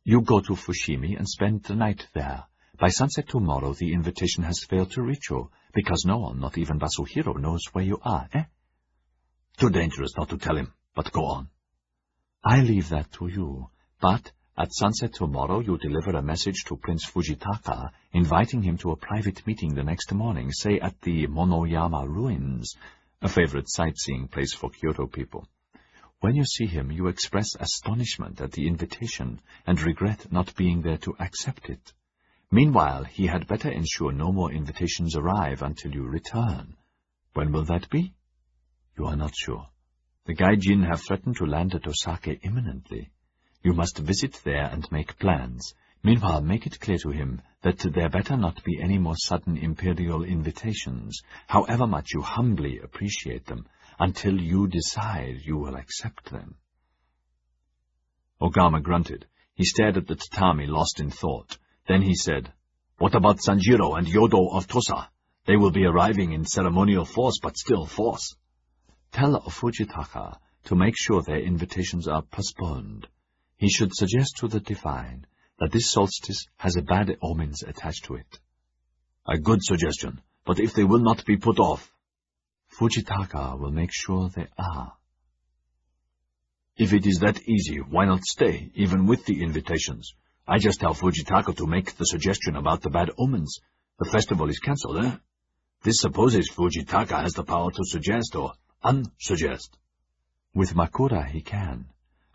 You go to Fushimi and spend the night there. By sunset tomorrow, the invitation has failed to reach you, because no one, not even Basuhiro, knows where you are, eh? Too dangerous not to tell him, but go on. I leave that to you, but at sunset tomorrow you deliver a message to Prince Fujitaka, inviting him to a private meeting the next morning, say at the Monoyama Ruins, a favorite sightseeing place for Kyoto people. When you see him, you express astonishment at the invitation and regret not being there to accept it. Meanwhile, he had better ensure no more invitations arrive until you return. When will that be? You are not sure. The Gai Jin have threatened to land at Osaka imminently. You must visit there and make plans. Meanwhile, make it clear to him that there better not be any more sudden imperial invitations, however much you humbly appreciate them, until you decide you will accept them. Ogama grunted. He stared at the tatami, lost in thought. Then he said, What about Sanjiro and Yodo of Tosa? They will be arriving in ceremonial force, but still force. Tell Fujitaka to make sure their invitations are postponed. He should suggest to the divine that this solstice has a bad omens attached to it. A good suggestion, but if they will not be put off, Fujitaka will make sure they are. If it is that easy, why not stay, even with the invitations? I just tell Fujitaka to make the suggestion about the bad omens. The festival is cancelled, eh? This supposes Fujitaka has the power to suggest or unsuggest. With Makura he can.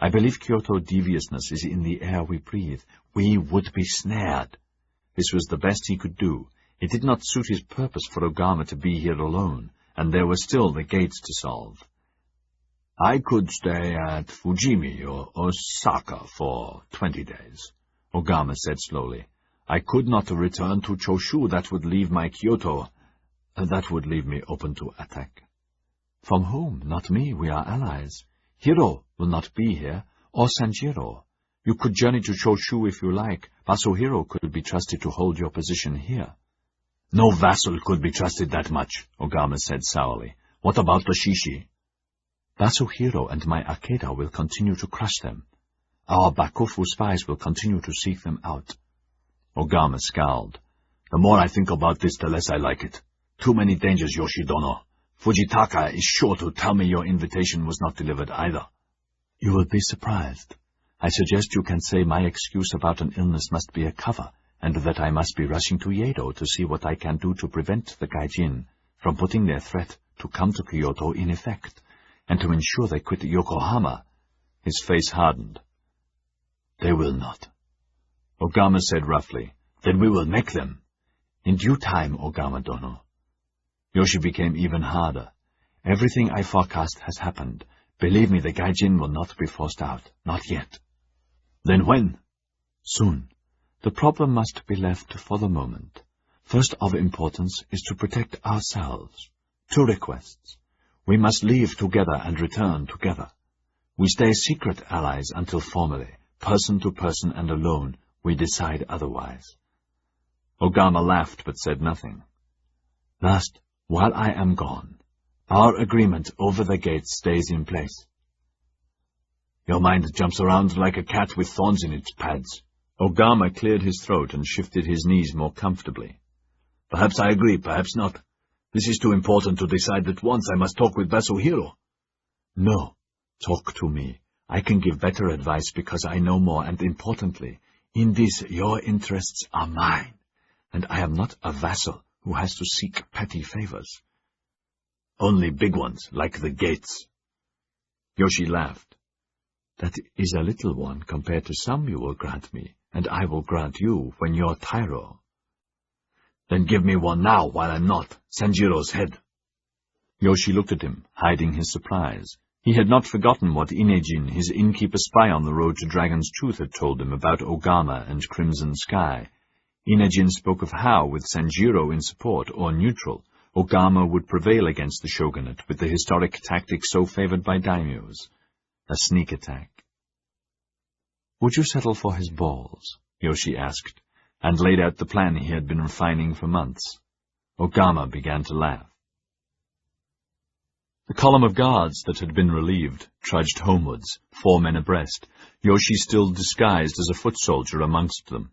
I believe Kyoto deviousness is in the air we breathe. We would be snared. This was the best he could do. It did not suit his purpose for Ogama to be here alone, and there were still the gates to solve. I could stay at Fujimi or Osaka for 20 days, Ogama said slowly. I could not return to Choshu. That would leave my Kyoto. That would leave me open to attack. From whom? Not me. We are allies. Hiro will not be here, or Sanjiro. You could journey to Choshu if you like. Basuhiro could be trusted to hold your position here. No vassal could be trusted that much, Ogama said sourly. What about the Shishi? Basuhiro and my Akeda will continue to crush them. Our Bakufu spies will continue to seek them out. Ogama scowled. The more I think about this, the less I like it. Too many dangers, Yoshidono. Fujitaka is sure to tell me your invitation was not delivered either. You will be surprised. I suggest you can say my excuse about an illness must be a cover, and that I must be rushing to Yedo to see what I can do to prevent the Gai Jin from putting their threat to come to Kyoto in effect, and to ensure they quit Yokohama. His face hardened. They will not. Ogama said roughly, Then we will make them. In due time, Ogama-dono. Yoshi became even harder. Everything I forecast has happened. Believe me, the Gai Jin will not be forced out. Not yet. Then when? Soon. The problem must be left for the moment. First of importance is to protect ourselves. 2 requests. We must leave together and return together. We stay secret allies until formally, person to person and alone, we decide otherwise. Ogama laughed but said nothing. Last, while I am gone, our agreement over the gates stays in place. Your mind jumps around like a cat with thorns in its pads. Ogama cleared his throat and shifted his knees more comfortably. Perhaps I agree, perhaps not. This is too important to decide at once. I must talk with Basuhiro. No, talk to me. I can give better advice because I know more, and importantly, in this your interests are mine, and I am not a vassal who has to seek petty favors. Only big ones, like the gates. Yoshi laughed. That is a little one compared to some you will grant me, and I will grant you when you're Tyro. Then give me one now, while I'm not. Sanjiro's head. Yoshi looked at him, hiding his surprise. He had not forgotten what Inejin, his innkeeper spy on the road to Dragon's Tooth, had told him about Ogama and Crimson Sky. Inejin spoke of how, with Sanjiro in support, or neutral, Ogama would prevail against the shogunate with the historic tactic so favored by daimyos, a sneak attack. Would you settle for his balls? Yoshi asked, and laid out the plan he had been refining for months. Ogama began to laugh. The column of guards that had been relieved trudged homewards, 4 men abreast, Yoshi still disguised as a foot soldier amongst them.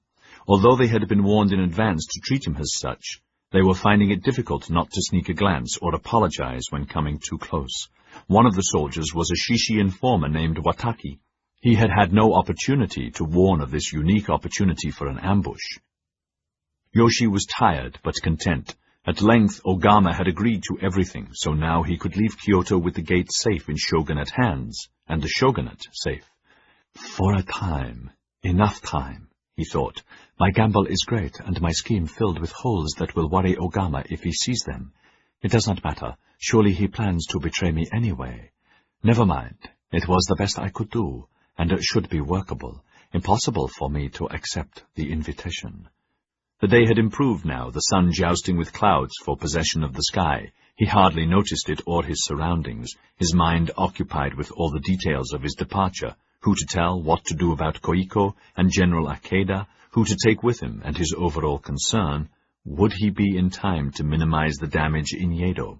Although they had been warned in advance to treat him as such, they were finding it difficult not to sneak a glance or apologize when coming too close. One of the soldiers was a Shishi informer named Wataki. He had had no opportunity to warn of this unique opportunity for an ambush. Yoshi was tired but content. At length Ogama had agreed to everything, so now he could leave Kyoto with the gate safe in shogunate hands, and the shogunate safe. For a time, enough time, he thought. My gamble is great, and my scheme filled with holes that will worry Ogama if he sees them. It does not matter. Surely he plans to betray me anyway. Never mind. It was the best I could do, and it should be workable. Impossible for me to accept the invitation. The day had improved now, the sun jousting with clouds for possession of the sky. He hardly noticed it or his surroundings, his mind occupied with all the details of his departure, who to tell, what to do about Koiko and General Akeda, who to take with him, and his overall concern, would he be in time to minimize the damage in Yedo?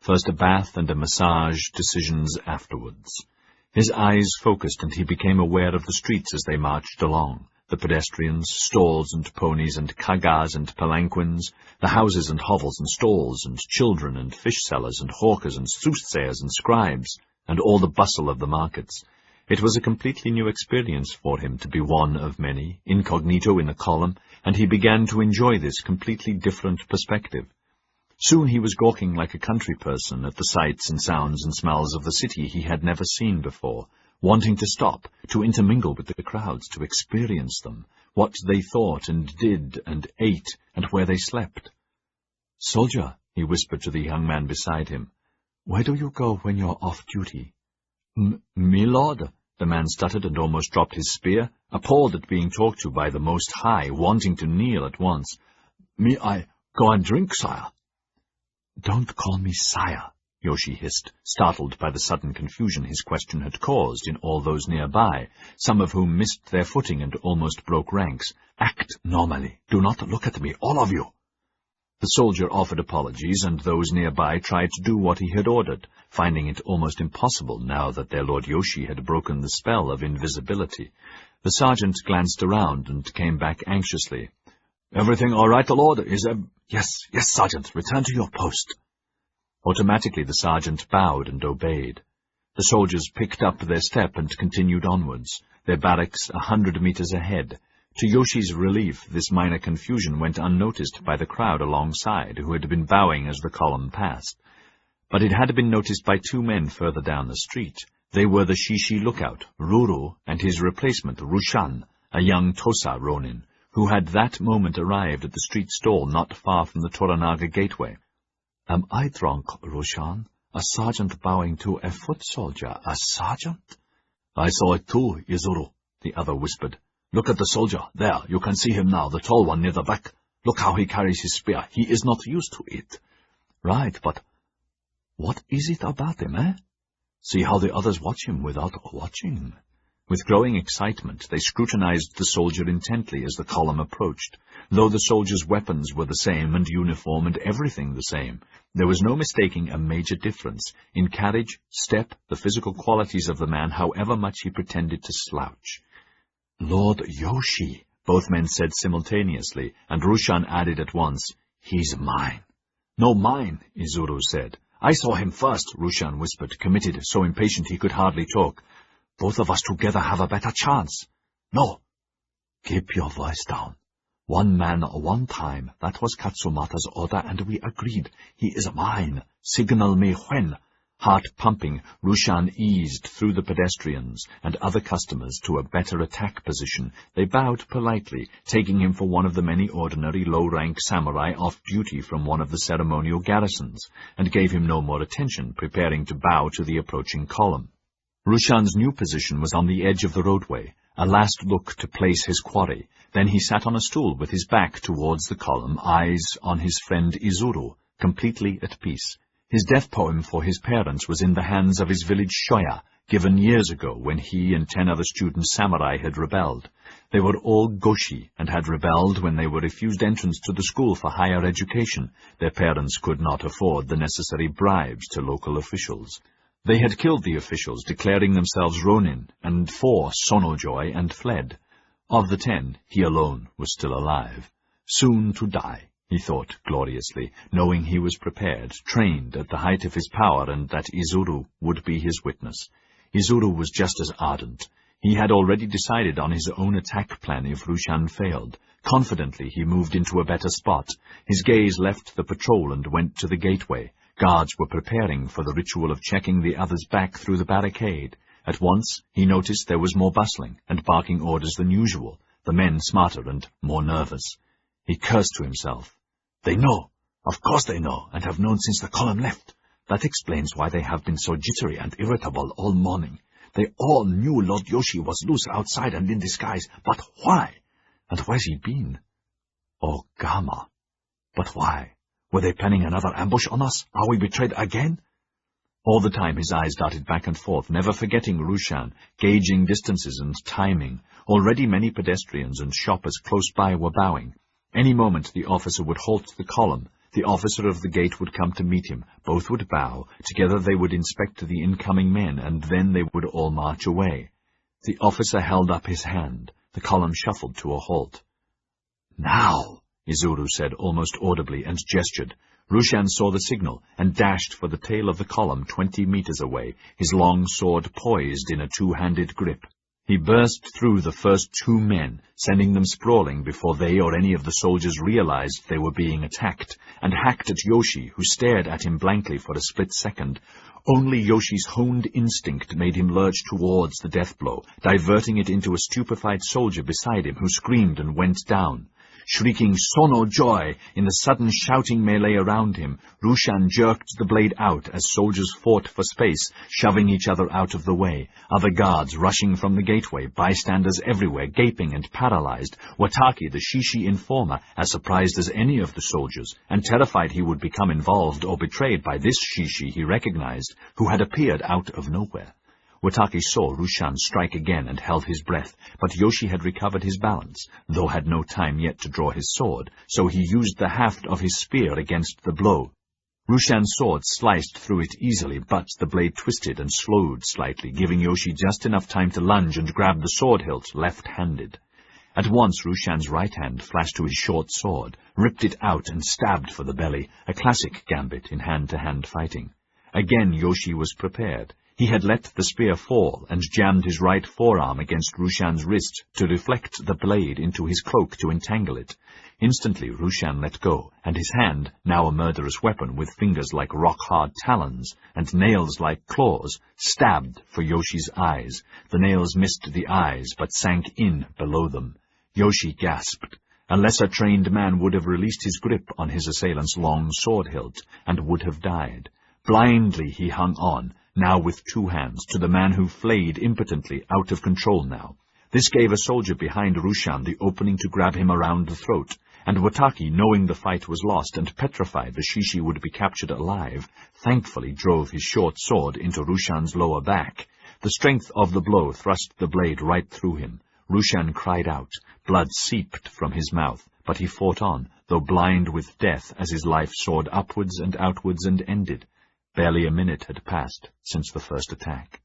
First a bath and a massage, decisions afterwards. His eyes focused, and he became aware of the streets as they marched along. The pedestrians, stalls and ponies and kagas and palanquins, the houses and hovels and stalls, and children and fish sellers and hawkers and soothsayers and scribes, and all the bustle of the markets. It was a completely new experience for him to be one of many, incognito in a column, and he began to enjoy this completely different perspective. Soon he was gawking like a country person at the sights and sounds and smells of the city he had never seen before, wanting to stop, to intermingle with the crowds, to experience them, what they thought and did and ate, and where they slept. "Soldier," he whispered to the young man beside him, "where do you go when you're off duty?" "Me lord," the man stuttered and almost dropped his spear, appalled at being talked to by the Most High, wanting to kneel at once. "Me, I go and drink, sire." "Don't call me sire," Yoshi hissed, startled by the sudden confusion his question had caused in all those nearby, some of whom missed their footing and almost broke ranks. "Act normally. Do not look at me, all of you." The soldier offered apologies, and those nearby tried to do what he had ordered, finding it almost impossible now that their Lord Yoshi had broken the spell of invisibility. The sergeant glanced around and came back anxiously. "Everything all right, Lord? Yes, Sergeant. Return to your post." Automatically the sergeant bowed and obeyed. The soldiers picked up their step and continued onwards, their barracks 100 meters ahead. To Yoshi's relief, this minor confusion went unnoticed by the crowd alongside, who had been bowing as the column passed. But it had been noticed by 2 men further down the street. They were the Shishi lookout, Ruru, and his replacement, Rushan, a young Tosa Ronin, who had that moment arrived at the street stall not far from the Toranaga gateway. "Am I drunk, Rushan? A sergeant bowing to a foot soldier, a sergeant?" "I saw it too, Izuru," the other whispered. "Look at the soldier. There, you can see him now, the tall one near the back. Look how he carries his spear. He is not used to it." "Right, but what is it about him, eh?" "See how the others watch him without watching." With growing excitement, they scrutinized the soldier intently as the column approached. Though the soldier's weapons were the same and uniform and everything the same, there was no mistaking a major difference in carriage, step, the physical qualities of the man, however much he pretended to slouch. "Lord Yoshi," both men said simultaneously, and Rushan added at once, "He's mine." "No, mine," Izuru said. "I saw him first," Rushan whispered, committed, so impatient he could hardly talk. "Both of us together have a better chance." "No." "Keep your voice down. 1 man, 1 time. That was Katsumata's order, and we agreed. He is mine. Signal me when." Heart pumping, Rushan eased through the pedestrians and other customers to a better attack position. They bowed politely, taking him for one of the many ordinary low-rank samurai off duty from one of the ceremonial garrisons, and gave him no more attention, preparing to bow to the approaching column. Rushan's new position was on the edge of the roadway, a last look to place his quarry. Then he sat on a stool with his back towards the column, eyes on his friend Izuru, completely at peace. His death poem for his parents was in the hands of his village shoya, given years ago when he and 10 other student samurai had rebelled. They were all goshi and had rebelled when they were refused entrance to the school for higher education. Their parents could not afford the necessary bribes to local officials. They had killed the officials, declaring themselves ronin, and for Sonojoy, and fled. Of the 10, he alone was still alive. Soon to die, he thought gloriously, knowing he was prepared, trained at the height of his power, and that Izuru would be his witness. Izuru was just as ardent. He had already decided on his own attack plan if Rushan failed. Confidently he moved into a better spot. His gaze left the patrol and went to the gateway. Guards were preparing for the ritual of checking the others back through the barricade. At once he noticed there was more bustling and barking orders than usual, the men smarter and more nervous. He cursed to himself. They know. Of course they know, and have known since the column left. That explains why they have been so jittery and irritable all morning. They all knew Lord Yoshi was loose outside and in disguise, but why? And where's he been? Oh, Gama. But why? Were they planning another ambush on us? Are we betrayed again? All the time his eyes darted back and forth, never forgetting Rushan, gauging distances and timing. Already many pedestrians and shoppers close by were bowing. Any moment the officer would halt the column. The officer of the gate would come to meet him. Both would bow. Together they would inspect the incoming men, and then they would all march away. The officer held up his hand. The column shuffled to a halt. Now, Izuru said almost audibly, and gestured. Rushan saw the signal, and dashed for the tail of the column 20 meters away, his long sword poised in a two-handed grip. He burst through the first 2 men, sending them sprawling before they or any of the soldiers realized they were being attacked, and hacked at Yoshi, who stared at him blankly for a split second. Only Yoshi's honed instinct made him lurch towards the death blow, diverting it into a stupefied soldier beside him, who screamed and went down. Shrieking Sono joy in the sudden shouting melee around him, Rushan jerked the blade out as soldiers fought for space, shoving each other out of the way. Other guards rushing from the gateway, bystanders everywhere, gaping and paralyzed. Wataki, the Shishi informer, as surprised as any of the soldiers, and terrified he would become involved or betrayed by this Shishi he recognized, who had appeared out of nowhere. Wataki saw Rushan strike again and held his breath, but Yoshi had recovered his balance, though had no time yet to draw his sword, so he used the haft of his spear against the blow. Rushan's sword sliced through it easily, but the blade twisted and slowed slightly, giving Yoshi just enough time to lunge and grab the sword hilt left-handed. At once Rushan's right hand flashed to his short sword, ripped it out and stabbed for the belly, a classic gambit in hand-to-hand fighting. Again Yoshi was prepared. He had let the spear fall and jammed his right forearm against Rushan's wrist to deflect the blade into his cloak to entangle it. Instantly Rushan let go, and his hand, now a murderous weapon with fingers like rock-hard talons and nails like claws, stabbed for Yoshi's eyes. The nails missed the eyes, but sank in below them. Yoshi gasped. A lesser-trained man would have released his grip on his assailant's long sword hilt, and would have died. Blindly he hung on, now with 2 hands, to the man who flayed impotently, out of control now. This gave a soldier behind Rushan the opening to grab him around the throat, and Wataki, knowing the fight was lost and petrified the Shishi would be captured alive, thankfully drove his short sword into Rushan's lower back. The strength of the blow thrust the blade right through him. Rushan cried out. Blood seeped from his mouth, but he fought on, though blind with death as his life soared upwards and outwards and ended. Barely a minute had passed since the first attack.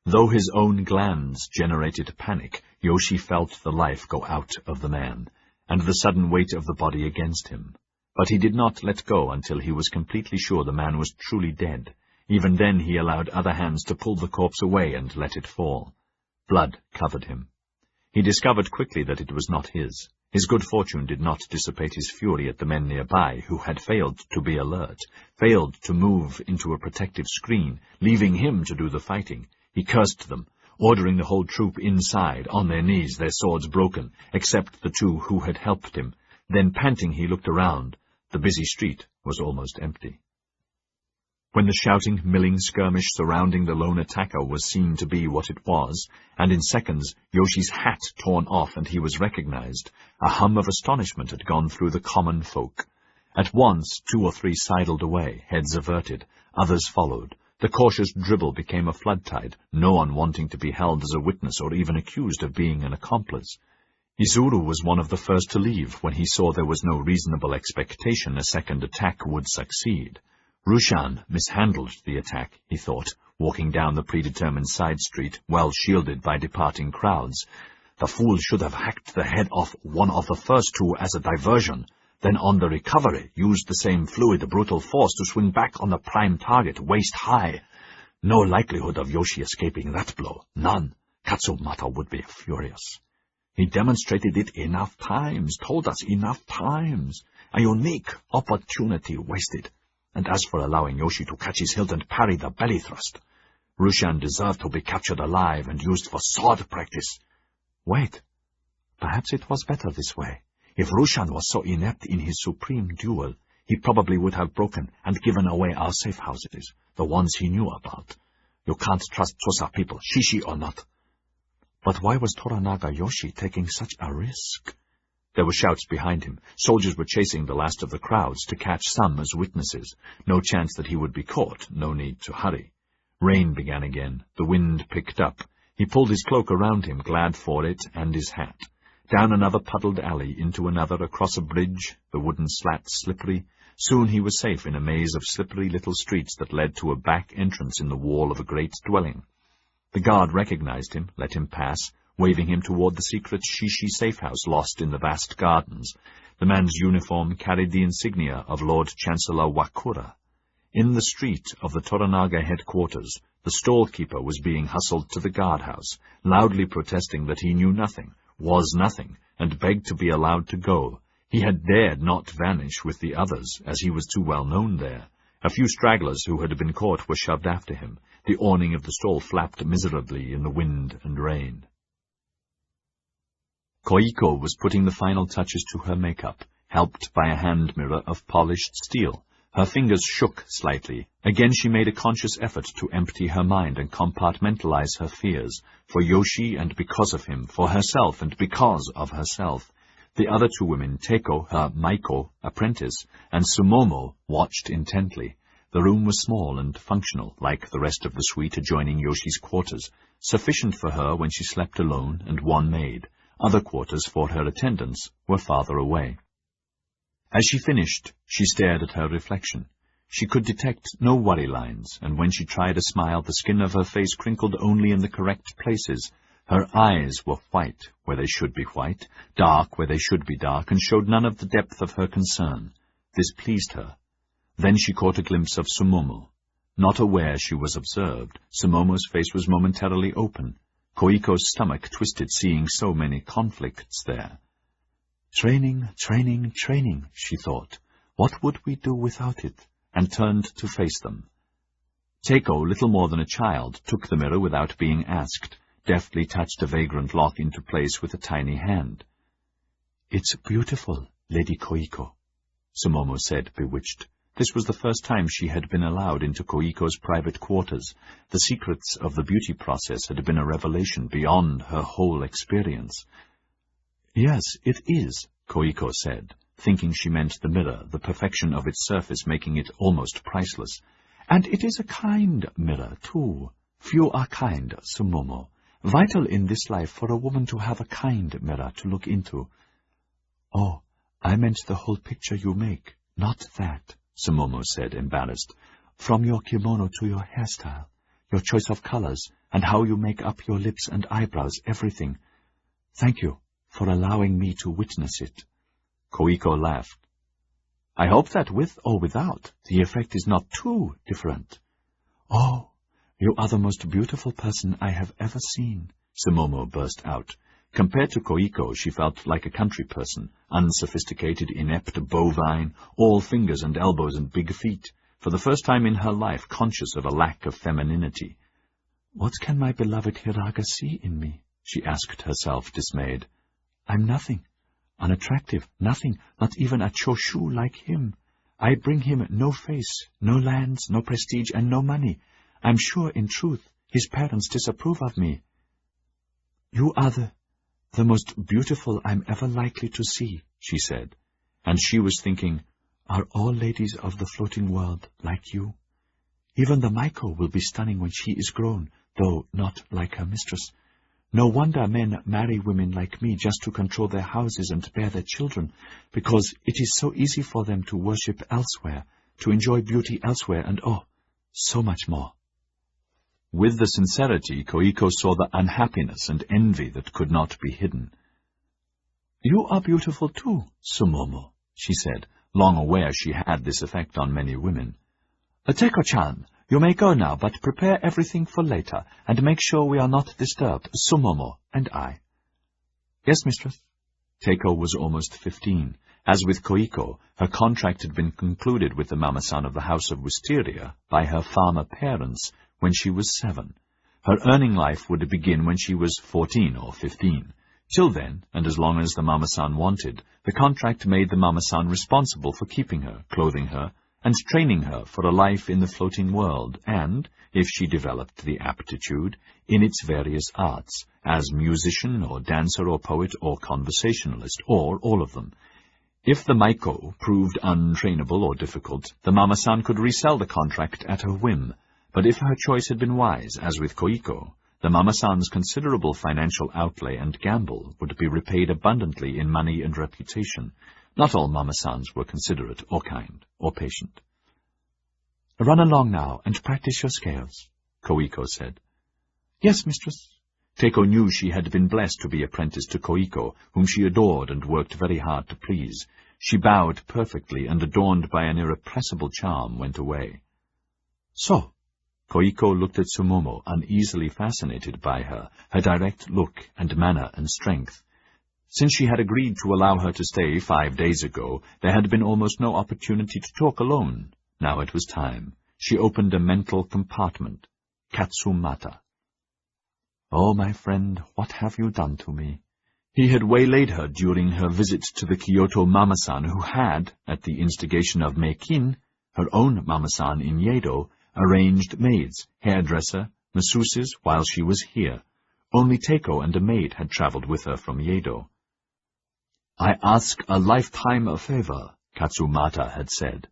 Though his own glands generated panic, Yoshi felt the life go out of the man, and the sudden weight of the body against him. But he did not let go until he was completely sure the man was truly dead. Even then he allowed other hands to pull the corpse away and let it fall. Blood covered him. He discovered quickly that it was not his. His good fortune did not dissipate his fury at the men nearby, who had failed to be alert, failed to move into a protective screen, leaving him to do the fighting. He cursed them, ordering the whole troop inside, on their knees, their swords broken, except the 2 who had helped him. Then, panting, he looked around. The busy street was almost empty. When the shouting, milling skirmish surrounding the lone attacker was seen to be what it was, and in seconds Yoshi's hat torn off and he was recognized, a hum of astonishment had gone through the common folk. At once 2 or 3 sidled away, heads averted. Others followed. The cautious dribble became a flood tide, no one wanting to be held as a witness or even accused of being an accomplice. Izuru was one of the first to leave when he saw there was no reasonable expectation a second attack would succeed. Rushan mishandled the attack, he thought, walking down the predetermined side street, well shielded by departing crowds. The fool should have hacked the head off one of the first two as a diversion, then on the recovery used the same fluid brutal force to swing back on the prime target, waist high. No likelihood of Yoshi escaping that blow. None. Katsumata would be furious. He demonstrated it enough times, told us enough times. A unique opportunity wasted. And as for allowing Yoshi to catch his hilt and parry the belly thrust, Rushan deserved to be captured alive and used for sword practice. Wait. Perhaps it was better this way. If Rushan was so inept in his supreme duel, he probably would have broken and given away our safe houses, the ones he knew about. You can't trust Tosa people, Shishi or not. But why was Toranaga Yoshi taking such a risk? There were shouts behind him. Soldiers were chasing the last of the crowds to catch some as witnesses. No chance that he would be caught, no need to hurry. Rain began again. The wind picked up. He pulled his cloak around him, glad for it, and his hat. Down another puddled alley, into another, across a bridge, the wooden slats slippery. Soon he was safe in a maze of slippery little streets that led to a back entrance in the wall of a great dwelling. The guard recognized him, let him pass, waving him toward the secret Shishi safe house lost in the vast gardens. The man's uniform carried the insignia of Lord Chancellor Wakura. In the street of the Toranaga headquarters, the stall-keeper was being hustled to the guardhouse, loudly protesting that he knew nothing, was nothing, and begged to be allowed to go. He had dared not vanish with the others, as he was too well known there. A few stragglers who had been caught were shoved after him. The awning of the stall flapped miserably in the wind and rain. Koiko was putting the final touches to her makeup, helped by a hand mirror of polished steel. Her fingers shook slightly. Again she made a conscious effort to empty her mind and compartmentalize her fears, for Yoshi and because of him, for herself and because of herself. The other two women, Teiko, her Maiko apprentice, and Sumomo, watched intently. The room was small and functional, like the rest of the suite adjoining Yoshi's quarters, sufficient for her when she slept alone and one maid. Other quarters for her attendants were farther away. As she finished, she stared at her reflection. She could detect no worry lines, and when she tried a smile, the skin of her face crinkled only in the correct places. Her eyes were white where they should be white, dark where they should be dark, and showed none of the depth of her concern. This pleased her. Then she caught a glimpse of Sumomo. Not aware she was observed, Sumomo's face was momentarily open. Koiko's stomach twisted, seeing so many conflicts there. Training, training, training, she thought. What would we do without it? And turned to face them. Teiko, little more than a child, took the mirror without being asked, deftly touched a vagrant lock into place with a tiny hand. "It's beautiful, Lady Koiko," Sumomo said, bewitched. This was the first time she had been allowed into Koiko's private quarters. The secrets of the beauty process had been a revelation beyond her whole experience. "Yes, it is," Koiko said, thinking she meant the mirror, the perfection of its surface making it almost priceless. "And it is a kind mirror, too. Few are kind, Sumomo. Vital in this life for a woman to have a kind mirror to look into." "Oh, I meant the whole picture you make, not that," Sumomo said, embarrassed. "From your kimono to your hairstyle, your choice of colors, and how you make up your lips and eyebrows, everything. Thank you for allowing me to witness it." Koiko laughed. "I hope that with or without, the effect is not too different." "Oh, you are the most beautiful person I have ever seen," Sumomo burst out. Compared to Koiko, she felt like a country person, unsophisticated, inept, bovine, all fingers and elbows and big feet, for the first time in her life conscious of a lack of femininity. "What can my beloved Hiraga see in me?" she asked herself, dismayed. "I'm nothing. Unattractive, nothing, not even a choshu like him. I bring him no face, no lands, no prestige, and no money. I'm sure, in truth, his parents disapprove of me." "You are the most beautiful I'm ever likely to see," she said. And she was thinking, are all ladies of the floating world like you? Even the Maiko will be stunning when she is grown, though not like her mistress. No wonder men marry women like me just to control their houses and bear their children, because it is so easy for them to worship elsewhere, to enjoy beauty elsewhere, and oh, so much more." With the sincerity, Koiko saw the unhappiness and envy that could not be hidden. "You are beautiful too, Sumomo," she said, long aware she had this effect on many women. "Teiko-chan, you may go now, but prepare everything for later, and make sure we are not disturbed, Sumomo and I." "Yes, mistress." Teiko was almost 15. As with Koiko, her contract had been concluded with the Mama-san of the House of Wisteria by her farmer parents when she was 7. Her earning life would begin when she was 14 or 15. Till then, and as long as the Mama-san wanted, the contract made the Mama-san responsible for keeping her, clothing her, and training her for a life in the floating world, and, if she developed the aptitude, in its various arts, as musician or dancer or poet or conversationalist, or all of them. If the Maiko proved untrainable or difficult, the Mama-san could resell the contract at her whim, but if her choice had been wise, as with Koiko, the Mama-san's considerable financial outlay and gamble would be repaid abundantly in money and reputation. Not all Mama-sans were considerate or kind or patient. "Run along now and practice your scales," Koiko said. "Yes, mistress." Teiko knew she had been blessed to be apprenticed to Koiko, whom she adored and worked very hard to please. She bowed perfectly and, adorned by an irrepressible charm, went away. "So," Koiko looked at Sumomo, uneasily fascinated by her direct look and manner and strength. Since she had agreed to allow her to stay 5 days ago, there had been almost no opportunity to talk alone. Now it was time. She opened a mental compartment. Katsumata. "Oh, my friend, what have you done to me?" He had waylaid her during her visit to the Kyoto Mama-san, who had, at the instigation of Meikin, her own Mama-san in Yedo, arranged maids, hairdresser, masseuses while she was here. Only Teiko and a maid had traveled with her from Yedo. "I ask a lifetime favor," Katsumata had said.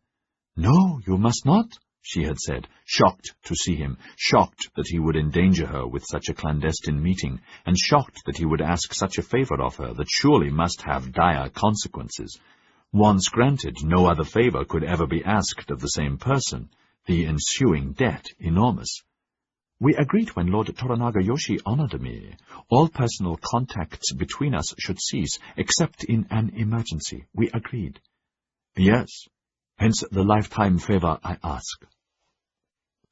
"No, you must not," she had said, shocked to see him, shocked that he would endanger her with such a clandestine meeting, and shocked that he would ask such a favor of her that surely must have dire consequences. Once granted, no other favor could ever be asked of the same person, the ensuing debt enormous. "We agreed when Lord Toranaga-yoshi honored me. All personal contacts between us should cease, except in an emergency. We agreed." "Yes. Hence the lifetime favor I ask."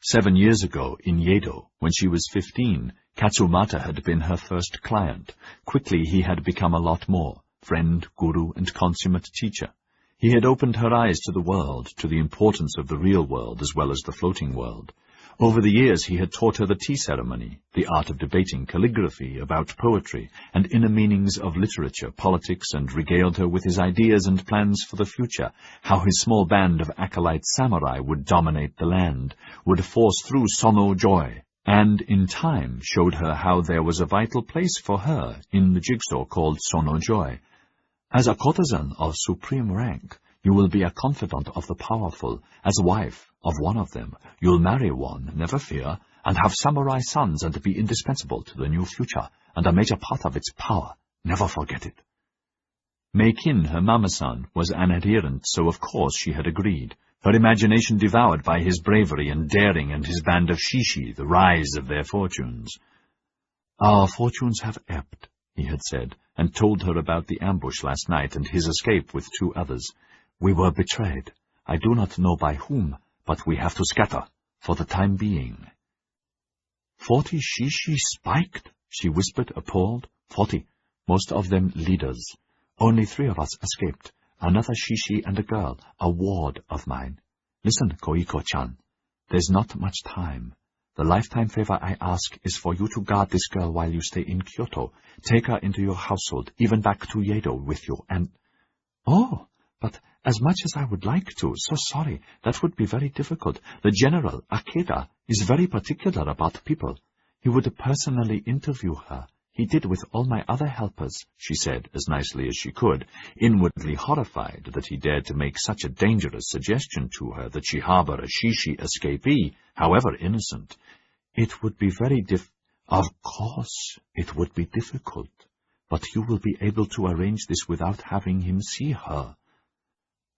7 years ago, in Yedo, when she was 15, Katsumata had been her first client. Quickly he had become a lot more, friend, guru, and consummate teacher. He had opened her eyes to the world, to the importance of the real world as well as the floating world. Over the years he had taught her the tea ceremony, the art of debating, calligraphy, about poetry, and inner meanings of literature, politics, and regaled her with his ideas and plans for the future, how his small band of acolyte samurai would dominate the land, would force through Sono Joy, and in time showed her how there was a vital place for her in the jigsaw called Sono Joy. As a courtesan of supreme rank, you will be a confidant of the powerful. As a wife of one of them, you'll marry one, never fear, and have samurai sons and be indispensable to the new future, and a major part of its power. Never forget it. Meikin, her Mama-san, was an adherent, so of course she had agreed, her imagination devoured by his bravery and daring and his band of shishi, the rise of their fortunes. "Our fortunes have ebbed," he had said, and told her about the ambush last night and his escape with 2 others. "We were betrayed. I do not know by whom, but we have to scatter, for the time being." 40 shishi spiked, she whispered, appalled. 40, most of them leaders. Only 3 of us escaped, another shishi and a girl, a ward of mine. Listen, Koiko-chan, there's not much time. The lifetime favor I ask is for you to guard this girl while you stay in Kyoto. Take her into your household, even back to Yedo with you, and— "Oh, but as much as I would like to, so sorry, that would be very difficult. The General, Akeda, is very particular about people. He would personally interview her. he did with all my other helpers," she said, as nicely as she could, inwardly horrified that he dared to make such a dangerous suggestion to her that she harbor a Shishi escapee, however innocent. "It would be very Of course, it would be difficult, but you will be able to arrange this without having him see her."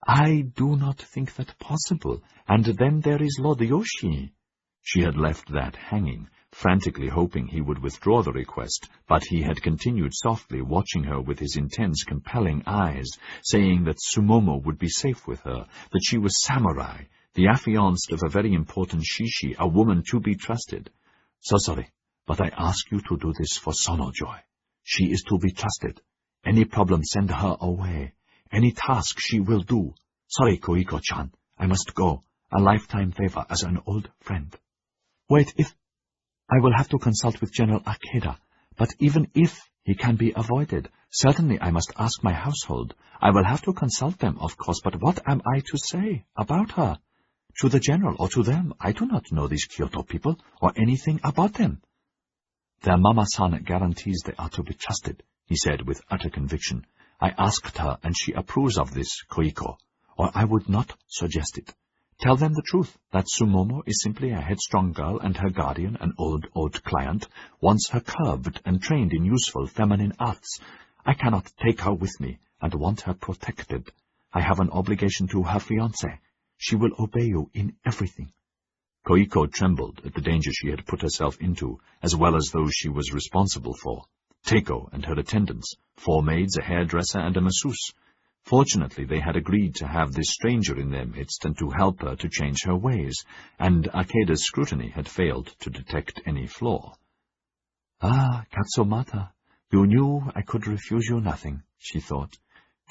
"I do not think that possible, and then there is Lord Yoshi." She had left that hanging, frantically hoping he would withdraw the request, but he had continued softly watching her with his intense, compelling eyes, saying that Sumomo would be safe with her, that she was samurai, the affianced of a very important Shishi, a woman to be trusted. "So sorry, but I ask you to do this for Sonojoy. She is to be trusted. Any problem, send her away. Any task she will do. Sorry, Koiko-chan, I must go. A lifetime favor as an old friend." "Wait, I will have to consult with General Akeda, but even if he can be avoided, certainly I must ask my household. I will have to consult them, of course, but what am I to say about her? To the general or to them, I do not know these Kyoto people, or anything about them." "Their Mama-san guarantees they are to be trusted," he said with utter conviction. "I asked her, and she approves of this, Koiko, or I would not suggest it. Tell them the truth, that Sumomo is simply a headstrong girl, and her guardian, an old client, wants her curbed and trained in useful feminine arts. I cannot take her with me, and want her protected. I have an obligation to her fiancé. She will obey you in everything." Koiko trembled at the danger she had put herself into, as well as those she was responsible for. Teiko and her attendants, 4 maids, a hairdresser, and a masseuse. Fortunately, they had agreed to have this stranger in their midst and to help her to change her ways, and Akeda's scrutiny had failed to detect any flaw. "Ah, Katsumata, you knew I could refuse you nothing," she thought.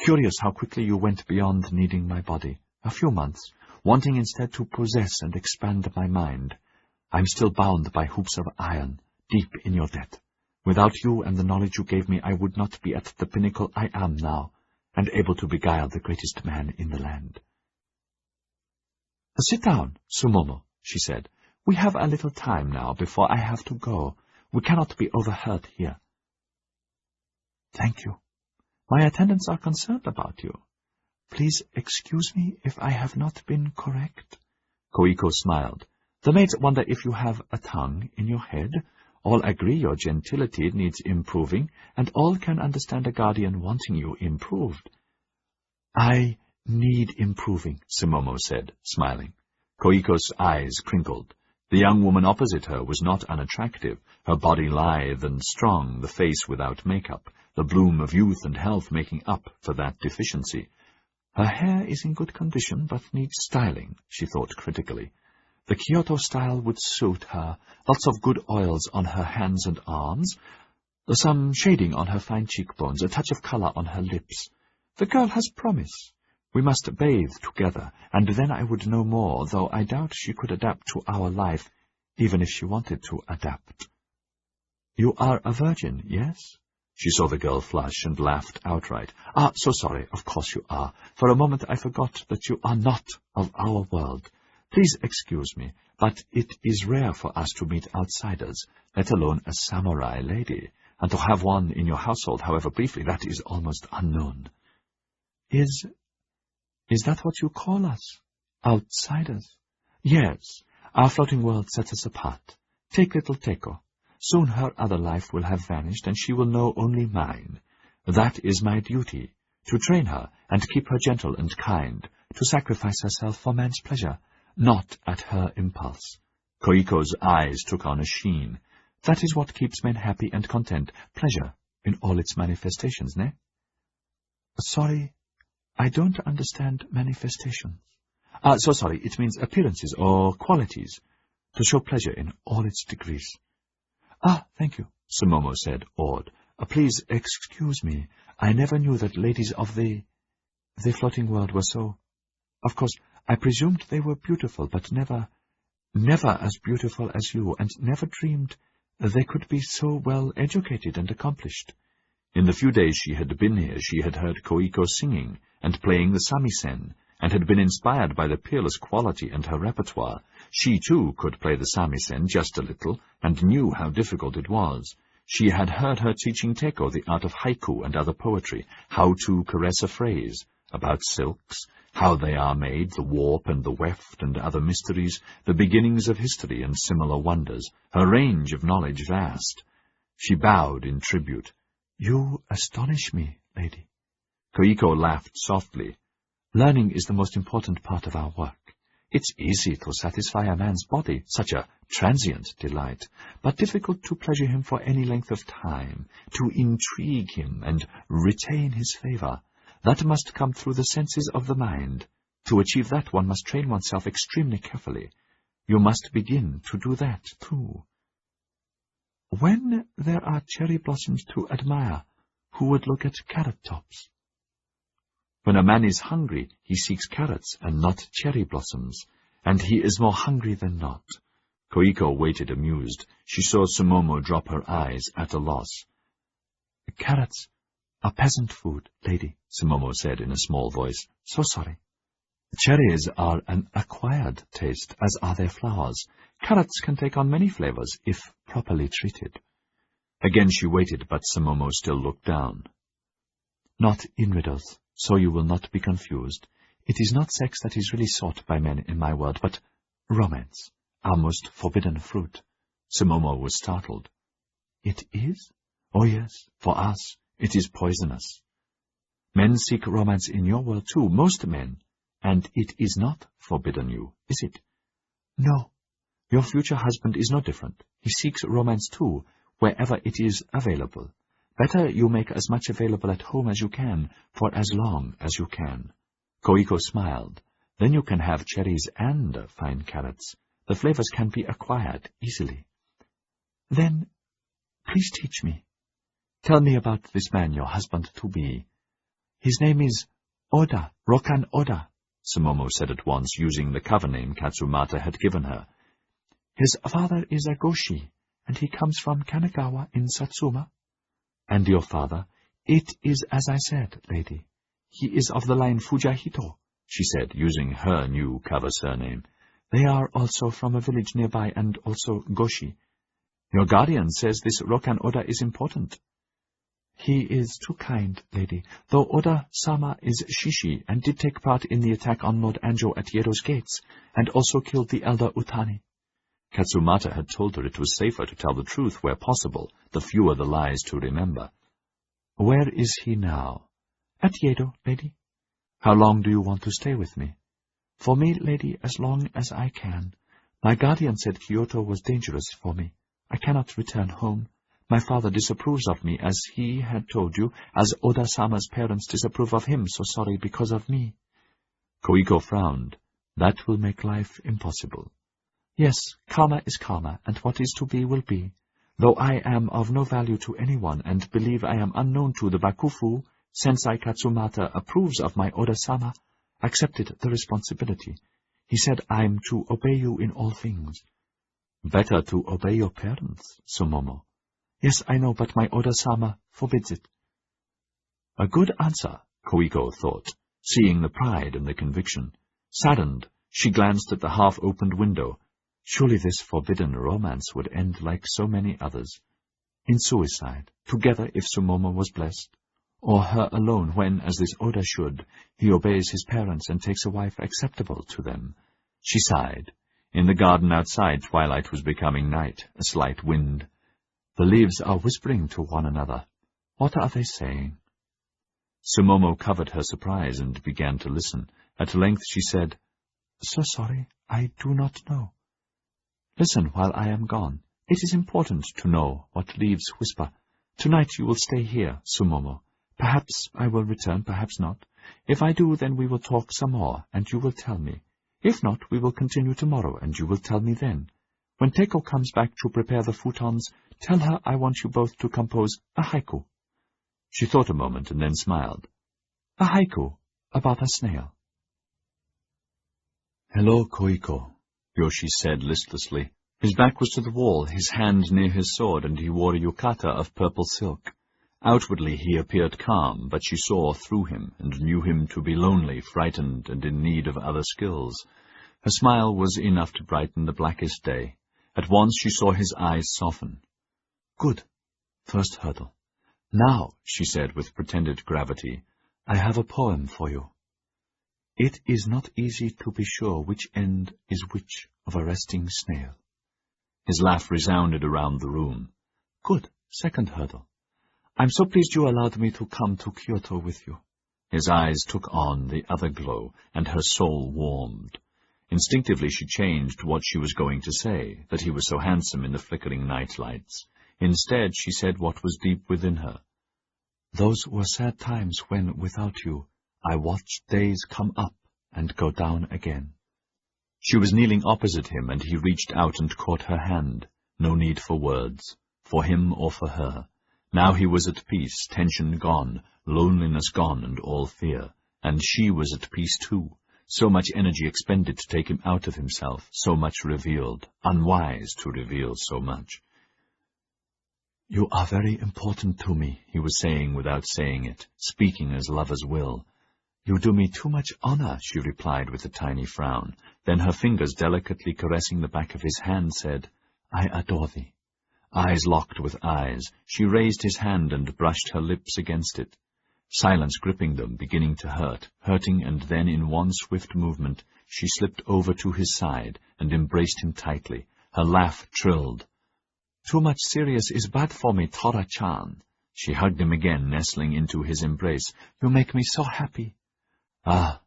"Curious how quickly you went beyond needing my body. A few months, wanting instead to possess and expand my mind. I'm still bound by hoops of iron, deep in your debt. Without you and the knowledge you gave me, I would not be at the pinnacle I am now, and able to beguile the greatest man in the land." "Sit down, Sumomo," she said. "We have a little time now before I have to go. We cannot be overheard here." "Thank you. My attendants are concerned about you. Please excuse me if I have not been correct." Koiko smiled. "The maids wonder if you have a tongue in your head. All agree your gentility needs improving, and all can understand a guardian wanting you improved." "I need improving," Sumomo said, smiling. Koiko's eyes crinkled. The young woman opposite her was not unattractive, her body lithe and strong, the face without makeup, the bloom of youth and health making up for that deficiency. Her hair is in good condition, but needs styling, she thought critically. The Kyoto style would suit her, lots of good oils on her hands and arms, some shading on her fine cheekbones, a touch of color on her lips. The girl has promise. We must bathe together, and then I would know more, though I doubt she could adapt to our life, even if she wanted to adapt. "You are a virgin, yes?" She saw the girl flush and laughed outright. "Ah, so sorry, of course you are. For a moment I forgot that you are not of our world. Please excuse me, but it is rare for us to meet outsiders, let alone a samurai lady, and to have one in your household, however briefly, that is almost unknown." Is that what you call us? Outsiders? Yes, our floating world sets us apart. Take little Teiko. Soon her other life will have vanished, and she will know only mine. That is my duty, to train her and keep her gentle and kind, to sacrifice herself for man's pleasure, not at her impulse. Koiko's eyes took on a sheen. That is what keeps men happy and content, pleasure in all its manifestations, ne? Sorry, I don't understand manifestations. So sorry, it means appearances or qualities, to show pleasure in all its degrees. Thank you, Sumomo said, awed. Please excuse me. I never knew that ladies of the floating world were so. Of course, I presumed they were beautiful, but never as beautiful as you, and never dreamed they could be so well educated and accomplished. In the few days she had been here, she had heard Koiko singing and playing the samisen, and had been inspired by the peerless quality and her repertoire. She, too, could play the samisen just a little, and knew how difficult it was. She had heard her teaching Teiko the art of haiku and other poetry, how to caress a phrase, about silks, how they are made, the warp and the weft and other mysteries, the beginnings of history and similar wonders, her range of knowledge vast. She bowed in tribute. "You astonish me, lady." Koiko laughed softly. "Learning is the most important part of our work. It's easy to satisfy a man's body, such a transient delight, but difficult to pleasure him for any length of time, to intrigue him and retain his favor. That must come through the senses of the mind. To achieve that, one must train oneself extremely carefully. You must begin to do that, too. When there are cherry blossoms to admire, who would look at carrot tops? When a man is hungry, he seeks carrots and not cherry blossoms, and he is more hungry than not." Koiko waited amused. She saw Sumomo drop her eyes at a loss. "Carrots are peasant food, lady," Sumomo said in a small voice. "So sorry. Cherries are an acquired taste, as are their flowers. Carrots can take on many flavors, if properly treated." Again she waited, but Sumomo still looked down. "Not in riddles, so you will not be confused. It is not sex that is really sought by men in my world, but romance, our most forbidden fruit." Sumomo was startled. "It is? Oh yes, for us, it is poisonous. Men seek romance in your world too, most men, and it is not forbidden you, is it?" "No. Your future husband is no different. He seeks romance too, wherever it is available. Better you make as much available at home as you can, for as long as you can." Koiko smiled. "Then you can have cherries and fine carrots. The flavors can be acquired easily." "Then, please teach me. Tell me about this man, your husband-to-be. His name is Oda, Rokan Oda," Sumomo said at once, using the cover name Katsumata had given her. "His father is a Goshi, and he comes from Kanagawa in Satsuma." "And your father?" "It is as I said, lady. He is of the line Fujahito," she said, using her new cover surname. "They are also from a village nearby, and also Goshi. Your guardian says this Rokan Oda is important." "He is too kind, lady, though Oda-sama is Shishi, and did take part in the attack on Lord Anjo at Yedo's gates, and also killed the elder Utani." Katsumata had told her it was safer to tell the truth where possible, the fewer the lies to remember. "Where is he now?" "At Yedo, lady." "How long do you want to stay with me?" "For me, lady, as long as I can. My guardian said Kyoto was dangerous for me. I cannot return home. My father disapproves of me, as he had told you, as Oda-sama's parents disapprove of him, so sorry because of me." Koiko frowned. "That will make life impossible." "Yes, karma is karma, and what is to be will be. Though I am of no value to anyone, and believe I am unknown to the Bakufu, Sensei Katsumata approves of my Oda-sama, accepted the responsibility. He said I'm to obey you in all things." "Better to obey your parents, Sumomo." "Yes, I know, but my Oda-sama forbids it." A good answer, Koiko thought, seeing the pride and the conviction. Saddened, she glanced at the half-opened window. Surely this forbidden romance would end like so many others. In suicide, together if Sumomo was blessed, or her alone when, as this Oda should, he obeys his parents and takes a wife acceptable to them. She sighed. In the garden outside, twilight was becoming night, a slight wind. The leaves are whispering to one another. What are they saying? Sumomo covered her surprise and began to listen. At length she said, "So sorry, I do not know." "Listen while I am gone. It is important to know what leaves whisper. Tonight you will stay here, Sumomo. Perhaps I will return, perhaps not. If I do, then we will talk some more, and you will tell me. If not, we will continue tomorrow, and you will tell me then. When Teiko comes back to prepare the futons, tell her I want you both to compose a haiku." She thought a moment and then smiled. "A haiku about a snail." "Hello, Koiko," Yoshi said listlessly. His back was to the wall, his hand near his sword, and he wore a yukata of purple silk. Outwardly he appeared calm, but she saw through him, and knew him to be lonely, frightened, and in need of other skills. Her smile was enough to brighten the blackest day. At once she saw his eyes soften. "Good. First hurdle. Now, she said with pretended gravity, I have a poem for you. It is not easy to be sure which end is which of a resting snail. His laugh resounded around the room. Good. Second hurdle. I'm so pleased you allowed me to come to Kyoto with you. His eyes took on the other glow, and her soul warmed. Instinctively she changed what she was going to say, that he was so handsome in the flickering night lights. Instead, she said what was deep within her. Those were sad times when, without you, I watched days come up and go down again. She was kneeling opposite him, and he reached out and caught her hand. No need for words, for him or for her. Now he was at peace, tension gone, loneliness gone, and all fear. And she was at peace too. So much energy expended to take him out of himself, so much revealed, unwise to reveal so much. You are very important to me, he was saying without saying it, speaking as lovers will. You do me too much honor, she replied with a tiny frown. Then her fingers, delicately caressing the back of his hand, said, I adore thee. Eyes locked with eyes, she raised his hand and brushed her lips against it. Silence gripping them, beginning to hurt, hurting, and then in one swift movement she slipped over to his side and embraced him tightly. Her laugh trilled. Too much serious is bad for me, Tora-chan. She hugged him again, nestling into his embrace. You make me so happy. Ah,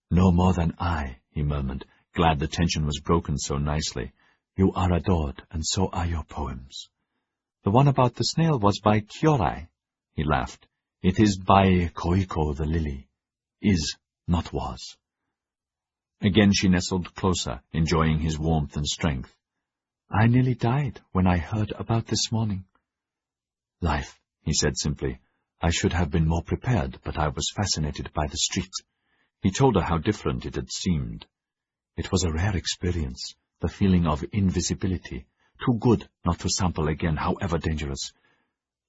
no more than I, he murmured, glad the tension was broken so nicely. You are adored, and so are your poems. The one about the snail was by Kyorai. He laughed. It is by Koiko the lily. Is, not was. Again she nestled closer, enjoying his warmth and strength. I nearly died when I heard about this morning. Life, he said simply. I should have been more prepared, but I was fascinated by the streets. He told her how different it had seemed. It was a rare experience, the feeling of invisibility, too good not to sample again, however dangerous.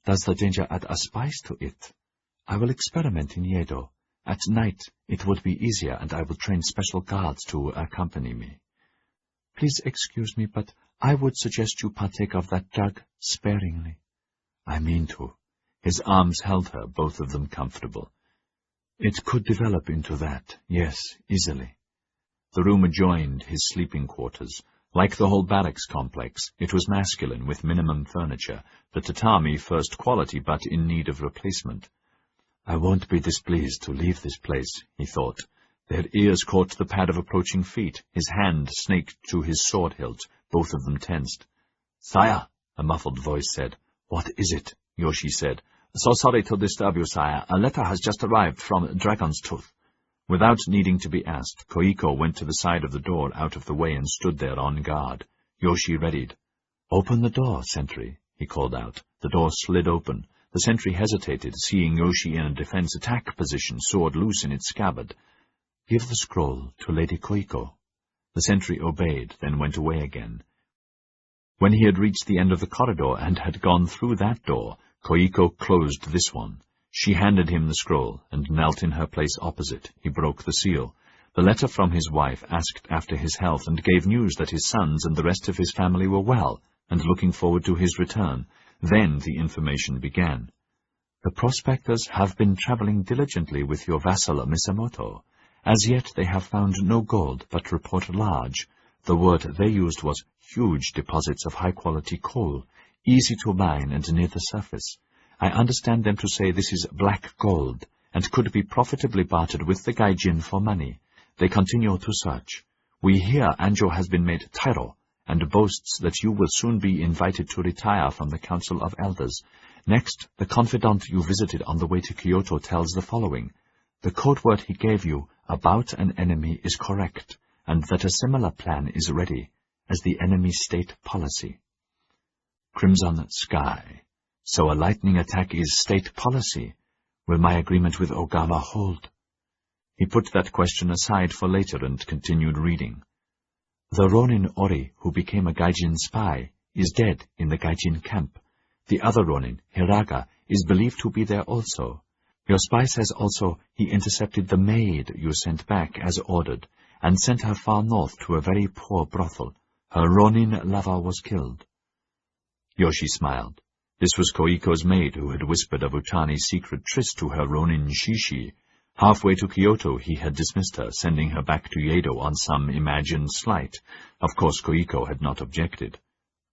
Does the danger add a spice to it? I will experiment in Yedo. At night it would be easier, and I will train special guards to accompany me. Please excuse me, but I would suggest you partake of that drug sparingly. I mean to. His arms held her, both of them comfortable. It could develop into that, yes, easily. The room adjoined his sleeping quarters. Like the whole barracks complex, it was masculine, with minimum furniture, the tatami first quality, but in need of replacement. I won't be displeased to leave this place, he thought. Their ears caught the pad of approaching feet. His hand snaked to his sword hilt, both of them tensed. Sire, a muffled voice said. What is it? Yoshi said. So sorry to disturb you, sire. A letter has just arrived from Dragon's Tooth. Without needing to be asked, Koiko went to the side of the door out of the way and stood there on guard. Yoshi readied. Open the door, sentry, he called out. The door slid open. The sentry hesitated, seeing Yoshi in a defense attack position, sword loose in its scabbard. Give the scroll to Lady Koiko. The sentry obeyed, then went away again. When he had reached the end of the corridor and had gone through that door, Koiko closed this one. She handed him the scroll, and knelt in her place opposite. He broke the seal. The letter from his wife asked after his health, and gave news that his sons and the rest of his family were well, and looking forward to his return. Then the information began. The prospectors have been traveling diligently with your vassal, Misamoto. As yet they have found no gold, but report large. The word they used was huge deposits of high-quality coal, easy to mine and near the surface. I understand them to say this is black gold, and could be profitably bartered with the Gai Jin for money. They continue to search. We hear Anjo has been made Tairo, and boasts that you will soon be invited to retire from the Council of Elders. Next, the confidant you visited on the way to Kyoto tells the following. The code word he gave you about an enemy is correct, and that a similar plan is ready, as the enemy's state policy. Crimson Sky. So a lightning attack is state policy. Will my agreement with Ogama hold? He put that question aside for later and continued reading. The Ronin Ori, who became a Gaijin spy, is dead in the Gaijin camp. The other Ronin, Hiraga, is believed to be there also. Your spy says also he intercepted the maid you sent back as ordered, and sent her far north to a very poor brothel. Her Ronin lover was killed. Yoshi smiled. This was Koiko's maid who had whispered of Utani's secret tryst to her ronin Shishi. Halfway to Kyoto, he had dismissed her, sending her back to Yedo on some imagined slight. Of course, Koiko had not objected.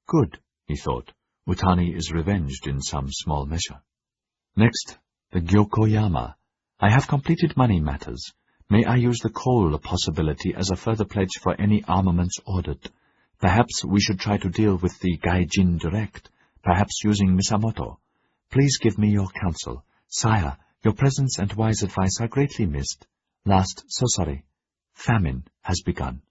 Good, he thought. Utani is revenged in some small measure. Next, the Gyokoyama. I have completed money matters. May I use the coal possibility as a further pledge for any armaments ordered? Perhaps we should try to deal with the Gai Jin direct, perhaps using Misamoto. Please give me your counsel. Sire, your presence and wise advice are greatly missed. Last, so sorry. Famine has begun.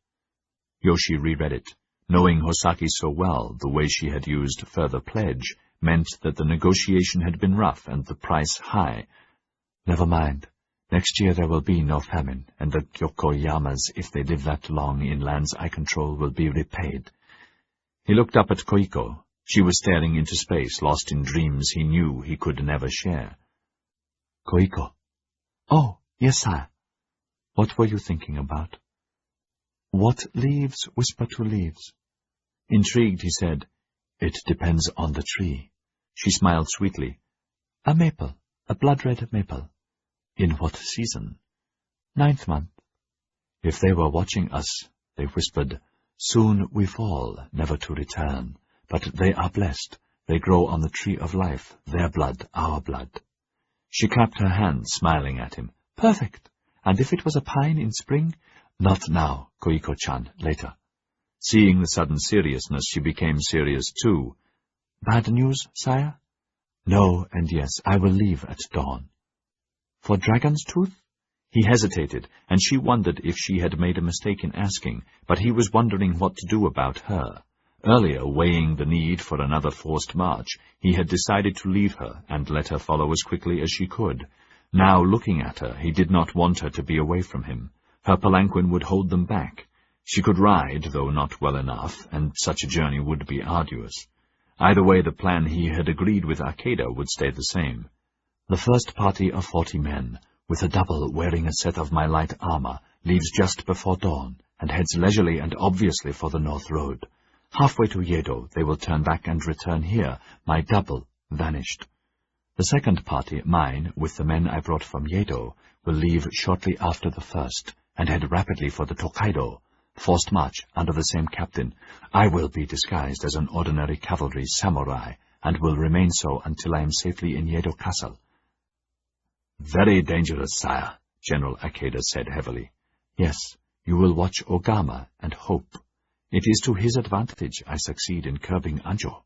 Yoshi reread it. Knowing Hosaki so well, the way she had used further pledge meant that the negotiation had been rough and the price high. Never mind. Next year there will be no famine, and the Gyokoyamas, if they live that long in lands I control, will be repaid. He looked up at Koiko. She was staring into space, lost in dreams he knew he could never share. Koiko. Oh, yes, sire. What were you thinking about? What leaves whisper to leaves? Intrigued, he said, It depends on the tree. She smiled sweetly. A maple, a blood-red maple. In what season? 9th month. If they were watching us, they whispered, soon we fall, never to return. But they are blessed. They grow on the tree of life, their blood, our blood. She clapped her hands, smiling at him. Perfect. And if it was a pine in spring? Not now, Koiko-chan, later. Seeing the sudden seriousness, she became serious too. Bad news, sire? No, and yes, I will leave at dawn. For Dragon's Tooth? He hesitated, and she wondered if she had made a mistake in asking, but he was wondering what to do about her. Earlier, weighing the need for another forced march, he had decided to leave her and let her follow as quickly as she could. Now, looking at her, he did not want her to be away from him. Her palanquin would hold them back. She could ride, though not well enough, and such a journey would be arduous. Either way, the plan he had agreed with Akeda would stay the same. The first party of 40 men, with a double wearing a set of my light armor, leaves just before dawn, and heads leisurely and obviously for the North Road. Halfway to Yedo, they will turn back and return here. My double vanished. The second party, mine, with the men I brought from Yedo, will leave shortly after the first, and head rapidly for the Tokaido. Forced march under the same captain. I will be disguised as an ordinary cavalry samurai, and will remain so until I am safely in Yedo Castle. Very dangerous, sire, General Akeda said heavily. Yes, you will watch Ogama and hope. It is to his advantage I succeed in curbing Anjo.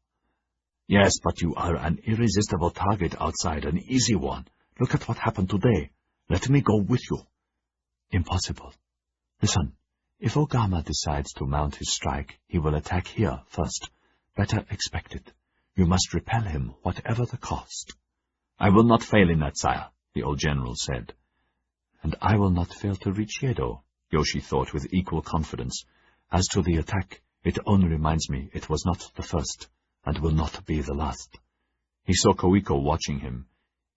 Yes, but you are an irresistible target outside, an easy one. Look at what happened today. Let me go with you. Impossible. Listen. If Ogama decides to mount his strike, he will attack here first. Better expect it. You must repel him, whatever the cost. I will not fail in that, sire, the old general said. And I will not fail to reach Yedo, Yoshi thought with equal confidence. As to the attack, it only reminds me it was not the first, and will not be the last. He saw Koiko watching him.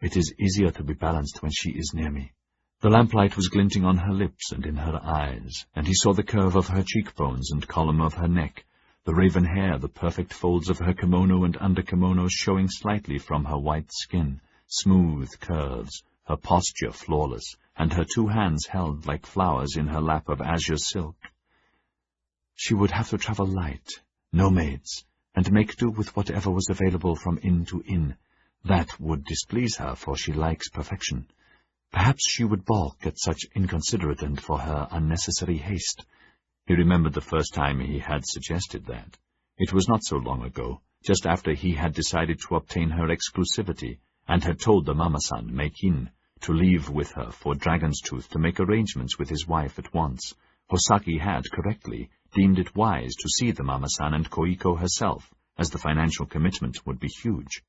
It is easier to be balanced when she is near me. The lamplight was glinting on her lips and in her eyes, and he saw the curve of her cheekbones and column of her neck, the raven hair, the perfect folds of her kimono and underkimono showing slightly from her white skin, smooth curves, her posture flawless, and her 2 hands held like flowers in her lap of azure silk. She would have to travel light, no maids, and make do with whatever was available from inn to inn. That would displease her, for she likes perfection. Perhaps she would balk at such inconsiderate and for her unnecessary haste. He remembered the first time he had suggested that. It was not so long ago, just after he had decided to obtain her exclusivity, and had told the Mama-san, Meikin, to leave with her for Dragon's Tooth to make arrangements with his wife at once. Hosaki had, correctly, deemed it wise to see the Mama-san and Koiko herself, as the financial commitment would be huge.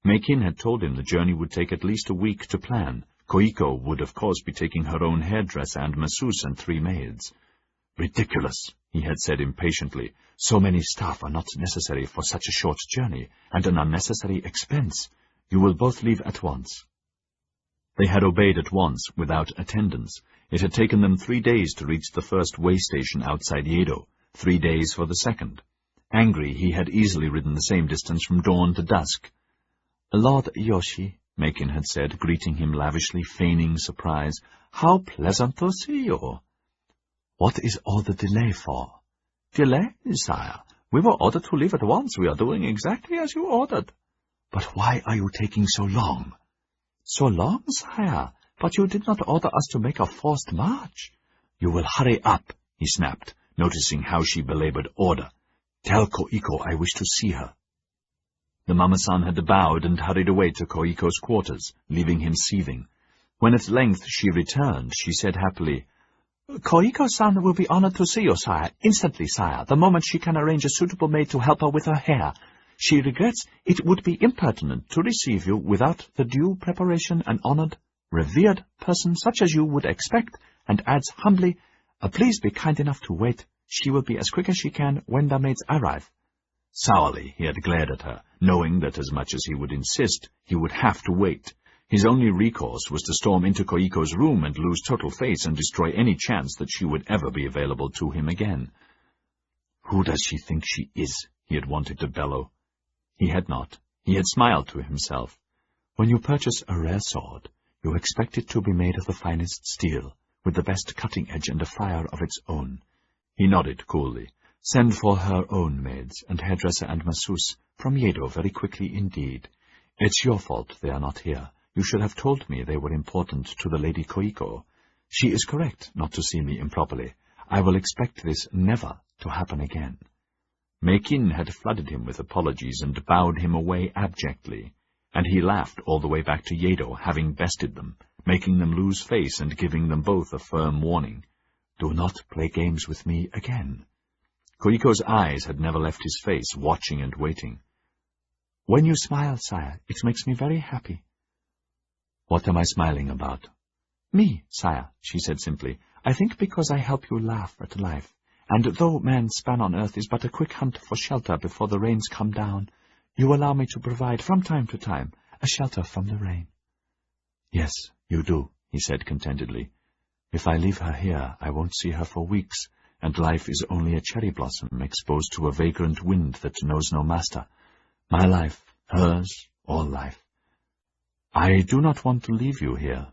Meikin had told him the journey would take at least a week to plan. Koiko would, of course, be taking her own hairdresser and masseuse and 3 maids. Ridiculous, he had said impatiently. So many staff are not necessary for such a short journey, and an unnecessary expense. You will both leave at once. They had obeyed at once, without attendance. It had taken them 3 days to reach the first way station outside Yedo, 3 days for the second. Angry, he had easily ridden the same distance from dawn to dusk. Lord Yoshi, Makin had said, greeting him lavishly, feigning surprise. How pleasant to see you. What is all the delay for? Delay, sire? We were ordered to leave at once. We are doing exactly as you ordered. But why are you taking so long? So long, sire? But you did not order us to make a forced march. You will hurry up, he snapped, noticing how she belabored order. Tell Koiko I wish to see her. The Mama-san had bowed and hurried away to Koiko's quarters, leaving him seething. When at length she returned, she said happily, Koiko-san will be honored to see you, sire. Instantly, sire, the moment she can arrange a suitable maid to help her with her hair. She regrets it would be impertinent to receive you without the due preparation an honored, revered person such as you would expect, and adds humbly, please be kind enough to wait. She will be as quick as she can when the maids arrive. Sourly he had glared at her, knowing that as much as he would insist, he would have to wait. His only recourse was to storm into Koiko's room and lose total face and destroy any chance that she would ever be available to him again. Who does she think she is? He had wanted to bellow. He had not. He had smiled to himself. When you purchase a rare sword, you expect it to be made of the finest steel, with the best cutting edge and a fire of its own. He nodded coolly. Send for her own maids, and hairdresser and masseuse, from Yedo very quickly indeed. It's your fault they are not here. You should have told me they were important to the Lady Koiko. She is correct not to see me improperly. I will expect this never to happen again. Makin had flooded him with apologies and bowed him away abjectly, and he laughed all the way back to Yedo, having bested them, making them lose face and giving them both a firm warning. Do not play games with me again. Koiko's eyes had never left his face, watching and waiting. When you smile, sire, it makes me very happy. What am I smiling about? Me, sire, she said simply. I think because I help you laugh at life. And though man's span on earth is but a quick hunt for shelter before the rains come down, you allow me to provide from time to time a shelter from the rain. Yes, you do, he said contentedly. If I leave her here, I won't see her for weeks, and life is only a cherry blossom exposed to a vagrant wind that knows no master. My life, hers, all life. I do not want to leave you here.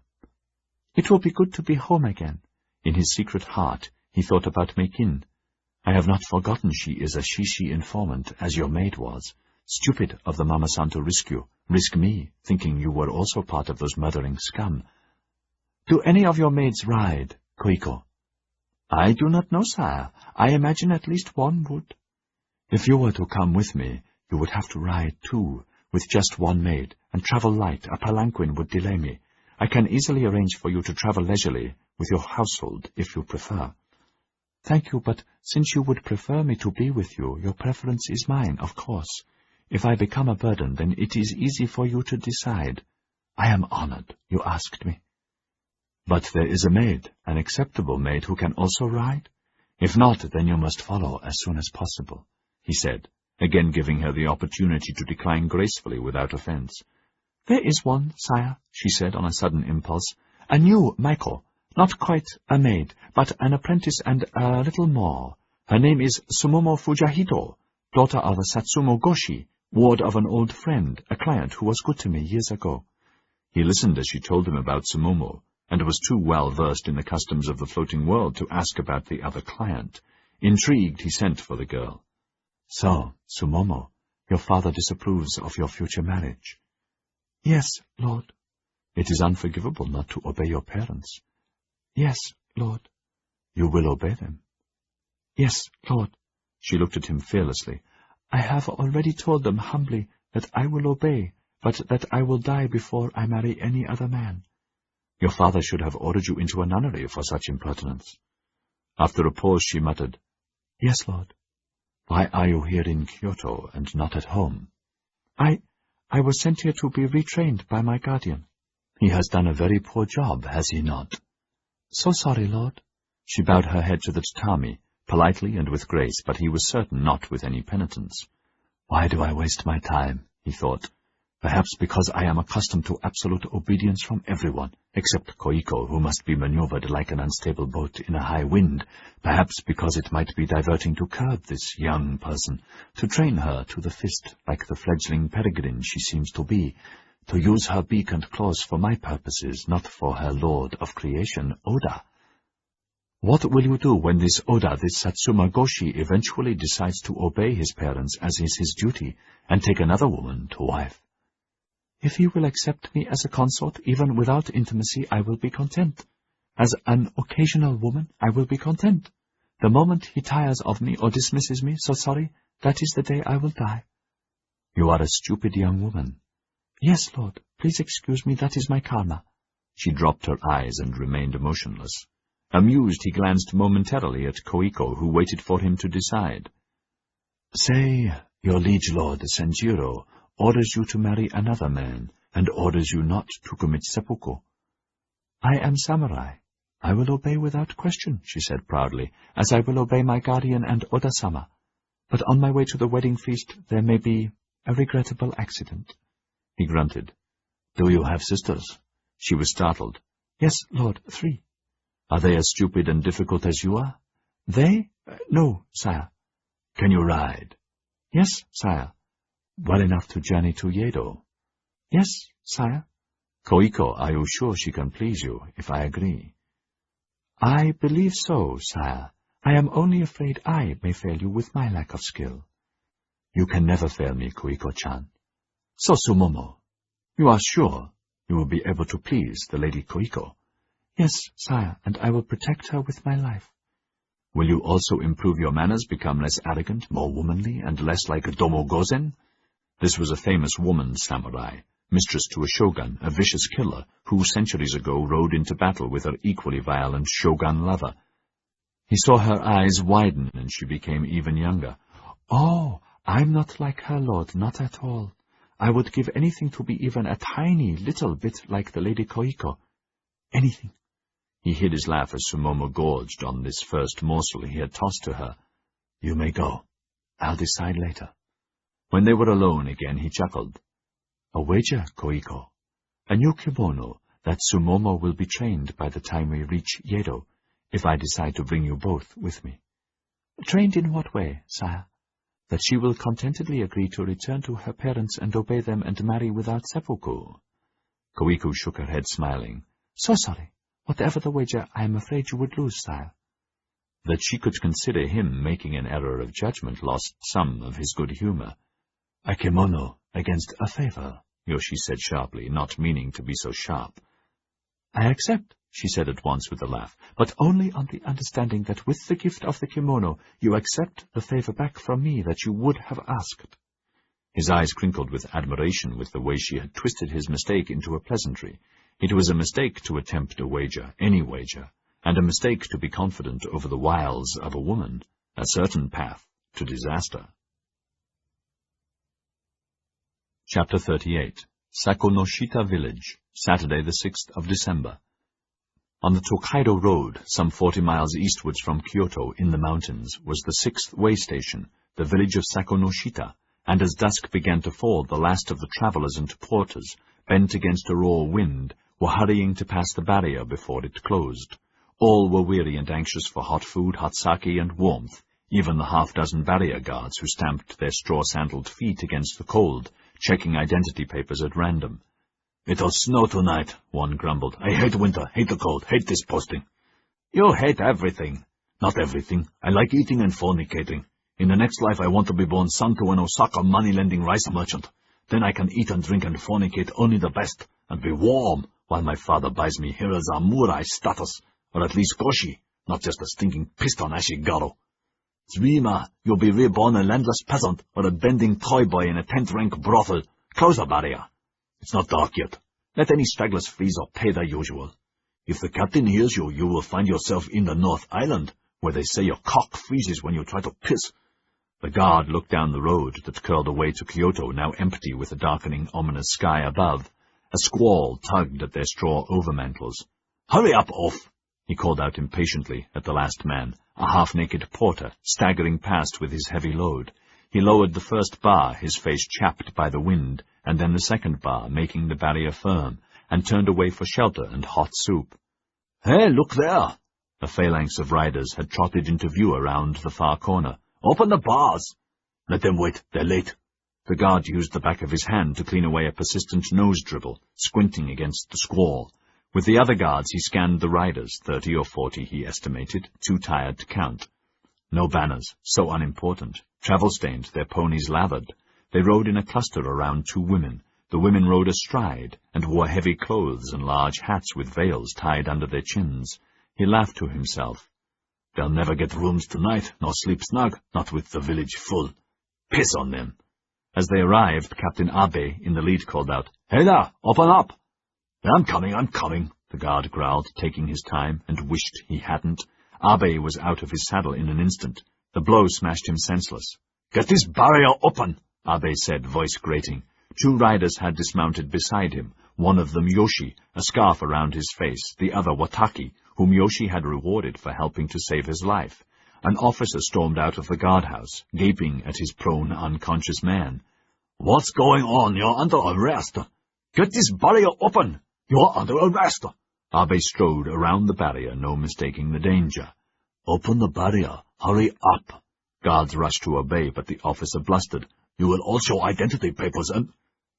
It will be good to be home again. In his secret heart, he thought about Makin. I have not forgotten she is a Shishi informant, as your maid was. Stupid of the Mama-san to risk me, thinking you were also part of those murdering scum. Do any of your maids ride, Koiko? I do not know, sire. I imagine at least one would. If you were to come with me, you would have to ride too, with just one maid, and travel light. A palanquin would delay me. I can easily arrange for you to travel leisurely with your household, if you prefer. Thank you, but since you would prefer me to be with you, your preference is mine, of course. If I become a burden, then it is easy for you to decide. I am honored you asked me. But there is a maid, an acceptable maid, who can also ride? If not, then you must follow as soon as possible, he said, again giving her the opportunity to decline gracefully without offense. There is one, sire, she said on a sudden impulse. A new Maiko, not quite a maid, but an apprentice and a little more. Her name is Sumomo Fujahito, daughter of a Satsumo Goshi, ward of an old friend, a client who was good to me years ago. He listened as she told him about Sumomo, and was too well versed in the customs of the floating world to ask about the other client. Intrigued, he sent for the girl. So, Sumomo, your father disapproves of your future marriage. Yes, Lord. It is unforgivable not to obey your parents. Yes, Lord. You will obey them. Yes, Lord. She looked at him fearlessly. I have already told them humbly that I will obey, but that I will die before I marry any other man. Your father should have ordered you into a nunnery for such impertinence. After a pause she muttered, Yes, Lord. Why are you here in Kyoto and not at home? I was sent here to be retrained by my guardian. He has done a very poor job, has he not? So sorry, Lord. She bowed her head to the tatami, politely and with grace, but he was certain not with any penitence. Why do I waste my time, he thought. Perhaps because I am accustomed to absolute obedience from everyone, except Koiko, who must be maneuvered like an unstable boat in a high wind. Perhaps because it might be diverting to curb this young person, to train her to the fist like the fledgling peregrine she seems to be, to use her beak and claws for my purposes, not for her lord of creation, Oda. What will you do when this Oda, this Satsuma Goshi, eventually decides to obey his parents as is his duty, and take another woman to wife? If he will accept me as a consort, even without intimacy, I will be content. As an occasional woman, I will be content. The moment he tires of me or dismisses me, so sorry, that is the day I will die. You are a stupid young woman. Yes, Lord, please excuse me, that is my karma. She dropped her eyes and remained motionless. Amused, he glanced momentarily at Koiko, who waited for him to decide. Say, your liege lord, Senjiro, orders you to marry another man, and orders you not to commit seppuku. I am samurai. I will obey without question, she said proudly, as I will obey my guardian and Oda-sama. But on my way to the wedding feast there may be a regrettable accident. He grunted. Do you have sisters? She was startled. Yes, Lord, 3. Are they as stupid and difficult as you are? They? No, sire. Can you ride? Yes, sire. Well enough to journey to Yedo? Yes, sire. Koiko, are you sure she can please you, if I agree? I believe so, sire. I am only afraid I may fail you with my lack of skill. You can never fail me, Koiko-chan. So, Sumomo, you are sure you will be able to please the Lady Koiko? Yes, sire, and I will protect her with my life. Will you also improve your manners, become less arrogant, more womanly, and less like a Domo-gozen? This was a famous woman samurai, mistress to a shogun, a vicious killer, who centuries ago rode into battle with her equally violent shogun lover. He saw her eyes widen, and she became even younger. Oh, I'm not like her, Lord, not at all. I would give anything to be even a tiny little bit like the Lady Koiko. Anything. He hid his laugh as Sumomo gorged on this first morsel he had tossed to her. You may go. I'll decide later. When they were alone again, he chuckled. A wager, Koiko. A new kimono that Sumomo will be trained by the time we reach Yedo, if I decide to bring you both with me. Trained in what way, sire? That she will contentedly agree to return to her parents and obey them and marry without seppuku. Koiko shook her head, smiling. So sorry. Whatever the wager, I am afraid you would lose, sire. That she could consider him making an error of judgment lost some of his good humor. A kimono against a favor, Yoshi said sharply, not meaning to be so sharp. I accept, she said at once with a laugh, but only on the understanding that with the gift of the kimono you accept the favor back from me that you would have asked. His eyes crinkled with admiration with the way she had twisted his mistake into a pleasantry. It was a mistake to attempt a wager, any wager, and a mistake to be confident over the wiles of a woman, a certain path to disaster. Chapter 38. Sakonoshita Village, Saturday the 6th of December. On the Tokaido Road, some 40 miles eastwards from Kyoto in the mountains, was the 6th way station, the village of Sakonoshita, and as dusk began to fall, the last of the travelers and porters, bent against a raw wind, were hurrying to pass the barrier before it closed. All were weary and anxious for hot food, hot sake, and warmth, even the half-dozen barrier guards who stamped their straw-sandaled feet against the cold, checking identity papers at random. It'll snow tonight, one grumbled. I hate winter, hate the cold, hate this posting. You hate everything. Not everything. I like eating and fornicating. In the next life I want to be born son to an Osaka money-lending rice merchant. Then I can eat and drink and fornicate only the best, and be warm, while my father buys me Hirazamurai status, or at least Goshi, not just a stinking piston Ashigaru. Zrima, you'll be reborn a landless peasant, or a bending toy boy in a tent-rank brothel. Close the barrier. It's not dark yet. Let any stragglers freeze or pay their usual. If the captain hears you, you will find yourself in the North Island, where they say your cock freezes when you try to piss. The guard looked down the road that curled away to Kyoto, now empty with the darkening, ominous sky above. A squall tugged at their straw overmantles. Hurry up, oaf! He called out impatiently at the last man, a half-naked porter, staggering past with his heavy load. He lowered the first bar, his face chapped by the wind, and then the second bar, making the barrier firm, and turned away for shelter and hot soup. "Hey, look there!" A phalanx of riders had trotted into view around the far corner. "Open the bars!" "Let them wait, they're late." The guard used the back of his hand to clean away a persistent nose dribble, squinting against the squall. With the other guards he scanned the riders, 30 or 40 he estimated, too tired to count. No banners, so unimportant. Travel-stained, their ponies lathered. They rode in a cluster around 2 women. The women rode astride, and wore heavy clothes and large hats with veils tied under their chins. He laughed to himself. "They'll never get rooms tonight, nor sleep snug, not with the village full. Piss on them." As they arrived, Captain Abe in the lead called out, "Hey there, open up!" "I'm coming," the guard growled, taking his time, and wished he hadn't. Abe was out of his saddle in an instant. The blow smashed him senseless. "Get this barrier open," Abe said, voice grating. 2 riders had dismounted beside him, one of them Yoshi, a scarf around his face, the other Wataki, whom Yoshi had rewarded for helping to save his life. An officer stormed out of the guardhouse, gaping at his prone, unconscious man. "What's going on? You're under arrest." "Get this barrier open! You're under arrest!" Abe strode around the barrier, no mistaking the danger. "Open the barrier! Hurry up!" Guards rushed to obey, but the officer blustered. "You will all show identity papers and—"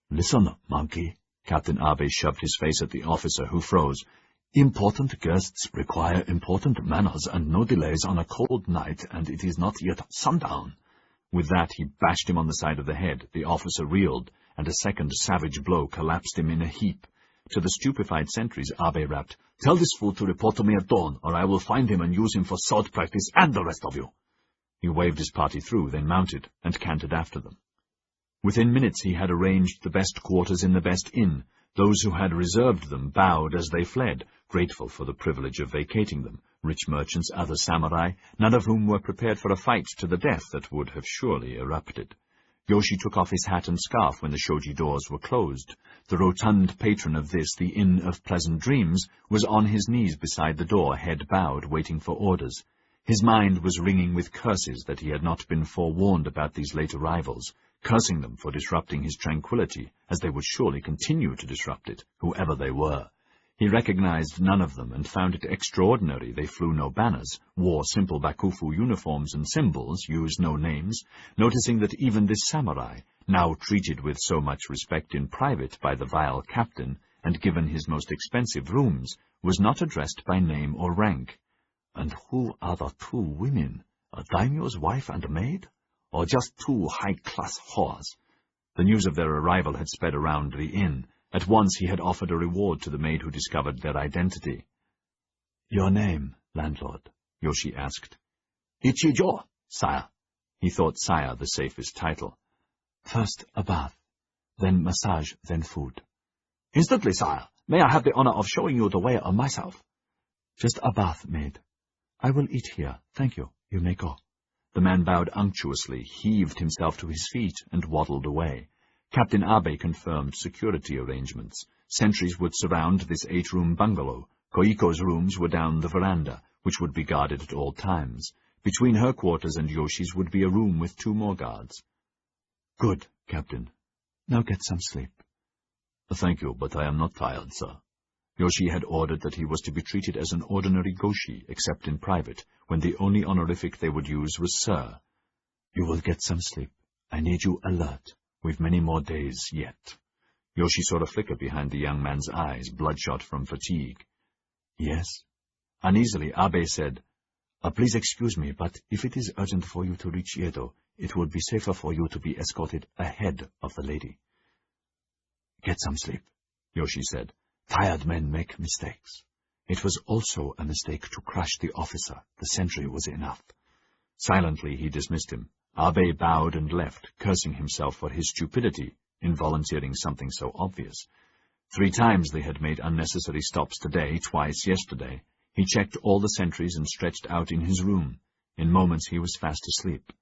"Listen, monkey." Captain Abe shoved his face at the officer, who froze. "Important guests require important manners and no delays on a cold night, and it is not yet sundown." With that he bashed him on the side of the head. The officer reeled, and a second savage blow collapsed him in a heap. To the stupefied sentries, Abe rapped, "Tell this fool to report to me at dawn, or I will find him and use him for sword practice and the rest of you." He waved his party through, then mounted, and cantered after them. Within minutes he had arranged the best quarters in the best inn. Those who had reserved them bowed as they fled, grateful for the privilege of vacating them, rich merchants, other samurai, none of whom were prepared for a fight to the death that would have surely erupted. Yoshi took off his hat and scarf when the shoji doors were closed. The rotund patron of this, the Inn of Pleasant Dreams, was on his knees beside the door, head bowed, waiting for orders. His mind was ringing with curses that he had not been forewarned about these late arrivals, cursing them for disrupting his tranquility, as they would surely continue to disrupt it, whoever they were. He recognized none of them, and found it extraordinary they flew no banners, wore simple bakufu uniforms and symbols, used no names, noticing that even this samurai, now treated with so much respect in private by the vile captain, and given his most expensive rooms, was not addressed by name or rank. And who are the 2 women? A daimyo's wife and maid? Or just 2 high-class whores? The news of their arrival had spread around the inn. At once he had offered a reward to the maid who discovered their identity. "Your name, landlord?" Yoshi asked. "Ichijo, sire." He thought sire the safest title. "First a bath, then massage, then food." "Instantly, sire. May I have the honor of showing you the way of myself?" "Just a bath, maid. I will eat here. Thank you. You may go." The man bowed unctuously, heaved himself to his feet, and waddled away. Captain Abe confirmed security arrangements. Sentries would surround this 8-room bungalow. Koiko's rooms were down the veranda, which would be guarded at all times. Between her quarters and Yoshi's would be a room with 2 more guards. "Good, Captain. Now get some sleep." "Thank you, but I am not tired, sir." Yoshi had ordered that he was to be treated as an ordinary goshi, except in private, when the only honorific they would use was sir. "You will get some sleep. I need you alert. We've many more days yet." Yoshi saw a flicker behind the young man's eyes, bloodshot from fatigue. "Yes?" Uneasily, Abe said, "Please excuse me, but if it is urgent for you to reach Yedo, it would be safer for you to be escorted ahead of the lady." "Get some sleep," Yoshi said. "Tired men make mistakes." It was also a mistake to crush the officer. The sentry was enough. Silently he dismissed him. Abe bowed and left, cursing himself for his stupidity in volunteering something so obvious. 3 times they had made unnecessary stops today, twice yesterday. He checked all the sentries and stretched out in his room. In moments he was fast asleep.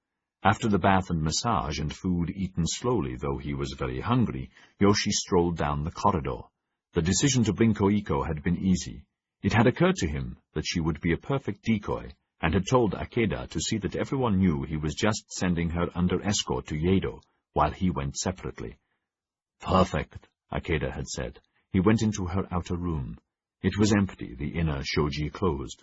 After the bath and massage and food eaten slowly, though he was very hungry, Yoshi strolled down the corridor. The decision to bring Koiko had been easy. It had occurred to him that she would be a perfect decoy, and had told Akeda to see that everyone knew he was just sending her under escort to Yedo, while he went separately. "Perfect," Akeda had said. He went into her outer room. It was empty, the inner shoji closed.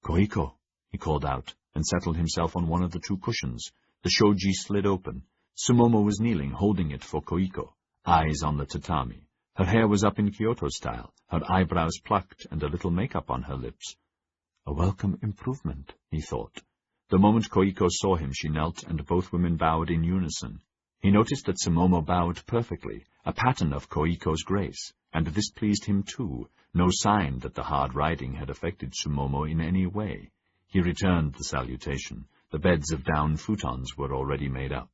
"Koiko," he called out, and settled himself on one of the two cushions. The shoji slid open. Sumomo was kneeling, holding it for Koiko, eyes on the tatami. Her hair was up in Kyoto style, her eyebrows plucked, and a little makeup on her lips. A welcome improvement, he thought. The moment Koiko saw him, she knelt, and both women bowed in unison. He noticed that Sumomo bowed perfectly, a pattern of Koiko's grace, and this pleased him too, no sign that the hard riding had affected Sumomo in any way. He returned the salutation. The beds of down futons were already made up.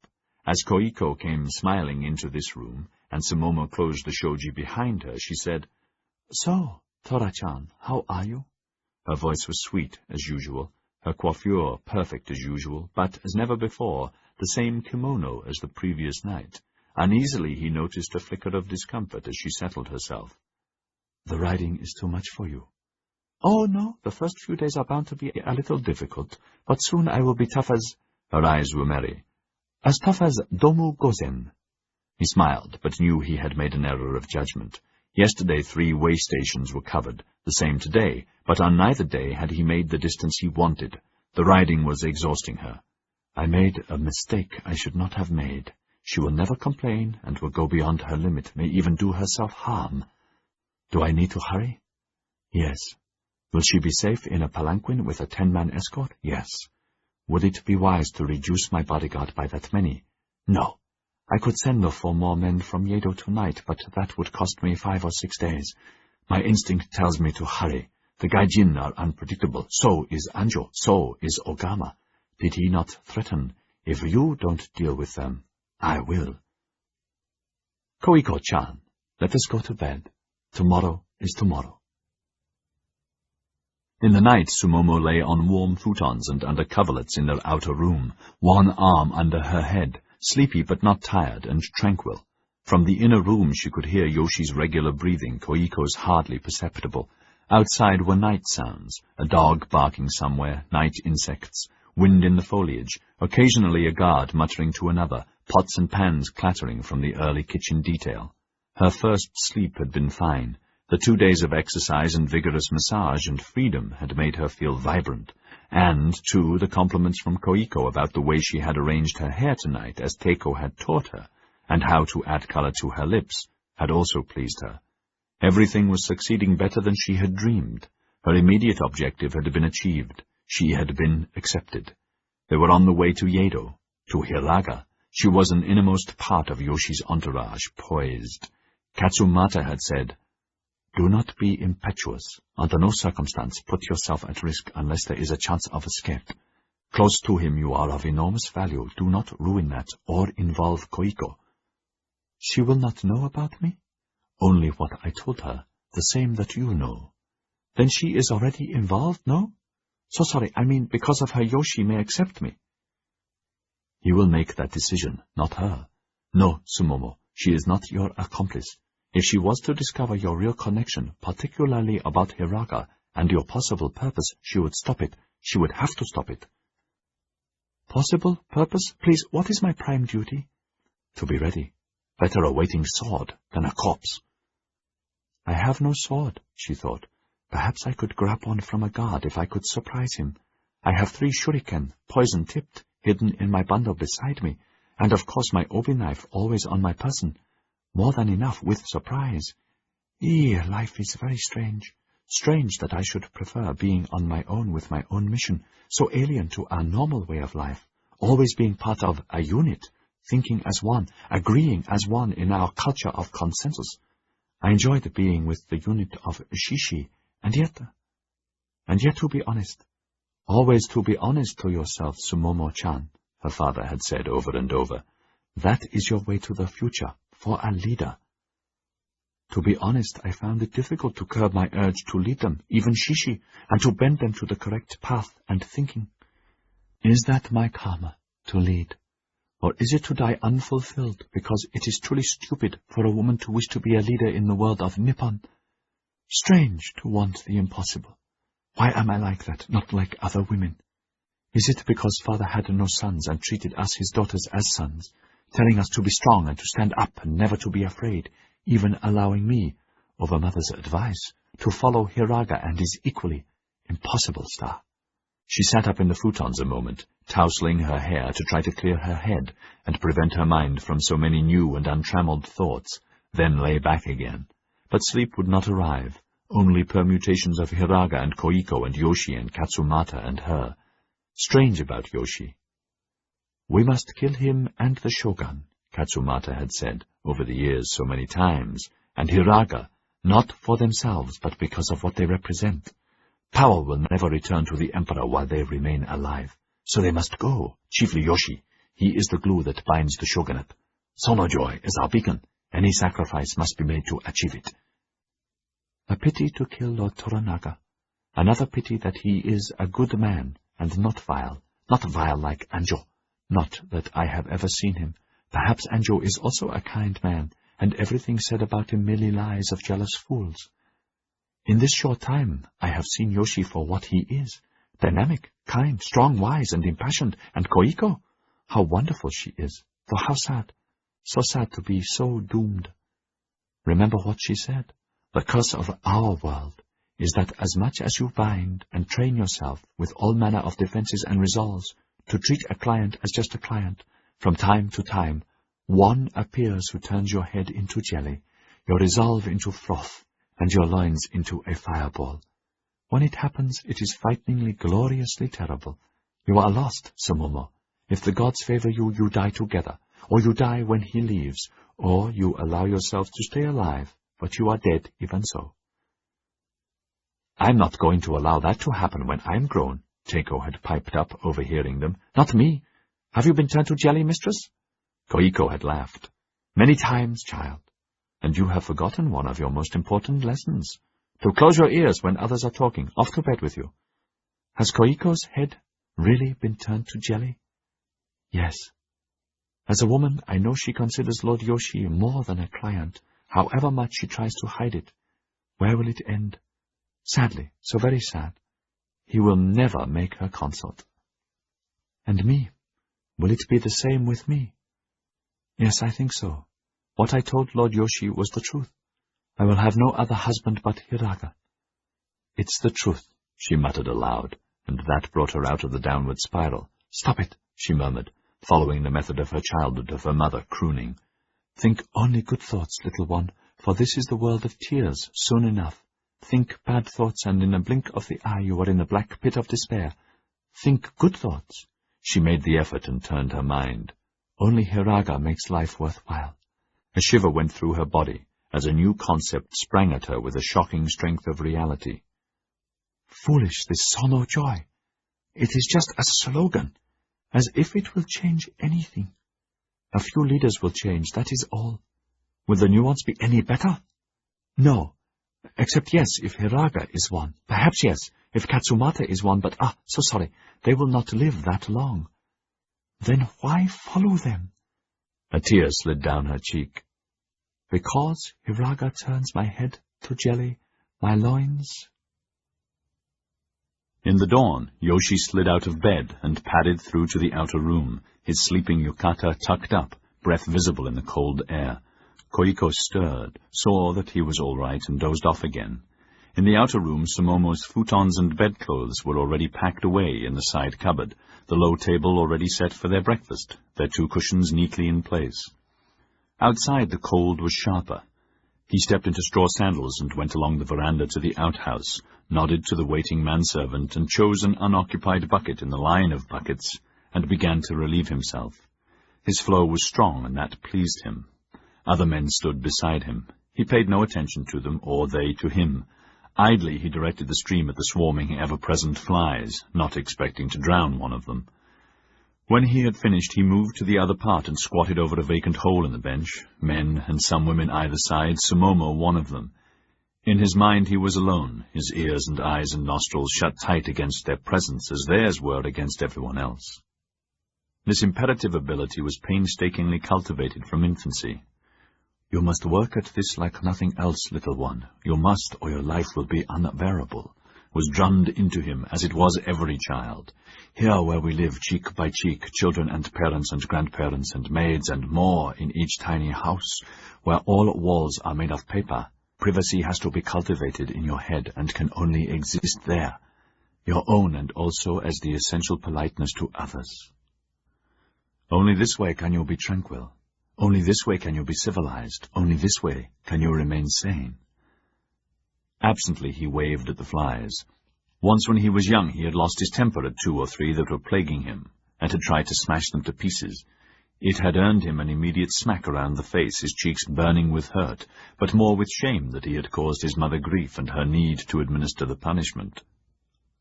As Koiko came smiling into this room, and Sumomo closed the shoji behind her, she said, "So, Tora-chan, how are you?" Her voice was sweet, as usual, her coiffure perfect as usual, but, as never before, the same kimono as the previous night. Uneasily he noticed a flicker of discomfort as she settled herself. "The riding is too much for you." "Oh, no, the first few days are bound to be a little difficult, but soon I will be tough as—" Her eyes were merry. "As tough as Domu Gozen." He smiled, but knew he had made an error of judgment. Yesterday 3 way stations were covered, the same today, but on neither day had he made the distance he wanted. The riding was exhausting her. "I made a mistake I should not have made. She will never complain, and will go beyond her limit, may even do herself harm. Do I need to hurry?" "Yes." "Will she be safe in a palanquin with a 10-man escort?" "Yes." "Would it be wise to reduce my bodyguard by that many?" "No. I could send for more men from Yedo tonight, but that would cost me 5 or 6 days. My instinct tells me to hurry. The Gai Jin are unpredictable. So is Anjo. So is Ogama. Did he not threaten, 'If you don't deal with them, I will'? Koiko-chan, let us go to bed. Tomorrow is tomorrow." In the night, Sumomo lay on warm futons and under coverlets in their outer room, one arm under her head, sleepy but not tired and tranquil. From the inner room she could hear Yoshi's regular breathing, Koiko's hardly perceptible. Outside were night sounds, a dog barking somewhere, night insects, wind in the foliage, occasionally a guard muttering to another, pots and pans clattering from the early kitchen detail. Her first sleep had been fine. The 2 days of exercise and vigorous massage and freedom had made her feel vibrant, and, too, the compliments from Koiko about the way she had arranged her hair tonight, as Teiko had taught her, and how to add color to her lips, had also pleased her. Everything was succeeding better than she had dreamed. Her immediate objective had been achieved. She had been accepted. They were on the way to Yedo, to Hiraga. She was an innermost part of Yoshi's entourage, poised. Katsumata had said, "Do not be impetuous. Under no circumstance put yourself at risk unless there is a chance of escape. Close to him you are of enormous value. Do not ruin that or involve Koiko." "She will not know about me?" "Only what I told her, the same that you know." "Then she is already involved, no? So sorry, I mean because of her Yoshi may accept me." "He will make that decision, not her. No, Sumomo, she is not your accomplice. If she was to discover your real connection, particularly about Hiraga, and your possible purpose, she would stop it. She would have to stop it." "Possible purpose? Please, what is my prime duty?" "To be ready. Better a waiting sword than a corpse." "I have no sword," she thought. "Perhaps I could grab one from a guard if I could surprise him. I have 3 shuriken, poison-tipped, hidden in my bundle beside me, and of course my obi knife always on my person. More than enough with surprise. Life is very strange. Strange that I should prefer being on my own with my own mission, so alien to our normal way of life, always being part of a unit, thinking as one, agreeing as one in our culture of consensus. I enjoyed being with the unit of Shishi, and yet to be honest, always to be honest to yourself, Sumomo-chan," her father had said over and over. "That is your way to the future, for a leader." To be honest, I found it difficult to curb my urge to lead them, even Shishi, and to bend them to the correct path and thinking. Is that my karma, to lead? Or is it to die unfulfilled, because it is truly stupid for a woman to wish to be a leader in the world of Nippon? Strange to want the impossible. Why am I like that, not like other women? Is it because father had no sons and treated us his daughters as sons, telling us to be strong and to stand up and never to be afraid, even allowing me, over mother's advice, to follow Hiraga and his equally impossible star? She sat up in the futons a moment, tousling her hair to try to clear her head and prevent her mind from so many new and untrammeled thoughts, then lay back again. But sleep would not arrive, only permutations of Hiraga and Koiko and Yoshi and Katsumata and her. Strange about Yoshi. We must kill him and the shogun, Katsumata had said over the years so many times, and Hiraga, not for themselves, but because of what they represent. Power will never return to the emperor while they remain alive, so they must go, chiefly Yoshi. He is the glue that binds the shogunate. Sonojoy is our beacon. Any sacrifice must be made to achieve it. A pity to kill Lord Toranaga. Another pity that he is a good man, and not vile like Anjo. Not that I have ever seen him. Perhaps Anjo is also a kind man, and everything said about him merely lies of jealous fools. In this short time, I have seen Yoshi for what he is, dynamic, kind, strong, wise, and impassioned, and Koiko, how wonderful she is, though how sad, so sad to be so doomed. Remember what she said. The curse of our world is that as much as you bind and train yourself with all manner of defenses and resolves to treat a client as just a client, from time to time, one appears who turns your head into jelly, your resolve into froth, and your loins into a fireball. When it happens, it is frighteningly, gloriously terrible. You are lost, Sumomo. If the gods favor you, you die together, or you die when he leaves, or you allow yourself to stay alive, but you are dead even so. I'm not going to allow that to happen when I'm grown, Teiko had piped up, overhearing them. Not me. Have you been turned to jelly, mistress? Koiko had laughed. Many times, child. And you have forgotten one of your most important lessons. To close your ears when others are talking. Off to bed with you. Has Koiko's head really been turned to jelly? Yes. As a woman, I know she considers Lord Yoshi more than a client, however much she tries to hide it. Where will it end? Sadly, so very sad. He will never make her consort. And me? Will it be the same with me? Yes, I think so. What I told Lord Yoshi was the truth. I will have no other husband but Hiraga. It's the truth, she muttered aloud, and that brought her out of the downward spiral. Stop it, she murmured, following the method of her childhood, of her mother, crooning. Think only good thoughts, little one, for this is the world of tears, soon enough. Think bad thoughts, and in a blink of the eye you are in the black pit of despair. Think good thoughts. She made the effort and turned her mind. Only Hiraga makes life worthwhile. A shiver went through her body, as a new concept sprang at her with a shocking strength of reality. Foolish, this Sono Joy. It is just a slogan, as if it will change anything. A few leaders will change, that is all. Will the nuance be any better? No. Except yes, if Hiraga is one. Perhaps yes, if Katsumata is one, but so sorry, they will not live that long. Then why follow them? A tear slid down her cheek. Because Hiraga turns my head to jelly, my loins. In the dawn, Yoshi slid out of bed and padded through to the outer room, his sleeping yukata tucked up, breath visible in the cold air. Koiko stirred, saw that he was all right, and dozed off again. In the outer room, Sumomo's futons and bedclothes were already packed away in the side cupboard, the low table already set for their breakfast, their 2 cushions neatly in place. Outside the cold was sharper. He stepped into straw sandals and went along the veranda to the outhouse, nodded to the waiting manservant and chose an unoccupied bucket in the line of buckets, and began to relieve himself. His flow was strong, and that pleased him. Other men stood beside him. He paid no attention to them, or they to him. Idly he directed the stream at the swarming, ever-present flies, not expecting to drown one of them. When he had finished, he moved to the other part and squatted over a vacant hole in the bench, men and some women either side, Sumomo one of them. In his mind he was alone, his ears and eyes and nostrils shut tight against their presence as theirs were against everyone else. This imperative ability was painstakingly cultivated from infancy. You must work at this like nothing else, little one. You must, or your life will be unbearable. was drummed into him, as it was every child. Here where we live cheek by cheek, children and parents and grandparents and maids and more in each tiny house, where all walls are made of paper, privacy has to be cultivated in your head and can only exist there, your own and also as the essential politeness to others. Only this way can you be tranquil. Only this way can you be civilized. Only this way can you remain sane. Absently he waved at the flies. Once when he was young he had lost his temper at 2 or 3 that were plaguing him, and had tried to smash them to pieces. It had earned him an immediate smack around the face, his cheeks burning with hurt, but more with shame that he had caused his mother grief and her need to administer the punishment.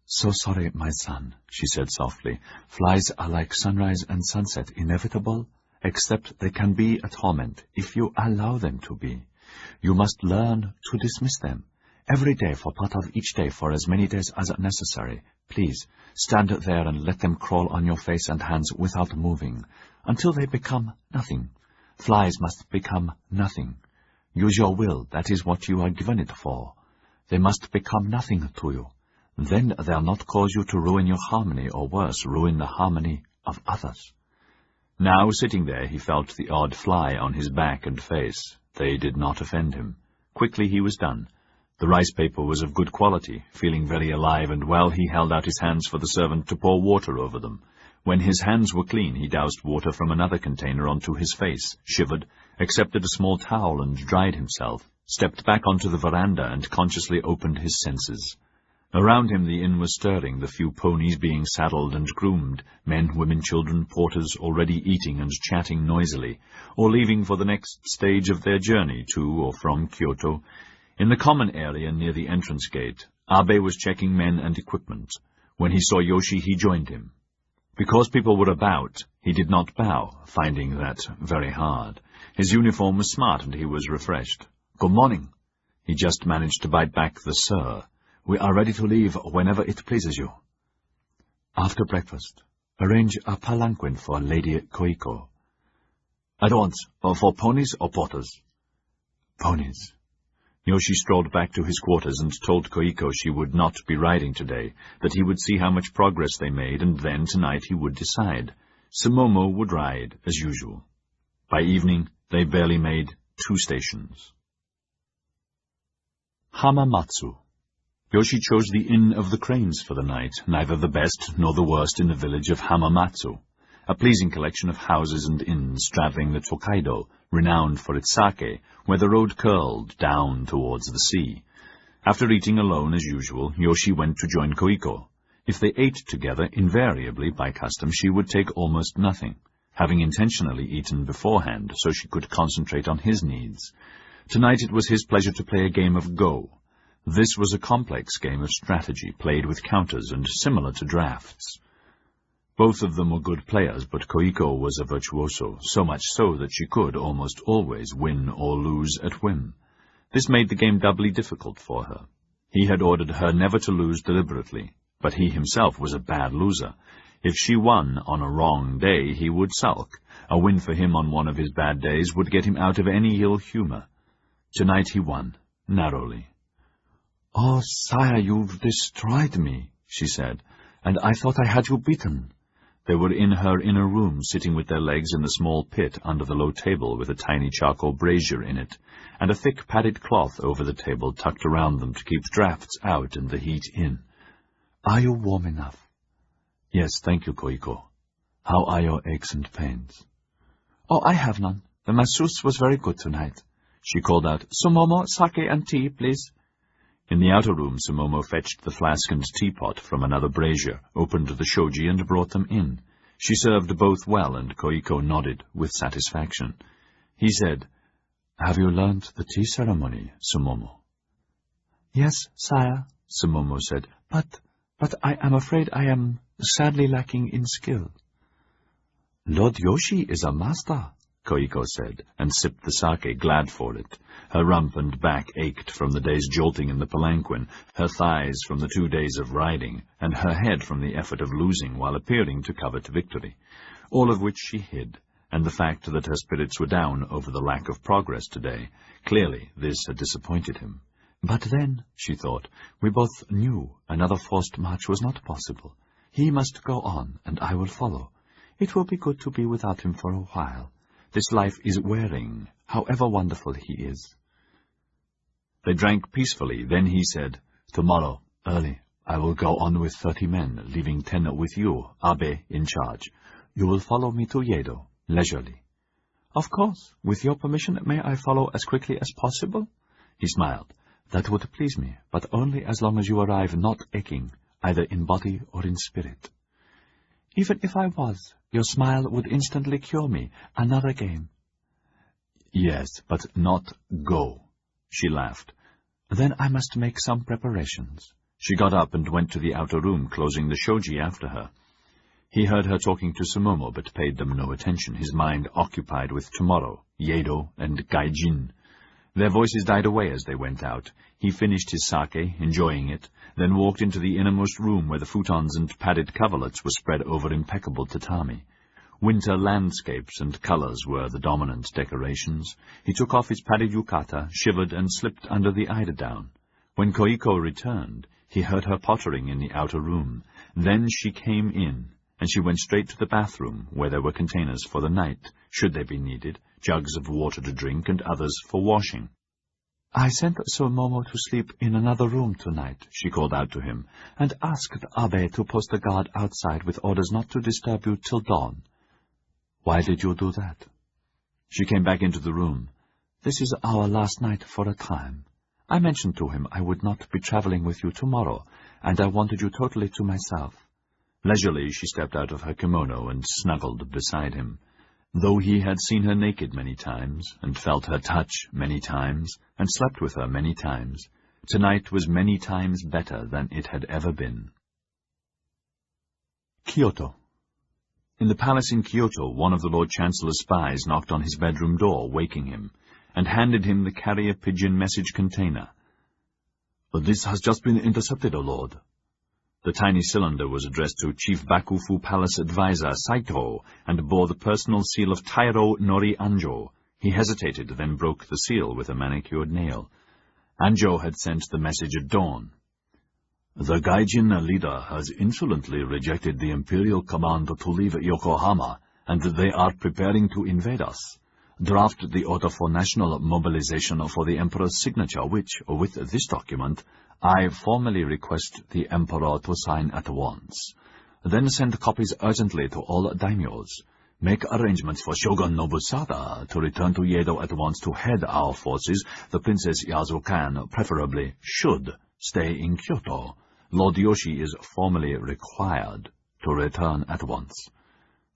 "So sorry, my son," she said softly. "Flies are like sunrise and sunset, inevitable, except they can be a torment if you allow them to be. You must learn to dismiss them. Every day for part of each day for as many days as necessary. Please, stand there and let them crawl on your face and hands without moving, until they become nothing. Flies must become nothing. Use your will, that is what you are given it for. They must become nothing to you. Then they'll not cause you to ruin your harmony, or worse, ruin the harmony of others." Now, sitting there, he felt the odd fly on his back and face. They did not offend him. Quickly he was done. The rice paper was of good quality. Feeling very alive and well, he held out his hands for the servant to pour water over them. When his hands were clean, he doused water from another container onto his face, shivered, accepted a small towel and dried himself, stepped back onto the veranda and consciously opened his senses. Around him the inn was stirring, the few ponies being saddled and groomed, men, women, children, porters already eating and chatting noisily, or leaving for the next stage of their journey to or from Kyoto. In the common area near the entrance gate, Abe was checking men and equipment. When he saw Yoshi, he joined him. Because people were about, he did not bow, finding that very hard. His uniform was smart and he was refreshed. "Good morning." He just managed to bite back the "sir." "We are ready to leave whenever it pleases you." "After breakfast, arrange a palanquin for Lady Koiko." "At once. For ponies or porters?" "Ponies." Yoshi strolled back to his quarters and told Koiko she would not be riding today, that he would see how much progress they made, and then tonight he would decide. Sumomo would ride, as usual. By evening, they barely made 2 stations. Hamamatsu. Yoshi chose the Inn of the Cranes for the night, neither the best nor the worst in the village of Hamamatsu, a pleasing collection of houses and inns straddling the Tokaido, renowned for its sake, where the road curled down towards the sea. After eating alone as usual, Yoshi went to join Koiko. If they ate together, invariably, by custom, she would take almost nothing, having intentionally eaten beforehand so she could concentrate on his needs. Tonight it was his pleasure to play a game of Go. This was a complex game of strategy, played with counters and similar to drafts. Both of them were good players, but Koiko was a virtuoso, so much so that she could almost always win or lose at whim. This made the game doubly difficult for her. He had ordered her never to lose deliberately, but he himself was a bad loser. If she won on a wrong day, he would sulk. A win for him on one of his bad days would get him out of any ill humor. Tonight he won, narrowly. "Oh, sire, you've destroyed me," she said, "and I thought I had you beaten." They were in her inner room, sitting with their legs in the small pit under the low table with a tiny charcoal brazier in it, and a thick padded cloth over the table tucked around them to keep drafts out and the heat in. "Are you warm enough?" "Yes, thank you, Koiko. How are your aches and pains?" "Oh, I have none. The masseuse was very good tonight." She called out, "Sumomo, sake and tea, please." In the outer room, Sumomo fetched the flask and teapot from another brazier, opened the shoji, and brought them in. She served both well, and Koiko nodded with satisfaction. He said, "Have you learnt the tea ceremony, Sumomo?" "Yes, sire," Sumomo said, but I am afraid I am sadly lacking in skill." "Lord Yoshi is a master," Koiko said, and sipped the sake, glad for it. Her rump and back ached from the day's jolting in the palanquin, her thighs from the 2 days of riding, and her head from the effort of losing while appearing to covet victory, all of which she hid, and the fact that her spirits were down over the lack of progress today. Clearly this had disappointed him. But then, she thought, we both knew another forced march was not possible. He must go on, and I will follow. It will be good to be without him for a while. This life is wearing, however wonderful he is. They drank peacefully. Then he said, "Tomorrow, early, I will go on with 30 men, leaving 10 with you, Abe, in charge. You will follow me to Yedo, leisurely." "Of course. With your permission, may I follow as quickly as possible?" He smiled. "That would please me, but only as long as you arrive not aching, either in body or in spirit." "Even if I was, your smile would instantly cure me. Another game." "Yes, but not go." She laughed. "Then I must make some preparations." She got up and went to the outer room, closing the shoji after her. He heard her talking to Sumomo, but paid them no attention, his mind occupied with tomorrow, Yedo, and Gai Jin. Their voices died away as they went out. He finished his sake, enjoying it, then walked into the innermost room where the futons and padded coverlets were spread over impeccable tatami. Winter landscapes and colors were the dominant decorations. He took off his padded yukata, shivered, and slipped under the eiderdown. When Koiko returned, he heard her pottering in the outer room. Then she came in, and she went straight to the bathroom, where there were containers for the night, should they be needed, jugs of water to drink, and others for washing. "I sent Sumomo to sleep in another room tonight," she called out to him, "and asked Abe to post a guard outside with orders not to disturb you till dawn." "Why did you do that?" She came back into the room. "This is our last night for a time. I mentioned to him I would not be traveling with you tomorrow, and I wanted you totally to myself." Leisurely she stepped out of her kimono and snuggled beside him. Though he had seen her naked many times, and felt her touch many times, and slept with her many times, tonight was many times better than it had ever been. Kyoto. In the palace in Kyoto, one of the Lord Chancellor's spies knocked on his bedroom door, waking him, and handed him the carrier pigeon message container. "This has just been intercepted, O Lord." The tiny cylinder was addressed to Chief Bakufu Palace Advisor Saito, and bore the personal seal of Tairo Nori Anjo. He hesitated, then broke the seal with a manicured nail. Anjo had sent the message at dawn. "The Gai Jin leader has insolently rejected the imperial command to leave Yokohama, and they are preparing to invade us. Draft the order for national mobilization for the Emperor's signature, which, with this document, I formally request the Emperor to sign at once. Then send copies urgently to all daimyos. Make arrangements for Shogun Nobusada to return to Yedo at once to head our forces. The Princess Yasukan, preferably, should stay in Kyoto. Lord Yoshi is formally required to return at once."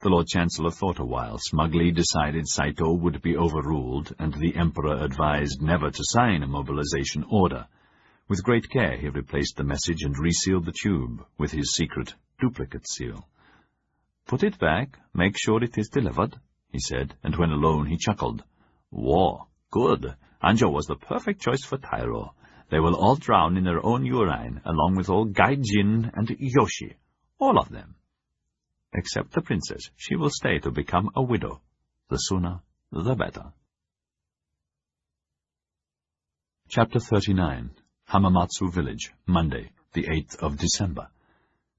The Lord Chancellor thought a while, smugly decided Saito would be overruled, and the Emperor advised never to sign a mobilization order. With great care he replaced the message and resealed the tube with his secret duplicate seal. "Put it back, make sure it is delivered," he said, and when alone he chuckled. "War, good. Anjo was the perfect choice for Tairo. They will all drown in their own urine, along with old Gai Jin and Yoshi. All of them. Except the princess. She will stay to become a widow. The sooner, the better." Chapter 39. Hamamatsu Village, Monday, the 8th of December.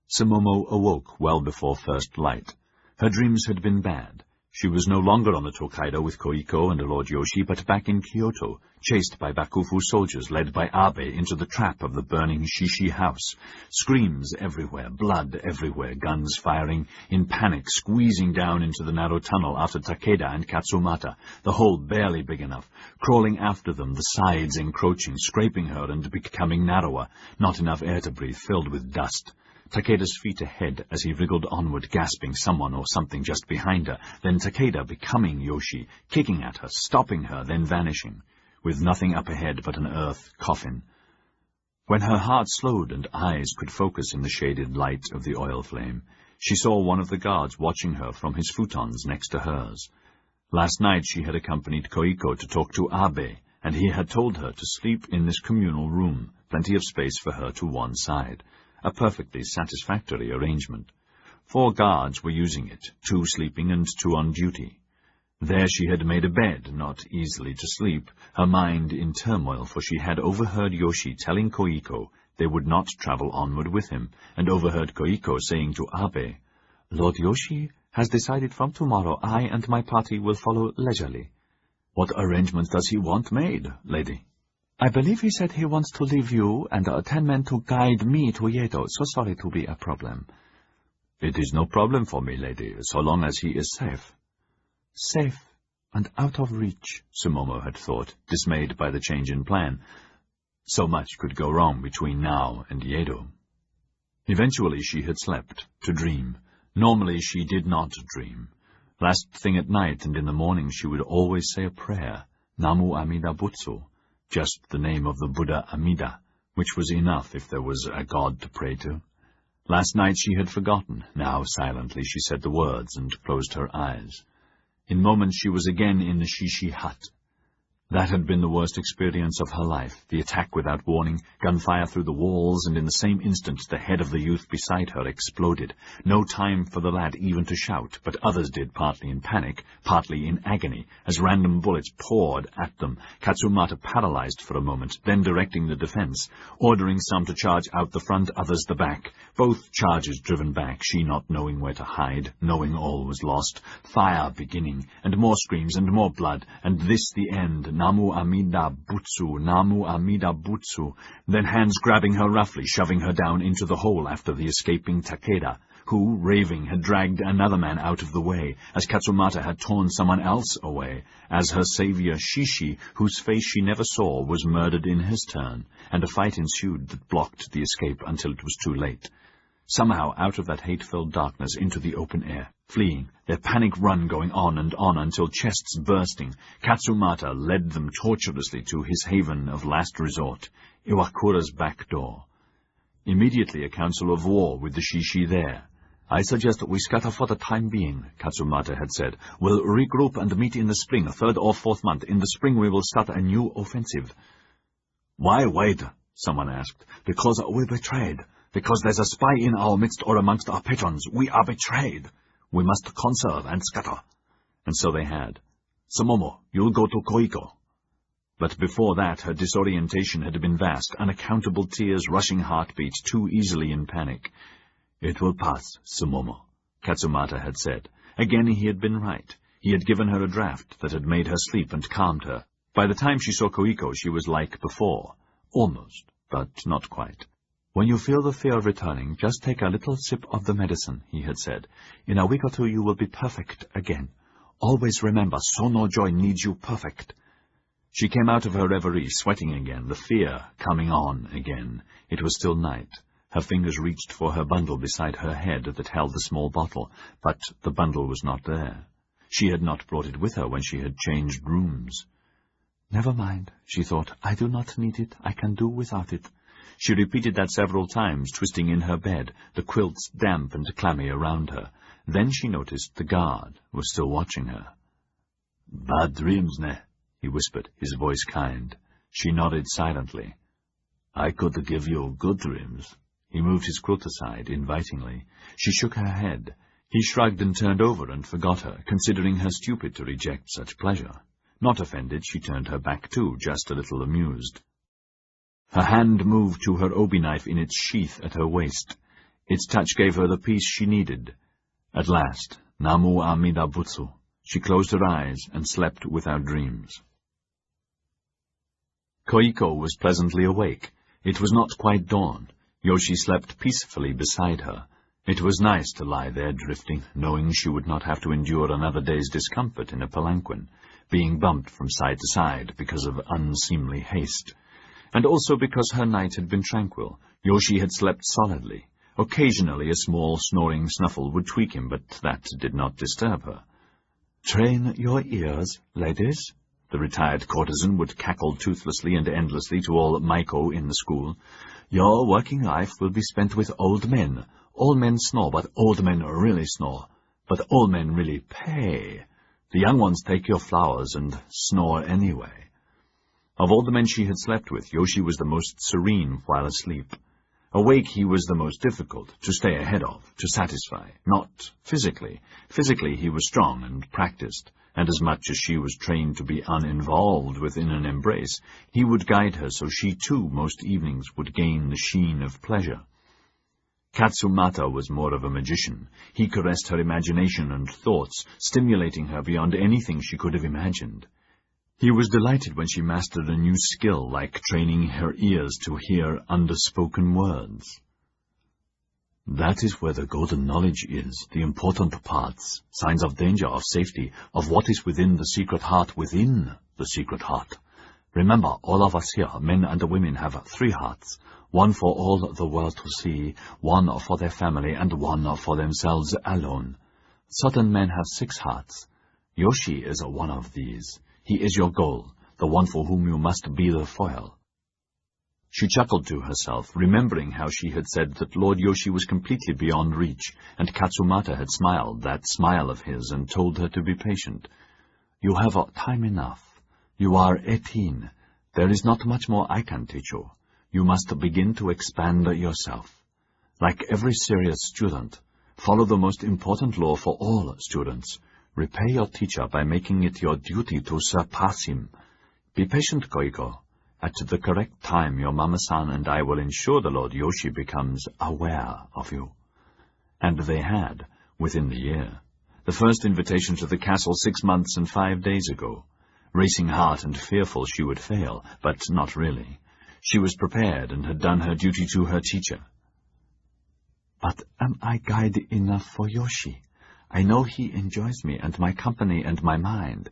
Sumomo awoke well before first light. Her dreams had been bad. She was no longer on the Tokaido with Koiko and Lord Yoshi, but back in Kyoto, chased by Bakufu soldiers led by Abe into the trap of the burning Shishi house. Screams everywhere, blood everywhere, guns firing, in panic, squeezing down into the narrow tunnel after Takeda and Katsumata, the hole barely big enough, crawling after them, the sides encroaching, scraping her and becoming narrower, not enough air to breathe, filled with dust. Takeda's feet ahead as he wriggled onward, gasping, someone or something just behind her, then Takeda becoming Yoshi, kicking at her, stopping her, then vanishing, with nothing up ahead but an earth coffin. When her heart slowed and eyes could focus in the shaded light of the oil flame, she saw one of the guards watching her from his futons next to hers. Last night she had accompanied Koiko to talk to Abe, and he had told her to sleep in this communal room, plenty of space for her to one side. A perfectly satisfactory arrangement. 4 guards were using it, 2 sleeping and 2 on duty. There she had made a bed, not easily to sleep, her mind in turmoil, for she had overheard Yoshi telling Koiko they would not travel onward with him, and overheard Koiko saying to Abe, "Lord Yoshi has decided from tomorrow I and my party will follow leisurely." "What arrangements does he want made, lady?" "I believe he said he wants to leave you and 10 men to guide me to Yedo. So sorry to be a problem." "It is no problem for me, lady, so long as he is safe." Safe and out of reach, Sumomo had thought, dismayed by the change in plan. So much could go wrong between now and Yedo. Eventually she had slept, to dream. Normally she did not dream. Last thing at night and in the morning she would always say a prayer, Namu Amida Butsu, just the name of the Buddha Amida, which was enough if there was a god to pray to. Last night she had forgotten. Now silently she said the words and closed her eyes. In moments she was again in the Shishi hut. That had been the worst experience of her life, the attack without warning, gunfire through the walls, and in the same instant the head of the youth beside her exploded. No time for the lad even to shout, but others did, partly in panic, partly in agony, as random bullets poured at them, Katsumata paralyzed for a moment, then directing the defense, ordering some to charge out the front, others the back, both charges driven back, she not knowing where to hide, knowing all was lost, fire beginning, and more screams and more blood, and this the end, Namu Amida Butsu, Namu Amida Butsu, then hands grabbing her roughly, shoving her down into the hole after the escaping Takeda, who, raving, had dragged another man out of the way, as Katsumata had torn someone else away, as her savior Shishi, whose face she never saw, was murdered in his turn, and a fight ensued that blocked the escape until it was too late. Somehow, out of that hate-filled darkness into the open air, fleeing, their panic run going on until chests bursting, Katsumata led them torturously to his haven of last resort, Iwakura's back door. Immediately a council of war with the Shishi there. "I suggest we scatter for the time being," Katsumata had said. "We'll regroup and meet in the spring, 3rd or 4th month. In the spring we will start a new offensive." "Why wait?" someone asked. "Because we're betrayed. Because there's a spy in our midst or amongst our patrons. We are betrayed. We must conserve and scatter." And so they had. "Sumomo, you'll go to Koiko." But before that her disorientation had been vast, unaccountable tears, rushing heartbeats, too easily in panic. "It will pass, Sumomo," Katsumata had said. Again he had been right. He had given her a draught that had made her sleep and calmed her. By the time she saw Koiko she was like before. Almost, but not quite. "When you feel the fear returning, just take a little sip of the medicine," he had said. "In a week or 2 you will be perfect again. Always remember, Sono Joy needs you perfect." She came out of her reverie, sweating again, the fear coming on again. It was still night. Her fingers reached for her bundle beside her head that held the small bottle, but the bundle was not there. She had not brought it with her when she had changed rooms. "Never mind," she thought. "I do not need it. I can do without it." She repeated that several times, twisting in her bed, the quilts damp and clammy around her. Then she noticed the guard was still watching her. "Bad dreams, ne?" he whispered, his voice kind. She nodded silently. "I could give you good dreams." He moved his quilt aside, invitingly. She shook her head. He shrugged and turned over and forgot her, considering her stupid to reject such pleasure. Not offended, she turned her back too, just a little amused. Her hand moved to her obi knife in its sheath at her waist. Its touch gave her the peace she needed. At last, Namu Amida Butsu. She closed her eyes and slept without dreams. Koiko was pleasantly awake. It was not quite dawn. Yoshi slept peacefully beside her. It was nice to lie there drifting, knowing she would not have to endure another day's discomfort in a palanquin, being bumped from side to side because of unseemly haste. And also because her night had been tranquil. Yoshi had slept solidly. Occasionally a small snoring snuffle would tweak him, but that did not disturb her. "Train your ears, ladies," the retired courtesan would cackle toothlessly and endlessly to all Maiko in the school. "Your working life will be spent with old men. All men snore, but old men really snore. But old men really pay. The young ones take your flowers and snore anyway." Of all the men she had slept with, Yoshi was the most serene while asleep. Awake he was the most difficult, to stay ahead of, to satisfy. Not physically. Physically he was strong and practiced. and as much as she was trained to be uninvolved within an embrace, he would guide her so she too most evenings would gain the sheen of pleasure. Katsumata was more of a magician. He caressed her imagination and thoughts, stimulating her beyond anything she could have imagined. He was delighted when she mastered a new skill, like training her ears to hear underspoken words. That is where the golden knowledge is, the important parts, signs of danger, of safety, of what is within the secret heart within the secret heart. Remember, all of us here, men and women, have 3 hearts, one for all the world to see, one for their family, and one for themselves alone. Certain men have 6 hearts. Yoshi is one of these. He is your goal, the one for whom you must be the foil. She chuckled to herself, remembering how she had said that Lord Yoshi was completely beyond reach, and Katsumata had smiled that smile of his and told her to be patient. You have time enough. You are 18. There is not much more I can teach you. You must begin to expand yourself. Like every serious student, follow the most important law for all students. Repay your teacher by making it your duty to surpass him. Be patient, Koiko. At the correct time, your Mama-san and I will ensure the Lord Yoshi becomes aware of you. And they had, within the year. The first invitation to the castle 6 months and 5 days ago. Racing heart and fearful she would fail, but not really. She was prepared and had done her duty to her teacher. But am I guide enough for Yoshi? I know he enjoys me and my company and my mind.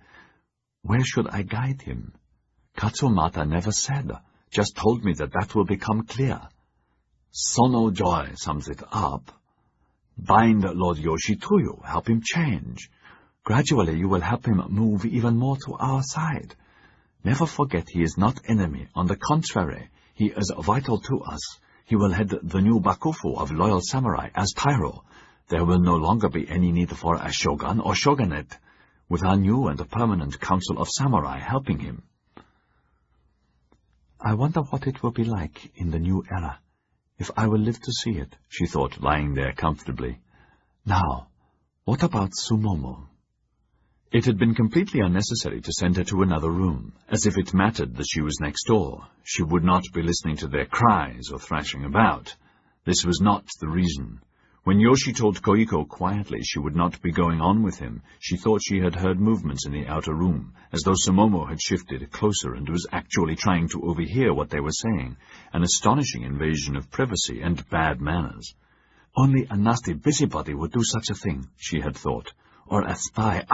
Where should I guide him? Katsumata never said, just told me that will become clear. Sono Joy sums it up. Bind Lord Yoshi to you, help him change. Gradually you will help him move even more to our side. Never forget he is not enemy. On the contrary, he is vital to us. He will head the new Bakufu of loyal samurai as Tairo. There will no longer be any need for a shogun or shogunate, with our new and permanent council of samurai helping him. I wonder what it will be like in the new era, if I will live to see it, she thought, lying there comfortably. Now, what about Sumomo? It had been completely unnecessary to send her to another room, as if it mattered that she was next door. She would not be listening to their cries or thrashing about. This was not the reason. When Yoshi told Koiko quietly she would not be going on with him, she thought she had heard movements in the outer room, as though Sumomo had shifted closer and was actually trying to overhear what they were saying, an astonishing invasion of privacy and bad manners. Only a nasty busybody would do such a thing, she had thought, or a spy.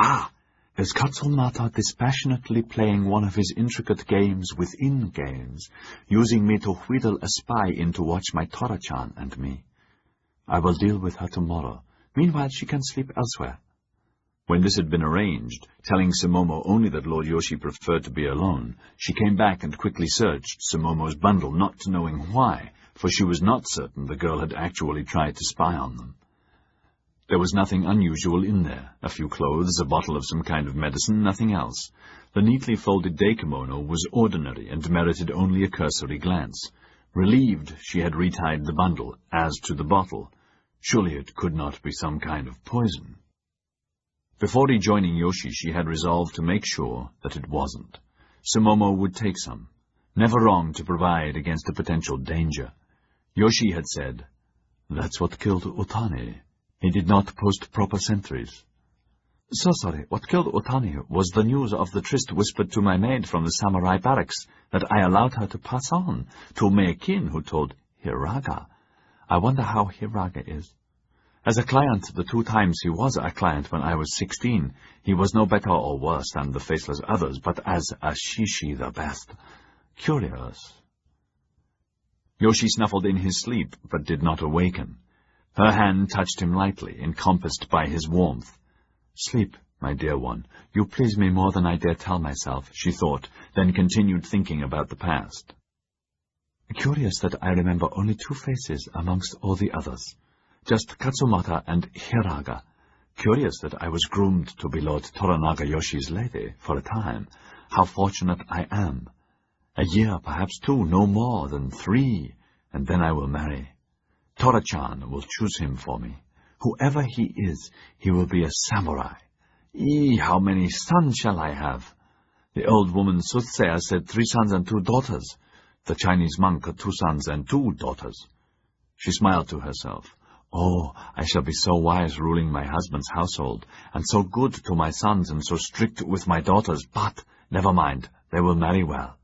Is Katsumata dispassionately playing one of his intricate games within games, using me to wheedle a spy in to watch my Tora-chan and me? I will deal with her tomorrow. Meanwhile, she can sleep elsewhere. When this had been arranged, telling Sumomo only that Lord Yoshi preferred to be alone, she came back and quickly searched Sumomo's bundle, not knowing why, for she was not certain the girl had actually tried to spy on them. There was nothing unusual in there. A few clothes, a bottle of some kind of medicine, nothing else. The neatly folded day kimono was ordinary and merited only a cursory glance. Relieved, she had retied the bundle. As to the bottle, surely it could not be some kind of poison. Before rejoining Yoshi, she had resolved to make sure that it wasn't. Sumomo would take some. Never wrong to provide against a potential danger. Yoshi had said, "That's what killed Otani. He did not post proper sentries." "So sorry, what killed Otani was the news of the tryst whispered to my maid from the samurai barracks that I allowed her to pass on to Meikin, who told Hiraga. I wonder how Hiraga is. As a client, the 2 times he was a client when I was 16, he was no better or worse than the faceless others, but as a shishi the best. Curious." Yoshi snuffled in his sleep, but did not awaken. Her hand touched him lightly, encompassed by his warmth. "Sleep, my dear one. You please me more than I dare tell myself," she thought, then continued thinking about the past. Curious that I remember only 2 faces amongst all the others. Just Katsumata and Hiraga. Curious that I was groomed to be Lord Toranaga Yoshi's lady for a time. How fortunate I am. A year, perhaps 2, no more than 3, and then I will marry. Tora-chan will choose him for me. Whoever he is, he will be a samurai. How many sons shall I have? The old woman soothsayer said 3 sons and 2 daughters. The Chinese monk 2 sons and 2 daughters. She smiled to herself. Oh, I shall be so wise ruling my husband's household, and so good to my sons and so strict with my daughters, but never mind, they will marry well.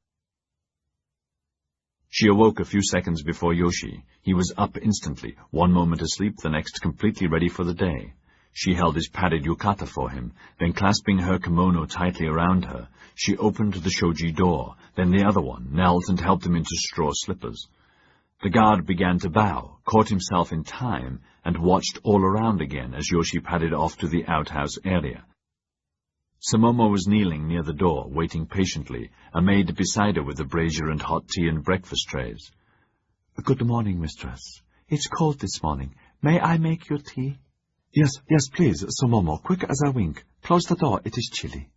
She awoke a few seconds before Yoshi. He was up instantly, one moment asleep, the next completely ready for the day. She held his padded yukata for him, then clasping her kimono tightly around her, she opened the shoji door, then the other one, knelt and helped him into straw slippers. The guard began to bow, caught himself in time, and watched all around again as Yoshi padded off to the outhouse area. Sumomo was kneeling near the door, waiting patiently, a maid beside her with a brazier and hot tea and breakfast trays. Good morning, mistress. It's cold this morning. May I make you tea? Yes, please, Sumomo, quick as a wink. Close the door, it is chilly.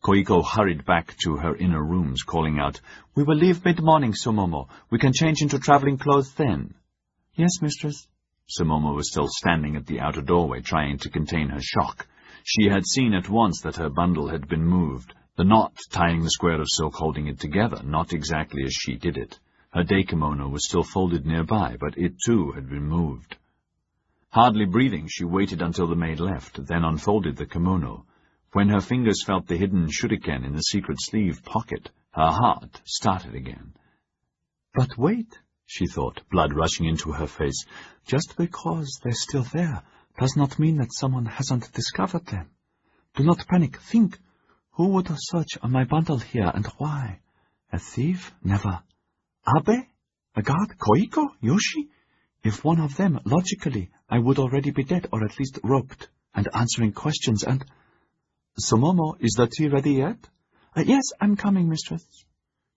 Koiko hurried back to her inner rooms, calling out, We will leave mid-morning, Sumomo. We can change into traveling clothes then. Yes, mistress. Sumomo was still standing at the outer doorway, trying to contain her shock. She had seen at once that her bundle had been moved, the knot tying the square of silk holding it together, not exactly as she did it. Her day kimono was still folded nearby, but it too had been moved. Hardly breathing, she waited until the maid left, then unfolded the kimono. When her fingers felt the hidden shuriken in the secret sleeve pocket, her heart started again. But wait, she thought, blood rushing into her face. Just because they're still there does not mean that someone hasn't discovered them. Do not panic. Think. Who would search on my bundle here and why? A thief? Never. Abe? A guard? Koiko? Yoshi? If one of them, logically, I would already be dead or at least roped and answering questions and... Sumomo, is the tea ready yet? Yes, I'm coming, mistress.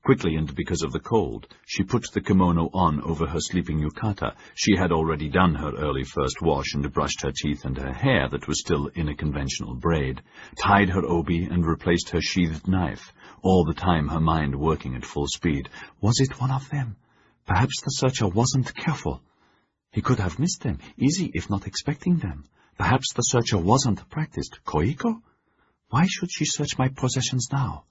Quickly, and because of the cold, she put the kimono on over her sleeping yukata. She had already done her early first wash and brushed her teeth and her hair that was still in a conventional braid, tied her obi and replaced her sheathed knife, all the time her mind working at full speed. Was it one of them? Perhaps the searcher wasn't careful. He could have missed them, easy if not expecting them. Perhaps the searcher wasn't practiced. Koiko? Why should she search my possessions now?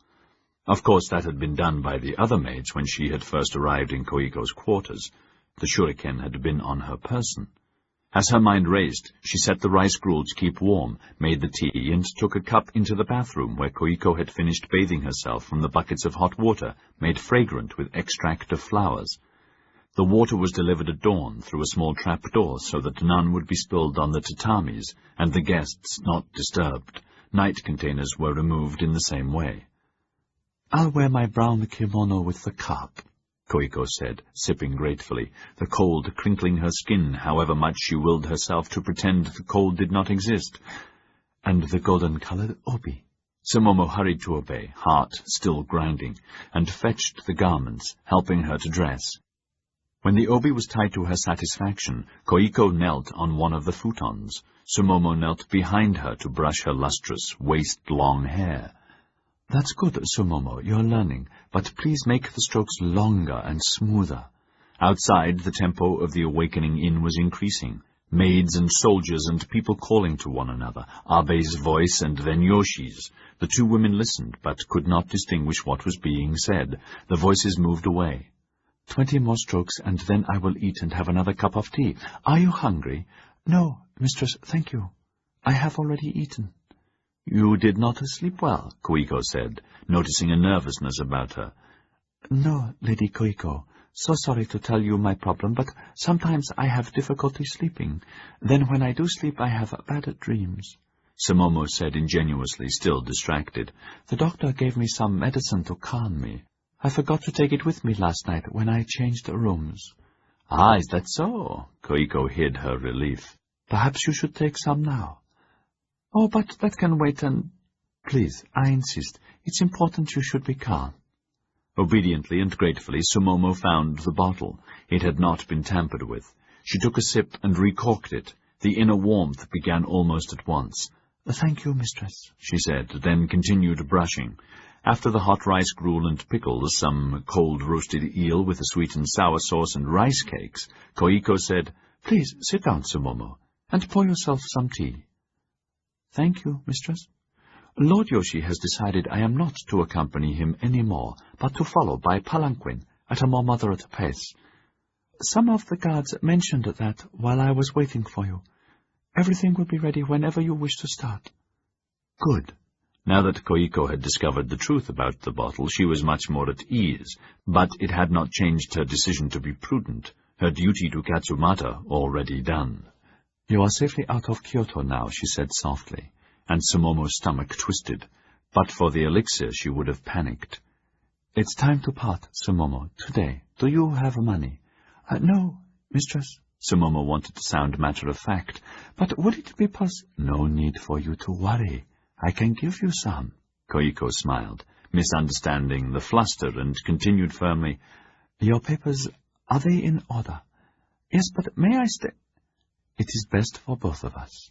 Of course, that had been done by the other maids when she had first arrived in Koiko's quarters. The shuriken had been on her person. As her mind raced, she set the rice gruel to keep warm, made the tea, and took a cup into the bathroom where Koiko had finished bathing herself from the buckets of hot water, made fragrant with extract of flowers. The water was delivered at dawn through a small trap-door so that none would be spilled on the tatamis, and the guests not disturbed. Night containers were removed in the same way. I'll wear my brown kimono with the cup, Koiko said, sipping gratefully, the cold crinkling her skin, however much she willed herself to pretend the cold did not exist. And the golden-colored obi. Sumomo hurried to obey, heart still grinding, and fetched the garments, helping her to dress. When the obi was tied to her satisfaction, Koiko knelt on one of the futons. Sumomo knelt behind her to brush her lustrous, waist-long hair. That's good, Sumomo, you're learning, but please make the strokes longer and smoother. Outside, the tempo of the awakening inn was increasing. Maids and soldiers and people calling to one another, Abe's voice and then Yoshi's. The 2 women listened, but could not distinguish what was being said. The voices moved away. 20 more strokes, and then I will eat and have another cup of tea. Are you hungry? No, mistress, thank you. I have already eaten. You did not sleep well, Koiko said, noticing a nervousness about her. No, Lady Koiko. So sorry to tell you my problem, but sometimes I have difficulty sleeping. Then when I do sleep, I have bad dreams. Sumomo said ingenuously, still distracted. The doctor gave me some medicine to calm me. I forgot to take it with me last night when I changed rooms. Ah, is that so? Koiko hid her relief. Perhaps you should take some now. Oh, but that can wait and... Please, I insist. It's important you should be calm. Obediently and gratefully, Sumomo found the bottle. It had not been tampered with. She took a sip and recorked it. The inner warmth began almost at once. Thank you, mistress, she said, then continued brushing. After the hot rice gruel and pickles, some cold roasted eel with a sweet and sour sauce and rice cakes, Koiko said, Please sit down, Sumomo, and pour yourself some tea. Thank you, mistress. Lord Yoshi has decided I am not to accompany him any more, but to follow by palanquin at a more moderate pace. Some of the guards mentioned that while I was waiting for you. Everything will be ready whenever you wish to start. Good. Now that Koiko had discovered the truth about the bottle, she was much more at ease, but it had not changed her decision to be prudent, her duty to Katsumata already done. You are safely out of Kyoto now, she said softly, and Sumomo's stomach twisted. But for the elixir, she would have panicked. It's time to part, Sumomo, today. Do you have money? No, mistress. Sumomo wanted to sound matter-of-fact. But would it be No need for you to worry. I can give you some. Koiko smiled, misunderstanding the fluster, and continued firmly. Your papers, are they in order? Yes, but may I stay? It is best for both of us.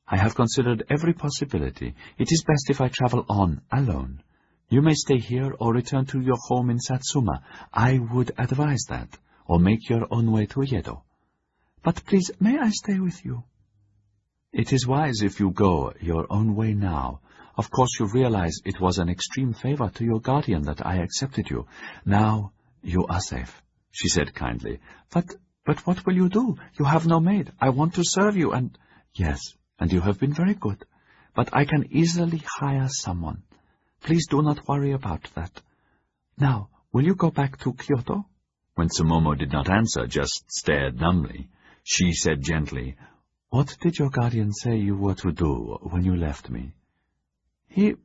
I have considered every possibility. It is best if I travel on, alone. You may stay here or return to your home in Satsuma. I would advise that, or make your own way to Yedo. But please, may I stay with you? It is wise if you go your own way now. Of course you realize it was an extreme favor to your guardian that I accepted you. Now you are safe, she said kindly. But what will you do? You have no maid. I want to serve you and... Yes, and you have been very good. But I can easily hire someone. Please do not worry about that. Now, will you go back to Kyoto? When Sumomo did not answer, just stared dumbly, she said gently, What did your guardian say you were to do when you left me? He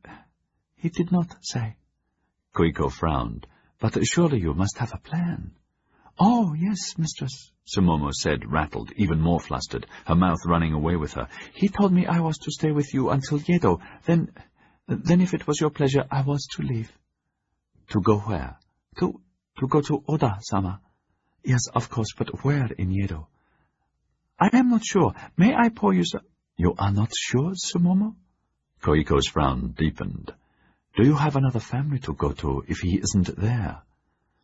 did not say. Koiko frowned. But surely you must have a plan. Oh, yes, mistress, Sumomo said, rattled, even more flustered, her mouth running away with her. He told me I was to stay with you until Yedo. Then if it was your pleasure, I was to leave. To go where? To go to Oda-sama. Yes, of course, but where in Yedo? I am not sure. May I pour you some... You are not sure, Sumomo? Koiko's frown deepened. Do you have another family to go to if he isn't there?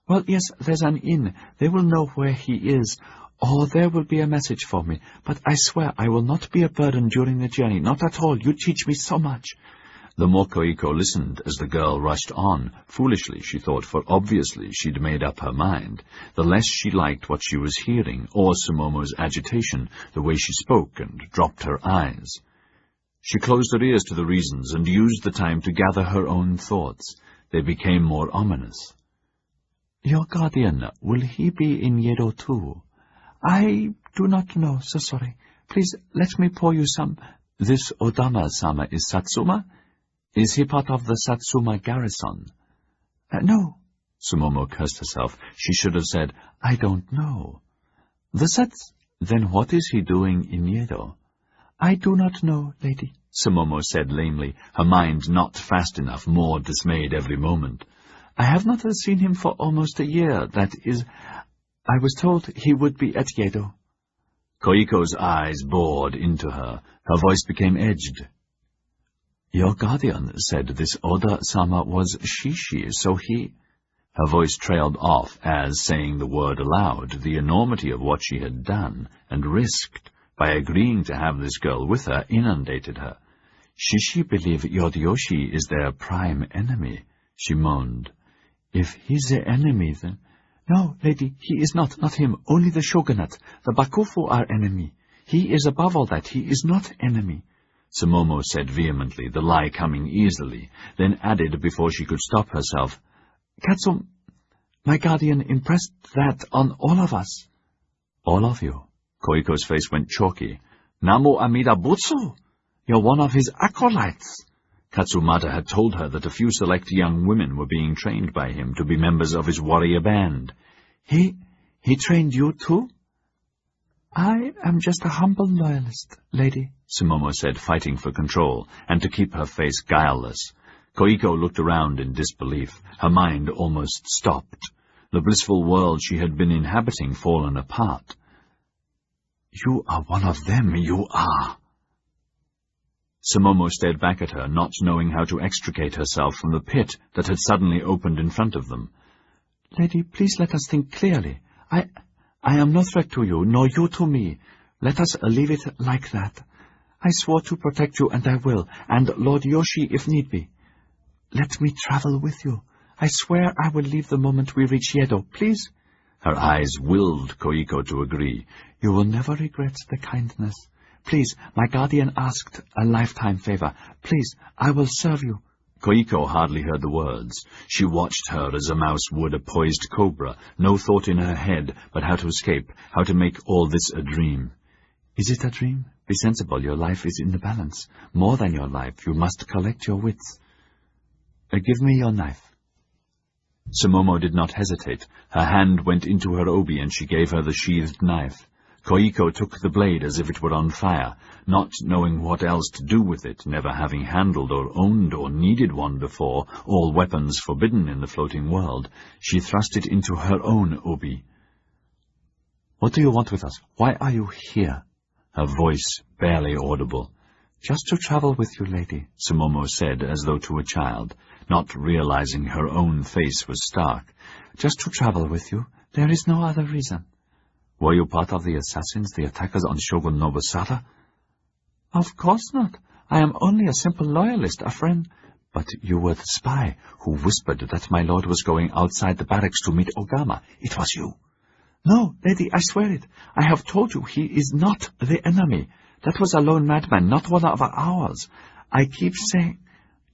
Well, yes, there's an inn. They will know where he is. Or there will be a message for me. But I swear I will not be a burden during the journey. Not at all. You teach me so much. The more Koiko listened as the girl rushed on, foolishly, she thought, for obviously she'd made up her mind, the less she liked what she was hearing, or Sumomo's agitation, the way she spoke and dropped her eyes. She closed her ears to the reasons and used the time to gather her own thoughts. They became more ominous. Your guardian, will he be in Yedo too? I do not know, so sorry. Please, let me pour you some. This Odama-sama is Satsuma? Is he part of the Satsuma garrison? No. Sumomo cursed herself. She should have said, I don't know. Then what is he doing in Yedo? I do not know, lady, Sumomo said lamely, her mind not fast enough, more dismayed every moment. I have not seen him for almost a year. That is, I was told he would be at Yedo. Koiko's eyes bored into her. Her voice became edged. Your guardian said this Oda-sama was Shishi, so he... Her voice trailed off as, saying the word aloud, the enormity of what she had done and risked by agreeing to have this girl with her inundated her. Shishi believe Yoryoshi is their prime enemy, she moaned. If he's the enemy, then... No, lady, he is not him, only the shogunate. The Bakufu are enemy. He is above all that, he is not enemy. Sumomo said vehemently, the lie coming easily, then added before she could stop herself, Katsum, my guardian impressed that on all of us. All of you? Koiko's face went chalky. Namo Amida Butsu! You're one of his acolytes! Katsumata had told her that a few select young women were being trained by him to be members of his warrior band. He trained you too? I am just a humble loyalist, lady, Sumomo said, fighting for control, and to keep her face guileless. Koiko looked around in disbelief, her mind almost stopped, the blissful world she had been inhabiting fallen apart. You are one of them, you are. Sumomo stared back at her, not knowing how to extricate herself from the pit that had suddenly opened in front of them. Lady, please let us think clearly. I am no threat to you, nor you to me. Let us leave it like that. I swore to protect you, and I will, and Lord Yoshi if need be. Let me travel with you. I swear I will leave the moment we reach Yedo, please. Her eyes willed Koiko to agree. You will never regret the kindness. Please, my guardian asked a lifetime favor. Please, I will serve you. Koiko hardly heard the words. She watched her as a mouse would a poised cobra, no thought in her head but how to escape, how to make all this a dream. Is it a dream? Be sensible, your life is in the balance. More than your life, you must collect your wits. Give me your knife. Sumomo did not hesitate. Her hand went into her obi and she gave her the sheathed knife. Koiko took the blade as if it were on fire, not knowing what else to do with it, never having handled or owned or needed one before, all weapons forbidden in the floating world. She thrust it into her own obi. What do you want with us? Why are you here? Her voice barely audible. Just to travel with you, lady, Sumomo said as though to a child, not realizing her own face was stark. Just to travel with you. There is no other reason. Were you part of the assassins, the attackers on Shogun Nobusara? Of course not. I am only a simple loyalist, a friend. But you were the spy who whispered that my lord was going outside the barracks to meet Ogama. It was you. No, lady, I swear it. I have told you he is not the enemy. That was a lone madman, not one of ours. I keep saying...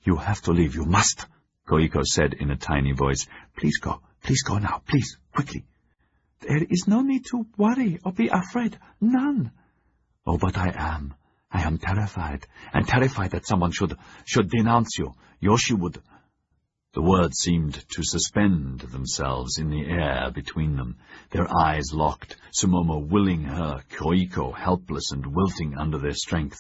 You have to leave, you must, Koiko said in a tiny voice. Please go now, please, quickly. There is no need to worry or be afraid, none. Oh, but I am terrified, and terrified that someone should denounce you. Yoshi would... The words seemed to suspend themselves in the air between them, their eyes locked, Sumomo willing her, Koiko helpless and wilting under their strength.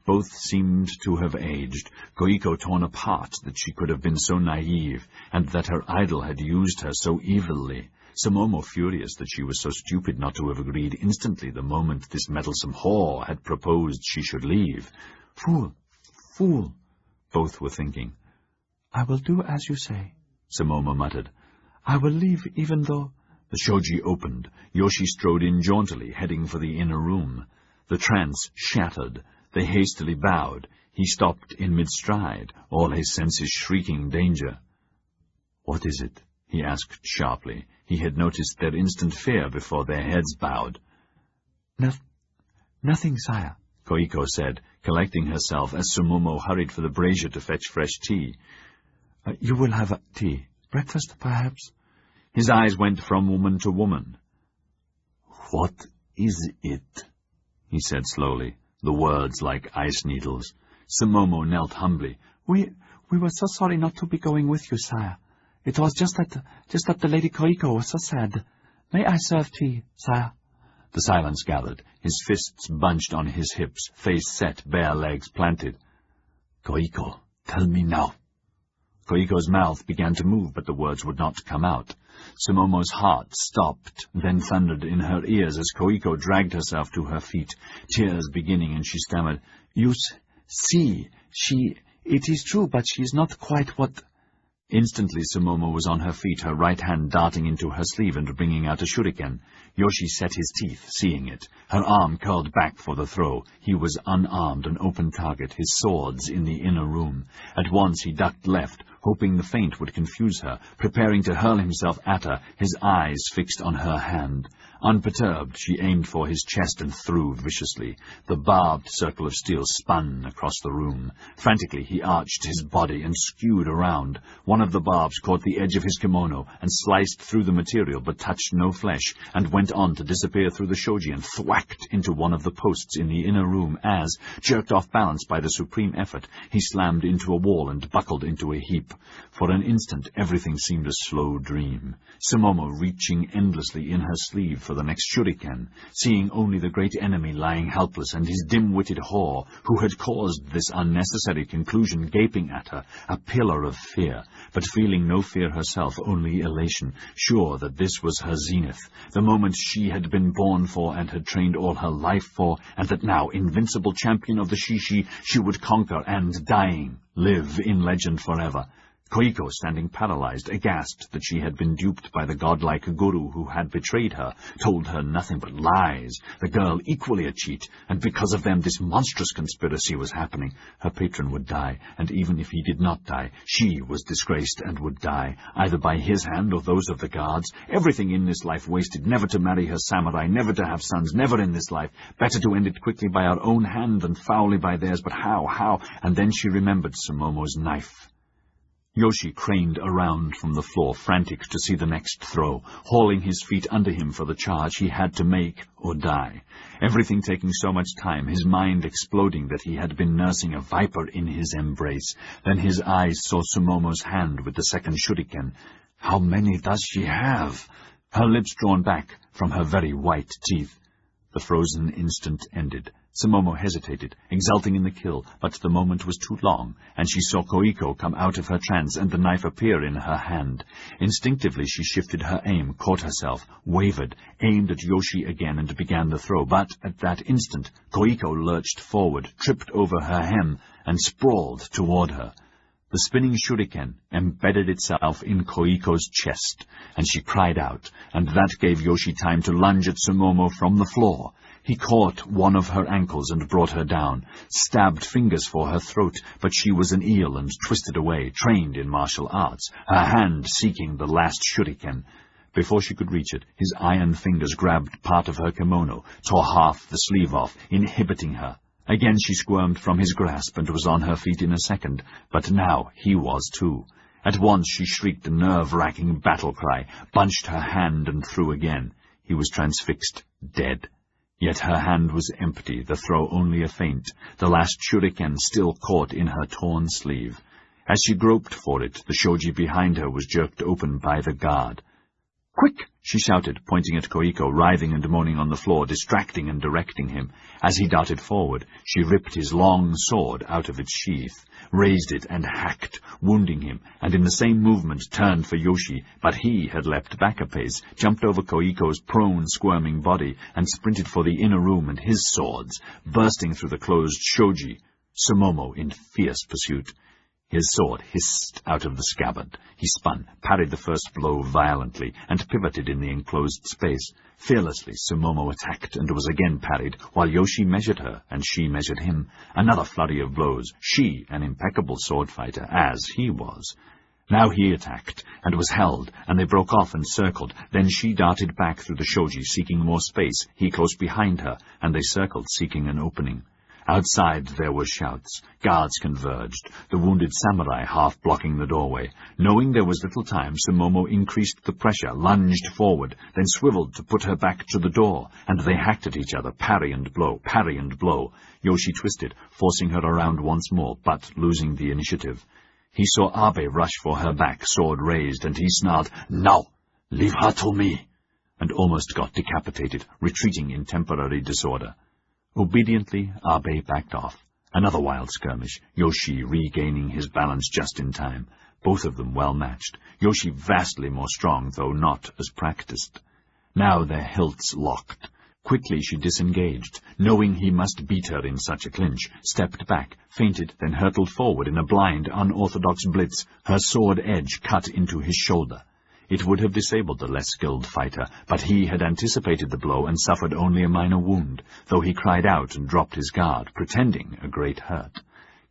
Both seemed to have aged, Koiko torn apart that she could have been so naive, and that her idol had used her so evilly. Sumomo furious that she was so stupid not to have agreed instantly the moment this meddlesome whore had proposed she should leave. Fool, both were thinking. I will do as you say, Sumomo muttered. I will leave even though... The shoji opened. Yoshi strode in jauntily, heading for the inner room. The trance shattered. They hastily bowed. He stopped in mid-stride, all his senses shrieking danger. What is it? He asked sharply. He had noticed their instant fear before their heads bowed. Nothing, sire, Koiko said, collecting herself as Sumomo hurried for the brazier to fetch fresh tea. You will have tea. Breakfast, perhaps? His eyes went from woman to woman. What is it? He said slowly, the words like ice needles. Sumomo knelt humbly. We were so sorry not to be going with you, sire. It was just that the Lady Koiko was so sad. May I serve tea, sire? The silence gathered, his fists bunched on his hips, face set, bare legs planted. Koiko, tell me now. Koiko's mouth began to move, but the words would not come out. Sumomo's heart stopped, then thundered in her ears as Koiko dragged herself to her feet, tears beginning, and she stammered, You see, it is true, but she is not quite what... Instantly Sumomo was on her feet, her right hand darting into her sleeve and bringing out a shuriken. Yoshi set his teeth, seeing it. Her arm curled back for the throw. He was unarmed, an open target, his swords in the inner room. At once he ducked left, hoping the feint would confuse her, preparing to hurl himself at her, his eyes fixed on her hand. Unperturbed, she aimed for his chest and threw viciously. The barbed circle of steel spun across the room. Frantically, he arched his body and skewed around. One of the barbs caught the edge of his kimono and sliced through the material, but touched no flesh, and went on to disappear through the shoji and thwacked into one of the posts in the inner room as, jerked off balance by the supreme effort, he slammed into a wall and buckled into a heap. For an instant, everything seemed a slow dream. Sumomo reaching endlessly in her sleeve for the next shuriken, seeing only the great enemy lying helpless and his dim-witted whore, who had caused this unnecessary conclusion, gaping at her, a pillar of fear, but feeling no fear herself, only elation, sure that this was her zenith, the moment she had been born for and had trained all her life for, and that now, invincible champion of the Shishi, she would conquer and, dying, live in legend forever. Koiko, standing paralyzed, aghast that she had been duped by the godlike guru who had betrayed her, told her nothing but lies. The girl equally a cheat, and because of them this monstrous conspiracy was happening. Her patron would die, and even if he did not die, she was disgraced and would die, either by his hand or those of the gods. Everything in this life wasted, never to marry her samurai, never to have sons, never in this life. Better to end it quickly by our own hand than foully by theirs, but how? And then she remembered Sumomo's knife. Yoshi craned around from the floor, frantic to see the next throw, hauling his feet under him for the charge he had to make or die. Everything taking so much time, his mind exploding that he had been nursing a viper in his embrace. Then his eyes saw Sumomo's hand with the second shuriken. How many does she have? Her lips drawn back from her very white teeth. The frozen instant ended. Sumomo hesitated, exulting in the kill, but the moment was too long, and she saw Koiko come out of her trance and the knife appear in her hand. Instinctively she shifted her aim, caught herself, wavered, aimed at Yoshi again and began the throw, but at that instant Koiko lurched forward, tripped over her hem, and sprawled toward her. The spinning shuriken embedded itself in Koiko's chest, and she cried out, and that gave Yoshi time to lunge at Sumomo from the floor. He caught one of her ankles and brought her down, stabbed fingers for her throat, but she was an eel and twisted away, trained in martial arts, her hand seeking the last shuriken. Before she could reach it, his iron fingers grabbed part of her kimono, tore half the sleeve off, inhibiting her. Again she squirmed from his grasp and was on her feet in a second, but now he was too. At once she shrieked a nerve-wracking battle cry, bunched her hand and threw again. He was transfixed, dead. Yet her hand was empty, the throw only a feint, the last shuriken still caught in her torn sleeve. As she groped for it, the shoji behind her was jerked open by the guard. "Quick!" she shouted, pointing at Koiko, writhing and moaning on the floor, distracting and directing him. As he darted forward, she ripped his long sword out of its sheath, raised it and hacked, wounding him, and in the same movement turned for Yoshi, but he had leapt back a pace, jumped over Koiko's prone, squirming body, and sprinted for the inner room and his swords, bursting through the closed shoji, Sumomo in fierce pursuit. His sword hissed out of the scabbard. He spun, parried the first blow violently, and pivoted in the enclosed space. Fearlessly, Sumomo attacked and was again parried, while Yoshi measured her, and she measured him. Another flurry of blows, she an impeccable sword fighter, as he was. Now he attacked, and was held, and they broke off and circled. Then she darted back through the shoji, seeking more space, he close behind her, and they circled, seeking an opening. Outside there were shouts. Guards converged, the wounded samurai half blocking the doorway. Knowing there was little time, Sumomo increased the pressure, lunged forward, then swiveled to put her back to the door, and they hacked at each other, parry and blow, parry and blow. Yoshi twisted, forcing her around once more, but losing the initiative. He saw Abe rush for her back, sword raised, and he snarled, "No! Leave her to me!" and almost got decapitated, retreating in temporary disorder. Obediently, Abe backed off. Another wild skirmish, Yoshi regaining his balance just in time. Both of them well matched. Yoshi vastly more strong, though not as practiced. Now their hilts locked. Quickly she disengaged, knowing he must beat her in such a clinch, stepped back, feinted, then hurtled forward in a blind, unorthodox blitz, her sword edge cut into his shoulder. It would have disabled the less skilled fighter, but he had anticipated the blow and suffered only a minor wound, though he cried out and dropped his guard, pretending a great hurt.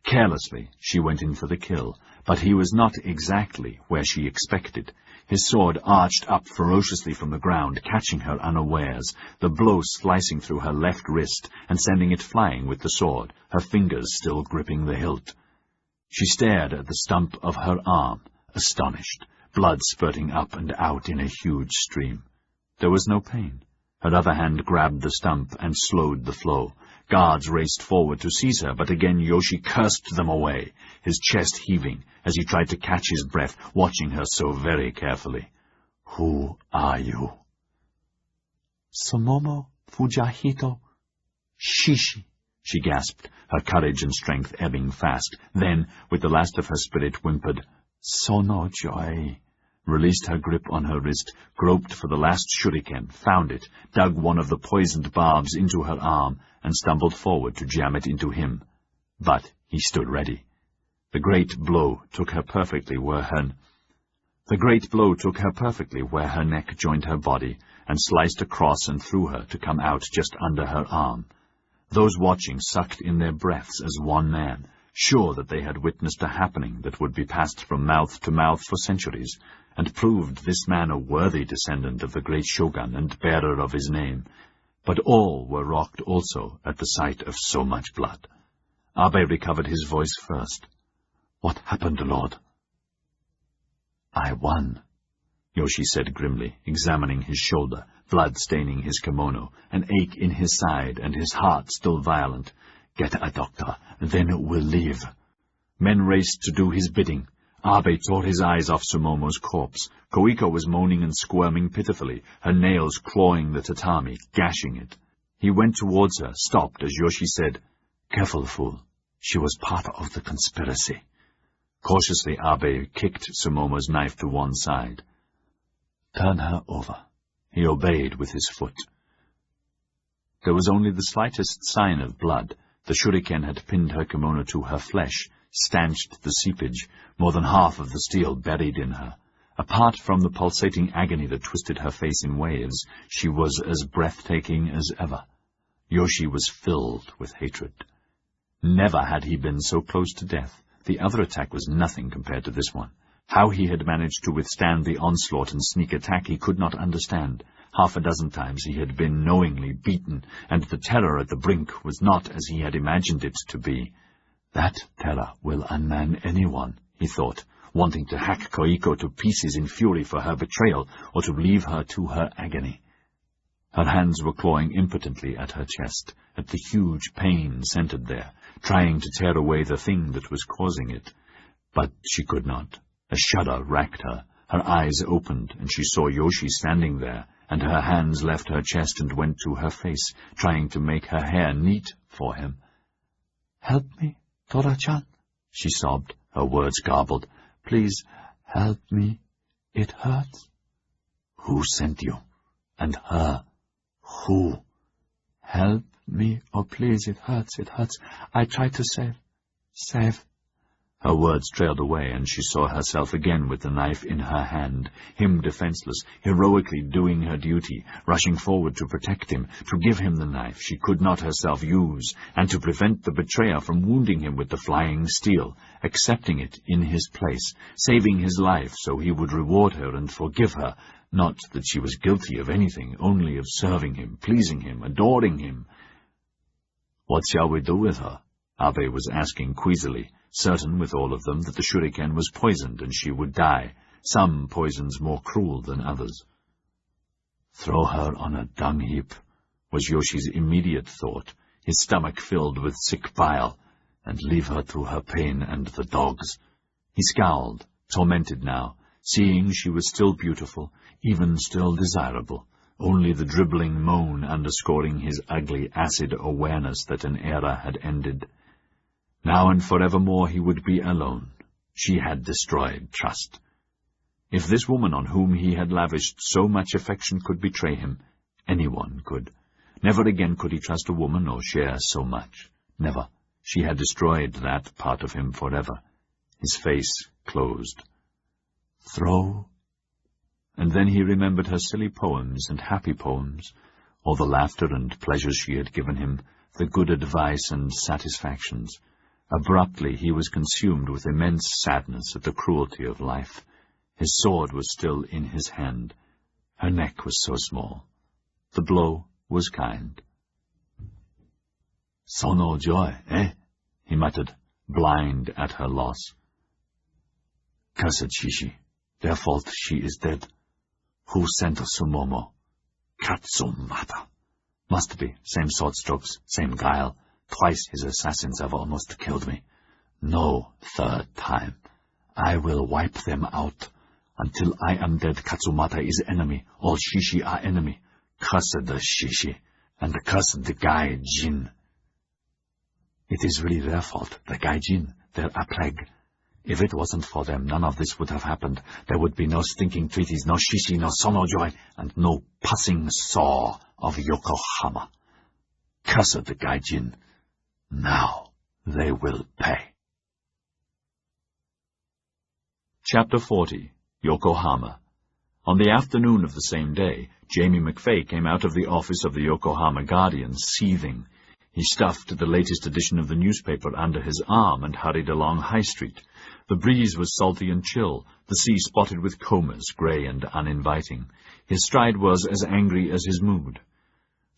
Carelessly, she went in for the kill, but he was not exactly where she expected. His sword arched up ferociously from the ground, catching her unawares, the blow slicing through her left wrist and sending it flying with the sword, her fingers still gripping the hilt. She stared at the stump of her arm, astonished, blood spurting up and out in a huge stream. There was no pain. Her other hand grabbed the stump and slowed the flow. Guards raced forward to seize her, but again Yoshi cursed them away, his chest heaving as he tried to catch his breath, watching her so very carefully. "Who are you?" "Sumomo Fujahito Shishi," she gasped, her courage and strength ebbing fast. Then, with the last of her spirit, whimpered, "Sono Joy," released her grip on her wrist, groped for the last shuriken, found it, dug one of the poisoned barbs into her arm, and stumbled forward to jam it into him. But he stood ready. The great blow took her perfectly where her neck joined her body, and sliced across and through her to come out just under her arm. Those watching sucked in their breaths as one man, sure that they had witnessed a happening that would be passed from mouth to mouth for centuries, and proved this man a worthy descendant of the great shogun and bearer of his name. But all were rocked also at the sight of so much blood. Abe recovered his voice first. "What happened, Lord?" "I won," Yoshi said grimly, examining his shoulder, blood staining his kimono, an ache in his side, and his heart still violent. "Get a doctor, then we'll leave." Men raced to do his bidding. Abe tore his eyes off Sumomo's corpse. Koiko was moaning and squirming pitifully, her nails clawing the tatami, gashing it. He went towards her, stopped as Yoshi said, "Careful, fool. She was part of the conspiracy." Cautiously, Abe kicked Sumomo's knife to one side. "Turn her over." He obeyed with his foot. There was only the slightest sign of blood. The shuriken had pinned her kimono to her flesh, stanched the seepage, more than half of the steel buried in her. Apart from the pulsating agony that twisted her face in waves, she was as breathtaking as ever. Yoshi was filled with hatred. Never had he been so close to death. The other attack was nothing compared to this one. How he had managed to withstand the onslaught and sneak attack he could not understand. Half a dozen times he had been knowingly beaten, and the terror at the brink was not as he had imagined it to be. That terror will unman anyone, he thought, wanting to hack Koiko to pieces in fury for her betrayal, or to leave her to her agony. Her hands were clawing impotently at her chest, at the huge pain centered there, trying to tear away the thing that was causing it. But she could not. A shudder racked her. Her eyes opened, and she saw Yoshi standing there, and her hands left her chest and went to her face, trying to make her hair neat for him. "Help me, Tora-chan," she sobbed, her words garbled. "Please, help me. It hurts." "Who sent you? And her? Who?" "Help me. Oh, please, it hurts, it hurts. I tried to save. Her words trailed away, and she saw herself again with the knife in her hand, him defenseless, heroically doing her duty, rushing forward to protect him, to give him the knife she could not herself use, and to prevent the betrayer from wounding him with the flying steel, accepting it in his place, saving his life so he would reward her and forgive her, not that she was guilty of anything, only of serving him, pleasing him, adoring him. "What shall we do with her?" Abe was asking queasily, certain with all of them that the shuriken was poisoned and she would die, some poisons more cruel than others. "Throw her on a dung heap," was Yoshi's immediate thought, his stomach filled with sick bile, "and leave her to her pain and the dogs." He scowled, tormented now, seeing she was still beautiful, even still desirable, only the dribbling moan underscoring his ugly, acid awareness that an era had ended. Now and forevermore he would be alone. She had destroyed trust. If this woman on whom he had lavished so much affection could betray him, anyone could. Never again could he trust a woman or share so much. Never. She had destroyed that part of him forever. His face closed. Throw. And then he remembered her silly poems and happy poems, all the laughter and pleasures she had given him, the good advice and satisfactions. Abruptly he was consumed with immense sadness at the cruelty of life. His sword was still in his hand. Her neck was so small. The blow was kind. "Sono joy, eh?" he muttered, blind at her loss. "Cursed Shishi. Their fault she is dead. Who sent Sumomo? Katsumata. Must be. Same sword strokes, same guile. Twice his assassins have almost killed me. No third time. I will wipe them out. Until I am dead, Katsumata is enemy. All Shishi are enemy. Cursed the Shishi, and cursed the Gai Jin." It is really their fault, the Gai Jin. They're a plague. If it wasn't for them, none of this would have happened. There would be no stinking treaties, no Shishi, no Sonojoy, and no passing saw of Yokohama. Cursed the Gai Jin. Now they will pay. Chapter 40. Yokohama. On the afternoon of the same day, Jamie McVeigh came out of the office of the Yokohama Guardian, seething. He stuffed the latest edition of the newspaper under his arm and hurried along High Street. The breeze was salty and chill, the sea spotted with combers, grey and uninviting. His stride was as angry as his mood.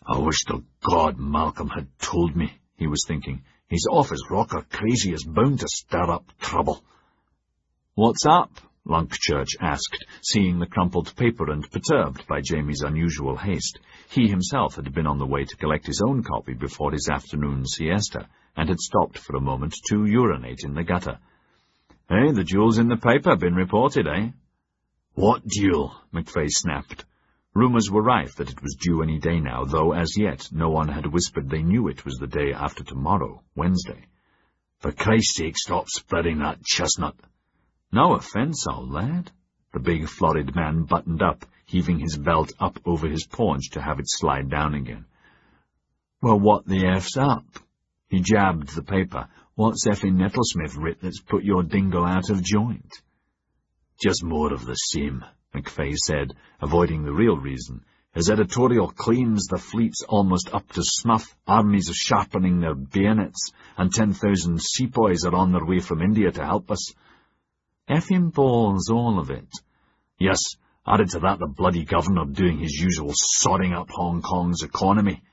"I wish to God Malcolm had told me," he was thinking. "He's off his rocker crazy, is bound to stir up trouble." "What's up?" Lunkchurch asked, seeing the crumpled paper and perturbed by Jamie's unusual haste. He himself had been on the way to collect his own copy before his afternoon siesta, and had stopped for a moment to urinate in the gutter. "Hey, the duel's in the paper, been reported, eh?" "What duel?" McVeigh snapped. Rumours were rife that it was due any day now, though as yet no one had whispered they knew it was the day after tomorrow, Wednesday. "For Christ's sake, stop spreading that chestnut." "No offence, old lad." The big, florid man buttoned up, heaving his belt up over his paunch to have it slide down again. "Well, what the F's up?" He jabbed the paper. "What's effing Nettlesmith writ that's put your dingo out of joint?" "Just more of the same," McVeigh said, avoiding the real reason. "His editorial claims the fleet's almost up to snuff, armies are sharpening their bayonets, and 10,000 sepoys are on their way from India to help us." "Effing balls, all of it." "Yes, added to that the bloody governor doing his usual sodding up Hong Kong's economy.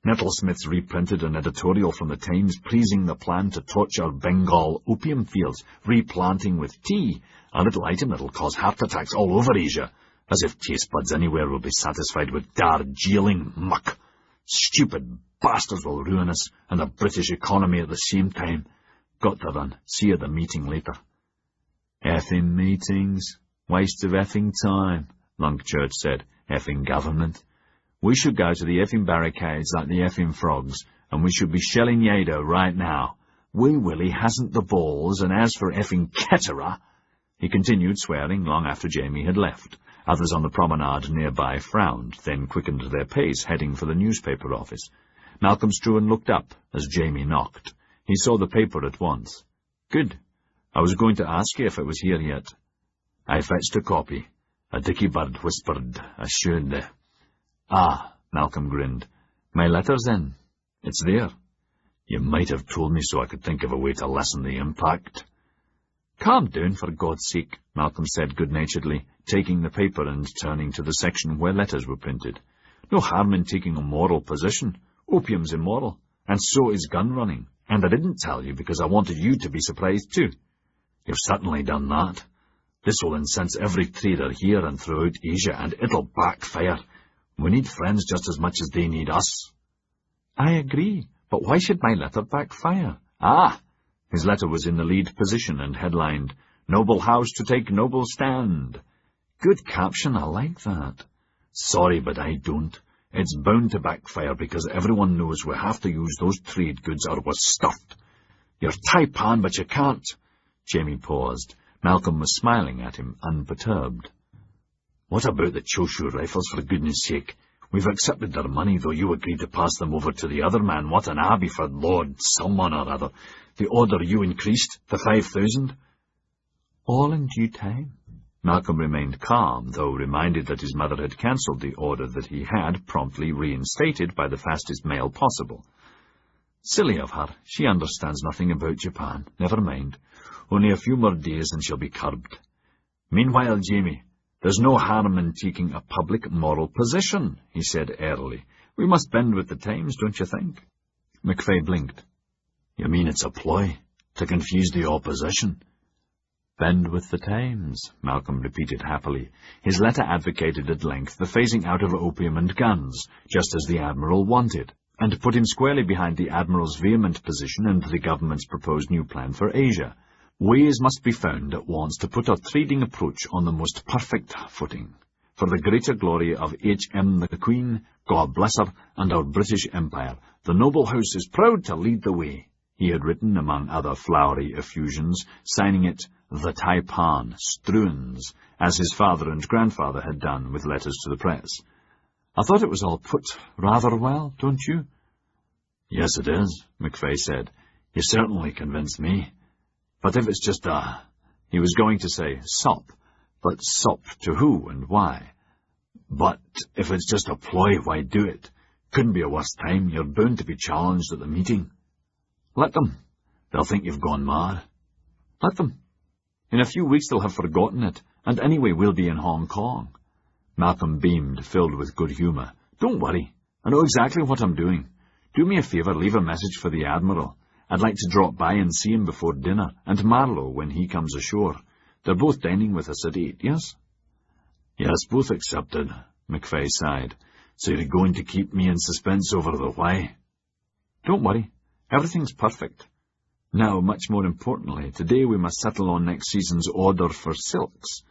Nettlesmith's reprinted an editorial from the Times praising the plan to torture Bengal opium fields, replanting with tea, a little item that'll cause heart attacks all over Asia, as if taste buds anywhere will be satisfied with Darjeeling muck. Stupid bastards will ruin us, and the British economy at the same time. Got to run. See you at the meeting later." "Effing meetings. Waste of effing time," Lunkchurch said. "Effing government. We should go to the effing barricades like the effing frogs, and we should be shelling Yado right now. Wee Willie hasn't the balls, and as for effing Ketterer—" He continued swearing long after Jamie had left. Others on the promenade nearby frowned, then quickened their pace, heading for the newspaper office. Malcolm Struan looked up as Jamie knocked. He saw the paper at once. "Good. I was going to ask you if it was here yet." "I fetched a copy." A dicky bird whispered, "I should." "Ah," Malcolm grinned. "My letter's in. It's there." "You might have told me so I could think of a way to lessen the impact." "Calm down, for God's sake," Malcolm said good-naturedly, taking the paper and turning to the section where letters were printed. "No harm in taking a moral position. Opium's immoral, and so is gun-running. And I didn't tell you because I wanted you to be surprised too." "You've certainly done that. This will incense every trader here and throughout Asia, and it'll backfire. We need friends just as much as they need us." "I agree, but why should my letter backfire?" "Ah!" His letter was in the lead position and headlined, "Noble House to take noble stand." "Good caption, I like that." "Sorry, but I don't. It's bound to backfire because everyone knows we have to use those trade goods or we're stuffed." "You're Taipan, but you can't." Jamie paused. Malcolm was smiling at him, unperturbed. "What about the Choshu rifles, for goodness sake? We've accepted their money, though you agreed to pass them over to the other man. What an abbey for Lord someone or other. The order you increased, the 5,000. "All in due time." Malcolm remained calm, though reminded that his mother had cancelled the order that he had promptly reinstated by the fastest mail possible. Silly of her. She understands nothing about Japan. Never mind. Only a few more days and she'll be curbed. Meanwhile, Jamie, there's no harm in taking a public moral position, he said airily. We must bend with the times, don't you think? McVeigh blinked. You mean it's a ploy to confuse the opposition? Bend with the times, Malcolm repeated happily. His letter advocated at length the phasing out of opium and guns, just as the Admiral wanted, and put him squarely behind the Admiral's vehement position and the government's proposed new plan for Asia. Ways must be found at once to put our trading approach on the most perfect footing. For the greater glory of H.M. the Queen, God bless her, and our British Empire, the noble house is proud to lead the way, he had written among other flowery effusions, signing it the Taipan, Struans, as his father and grandfather had done with letters to the press. I thought it was all put rather well, don't you? Yes, it is, McVeigh said. You certainly convinced me. But if it's just He was going to say sop, but sop to who and why? But if it's just a ploy, why do it? Couldn't be a worse time. You're bound to be challenged at the meeting. Let them. They'll think you've gone mad. Let them. In a few weeks they'll have forgotten it, and anyway we'll be in Hong Kong. Malcolm beamed, filled with good humour. Don't worry. I know exactly what I'm doing. Do me a favour, leave a message for the Admiral. I'd like to drop by and see him before dinner, and Marlowe when he comes ashore. They're both dining with us at 8, yes? Yes, both accepted, McFay sighed. So you're going to keep me in suspense over the why? Don't worry. Everything's perfect. Now, much more importantly, today we must settle on next season's order for silks.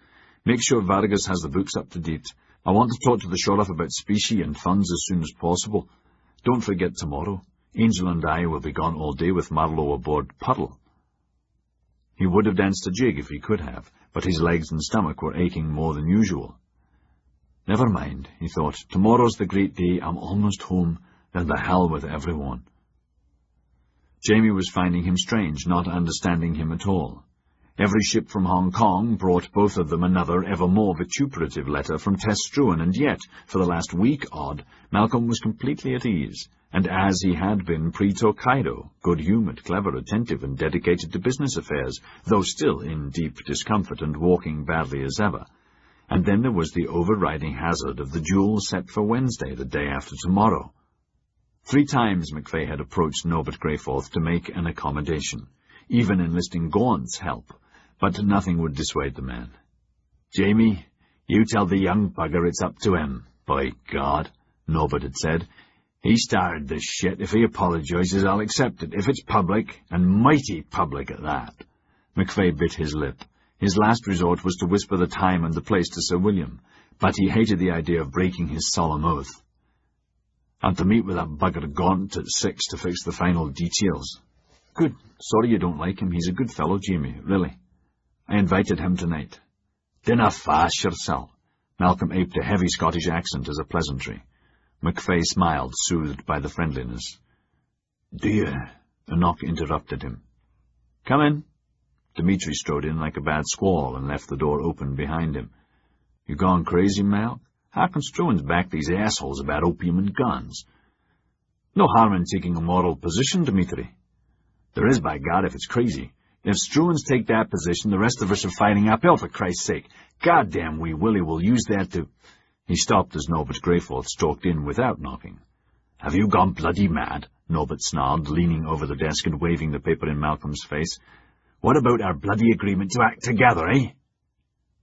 Make sure Vargas has the books up to date. I want to talk to the sheriff about specie and funds as soon as possible. Don't forget tomorrow. Angel and I will be gone all day with Marlowe aboard Pearl. He would have danced a jig if he could have, but his legs and stomach were aching more than usual. Never mind, he thought. Tomorrow's the great day. I'm almost home. Then the hell with everyone. Jamie was finding him strange, not understanding him at all. Every ship from Hong Kong brought both of them another, ever more vituperative letter from Tess Struan, and yet, for the last week odd, Malcolm was completely at ease, and as he had been pre-Tokaido, good-humoured, clever, attentive, and dedicated to business affairs, though still in deep discomfort and walking badly as ever. And then there was the overriding hazard of the duel set for Wednesday, the day after tomorrow. 3 times McFay had approached Norbert Greyforth to make an accommodation, even enlisting Gaunt's help, but nothing would dissuade the man. Jamie, you tell the young bugger it's up to him. By God, Norbert had said. He started this shit. If he apologises, I'll accept it. If it's public, and mighty public at that. McFay bit his lip. His last resort was to whisper the time and the place to Sir William, but he hated the idea of breaking his solemn oath. I'm to meet with that bugger Gaunt at 6 to fix the final details. Good. Sorry you don't like him. He's a good fellow, Jamie, really. I invited him tonight. Dinna fash yourself. Malcolm aped a heavy Scottish accent as a pleasantry. McFay smiled, soothed by the friendliness. Do you? A knock interrupted him. Come in. Dimitri strode in like a bad squall and left the door open behind him. You gone crazy, Mal? How can Struan's back these assholes about opium and guns? No harm in taking a moral position, Dimitri. There is, by God, if it's crazy. If Struan's take that position, the rest of us are fighting uphill, for Christ's sake. Goddamn Wee Willie will use that to... He stopped as Norbert Greyforth stalked in without knocking. Have you gone bloody mad? Norbert snarled, leaning over the desk and waving the paper in Malcolm's face. What about our bloody agreement to act together, eh?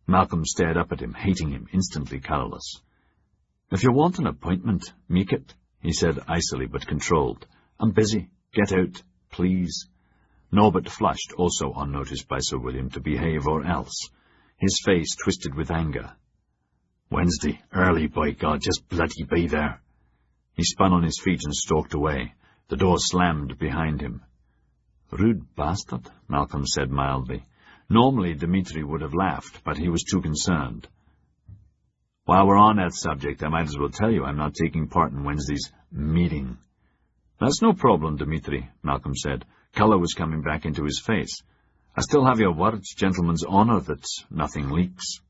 Malcolm stared up at him, hating him, instantly colourless. If you want an appointment, make it, he said icily but controlled. I'm busy. Get out, please. Norbert flushed, also unnoticed by Sir William, to behave or else. His face twisted with anger. Wednesday, early, by God, just bloody be there. He spun on his feet and stalked away. The door slammed behind him. Rude bastard, Malcolm said mildly. Normally Dimitri would have laughed, but he was too concerned. While we're on that subject, I might as well tell you I'm not taking part in Wednesday's meeting. That's no problem, Dimitri, Malcolm said. Colour was coming back into his face. I still have your words, gentleman's honour, that nothing leaks.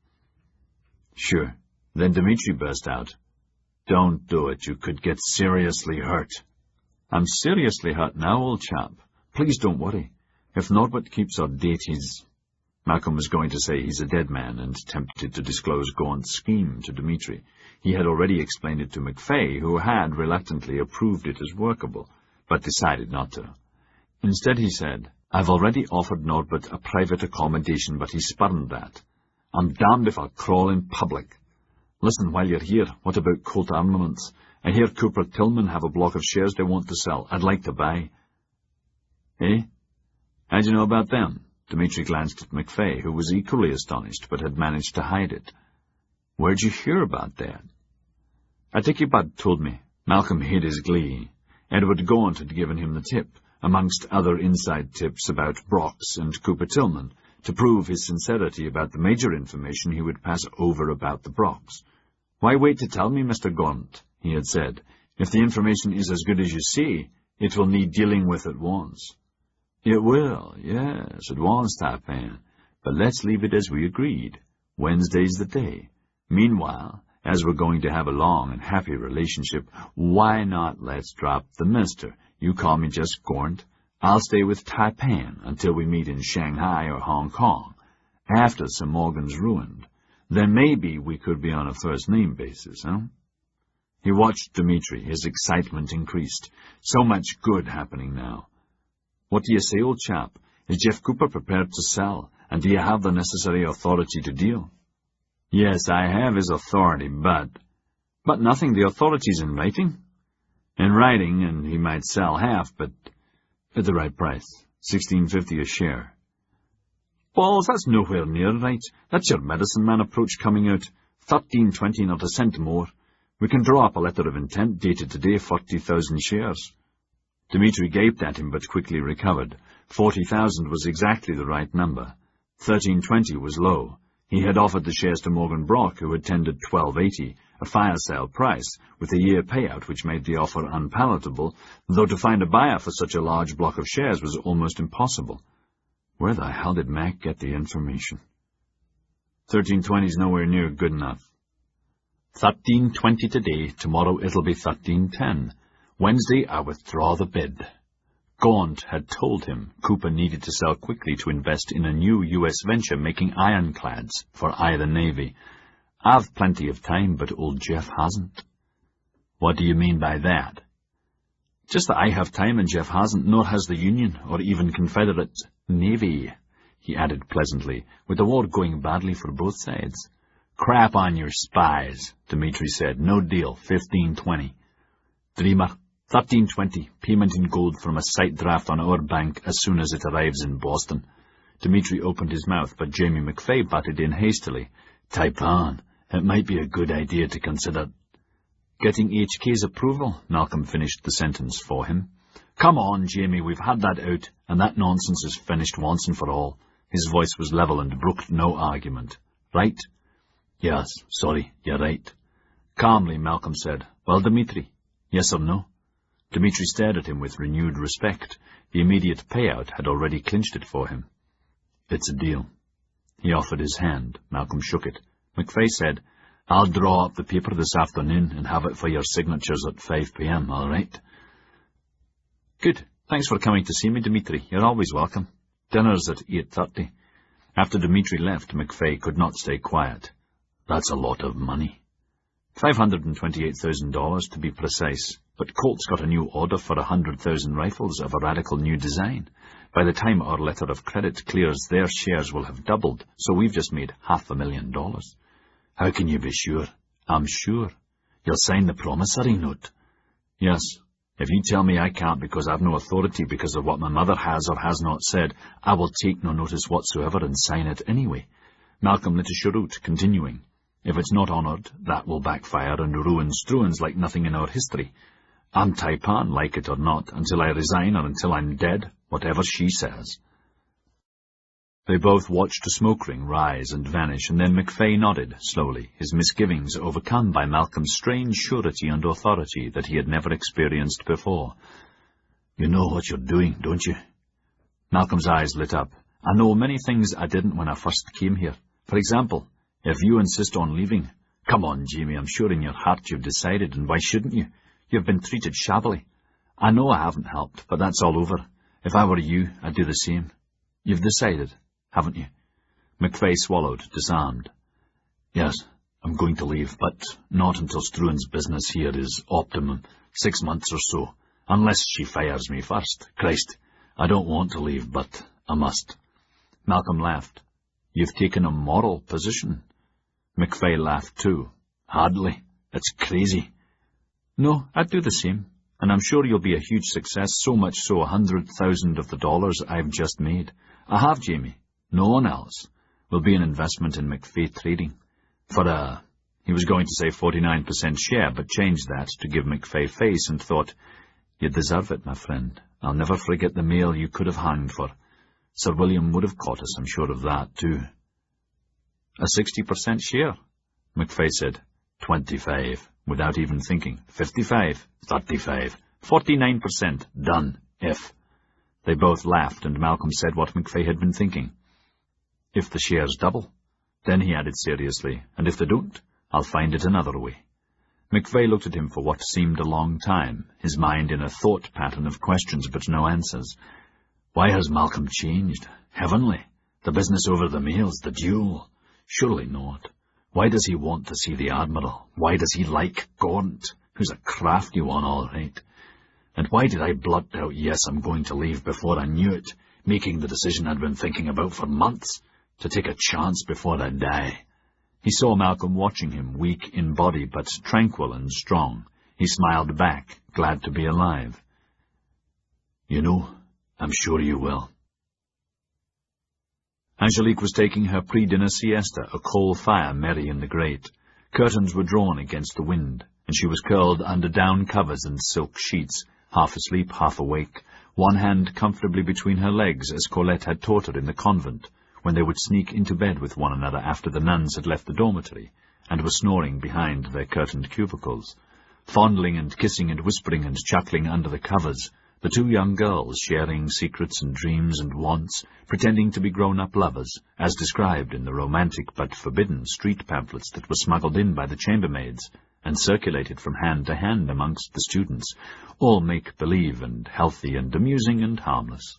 Sure. Then Dimitri burst out. Don't do it. You could get seriously hurt. I'm seriously hurt now, old chap. Please don't worry. If Norbert keeps our date, Malcolm was going to say he's a dead man, and tempted to disclose Gaunt's scheme to Dimitri. He had already explained it to McFay, who had reluctantly approved it as workable, but decided not to. Instead he said, I've already offered Norbert a private accommodation, but he spurned that. I'm damned if I'll crawl in public. Listen, while you're here, what about Colt Armaments? I hear Cooper Tillman have a block of shares they want to sell. I'd like to buy. Eh? How'd you know about them? Dimitri glanced at McFay, who was equally astonished, but had managed to hide it. Where'd you hear about that? A dicky-bud told me. Malcolm hid his glee. Edward Gaunt had given him the tip, amongst other inside tips about Brox and Cooper Tillman, to prove his sincerity about the major information he would pass over about the Brox. Why wait to tell me, Mr. Gaunt? He had said. If the information is as good as you say, it will need dealing with at once. It will, yes, at once, Tappan. But let's leave it as we agreed. Wednesday's the day. Meanwhile, as we're going to have a long and happy relationship, why not let's drop the mister? You call me just Gaunt. I'll stay with Taipan until we meet in Shanghai or Hong Kong. After Sir Morgan's ruined, then maybe we could be on a first-name basis, huh? He watched Dmitri. His excitement increased. So much good happening now. What do you say, old chap? Is Jeff Cooper prepared to sell? And do you have the necessary authority to deal? Yes, I have his authority, but nothing. The authority's in writing. In writing, and he might sell half, but at the right price, $16.50 a share. Balls, that's nowhere near right. That's your medicine man approach coming out. $13.20, not a cent more. We can draw up a letter of intent dated today, 40,000 shares. Dmitri gaped at him, but quickly recovered. 40,000 was exactly the right number. 13.20 was low. He had offered the shares to Morgan Brock, who had tendered $12.80, a fire sale price, with a year payout which made the offer unpalatable, though to find a buyer for such a large block of shares was almost impossible. Where the hell did Mac get the information? 13.20's nowhere near good enough. 13.20 today, tomorrow it'll be 13.10. Wednesday I withdraw the bid. Gaunt had told him Cooper needed to sell quickly to invest in a new U.S. venture making ironclads for either Navy. I've plenty of time, but old Jeff hasn't. What do you mean by that? Just that I have time and Jeff hasn't, nor has the Union, or even Confederate Navy, he added pleasantly, with the war going badly for both sides. Crap on your spies, Dmitri said. No deal, 15.20. Dreamer, 13.20, payment in gold from a sight draft on our bank as soon as it arrives in Boston. Dmitri opened his mouth, but Jamie McFay butted in hastily. Taipan, it might be a good idea to consider. Getting HK's approval, Malcolm finished the sentence for him. Come on, Jamie, we've had that out, and that nonsense is finished once and for all. His voice was level and brooked no argument. Right? Yes, sorry, you're right. Calmly, Malcolm said. Well, Dmitri, yes or no? Dmitri stared at him with renewed respect. The immediate payout had already clinched it for him. It's a deal. He offered his hand. Malcolm shook it. McFay said, I'll draw up the paper this afternoon and have it for your signatures at 5 p.m., all right? Good. Thanks for coming to see me, Dmitri. You're always welcome. Dinner's at 8:30. After Dmitri left, McFay could not stay quiet. That's a lot of money. $528,000 to be precise, but Colt's got a new order for 100,000 rifles of a radical new design. By the time our letter of credit clears, their shares will have doubled, so we've just made $500,000. How can you be sure? I'm sure. You'll sign the promissory note. Yes. If you tell me I can't because I've no authority because of what my mother has or has not said, I will take no notice whatsoever and sign it anyway. Malcolm lit a cheroot, continuing. If it's not honoured, that will backfire and ruin Struan's like nothing in our history. I'm Taipan, like it or not, until I resign or until I'm dead, whatever she says. They both watched a smoke ring rise and vanish, and then McFay nodded, slowly, his misgivings overcome by Malcolm's strange surety and authority that he had never experienced before. You know what you're doing, don't you? Malcolm's eyes lit up. I know many things I didn't when I first came here. For example, if you insist on leaving. Come on, Jamie, I'm sure in your heart you've decided, and why shouldn't you? You've been treated shabbily. I know I haven't helped, but that's all over. If I were you, I'd do the same. You've decided, haven't you? McFay swallowed, disarmed. Yes, I'm going to leave, but not until Struan's business here is optimum, 6 months or so, unless she fires me first. Christ, I don't want to leave, but I must. Malcolm laughed. You've taken a moral position. McFay laughed too. Hardly. It's crazy. No, I'd do the same, and I'm sure you'll be a huge success, so much so 100,000 of the dollars I've just made. I have, Jamie. No one else. Will be an investment in McFay Trading. For he was going to say 49% share, but changed that to give McFay face and thought, you deserve it, my friend. I'll never forget the meal you could have hanged for. Sir William would have caught us, I'm sure of that, too. A 60% share, McFay said. 25, without even thinking. 55, 35, 49%, done, if. They both laughed, and Malcolm said what McFay had been thinking. If the shares double. Then he added seriously, and if they don't, I'll find it another way. McVeigh looked at him for what seemed a long time, his mind in a thought pattern of questions but no answers. Why has Malcolm changed? Heavenly? The business over the meals, the duel? Surely not. Why does he want to see the Admiral? Why does he like Gaunt, who's a crafty one, all right? And why did I blurt out, yes, I'm going to leave before I knew it, making the decision I'd been thinking about for months, to take a chance before I die? He saw Malcolm watching him, weak in body but tranquil and strong. He smiled back, glad to be alive. You know, I'm sure you will. Angelique was taking her pre-dinner siesta, a coal fire merry in the grate. Curtains were drawn against the wind, and she was curled under down covers and silk sheets, half asleep, half awake, one hand comfortably between her legs as Colette had taught her in the convent, when they would sneak into bed with one another after the nuns had left the dormitory, and were snoring behind their curtained cubicles, fondling and kissing and whispering and chuckling under the covers, the two young girls sharing secrets and dreams and wants, pretending to be grown-up lovers, as described in the romantic but forbidden street pamphlets that were smuggled in by the chambermaids and circulated from hand to hand amongst the students, all make-believe and healthy and amusing and harmless.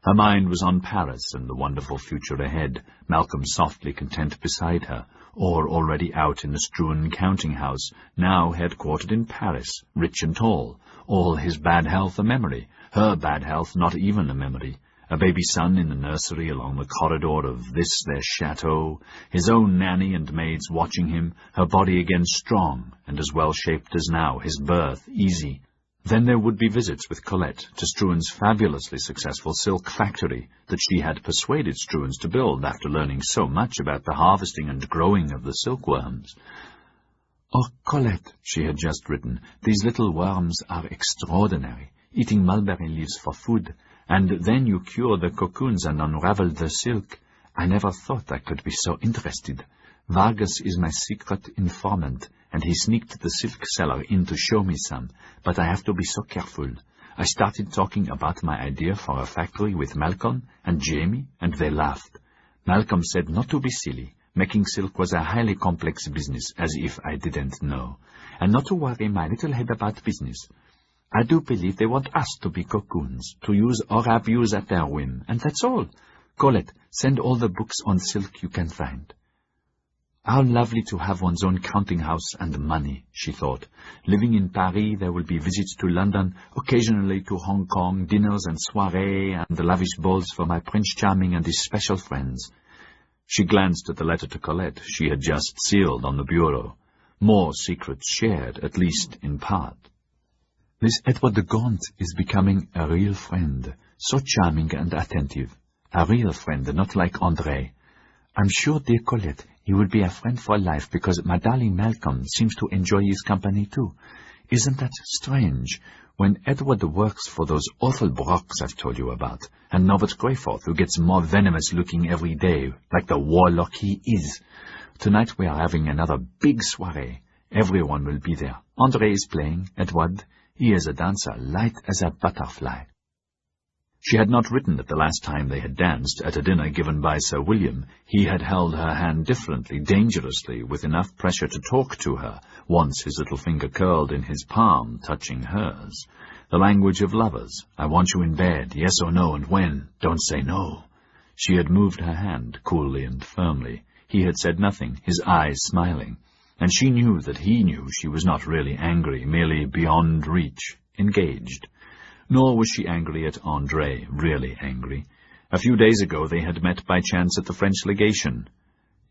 Her mind was on Paris and the wonderful future ahead, Malcolm softly content beside her, or already out in the strewn counting-house, now headquartered in Paris, rich and tall, all his bad health a memory, her bad health not even a memory, a baby son in the nursery along the corridor of this their chateau, his own nanny and maids watching him, her body again strong and as well-shaped as now, his birth easy. Then there would be visits with Colette to Struan's fabulously successful silk factory that she had persuaded Struans to build after learning so much about the harvesting and growing of the silkworms. "Oh, Colette," she had just written, "these little worms are extraordinary, eating mulberry leaves for food, and then you cure the cocoons and unravel the silk. I never thought I could be so interested. Vargas is my secret informant, and he sneaked the silk seller in to show me some, but I have to be so careful. I started talking about my idea for a factory with Malcolm and Jamie, and they laughed. Malcolm said not to be silly. Making silk was a highly complex business, as if I didn't know, and not to worry my little head about business. I do believe they want us to be cocoons, to use or abuse at their whim, and that's all. Colette, send all the books on silk you can find." How lovely to have one's own counting-house and money, she thought. Living in Paris, there will be visits to London, occasionally to Hong Kong, dinners and soirees, and the lavish balls for my Prince Charming and his special friends. She glanced at the letter to Colette she had just sealed on the bureau. More secrets shared, at least in part. This Edward de Gaunt is becoming a real friend, so charming and attentive. A real friend, not like André. I'm sure, dear Colette, he will be a friend for life, because my darling Malcolm seems to enjoy his company too. Isn't that strange? When Edward works for those awful Brocks I've told you about, and Norbert Greyforth, who gets more venomous-looking every day, like the warlock he is. Tonight we are having another big soiree. Everyone will be there. André is playing, Edward. He is a dancer, light as a butterfly. She had not written that the last time they had danced, at a dinner given by Sir William, he had held her hand differently, dangerously, with enough pressure to talk to her, once his little finger curled in his palm, touching hers. The language of lovers. I want you in bed, yes or no, and when? Don't say no. She had moved her hand, coolly and firmly. He had said nothing, his eyes smiling. And she knew that he knew she was not really angry, merely beyond reach, engaged. Nor was she angry at André, really angry. A few days ago they had met by chance at the French legation.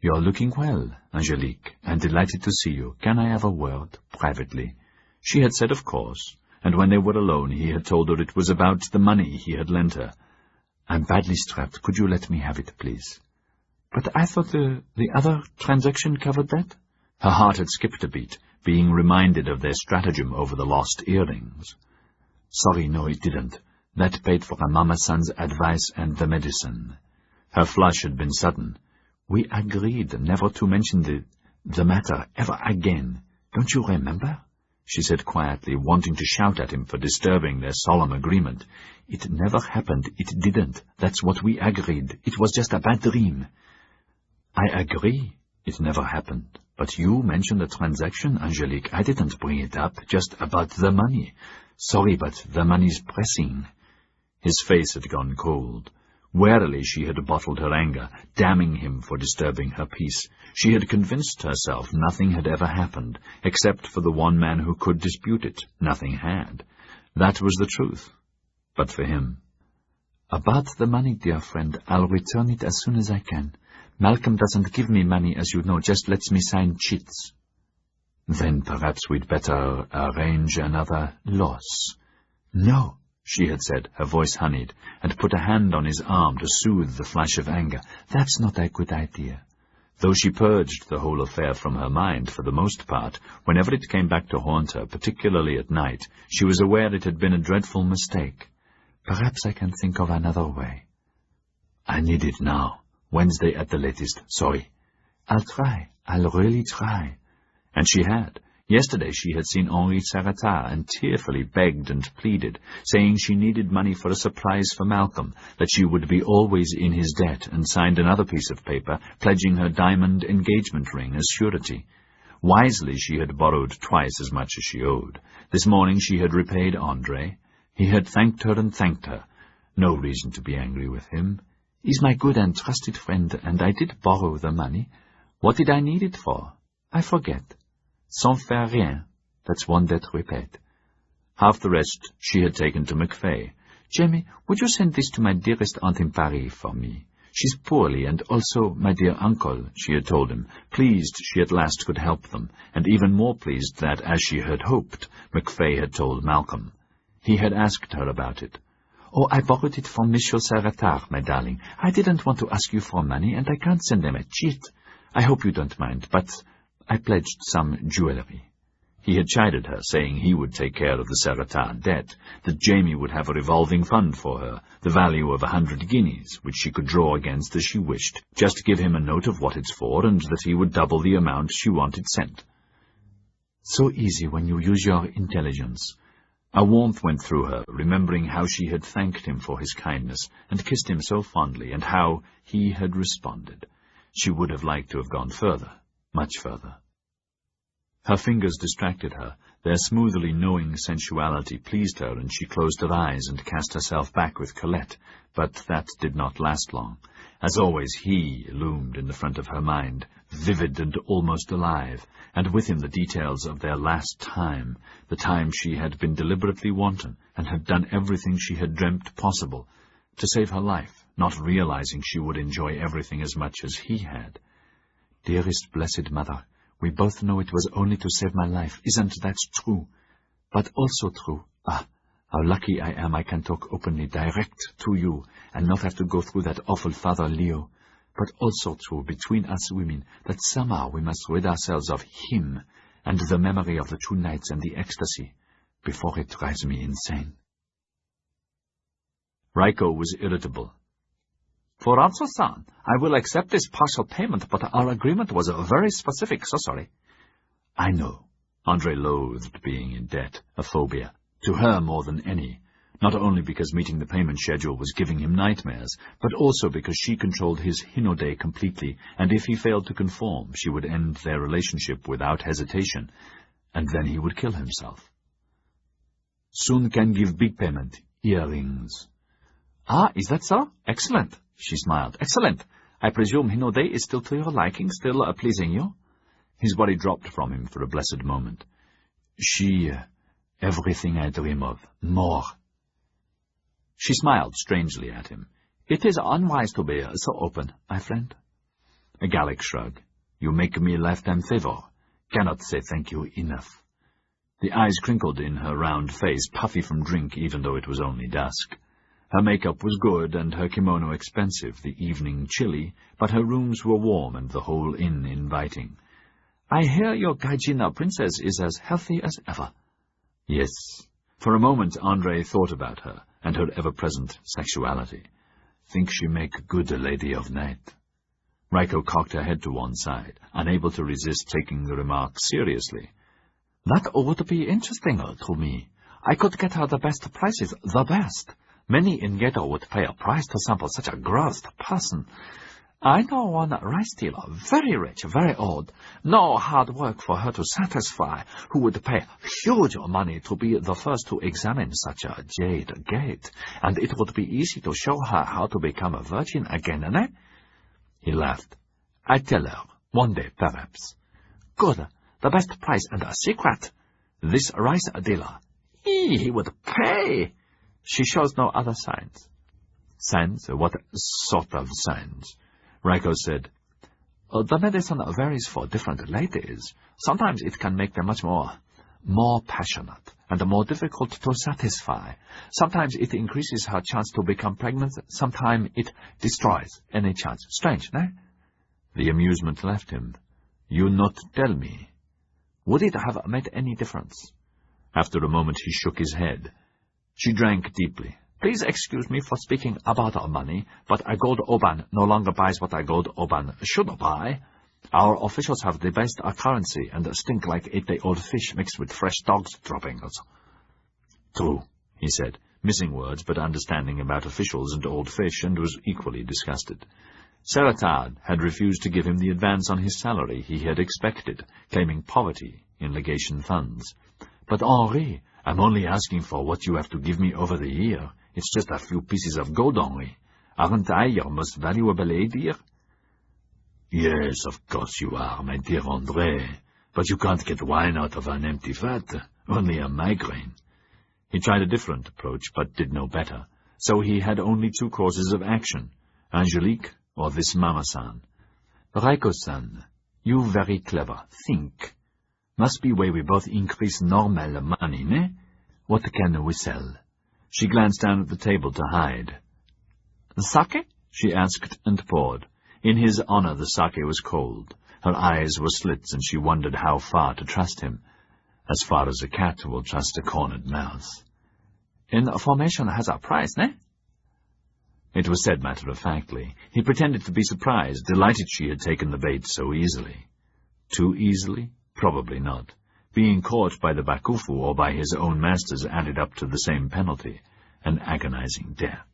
"You're looking well, Angelique. I'm delighted to see you. Can I have a word, privately?" She had said of course, and when they were alone he had told her it was about the money he had lent her. "I'm badly strapped. Could you let me have it, please?" "But I thought the other transaction covered that?" Her heart had skipped a beat, being reminded of their stratagem over the lost earrings. "Sorry, no, it didn't. That paid for her Mama-san's advice and the medicine." Her flush had been sudden. "We agreed never to mention the matter ever again. Don't you remember?" she said quietly, wanting to shout at him for disturbing their solemn agreement. "It never happened. It didn't. That's what we agreed. It was just a bad dream." I agree. It never happened. But you mentioned a transaction, Angelique. I didn't bring it up, just about the money. Sorry, but the money's pressing. His face had gone cold. Warily she had bottled her anger, damning him for disturbing her peace. She had convinced herself nothing had ever happened, except for the one man who could dispute it. Nothing had. That was the truth. But for him. About the money, dear friend, I'll return it as soon as I can. Malcolm doesn't give me money, as you know, just lets me sign cheats. Then perhaps we'd better arrange another loss. No, she had said, her voice honeyed, and put a hand on his arm to soothe the flash of anger. That's not a good idea. Though she purged the whole affair from her mind for the most part, whenever it came back to haunt her, particularly at night, she was aware it had been a dreadful mistake. Perhaps I can think of another way. I need it now. Wednesday at the latest. Sorry. I'll try. I'll really try. And she had. Yesterday she had seen Henri Sarratat and tearfully begged and pleaded, saying she needed money for a surprise for Malcolm, that she would be always in his debt, and signed another piece of paper pledging her diamond engagement ring as surety. Wisely she had borrowed twice as much as she owed. This morning she had repaid Andre. He had thanked her and thanked her. No reason to be angry with him. He's my good and trusted friend, and I did borrow the money. What did I need it for? I forget. Sans faire rien. That's one debt repaid. Half the rest she had taken to McFay. Jamie, would you send this to my dearest aunt in Paris for me? She's poorly, and also my dear uncle, she had told him, pleased she at last could help them, and even more pleased that, as she had hoped, McFay had told Malcolm. He had asked her about it. Oh, I borrowed it from Monsieur Sarratat, my darling. I didn't want to ask you for money, and I can't send them a cheat. I hope you don't mind, but I pledged some jewellery. He had chided her, saying he would take care of the Sarratat debt, that Jamie would have a revolving fund for her, the value of 100 guineas, which she could draw against as she wished. Just give him a note of what it's for, and that he would double the amount she wanted sent. So easy when you use your intelligence. A warmth went through her, remembering how she had thanked him for his kindness, and kissed him so fondly, and how he had responded. She would have liked to have gone further, much further. Her fingers distracted her. Their smoothly knowing sensuality pleased her, and she closed her eyes and cast herself back with Colette, but that did not last long. As always, he loomed in the front of her mind, vivid and almost alive, and with him the details of their last time, the time she had been deliberately wanton, and had done everything she had dreamt possible, to save her life, not realizing she would enjoy everything as much as he had. Dearest blessed mother, we both know it was only to save my life. Isn't that true? But also true. Ah, how lucky I am I can talk openly, direct to you, and not have to go through that awful Father Leo. But also true, between us women, that somehow we must rid ourselves of him, and the memory of the 2 nights and the ecstasy, before it drives me insane. Raiko was irritable. For answer-san, I will accept this partial payment, but our agreement was very specific, so sorry. I know. Andre loathed being in debt, a phobia, to her more than any, not only because meeting the payment schedule was giving him nightmares, but also because she controlled his Hinode completely, and if he failed to conform, she would end their relationship without hesitation, and then he would kill himself. Soon can give big payment, earrings. Ah, is that so? Excellent. She smiled. Excellent. I presume Hinode is still to your liking, still pleasing you? His body dropped from him for a blessed moment. She, everything I dream of, more. She smiled strangely at him. It is unwise to be so open, my friend. A Gallic shrug. You make me a lifetime favor. Cannot say thank you enough. The eyes crinkled in her round face, puffy from drink even though it was only dusk. Her makeup was good and her kimono expensive, the evening chilly, but her rooms were warm and the whole inn inviting. I hear your Gai Jin princess is as healthy as ever. Yes. For a moment Andre thought about her and her ever-present sexuality. Think she make good a lady of night. Raiko cocked her head to one side, unable to resist taking the remark seriously. That would be interesting to me. I could get her the best prices, the best. Many in Ghetto would pay a price to sample such a gross person. I know one rice dealer, very rich, very old. No hard work for her to satisfy, who would pay huge money to be the first to examine such a jade gate, and it would be easy to show her how to become a virgin again, eh? He laughed. I tell her, one day, perhaps. Good, the best price and a secret. This rice dealer, he would pay. She shows no other signs. Signs? What sort of signs? Raiko said, the medicine varies for different ladies. Sometimes it can make them much more passionate and more difficult to satisfy. Sometimes it increases her chance to become pregnant. Sometimes it destroys any chance. Strange, no? The amusement left him. You not tell me. Would it have made any difference? After a moment he shook his head. She drank deeply. Please excuse me for speaking about our money, but a gold oban no longer buys what a gold oban should buy. Our officials have debased our currency and stink like 8-day-old fish mixed with fresh dog's droppings. True, he said, missing words but understanding about officials and old fish, and was equally disgusted. Seratad had refused to give him the advance on his salary he had expected, claiming poverty in legation funds. But Henri, I'm only asking for what you have to give me over the year. It's just a few pieces of gold, Henri. Aren't I your most valuable lady? Yes, of course you are, my dear André. But you can't get wine out of an empty vat, only a migraine. He tried a different approach, but did no better. So he had only two courses of action, Angelique or this Mama-san. Raiko-san, you very clever. Think. Must be way we both increase normal money, ne? What can we sell? She glanced down at the table to hide. Sake? She asked and poured. In his honor the sake was cold. Her eyes were slits, and she wondered how far to trust him. As far as a cat will trust a cornered mouse. Information has a price, ne? It was said matter-of-factly. He pretended to be surprised, delighted she had taken the bait so easily. Too easily? Probably not. Being caught by the Bakufu or by his own masters added up to the same penalty, an agonizing death.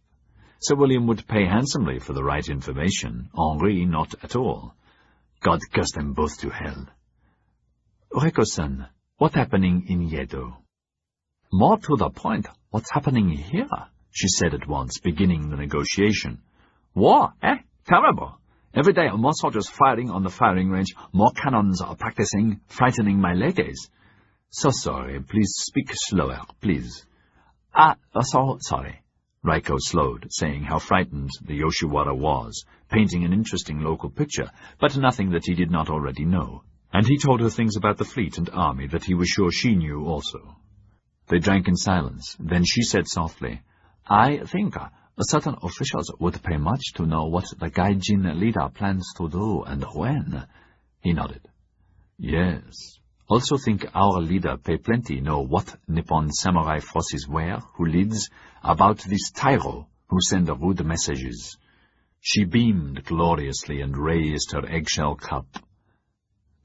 Sir William would pay handsomely for the right information, Henri not at all. God curse them both to hell. Reiko-san, what's happening in Yedo? More to the point, what's happening here? She said at once, beginning the negotiation. War, eh? Terrible. Every day more soldiers firing on the firing range, more cannons are practicing, frightening my ladies. So sorry, please speak slower, please. So sorry. Raiko slowed, saying how frightened the Yoshiwara was, painting an interesting local picture, but nothing that he did not already know. And he told her things about the fleet and army that he was sure she knew also. They drank in silence. Then she said softly, I think certain officials would pay much to know what the Gai Jin leader plans to do and when. He nodded. Yes. Also think our leader pay plenty know what Nippon samurai forces wear, who leads, about this Tairo, who send rude messages. She beamed gloriously and raised her eggshell cup.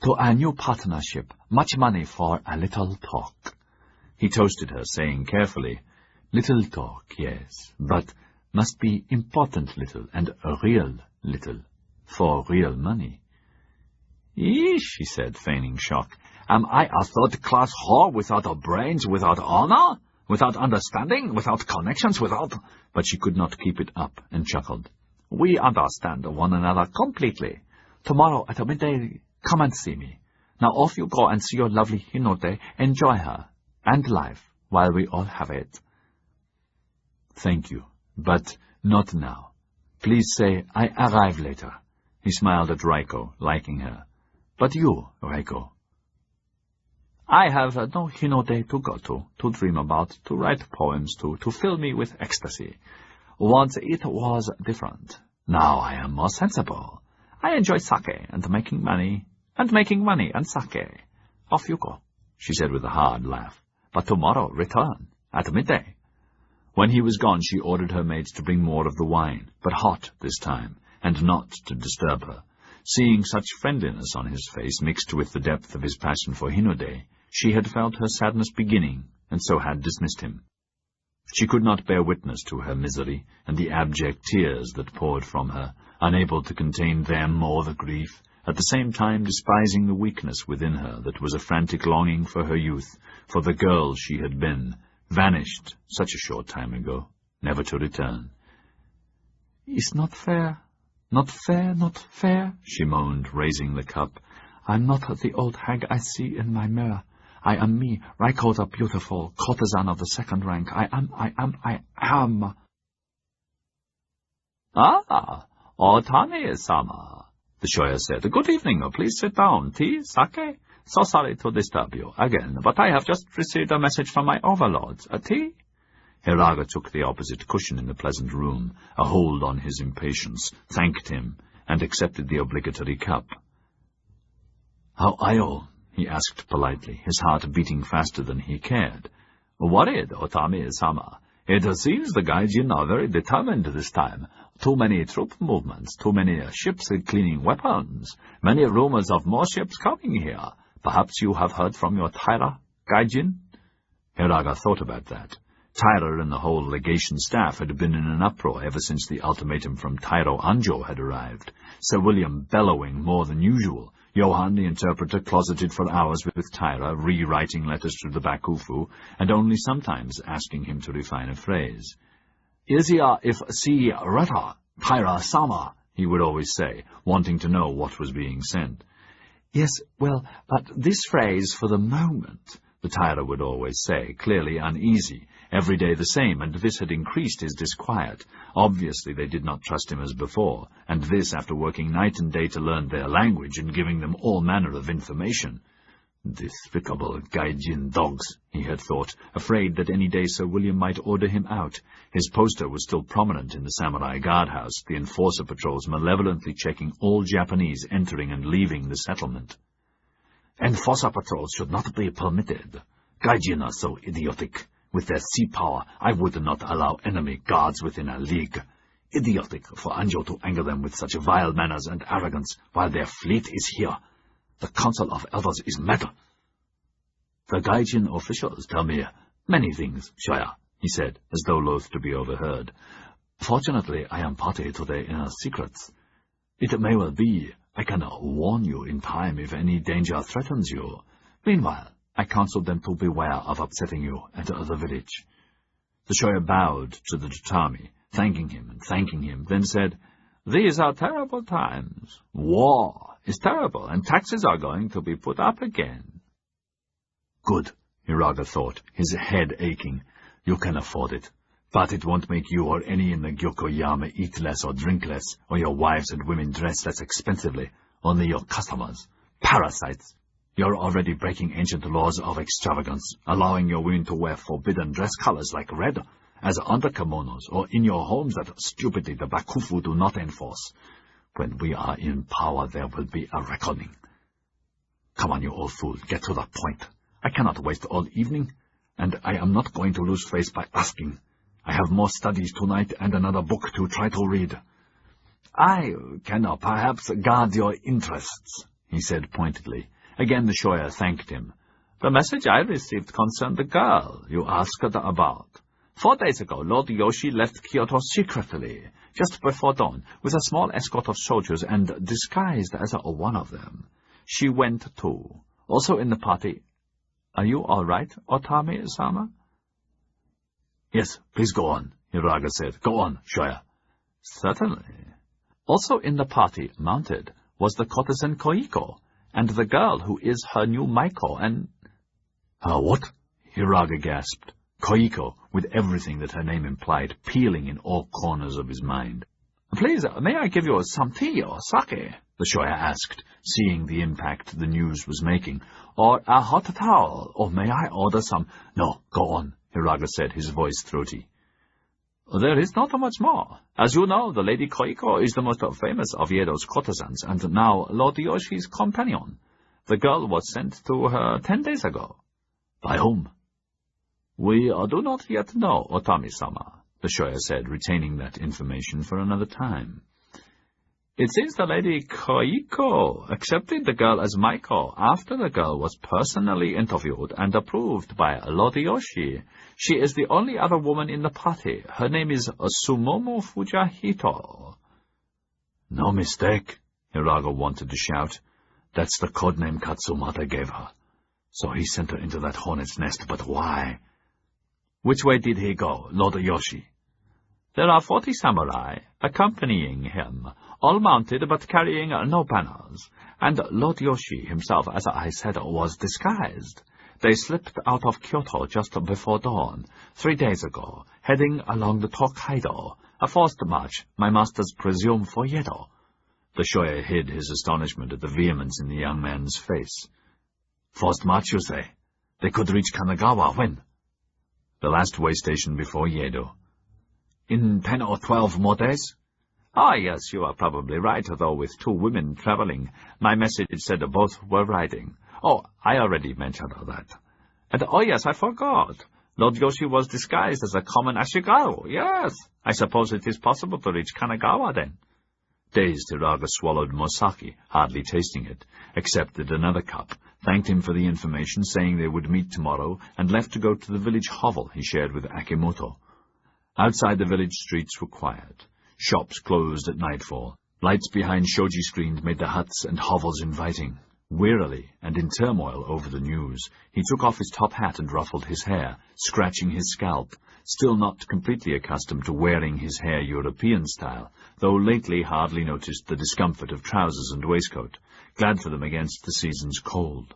To a new partnership, much money for a little talk. He toasted her, saying carefully, Little talk, yes, but must be important little and a real little, for real money. Eesh, she said, feigning shock. Am I a third-class whore without brains, without honor, without understanding, without connections, without... But she could not keep it up, and chuckled. We understand one another completely. Tomorrow at midday, come and see me. Now off you go and see your lovely Hinode, enjoy her, and life, while we all have it. Thank you, but not now. Please say, I arrive later. He smiled at Raiko, liking her. But you, Raiko? I have no Hinode to go to dream about, to write poems to fill me with ecstasy. Once it was different. Now I am more sensible. I enjoy sake and making money and sake. Off you go, she said with a hard laugh. But tomorrow return, at midday. When he was gone, she ordered her maids to bring more of the wine, but hot this time, and not to disturb her. Seeing such friendliness on his face mixed with the depth of his passion for Hinode, she had felt her sadness beginning, and so had dismissed him. She could not bear witness to her misery, and the abject tears that poured from her, unable to contain them or the grief, at the same time despising the weakness within her that was a frantic longing for her youth, for the girl she had been, vanished such a short time ago, never to return. "It's not fair, not fair, not fair," she moaned, raising the cup. "I'm not the old hag I see in my mirror. I am me, Raiko the beautiful, courtesan of the second rank. I am. "Ah, Otame-sama," the shoya said. "Good evening. Please sit down. Tea, sake? So sorry to disturb you again, but I have just received a message from my overlords. A tea?" Hiraga took the opposite cushion in the pleasant room, a hold on his impatience, thanked him, and accepted the obligatory cup. "How are you?" he asked politely, his heart beating faster than he cared. "Worried, Otame-sama. It seems the Gai Jin are very determined this time. Too many troop movements, too many ships cleaning weapons, many rumors of more ships coming here. Perhaps you have heard from your Taira, Gai Jin?" Hiraga thought about that. Taira and the whole legation staff had been in an uproar ever since the ultimatum from Tairo Anjo had arrived, Sir William bellowing more than usual, Johann the interpreter closeted for hours with Taira, rewriting letters to the Bakufu, and only sometimes asking him to refine a phrase. "Easier if see Reta, Taira-sama," he would always say, wanting to know what was being sent. "Yes, well, but this phrase for the moment," the Taira would always say, clearly uneasy, every day the same, and this had increased his disquiet. Obviously they did not trust him as before, and this after working night and day to learn their language and giving them all manner of information. Despicable Gai Jin dogs, he had thought, afraid that any day Sir William might order him out. His poster was still prominent in the samurai guardhouse, the enforcer patrols malevolently checking all Japanese entering and leaving the settlement. "Enforcer patrols should not be permitted. Gai Jin are so idiotic. With their sea power, I would not allow enemy guards within a league. Idiotic for Anjo to anger them with such vile manners and arrogance while their fleet is here. The Council of Elders is mad." "The Gai Jin officials tell me many things, shoya," he said, as though loath to be overheard. "Fortunately, I am party to their inner secrets. It may well be I can warn you in time if any danger threatens you. Meanwhile, I counsel them to beware of upsetting you at the village." The shoya bowed to the tatami, thanking him, then said, "These are terrible times. War is terrible, and taxes are going to be put up again." "Good," Hiraga thought, his head aching. "You can afford it. But it won't make you or any in the Gyokoyama eat less or drink less, or your wives and women dress less expensively. Only your customers. Parasites. You're already breaking ancient laws of extravagance, allowing your women to wear forbidden dress colors like red, as underkimonos, or in your homes that stupidly the Bakufu do not enforce. When we are in power, there will be a reckoning. Come on, you old fool, get to the point. I cannot waste all evening, and I am not going to lose face by asking. I have more studies tonight and another book to try to read." "I can perhaps guard your interests," he said pointedly. Again the shoya thanked him. "The message I received concerned the girl you asked about. 4 days ago, Lord Yoshi left Kyoto secretly, just before dawn, with a small escort of soldiers and disguised as one of them. She went too. Also in the party. Are you all right, Otame-sama?" "Yes, please go on," Hiraga said. "Go on, shoya." "Certainly. Also in the party, mounted, was the courtesan Koiko, and the girl who is her new Maiko, and—" "Her what?" Hiraga gasped. Koiko, with everything that her name implied, peeling in all corners of his mind. "Please, may I give you some tea or sake?" the shoya asked, seeing the impact the news was making. "Or a hot towel, or may I order some—" "No, go on," Hiraga said, his voice throaty. "There is not much more. As you know, the Lady Koiko is the most famous of Yedo's courtesans, and now Lord Yoshi's companion. The girl was sent to her 10 days ago." "By whom?" "We do not yet know, Otami-sama," the shoya said, retaining that information for another time. "It seems the Lady Koiko accepted the girl as Maiko after the girl was personally interviewed and approved by Lord Yoshi. She is the only other woman in the party. Her name is Sumomo Fujahito." No mistake, Hiraga wanted to shout. That's the codename Katsumata gave her. So he sent her into that hornet's nest, but why? Which way did he go, Lord Yoshi? There are 40 samurai accompanying him, all mounted but carrying no banners, and Lord Yoshi himself, as I said, was disguised. They slipped out of Kyoto just before dawn, 3 days ago, heading along the Tokaido, a forced march, my masters presume for Yedo. The shoya hid his astonishment at the vehemence in the young man's face. Forced march, you say? They could reach Kanagawa when? The last way station before Yedo. In 10 or 12 more days? Ah, yes, you are probably right, though with 2 women traveling. My message said both were riding. Oh, I already mentioned that. And oh yes, I forgot. Lord Yoshi was disguised as a common ashigaru. Yes, I suppose it is possible to reach Kanagawa then. Dazed, Hiraga swallowed mosaki, hardly tasting it, accepted another cup, thanked him for the information, saying they would meet tomorrow, and left to go to the village hovel he shared with Akimoto. Outside the village streets were quiet. Shops closed at nightfall. Lights behind shoji screens made the huts and hovels inviting. Wearily, and in turmoil over the news, he took off his top hat and ruffled his hair, scratching his scalp, still not completely accustomed to wearing his hair European style, though lately hardly noticed the discomfort of trousers and waistcoat, glad for them against the season's cold.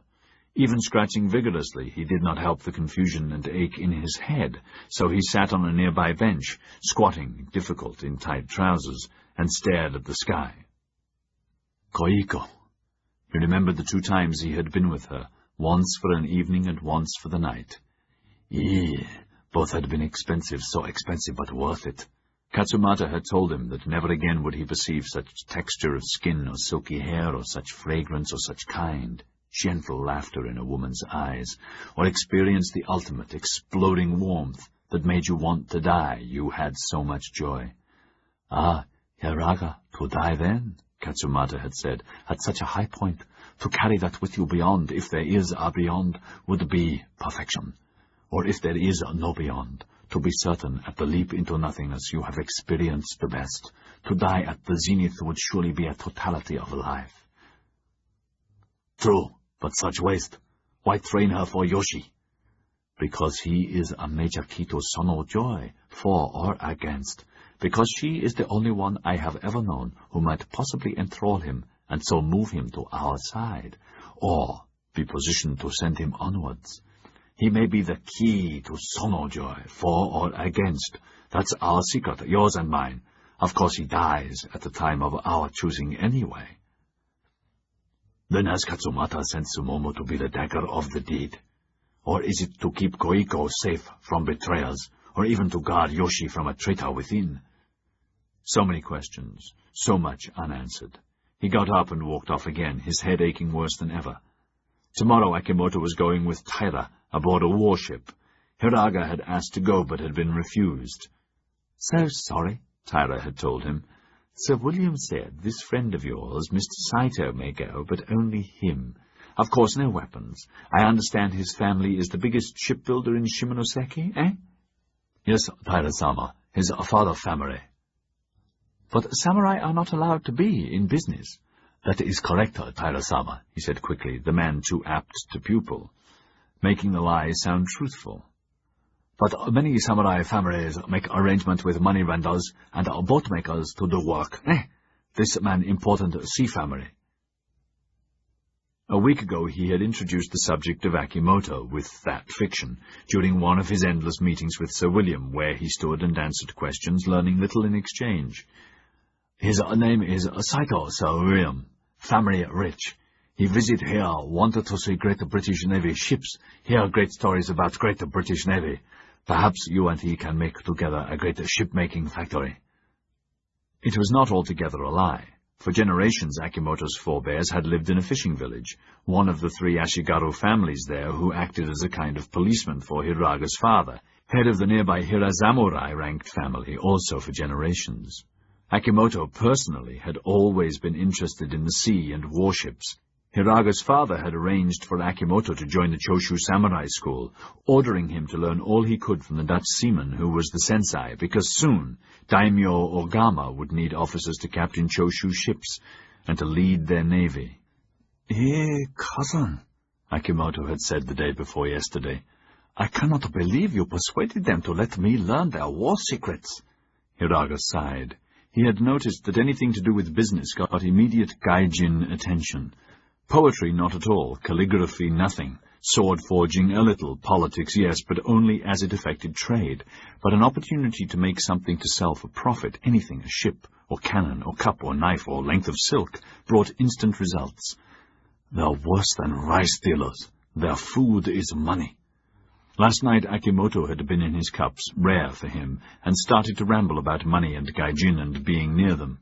Even scratching vigorously, he did not help the confusion and ache in his head, so he sat on a nearby bench, squatting, difficult in tight trousers, and stared at the sky. Koiko. He remembered the 2 times he had been with her, once for an evening and once for the night. Both had been expensive, so expensive, but worth it. Katsumata had told him that never again would he perceive such texture of skin or silky hair or such fragrance or such kind, gentle laughter in a woman's eyes, or experience the ultimate exploding warmth that made you want to die. You had so much joy. Ah, Hiraga, to die then, Katsumata had said, at such a high point, to carry that with you beyond, if there is a beyond, would be perfection. Or if there is no beyond, to be certain at the leap into nothingness you have experienced the best. To die at the zenith would surely be a totality of life. True, but such waste. Why train her for Yoshi? Because he is a major key to Sono joy, for or against. Because she is the only one I have ever known who might possibly enthrall him and so move him to our side, or be positioned to send him onwards. He may be the key to Sono joy, for or against. That's our secret, yours and mine. Of course he dies at the time of our choosing anyway. Then has Katsumata sent Sumomo to be the dagger of the deed? Or is it to keep Koiko safe from betrayers, or even to guard Yoshi from a traitor within? So many questions, so much unanswered. He got up and walked off again, his head aching worse than ever. Tomorrow Akimoto was going with Taira aboard a warship. Hiraga had asked to go, but had been refused. So sorry, Taira had told him. Sir William said this friend of yours, Mr. Saito, may go, but only him. Of course, no weapons. I understand his family is the biggest shipbuilder in Shimonoseki, eh? Yes, Taira-sama, his father family. But samurai are not allowed to be in business. That is correct, Taira-sama, he said quickly, the man too apt to pupil, making the lie sound truthful. But many samurai families make arrangement with money vendors and boat makers to do work. This man important sea family. A week ago he had introduced the subject of Akimoto with that fiction, during one of his endless meetings with Sir William, where he stood and answered questions, learning little in exchange. His name is Saito, Sir William. Family rich. He visit here, wanted to see Great British Navy ships, hear great stories about Great British Navy. Perhaps you and he can make together a great ship-making factory. It was not altogether a lie. For generations, Akimoto's forebears had lived in a fishing village, one of the 3 Ashigaru families there who acted as a kind of policeman for Hiraga's father, head of the nearby Hirasamurai-ranked family, also for generations. Akimoto personally had always been interested in the sea and warships. Hiraga's father had arranged for Akimoto to join the Choshu Samurai School, ordering him to learn all he could from the Dutch seaman who was the sensei, because soon Daimyo Ogama would need officers to captain Choshu ships and to lead their navy. Cousin," Akimoto had said the day before yesterday, "I cannot believe you persuaded them to let me learn their war secrets." Hiraga sighed. He had noticed that anything to do with business got immediate Gai Jin attention. Poetry not at all, calligraphy nothing, sword-forging a little, politics yes, but only as it affected trade. But an opportunity to make something to sell for profit, anything, a ship, or cannon, or cup, or knife, or length of silk, brought instant results. "They're worse than rice dealers. Their food is money." Last night Akimoto had been in his cups, rare for him, and started to ramble about money and Gai Jin and being near them.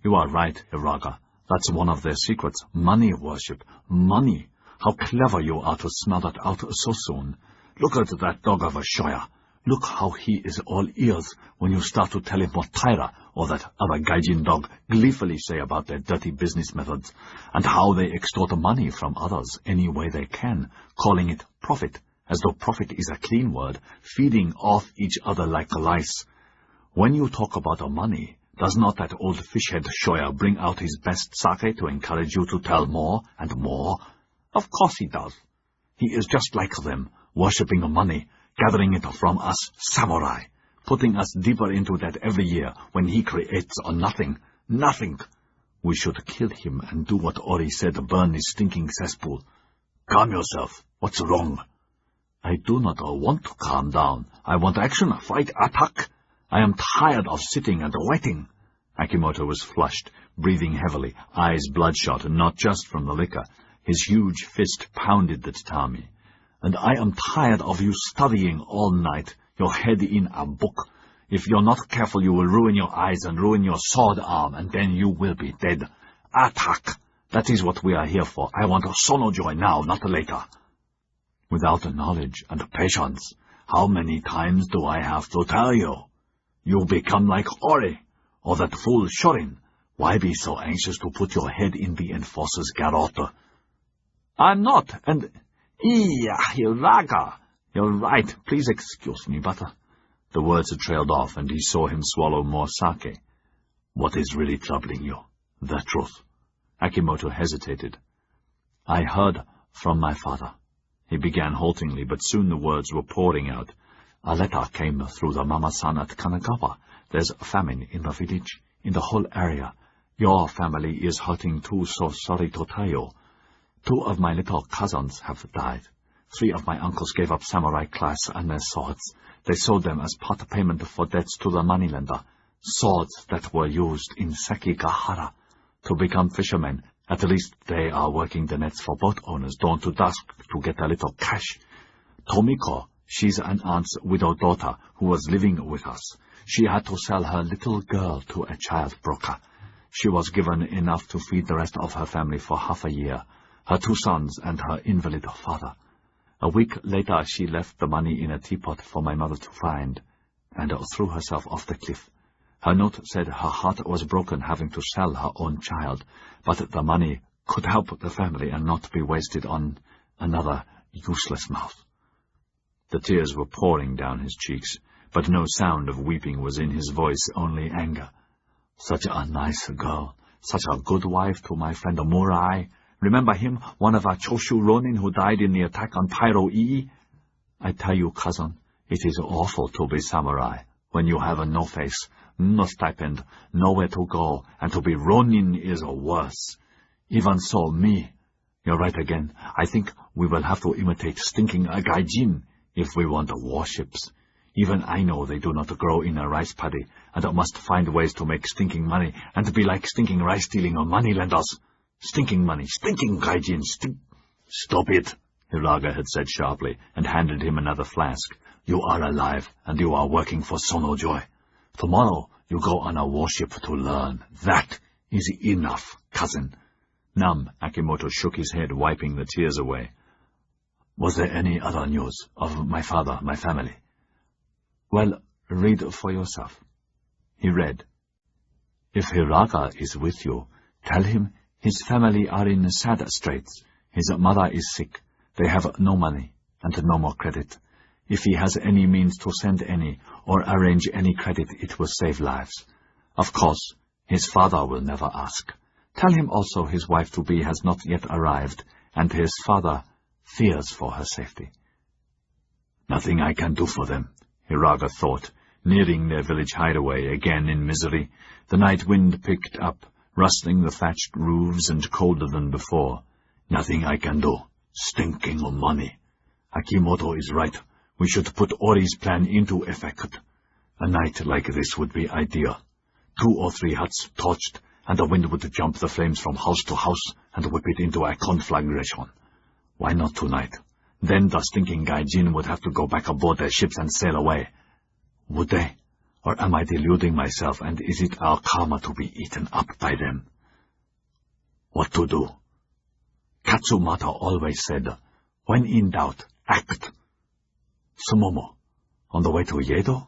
"You are right, Hiraga. That's one of their secrets. Money worship. Money. How clever you are to smell that out so soon. Look at that dog of a Shoya. Look how he is all ears when you start to tell him what Taira or that other Gai Jin dog gleefully say about their dirty business methods, and how they extort money from others any way they can, calling it profit, as though profit is a clean word, feeding off each other like lice. When you talk about money, does not that old fishhead Shoya bring out his best sake to encourage you to tell more and more? Of course he does. He is just like them, worshipping money, gathering it from us samurai, putting us deeper into that every year when he creates a nothing. Nothing. We should kill him and do what Ori said, burn his stinking cesspool. Calm yourself. What's wrong? I do not want to calm down. I want action, fight, attack. I am tired of sitting and waiting. Akimoto was flushed, breathing heavily, eyes bloodshot, not just from the liquor. His huge fist pounded the tatami. And I am tired of you studying all night, your head in a book. If you're not careful, you will ruin your eyes and ruin your sword arm, and then you will be dead. Attack! That is what we are here for. I want a sonojoy now, not later. Without knowledge and patience, how many times do I have to tell you? You become like Ori, or that fool Shorin. Why be so anxious to put your head in the enforcer's garrote? I'm not, and... Hiraga! You're right, please excuse me, but... The words had trailed off, and he saw him swallow more sake. What is really troubling you? The truth. Akimoto hesitated. I heard from my father. He began haltingly, but soon the words were pouring out. A letter came through the Mama-san at Kanagawa. There's a famine in the village, in the whole area. Your family is hurting too, so sorry to tell you. 2 of my little cousins have died. 3 of my uncles gave up samurai class and their swords. They sold them as part payment for debts to the moneylender. Swords that were used in Sekigahara to become fishermen. At least they are working the nets for boat owners dawn to dusk to get a little cash. Tomiko, she's an aunt's widowed daughter who was living with us. She had to sell her little girl to a child broker. She was given enough to feed the rest of her family for half a year, her 2 sons and her invalid father. A week later she left the money in a teapot for my mother to find, and threw herself off the cliff. Her note said her heart was broken having to sell her own child, but the money could help the family and not be wasted on another useless mouth. The tears were pouring down his cheeks, but no sound of weeping was in his voice, only anger. Such a nice girl, such a good wife to my friend Murai. Remember him, one of our Choshu Ronin who died in the attack on Tairo Ii? I tell you, cousin, it is awful to be samurai, when you have no face, no stipend, nowhere to go, and to be Ronin is worse. Even so, me. You're right again. I think we will have to imitate stinking Gai Jin if we want warships. Even I know they do not grow in a rice paddy, and must find ways to make stinking money, and be like stinking rice-stealing moneylenders. Stinking money, stinking Gai Jin, Stop it, Hiraga had said sharply, and handed him another flask. You are alive, and you are working for Sonojoy. Tomorrow you go on a warship to learn. That is enough, cousin. Numb, Akimoto shook his head, wiping the tears away. Was there any other news of my father, my family? Well, read for yourself. He read. If Hiraga is with you, tell him His family are in sad straits. His mother is sick. They have no money and no more credit. If he has any means to send any or arrange any credit, it will save lives. Of course, his father will never ask. Tell him also his wife-to-be has not yet arrived, and his father fears for her safety." "Nothing I can do for them," Hiraga thought, nearing their village hideaway again in misery. The night wind picked up, rustling the thatched roofs and colder than before. "Nothing I can do. Stinking money. Akimoto is right. We should put Ori's plan into effect. A night like this would be ideal. 2 or 3 huts torched, and the wind would jump the flames from house to house and whip it into a conflagration. Why not tonight? Then the stinking Gai Jin would have to go back aboard their ships and sail away. Would they? Or am I deluding myself, and is it our karma to be eaten up by them? What to do? Katsumata always said, when in doubt, act. Sumomo, on the way to Yedo?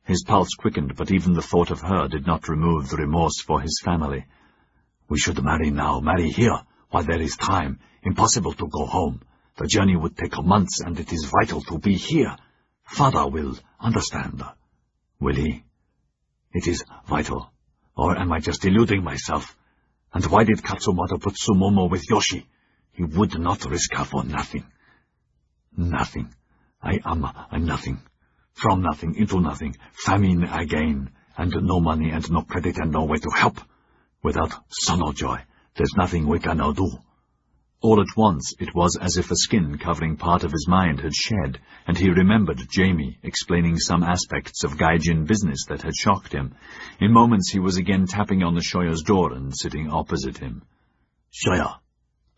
His pulse quickened, but even the thought of her did not remove the remorse for his family. We should marry now, marry here, while there is time. Impossible to go home. The journey would take months, and it is vital to be here. Father will understand. Will he? It is vital. Or am I just deluding myself? And why did Katsumata put Sumomo with Yoshi? He would not risk her for nothing. Nothing. I'm nothing. From nothing into nothing. Famine again. And no money and no credit and no way to help. Without Sono Joy, there's nothing we can now do. All at once, it was as if a skin covering part of his mind had shed, and he remembered Jamie explaining some aspects of Gai Jin business that had shocked him. In moments he was again tapping on the Shoya's door and sitting opposite him. Shoya,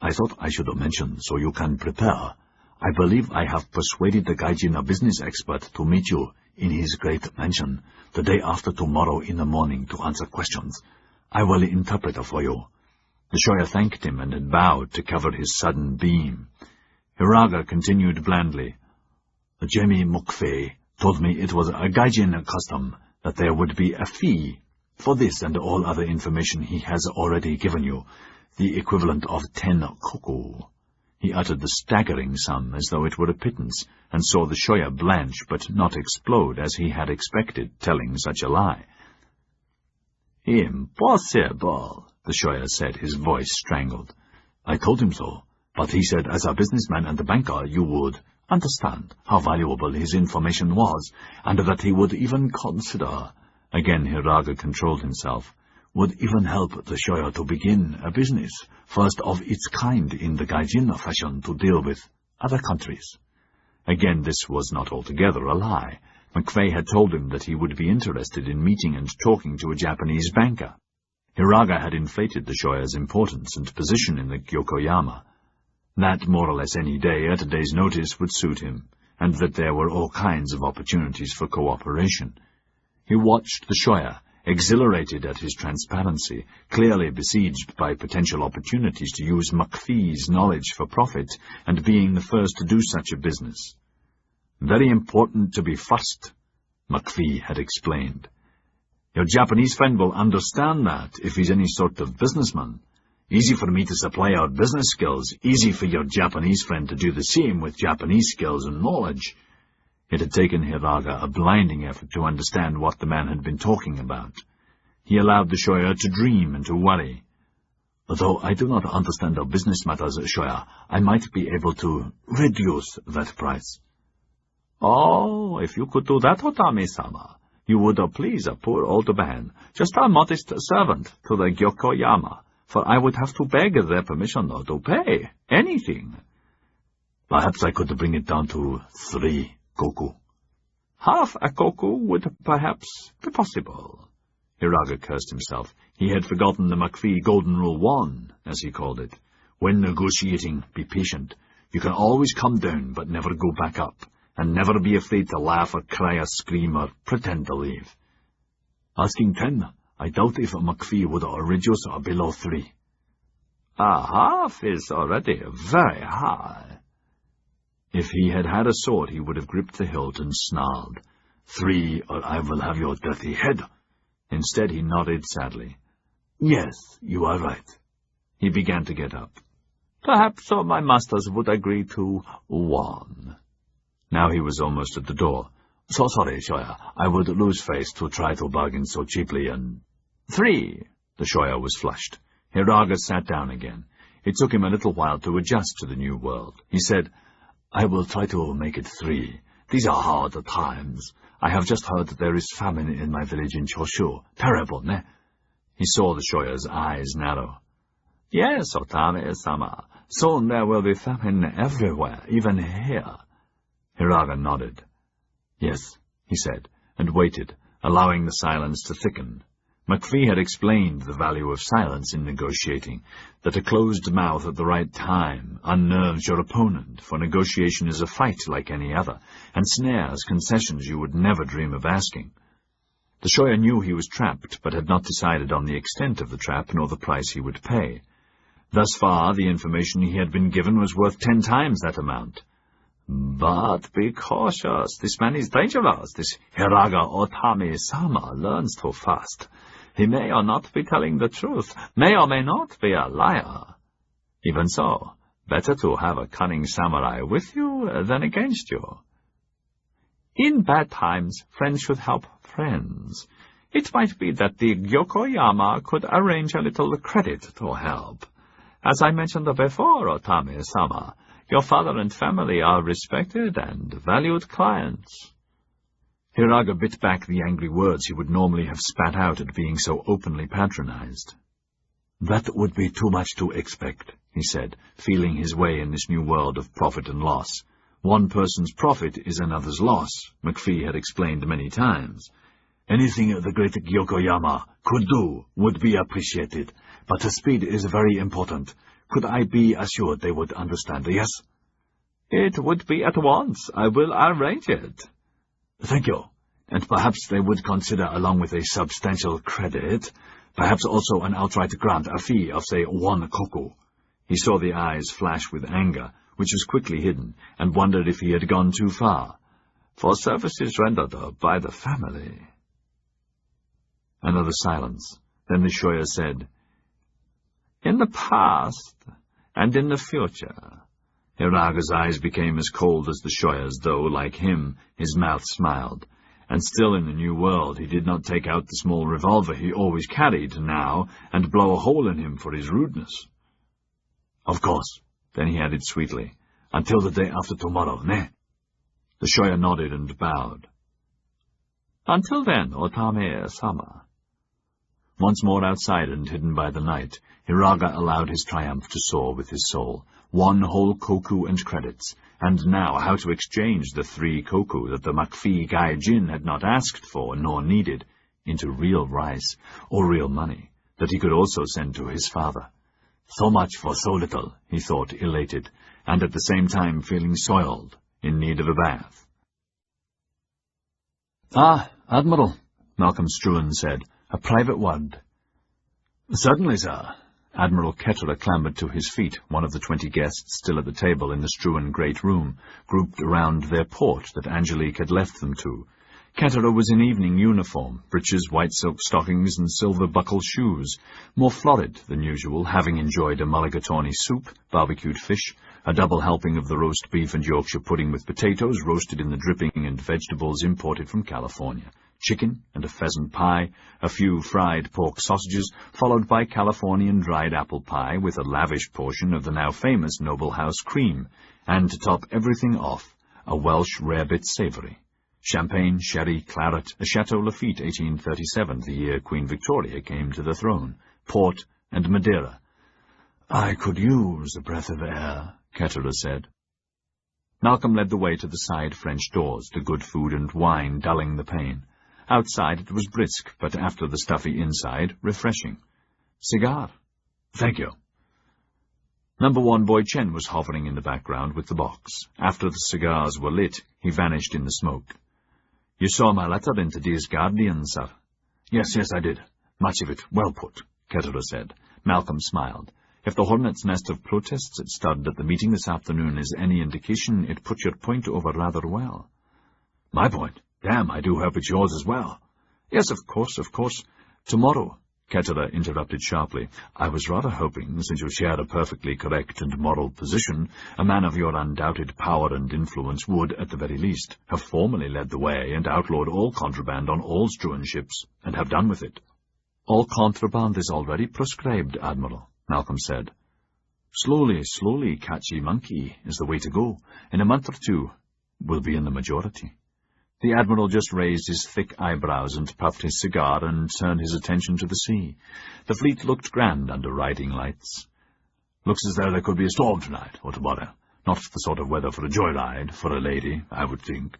I thought I should mention so you can prepare. I believe I have persuaded the Gai Jin, a business expert, to meet you in his great mansion the day after tomorrow in the morning to answer questions. I will interpret for you. The Shoya thanked him and had bowed to cover his sudden beam. Hiraga continued blandly. Jamie Mukfei told me it was a Gai Jin custom that there would be a fee for this and all other information he has already given you, the equivalent of 10 koku. He uttered the staggering sum as though it were a pittance, and saw the Shoya blanch but not explode as he had expected, telling such a lie. Impossible, the Shoya said, his voice strangled. I told him so, but he said as a businessman and a banker you would understand how valuable his information was, and that he would even consider, again Hiraga controlled himself, would even help the Shoya to begin a business, first of its kind in the Gai Jin fashion, to deal with other countries. Again, this was not altogether a lie. McVeigh had told him that he would be interested in meeting and talking to a Japanese banker. Hiraga had inflated the Shoya's importance and position in the Yokoyama. That more or less any day at a day's notice would suit him, and that there were all kinds of opportunities for cooperation. He watched the Shoya, exhilarated at his transparency, clearly besieged by potential opportunities to use McPhee's knowledge for profit, and being the first to do such a business. Very important to be first, McPhee had explained. Your Japanese friend will understand that if he's any sort of businessman. Easy for me to supply our business skills, easy for your Japanese friend to do the same with Japanese skills and knowledge. It had taken Hiraga a blinding effort to understand what the man had been talking about. He allowed the Shoya to dream and to worry. Though I do not understand our business matters, Shoya, I might be able to reduce that price. Oh, if you could do that, Otami-sama, you would please a poor old man, just a modest servant to the Yokoyama, for I would have to beg their permission to pay anything. Perhaps I could bring it down to 3 koku. Half a koku would perhaps be possible. Hiraga cursed himself. He had forgotten the McPhee Golden Rule 1, as he called it. When negotiating, be patient. You can always come down, but never go back up. And never be afraid to laugh or cry or scream or pretend to leave. Asking 10, I doubt if McPhee would reduce below 3. A half is already very high. If he had had a sword, he would have gripped the hilt and snarled, 3, or I will have your dirty head. Instead, he nodded sadly. Yes, you are right. He began to get up. Perhaps my masters would agree to 1. Now he was almost at the door. So sorry, Shoya. I would lose face to try to bargain so cheaply, and 3. The Shoya was flushed. Hiraga sat down again. It took him a little while to adjust to the new world. He said, I will try to make it 3. These are hard times. I have just heard that there is famine in my village in Choshu. Terrible, ne? He saw the Shoya's eyes narrow. Yes, Otame-sama. Soon there will be famine everywhere, even here. Hiraga nodded. Yes, he said, and waited, allowing the silence to thicken. McPhee had explained the value of silence in negotiating, that a closed mouth at the right time unnerves your opponent, for negotiation is a fight like any other, and snares concessions you would never dream of asking. The Shoya knew he was trapped, but had not decided on the extent of the trap nor the price he would pay. Thus far, the information he had been given was worth 10 times that amount. But be cautious. This man is dangerous. This Hiraga Otame-sama learns too fast. He may or not be telling the truth, may or may not be a liar. Even so, better to have a cunning samurai with you than against you. In bad times, friends should help friends. It might be that the Yokoyama could arrange a little credit to help. As I mentioned before, Otame-sama, your father and family are respected and valued clients. Hiraga bit back the angry words he would normally have spat out at being so openly patronized. That would be too much to expect, he said, feeling his way in this new world of profit and loss. One person's profit is another's loss, McPhee had explained many times. Anything the great Yokoyama could do would be appreciated, but the speed is very important. Could I be assured they would understand, yes? It would be at once. I will arrange it. Thank you. And perhaps they would consider, along with a substantial credit, perhaps also an outright grant, a fee of, say, 1 koku. He saw the eyes flash with anger, which was quickly hidden, and wondered if he had gone too far. For services rendered by the family. Another silence. Then the Shoya said, In the past, and in the future. Hiraga's eyes became as cold as the Shoya's, though, like him, his mouth smiled. And still in the new world he did not take out the small revolver he always carried now, and blow a hole in him for his rudeness. Of course, then he added sweetly, until the day after tomorrow, ne? The Shoya nodded and bowed. Until then, Otame-sama. Once more outside and hidden by the night, Hiraga allowed his triumph to soar with his soul. 1 whole koku and credits, and now how to exchange the 3 koku that the McPhee Gai Jin had not asked for nor needed, into real rice, or real money, that he could also send to his father. So much for so little, he thought, elated, and at the same time feeling soiled, in need of a bath. Ah, Admiral, Malcolm Struan said, a private word. Certainly, sir. Admiral Ketterer clambered to his feet, one of the 20 guests still at the table in the Struan great room, grouped around their port that Angelique had left them to. Ketterer was in evening uniform, breeches, white silk stockings, and silver-buckled shoes, more florid than usual, having enjoyed a mulligatawny soup, barbecued fish, a double helping of the roast beef and Yorkshire pudding with potatoes roasted in the dripping and vegetables imported from California, chicken and a pheasant pie, a few fried pork sausages, followed by Californian dried apple pie with a lavish portion of the now famous Noble House cream, and to top everything off, a Welsh rarebit savoury. Champagne, sherry, claret, a Chateau Lafite 1837, the year Queen Victoria came to the throne, port, and Madeira. I could use a breath of air, Ketterer said. Malcolm led the way to the side French doors, the good food and wine dulling the pain. Outside it was brisk, but after the stuffy inside, refreshing. Cigar? Thank you. Number 1 Boy Chen was hovering in the background with the box. After the cigars were lit, he vanished in the smoke. You saw my letter in today's Guardian, sir? Yes, I did. Much of it well put, Ketterer said. Malcolm smiled. If the hornet's nest of protests it started at the meeting this afternoon is any indication, it put your point over rather well. My point? Damn, I do hope it's yours as well. Yes, of course. Tomorrow, Ketterer interrupted sharply. "I was rather hoping, since you share a perfectly correct and moral position, a man of your undoubted power and influence would, at the very least, have formally led the way and outlawed all contraband on all Struan ships, and have done with it." "All contraband is already proscribed, Admiral," Malcolm said. "Slowly, catchy monkey, is the way to go. In a month or two, we'll be in the majority." The Admiral just raised his thick eyebrows and puffed his cigar and turned his attention to the sea. The fleet looked grand under riding lights. "Looks as though there could be a storm tonight or tomorrow. Not the sort of weather for a joyride, for a lady, I would think."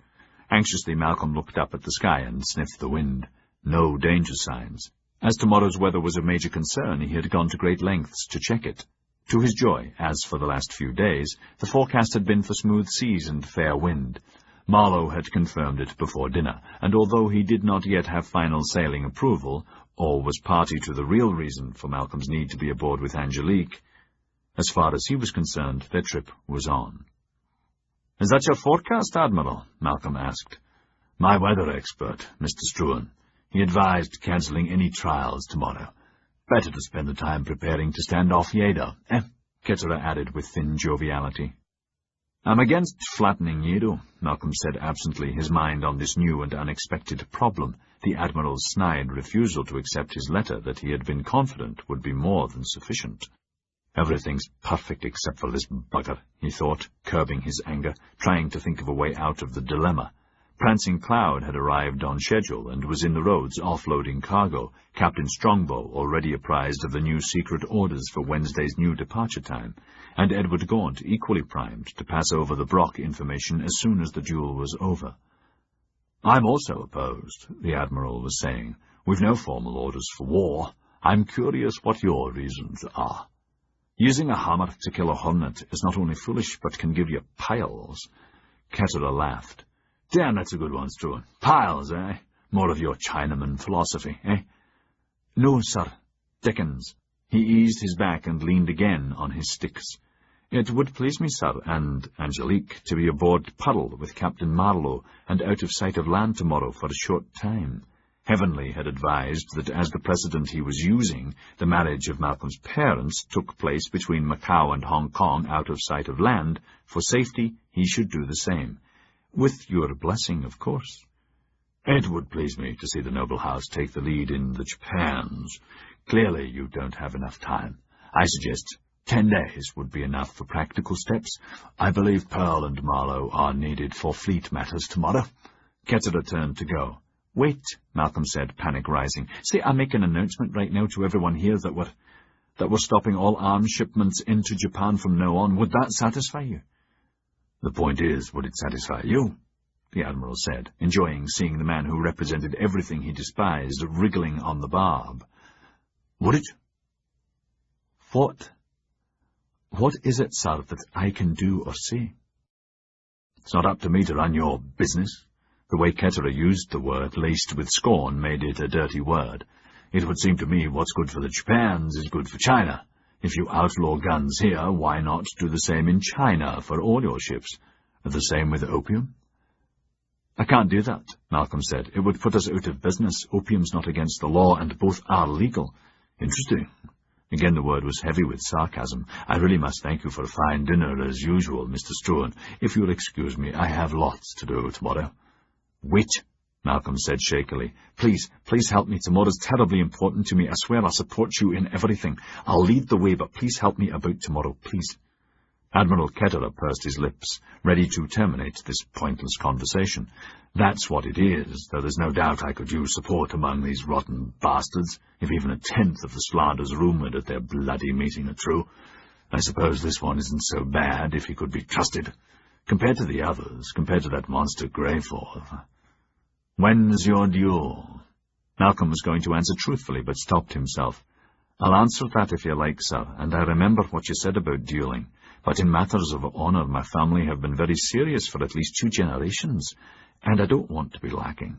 Anxiously, Malcolm looked up at the sky and sniffed the wind. No danger signs. As tomorrow's weather was a major concern, he had gone to great lengths to check it. To his joy, as for the last few days, the forecast had been for smooth seas and fair wind. Marlowe had confirmed it before dinner, and although he did not yet have final sailing approval, or was party to the real reason for Malcolm's need to be aboard with Angelique, as far as he was concerned, their trip was on. "Is that your forecast, Admiral?" Malcolm asked. "My weather expert, Mr. Struan. He advised cancelling any trials tomorrow. Better to spend the time preparing to stand off Yedo, Ketterer added with thin joviality. "I'm against flattening Yedo," Malcolm said absently, his mind on this new and unexpected problem, the Admiral's snide refusal to accept his letter that he had been confident would be more than sufficient. "Everything's perfect except for this bugger," he thought, curbing his anger, trying to think of a way out of the dilemma. Prancing Cloud had arrived on schedule and was in the roads offloading cargo, Captain Strongbow already apprised of the new secret orders for Wednesday's new departure time, and Edward Gaunt equally primed to pass over the Brock information as soon as the duel was over. "I'm also opposed," the Admiral was saying. "We've no formal orders for war. I'm curious what your reasons are." "Using a hammer to kill a hornet is not only foolish, but can give you piles." Ketterer laughed. "Damn, that's a good one, Struan. Piles, eh? More of your Chinaman philosophy, eh?" "No, sir. Dickens." He eased his back and leaned again on his sticks. "It would please me, sir, and Angelique, to be aboard Puddle with Captain Marlowe and out of sight of land tomorrow for a short time." Heavenly had advised that as the precedent he was using, the marriage of Malcolm's parents took place between Macau and Hong Kong out of sight of land. For safety, he should do the same. "With your blessing, of course." "It would please me to see the noble house take the lead in the Japans. Clearly you don't have enough time. I suggest 10 days would be enough for practical steps. I believe Pearl and Marlowe are needed for fleet matters tomorrow." Ketterer turned to go. "Wait," Malcolm said, panic rising. "Say I make an announcement right now to everyone here that we're stopping all arms shipments into Japan from now on. Would that satisfy you?" "The point is, would it satisfy you?" the Admiral said, enjoying seeing the man who represented everything he despised wriggling on the barb. "Would it?" What is it, sir, that I can do or say?" "It's not up to me to run your business." The way Ketterer used the word, laced with scorn, made it a dirty word. "It would seem to me what's good for the Japans is good for China. If you outlaw guns here, why not do the same in China for all your ships? The same with opium?" "I can't do that," Malcolm said. "It would put us out of business. Opium's not against the law, and both are legal." "Interesting." Again the word was heavy with sarcasm. "I really must thank you for a fine dinner, as usual, Mr. Struan. If you'll excuse me, I have lots to do tomorrow." "Wait," Malcolm said shakily. Please help me. Tomorrow's terribly important to me. I swear I'll support you in everything. I'll lead the way, but please help me about tomorrow, please." Admiral Ketterer pursed his lips, ready to terminate this pointless conversation. "That's what it is, though there's no doubt I could use support among these rotten bastards, if even a tenth of the slanders rumoured at their bloody meeting are true. I suppose this one isn't so bad if he could be trusted. Compared to the others, compared to that monster Greyforth. When's your duel?" Malcolm was going to answer truthfully, but stopped himself. "I'll answer that if you like, sir, and I remember what you said about duelling. But in matters of honour, my family have been very serious for at least 2 generations, and I don't want to be lacking.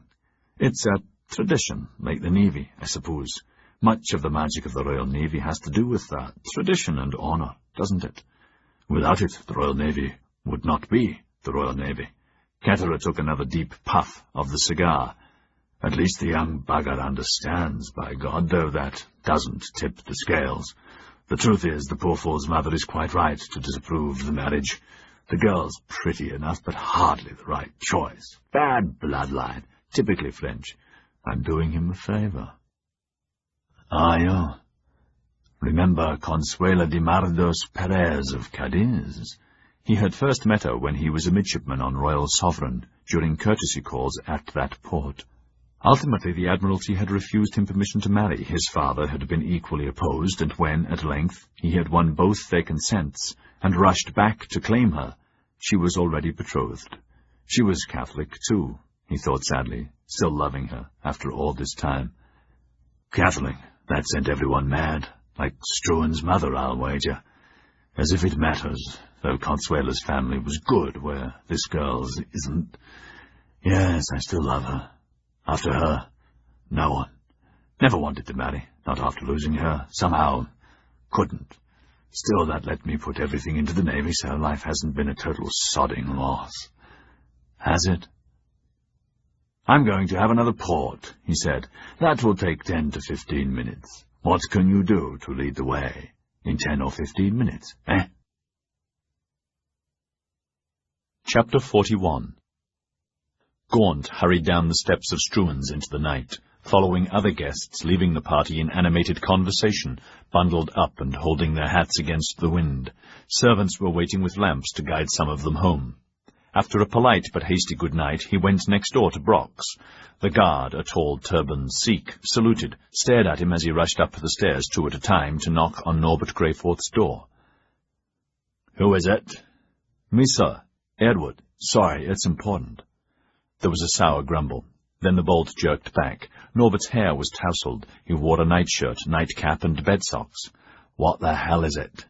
It's a tradition, like the Navy, I suppose. Much of the magic of the Royal Navy has to do with that, tradition and honour, doesn't it? Without it, the Royal Navy would not be the Royal Navy." Ketterer took another deep puff of the cigar. At least the young bugger understands, by God, though that doesn't tip the scales. The truth is, the poor fool's mother is quite right to disapprove the marriage. The girl's pretty enough, but hardly the right choice. Bad bloodline, typically French. I'm doing him a favor. Ah, yeah. Remember Consuela de Mardos Perez of Cadiz? He had first met her when he was a midshipman on Royal Sovereign, during courtesy calls at that port. Ultimately, the Admiralty had refused him permission to marry. His father had been equally opposed, and when, at length, he had won both their consents, and rushed back to claim her, she was already betrothed. She was Catholic, too, he thought sadly, still loving her after all this time. Catholic, that sent everyone mad, like Struan's mother, I'll wager. As if it matters, though Consuela's family was good, where this girl's isn't. Yes, I still love her. After her, no one. Never wanted to marry, not after losing her. Somehow, couldn't. Still, that let me put everything into the Navy, so life hasn't been a total sodding loss. Has it? I'm going to have another port, he said. That will take 10 to 15 minutes. What can you do to lead the way in 10 or 15 minutes, eh? Chapter 41. Gaunt hurried down the steps of Struan's into the night, following other guests, leaving the party in animated conversation, bundled up and holding their hats against the wind. Servants were waiting with lamps to guide some of them home. After a polite but hasty good night, he went next door to Brock's. The guard, a tall turbaned Sikh, saluted, stared at him as he rushed up the stairs 2 at a time to knock on Norbert Greyforth's door. Who is it? Me, sir. Edward. Sorry, it's important. There was a sour grumble. Then the bolt jerked back. Norbert's hair was tousled. He wore a nightshirt, nightcap, and bed socks. What the hell is it?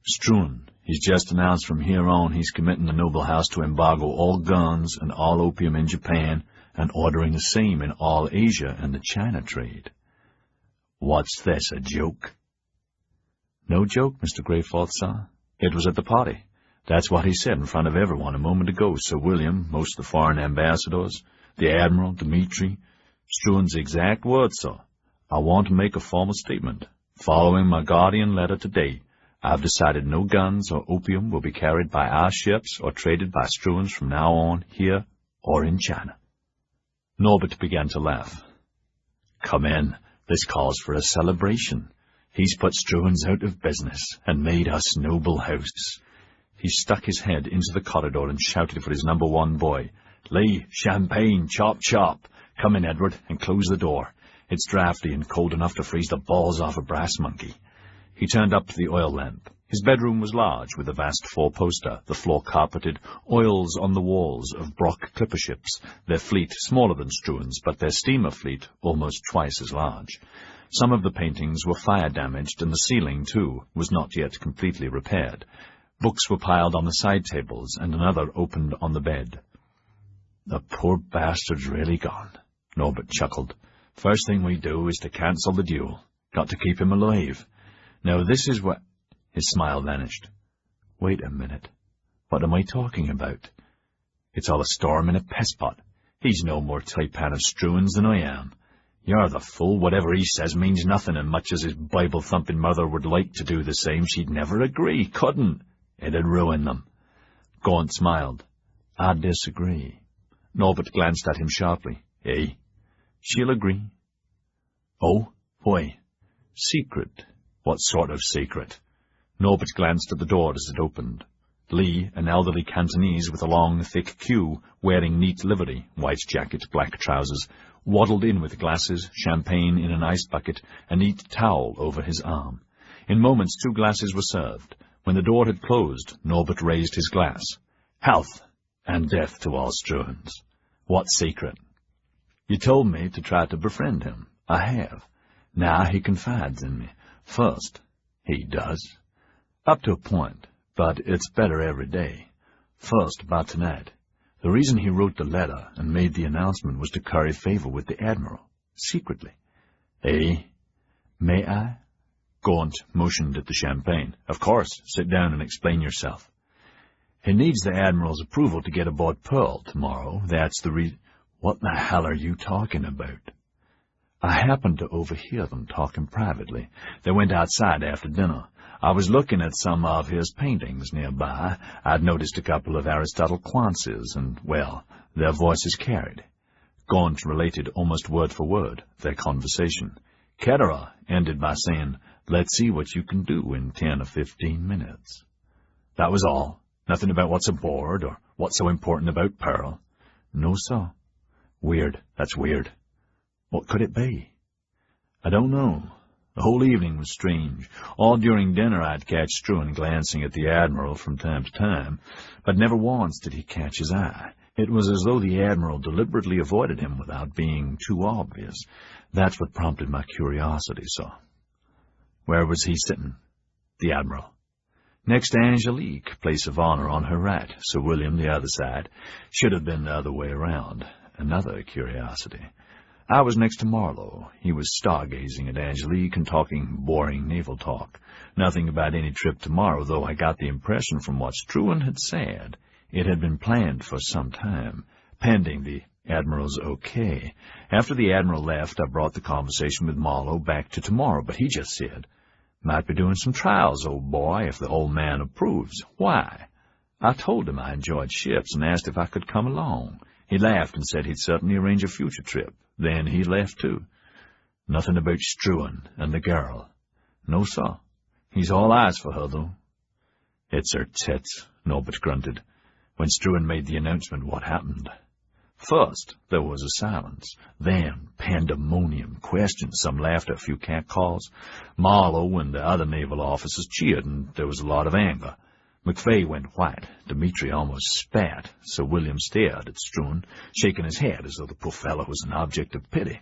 Struan. He's just announced from here on he's committing the Noble House to embargo all guns and all opium in Japan, and ordering the same in all Asia and the China trade. What's this, a joke? No joke, Mr. Greyforth, sir. It was at the party. That's what he said in front of everyone a moment ago. Sir William, most of the foreign ambassadors, the Admiral, Dmitri. Struan's exact words, sir. I want to make a formal statement. Following my guardian letter today, I've decided no guns or opium will be carried by our ships or traded by Struan's from now on, here or in China. Norbert began to laugh. Come in. This calls for a celebration. He's put Struan's out of business and made us noble hosts. He stuck his head into the corridor and shouted for his number 1 boy. Lee, champagne, chop, chop. Come in, Edward, and close the door. It's draughty and cold enough to freeze the balls off a brass monkey. He turned up the oil lamp. His bedroom was large, with a vast 4-poster, the floor carpeted, oils on the walls of Brock clipper ships, their fleet smaller than Struan's, but their steamer fleet almost twice as large. Some of the paintings were fire-damaged, and the ceiling, too, was not yet completely repaired. Books were piled on the side tables, and another opened on the bed. The poor bastard's really gone, Norbert chuckled. First thing we do is to cancel the duel. Got to keep him alive. Now this is what... His smile vanished. Wait a minute. What am I talking about? It's all a storm in a pesspot. He's no more taipan of Struan's than I am. You're the fool. Whatever he says means nothing, and much as his Bible-thumping mother would like to do the same, she'd never agree, couldn't. It'd ruin them. Gaunt smiled. I disagree. Norbert glanced at him sharply. Eh? She'll agree. Oh? Why? Secret. What sort of secret? Norbert glanced at the door as it opened. Lee, an elderly Cantonese with a long, thick queue, wearing neat livery, white jacket, black trousers, waddled in with glasses, champagne in an ice bucket, a neat towel over his arm. In moments 2 glasses were served. When the door had closed, Norbert raised his glass. Health and death to all Struans. What secret? You told me to try to befriend him. I have. Now he confides in me. First, he does. Up to a point, but it's better every day. First, about tonight. The reason he wrote the letter and made the announcement was to curry favor with the Admiral, secretly. Eh? May I? Gaunt motioned at the champagne. Of course, sit down and explain yourself. He needs the Admiral's approval to get aboard Pearl tomorrow. That's the reason. What the hell are you talking about? I happened to overhear them talking privately. They went outside after dinner. I was looking at some of his paintings nearby. I'd noticed a couple of Aristotle quances, and, well, their voices carried. Gaunt related almost word for word their conversation. Ketterer ended by saying, "Let's see what you can do in 10 or 15 minutes." That was all. Nothing about what's aboard or what's so important about Pearl. No, sir. Weird. That's weird. What could it be? I don't know. The whole evening was strange. All during dinner I'd catch Struan glancing at the Admiral from time to time, but never once did he catch his eye. It was as though the Admiral deliberately avoided him without being too obvious. That's what prompted my curiosity, sir. Where was he sitting? The Admiral. Next to Angelique, place of honor on her right, Sir William the other side. Should have been the other way around. Another curiosity. I was next to Marlowe. He was stargazing at Angelique and talking boring naval talk. Nothing about any trip tomorrow, though I got the impression from what Struan had said. It had been planned for some time, pending the Admiral's okay. After the Admiral left, I brought the conversation with Marlowe back to tomorrow, but he just said, "Might be doing some trials, old boy, if the old man approves." Why? I told him I enjoyed ships and asked if I could come along. He laughed and said he'd certainly arrange a future trip. Then he left, too. Nothing about Struan and the girl. No, sir. He's all eyes for her, though. It's her tits, Norbert grunted. When Struan made the announcement, what happened? First, there was a silence. Then, pandemonium, questions, some laughter, a few catcalls. Marlowe and the other naval officers cheered, and there was a lot of anger. McVeigh went white. Dmitri almost spat. Sir William stared at Struan, shaking his head as though the poor fellow was an object of pity.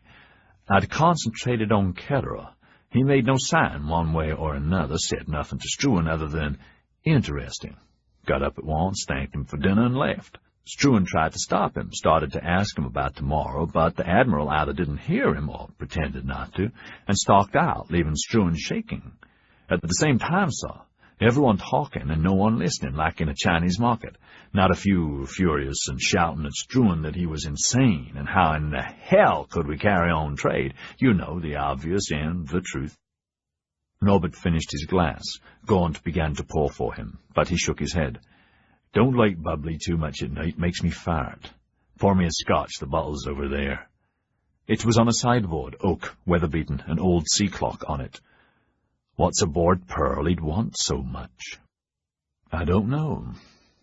I'd concentrated on Ketterer. He made no sign one way or another, said nothing to Struan other than, "Interesting." Got up at once, thanked him for dinner, and left. Struan tried to stop him, started to ask him about tomorrow, but the Admiral either didn't hear him or pretended not to, and stalked out, leaving Struan shaking. At the same time, sir, everyone talking and no one listening, like in a Chinese market. Not a few furious and shouting at Struan that he was insane, and how in the hell could we carry on trade? You know, the obvious and the truth. Norbert finished his glass. Gaunt began to pour for him, but he shook his head. "Don't like bubbly too much at night, makes me fart. Pour me a scotch, the bottle's over there." It was on a sideboard, oak, weather-beaten, an old sea clock on it. What's aboard Pearl he'd want so much? I don't know.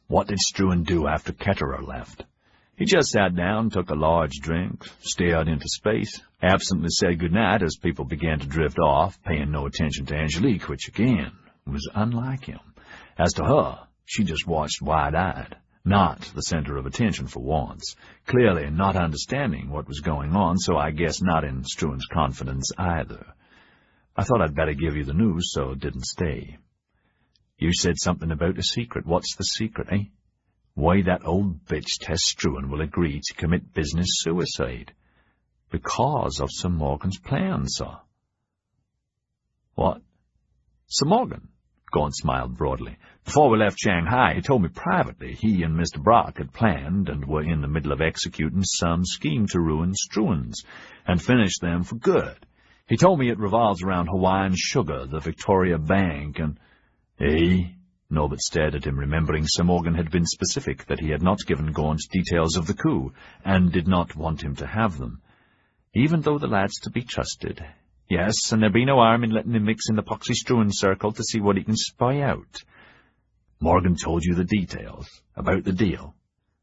What did Struan do after Ketterer left? He just sat down, took a large drink, stared into space, absently said goodnight as people began to drift off, paying no attention to Angelique, which, again, was unlike him. As to her, she just watched wide-eyed, not the center of attention for once, clearly not understanding what was going on, so I guess not in Struan's confidence either. I thought I'd better give you the news, so didn't stay. You said something about a secret. What's the secret, eh? Why that old bitch Tess Struan will agree to commit business suicide. Because of Sir Morgan's plan, sir. What? Sir Morgan? Gaunt smiled broadly. Before we left Shanghai, he told me privately he and Mr. Brock had planned and were in the middle of executing some scheme to ruin Struan's, and finish them for good. He told me it revolves around Hawaiian Sugar, the Victoria Bank, and— Eh? Norbert stared at him, remembering Sir Morgan had been specific that he had not given Gaunt details of the coup, and did not want him to have them. Even though the lad's to be trusted. Yes, and there be no harm in letting him mix in the Poxy Struan circle to see what he can spy out. Morgan told you the details about the deal?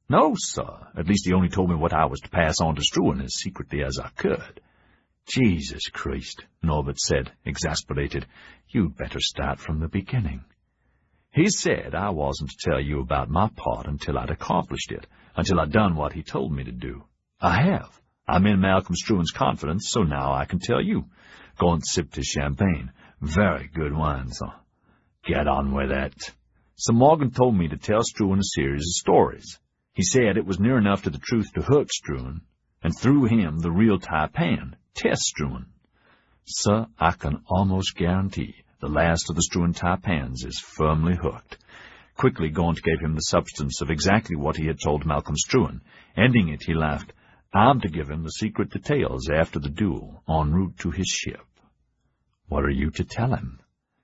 No, sir. At least he only told me what I was to pass on to Struan as secretly as I could. Jesus Christ, Norbert said, exasperated. You'd better start from the beginning. He said I wasn't to tell you about my part until I'd accomplished it, until I'd done what he told me to do. I have. I'm in Malcolm Struan's confidence, so now I can tell you. Gaunt sipped his champagne. Very good wine, sir. Get on with it. Sir Morgan told me to tell Struan a series of stories. He said it was near enough to the truth to hook Struan, and through him the real Taipan, Tess Struan. Sir, I can almost guarantee the last of the Struan Taipans is firmly hooked. Quickly Gaunt gave him the substance of exactly what he had told Malcolm Struan. Ending it, he laughed. I'm to give him the secret details after the duel, en route to his ship. What are you to tell him?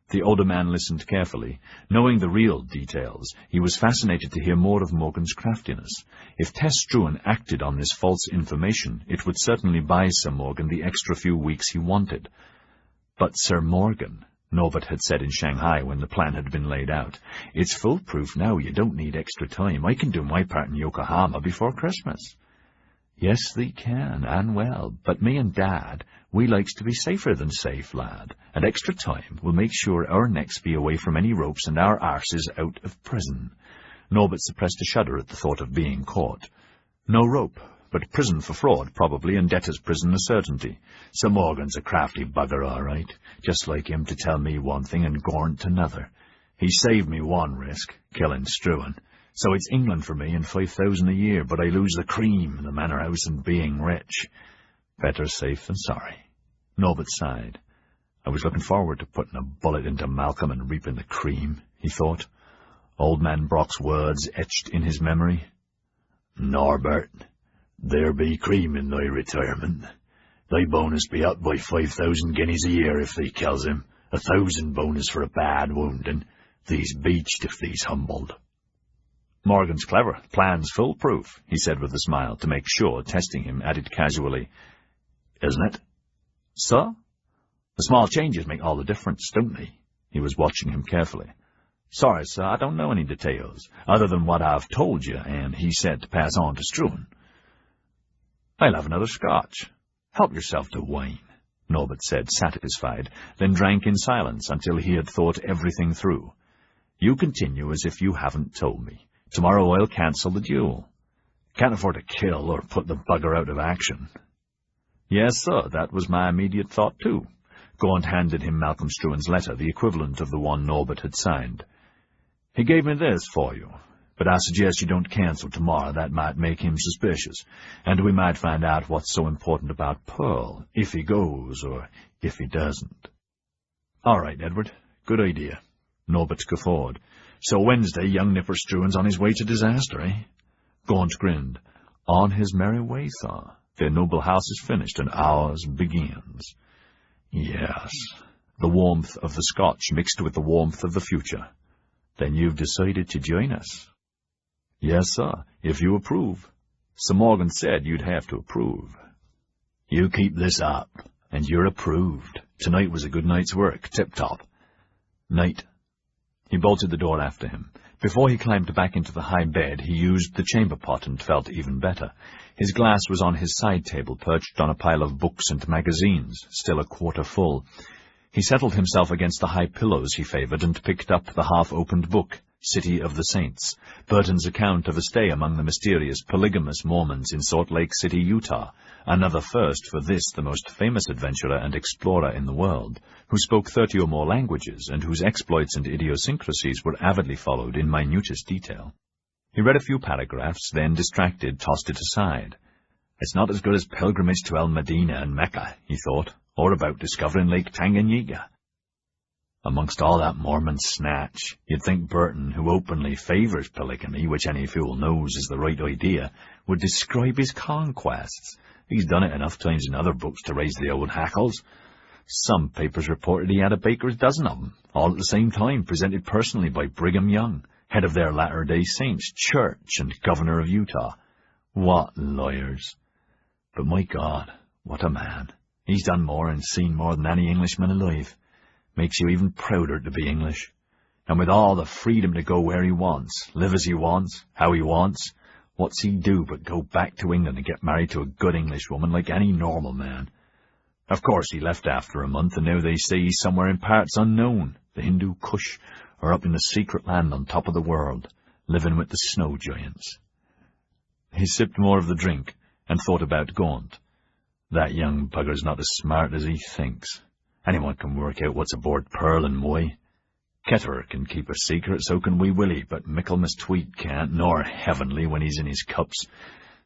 The older man listened carefully. Knowing the real details, he was fascinated to hear more of Morgan's craftiness. If Tess Struan acted on this false information, it would certainly buy Sir Morgan the extra few weeks he wanted. But Sir Morgan, Norbert had said in Shanghai when the plan had been laid out, it's foolproof now, you don't need extra time. I can do my part in Yokohama before Christmas. Yes, thee can, and well, but me and Dad, we likes to be safer than safe, lad, and extra time will make sure our necks be away from any ropes and our arses out of prison. Norbert suppressed a shudder at the thought of being caught. No rope, but prison for fraud, probably, and debtor's prison a certainty. Sir Morgan's a crafty bugger, all right, just like him to tell me one thing and Gaunt another. He saved me one risk, killing Struan. So it's England for me and 5,000 a year, but I lose the cream, the manor house, and being rich. Better safe than sorry. Norbert sighed. I was looking forward to putting a bullet into Malcolm and reaping the cream, he thought. Old man Brock's words etched in his memory. Norbert, there be cream in thy retirement. Thy bonus be up by 5,000 guineas a year if thee kills him, 1,000 bonus for a bad wounding. Thee's beached if thee's humbled. Morgan's clever, plan's foolproof, he said with a smile, to make sure, testing him, added casually. Isn't it? So? The small changes make all the difference, don't they? He was watching him carefully. Sorry, sir, I don't know any details, other than what I've told you, and he said to pass on to Struan. I'll have another scotch. Help yourself to wine, Norbert said, satisfied, then drank in silence until he had thought everything through. You continue as if you haven't told me. Tomorrow I'll cancel the duel. Can't afford to kill or put the bugger out of action. Yes, sir, that was my immediate thought, too. Gaunt handed him Malcolm Struan's letter, the equivalent of the one Norbert had signed. He gave me this for you, but I suggest you don't cancel tomorrow. That might make him suspicious, and we might find out what's so important about Pearl, if he goes or if he doesn't. All right, Edward, good idea. Norbert guffawed. So Wednesday, young Nipper Struan's on his way to disaster, eh? Gaunt grinned. On his merry way, sir. Their noble house is finished, and ours begins. Yes, the warmth of the Scotch mixed with the warmth of the future. Then you've decided to join us? Yes, sir, if you approve. Sir Morgan said you'd have to approve. You keep this up, and you're approved. Tonight was a good night's work, tip-top. Night. He bolted the door after him. Before he climbed back into the high bed, he used the chamber pot and felt even better. His glass was on his side table, perched on a pile of books and magazines, still a quarter full. He settled himself against the high pillows he favored and picked up the half-opened book, City of the Saints, Burton's account of a stay among the mysterious polygamous Mormons in Salt Lake City, Utah, another first for this, the most famous adventurer and explorer in the world, who spoke 30 or more languages and whose exploits and idiosyncrasies were avidly followed in minutest detail. He read a few paragraphs, then, distracted, tossed it aside. It's not as good as pilgrimage to El Medina and Mecca, he thought, or about discovering Lake Tanganyika. Amongst all that Mormon snatch, you'd think Burton, who openly favours polygamy, which any fool knows is the right idea, would describe his conquests. He's done it enough times in other books to raise the old hackles. Some papers reported he had a baker's dozen of them, all at the same time, presented personally by Brigham Young, head of their Latter-day Saints Church and governor of Utah. What lawyers! But my God, what a man! He's done more and seen more than any Englishman alive. Makes you even prouder to be English. And with all the freedom to go where he wants, live as he wants, how he wants, what's he do but go back to England and get married to a good Englishwoman like any normal man? Of course he left after a month, and now they say he's somewhere in parts unknown, the Hindu Kush, or up in the secret land on top of the world, living with the snow giants. He sipped more of the drink and thought about Gaunt. That young bugger's not as smart as he thinks. Anyone can work out what's aboard Pearl and Moy. Ketterer can keep a secret, so can Wee Willie, but Michaelmas Tweed can't, nor Heavenly when he's in his cups.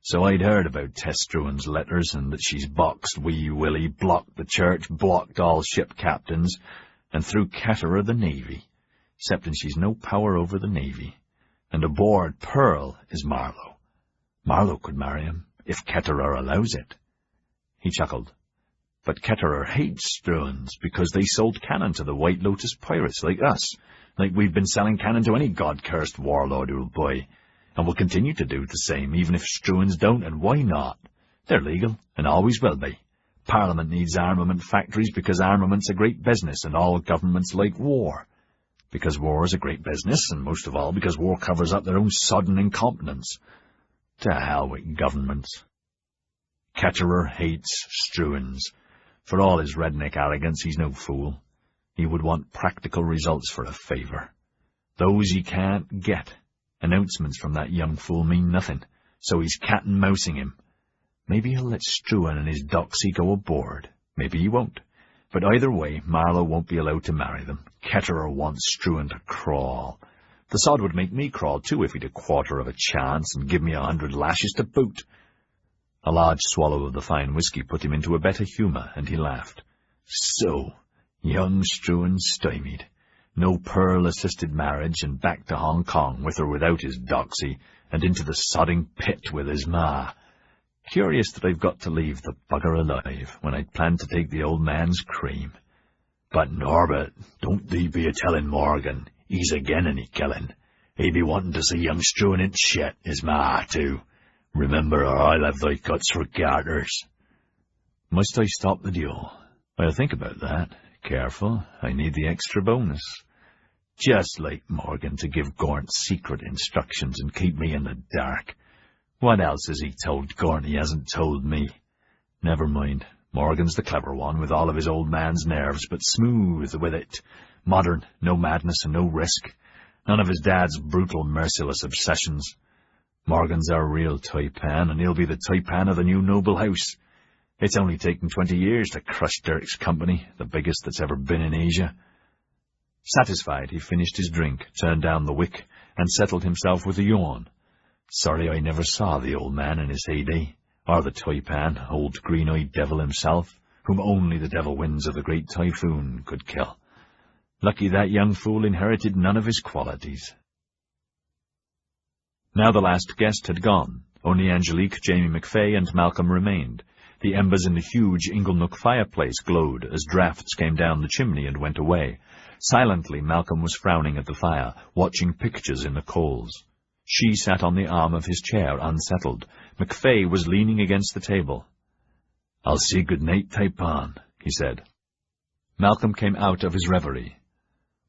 So I'd heard about Tess Struan's letters, and that she's boxed Wee Willie, blocked the church, blocked all ship captains, and through Ketterer the Navy, excepting she's no power over the Navy. And aboard Pearl is Marlowe. Marlowe could marry him, if Ketterer allows it." He chuckled. "But Ketterer hates Struans because they sold cannon to the White Lotus pirates like us, like we've been selling cannon to any god-cursed warlord who'll buy, and will continue to do the same even if Struans don't, and why not? They're legal, and always will be. Parliament needs armament factories because armament's a great business, and all governments like war. Because war is a great business, and most of all because war covers up their own sodden incompetence. To hell with governments. Ketterer hates Struans. For all his redneck arrogance, he's no fool. He would want practical results for a favour. Those he can't get. Announcements from that young fool mean nothing, so he's cat-and-mousing him. Maybe he'll let Struan and his doxy go aboard. Maybe he won't. But either way, Marlowe won't be allowed to marry them. Ketterer wants Struan to crawl. The sod would make me crawl too if he'd a quarter of a chance, and give me 100 lashes to boot." A large swallow of the fine whiskey put him into a better humour, and he laughed. "So, young Struan stymied. No pearl-assisted marriage, and back to Hong Kong, with or without his doxy, and into the sodding pit with his ma. Curious that I've got to leave the bugger alive, when I'd planned to take the old man's cream. But Norbert, don't thee be a-telling Morgan. He's again any killing. He be wanting to see young Struan in shit, his ma, too. Remember, or I'll have thy guts for garters." "Must I stop the duel?" "I'll think about that. Careful, I need the extra bonus." Just like Morgan to give Gaunt secret instructions and keep me in the dark. What else has he told Gaunt he hasn't told me? Never mind. Morgan's the clever one, with all of his old man's nerves, but smooth with it. Modern, no madness and no risk. None of his dad's brutal, merciless obsessions. Morgan's our real Taipan, and he'll be the Taipan of the new noble house. It's only taken 20 years to crush Dirk's company, the biggest that's ever been in Asia. Satisfied, he finished his drink, turned down the wick, and settled himself with a yawn. Sorry I never saw the old man in his heyday, or the Taipan, old green-eyed devil himself, whom only the devil winds of the great typhoon could kill. Lucky that young fool inherited none of his qualities. Now the last guest had gone. Only Angelique, Jamie McFay, and Malcolm remained. The embers in the huge Inglenook fireplace glowed as draughts came down the chimney and went away. Silently, Malcolm was frowning at the fire, watching pictures in the coals. She sat on the arm of his chair, unsettled. McFay was leaning against the table. "I'll say good night, Taipan," he said. Malcolm came out of his reverie.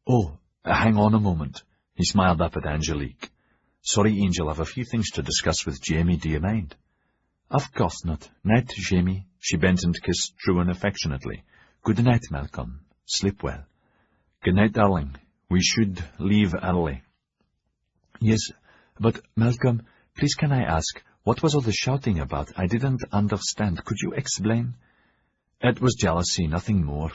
"Oh, hang on a moment." He smiled up at Angelique. "Sorry, Angel, I've a few things to discuss with Jamie. Do you mind?" "Of course not. Night, Jamie." She bent and kissed Struan affectionately. "Good night, Malcolm. Sleep well." "Good night, darling. We should leave early." "Yes, but, Malcolm, please can I ask, what was all the shouting about? I didn't understand. Could you explain?" "It was jealousy, nothing more."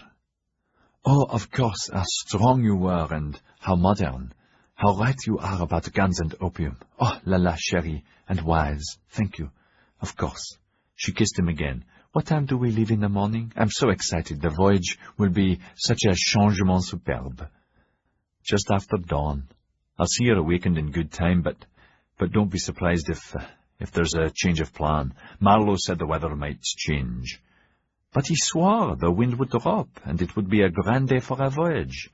"Oh, of course, how strong you were, and how modern. How right you are about guns and opium. Oh, la, chérie, and wise. Thank you. Of course." She kissed him again. "What time do we leave in the morning? I'm so excited. The voyage will be such a changement superbe." "Just after dawn. I'll see you're awakened in good time, but don't be surprised if there's a change of plan. Marlowe said the weather might change." "But he swore the wind would drop, and it would be a grand day for a voyage."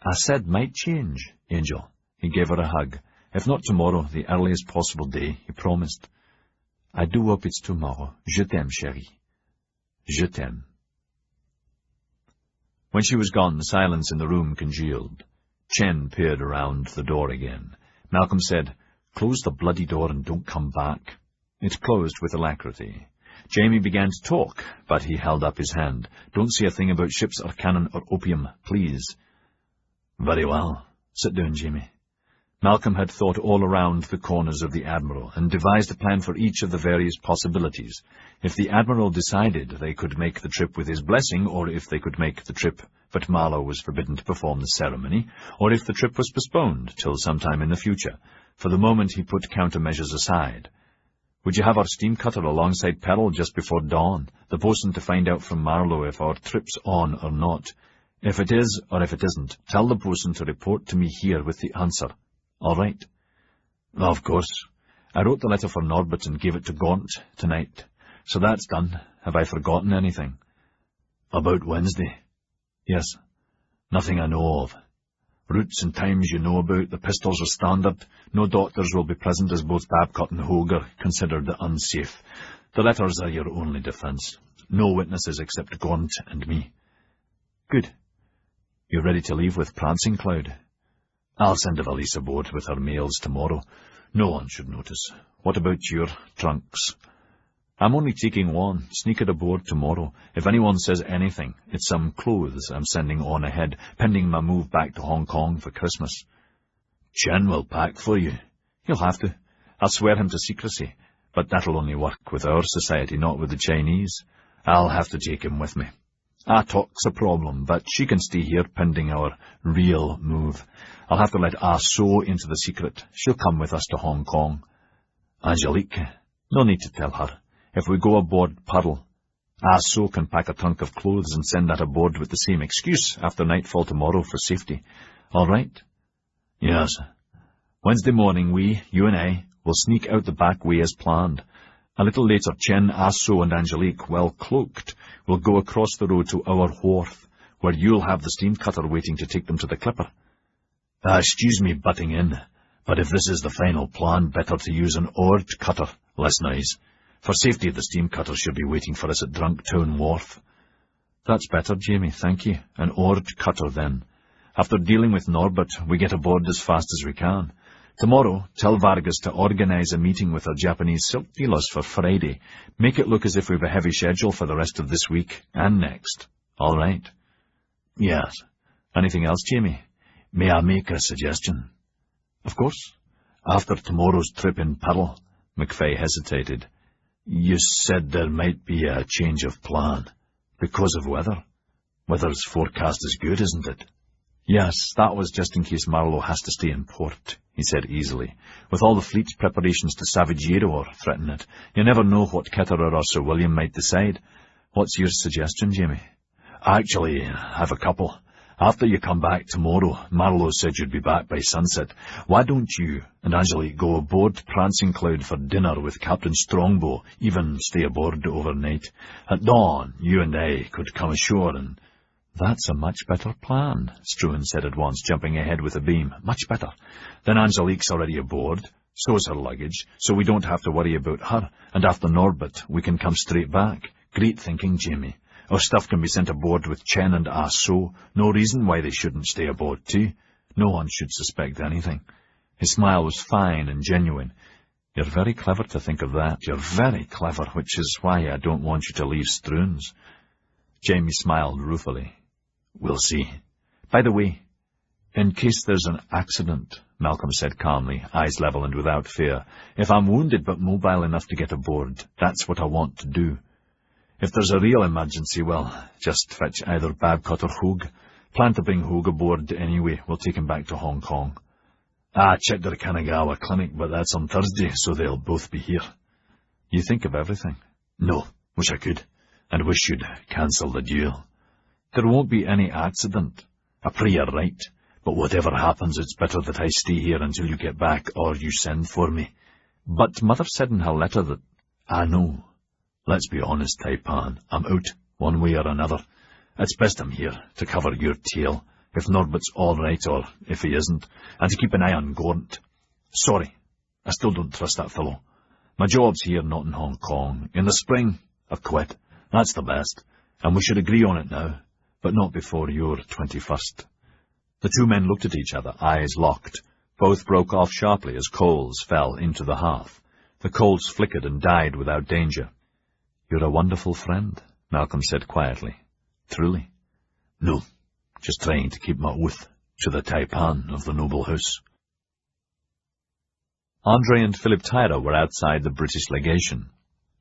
"I said might change, Angel." He gave her a hug. "If not tomorrow, the earliest possible day," he promised. "I do hope it's tomorrow. Je t'aime, chérie. Je t'aime." When she was gone, the silence in the room congealed. Chen peered around the door again. Malcolm said, "Close the bloody door and don't come back." It closed with alacrity. Jamie began to talk, but he held up his hand. "Don't say a thing about ships or cannon or opium, please." "Very well. Sit down, Jamie." Malcolm had thought all around the corners of the Admiral, and devised a plan for each of the various possibilities. If the Admiral decided, they could make the trip with his blessing, or if they could make the trip, but Marlowe was forbidden to perform the ceremony, or if the trip was postponed till sometime in the future. For the moment he put countermeasures aside. "Would you have our steam cutter alongside Peril just before dawn? The bosun to find out from Marlowe if our trip's on or not. If it is, or if it isn't, tell the bosun to report to me here with the answer. All right?" "Of course. I wrote the letter for Norbert and gave it to Gaunt tonight. So that's done. Have I forgotten anything? About Wednesday? Yes. Nothing I know of. Routes and times you know about. The pistols are standard. No doctors will be present as both Babcock and Hogue are considered unsafe. The letters are your only defence. No witnesses except Gaunt and me. Good. You ready to leave with Prancing Cloud? I'll send a valise aboard with her mails tomorrow. No one should notice. What about your trunks? I'm only taking one. Sneak it aboard tomorrow. If anyone says anything, it's some clothes I'm sending on ahead, pending my move back to Hong Kong for Christmas. Chen will pack for you. He'll have to. I'll swear him to secrecy, but that'll only work with our society, not with the Chinese. I'll have to take him with me. Talk's a problem, but she can stay here pending our real move. I'll have to let So into the secret. She'll come with us to Hong Kong. Angelique, no need to tell her. If we go aboard Pearl, So can pack a trunk of clothes and send that aboard with the same excuse after nightfall tomorrow for safety. All right? Yes. Wednesday morning you and I, will sneak out the back way as planned. A little later, Chen, So and Angelique, well cloaked, will go across the road to our wharf, where you'll have the steam cutter waiting to take them to the clipper. Excuse me butting in, but if this is the final plan, better to use an oared cutter, less noise. For safety, the steam cutter should be waiting for us at Drunktown Wharf. That's better, Jamie, thank you. An oared cutter, then. After dealing with Norbert, we get aboard as fast as we can. Tomorrow, tell Vargas to organize a meeting with our Japanese silk dealers for Friday. Make it look as if we've a heavy schedule for the rest of this week and next. All right? Yes. Anything else, Jamie? May I make a suggestion? Of course. After tomorrow's trip in Pearl, McFay hesitated. You said there might be a change of plan. Because of weather? Weather's forecast is good, isn't it? Yes, that was just in case Marlowe has to stay in port, he said easily. With all the fleet's preparations to savage Yero or threaten it, you never know what Ketterer or Sir William might decide. What's your suggestion, Jamie? Actually, I've a couple. After you come back tomorrow, Marlowe said you'd be back by sunset. Why don't you and Angelique go aboard Prancing Cloud for dinner with Captain Strongbow, even stay aboard overnight? At dawn, you and I could come ashore and... That's a much better plan, Struan said at once, jumping ahead with a beam. Much better. Then Angelique's already aboard, so is her luggage, so we don't have to worry about her, and after Norbert, we can come straight back. Great thinking, Jamie. Our stuff can be sent aboard with Chen and So. No reason why they shouldn't stay aboard too. No one should suspect anything. His smile was fine and genuine. You're very clever to think of that. You're very clever, which is why I don't want you to leave Struan's. Jamie smiled ruefully. We'll see. By the way, in case there's an accident, Malcolm said calmly, eyes level and without fear, if I'm wounded but mobile enough to get aboard, that's what I want to do. If there's a real emergency, well, just fetch either Babcock or Hogue. Plan to bring Hogue aboard anyway. We'll take him back to Hong Kong. Check their Kanagawa clinic, but that's on Thursday, so they'll both be here. You think of everything? No, wish I could, and wish you'd cancel the duel. There won't be any accident. I pray you're right, but whatever happens, it's better that I stay here until you get back, or you send for me. But Mother said in her letter that... I know. Let's be honest, Taipan. I'm out, one way or another. It's best I'm here, to cover your tail, if Norbert's all right or if he isn't, and to keep an eye on Gaunt. Sorry, I still don't trust that fellow. My job's here, not in Hong Kong. In the spring, I've quit. That's the best, and we should agree on it now, but not before your 21st. The two men looked at each other, eyes locked. Both broke off sharply as coals fell into the hearth. The coals flickered and died without danger. You're a wonderful friend, Malcolm said quietly. Truly? No, just trying to keep my oath to the Taipan of the noble house. Andre and Philip Tyra were outside the British legation.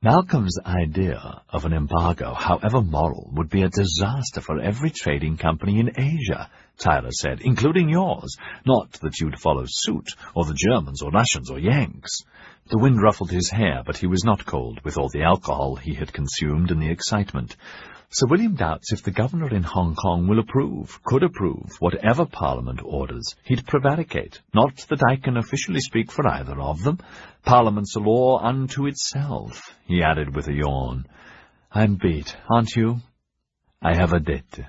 Malcolm's idea of an embargo, however moral, would be a disaster for every trading company in Asia, Tyra said, including yours. Not that you'd follow suit, or the Germans, or Russians, or Yanks. The wind ruffled his hair, but he was not cold, with all the alcohol he had consumed and the excitement. Sir William doubts if the governor in Hong Kong will approve, could approve, whatever Parliament orders. He'd prevaricate. Not that I can officially speak for either of them. Parliament's a law unto itself, he added with a yawn. I'm beat, aren't you? I have a debt.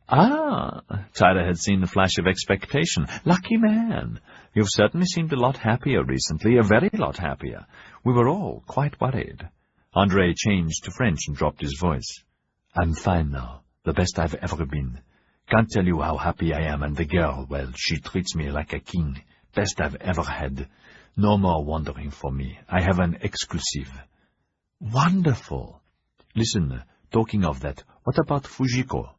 Ah, Tyler had seen the flash of expectation. Lucky man. You've certainly seemed a lot happier recently, a very lot happier. We were all quite worried. André changed to French and dropped his voice. I'm fine now, the best I've ever been. Can't tell you how happy I am, and the girl, well, she treats me like a king. Best I've ever had. No more wandering for me. I have an exclusive. Wonderful. Listen, talking of that, what about Fujiko?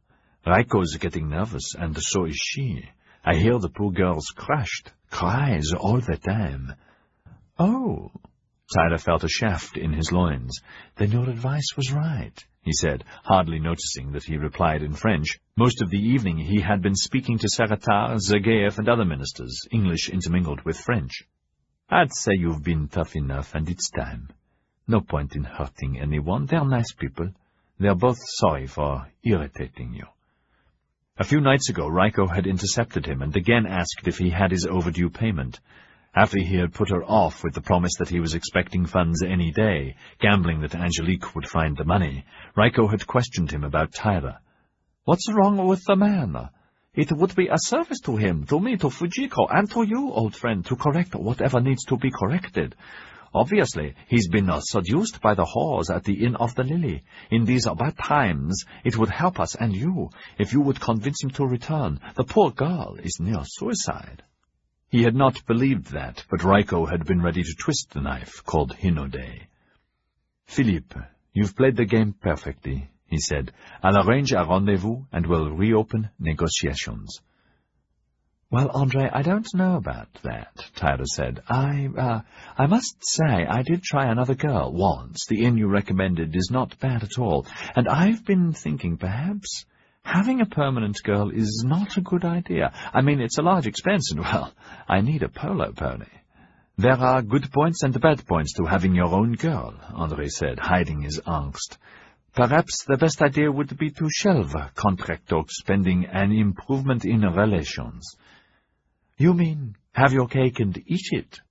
Raiko's getting nervous, and so is she. I hear the poor girl's crushed, cries all the time. Oh, Tyler felt a shaft in his loins. Then your advice was right, he said, hardly noticing that he replied in French. Most of the evening he had been speaking to Saratar, Zageyev, and other ministers, English intermingled with French. I'd say you've been tough enough, and it's time. No point in hurting anyone. They're nice people. They're both sorry for irritating you. A few nights ago, Raiko had intercepted him and again asked if he had his overdue payment. After he had put her off with the promise that he was expecting funds any day, gambling that Angelique would find the money, Raiko had questioned him about Tyler. What's wrong with the man? It would be a service to him, to me, to Fujiko, and to you, old friend, to correct whatever needs to be corrected. Obviously, he's been seduced by the whores at the Inn of the Lily. In these bad times, it would help us and you, if you would convince him to return. The poor girl is near suicide. He had not believed that, but Raiko had been ready to twist the knife, called Hinode. Philippe, you've played the game perfectly, he said. I'll arrange a rendezvous and we'll reopen negotiations. Well, André, I don't know about that, Tyler said. I must say I did try another girl once. The inn you recommended is not bad at all. And I've been thinking perhaps having a permanent girl is not a good idea. I mean, it's a large expense and, well, I need a polo pony. There are good points and bad points to having your own girl, André said, hiding his angst. Perhaps the best idea would be to shelve contract talks pending an improvement in relations. You mean have your cake and eat it?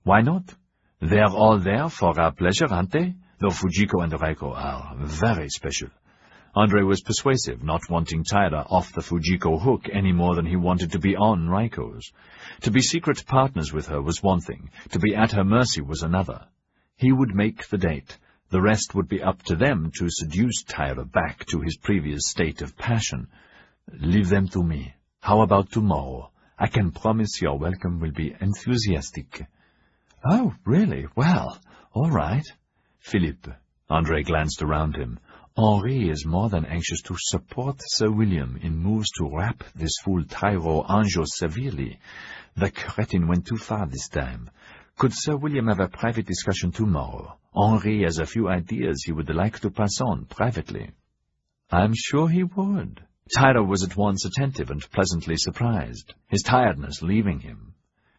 Why not? They're all there for our pleasure, aren't they? Though Fujiko and Raiko are very special. André was persuasive, not wanting Tyler off the Fujiko hook any more than he wanted to be on Raiko's. To be secret partners with her was one thing. To be at her mercy was another. He would make the date. The rest would be up to them to seduce Tyler back to his previous state of passion. Leave them to me. How about tomorrow? I can promise your welcome will be enthusiastic. Oh, really? Well, all right. Philippe, André glanced around him. Henri is more than anxious to support Sir William in moves to rap this fool Tyro Anjou severely. The cretin went too far this time. Could Sir William have a private discussion tomorrow? Henri has a few ideas he would like to pass on privately. I'm sure he would. Tyler was at once attentive and pleasantly surprised, his tiredness leaving him.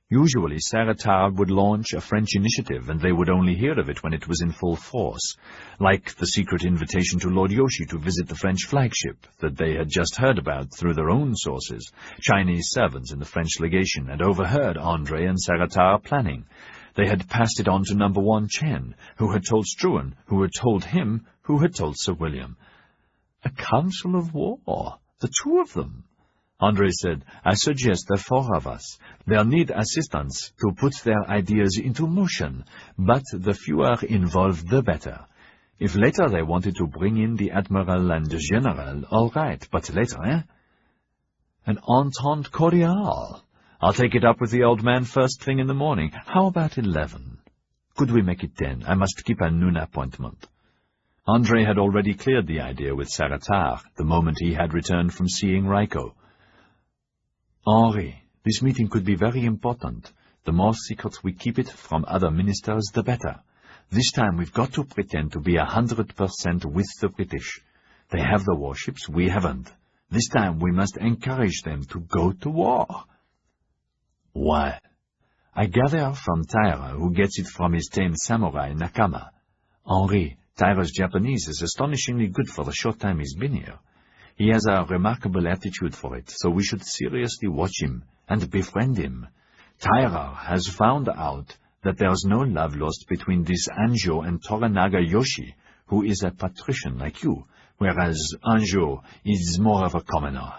Usually, Saratar would launch a French initiative, and they would only hear of it when it was in full force, like the secret invitation to Lord Yoshi to visit the French flagship that they had just heard about through their own sources, Chinese servants in the French legation, and overheard André and Saratar planning. They had passed it on to No. 1 Chen, who had told Struan, who had told him, who had told Sir William. A council of war, the two of them. André said, I suggest the four of us. They'll need assistance to put their ideas into motion, but the fewer involved, the better. If later they wanted to bring in the Admiral and the General, all right, but later, eh? An entente cordiale. I'll take it up with the old man first thing in the morning. How about 11? Could we make it 10? I must keep a noon appointment. André had already cleared the idea with Saratar the moment he had returned from seeing Raiko. Henri, this meeting could be very important. The more secret we keep it from other ministers, the better. This time we've got to pretend to be 100% with the British. They have the warships, we haven't. This time we must encourage them to go to war. Why? I gather from Taira, who gets it from his tame samurai Nakama. Henri, Taira's Japanese is astonishingly good for the short time he's been here. He has a remarkable aptitude for it, so we should seriously watch him and befriend him. Taira has found out that there's no love lost between this Anjo and Toranaga Yoshi, who is a patrician like you, whereas Anjo is more of a commoner.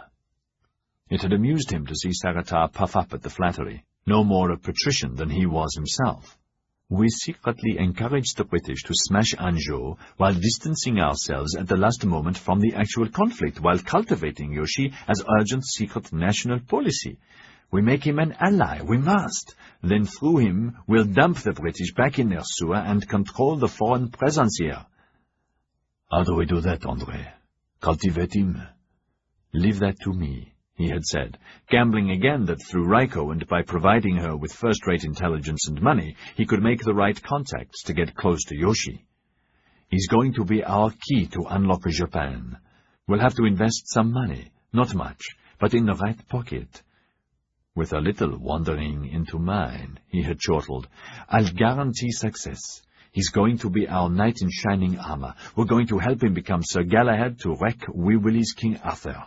It had amused him to see Saratar puff up at the flattery, no more a patrician than he was himself. We secretly encouraged the British to smash Anjo while distancing ourselves at the last moment from the actual conflict, while cultivating Yoshi as urgent secret national policy. We make him an ally, we must. Then through him, we'll dump the British back in their sewer and control the foreign presence here. How do we do that, André? Cultivate him? Leave that to me, he had said, gambling again that through Raiko and by providing her with first-rate intelligence and money, he could make the right contacts to get close to Yoshi. He's going to be our key to unlock Japan. We'll have to invest some money, not much, but in the right pocket. With a little wandering into mine, he had chortled, I'll guarantee success. He's going to be our knight in shining armor. We're going to help him become Sir Galahad to wreck Wee Willie's King Arthur.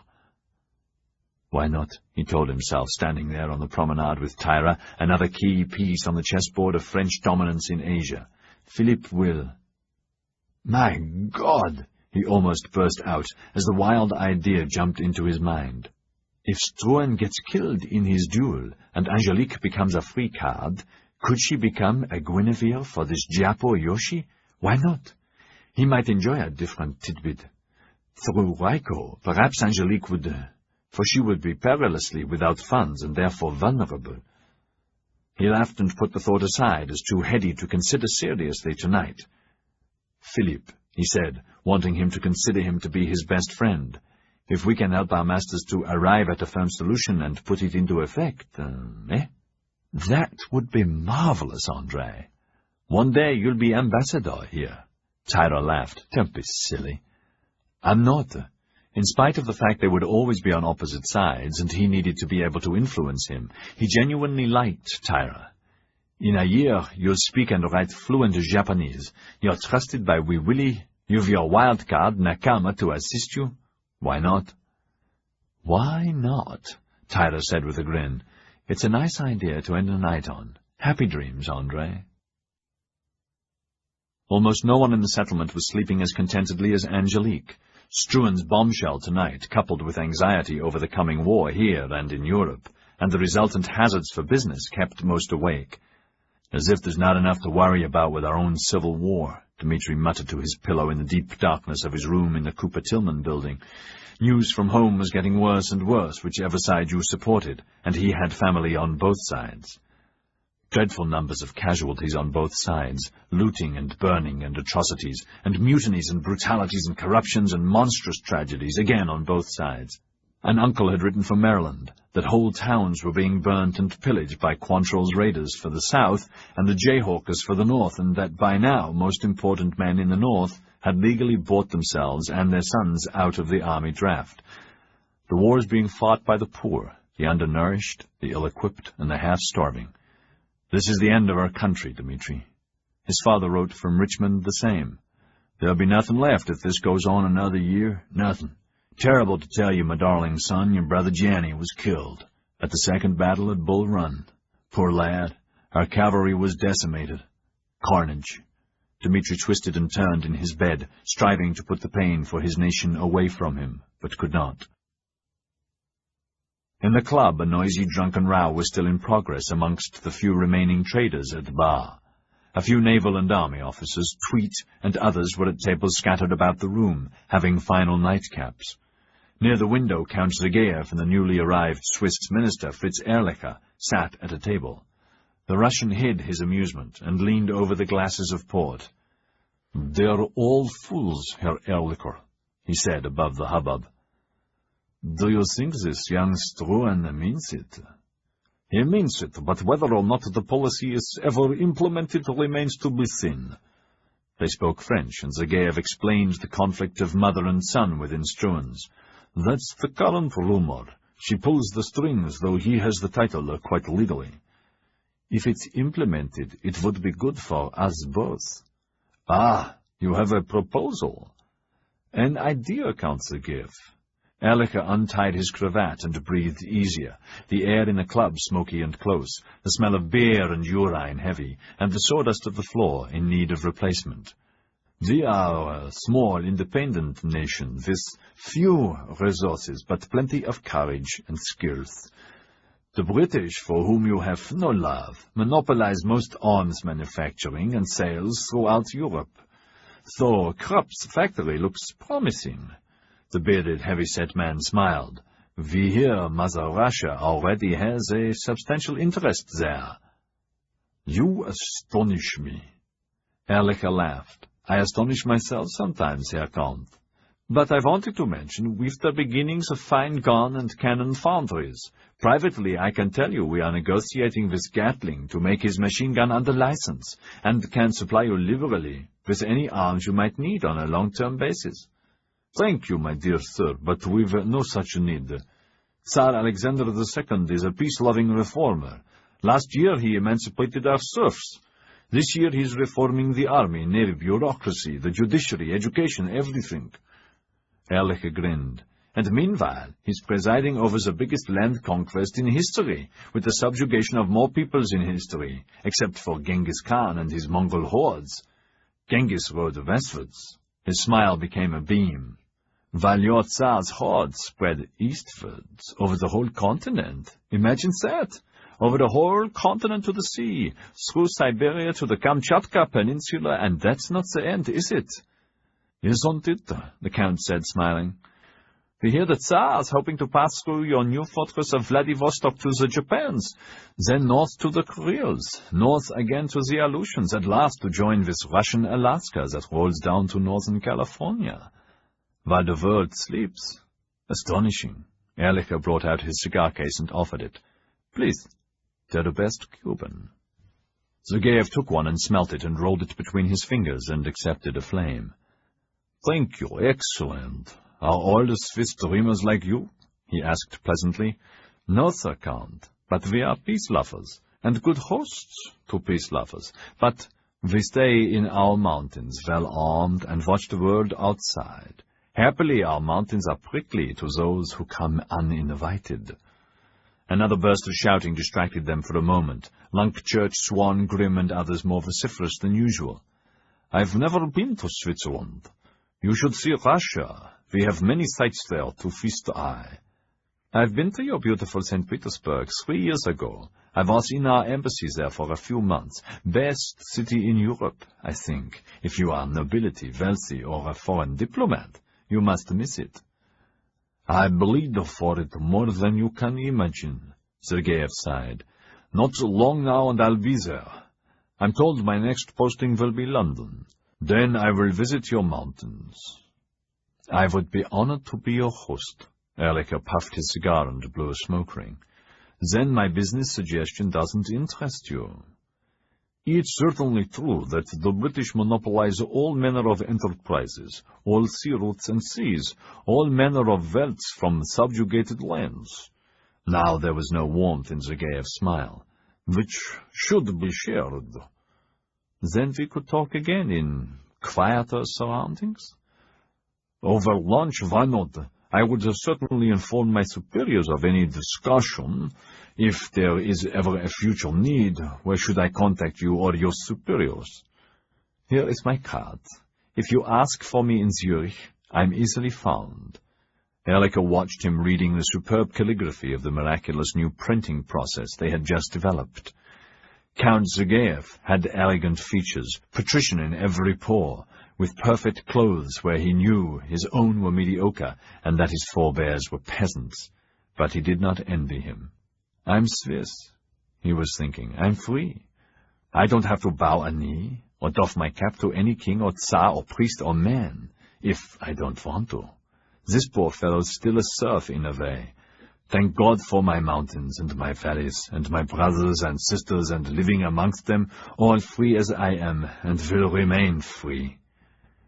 Why not? He told himself, standing there on the promenade with Taira, another key piece on the chessboard of French dominance in Asia. Philippe will... My God! He almost burst out, as the wild idea jumped into his mind. If Struan gets killed in his duel, and Angelique becomes a free card, could she become a Guinevere for this Japo Yoshi? Why not? He might enjoy a different tidbit. Through Raiko, perhaps Angelique would... for she would be perilously without funds and therefore vulnerable. He laughed and put the thought aside as too heady to consider seriously tonight. Philippe, he said, wanting him to consider him to be his best friend. If we can help our masters to arrive at a firm solution and put it into effect, That would be marvelous, André. One day you'll be ambassador here. Taira laughed. Don't be silly. I'm not. In spite of the fact they would always be on opposite sides, and he needed to be able to influence him, he genuinely liked Taira. In a year, you'll speak and write fluent Japanese. You're trusted by Wee Willie. You've your wild card, Nakama, to assist you. Why not? Why not? Taira said with a grin. It's a nice idea to end the night on. Happy dreams, André. Almost no one in the settlement was sleeping as contentedly as Angelique. Struan's bombshell tonight, coupled with anxiety over the coming war here and in Europe, and the resultant hazards for business, kept most awake. As if there's not enough to worry about with our own civil war, Dmitri muttered to his pillow in the deep darkness of his room in the Cooper-Tillman building. News from home was getting worse and worse, whichever side you supported, and he had family on both sides. Dreadful numbers of casualties on both sides, looting and burning and atrocities, and mutinies and brutalities and corruptions and monstrous tragedies, again on both sides. An uncle had written from Maryland that whole towns were being burnt and pillaged by Quantrill's raiders for the south and the Jayhawkers for the north, and that by now most important men in the north had legally bought themselves and their sons out of the army draft. The war is being fought by the poor, the undernourished, the ill-equipped, and the half-starving. This is the end of our country, Dmitri. His father wrote from Richmond the same. There'll be nothing left if this goes on another year, nothing. Terrible to tell you, my darling son, your brother Janny was killed at the second battle at Bull Run. Poor lad, our cavalry was decimated. Carnage. Dmitri twisted and turned in his bed, striving to put the pain for his nation away from him, but could not. In the club, a noisy drunken row was still in progress amongst the few remaining traders at the bar. A few naval and army officers, Tweet, and others were at tables scattered about the room, having final nightcaps. Near the window, Count Zageyev and the newly arrived Swiss minister, Fritz Ehrlicher, sat at a table. The Russian hid his amusement and leaned over the glasses of port. "They're all fools, Herr Ehrlicher," he said above the hubbub. "Do you think this young Struan means it?" "He means it, but whether or not the policy is ever implemented remains to be seen." They spoke French, and Zageyev explained the conflict of mother and son within Struan's. "That's the current rumor. She pulls the strings, though he has the title quite legally." If it's implemented, it would be good for us both. Ah, you have a proposal. An idea, Count Sergeyev. Erlicher untied his cravat and breathed easier, the air in the club smoky and close, the smell of beer and urine heavy, and the sawdust of the floor in need of replacement. We are a small, independent nation with few resources, but plenty of courage and skills. The British, for whom you have no love, monopolize most arms manufacturing and sales throughout Europe. So Krupp's factory looks promising. The bearded, heavy-set man smiled. We hear Mother Russia already has a substantial interest there. You astonish me. Erlicher laughed. I astonish myself sometimes, Herr Count. But I wanted to mention we've the beginnings of fine gun and cannon foundries. Privately, I can tell you we are negotiating with Gatling to make his machine gun under license, and can supply you liberally with any arms you might need on a long-term basis. Thank you, my dear sir, but we've no such need. Tsar Alexander II is a peace-loving reformer. Last year he emancipated our serfs. This year he's reforming the army, navy, bureaucracy, the judiciary, education, everything. Erlicher grinned. And meanwhile, he's presiding over the biggest land conquest in history, with the subjugation of more peoples in history, except for Genghis Khan and his Mongol hordes. Genghis rode westwards. His smile became a beam. While your Tsar's hordes spread eastwards, over the whole continent. Imagine that! Over the whole continent to the sea, through Siberia to the Kamchatka Peninsula, and that's not the end, is it? Isn't it? The Count said, smiling. We hear the Tsar's hoping to pass through your new fortress of Vladivostok to the Japans, then north to the Kurils, north again to the Aleutians, at last to join with Russian Alaska that rolls down to northern California. While the world sleeps. Astonishing. Erlicher brought out his cigar case and offered it. Please, they're the best Cuban. Sergeyev took one and smelt it and rolled it between his fingers and accepted a flame. Thank you, excellent. Are all the Swiss dreamers like you? He asked pleasantly. No, sir, Count, but we are peace lovers, and good hosts to peace lovers. But we stay in our mountains, well armed, and watch the world outside. Happily, our mountains are prickly to those who come uninvited. Another burst of shouting distracted them for a moment. Lunkchurch, Swan, Grimm, and others more vociferous than usual. I've never been to Switzerland. You should see Russia. We have many sights there to feast the eye. I've been to your beautiful St. Petersburg 3 years ago. I was in our embassy there for a few months. Best city in Europe, I think. If you are nobility, wealthy, or a foreign diplomat, you must miss it. I bleed for it more than you can imagine, Sergeyev sighed. Not long now and I'll be there. I'm told my next posting will be London. Then I will visit your mountains. I would be honored to be your host. Erlicher puffed his cigar and blew a smoke ring. Then my business suggestion doesn't interest you. It's certainly true that the British monopolize all manner of enterprises, all sea routes and seas, all manner of wealth from subjugated lands. Now there was no warmth in Sergeyev's smile, which should be shared. Then we could talk again in quieter surroundings? Over lunch, why not? I would certainly inform my superiors of any discussion. If there is ever a future need, where should I contact you or your superiors? Here is my card. If you ask for me in Zurich, I'm easily found. Erlicher watched him reading the superb calligraphy of the miraculous new printing process they had just developed. Count Sergeyev had elegant features, patrician in every pore, with perfect clothes where he knew his own were mediocre and that his forebears were peasants. But he did not envy him. I'm Swiss, he was thinking. I'm free. I don't have to bow a knee or doff my cap to any king or tsar or priest or man, if I don't want to. This poor fellow's still a serf in a way. Thank God for my mountains and my valleys and my brothers and sisters, and living amongst them, all free as I am, and will remain free.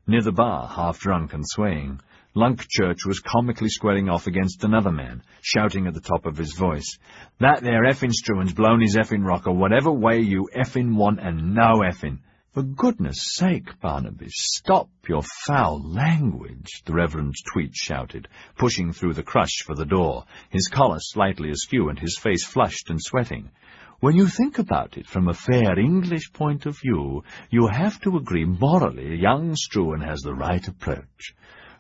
Near the bar, half drunk and swaying, Lunk Church was comically squaring off against another man, shouting at the top of his voice, "That there effing Struan's blown his effing rocker whatever way you effing want and no effing." "For goodness sake, Barnaby, stop your foul language," the Reverend Tweet shouted, pushing through the crush for the door, his collar slightly askew and his face flushed and sweating. "When you think about it from a fair English point of view, you have to agree morally young Struan has the right approach."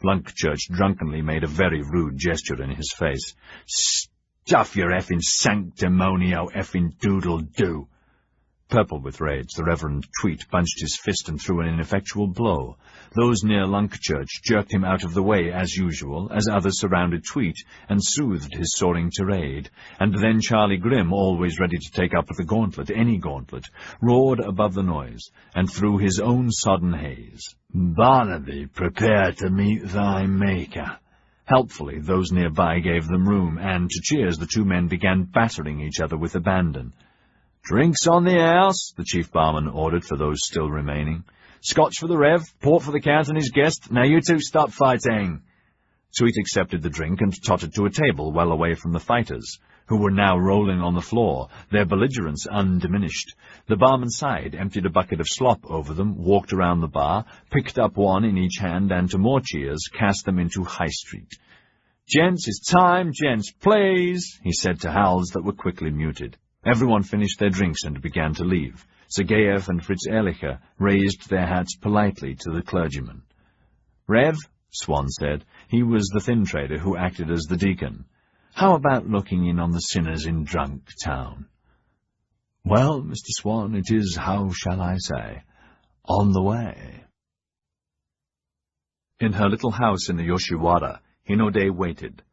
Lunk Church drunkenly made a very rude gesture in his face. "Stuff your effing sanctimonio effing doodle-doo." Purple with rage, the Reverend Tweet bunched his fist and threw an ineffectual blow. Those near Lunk Church jerked him out of the way as usual, as others surrounded Tweet and soothed his soaring tirade, and then Charlie Grimm, always ready to take up the gauntlet, any gauntlet, roared above the noise, and through his own sodden haze, "Barnaby, prepare to meet thy Maker." Helpfully, those nearby gave them room, and, to cheers, the two men began battering each other with abandon. "Drinks on the house," the chief barman ordered for those still remaining. "Scotch for the Rev, port for the Count and his guest. Now you two stop fighting." Tweet accepted the drink and tottered to a table well away from the fighters, who were now rolling on the floor, their belligerence undiminished. The barman sighed, emptied a bucket of slop over them, walked around the bar, picked up one in each hand, and to more cheers, cast them into High Street. "Gents, it's time, gents, please," he said to howls that were quickly muted. Everyone finished their drinks and began to leave. Sergeyev and Fritz Ehrlicher raised their hats politely to the clergyman. "Rev," Swan said, he was the thin trader who acted as the deacon, "how about looking in on the sinners in Drunk Town?" "Well, Mr. Swan, it is, how shall I say, on the way." In her little house in the Yoshiwara, Hinode waited.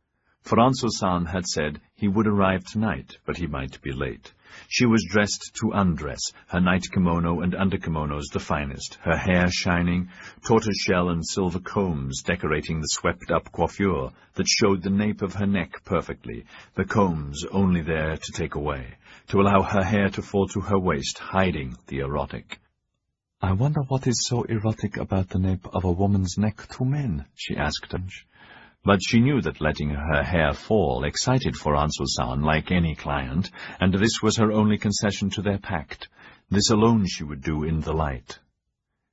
Franzo-san had said he would arrive tonight, but he might be late. She was dressed to undress, her night kimono and underkimonos the finest, her hair shining, tortoiseshell and silver combs decorating the swept-up coiffure that showed the nape of her neck perfectly, the combs only there to take away, to allow her hair to fall to her waist, hiding the erotic. "I wonder what is so erotic about the nape of a woman's neck to men?" she asked him. But she knew that letting her hair fall excited Franzo-san like any client, and this was her only concession to their pact. This alone she would do in the light.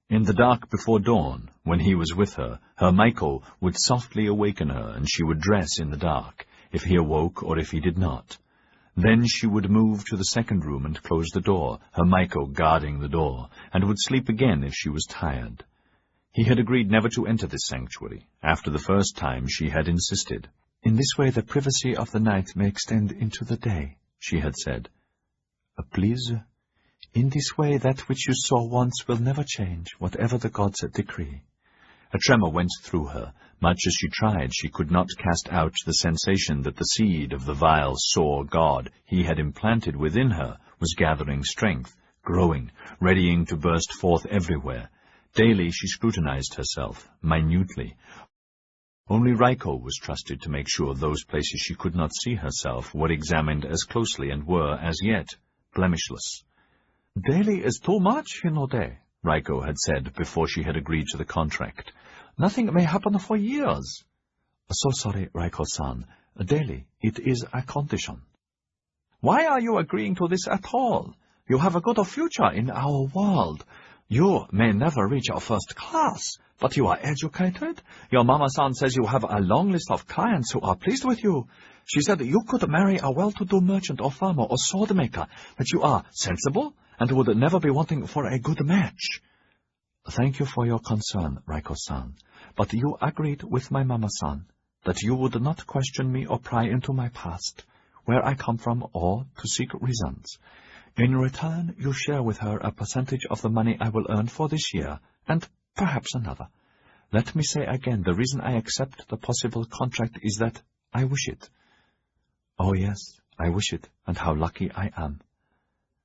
In the dark before dawn, when he was with her, her Maiko would softly awaken her, and she would dress in the dark, if he awoke or if he did not. Then she would move to the second room and close the door, her Maiko guarding the door, and would sleep again if she was tired. He had agreed never to enter this sanctuary. After the first time she had insisted. "In this way the privacy of the night may extend into the day," she had said. "Please, in this way that which you saw once will never change, whatever the gods decree." A tremor went through her. Much as she tried, she could not cast out the sensation that the seed of the vile, sore god he had implanted within her was gathering strength, growing, readying to burst forth everywhere. Daily she scrutinized herself, minutely. Only Raiko was trusted to make sure those places she could not see herself were examined as closely and were, as yet, blemishless. "Daily is too much, Hinode," Raiko had said before she had agreed to the contract. "Nothing may happen for years." "So sorry, Raiko-san. Daily, it is a condition." "Why are you agreeing to this at all? You have a good future in our world. You may never reach a first class, but you are educated. Your mama-san says you have a long list of clients who are pleased with you. She said you could marry a well-to-do merchant or farmer or sword maker, that you are sensible and would never be wanting for a good match." "Thank you for your concern, Raiko-san, but you agreed with my mama-san that you would not question me or pry into my past, where I come from, or to seek reasons. In return, you share with her a percentage of the money I will earn for this year, and perhaps another. Let me say again, the reason I accept the possible contract is that I wish it." "Oh yes, I wish it, and how lucky I am."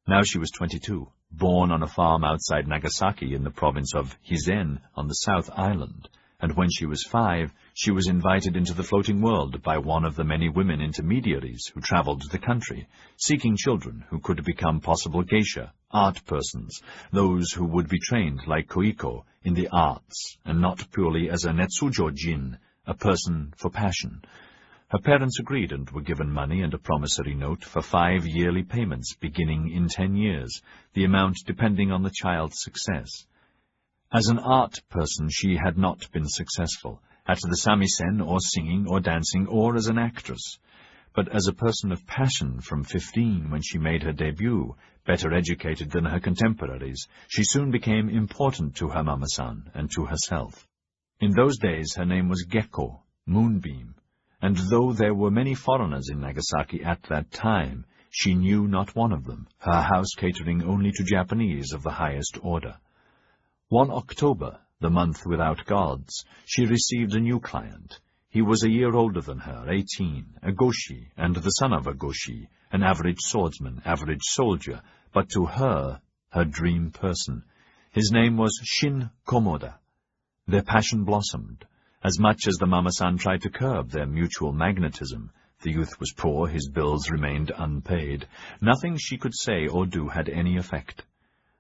Now she was 22, born on a farm outside Nagasaki in the province of Hizen on the South Island, and when she was 5, she was invited into the floating world by one of the many women intermediaries who traveled the country, seeking children who could become possible geisha, art persons, those who would be trained like Koiko in the arts, and not purely as a Netsujo Jin, a person for passion. Her parents agreed and were given money and a promissory note for 5 yearly payments beginning in 10 years, the amount depending on the child's success. As an art person she had not been successful, at the samisen or singing or dancing or as an actress. But as a person of passion from 15 when she made her debut, better educated than her contemporaries, she soon became important to her mama-san and to herself. In those days her name was Gekko, Moonbeam, and though there were many foreigners in Nagasaki at that time, she knew not one of them, her house catering only to Japanese of the highest order. One October, the month without gods, she received a new client. He was a year older than her, 18, a goshi, and the son of a goshi, an average swordsman, average soldier, but to her, her dream person. His name was Shin Komoda. Their passion blossomed. As much as the mama-san tried to curb their mutual magnetism, the youth was poor, his bills remained unpaid. Nothing she could say or do had any effect.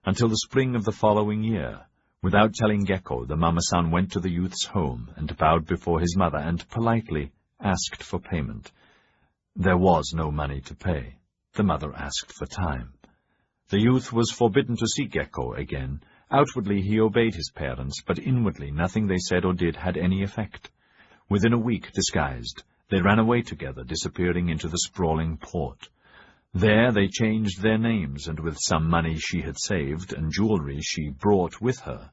Until the spring of the following year, without telling Gekko, the mama-san went to the youth's home and bowed before his mother and politely asked for payment. There was no money to pay. The mother asked for time. The youth was forbidden to see Gekko again. Outwardly he obeyed his parents, but inwardly nothing they said or did had any effect. Within a week, disguised, they ran away together, disappearing into the sprawling port. There they changed their names, and with some money she had saved and jewelry she brought with her,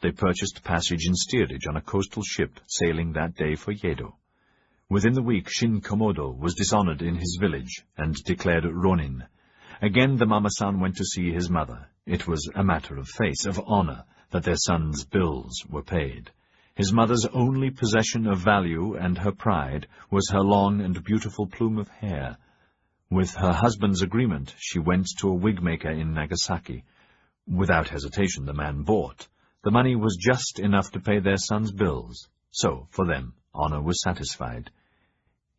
they purchased passage in steerage on a coastal ship sailing that day for Yedo. Within the week Shin Komodo was dishonored in his village and declared ronin. Again the mama-san went to see his mother. It was a matter of face, of honor, that their son's bills were paid. His mother's only possession of value and her pride was her long and beautiful plume of hair. With her husband's agreement, she went to a wig-maker in Nagasaki. Without hesitation, the man bought. The money was just enough to pay their son's bills. So, for them, honor was satisfied.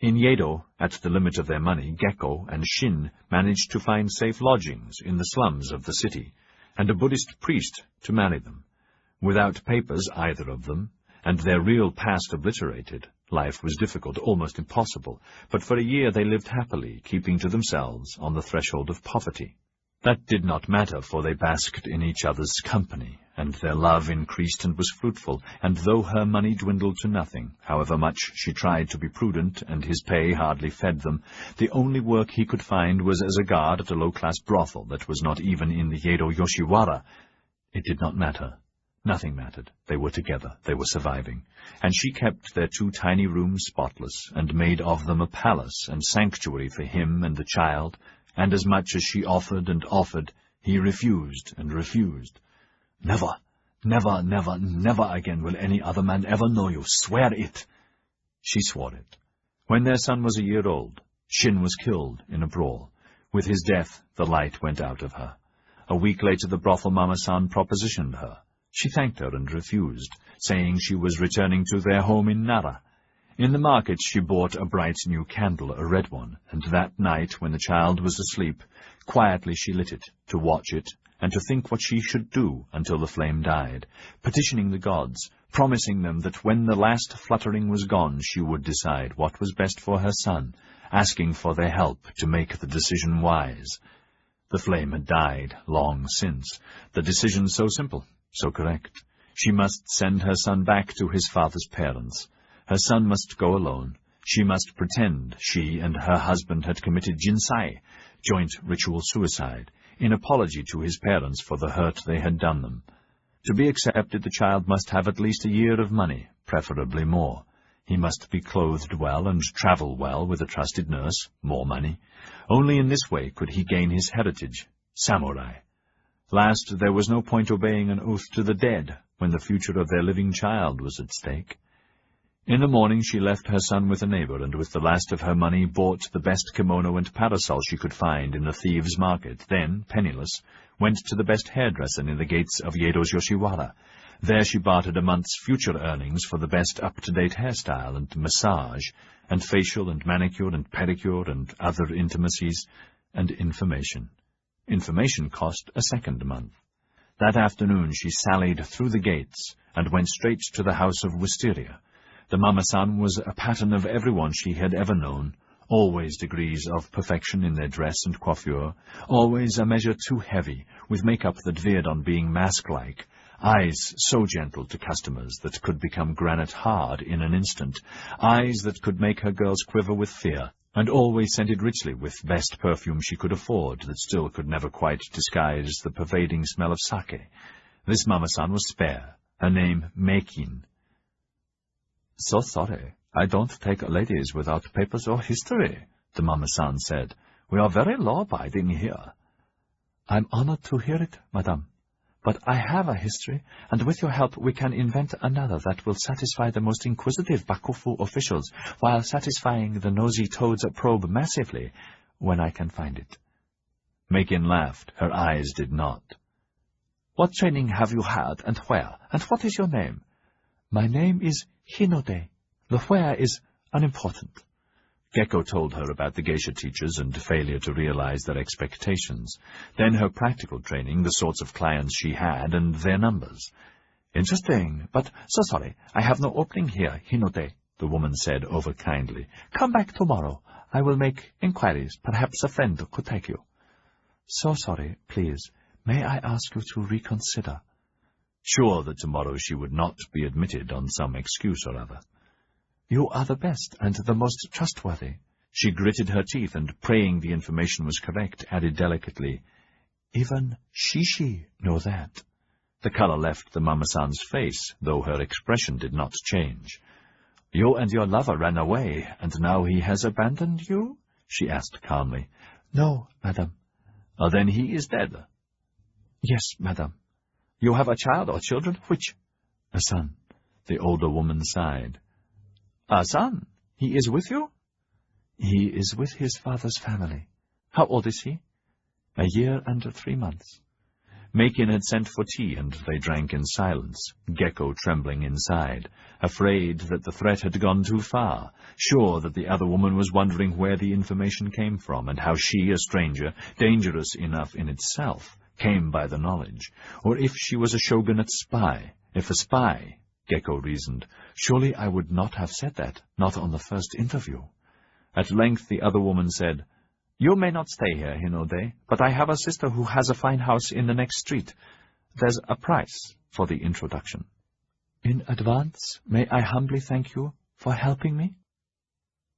In Yedo, at the limit of their money, Gekko and Shin managed to find safe lodgings in the slums of the city, and a Buddhist priest to marry them. Without papers, either of them, and their real past obliterated, life was difficult, almost impossible, but for a year they lived happily, keeping to themselves on the threshold of poverty. That did not matter, for they basked in each other's company, and their love increased and was fruitful, and though her money dwindled to nothing, however much she tried to be prudent, and his pay hardly fed them, the only work he could find was as a guard at a low-class brothel that was not even in the Yedo Yoshiwara. It did not matter. Nothing mattered. They were together. They were surviving. And she kept their 2 tiny rooms spotless, and made of them a palace and sanctuary for him and the child, and as much as she offered and offered, he refused and refused. Never, never, never, never again will any other man ever know you. Swear it. She swore it. When their son was a year old, Shin was killed in a brawl. With his death, the light went out of her. A week later, the brothel mama-san propositioned her. She thanked her and refused, saying she was returning to their home in Nara. In the market she bought a bright new candle, a red one, and that night, when the child was asleep, quietly she lit it, to watch it, and to think what she should do until the flame died, petitioning the gods, promising them that when the last fluttering was gone she would decide what was best for her son, asking for their help to make the decision wise. The flame had died long since, the decision so simple, so correct. She must send her son back to his father's parents. Her son must go alone. She must pretend she and her husband had committed jinsai, joint ritual suicide, in apology to his parents for the hurt they had done them. To be accepted, the child must have at least a year of money, preferably more. He must be clothed well and travel well with a trusted nurse, more money. Only in this way could he gain his heritage, samurai. Last, there was no point obeying an oath to the dead when the future of their living child was at stake. In the morning she left her son with a neighbor, and with the last of her money bought the best kimono and parasol she could find in the thieves' market, then, penniless, went to the best hairdresser near the gates of Yedo's Yoshiwara. There she bartered a month's future earnings for the best up-to-date hairstyle and massage, and facial and manicure and pedicure and other intimacies, and information. Information cost a second month. That afternoon she sallied through the gates and went straight to the house of Wisteria. The Mama-san was a pattern of everyone she had ever known, always degrees of perfection in their dress and coiffure, always a measure too heavy, with makeup that veered on being mask-like, eyes so gentle to customers that could become granite hard in an instant, eyes that could make her girls quiver with fear, and always scented richly with best perfume she could afford that still could never quite disguise the pervading smell of sake. This Mama-san was spare, her name Meikin. "So sorry, I don't take ladies without papers or history," the Mama-san said. "We are very law-abiding here." "I'm honored to hear it, madame. But I have a history, and with your help we can invent another that will satisfy the most inquisitive Bakufu officials, while satisfying the nosy toads that probe massively, when I can find it." Meikin laughed. Her eyes did not. "What training have you had, and where, and what is your name?" "My name is Hinode. The where is unimportant." Gecko told her about the geisha teachers and failure to realize their expectations, then her practical training, the sorts of clients she had, and their numbers. "Interesting, but so sorry, I have no opening here, Hinode," the woman said over-kindly. "Come back tomorrow. I will make inquiries. Perhaps a friend could take you." "So sorry, please. May I ask you to reconsider?" Sure that tomorrow she would not be admitted on some excuse or other. "You are the best and the most trustworthy." She gritted her teeth and, praying the information was correct, added delicately, "Even Shishi know that." The color left the Mama-san's face, though her expression did not change. "You and your lover ran away, and now he has abandoned you?" she asked calmly. "No, madam." "Then he is dead?" "Yes, madam." "You have a child or children? Which?" "A son." The older woman sighed. "A son? He is with you?" "He is with his father's family." "How old is he?" "A year and 3 months." Meikin had sent for tea, and they drank in silence, Gecko trembling inside, afraid that the threat had gone too far, sure that the other woman was wondering where the information came from, and how she, a stranger, dangerous enough in itself, came by the knowledge, or if she was a shogunate spy. If a spy, Gecko reasoned, surely I would not have said that, not on the first interview. At length the other woman said, "You may not stay here, Hinode, but I have a sister who has a fine house in the next street. There's a price for the introduction." "In advance, may I humbly thank you for helping me?"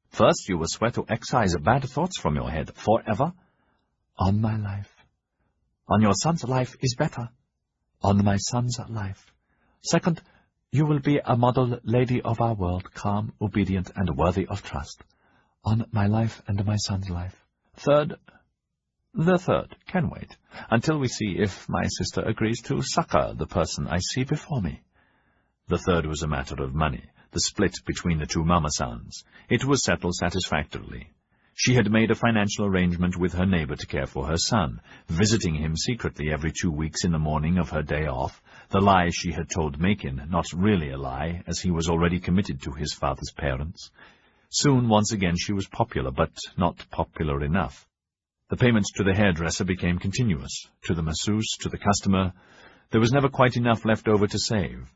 "First you will swear to excise bad thoughts from your head forever." "On my life." "On your son's life is better." "On my son's life." "Second, you will be a model lady of our world, calm, obedient, and worthy of trust." "On my life and my son's life." "Third—" "The third can wait, until we see if my sister agrees to succor the person I see before me." The third was a matter of money, the split between the two Mama-sans. It was settled satisfactorily. She had made a financial arrangement with her neighbor to care for her son, visiting him secretly every 2 weeks in the morning of her day off, the lie she had told Meikin, not really a lie, as he was already committed to his father's parents. Soon, once again, she was popular, but not popular enough. The payments to the hairdresser became continuous, to the masseuse, to the customer. There was never quite enough left over to save.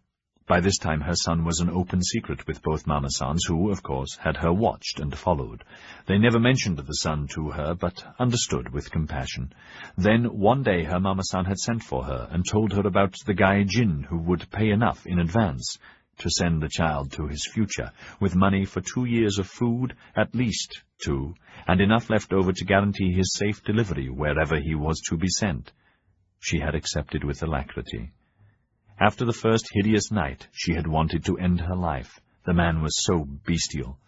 By this time her son was an open secret with both Mama-sans, who, of course, had her watched and followed. They never mentioned the son to her, but understood with compassion. Then, one day, her Mama-san had sent for her and told her about the Gai Jin, who would pay enough in advance to send the child to his future, with money for 2 years of food, at least 2, and enough left over to guarantee his safe delivery wherever he was to be sent. She had accepted with alacrity. After the first hideous night, she had wanted to end her life. The man was so bestial.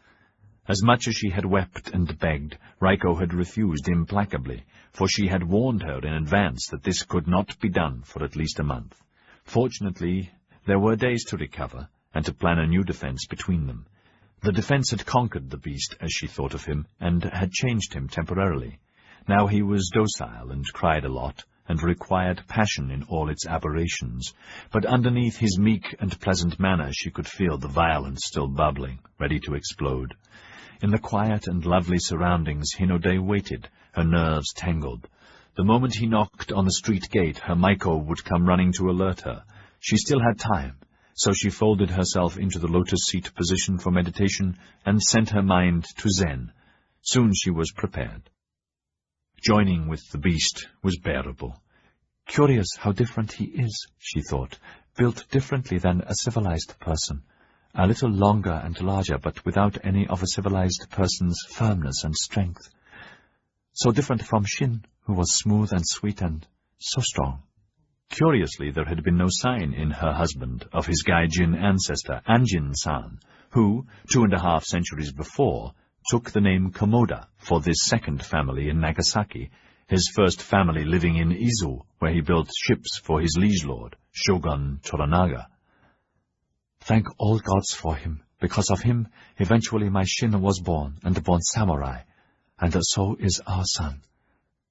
As much as she had wept and begged, Raiko had refused implacably, for she had warned her in advance that this could not be done for at least a month. Fortunately, there were days to recover, and to plan a new defense between them. The defense had conquered the beast, as she thought of him, and had changed him temporarily. Now he was docile and cried a lot, and required passion in all its aberrations, but underneath his meek and pleasant manner she could feel the violence still bubbling, ready to explode. In the quiet and lovely surroundings Hinode waited, her nerves tangled. The moment he knocked on the street gate, her Maiko would come running to alert her. She still had time. so she folded herself into the lotus seat position for meditation and sent her mind to Zen. Soon she was prepared. Joining with the beast was bearable. Curious how different he is, she thought, built differently than a civilized person. A little longer and larger, but without any of a civilized person's firmness and strength. So different from Shin, who was smooth and sweet and so strong. Curiously, there had been no sign in her husband of his Gai Jin ancestor, Anjin-san, who, 2.5 centuries before, took the name Komoda for this second family in Nagasaki, his first family living in Izu, where he built ships for his liege lord, Shogun Toranaga. Thank all gods for him. Because of him, eventually my Shin was born, and born samurai, and so is our son.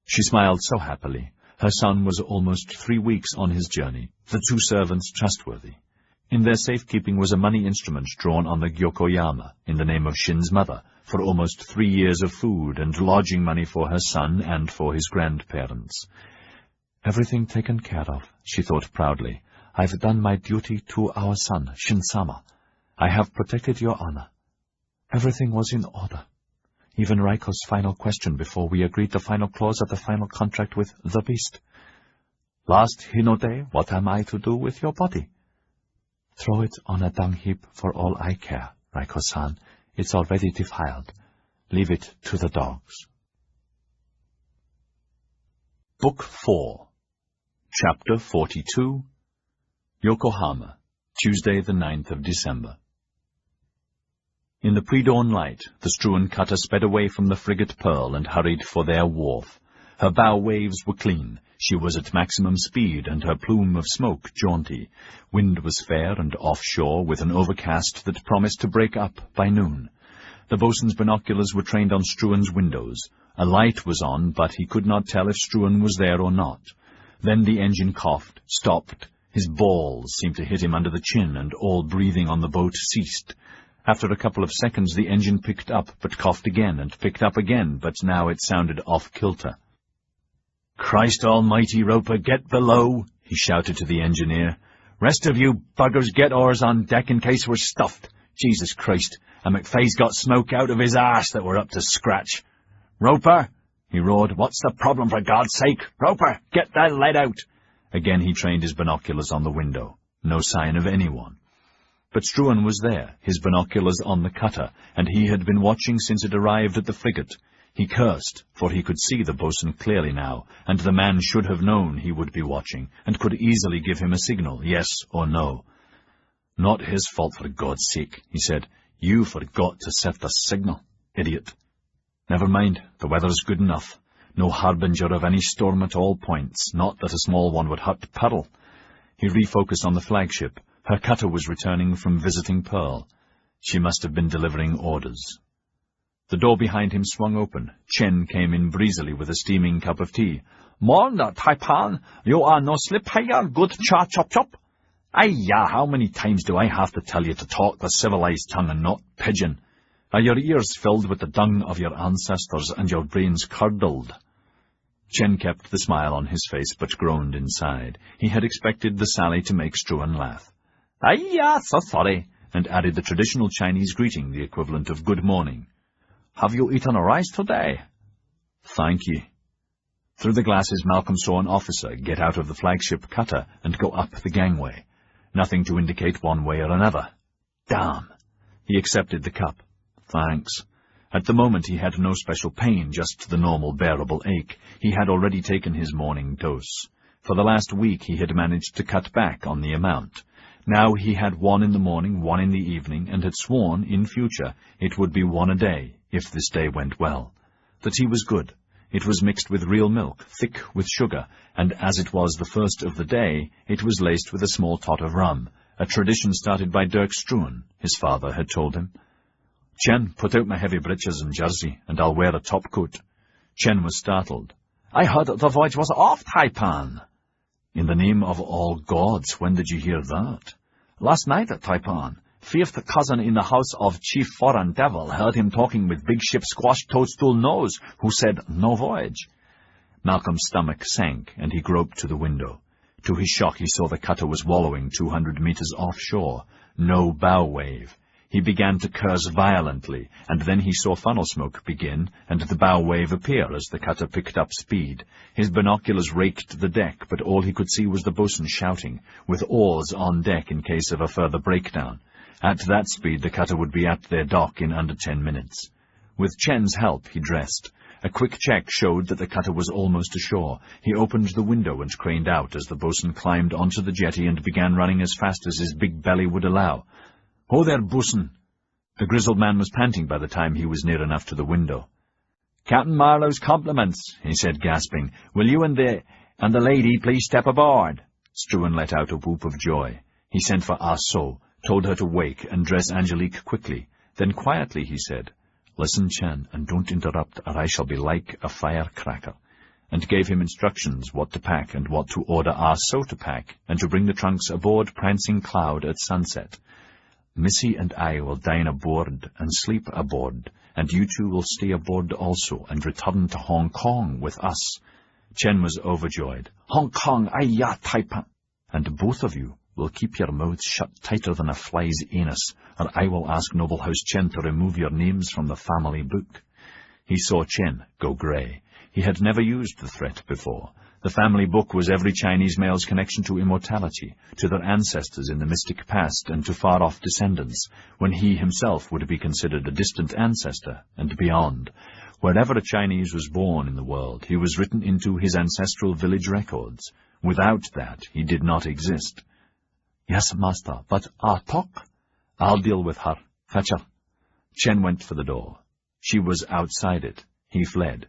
She smiled so happily. Her son was almost 3 weeks on his journey, the 2 servants trustworthy. In their safekeeping was a money instrument drawn on the Gyokoyama, in the name of Shin's mother, for almost 3 years of food and lodging money for her son and for his grandparents. Everything taken care of, she thought proudly. I've done my duty to our son, Shin-sama. I have protected your honor. Everything was in order. Even Raiko's final question before we agreed the final clause of the final contract with the beast. Last Hinode, what am I to do with your body? Throw it on a dung heap for all I care, Raiko-san. It's already defiled. Leave it to the dogs. Book 4, Chapter 42, Yokohama, Tuesday the 9th of December. In the pre-dawn light, the strewn cutter sped away from the frigate Pearl and hurried for their wharf. Her bow waves were clean. She was at maximum speed, and her plume of smoke jaunty. Wind was fair and offshore, with an overcast that promised to break up by noon. The boatswain's binoculars were trained on Struan's windows. A light was on, but he could not tell if Struan was there or not. Then the engine coughed, stopped. His balls seemed to hit him under the chin, and all breathing on the boat ceased. After a couple of seconds the engine picked up, but coughed again, and picked up again, but now it sounded off-kilter. "Christ almighty, Roper, get below!" he shouted to the engineer. "Rest of you buggers get oars on deck in case we're stuffed. Jesus Christ, and McFay's got smoke out of his arse that we're up to scratch. Roper!" he roared. "What's the problem, for God's sake? Roper, get that lead out!" Again he trained his binoculars on the window. No sign of anyone. But Struan was there, his binoculars on the cutter, and he had been watching since it arrived at the frigate. He cursed, for he could see the boatswain clearly now, and the man should have known he would be watching, and could easily give him a signal, yes or no. "Not his fault, for God's sake," he said. "You forgot to set the signal, idiot. Never mind, the weather's good enough. No harbinger of any storm at all points, not that a small one would hurt Pearl." He refocused on the flagship. Her cutter was returning from visiting Pearl. She must have been delivering orders. The door behind him swung open. Chen came in breezily with a steaming cup of tea. "Morning, Taipan. You are no slip here, good cha chop chop." "Aye, how many times do I have to tell you to talk the civilized tongue and not pidgin? Are your ears filled with the dung of your ancestors and your brains curdled?" Chen kept the smile on his face, but groaned inside. He had expected the sally to make Struan laugh. "Aye, so sorry," and added the traditional Chinese greeting, the equivalent of good morning. "Have you eaten a rice today?" "Thank ye." Through the glasses Malcolm saw an officer get out of the flagship cutter and go up the gangway. Nothing to indicate one way or another. Damn! He accepted the cup. Thanks. At the moment he had no special pain, just the normal bearable ache. He had already taken his morning dose. For the last week he had managed to cut back on the amount. Now he had one in the morning, one in the evening, and had sworn, in future, it would be one a day, if this day went well. The tea was good. It was mixed with real milk, thick with sugar, and as it was the first of the day, it was laced with a small tot of rum, a tradition started by Dirk Struan, his father had told him. "Chen, put out my heavy breeches and jersey, and I'll wear a top-coat." Chen was startled. "I heard the voyage was off, Taipan." "In the name of all gods, when did you hear that?" "Last night at Taipan. Fifth cousin in the house of Chief Foreign Devil heard him talking with Big Ship Squash Toadstool Nose, who said no voyage." Malcolm's stomach sank, and he groped to the window. To his shock, he saw the cutter was wallowing 200 meters offshore. No bow wave. He began to curse violently, and then he saw funnel smoke begin, and the bow wave appear as the cutter picked up speed. His binoculars raked the deck, but all he could see was the boatswain shouting, with oars on deck in case of a further breakdown. At that speed, the cutter would be at their dock in under 10 minutes. With Chen's help, he dressed. A quick check showed that the cutter was almost ashore. He opened the window and craned out as the boatswain climbed onto the jetty and began running as fast as his big belly would allow. "Ho there, boatswain!" The grizzled man was panting by the time he was near enough to the window. "Captain Marlowe's compliments," he said, gasping. "Will you and the lady please step aboard?" Struan let out a whoop of joy. He sent for Ah So, told her to wake and dress Angelique quickly. Then quietly he said, "Listen, Chen, and don't interrupt, or I shall be like a firecracker," and gave him instructions what to pack and what to order Ah So to pack, and to bring the trunks aboard Prancing Cloud at sunset. "Missy and I will dine aboard and sleep aboard, and you two will stay aboard also and return to Hong Kong with us." Chen was overjoyed. "Hong Kong, ay ya, Taipan! And both of you will keep your mouths shut tighter than a fly's anus, or I will ask Noble House Chen to remove your names from the family book." He saw Chen go grey. He had never used the threat before. The family book was every Chinese male's connection to immortality, to their ancestors in the mystic past and to far-off descendants, when he himself would be considered a distant ancestor, and beyond. Wherever a Chinese was born in the world, he was written into his ancestral village records. Without that, he did not exist. "Yes, master, but talk?" "I'll deal with her. Fetch her." Chen went for the door. She was outside it. He fled.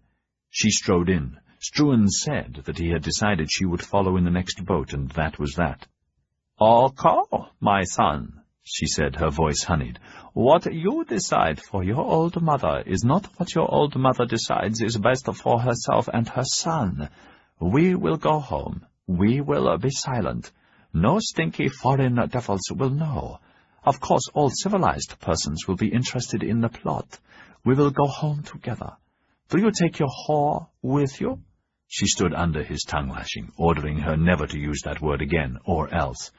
She strode in. Struan said that he had decided she would follow in the next boat, and that was that. "Okay, my son," she said, her voice honeyed. "What you decide for your old mother is not what your old mother decides is best for herself and her son. We will go home. We will be silent. No stinky foreign devils will know. Of course, all civilized persons will be interested in the plot. We will go home together. Do you take your whore with you?" She stood under his tongue-lashing, ordering her never to use that word again, or else.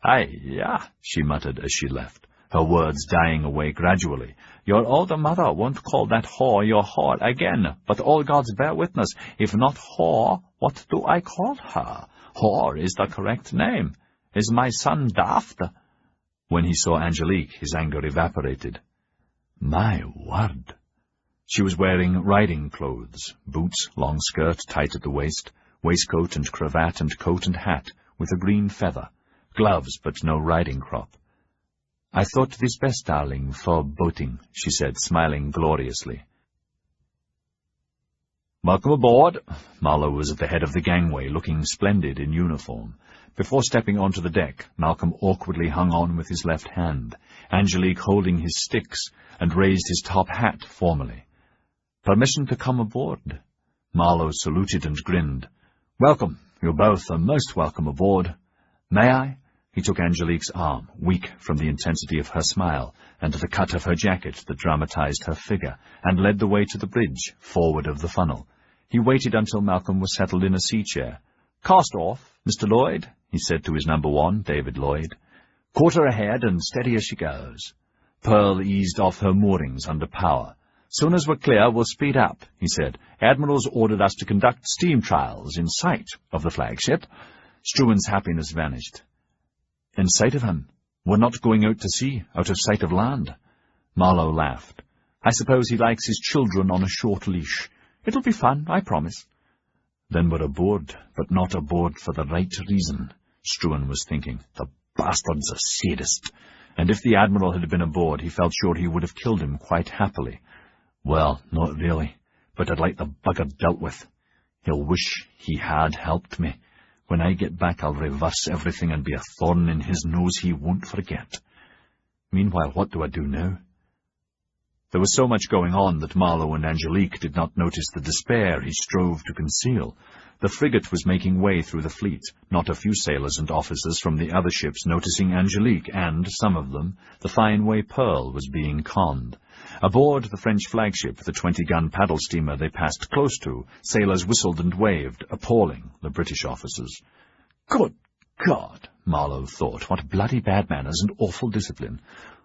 "Ay, yeah," she muttered as she left, her words dying away gradually. "Your old mother won't call that whore your whore again, but all gods bear witness. If not whore, what do I call her? Whore is the correct name. Is my son daft?" When he saw Angelique, his anger evaporated. My word! She was wearing riding clothes, boots, long skirt tight at the waist, waistcoat and cravat and coat and hat, with a green feather, gloves but no riding crop. "I thought this best, darling, for boating," she said, smiling gloriously. "Welcome aboard." Marlowe was at the head of the gangway, looking splendid in uniform. Before stepping onto the deck, Malcolm awkwardly hung on with his left hand, Angelique holding his sticks, and raised his top hat formally. "Permission to come aboard?" Marlowe saluted and grinned. "Welcome. You're both most welcome aboard. May I?" He took Angelique's arm, weak from the intensity of her smile, and the cut of her jacket that dramatized her figure, and led the way to the bridge, forward of the funnel. He waited until Malcolm was settled in a sea-chair. "Cast off, Mr. Lloyd," he said to his number one, David Lloyd. "Quarter ahead and steady as she goes." Pearl eased off her moorings under power. "Soon as we're clear, we'll speed up," he said. "Admiral's ordered us to conduct steam trials in sight of the flagship." Struan's happiness vanished. "In sight of him? We're not going out to sea, out of sight of land." Marlowe laughed. "I suppose he likes his children on a short leash. It'll be fun, I promise." "Then we're aboard, but not aboard for the right reason," Struan was thinking. "The bastard's a sadist. And if the Admiral had been aboard, he felt sure he would have killed him quite happily. Well, not really, but I'd like the bugger dealt with. He'll wish he had helped me. When I get back, I'll reverse everything and be a thorn in his nose he won't forget. Meanwhile, what do I do now?" There was so much going on that Marlowe and Angelique did not notice the despair he strove to conceal. The frigate was making way through the fleet, not a few sailors and officers from the other ships noticing Angelique, and, some of them, the fine way Pearl was being conned. Aboard the French flagship, the 20-gun paddle steamer they passed close to, sailors whistled and waved, appalling the British officers. "Good God, Marlowe thought, what bloody bad manners and awful discipline.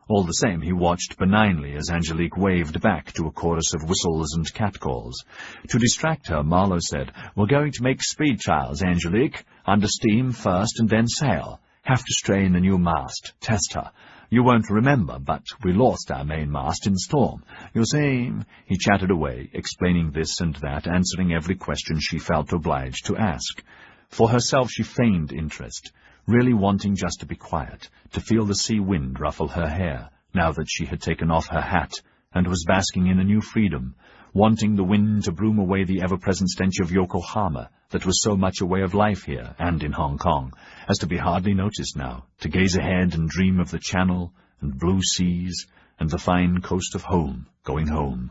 All the same, he watched benignly as Angelique waved back to a chorus of whistles and catcalls. To distract her, Marlowe said, "We're going to make speed trials, Angelique. Under steam first and then sail. Have to strain the new mast. Test her. You won't remember, but we lost our main mast in storm. You see," he chatted away, explaining this and that, answering every question she felt obliged to ask. For herself she feigned interest, really wanting just to be quiet, to feel the sea wind ruffle her hair, now that she had taken off her hat and was basking in a new freedom, wanting the wind to broom away the ever-present stench of Yokohama that was so much a way of life here and in Hong Kong, as to be hardly noticed now, to gaze ahead and dream of the Channel and blue seas and the fine coast of home, going home.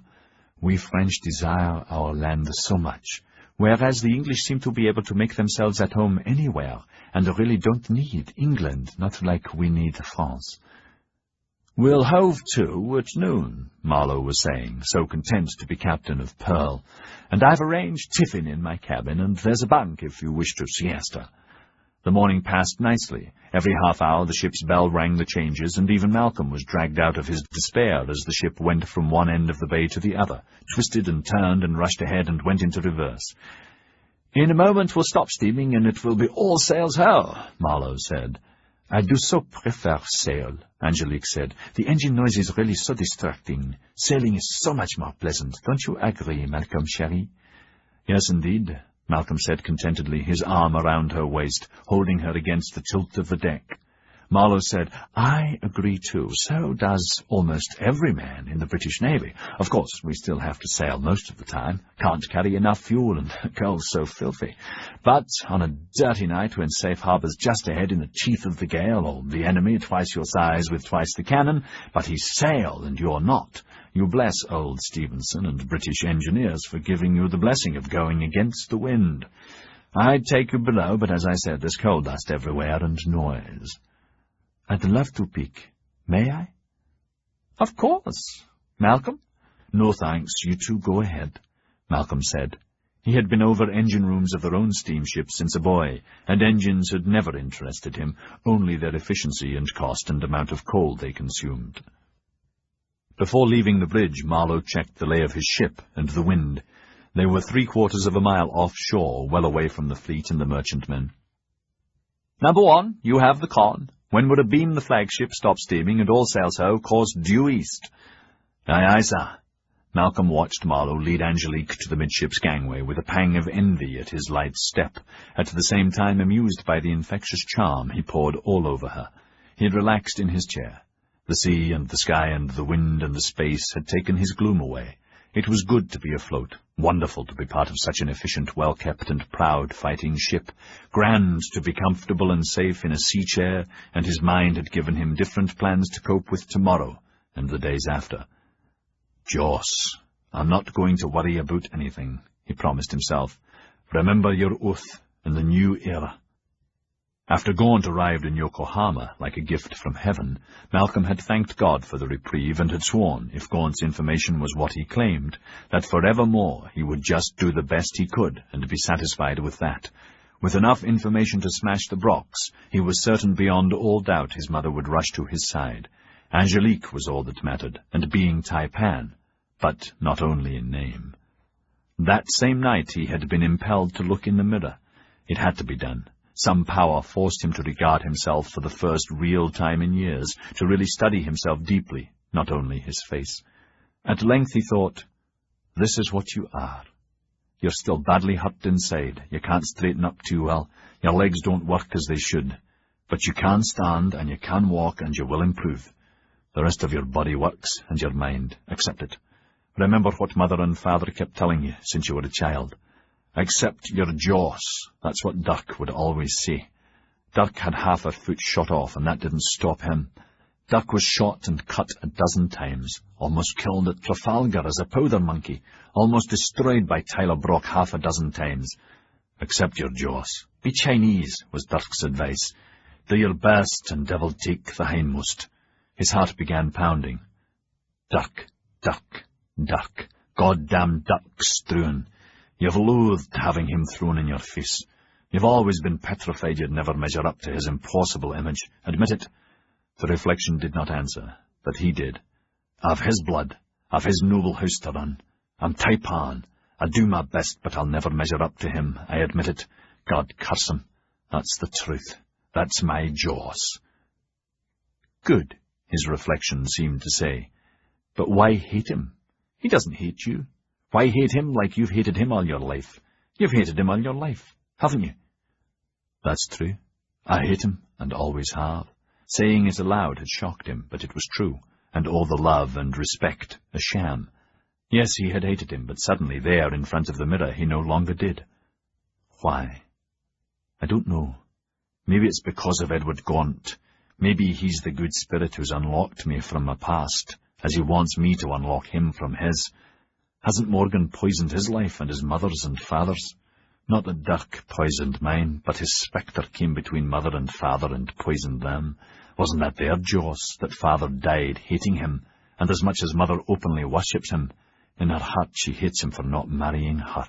We French desire our land so much, whereas the English seem to be able to make themselves at home anywhere, and really don't need England, not like we need France. "We'll hove to at noon," Marlowe was saying, so content to be captain of Pearl, "and I've arranged tiffin in my cabin, and there's a bunk if you wish to siesta." The morning passed nicely. Every half hour the ship's bell rang the changes, and even Malcolm was dragged out of his despair as the ship went from one end of the bay to the other, twisted and turned and rushed ahead and went into reverse. "In a moment we'll stop steaming, and it will be all sails ho," Marlowe said. "I do so prefer sail," Angelique said. "The engine noise is really so distracting. Sailing is so much more pleasant. Don't you agree, Malcolm, chérie?" "Yes, indeed," Malcolm said contentedly, his arm around her waist, holding her against the tilt of the deck. Marlowe said, "I agree too. So does almost every man in the British Navy. Of course, we still have to sail most of the time. Can't carry enough fuel, and girls so filthy. But on a dirty night when safe harbour's just ahead in the teeth of the gale, or the enemy twice your size with twice the cannon, but he's sail and you're not, you bless old Stevenson and British engineers for giving you the blessing of going against the wind. I'd take you below, but as I said, there's coal dust everywhere and noise." "I'd love to peek. May I?" "Of course. Malcolm?" "No, thanks. You two go ahead," Malcolm said. He had been over engine rooms of their own steamships since a boy, and engines had never interested him, only their efficiency and cost and amount of coal they consumed. Before leaving the bridge, Marlowe checked the lay of his ship and the wind. They were 3/4 of a mile offshore, well away from the fleet and the merchantmen. "Number 1, you have the con. When we're abeam the flagship, stop steaming, and all sails ho, course due east." "Aye, aye, sir." Malcolm watched Marlowe lead Angelique to the midships gangway with a pang of envy at his light step, at the same time amused by the infectious charm he poured all over her. He had relaxed in his chair. The sea and the sky and the wind and the space had taken his gloom away. It was good to be afloat, wonderful to be part of such an efficient, well-kept and proud fighting ship, grand to be comfortable and safe in a sea-chair, and his mind had given him different plans to cope with tomorrow and the days after. "Joss, I'm not going to worry about anything," he promised himself. "Remember your oath and the new era." After Gaunt arrived in Yokohama, like a gift from heaven, Malcolm had thanked God for the reprieve and had sworn, if Gaunt's information was what he claimed, that forevermore he would just do the best he could and be satisfied with that. With enough information to smash the Brocks, he was certain beyond all doubt his mother would rush to his side. Angelique was all that mattered, and being Taipan, but not only in name. That same night he had been impelled to look in the mirror. It had to be done. Some power forced him to regard himself for the first real time in years, to really study himself deeply, not only his face. At length he thought, "This is what you are. You're still badly hurt inside. You can't straighten up too well. Your legs don't work as they should. But you can stand, and you can walk, and you will improve. The rest of your body works, and your mind. Accept it. Remember what Mother and Father kept telling you since you were a child. Accept your Joss. That's what Dirk would always say. Dirk had half a foot shot off, and that didn't stop him. Dirk was shot and cut 12 times, almost killed at Trafalgar as a powder monkey, almost destroyed by Tyler Brock 6 times. Accept your Joss. Be Chinese, was Dirk's advice. Do your best, and devil take the hindmost. His heart began pounding. Dirk, Dirk, Dirk. Goddamn Dirk Struan. You've loathed having him thrown in your face. You've always been petrified you'd never measure up to his impossible image. Admit it." The reflection did not answer, but he did. "I've his blood. I've his noble house to run. I'm Taipan. I do my best, but I'll never measure up to him. I admit it. God curse him. That's the truth. That's my Jaws." "Good," his reflection seemed to say. "But why hate him? He doesn't hate you. Why hate him like you've hated him all your life? You've hated him all your life, haven't you?" "That's true. I hate him, and always have." Saying it aloud had shocked him, but it was true, and all the love and respect a sham. Yes, he had hated him, but suddenly there in front of the mirror he no longer did. Why? I don't know. Maybe it's because of Edward Gaunt. Maybe he's the good spirit who's unlocked me from my past, as he wants me to unlock him from his. Hasn't Morgan poisoned his life and his mother's and father's? Not that Dirk poisoned mine, but his spectre came between mother and father and poisoned them. Wasn't that their Joss, that father died hating him, and as much as mother openly worships him, in her heart she hates him for not marrying her?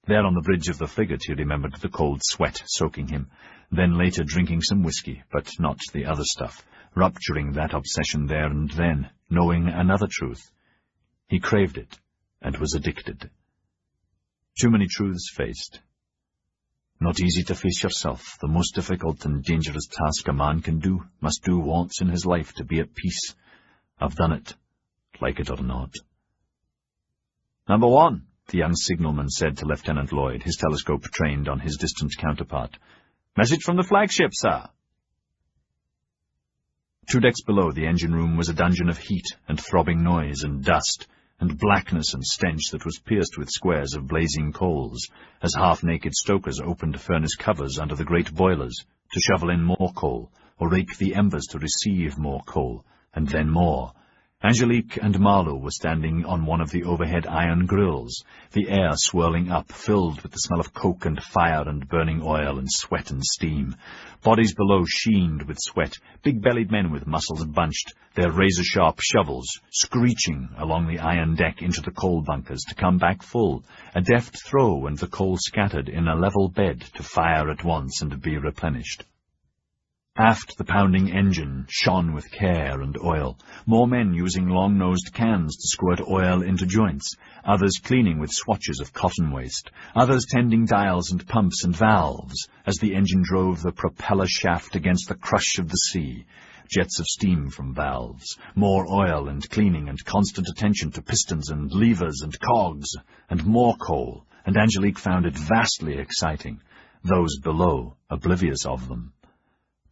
There on the bridge of the frigate he remembered the cold sweat soaking him, then later drinking some whiskey, but not the other stuff, rupturing that obsession there and then, knowing another truth. He craved it, and was addicted. Too many truths faced. Not easy to face yourself, the most difficult and dangerous task a man must do once in his life to be at peace. I've done it, like it or not. "Number 1, the young signalman said to Lieutenant Lloyd, his telescope trained on his distant counterpart. "Message from the flagship, sir." 2 decks below, the engine room was a dungeon of heat and throbbing noise and dust, and blackness and stench that was pierced with squares of blazing coals, as half-naked stokers opened furnace covers under the great boilers to shovel in more coal, or rake the embers to receive more coal, and then more. Angelique and Marlowe were standing on one of the overhead iron grills, the air swirling up, filled with the smell of coke and fire and burning oil and sweat and steam. Bodies below sheened with sweat, big-bellied men with muscles bunched, their razor-sharp shovels screeching along the iron deck into the coal bunkers to come back full, a deft throw and the coal scattered in a level bed to fire at once and be replenished. Aft, the pounding engine shone with care and oil, more men using long-nosed cans to squirt oil into joints, others cleaning with swatches of cotton waste, others tending dials and pumps and valves as the engine drove the propeller shaft against the crush of the sea. Jets of steam from valves, more oil and cleaning and constant attention to pistons and levers and cogs, and more coal, and Angelique found it vastly exciting, those below oblivious of them.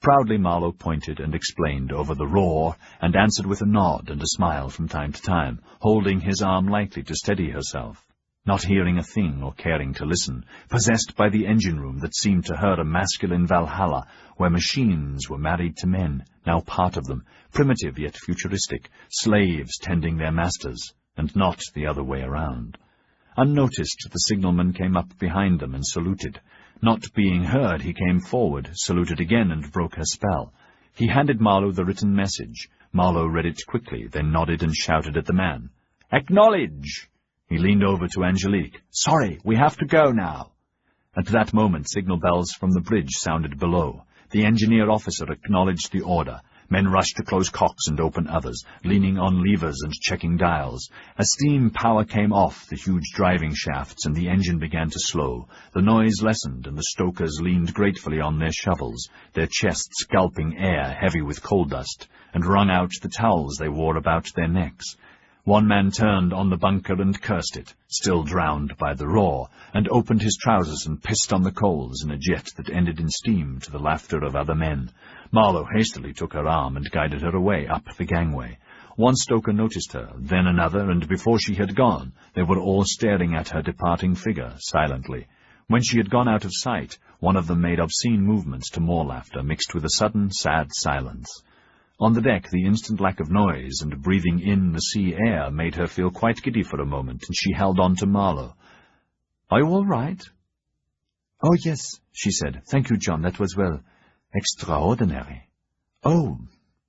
Proudly Marlowe pointed and explained over the roar, and answered with a nod and a smile from time to time, holding his arm lightly to steady herself, not hearing a thing or caring to listen, possessed by the engine-room that seemed to her a masculine Valhalla, where machines were married to men, now part of them, primitive yet futuristic, slaves tending their masters, and not the other way around. Unnoticed, the signalman came up behind them and saluted. Not being heard, he came forward, saluted again, and broke her spell. He handed Marlowe the written message. Marlowe read it quickly, then nodded and shouted at the man. "Acknowledge!" He leaned over to Angelique. "Sorry, we have to go now." At that moment, signal bells from the bridge sounded below. The engineer officer acknowledged the order. Men rushed to close cocks and open others, leaning on levers and checking dials. As steam power came off the huge driving shafts and the engine began to slow, the noise lessened and the stokers leaned gratefully on their shovels, their chests gulping air heavy with coal dust, and wrung out the towels they wore about their necks. One man turned on the bunker and cursed it, still drowned by the roar, and opened his trousers and pissed on the coals in a jet that ended in steam to the laughter of other men. Marlowe hastily took her arm and guided her away up the gangway. One stoker noticed her, then another, and before she had gone, they were all staring at her departing figure, silently. When she had gone out of sight, one of them made obscene movements to more laughter, mixed with a sudden, sad silence. On the deck, the instant lack of noise and breathing in the sea air made her feel quite giddy for a moment, and she held on to Marlowe. "Are you all right?" "Oh, yes," she said. "Thank you, John, that was, well, extraordinary." "Oh,"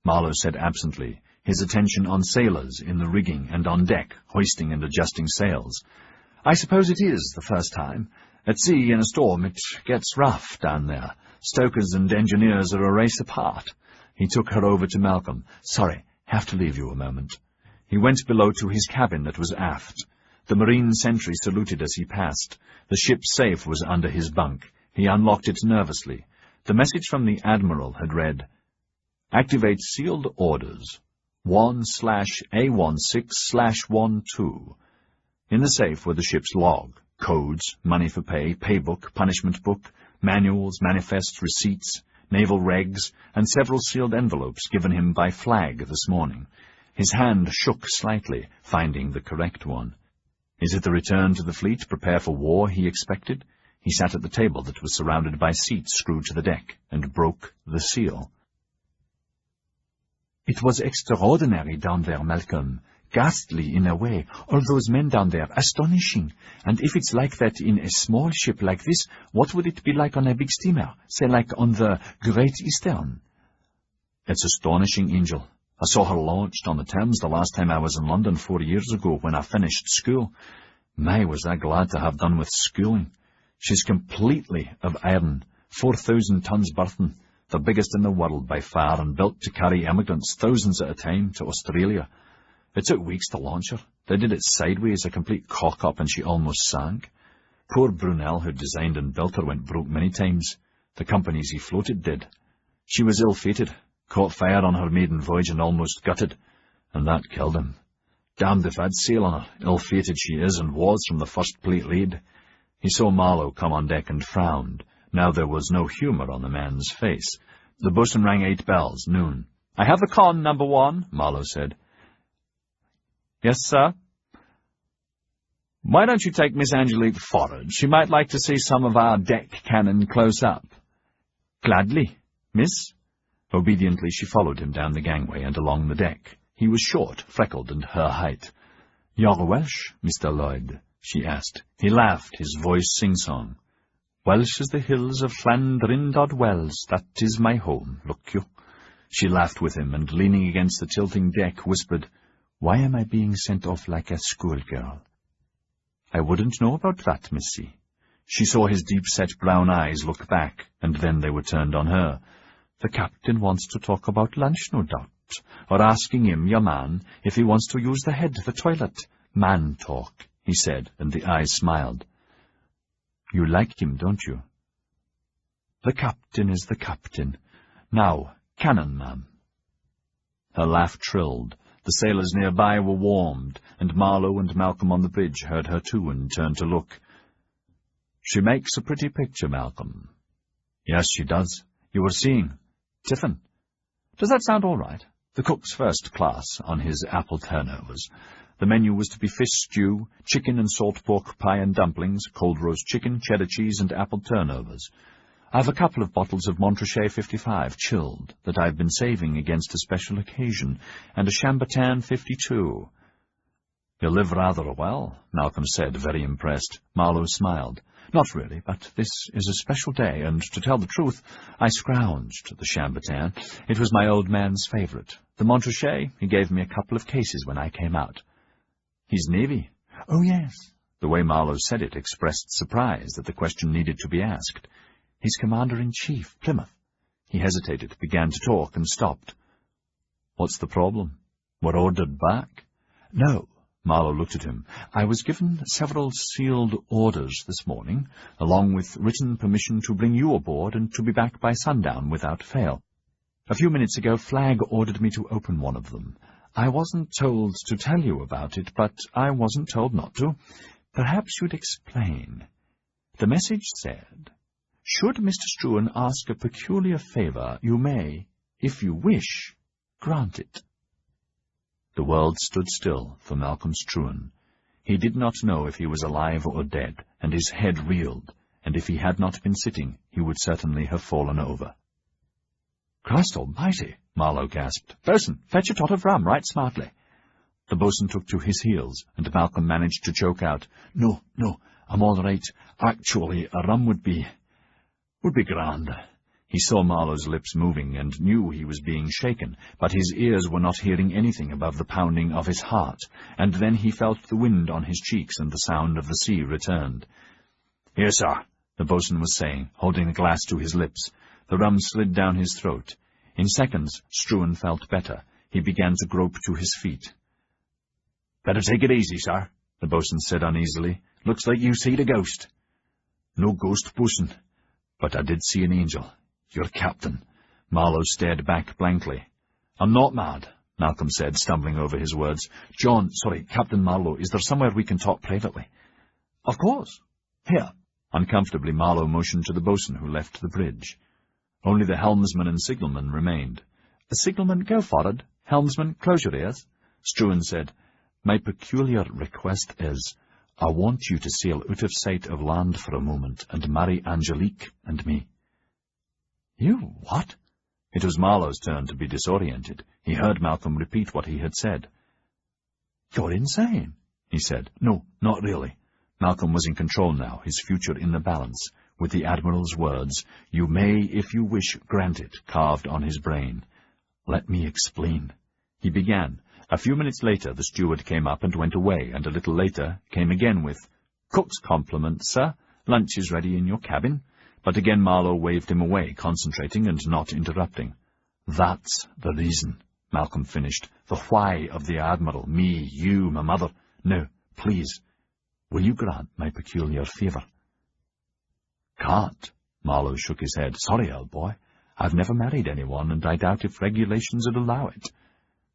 Marlowe said absently, his attention on sailors in the rigging and on deck, hoisting and adjusting sails. "I suppose it is the first time. At sea, in a storm, it gets rough down there. Stokers and engineers are a race apart. He took her over to Malcolm. Sorry, have to leave you a moment. He went below to his cabin that was aft. The marine sentry saluted as he passed. The ship's safe was under his bunk. He unlocked it nervously. The message from the Admiral had read, Activate sealed orders 1/A16/12. In the safe were the ship's log, codes, money for pay, paybook, punishment book, manuals, manifests, receipts, naval regs, and several sealed envelopes given him by Flag this morning. His hand shook slightly, finding the correct one. Is it the return to the fleet, prepare for war, he expected? He sat at the table that was surrounded by seats screwed to the deck, and broke the seal. It was extraordinary down there, Malcolm. Ghastly in a way. All those men down there, astonishing. And if it's like that in a small ship like this, what would it be like on a big steamer? Say like on the Great Eastern? It's astonishing, Angel. I saw her launched on the Thames the last time I was in London 4 years ago when I finished school. My, was I glad to have done with schooling. She's completely of iron, 4,000 tons burthen, the biggest in the world by far, and built to carry emigrants thousands at a time to Australia. It took weeks to launch her. They did it sideways, a complete cock-up, and she almost sank. Poor Brunel, who designed and built her, went broke many times. The companies he floated did. She was ill-fated, caught fire on her maiden voyage and almost gutted, and that killed him. Damned if I'd sail on her, ill-fated she is and was from the first plate laid. He saw Marlowe come on deck and frowned. Now there was no humour on the man's face. The boatswain rang 8 bells, noon. I have the con, number 1, Marlowe said. Yes, sir? Why don't you take Miss Angelique forward? She might like to see some of our deck cannon close up. Gladly, miss. Obediently she followed him down the gangway and along the deck. He was short, freckled, and her height. You're Welsh, Mr. Lloyd? She asked. He laughed, his voice sing-song. Welsh as the hills of Llandrindod Wells, that is my home, look you. She laughed with him, and leaning against the tilting deck, whispered, Why am I being sent off like a schoolgirl? I wouldn't know about that, missy. She saw his deep-set brown eyes look back, and then they were turned on her. The captain wants to talk about lunch, no doubt, or asking him, your man, if he wants to use the head, the toilet. Man talk, he said, and the eyes smiled. You like him, don't you? The captain is the captain. Now, cannon, ma'am. Her laugh trilled. The sailors nearby were warmed, and Marlowe and Malcolm on the bridge heard her too and turned to look. She makes a pretty picture, Malcolm. Yes, she does. You were seeing. Tiffin. Does that sound all right? The cook's first class on his apple turnovers. The menu was to be fish stew, chicken and salt pork pie and dumplings, cold roast chicken, cheddar cheese, and apple turnovers. I've a couple of bottles of Montrachet 55, chilled, that I've been saving against a special occasion, and a Chambertin 52. You live rather well, Malcolm said, very impressed. Marlowe smiled. Not really, but this is a special day, and to tell the truth, I scrounged the Chambertin. It was my old man's favourite. The Montrachet, he gave me a couple of cases when I came out. He's Navy? Oh, yes. The way Marlowe said it expressed surprise that the question needed to be asked. He's Commander-in-Chief, Plymouth. He hesitated, began to talk, and stopped. What's the problem? We're ordered back? No. Marlowe looked at him. I was given several sealed orders this morning, along with written permission to bring you aboard and to be back by sundown without fail. A few minutes ago, Flag ordered me to open one of them. I wasn't told to tell you about it, but I wasn't told not to. Perhaps you'd explain. The message said, should Mr. Struan ask a peculiar favour, you may, if you wish, grant it. The world stood still for Malcolm Struan. He did not know if he was alive or dead, and his head reeled, and if he had not been sitting, he would certainly have fallen over. Christ almighty, Marlowe gasped. Bosun, fetch a tot of rum right smartly. The bosun took to his heels, and Malcolm managed to choke out, No, I'm all right. Actually, a rum would be grand. He saw Marlowe's lips moving and knew he was being shaken, but his ears were not hearing anything above the pounding of his heart, and then he felt the wind on his cheeks and the sound of the sea returned. "Here, sir," the boatswain was saying, holding the glass to his lips. The rum slid down his throat. In seconds, Struan felt better. He began to grope to his feet. "Better take it easy, sir," the boatswain said uneasily. "Looks like you seed a ghost." "No ghost, boatswain. But I did see an angel. Your captain." Marlowe stared back blankly. "I'm not mad," Malcolm said, stumbling over his words. Captain Marlowe, is there somewhere we can talk privately?" "Of course. Here." Uncomfortably, Marlowe motioned to the boatswain, who left the bridge. Only the helmsman and signalman remained. "Signalman, go forward. Helmsman, close your ears." Struan said, "My peculiar request is, I want you to sail out of sight of land for a moment and marry Angelique and me." "You what?" It was Marlowe's turn to be disoriented. He heard Malcolm repeat what he had said. "You're insane," he said. "No, not really." Malcolm was in control now, his future in the balance, with the Admiral's words, "You may, if you wish, grant it," carved on his brain. "Let me explain." He began. A few minutes later, the steward came up and went away, and a little later came again with, "Cook's compliments, sir. Lunch is ready in your cabin." But again Marlowe waved him away, concentrating and not interrupting. "That's the reason," Malcolm finished. "The why of the Admiral, me, you, my mother. Now, please, will you grant my peculiar favour?" "Can't." Marlowe shook his head. "Sorry, old boy. I've never married anyone, and I doubt if regulations would allow it."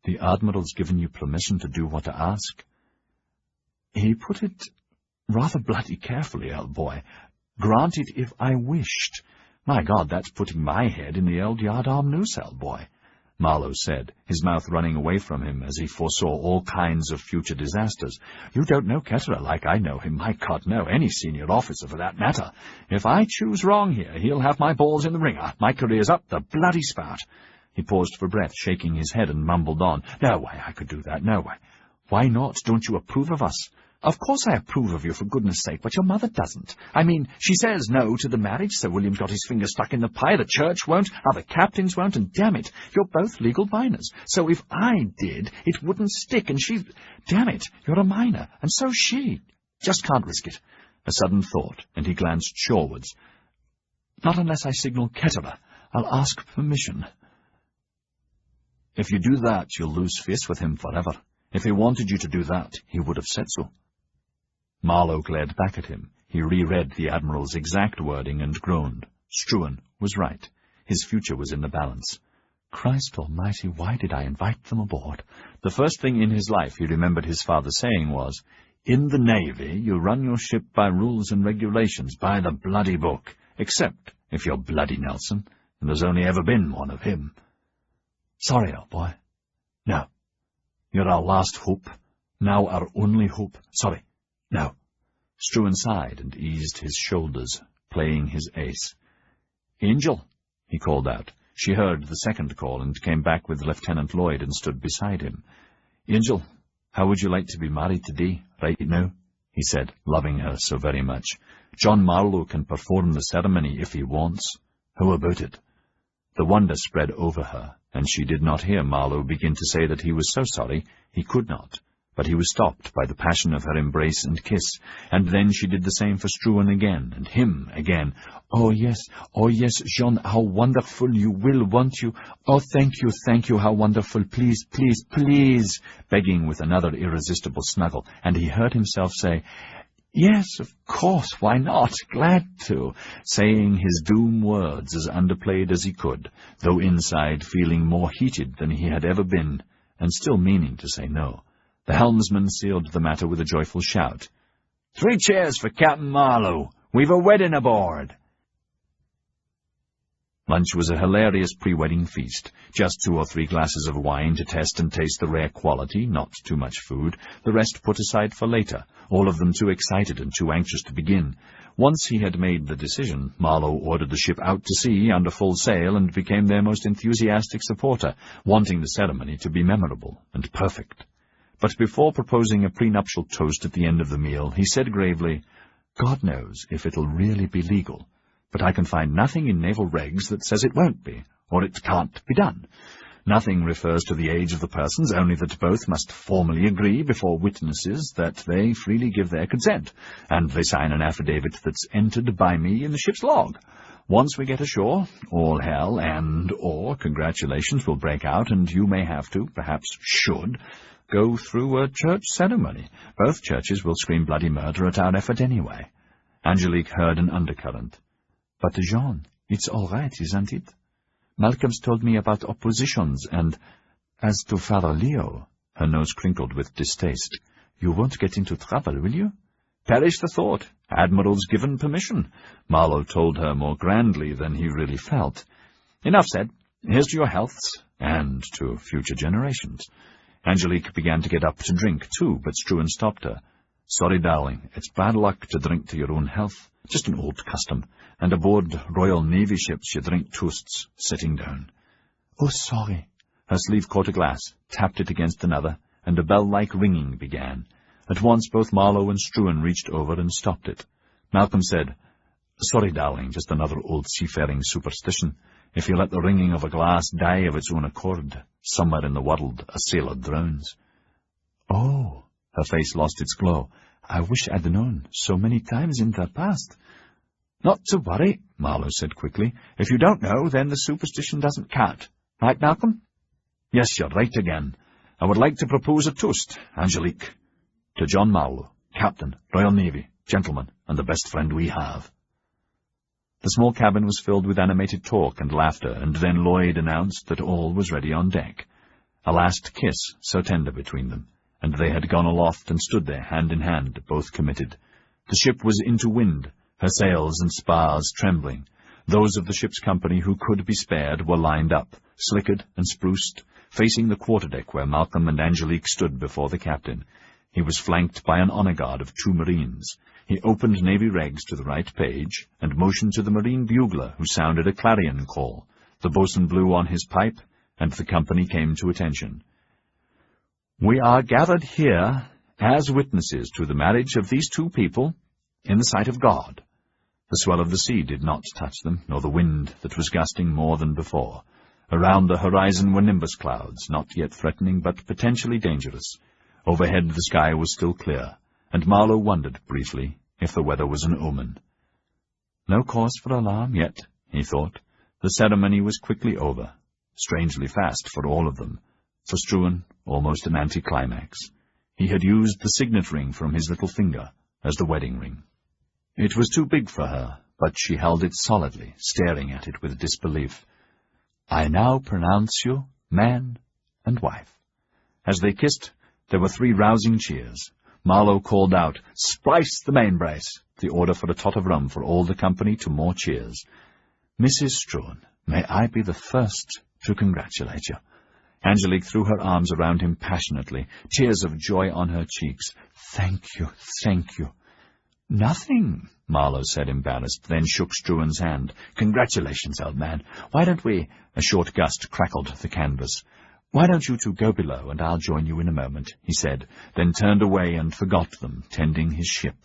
"The Admiral's given you permission to do what I ask." He put it rather bloody carefully, old boy. "Granted if I wished." "My God, that's putting my head in the old yardarm noose, old boy," Marlowe said, his mouth running away from him as he foresaw all kinds of future disasters. "You don't know Ketterer like I know him. My God, no, any senior officer for that matter. If I choose wrong here, he'll have my balls in the ringer. My career's up the bloody spout." He paused for breath, shaking his head, and mumbled on. "No way I could do that, no way." "Why not? Don't you approve of us?" "Of course I approve of you, for goodness sake, but your mother doesn't. I mean, she says no to the marriage. Sir William's got his finger stuck in the pie. The church won't. Other captains won't. And damn it, you're both legal minors. So if I did, it wouldn't stick. And she... Damn it, you're a minor. And so's she. Just can't risk it." A sudden thought, and he glanced shorewards. "Not unless I signal Ketterer. I'll ask permission." "If you do that, you'll lose face with him forever. If he wanted you to do that, he would have said so." Marlowe glared back at him. He reread the Admiral's exact wording and groaned. Struan was right. His future was in the balance. Christ almighty, why did I invite them aboard? The first thing in his life he remembered his father saying was, "In the Navy, you run your ship by rules and regulations, by the bloody book, except if you're bloody Nelson, and there's only ever been one of him." "Sorry, old boy. No. You're our last hope. Now our only hope. Sorry. No." Struan sighed and eased his shoulders, playing his ace. "Angel," he called out. She heard the second call and came back with Lieutenant Lloyd and stood beside him. "Angel, how would you like to be married today, right now?" he said, loving her so very much. "John Marlowe can perform the ceremony if he wants. How about it?" The wonder spread over her, and she did not hear Marlowe begin to say that he was so sorry he could not. But he was stopped by the passion of her embrace and kiss, and then she did the same for Struan again, and him again. Oh, yes, Jean, how wonderful you will, won't you? Oh, thank you, how wonderful, please, please, please," begging with another irresistible snuggle, and he heard himself say, "Yes, of course, why not? Glad to," saying his doom words as underplayed as he could, though inside feeling more heated than he had ever been, and still meaning to say no. The helmsman sealed the matter with a joyful shout. "3 cheers for Captain Marlowe! We've a wedding aboard!" Lunch was a hilarious pre-wedding feast. Just 2 or 3 glasses of wine to test and taste the rare quality, not too much food, the rest put aside for later, all of them too excited and too anxious to begin. Once he had made the decision, Marlowe ordered the ship out to sea under full sail and became their most enthusiastic supporter, wanting the ceremony to be memorable and perfect. But before proposing a prenuptial toast at the end of the meal, he said gravely, "God knows if it'll really be legal, but I can find nothing in naval regs that says it won't be, or it can't be done. Nothing refers to the age of the persons, only that both must formally agree before witnesses that they freely give their consent, and they sign an affidavit that's entered by me in the ship's log. Once we get ashore, all hell and/or congratulations will break out, and you may have to, perhaps should, go through a church ceremony. Both churches will scream bloody murder at our effort anyway." Angelique heard an undercurrent. "But, Jean, it's all right, isn't it? Malcolm's told me about oppositions, and as to Father Leo," her nose crinkled with distaste, "you won't get into trouble, will you?" "Perish the thought. Admiral's given permission," Marlowe told her more grandly than he really felt. "Enough said. Here's to your healths, and to future generations." Angelique began to get up to drink, too, but Struan stopped her. "Sorry, darling, it's bad luck to drink to your own health. Just an old custom, and aboard Royal Navy ships you drink toasts sitting down." "Oh, sorry." Her sleeve caught a glass, tapped it against another, and a bell-like ringing began. At once both Marlowe and Struan reached over and stopped it. Malcolm said, "Sorry, darling, just another old seafaring superstition. If you let the ringing of a glass die of its own accord, somewhere in the world a sailor drowns." "Oh," her face lost its glow. "I wish I'd known so many times in the past." "Not to worry," Marlowe said quickly. "If you don't know, then the superstition doesn't count. Right, Malcolm?" "Yes, you're right again. I would like to propose a toast, Angelique. To John Marlowe, Captain, Royal Navy, gentleman, and the best friend we have." The small cabin was filled with animated talk and laughter, and then Lloyd announced that all was ready on deck. A last kiss, so tender between them, and they had gone aloft and stood there, hand in hand, both committed. The ship was into wind, her sails and spars trembling. Those of the ship's company who could be spared were lined up, slickered and spruced, facing the quarterdeck where Malcolm and Angelique stood before the captain. He was flanked by an honor guard of 2 Marines. He opened Navy regs to the right page, and motioned to the Marine bugler, who sounded a clarion call. The boatswain blew on his pipe, and the company came to attention. "We are gathered here as witnesses to the marriage of these 2 people in the sight of God." The swell of the sea did not touch them, nor the wind that was gusting more than before. Around the horizon were nimbus clouds, not yet threatening, but potentially dangerous. Overhead the sky was still clear, and Marlowe wondered, briefly, if the weather was an omen. No cause for alarm yet, he thought. The ceremony was quickly over, strangely fast for all of them. For Struan, almost an anticlimax. He had used the signet ring from his little finger as the wedding ring. It was too big for her, but she held it solidly, staring at it with disbelief. "I now pronounce you man and wife." As they kissed, there were 3 rousing cheers. Marlowe called out, "Splice the mainbrace," the order for a tot of rum for all the company to more cheers. "Mrs. Struan, may I be the first to congratulate you." Angelique threw her arms around him passionately, tears of joy on her cheeks. "Thank you, thank you." "Nothing," Marlowe said, embarrassed, then shook Struan's hand. "Congratulations, old man. Why don't we—" A short gust crackled the canvas. "Why don't you 2 go below, and I'll join you in a moment," he said, then turned away and forgot them, tending his ship.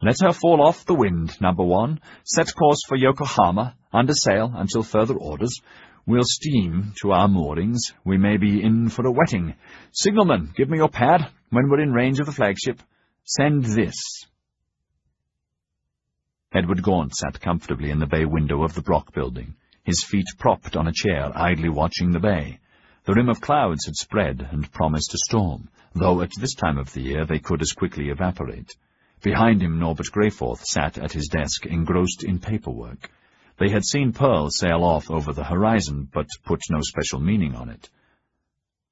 "Let her fall off the wind, number 1. Set course for Yokohama, under sail until further orders. We'll steam to our moorings. We may be in for a wetting. Signalman, give me your pad when we're in range of the flagship. Send this." Edward Gaunt sat comfortably in the bay window of the Brock building, his feet propped on a chair, idly watching the bay. The rim of clouds had spread and promised a storm, though at this time of the year they could as quickly evaporate. Behind him Norbert Greyforth sat at his desk, engrossed in paperwork. They had seen Pearl sail off over the horizon, but put no special meaning on it.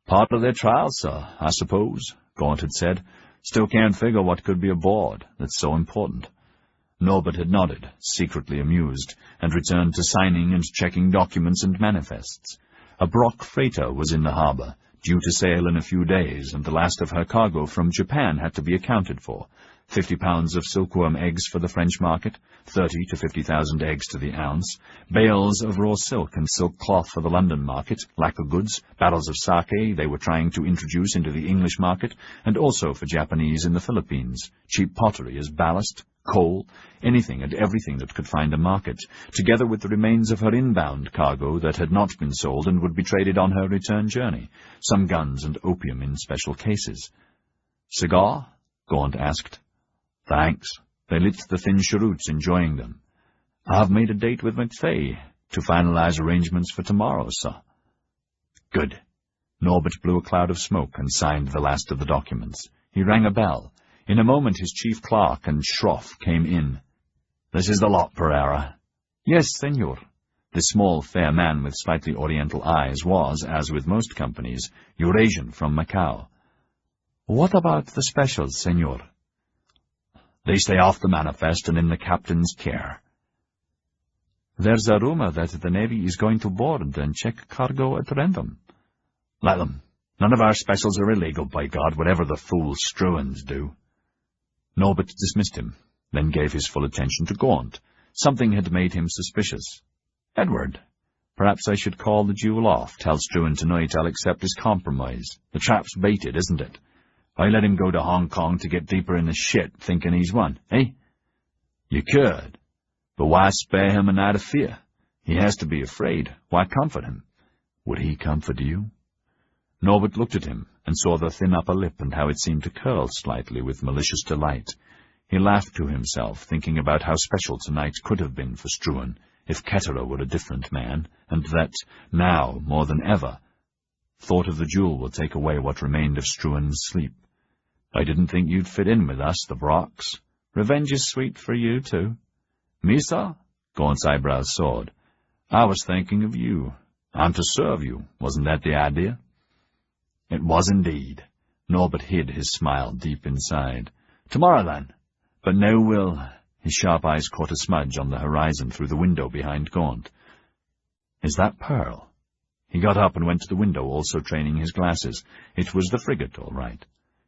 "Part of their trial, sir, I suppose," Gaunt had said. "Still can't figure what could be aboard that's so important." Norbert had nodded, secretly amused, and returned to signing and checking documents and manifests. A Brock freighter was in the harbor, due to sail in a few days, and the last of her cargo from Japan had to be accounted for. 50 pounds of silkworm eggs for the French market, 30 to 50,000 eggs to the ounce, bales of raw silk and silk cloth for the London market, lacquer goods, barrels of sake they were trying to introduce into the English market, and also for Japanese in the Philippines, cheap pottery as ballast, coal, anything and everything that could find a market, together with the remains of her inbound cargo that had not been sold and would be traded on her return journey, some guns and opium in special cases. "Cigar?" Gaunt asked. "Thanks." They lit the thin cheroots, enjoying them. "I've made a date with McFay to finalize arrangements for tomorrow, sir." "Good." Norbert blew a cloud of smoke and signed the last of the documents. He rang a bell. In a moment his chief clerk and Schroff came in. "This is the lot, Pereira." "Yes, senor." The small, fair man with slightly oriental eyes was, as with most companies, Eurasian from Macau. "What about the specials, senor?" "They stay off the manifest and in the captain's care." "There's a rumor that the Navy is going to board and check cargo at random." "Let them. None of our specials are illegal, by God, whatever the fool Struans do." Norbert dismissed him, then gave his full attention to Gaunt. Something had made him suspicious. "Edward, perhaps I should call the duel off. Tell Struan tonight I'll accept his compromise. The trap's baited, isn't it? I let him go to Hong Kong to get deeper in the shit, thinking he's won, eh? You could. But why spare him a night of fear? He has to be afraid. Why comfort him? Would he comfort you?" Norbert looked at him, and saw the thin upper lip and how it seemed to curl slightly with malicious delight. He laughed to himself, thinking about how special tonight could have been for Struan, if Ketterer were a different man, and that, now, more than ever, thought of the duel would take away what remained of Struan's sleep. "I didn't think you'd fit in with us, the Brocks. Revenge is sweet for you, too." "Me, sir?" Gaunt's eyebrows soared. "I was thinking of you. I'm to serve you. Wasn't that the idea?" It was indeed. Norbert hid his smile deep inside. "Tomorrow, then. But no will—" His sharp eyes caught a smudge on the horizon through the window behind Gaunt. "Is that Pearl?" He got up and went to the window, also training his glasses. It was the frigate, all right.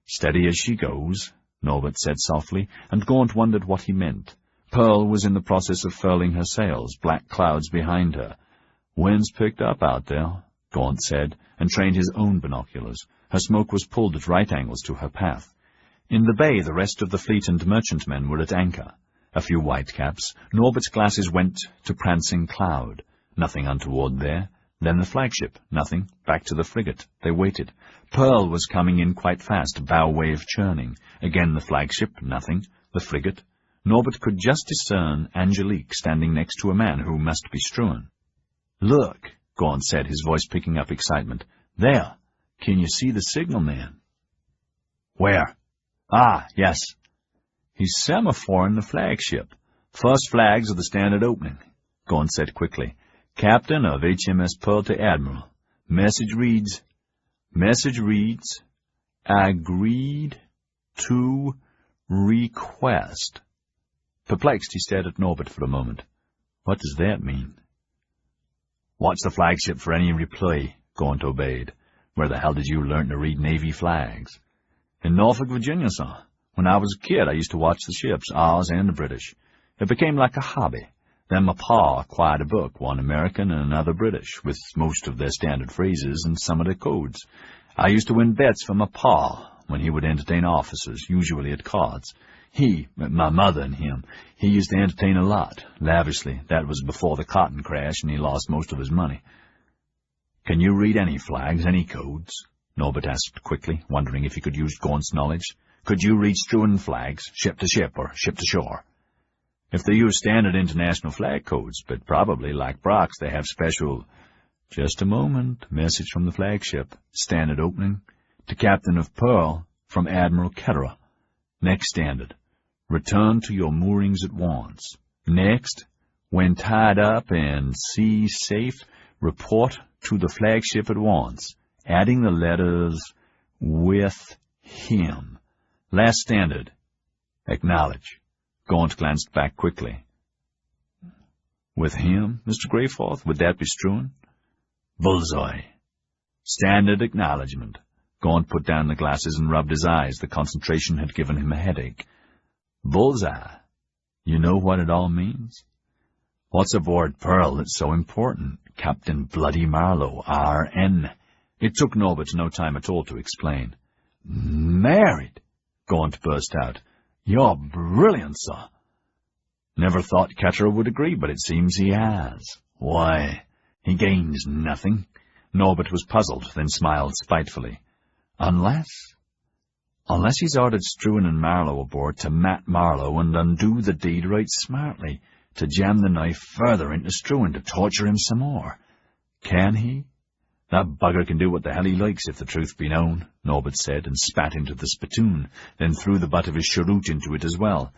"Steady as she goes," Norbert said softly, and Gaunt wondered what he meant. Pearl was in the process of furling her sails, black clouds behind her. "Wind's picked up out there," Gaunt said, and trained his own binoculars. Her smoke was pulled at right angles to her path. In the bay the rest of the fleet and merchantmen were at anchor. A few whitecaps. Norbert's glasses went to Prancing Cloud. Nothing untoward there. Then the flagship. Nothing. Back to the frigate. They waited. Pearl was coming in quite fast, bow wave churning. Again the flagship. Nothing. The frigate. Norbert could just discern Angelique standing next to a man who must be Struan. "Look," Gaunt said, his voice picking up excitement. "There. Can you see the signalman?" "Where?" "Ah, yes." "He's semaphoring the flagship. First flags of the standard opening," Gaunt said quickly. "Captain of HMS Pearl to Admiral. Message reads, agreed to request." Perplexed, he stared at Norbert for a moment. "What does that mean?" "Watch the flagship for any reply," Gaunt obeyed. "Where the hell did you learn to read Navy flags?" "In Norfolk, Virginia, sir. When I was a kid, I used to watch the ships, ours and the British. It became like a hobby. Then my pa acquired a book, one American and another British, with most of their standard phrases and some of their codes. I used to win bets for my pa when he would entertain officers, usually at cards. My mother and him, he used to entertain a lot, lavishly. That was before the cotton crash, and he lost most of his money." "Can you read any flags, any codes?" Norbert asked quickly, wondering if he could use Gaunt's knowledge. "Could you read Struan flags, ship to ship or ship to shore?" "If they use standard international flag codes, but probably, like Brock's, they have special—" "Just a moment. Message from the flagship. Standard opening. To Captain of Pearl, from Admiral Ketterer. Next standard. Return to your moorings at once. Next, when tied up and sea safe, report to the flagship at once, adding the letters with him. Last standard. Acknowledge." Gaunt glanced back quickly. "With him, Mr. Greyforth? Would that be Struan?" "Bullseye." "Standard acknowledgement." Gaunt put down the glasses and rubbed his eyes. The concentration had given him a headache. "Bullseye. You know what it all means?" "What's aboard Pearl that's so important? Captain Bloody Marlowe, R.N." It took Norbert no time at all to explain. "Married!" Gaunt burst out. "You're brilliant, sir. Never thought Ketterer would agree, but it seems he has. Why, he gains nothing. Norbert was puzzled, then smiled spitefully. Unless he's ordered Struan and Marlowe aboard to mat Marlowe and undo the deed right smartly, to jam the knife further into Struan to torture him some more. Can he? That bugger can do what the hell he likes, if the truth be known, Norbert said, and spat into the spittoon, then threw the butt of his cheroot into it as well.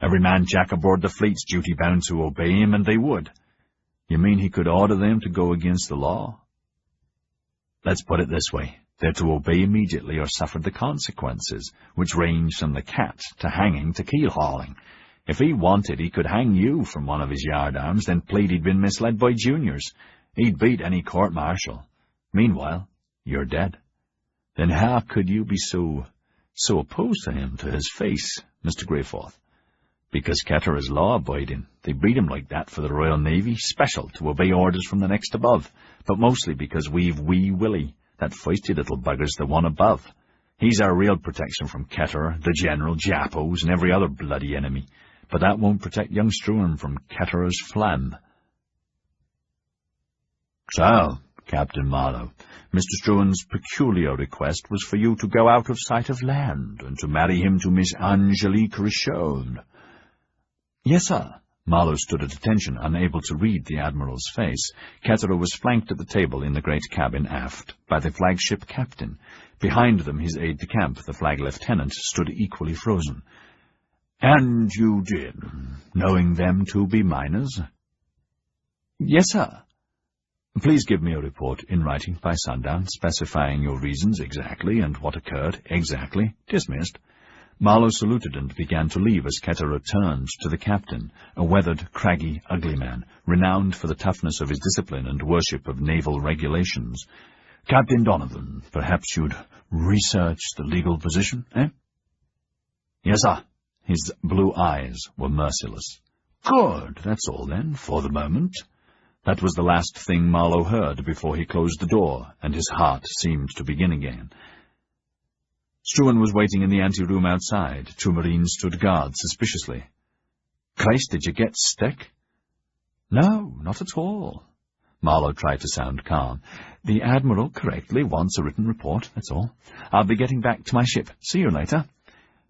Every man jack aboard the fleet's duty-bound to obey him, and they would. You mean he could order them to go against the law? Let's put it this way. They're to obey immediately or suffer the consequences, which range from the cat to hanging to keel-hauling. If he wanted, he could hang you from one of his yardarms, then plead he'd been misled by juniors. He'd beat any court-martial. Meanwhile, you're dead. Then how could you be so opposed to him, to his face, Mr. Greyforth? Because Ketterer is law-abiding. They breed him like that for the Royal Navy, special, to obey orders from the next above, but mostly because we've Wee Willie. That feisty little bugger's the one above. He's our real protection from Ketterer, the General, Jappos, and every other bloody enemy. But that won't protect young Struan from Ketterer's phlegm. So, Captain Marlowe, Mr. Struan's peculiar request was for you to go out of sight of land and to marry him to Miss Angelique Richaud. Yes, sir. Marlowe stood at attention, unable to read the Admiral's face. Ketterer was flanked at the table in the great cabin aft by the flagship captain. Behind them his aide-de-camp, the flag lieutenant, stood equally frozen. And you did, knowing them to be minors? Yes, sir. Please give me a report in writing by sundown, specifying your reasons exactly and what occurred exactly. Dismissed. Marlowe saluted and began to leave as Ketterer turned to the captain, a weathered, craggy, ugly man, renowned for the toughness of his discipline and worship of naval regulations. Captain Donovan, perhaps you'd research the legal position, eh? Yes, sir. His blue eyes were merciless. Good, that's all then, for the moment. That was the last thing Marlowe heard before he closed the door, and his heart seemed to begin again. Struan was waiting in the ante-room outside. Two Marines stood guard suspiciously. Christ, did you get stick? No, not at all. Marlowe tried to sound calm. The Admiral correctly wants a written report, that's all. I'll be getting back to my ship. See you later.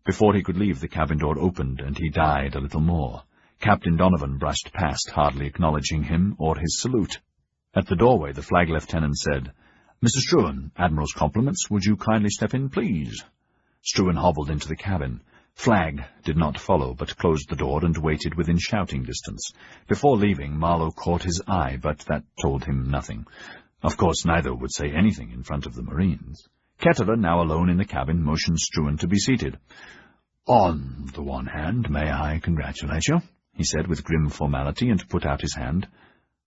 Before he could leave, the cabin door opened, and he died a little more. Captain Donovan brushed past, hardly acknowledging him or his salute. At the doorway, the flag lieutenant said, Mr. Struan, Admiral's compliments. Would you kindly step in, please? Struan hobbled into the cabin. Flag did not follow, but closed the door and waited within shouting distance. Before leaving, Marlowe caught his eye, but that told him nothing. Of course, neither would say anything in front of the Marines. Ketterer, now alone in the cabin, motioned Struan to be seated. On the one hand, may I congratulate you? He said with grim formality, and put out his hand.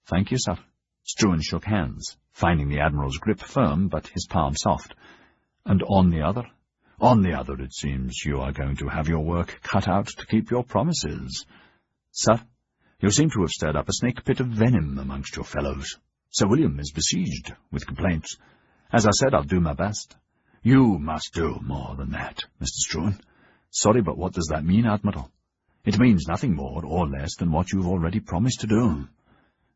Thank you, sir. Struan shook hands, finding the Admiral's grip firm, but his palm soft. And on the other? On the other, it seems you are going to have your work cut out to keep your promises. Sir, you seem to have stirred up a snake pit of venom amongst your fellows. Sir William is besieged with complaints. As I said, I'll do my best. You must do more than that, Mr. Struan. Sorry, but what does that mean, Admiral? It means nothing more or less than what you've already promised to do.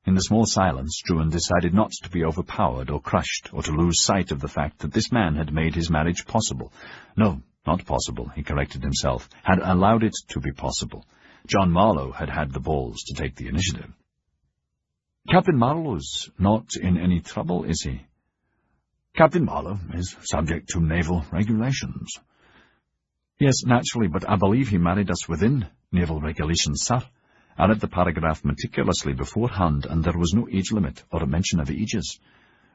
In the small silence, Struan decided not to be overpowered or crushed, or to lose sight of the fact that this man had made his marriage possible. No, not possible, he corrected himself, had allowed it to be possible. John Marlowe had had the balls to take the initiative. Captain Marlowe's not in any trouble, is he? Captain Marlowe is subject to naval regulations. Yes, naturally, but I believe he married us within naval regulations, sir. I read the paragraph meticulously beforehand, and there was no age limit or a mention of ages.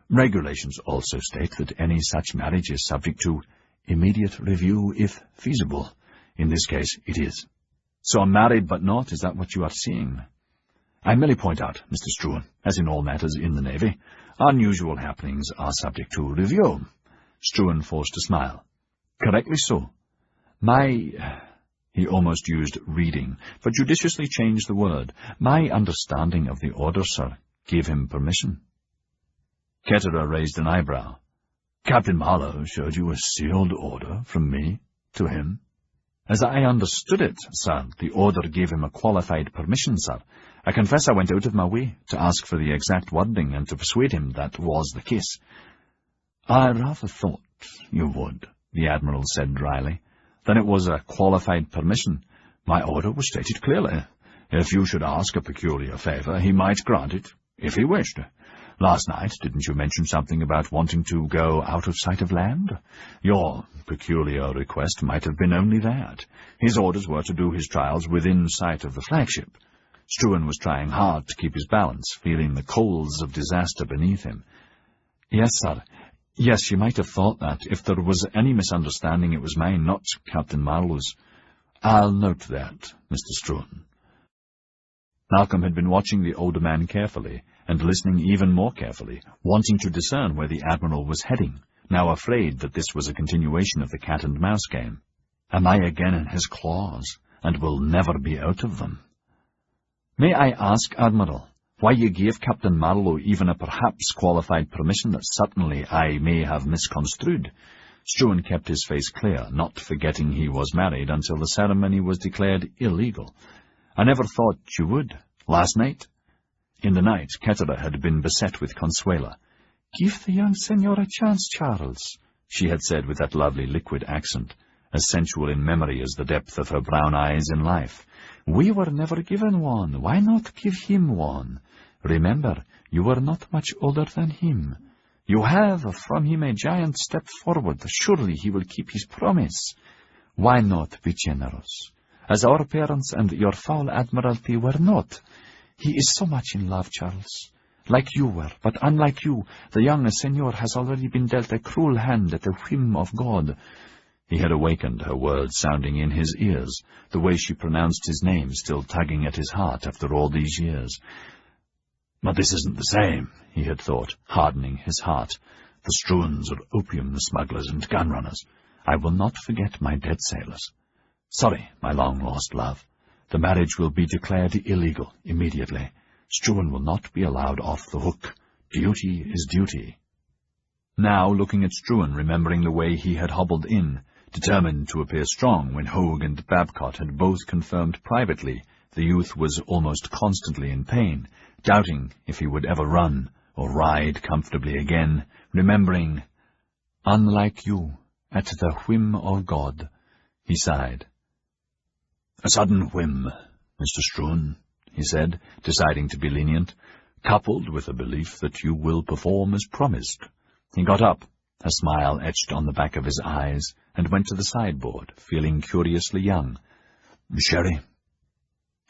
Regulations also state that any such marriage is subject to immediate review if feasible. In this case, it is. So I'm married but not, is that what you are seeing? I merely point out, Mr. Struan, as in all matters in the Navy, unusual happenings are subject to review. Struan forced a smile. Correctly so. He almost used reading, but judiciously changed the word. My understanding of the order, sir, gave him permission. Ketterer raised an eyebrow. Captain Marlowe showed you a sealed order from me to him? As I understood it, sir, the order gave him a qualified permission, sir. I confess I went out of my way to ask for the exact wording and to persuade him that was the case. I rather thought you would, the Admiral said dryly. Then it was a qualified permission. My order was stated clearly. If you should ask a peculiar favour, he might grant it, if he wished. Last night, didn't you mention something about wanting to go out of sight of land? Your peculiar request might have been only that. His orders were to do his trials within sight of the flagship. Struan was trying hard to keep his balance, feeling the coals of disaster beneath him. Yes, sir. Yes, you might have thought that. If there was any misunderstanding, it was mine, not Captain Marlowe's. I'll note that, Mr. Struan. Malcolm had been watching the older man carefully, and listening even more carefully, wanting to discern where the Admiral was heading, now afraid that this was a continuation of the cat-and-mouse game. Am I again in his claws, and will never be out of them? May I ask, Admiral, why you gave Captain Marlowe even a perhaps qualified permission that certainly I may have misconstrued? Struan kept his face clear, not forgetting he was married until the ceremony was declared illegal. I never thought you would. Last night? In the night, Kettera had been beset with Consuela. Give the young senor a chance, Charles, she had said with that lovely liquid accent, as sensual in memory as the depth of her brown eyes in life. We were never given one. Why not give him one? Remember, you were not much older than him. You have from him a giant step forward. Surely he will keep his promise. Why not be generous? As our parents and your foul Admiralty were not. He is so much in love, Charles. Like you were, but unlike you, the young senor has already been dealt a cruel hand at the whim of God. He had awakened, her words sounding in his ears, the way she pronounced his name still tugging at his heart after all these years. But this isn't the same, he had thought, hardening his heart. The Struans are opium smugglers and gun runners. I will not forget my dead sailors. Sorry, my long-lost love. The marriage will be declared illegal immediately. Struan will not be allowed off the hook. Duty is duty. Now, looking at Struan, remembering the way he had hobbled in, determined to appear strong when Hogue and Babcock had both confirmed privately the youth was almost constantly in pain, doubting if he would ever run or ride comfortably again, remembering, unlike you, at the whim of God, he sighed. A sudden whim, Mr. Struan, he said, deciding to be lenient, coupled with a belief that you will perform as promised. He got up, a smile etched on the back of his eyes, and went to the sideboard, feeling curiously young. Sherry?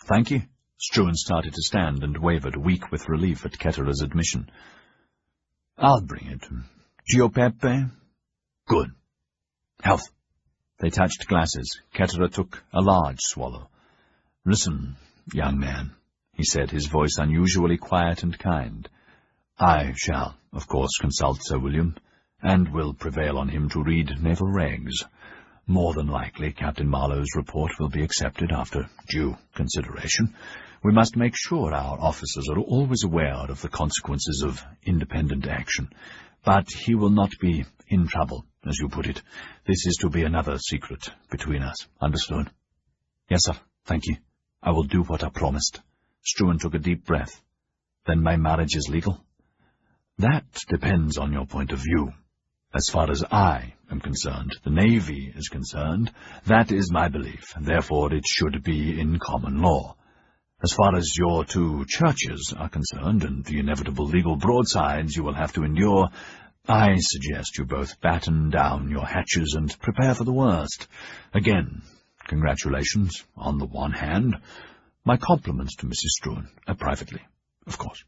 Thank you. Struan started to stand and wavered, weak with relief at Kettera's admission. I'll bring it. Gio Pepe? Good. Health. They touched glasses. Kettera took a large swallow. Listen, young man, he said, his voice unusually quiet and kind. I shall, of course, consult Sir William, and will prevail on him to read naval regs. More than likely, Captain Marlowe's report will be accepted after due consideration. We must make sure our officers are always aware of the consequences of independent action. But he will not be in trouble, as you put it. This is to be another secret between us. Understood? Yes, sir. Thank you. I will do what I promised. Struan took a deep breath. Then my marriage is legal? That depends on your point of view. As far as I am concerned, the Navy is concerned, that is my belief, and therefore it should be in common law. As far as your two churches are concerned, and the inevitable legal broadsides you will have to endure, I suggest you both batten down your hatches and prepare for the worst. Again, congratulations, on the one hand. My compliments to Mrs. Struan, privately, of course.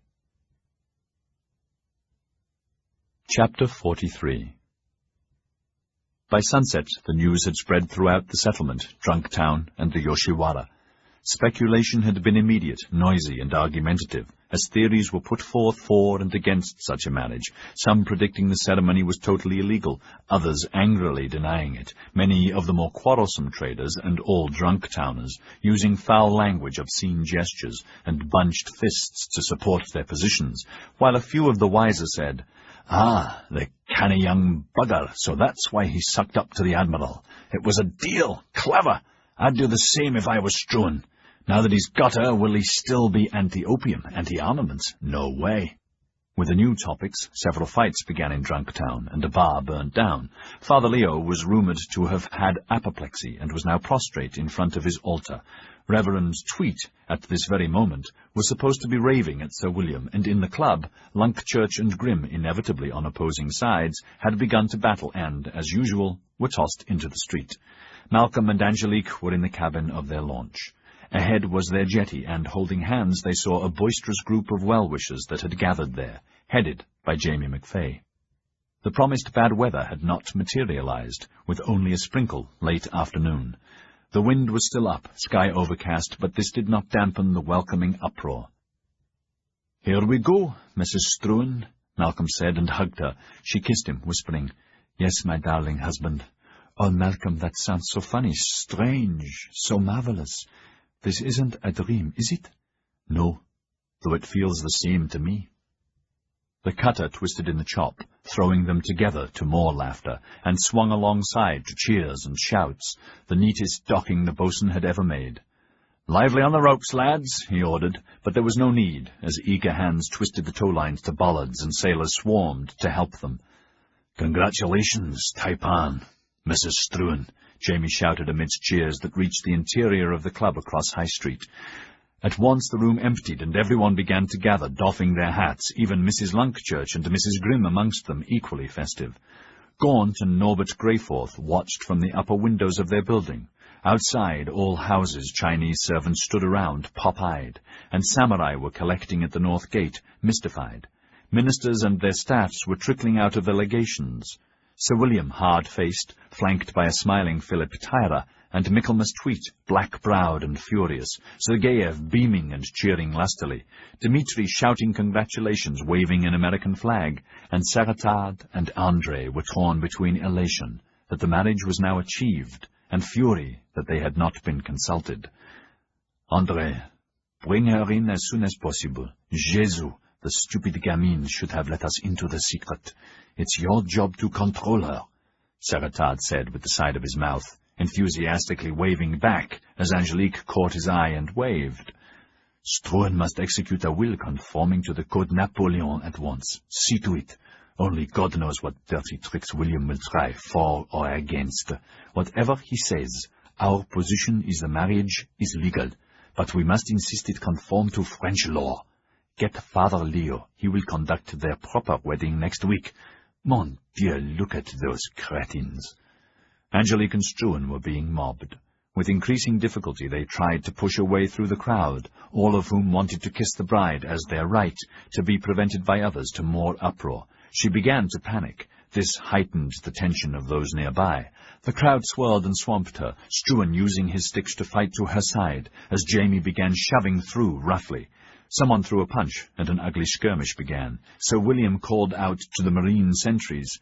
Chapter 43. By sunset, the news had spread throughout the settlement, Drunk Town, and the Yoshiwara. Speculation had been immediate, noisy, and argumentative, as theories were put forth for and against such a marriage, some predicting the ceremony was totally illegal, others angrily denying it, many of the more quarrelsome traders and all drunk towners using foul language, obscene gestures, and bunched fists to support their positions, while a few of the wiser said, Ah, the canny young bugger, so that's why he sucked up to the Admiral. It was a deal, clever. I'd do the same if I was Struan. Now that he's got her, will he still be anti-opium, anti-armaments? No way. With the new topics, several fights began in Drunktown, and a bar burnt down. Father Leo was rumoured to have had apoplexy and was now prostrate in front of his altar. Reverend Tweet, at this very moment, was supposed to be raving at Sir William, and in the club, Lunkchurch and Grimm, inevitably on opposing sides, had begun to battle and, as usual, were tossed into the street. Malcolm and Angelique were in the cabin of their launch. Ahead was their jetty, and, holding hands, they saw a boisterous group of well-wishers that had gathered there, headed by Jamie McFay. The promised bad weather had not materialized, with only a sprinkle late afternoon. The wind was still up, sky overcast, but this did not dampen the welcoming uproar. "Here we go, Mrs. Struan," Malcolm said, and hugged her. She kissed him, whispering, "Yes, my darling husband. Oh, Malcolm, that sounds so funny, strange, so marvelous. This isn't a dream, is it?" "No, though it feels the same to me." The cutter twisted in the chop, throwing them together to more laughter, and swung alongside to cheers and shouts, the neatest docking the boatswain had ever made. "Lively on the ropes, lads," he ordered, but there was no need, as eager hands twisted the tow-lines to bollards and sailors swarmed to help them. "Congratulations, Taipan, Mrs. Struan," Jamie shouted amidst cheers that reached the interior of the club across High Street. At once the room emptied, and everyone began to gather, doffing their hats, even Mrs. Lunkchurch and Mrs. Grimm amongst them, equally festive. Gaunt and Norbert Greyforth watched from the upper windows of their building. Outside all houses Chinese servants stood around, pop-eyed, and samurai were collecting at the north gate, mystified. Ministers and their staffs were trickling out of the legations. Sir William, hard-faced, flanked by a smiling Philip Tyra, and Michaelmas Tweet, black-browed and furious, Sergeyev beaming and cheering lustily, Dmitri shouting congratulations, waving an American flag, and Sagatad and Andrei were torn between elation that the marriage was now achieved, and fury that they had not been consulted. "Andrei, bring her in as soon as possible. Jesus, the stupid gamine should have let us into the secret. It's your job to control her," Sagatad said with the side of his mouth, enthusiastically waving back as Angelique caught his eye and waved. "Struan must execute a will conforming to the Code Napoleon at once. See to it. Only God knows what dirty tricks William will try, for or against. Whatever he says, our position is the marriage is legal, but we must insist it conform to French law. Get Father Leo. He will conduct their proper wedding next week. Mon Dieu, look at those cretins." Angelique and Struan were being mobbed. With increasing difficulty they tried to push a way through the crowd, all of whom wanted to kiss the bride as their right, to be prevented by others to more uproar. She began to panic. This heightened the tension of those nearby. The crowd swirled and swamped her, Struan using his sticks to fight to her side, as Jamie began shoving through roughly. Someone threw a punch, and an ugly skirmish began. Sir William called out to the marine sentries,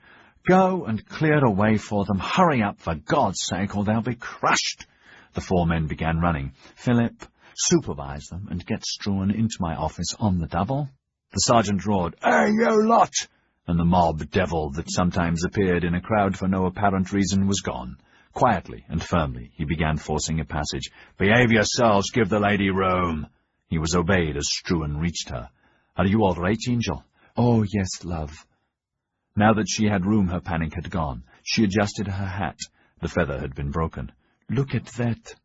"Go and clear a way for them. Hurry up, for God's sake, or they'll be crushed." The 4 men began running. "Philip, supervise them and get Struan into my office on the double." The sergeant roared, "Hey, you lot!" and the mob devil that sometimes appeared in a crowd for no apparent reason was gone. Quietly and firmly he began forcing a passage. "Behave yourselves, give the lady room." He was obeyed as Struan reached her. "Are you all right, Angel?" "Oh, yes, love." Now that she had room, her panic had gone. She adjusted her hat. The feather had been broken. "Look at that."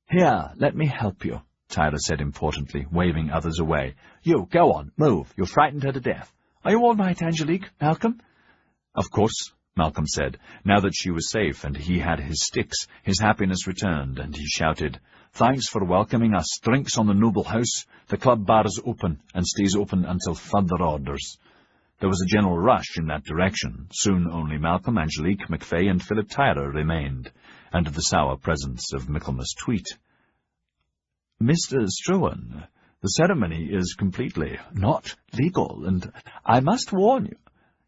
"Here, let me help you," Tyra said importantly, waving others away. "You, go on, move. You've frightened her to death. Are you all right, Angelique? Malcolm?" "Of course," Malcolm said. Now that she was safe and he had his sticks, his happiness returned, and he shouted, "Thanks for welcoming us. Drinks on the noble house. The club bar is open, and stays open until further orders." There was a general rush in that direction. Soon only Malcolm, Angelique, McFay, and Philip Tyra remained, and the sour presence of Michaelmas Tweet. "Mr. Struan, the ceremony is completely not legal, and I must warn you—"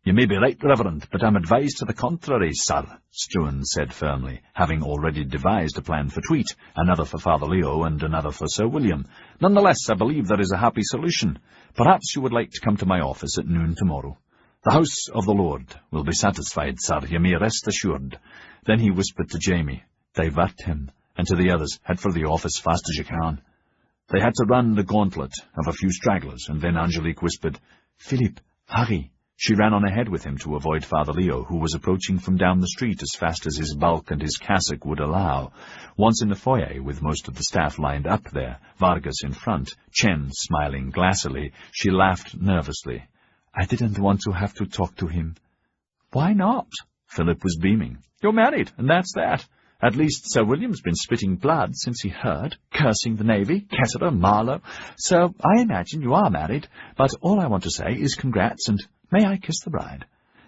"You may be right, Reverend, but I'm advised to the contrary, sir," Struan said firmly, having already devised a plan for Tweet, another for Father Leo, and another for Sir William. "Nonetheless, I believe there is a happy solution. Perhaps you would like to come to my office at noon tomorrow. The house of the Lord will be satisfied, sir, you may rest assured." Then he whispered to Jamie, "Divert him, And to the others, head for the office fast as you can. They had to run the gauntlet of a few stragglers, and then Angelique whispered, Philippe, hurry. She ran on ahead with him to avoid Father Leo, who was approaching from down the street as fast as his bulk and his cassock would allow. Once in the foyer, with most of the staff lined up there, Vargas in front, Chen smiling glassily, she laughed nervously. I didn't want to have to talk to him. Why not? Philip was beaming. You're married, and that's that. At least Sir William's been spitting blood since he heard, cursing the Navy, Ketterer, Marlowe. So I imagine you are married, but all I want to say is congrats, and may I kiss the bride?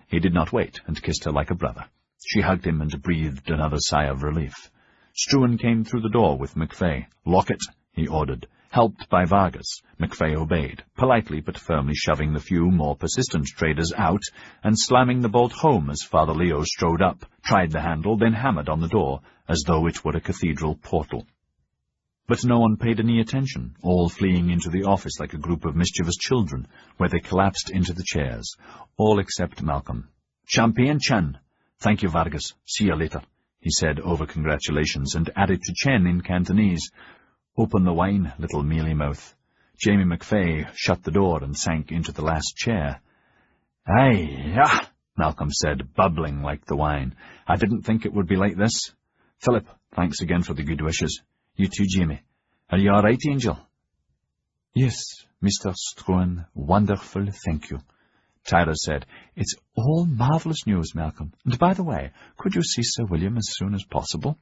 He did not wait, and kissed her like a brother. She hugged him and breathed another sigh of relief. Struan came through the door with MacFay. Lock it, he ordered. Helped by Vargas, MacFay obeyed, politely but firmly shoving the few more persistent traders out and slamming the bolt home as Father Leo strode up, tried the handle, then hammered on the door, as though it were a cathedral portal. But no one paid any attention, all fleeing into the office like a group of mischievous children, where they collapsed into the chairs, all except Malcolm. Champagne, Chen. Thank you, Vargas. See you later, he said over congratulations, and added to Chen in Cantonese, Open the wine, little mealy-mouth. Jamie MacFay shut the door and sank into the last chair. Aye, ah, Malcolm said, bubbling like the wine. I didn't think it would be like this. Philip, thanks again for the good wishes. You too, Jamie. Are you all right, Angel? Yes, Mr. Struan, wonderful, thank you. Tyra said, It's all marvellous news, Malcolm. And by the way, could you see Sir William as soon as possible?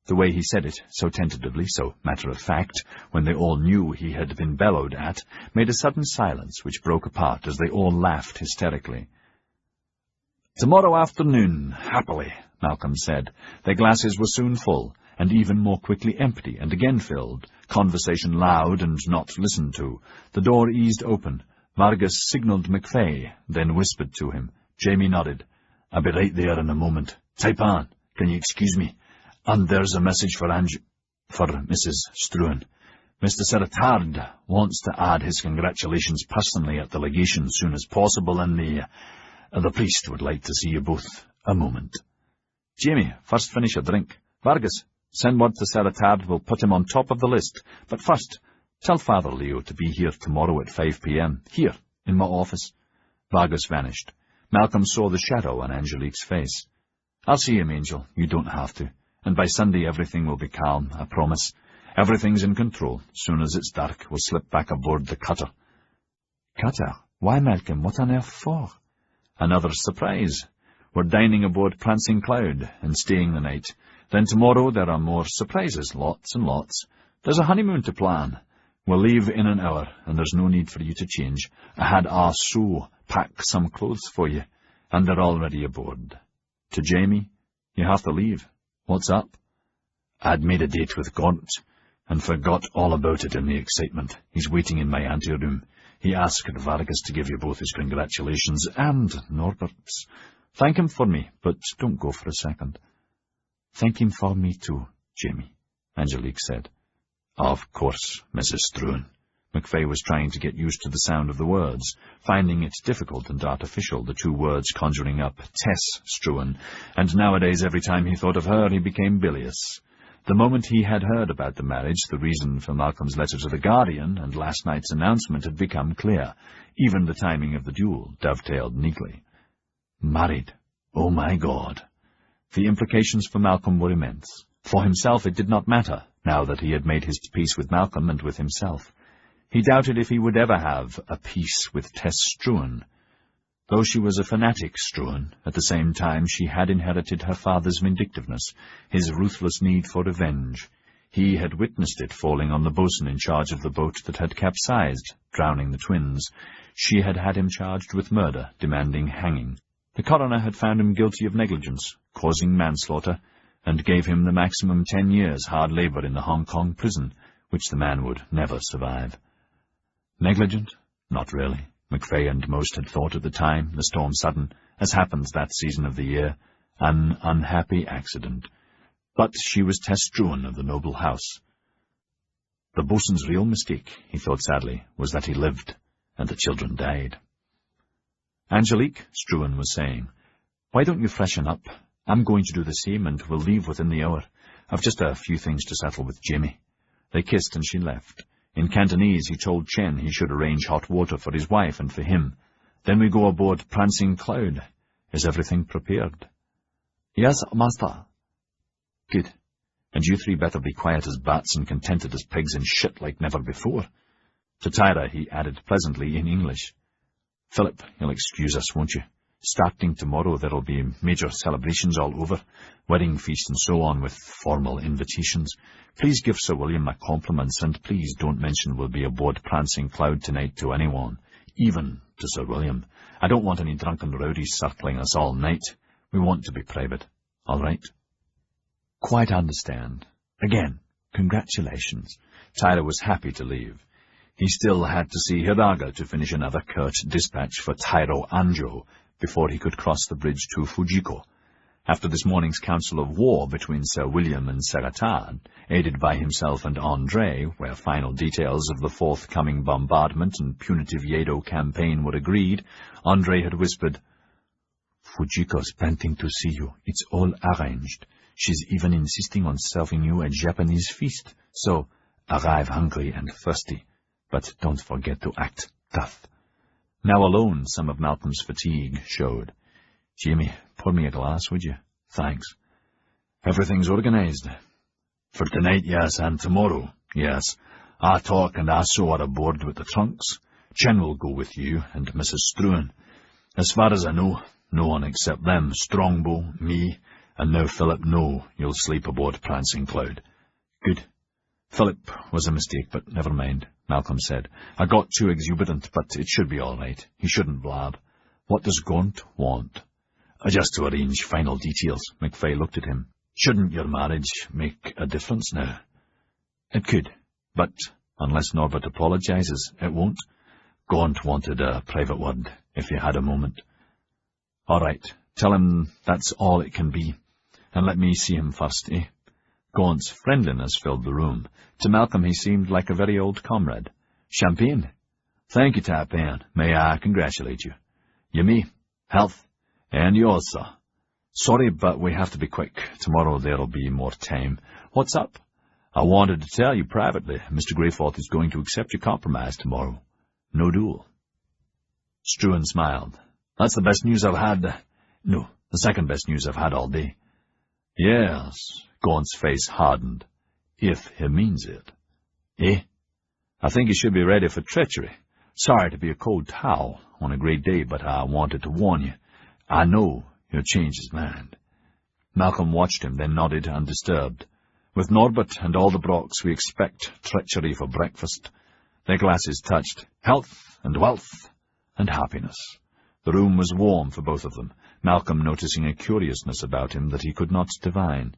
The way he said it, so tentatively, so matter-of-fact, when they all knew he had been bellowed at, made a sudden silence which broke apart as they all laughed hysterically. Tomorrow afternoon, happily, Malcolm said. Their glasses were soon full, and even more quickly empty, and again filled, conversation loud and not listened to. The door eased open. Vargas signalled MacFay, then whispered to him. Jamie nodded. I'll be right there in a moment. Taipan, can you excuse me? And there's a message for Mrs. Struan. Mr. Seratard wants to add his congratulations personally at the legation as soon as possible, and the priest would like to see you both a moment. Jamie, first finish your drink. Vargas, send word to Seratard, we'll put him on top of the list. But first, tell Father Leo to be here tomorrow at 5 p.m, here, in my office. Vargas vanished. Malcolm saw the shadow on Angelique's face. I'll see him, Angel. You don't have to. And by Sunday everything will be calm, I promise. Everything's in control. As soon as it's dark, we'll slip back aboard the cutter. Cutter? Why, Malcolm? What on earth for? Another surprise. We're dining aboard Prancing Cloud and staying the night. Then tomorrow there are more surprises, lots and lots. There's a honeymoon to plan. We'll leave in an hour, and there's no need for you to change. I had Ah Sue pack some clothes for you, and they're already aboard. To Jamie, you have to leave. What's up? I'd made a date with Gaunt, and forgot all about it in the excitement. He's waiting in my anteroom. He asked Vargas to give you both his congratulations, and Norbert's. Thank him for me, but don't go for a second. Thank him for me too, Jamie, Angelique said. Of course, Mrs. Struan. MacFay was trying to get used to the sound of the words, finding it difficult and artificial, the two words conjuring up Tess Struan, and nowadays every time he thought of her he became bilious. The moment he had heard about the marriage, the reason for Malcolm's letter to the Guardian and last night's announcement had become clear. Even the timing of the duel dovetailed neatly. Married. Oh my God. The implications for Malcolm were immense. For himself it did not matter, now that he had made his peace with Malcolm and with himself. He doubted if he would ever have a peace with Tess Struan. Though she was a fanatic Struan, at the same time she had inherited her father's vindictiveness, his ruthless need for revenge. He had witnessed it falling on the boatswain in charge of the boat that had capsized, drowning the twins. She had had him charged with murder, demanding hanging. The coroner had found him guilty of negligence, causing manslaughter, and gave him the maximum 10 years hard labor in the Hong Kong prison, which the man would never survive. Negligent? Not really. MacFay and most had thought at the time, the storm sudden, as happens that season of the year, an unhappy accident. But she was Tess Struan of the noble house. The boatswain's real mistake, he thought sadly, was that he lived, and the children died. Angelique, Struan was saying, why don't you freshen up? I'm going to do the same, and we'll leave within the hour. I've just a few things to settle with Jimmy." They kissed and she left. In Cantonese, he told Chen he should arrange hot water for his wife and for him. "Then we go aboard Prancing Cloud. Is everything prepared?" "Yes, master." "Good. And you three better be quiet as bats and contented as pigs and shit like never before." To Tyra, he added pleasantly in English, "Philip, you'll excuse us, won't you? Starting tomorrow, there'll be major celebrations all over, wedding feast and so on with formal invitations. Please give Sir William my compliments, and please don't mention we'll be aboard Prancing Cloud tonight to anyone, even to Sir William. I don't want any drunken rowdies circling us all night. We want to be private. All right?" "Quite understand. Again, congratulations." Tyra was happy to leave. He still had to see Hiraga to finish another curt dispatch for Tairo Anjo before he could cross the bridge to Fujiko. After this morning's council of war between Sir William and Seratan, aided by himself and André, where final details of the forthcoming bombardment and punitive Yedo campaign were agreed, André had whispered, "Fujiko's panting to see you. It's all arranged. She's even insisting on serving you a Japanese feast, so arrive hungry and thirsty. But don't forget to act tough." Now alone, some of Malcolm's fatigue showed. "Jimmy, pour me a glass, would you?" "Thanks." "Everything's organized." "For tonight, yes, and tomorrow, yes. I talk and I sew are aboard with the trunks. Chen will go with you and Mrs. Struan. As far as I know, no one except them, Strongbow, me, and now Philip, no, you'll sleep aboard Prancing Cloud." "Good." "Philip was a mistake, but never mind," Malcolm said. "I got too exuberant, but it should be all right. He shouldn't blab. What does Gaunt want?" "Just to arrange final details." McFay looked at him. "Shouldn't your marriage make a difference now?" "It could, but unless Norbert apologizes, it won't." Gaunt wanted a private word, if you had a moment. "All right, tell him that's all it can be, and let me see him first, eh?" Gaunt's friendliness filled the room. To Malcolm he seemed like a very old comrade. "Champagne?" "Thank you, Tapan. May I congratulate you?" "You may. Health. And yours, sir." "Sorry, but we have to be quick. Tomorrow there'll be more time. What's up?" "I wanted to tell you privately. Mr. Greyforth is going to accept your compromise tomorrow. No duel." Struan smiled. "That's the best news I've had. No, the second best news I've had all day." "Yes." Gaunt's face hardened. "If he means it." "Eh? I think he should be ready for treachery. Sorry to be a cold towel on a great day, but I wanted to warn you. I know he'll change his mind." Malcolm watched him, then nodded undisturbed. "With Norbert and all the Brocks, we expect treachery for breakfast." Their glasses touched. Health and wealth and happiness. The room was warm for both of them, Malcolm noticing a curiousness about him that he could not divine.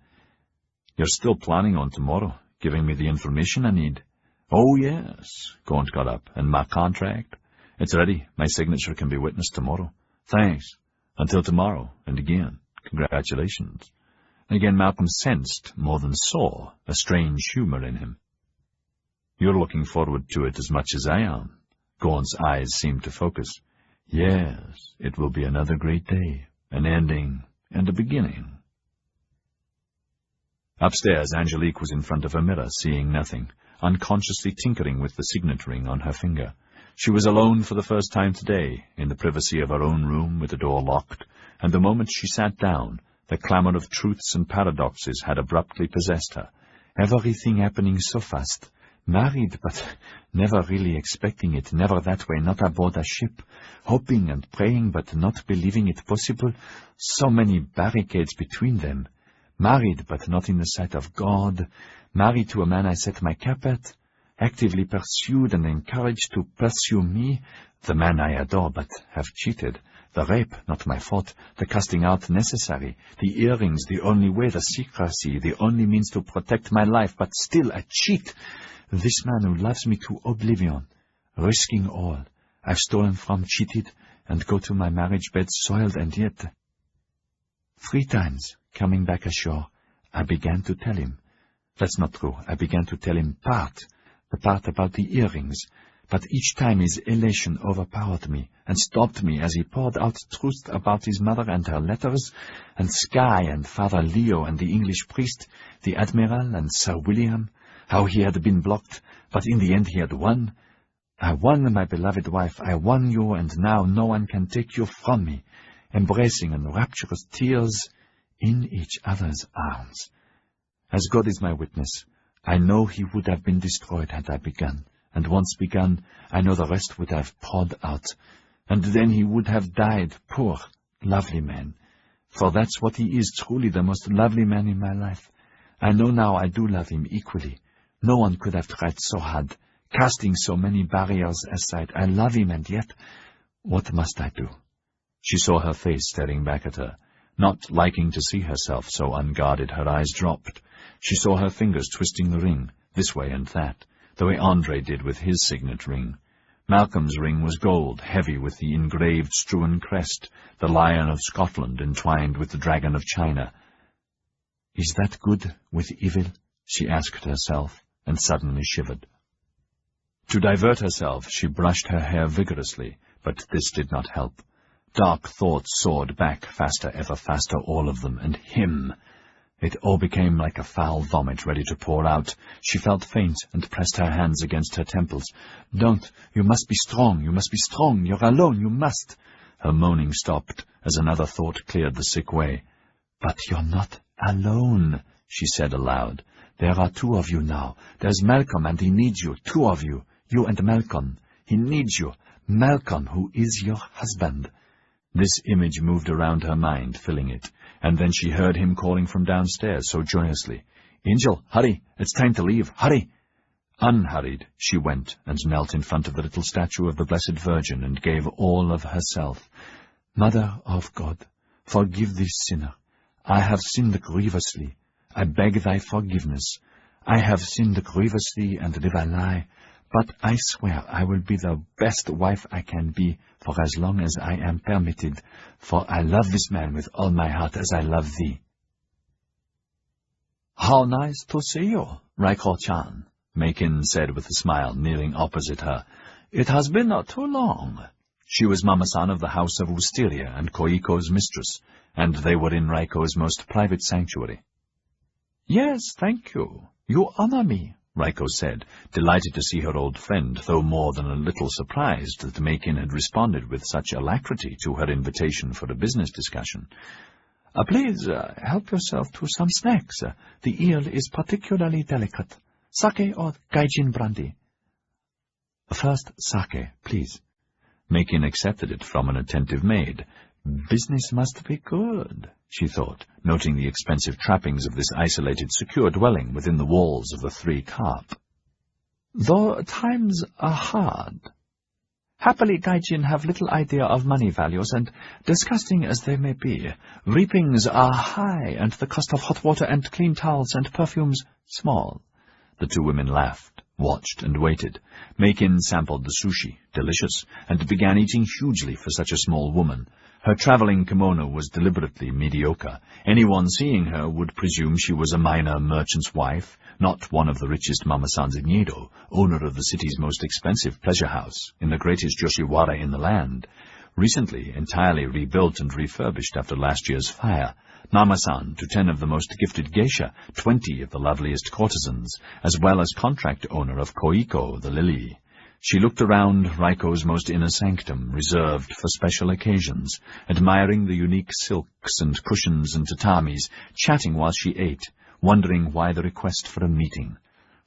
"You're still planning on tomorrow, giving me the information I need?" "Oh, yes." Gaunt got up. "And my contract?" "It's ready. My signature can be witnessed tomorrow." "Thanks. Until tomorrow, and again, congratulations." Again Malcolm sensed, more than saw, a strange humor in him. "You're looking forward to it as much as I am." Gaunt's eyes seemed to focus. "Yes, it will be another great day, an ending and a beginning." Upstairs, Angelique was in front of a mirror, seeing nothing, unconsciously tinkering with the signet ring on her finger. She was alone for the first time today, in the privacy of her own room with the door locked, and the moment she sat down, the clamour of truths and paradoxes had abruptly possessed her. Everything happening so fast. Married, but never really expecting it, never that way, not aboard a ship. Hoping and praying, but not believing it possible. So many barricades between them. Married, but not in the sight of God. Married to a man I set my cap at. Actively pursued and encouraged to pursue me. The man I adore, but have cheated. The rape, not my fault. The casting out necessary. The earrings, the only way. The secrecy, the only means to protect my life. But still a cheat. This man who loves me to oblivion. Risking all. I've stolen from, cheated, and go to my marriage bed soiled, and yet... 3 times, coming back ashore, I began to tell him. That's not true. I began to tell him the part about the earrings, but each time his elation overpowered me and stopped me as he poured out truth about his mother and her letters, and Skye and Father Leo and the English priest, the Admiral and Sir William, how he had been blocked, but in the end he had won. I won, my beloved wife, I won you, and now no one can take you from me, embracing in rapturous tears in each other's arms. As God is my witness, I know he would have been destroyed had I begun, and once begun, I know the rest would have poured out, and then he would have died, poor, lovely man. For that's what he is, truly the most lovely man in my life. I know now I do love him equally. No one could have tried so hard, casting so many barriers aside. I love him, and yet, what must I do? She saw her face staring back at her. Not liking to see herself so unguarded, her eyes dropped. She saw her fingers twisting the ring, this way and that, the way Andre did with his signet ring. Malcolm's ring was gold, heavy with the engraved Struan crest, the Lion of Scotland entwined with the Dragon of China. Is that good with evil? She asked herself, and suddenly shivered. To divert herself, she brushed her hair vigorously, but this did not help. Dark thoughts soared back, faster, ever faster, all of them, and him. It all became like a foul vomit ready to pour out. She felt faint and pressed her hands against her temples. Don't! You must be strong! You must be strong! You're alone! You must! Her moaning stopped as another thought cleared the sick way. But you're not alone, she said aloud. There are two of you now. There's Malcolm, and he needs you. Two of you. You and Malcolm. He needs you. Malcolm, who is your husband. This image moved around her mind, filling it, and then she heard him calling from downstairs so joyously. Angel, hurry! It's time to leave! Hurry! Unhurried, she went and knelt in front of the little statue of the Blessed Virgin and gave all of herself. Mother of God, forgive this sinner. I have sinned grievously. I beg thy forgiveness. I have sinned grievously and live a lie, but I swear I will be the best wife I can be for as long as I am permitted, for I love this man with all my heart as I love thee. How nice to see you, Raiko-chan, Meikin said with a smile, kneeling opposite her. It has been too long. She was Mama-san of the House of Wisteria and Koiko's mistress, and they were in Raiko's most private sanctuary. Yes, thank you. You honor me, Raiko said, delighted to see her old friend, though more than a little surprised that Meikin had responded with such alacrity to her invitation for a business discussion. Please help yourself to some snacks. The eel is particularly delicate. Sake or Gai Jin brandy? First, sake, please. Meikin accepted it from an attentive maid. Business must be good, she thought, noting the expensive trappings of this isolated, secure dwelling within the walls of the 3 carp. Though times are hard. Happily, Gai Jin have little idea of money values, and, disgusting as they may be, reapings are high, and the cost of hot water and clean towels and perfumes small. The 2 women laughed, watched, and waited. Meikin sampled the sushi, delicious, and began eating hugely for such a small woman. Her traveling kimono was deliberately mediocre. Anyone seeing her would presume she was a minor merchant's wife, not one of the richest Mama-sans in Yedo, owner of the city's most expensive pleasure house, in the greatest Yoshiwara in the land. Recently, entirely rebuilt and refurbished after last year's fire. Mama-san to 10 of the most gifted geisha, 20 of the loveliest courtesans, as well as contract owner of Koiko, the lily. She looked around Raiko's most inner sanctum, reserved for special occasions, admiring the unique silks and cushions and tatamis, chatting while she ate, wondering why the request for a meeting.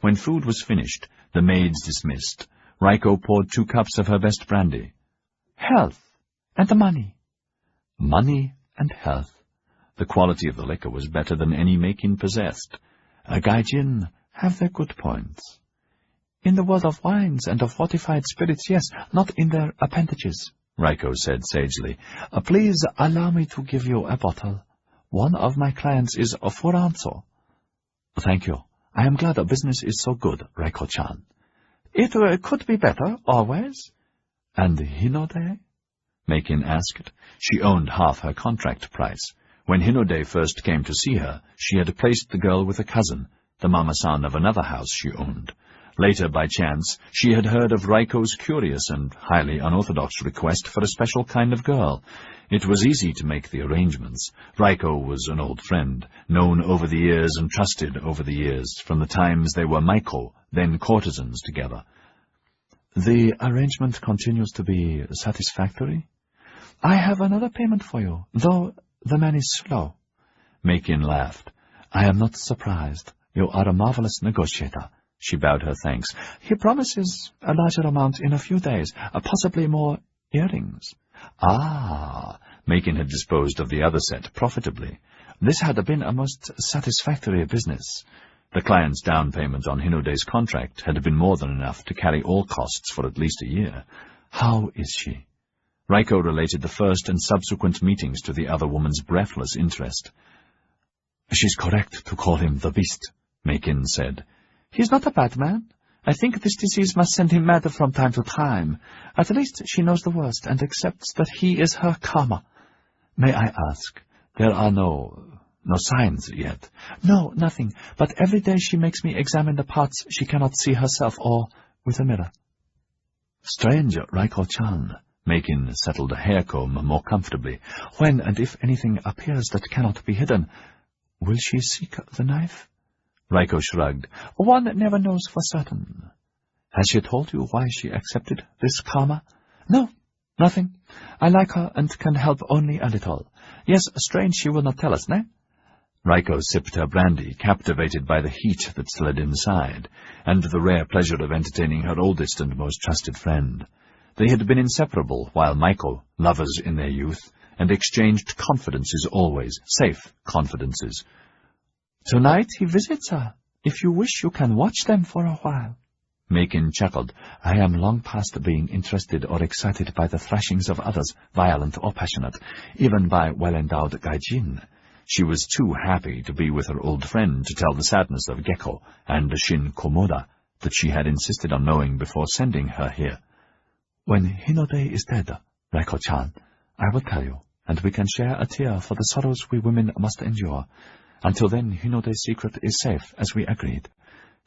When food was finished, the maids dismissed. Raiko poured 2 cups of her best brandy. Health and money. Money and health. The quality of the liquor was better than any Meikin possessed. Gai Jin have their good points. In the world of wines and of fortified spirits, yes, not in their appendages, Raiko said sagely. Please allow me to give you a bottle. One of my clients is a Furanzo. Thank you. I am glad the business is so good, Raiko-chan. It could be better, always. And Hinode? Meikin asked. She owned half her contract price. When Hinode first came to see her, she had placed the girl with a cousin, the Mama-san of another house she owned. Later, by chance, she had heard of Raiko's curious and highly unorthodox request for a special kind of girl. It was easy to make the arrangements. Raiko was an old friend, known over the years and trusted over the years, from the times they were maiko, then courtesans together. The arrangement continues to be satisfactory? I have another payment for you, though the man is slow. Makin laughed. I am not surprised. You are a marvelous negotiator. She bowed her thanks. He promises a larger amount in a few days, possibly more earrings. Ah, Makin had disposed of the other set profitably. This had been a most satisfactory business. The client's down payment on Hinode's contract had been more than enough to carry all costs for at least a year. How is she? Raiko related the first and subsequent meetings to the other woman's breathless interest. She's correct to call him the Beast, Makin said. He's not a bad man. I think this disease must send him mad from time to time. At least she knows the worst and accepts that he is her karma. May I ask, there are no signs yet? No, nothing. But every day she makes me examine the parts she cannot see herself or with a mirror. Strange, Raiko-chan. Makin settled a hair comb more comfortably. When and if anything appears that cannot be hidden, will she seek the knife? Raiko shrugged. One never knows for certain. Has she told you why she accepted this karma? No, nothing. I like her and can help only a little. Yes, strange she will not tell us, ne? Raiko sipped her brandy, captivated by the heat that slid inside, and the rare pleasure of entertaining her oldest and most trusted friend. They had been inseparable while maiko, lovers in their youth, and exchanged confidences always, safe confidences. Tonight he visits her. If you wish, you can watch them for a while. Makin chuckled. I am long past being interested or excited by the thrashings of others, violent or passionate, even by well-endowed Gai Jin. She was too happy to be with her old friend to tell the sadness of Gekko and Shin Komoda that she had insisted on knowing before sending her here. When Hinode is dead, Raiko-chan, I will tell you, and we can share a tear for the sorrows we women must endure. Until then, Hinode's secret is safe, as we agreed.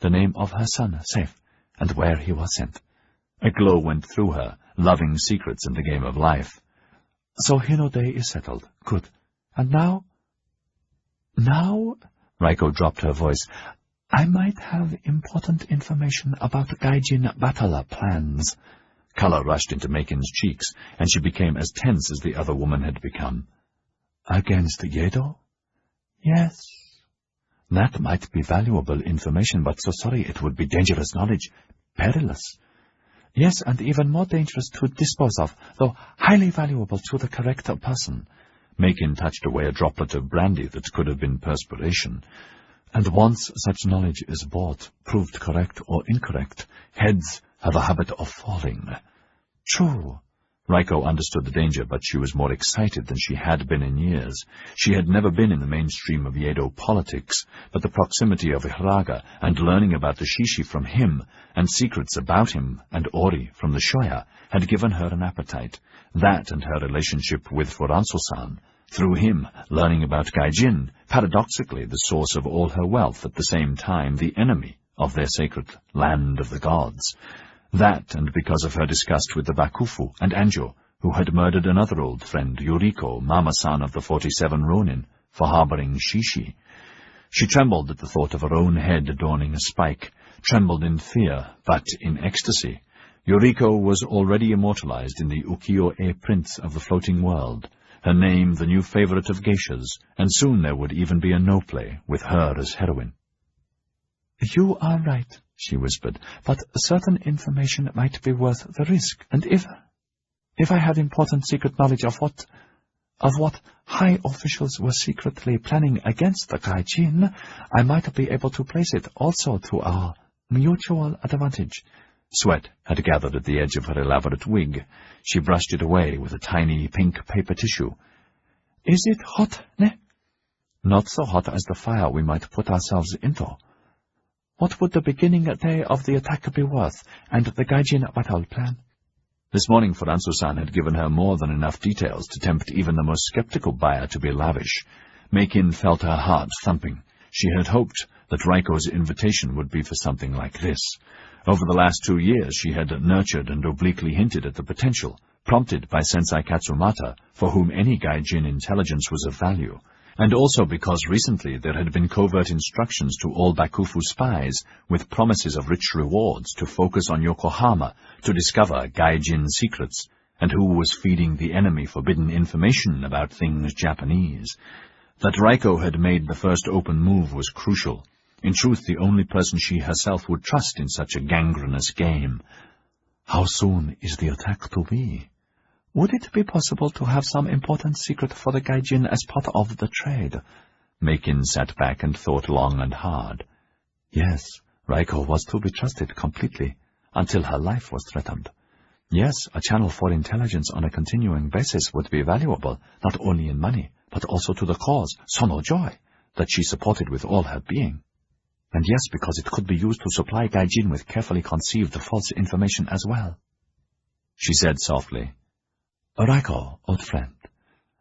The name of her son safe, and where he was sent. A glow went through her, loving secrets in the game of life. So Hinode is settled. Good. And now? Now, Raiko dropped her voice, I might have important information about Gai Jin battle plans. Color rushed into Makin's cheeks, and she became as tense as the other woman had become. Against Yedo? Yes. That might be valuable information, but so sorry it would be dangerous knowledge. Perilous. Yes, and even more dangerous to dispose of, though highly valuable to the correct person. Makin touched away a droplet of brandy that could have been perspiration. And once such knowledge is bought, proved correct or incorrect, heads have a habit of falling. True. Raiko understood the danger, but she was more excited than she had been in years. She had never been in the mainstream of Yedo politics, but the proximity of Hiraga and learning about the Shishi from him, and secrets about him and Ori from the Shoya, had given her an appetite. That and her relationship with Furanso-san. Through him, learning about Gai Jin, paradoxically the source of all her wealth, at the same time the enemy of their sacred land of the gods. That, and because of her disgust with the Bakufu and Anjo, who had murdered another old friend, Yuriko, Mama-san of the 47 Ronin, for harboring Shishi. She trembled at the thought of her own head adorning a spike, trembled in fear, but in ecstasy. Yuriko was already immortalized in the ukiyo-e prints of the floating world, her name the new favorite of geishas, and soon there would even be a no-play with her as heroine. You are right, she whispered, but certain information might be worth the risk, and if I had important secret knowledge of what high officials were secretly planning against the Gai Jin, I might be able to place it also to our mutual advantage. Sweat had gathered at the edge of her elaborate wig. She brushed it away with a tiny pink paper tissue. Is it hot, ne? Not so hot as the fire we might put ourselves into. What would the beginning day of the attack be worth, and the Gai Jin battle plan? This morning Furanso-san had given her more than enough details to tempt even the most skeptical buyer to be lavish. Makin felt her heart thumping. She had hoped that Raiko's invitation would be for something like this. Over the last 2 years she had nurtured and obliquely hinted at the potential, prompted by Sensei Katsumata, for whom any Gai Jin intelligence was of value, and also because recently there had been covert instructions to all Bakufu spies with promises of rich rewards to focus on Yokohama to discover Gai Jin secrets, and who was feeding the enemy forbidden information about things Japanese. That Raiko had made the first open move was crucial. In truth, the only person she herself would trust in such a gangrenous game. How soon is the attack to be? Would it be possible to have some important secret for the Gai Jin as part of the trade? Makin sat back and thought long and hard. Yes, Raiko was to be trusted completely, until her life was threatened. Yes, a channel for intelligence on a continuing basis would be valuable, not only in money, but also to the cause, Sono Joy, that she supported with all her being. And yes, because it could be used to supply Gai Jin with carefully conceived false information as well. She said softly, Raiko, old friend,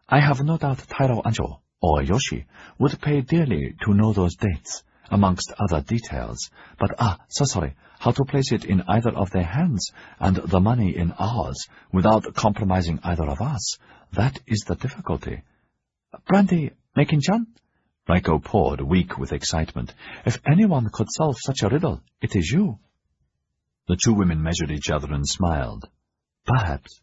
I have no doubt Tairo Anjo, or Yoshi, would pay dearly to know those dates, amongst other details, but so sorry, how to place it in either of their hands, and the money in ours, without compromising either of us, that is the difficulty. Brandy, Makin-chan? Raiko poured, weak with excitement. If anyone could solve such a riddle, it is you. The two women measured each other and smiled. Perhaps.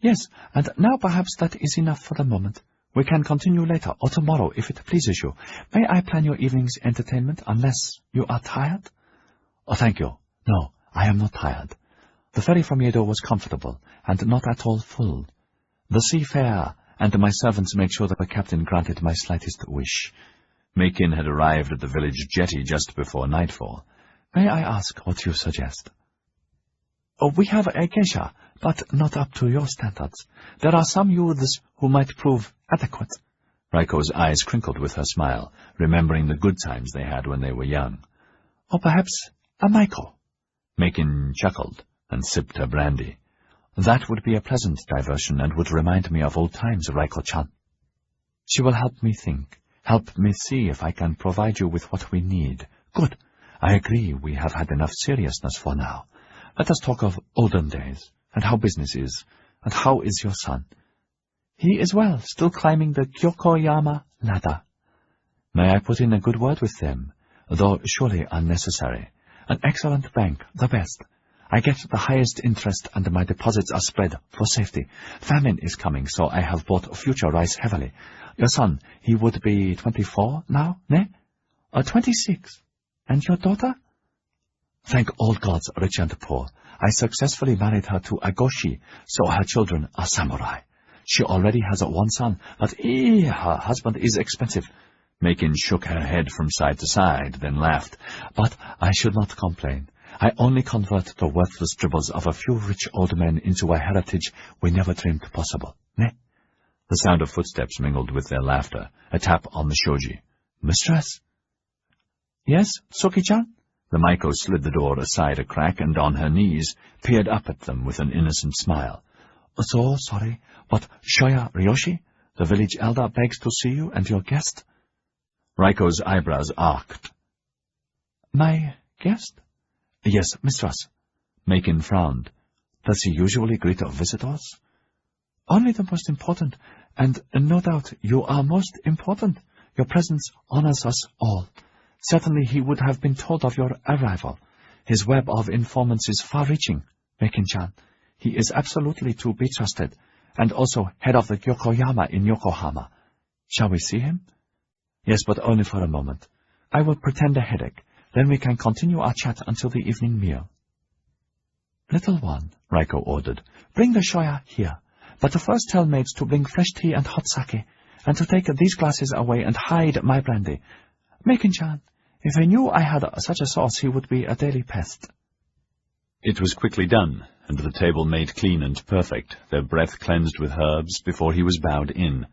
Yes, and now perhaps that is enough for the moment. We can continue later, or tomorrow, if it pleases you. May I plan your evening's entertainment, unless you are tired? Oh, thank you. No, I am not tired. The ferry from Yedo was comfortable, and not at all full. The sea fair, and my servants made sure that the captain granted my slightest wish. Makin had arrived at the village jetty just before nightfall. May I ask what you suggest? Oh, we have a geisha, but not up to your standards. There are some youths who might prove adequate. Raiko's eyes crinkled with her smile, remembering the good times they had when they were young. Or perhaps a Maiko. Makin chuckled and sipped her brandy. That would be a pleasant diversion and would remind me of old times, Raiko-chan. She will help me think, help me see if I can provide you with what we need. Good. I agree we have had enough seriousness for now. Let us talk of olden days, and how business is, and how is your son? He is well, still climbing the Kyokoyama ladder. May I put in a good word with them, though surely unnecessary. An excellent bank, the best. I get the highest interest and my deposits are spread for safety. Famine is coming, so I have bought future rice heavily. Your son, he would be 24 now, ne? 26. And your daughter? Thank all gods, rich and poor. I successfully married her to Agoshi, so her children are samurai. She already has one son, but her husband is expensive. Makin shook her head from side to side, then laughed. But I should not complain. I only convert the worthless dribbles of a few rich old men into a heritage we never dreamed possible, ne? The sound of footsteps mingled with their laughter, a tap on the shoji. Mistress? Yes, Soki-chan? The Maiko slid the door aside a crack and on her knees peered up at them with an innocent smile. So sorry, but Shoya Ryoshi, the village elder, begs to see you and your guest. Raiko's eyebrows arched. My guest? Yes, mistress. Makin frowned. Does he usually greet visitors? Only the most important, and no doubt you are most important. Your presence honors us all. Certainly he would have been told of your arrival. His web of informants is far-reaching, Makin-chan. He is absolutely to be trusted, and also head of the Yokoyama in Yokohama. Shall we see him? Yes, but only for a moment. I will pretend a headache. Then we can continue our chat until the evening meal. Little one, Raiko ordered, bring the shoya here. But first tell maids to bring fresh tea and hot sake, and to take these glasses away and hide my brandy. Makin-chan, if he knew I had such a sauce, he would be a daily pest. It was quickly done, and the table made clean and perfect, their breath cleansed with herbs before he was bowed in.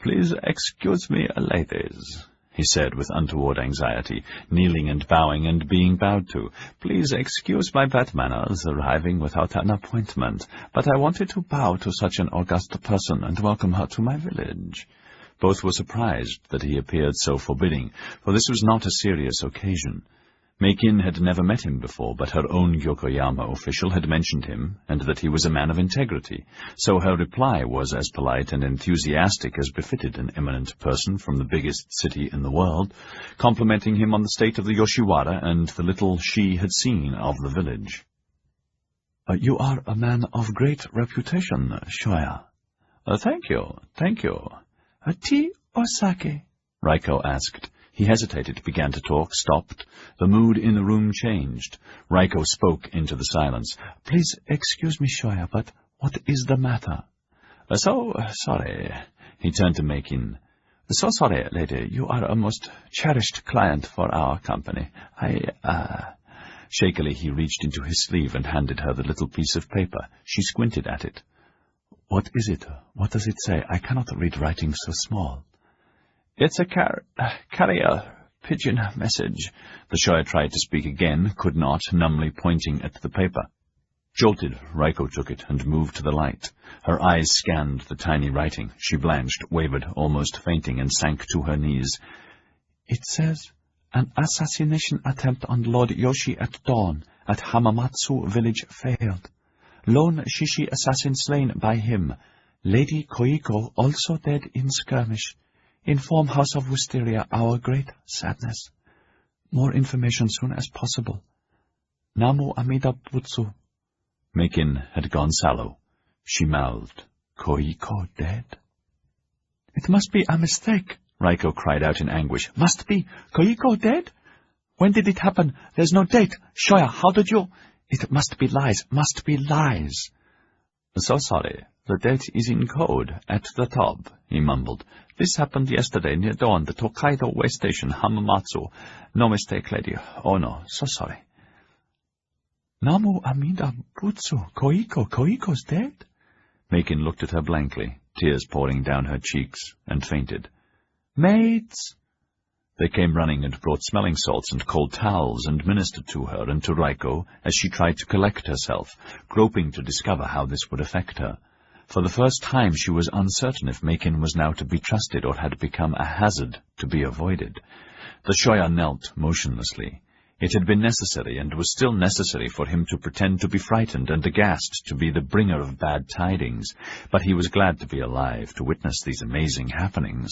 Please excuse me, ladies, he said with untoward anxiety, kneeling and bowing and being bowed to. Please excuse my bad manners, arriving without an appointment, but I wanted to bow to such an august person and welcome her to my village. Both were surprised that he appeared so forbidding, for this was not a serious occasion. Meikin had never met him before, but her own Yokoyama official had mentioned him, and that he was a man of integrity, so her reply was as polite and enthusiastic as befitted an eminent person from the biggest city in the world, complimenting him on the state of the Yoshiwara and the little she had seen of the village. "You are a man of great reputation, Shoya." Thank you. Tea or sake?" Raiko asked. He hesitated, began to talk, stopped. The mood in the room changed. Raiko spoke into the silence. "Please excuse me, Shoya, but what is the matter?" "So sorry." He turned to Meikin. "So sorry, lady. You are a most cherished client for our company. Shakily he reached into his sleeve and handed her the little piece of paper. She squinted at it. "What is it? What does it say? I cannot read writing so small." "It's a carrier pigeon message." The Shoya tried to speak again, could not, numbly pointing at the paper. Jolted, Raiko took it and moved to the light. Her eyes scanned the tiny writing. She blanched, wavered, almost fainting, and sank to her knees. "It says, an assassination attempt on Lord Yoshi at dawn at Hamamatsu village failed. Lone Shishi assassin slain by him. Lady Koiko also dead in skirmish. Inform House of Wisteria our great sadness. More information soon as possible. Namu Amida Butsu." Meikin had gone sallow. She mouthed, "Koiko dead?" "It must be a mistake," Raiko cried out in anguish. "Must be. Koiko dead? When did it happen? There's no date. Shoya, how did you—" "It must be lies. Must be lies." "So sorry. The date is in code, at the top," he mumbled. "This happened yesterday near dawn, the Tokaido Way Station, Hamamatsu. No mistake, lady. Oh no, so sorry." "Namu Amida Butsu. Koiko's dead?" Meikin looked at her blankly, tears pouring down her cheeks, and fainted. "Mates!" They came running and brought smelling salts and cold towels and ministered to her and to Raiko as she tried to collect herself, groping to discover how this would affect her. For the first time she was uncertain if Meikin was now to be trusted or had become a hazard to be avoided. The Shoya knelt motionlessly. It had been necessary, and was still necessary, for him to pretend to be frightened and aghast, to be the bringer of bad tidings, but he was glad to be alive, to witness these amazing happenings.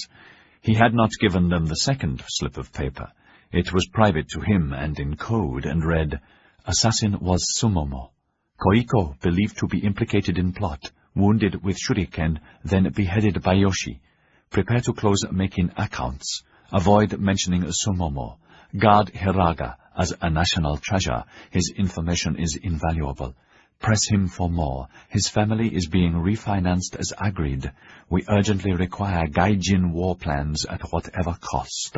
He had not given them the second slip of paper. It was private to him and in code, and read, "Assassin was Sumomo. Koiko believed to be implicated in plot, wounded with shuriken, then beheaded by Yoshi. Prepare to close Meikin accounts. Avoid mentioning Sumomo. Guard Hiraga as a national treasure. His information is invaluable. Press him for more. His family is being refinanced as agreed. We urgently require Gai Jin war plans at whatever cost."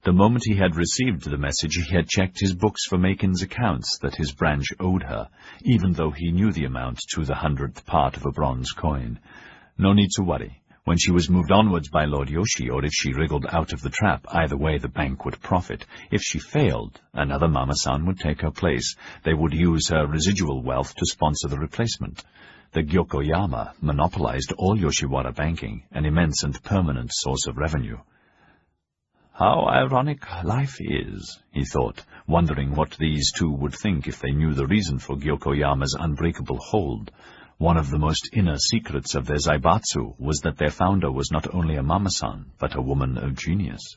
The moment he had received the message, he had checked his books for Meikin's accounts that his branch owed her, even though he knew the amount to the 100th part of a bronze coin. No need to worry. When she was moved onwards by Lord Yoshi, or if she wriggled out of the trap, either way the bank would profit. If she failed, another Mama-san would take her place. They would use her residual wealth to sponsor the replacement. The Gyokoyama monopolized all Yoshiwara banking, an immense and permanent source of revenue. "How ironic life is," he thought, wondering what these two would think if they knew the reason for Gyokoyama's unbreakable hold. One of the most inner secrets of their zaibatsu was that their founder was not only a Mama-san, but a woman of genius.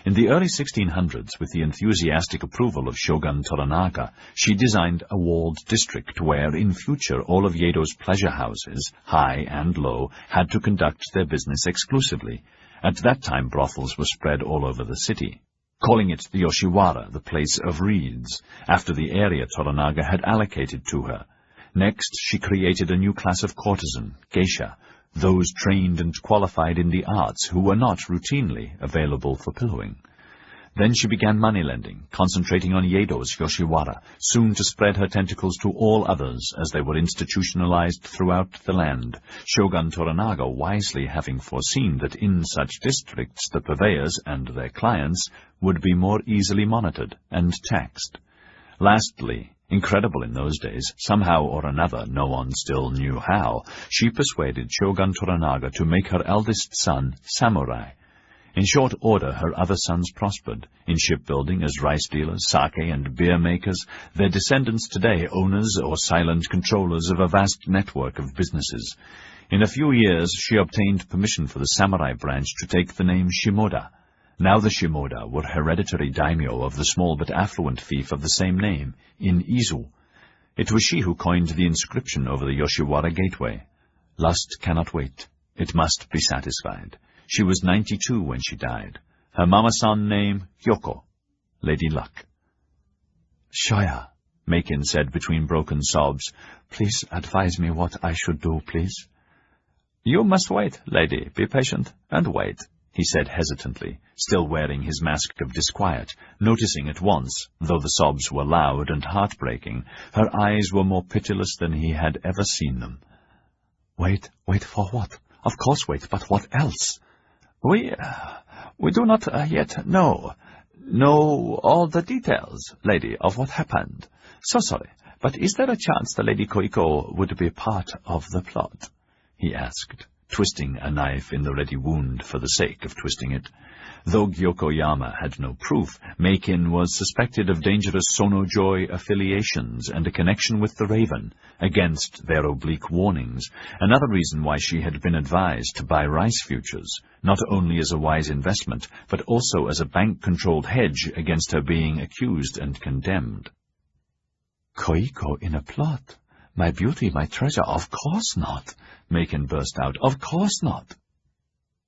In the early 1600s, with the enthusiastic approval of Shogun Toranaga, she designed a walled district where, in future, all of Yedo's pleasure houses, high and low, had to conduct their business exclusively. At that time, brothels were spread all over the city, calling it the Yoshiwara, the place of reeds, after the area Toranaga had allocated to her. Next, she created a new class of courtesan, geisha, those trained and qualified in the arts who were not routinely available for pillowing. Then she began moneylending, concentrating on Yedo's Yoshiwara, soon to spread her tentacles to all others as they were institutionalized throughout the land, Shogun Toranaga wisely having foreseen that in such districts the purveyors and their clients would be more easily monitored and taxed. Lastly, incredible in those days, somehow or another, no one still knew how, she persuaded Shogun Toranaga to make her eldest son samurai. In short order, her other sons prospered, in shipbuilding as rice dealers, sake and beer makers, their descendants today owners or silent controllers of a vast network of businesses. In a few years, she obtained permission for the samurai branch to take the name Shimoda. Now the Shimoda were hereditary daimyo of the small but affluent fief of the same name, in Izu. It was she who coined the inscription over the Yoshiwara gateway. Lust cannot wait. It must be satisfied. She was 92 when she died. Her mama-san name, Hyoko, Lady Luck. "Shoya," Makin said between broken sobs, "please advise me what I should do, please." "You must wait, lady. Be patient and wait," he said hesitantly, still wearing his mask of disquiet, noticing at once, though the sobs were loud and heartbreaking, her eyes were more pitiless than he had ever seen them. "Wait for what? Of course wait, but what else?" We do not yet know all the details, lady, of what happened. So sorry, but is there a chance the Lady Koiko would be part of the plot?" he asked, twisting a knife in the ready wound for the sake of twisting it. Though Gyokoyama had no proof, Makin was suspected of dangerous Sono-Joy affiliations and a connection with the Raven, against their oblique warnings, another reason why she had been advised to buy rice futures, not only as a wise investment, but also as a bank-controlled hedge against her being accused and condemned. "Koiko in a plot? My beauty, my treasure, of course not," Makin burst out. "Of course not."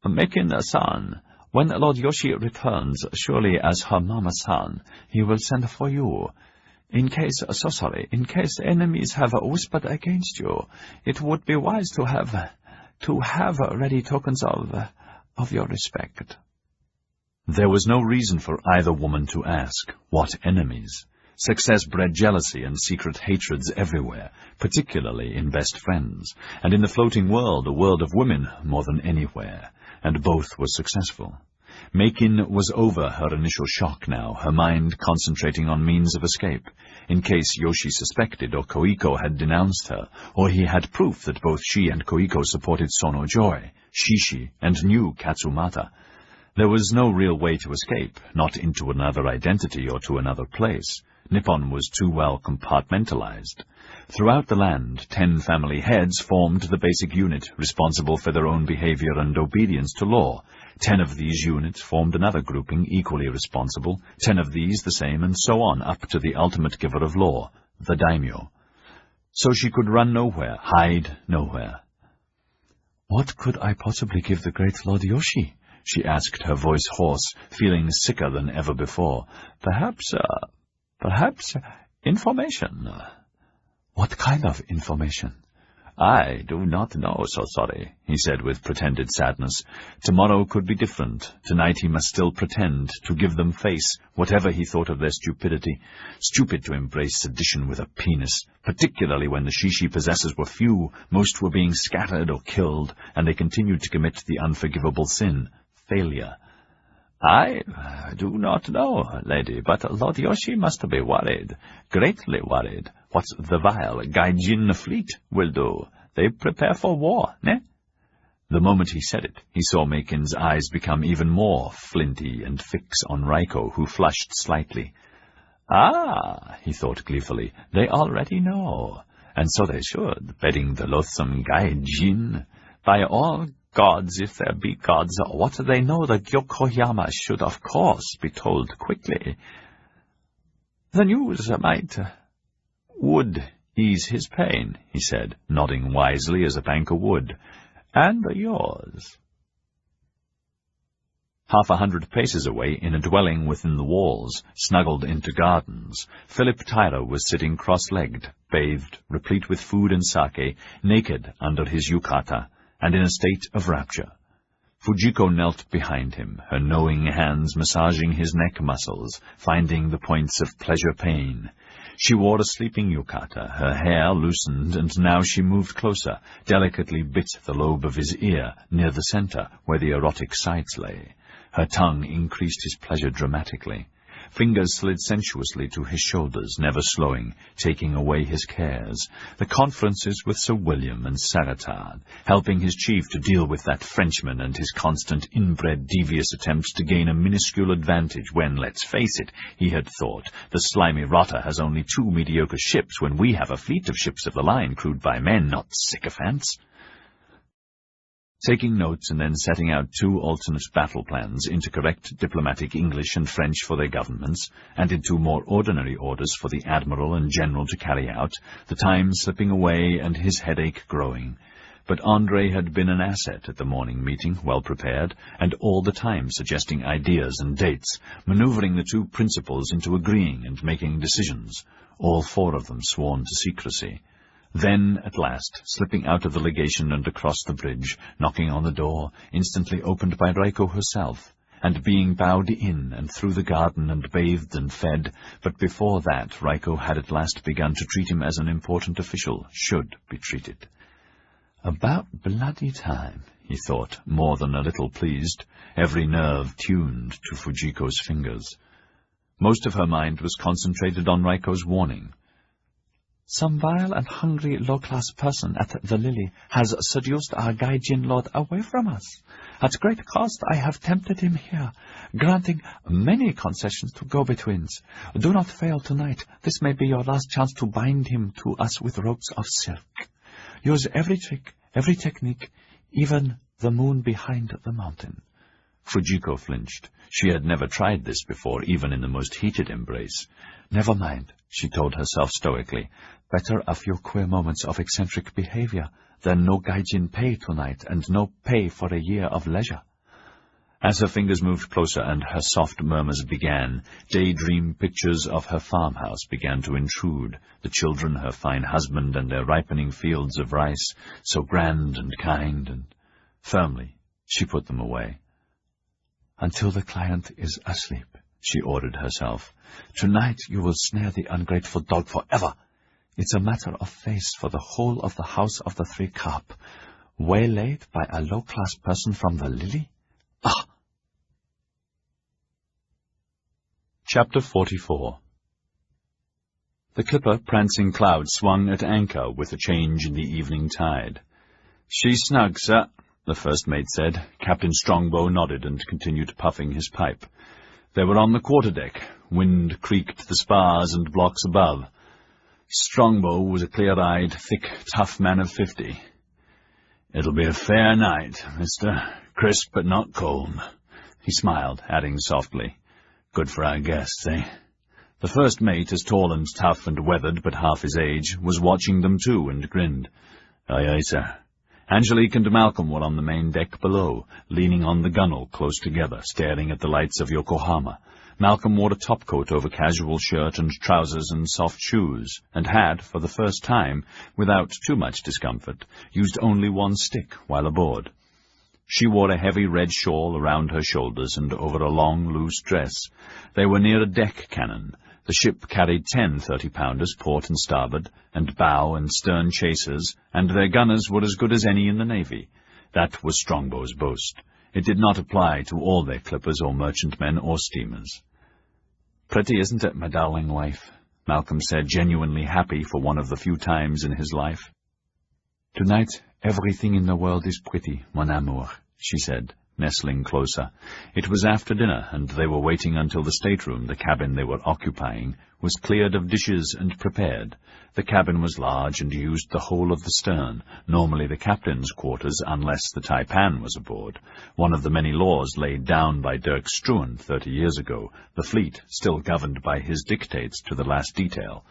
"Makin-san, when Lord Yoshi returns, surely as her mama-san, he will send for you. In case enemies have whispered against you, it would be wise to have ready tokens of your respect." There was no reason for either woman to ask, what enemies? Success bred jealousy and secret hatreds everywhere, particularly in best friends, and in the floating world, a world of women more than anywhere, and both were successful. Makin was over her initial shock now, her mind concentrating on means of escape, in case Yoshi suspected or Koiko had denounced her, or he had proof that both she and Koiko supported Sono-Joy, Shishi, and knew Katsumata. There was no real way to escape, not into another identity or to another place. Nippon was too well compartmentalized. Throughout the land, 10 family heads formed the basic unit responsible for their own behavior and obedience to law. 10 of these units formed another grouping equally responsible, 10 of these the same, and so on up to the ultimate giver of law, the daimyo. So she could run nowhere, hide nowhere. "What could I possibly give the great Lord Yoshi?" she asked, her voice hoarse, feeling sicker than ever before. Perhaps information." "What kind of information?" "I do not know, so sorry," he said with pretended sadness. Tomorrow could be different. Tonight he must still pretend, to give them face, whatever he thought of their stupidity. Stupid to embrace sedition with a penis, particularly when the Shishi possessors were few, most were being scattered or killed, and they continued to commit the unforgivable sin, failure. "I do not know, lady, but Lord Yoshi must be worried, greatly worried. What the vile Gai Jin fleet will do. They prepare for war, ne?" The moment he said it, he saw Makin's eyes become even more flinty and fix on Raiko, who flushed slightly. "Ah," he thought gleefully, "they already know. And so they should, betting the loathsome Gai Jin. By all gods, if there be gods, what they know the Gyokoyama should of course be told quickly. The news would ease his pain," he said, nodding wisely as a banker would. "And yours." 100 paces away, in a dwelling within the walls, snuggled into gardens, Philip Tyler was sitting cross-legged, bathed, replete with food and sake, naked under his yukata, and in a state of rapture. Fujiko knelt behind him, her knowing hands massaging his neck muscles, finding the points of pleasure-pain. She wore a sleeping yukata, her hair loosened, and now she moved closer, delicately bit the lobe of his ear, near the center, where the erotic sights lay. Her tongue increased his pleasure dramatically. Fingers slid sensuously to his shoulders, never slowing, taking away his cares. The conferences with Sir William and Sagatard, helping his chief to deal with that Frenchman and his constant inbred devious attempts to gain a minuscule advantage when, let's face it, he had thought, the slimy rotter has only 2 mediocre ships when we have a fleet of ships of the line crewed by men, not sycophants. Taking notes and then setting out 2 alternate battle plans into correct diplomatic English and French for their governments, and into more ordinary orders for the Admiral and General to carry out, the time slipping away and his headache growing. But André had been an asset at the morning meeting, well prepared, and all the time suggesting ideas and dates, maneuvering the 2 principals into agreeing and making decisions, all 4 of them sworn to secrecy. Then, at last, slipping out of the legation and across the bridge, knocking on the door, instantly opened by Raiko herself, and being bowed in and through the garden and bathed and fed, but before that Raiko had at last begun to treat him as an important official should be treated. About bloody time, he thought, more than a little pleased, every nerve tuned to Fujiko's fingers. Most of her mind was concentrated on Raiko's warning. Some vile and hungry low-class person at the Lily has seduced our Gai Jin lord away from us. At great cost I have tempted him here, granting many concessions to go-betweens. Do not fail tonight. This may be your last chance to bind him to us with ropes of silk. Use every trick, every technique, even the moon behind the mountain. Fujiko flinched. She had never tried this before, even in the most heated embrace. Never mind, she told herself stoically. Better a few queer moments of eccentric behavior than no Gai Jin pay tonight and no pay for a year of leisure. As her fingers moved closer and her soft murmurs began, daydream pictures of her farmhouse began to intrude, the children, her fine husband, and their ripening fields of rice, so grand and kind, and firmly she put them away. Until the client is asleep, she ordered herself. Tonight you will snare the ungrateful dog forever. It's a matter of face for the whole of the House of the 3 Carp. Waylaid by a low-class person from the Lily? Ah! Chapter 44. The clipper Prancing Cloud swung at anchor with a change in the evening tide. "She's snug, sir," the first mate said. Captain Strongbow nodded and continued puffing his pipe. They were on the quarterdeck. Wind creaked the spars and blocks above. Strongbow was a clear-eyed, thick, tough man of 50. "It'll be a fair night, mister. Crisp but not cold." He smiled, adding softly, "Good for our guests, eh?" The first mate, as tall and tough and weathered but half his age, was watching them too and grinned. "Aye, aye, sir." Angelique and Malcolm were on the main deck below, leaning on the gunwale close together, staring at the lights of Yokohama. Malcolm wore a topcoat over casual shirt and trousers and soft shoes, and had, for the first time, without too much discomfort, used only one stick while aboard. She wore a heavy red shawl around her shoulders and over a long, loose dress. They were near a deck cannon. The ship carried 10 30-pounders port and starboard, and bow and stern chasers, and their gunners were as good as any in the Navy. That was Strongbow's boast. It did not apply to all their clippers or merchantmen or steamers. "Pretty, isn't it, my darling wife?" Malcolm said, genuinely happy for one of the few times in his life. "Tonight, everything in the world is pretty, mon amour," she said, nestling closer. It was after dinner, and they were waiting until the stateroom, the cabin they were occupying, was cleared of dishes and prepared. The cabin was large and used the whole of the stern, normally the captain's quarters unless the taipan was aboard, one of the many laws laid down by Dirk Struan 30 years ago, the fleet still governed by his dictates to the last detail: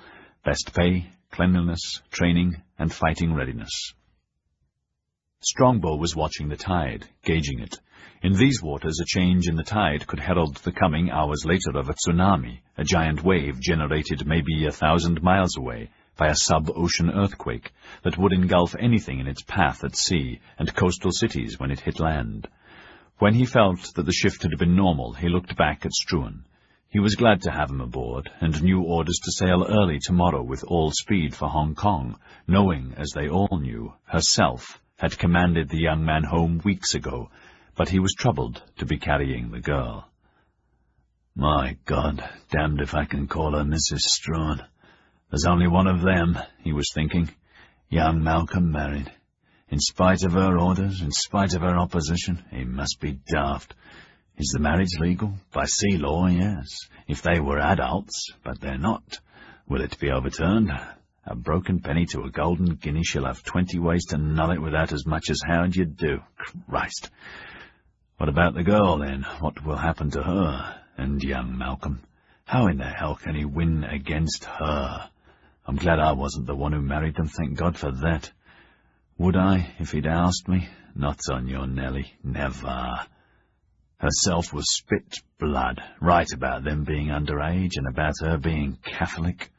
best pay, cleanliness, training, and fighting readiness. Strongbow was watching the tide, gauging it. In these waters, a change in the tide could herald the coming, hours later, of a tsunami, a giant wave generated maybe 1,000 miles away by a sub-ocean earthquake that would engulf anything in its path at sea and coastal cities when it hit land. When he felt that the shift had been normal, he looked back at Struan. He was glad to have him aboard, and knew orders to sail early tomorrow with all speed for Hong Kong, knowing, as they all knew, herself had commanded the young man home weeks ago, but he was troubled to be carrying the girl. My God, damned if I can call her Mrs. Strawn. There's only one of them, he was thinking. Young Malcolm married. In spite of her orders, in spite of her opposition, he must be daft. Is the marriage legal? By sea law, yes. If they were adults, but they're not. Will it be overturned? A broken penny to a golden guinea, she'll have 20 ways to null it without as much as how'd you do. Christ. What about the girl, then? What will happen to her? And young Malcolm? How in the hell can he win against her? I'm glad I wasn't the one who married them, thank God for that. Would I, if he'd asked me? Not on your Nelly, never. Herself was spit blood, right about them being underage and about her being Catholic.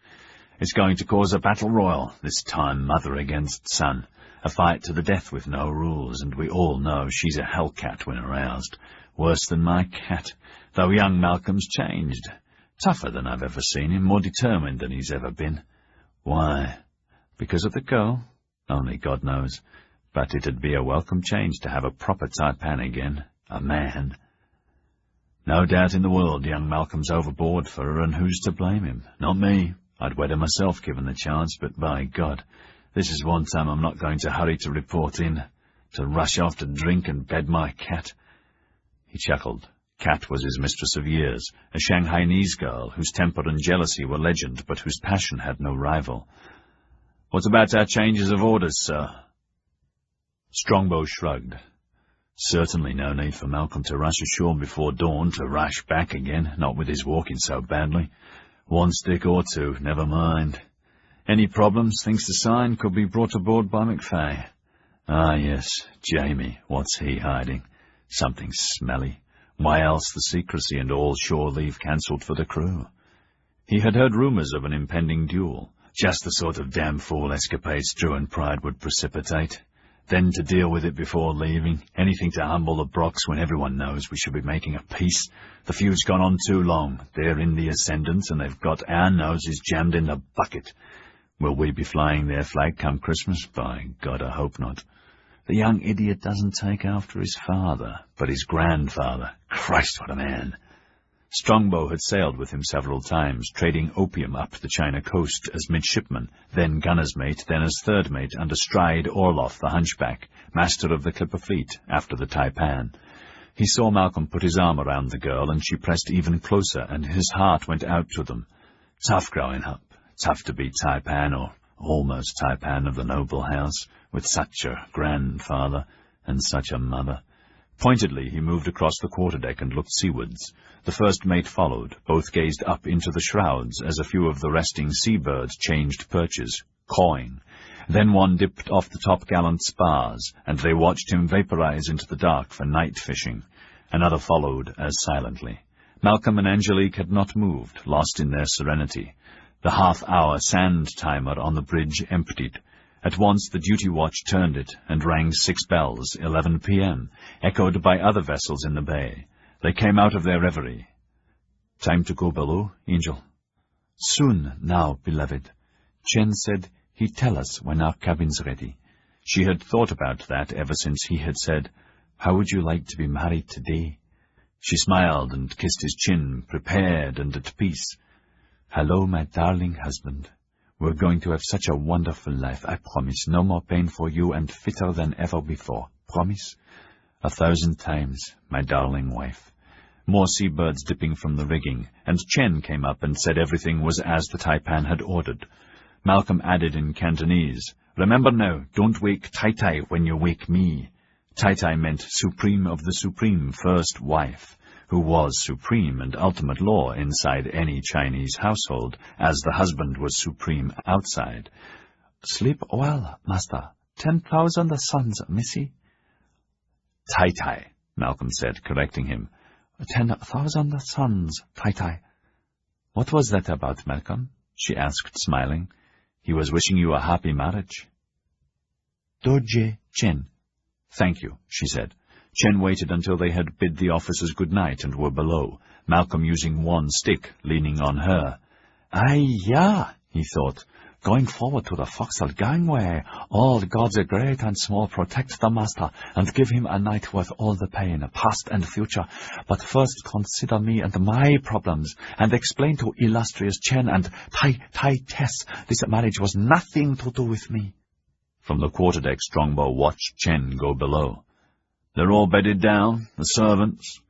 It's going to cause a battle royal, this time mother against son. A fight to the death with no rules, and we all know she's a hellcat when aroused. Worse than my cat, though young Malcolm's changed. Tougher than I've ever seen him, more determined than he's ever been. Why? Because of the girl? Only God knows. But it'd be a welcome change to have a proper taipan again. A man. No doubt in the world young Malcolm's overboard for her, and who's to blame him? Not me. I'd wed her myself given the chance, but by God, this is one time I'm not going to hurry to report in, to rush off to drink and bed my cat. He chuckled. Cat was his mistress of years, a Shanghainese girl whose temper and jealousy were legend, but whose passion had no rival. What about our changes of orders, sir? Strongbow shrugged. Certainly no need for Malcolm to rush ashore before dawn, to rush back again, not with his walking so badly. One stick or two, never mind. Any problems, things to sign, could be brought aboard by McFay. Ah, yes, Jamie, what's he hiding? Something smelly. Why else the secrecy and all shore leave cancelled for the crew? He had heard rumours of an impending duel, just the sort of damn fool escapade Strew and Pride would precipitate. Then to deal with it before leaving, anything to humble the Brocks when everyone knows we should be making a peace. The feud's gone on too long. They're in the ascendant, and they've got our noses jammed in the bucket. Will we be flying their flag come Christmas? By God, I hope not. The young idiot doesn't take after his father, but his grandfather. Christ, what a man! Strongbow had sailed with him several times, trading opium up the China coast as midshipman, then gunner's mate, then as third mate under Stride Orloff, the hunchback, master of the Clipper fleet, after the taipan. He saw Malcolm put his arm around the girl, and she pressed even closer, and his heart went out to them. Tough growing up, tough to be taipan, or almost taipan of the noble house, with such a grandfather and such a mother. Pointedly he moved across the quarterdeck and looked seawards. The first mate followed. Both gazed up into the shrouds as a few of the resting seabirds changed perches, cawing. Then one dipped off the topgallant spars, and they watched him vaporize into the dark for night fishing. Another followed as silently. Malcolm and Angelique had not moved, lost in their serenity. The half-hour sand timer on the bridge emptied. At once the duty watch turned it, and rang 6 bells, 11 p.m., echoed by other vessels in the bay. They came out of their reverie. Time to go below, Angel? Soon now, beloved. Chen said he'd tell us when our cabin's ready. She had thought about that ever since he had said, "How would you like to be married today?" She smiled and kissed his chin, prepared and at peace. "Hello, my darling husband. We're going to have such a wonderful life, I promise. No more pain for you and fitter than ever before. Promise? 1,000 times, my darling wife." More seabirds dipping from the rigging, and Chen came up and said everything was as the taipan had ordered. Malcolm added in Cantonese, "Remember now, don't wake Tai Tai when you wake me." Tai Tai meant Supreme of the Supreme, first wife, who was supreme and ultimate law inside any Chinese household, as the husband was supreme outside. "Sleep well, master. 10,000 suns, missy." Tai Tai, Malcolm said, correcting him. 10,000 suns, Tai Tai. "What was that about, Malcolm?" she asked, smiling. "He was wishing you a happy marriage." "Doje Chen." "Thank you," she said. Chen waited until they had bid the officers good night and were below, Malcolm using one stick, leaning on her. "Ay, ya," he thought. going forward to the forecastle gangway. All the gods are great and small, protect the master, and give him a night worth all the pain, past and future. But first consider me and my problems, and explain to illustrious Chen and Tai Tess this marriage was nothing to do with me." From the quarterdeck, Strongbow watched Chen go below. "They're all bedded down, the servants.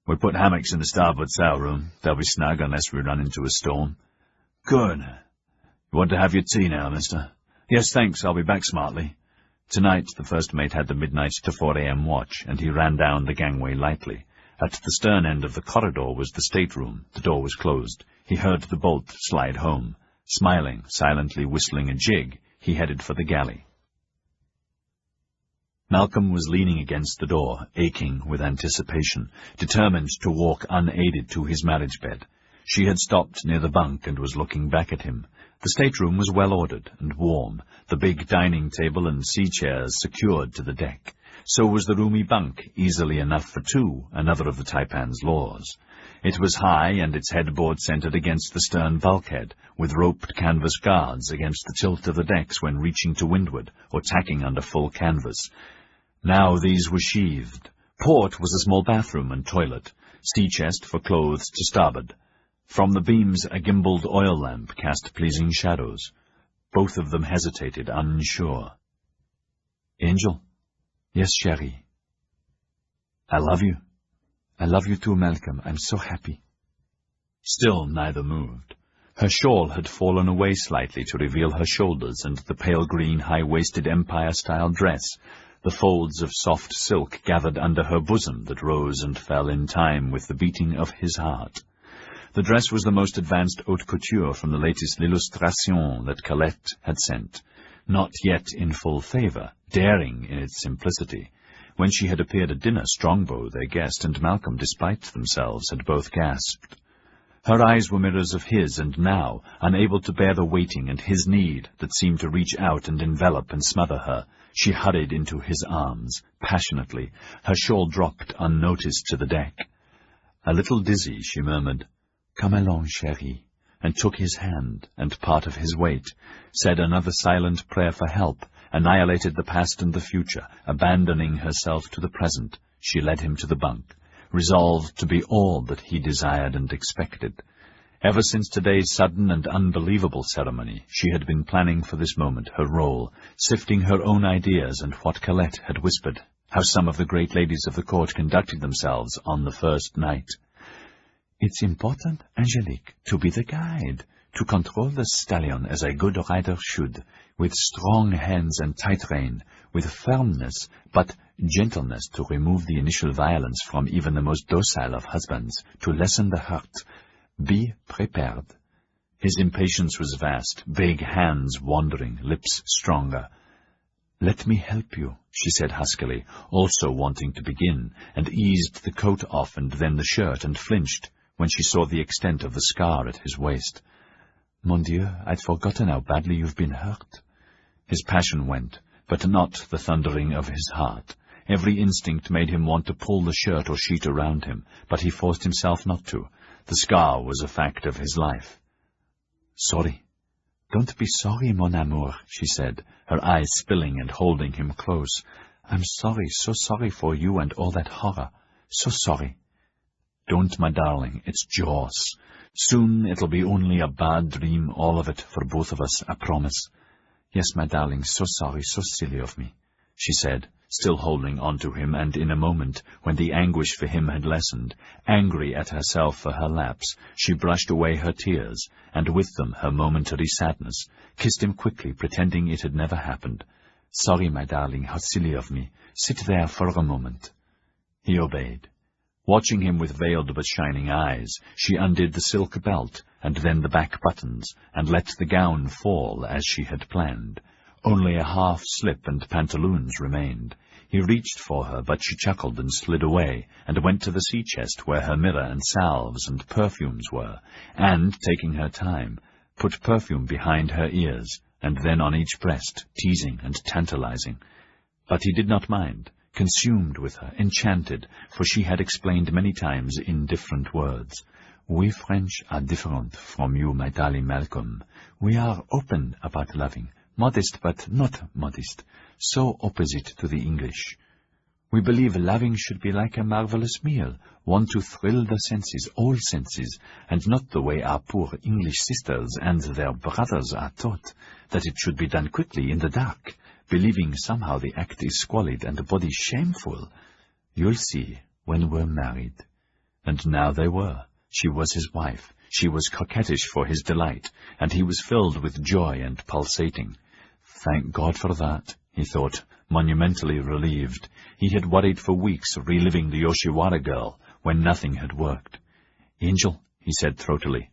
We put hammocks in the starboard sail room. They'll be snug unless we run into a storm." "Good. You want to have your tea now, mister?" "Yes, thanks. I'll be back smartly." Tonight the first mate had the midnight to 4 a.m. watch, and he ran down the gangway lightly. At the stern end of the corridor was the stateroom. The door was closed. He heard the bolt slide home. Smiling, silently whistling a jig, he headed for the galley. Malcolm was leaning against the door, aching with anticipation, determined to walk unaided to his marriage bed. She had stopped near the bunk and was looking back at him. The stateroom was well ordered and warm, the big dining table and sea chairs secured to the deck. So was the roomy bunk, easily enough for two, another of the Taipan's laws. It was high, and its headboard centered against the stern bulkhead, with roped canvas guards against the tilt of the decks when reaching to windward or tacking under full canvas. Now these were sheathed. Port was a small bathroom and toilet, sea chest for clothes to starboard. From the beams a gimbaled oil lamp cast pleasing shadows. Both of them hesitated, unsure. "Angel?" "Yes, Sherry." "I love you." "I love you too, Malcolm. I'm so happy." Still neither moved. Her shawl had fallen away slightly to reveal her shoulders and the pale green high-waisted Empire-style dress, the folds of soft silk gathered under her bosom that rose and fell in time with the beating of his heart. The dress was the most advanced haute couture from the latest l'illustration that Colette had sent, not yet in full favor, daring in its simplicity. When she had appeared at dinner, Strongbow, their guest, and Malcolm, despite themselves, had both gasped. Her eyes were mirrors of his, and now, unable to bear the waiting and his need that seemed to reach out and envelop and smother her, she hurried into his arms, passionately, her shawl dropped unnoticed to the deck. A little dizzy, she murmured, "Come along, chérie," and took his hand and part of his weight, said another silent prayer for help, annihilated the past and the future, abandoning herself to the present. She led him to the bunk, resolved to be all that he desired and expected. Ever since today's sudden and unbelievable ceremony, she had been planning for this moment, her role, sifting her own ideas and what Colette had whispered, how some of the great ladies of the court conducted themselves on the first night. "It's important, Angelique, to be the guide, to control the stallion as a good rider should, with strong hands and tight rein, with firmness, but gentleness to remove the initial violence from even the most docile of husbands, to lessen the hurt. Be prepared." His impatience was vast, big hands wandering, lips stronger. "Let me help you," she said huskily, also wanting to begin, and eased the coat off and then the shirt, and flinched when she saw the extent of the scar at his waist. "Mon Dieu, I'd forgotten how badly you've been hurt." His passion went, but not the thundering of his heart. Every instinct made him want to pull the shirt or sheet around him, but he forced himself not to. The scar was a fact of his life. "Sorry." "Don't be sorry, mon amour," she said, her eyes spilling and holding him close. "I'm sorry, so sorry for you and all that horror. So sorry." "Don't, my darling, it's Jaws. Soon it'll be only a bad dream, all of it, for both of us, I promise." "Yes, my darling, so sorry, so silly of me," she said, still holding on to him, and in a moment, when the anguish for him had lessened, angry at herself for her lapse, she brushed away her tears, and with them her momentary sadness, kissed him quickly, pretending it had never happened. "Sorry, my darling, how silly of me. Sit there for a moment." He obeyed. Watching him with veiled but shining eyes, she undid the silk belt, and then the back buttons, and let the gown fall as she had planned. Only a half slip and pantaloons remained. He reached for her, but she chuckled and slid away, and went to the sea chest where her mirror and salves and perfumes were, and, taking her time, put perfume behind her ears, and then on each breast, teasing and tantalizing. But he did not mind, consumed with her, enchanted, for she had explained many times in different words. We French are different from you, my darling Malcolm. We are open about loving, modest but not modest, so opposite to the English. We believe loving should be like a marvelous meal, one to thrill the senses, all senses, and not the way our poor English sisters and their brothers are taught, that it should be done quickly in the dark, believing somehow the act is squalid and the body shameful. You'll see when we're married. And now they were. She was his wife. She was coquettish for his delight, and he was filled with joy and pulsating. Thank God for that, he thought, monumentally relieved. He had worried for weeks, reliving the Yoshiwara girl, when nothing had worked. "Angel," he said throatily.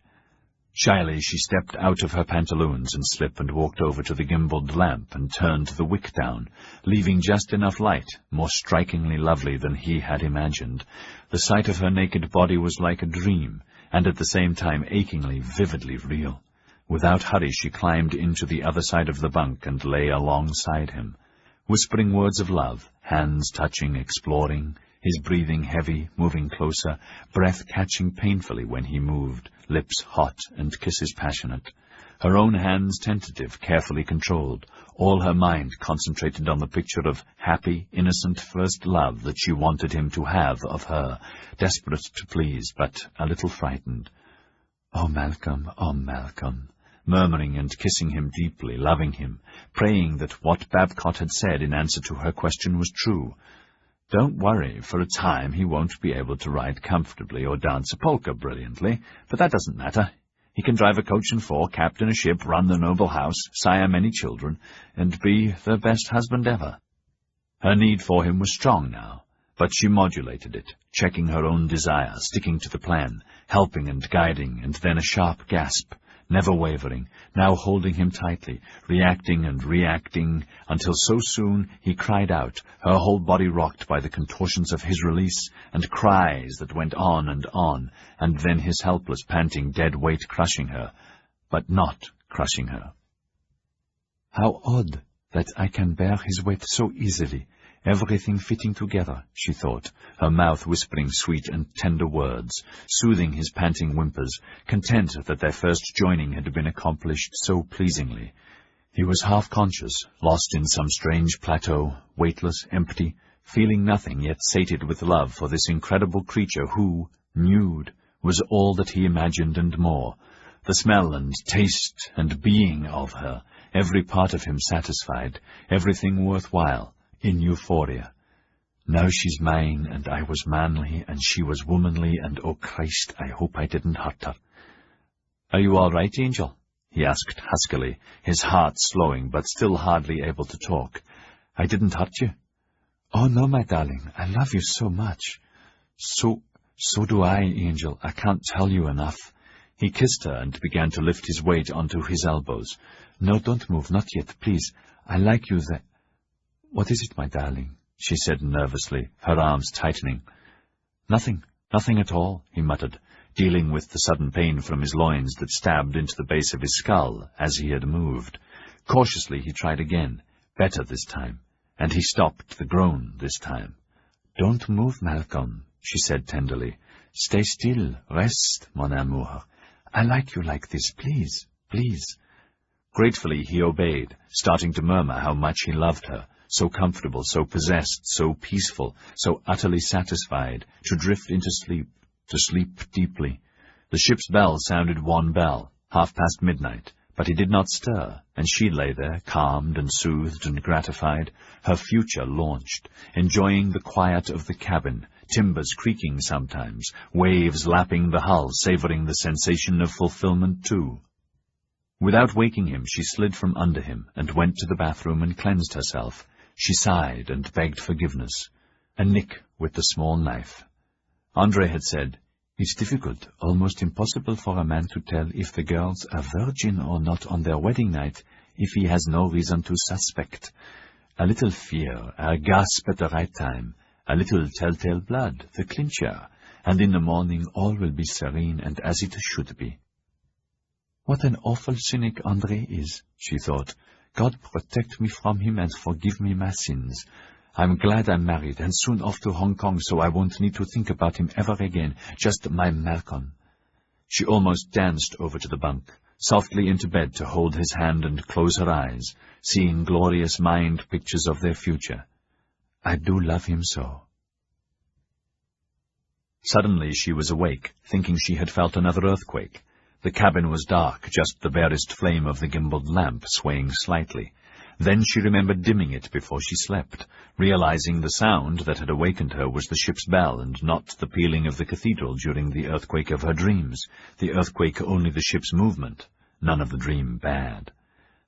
Shyly she stepped out of her pantaloons and slip and walked over to the gimbaled lamp and turned the wick down, leaving just enough light, more strikingly lovely than he had imagined. The sight of her naked body was like a dream, and at the same time achingly, vividly real. Without hurry she climbed into the other side of the bunk and lay alongside him, whispering words of love, hands touching, exploring, his breathing heavy, moving closer, breath catching painfully when he moved, lips hot and kisses passionate. Her own hands tentative, carefully controlled, all her mind concentrated on the picture of happy, innocent first love that she wanted him to have of her, desperate to please, but a little frightened. Oh, Malcolm, murmuring and kissing him deeply, loving him, praying that what Babcock had said in answer to her question was true. Don't worry, for a time he won't be able to ride comfortably or dance a polka brilliantly, but that doesn't matter. He can drive a coach and four, captain a ship, run the noble house, sire many children, and be the best husband ever. Her need for him was strong now, but she modulated it, checking her own desire, sticking to the plan, helping and guiding, and then a sharp gasp, never wavering, now holding him tightly, reacting and reacting, until so soon he cried out, her whole body rocked by the contortions of his release, and cries that went on, and then his helpless, panting, dead weight crushing her, but not crushing her. How odd that I can bear his weight so easily, everything fitting together, she thought, her mouth whispering sweet and tender words, soothing his panting whimpers, content that their first joining had been accomplished so pleasingly. He was half-conscious, lost in some strange plateau, weightless, empty, feeling nothing, yet sated with love for this incredible creature who, nude, was all that he imagined and more. The smell and taste and being of her, every part of him satisfied, everything worthwhile, in euphoria. Now she's mine, and I was manly, and she was womanly, and, oh Christ, I hope I didn't hurt her. Are you all right, Angel? He asked huskily, his heart slowing, but still hardly able to talk. I didn't hurt you? Oh, no, my darling, I love you so much. So do I, Angel, I can't tell you enough. He kissed her and began to lift his weight onto his elbows. No, don't move, not yet, please. I like you that... What is it, my darling? She said nervously, her arms tightening. Nothing at all, he muttered, dealing with the sudden pain from his loins that stabbed into the base of his skull as he had moved. Cautiously he tried again, better this time, and he stopped the groan this time. Don't move, Malcolm, she said tenderly. Stay still, rest, mon amour. I like you like this, please, please. Gratefully he obeyed, starting to murmur how much he loved her, so comfortable, so possessed, so peaceful, so utterly satisfied, to drift into sleep, to sleep deeply. The ship's bell sounded one bell, midnight, but he did not stir, and she lay there, calmed and soothed and gratified, her future launched, enjoying the quiet of the cabin, timbers creaking sometimes, waves lapping the hull, savoring the sensation of fulfillment too. Without waking him, she slid from under him and went to the bathroom and cleansed herself. She sighed and begged forgiveness. A nick with the small knife. Andre had said, It's difficult, almost impossible for a man to tell if the girls are virgin or not on their wedding night, if he has no reason to suspect. A little fear, a gasp at the right time, a little telltale blood, the clincher, and in the morning all will be serene and as it should be. What an awful cynic Andre is, she thought. God protect me from him and forgive me my sins. I'm glad I'm married and soon off to Hong Kong so I won't need to think about him ever again, just my Malcolm. She almost danced over to the bunk, softly into bed to hold his hand and close her eyes, seeing glorious mind pictures of their future. I do love him so. Suddenly she was awake, thinking she had felt another earthquake. The cabin was dark, just the barest flame of the gimbaled lamp swaying slightly. Then she remembered dimming it before she slept, realizing the sound that had awakened her was the ship's bell and not the pealing of the cathedral during the earthquake of her dreams, the earthquake only the ship's movement, none of the dream bad.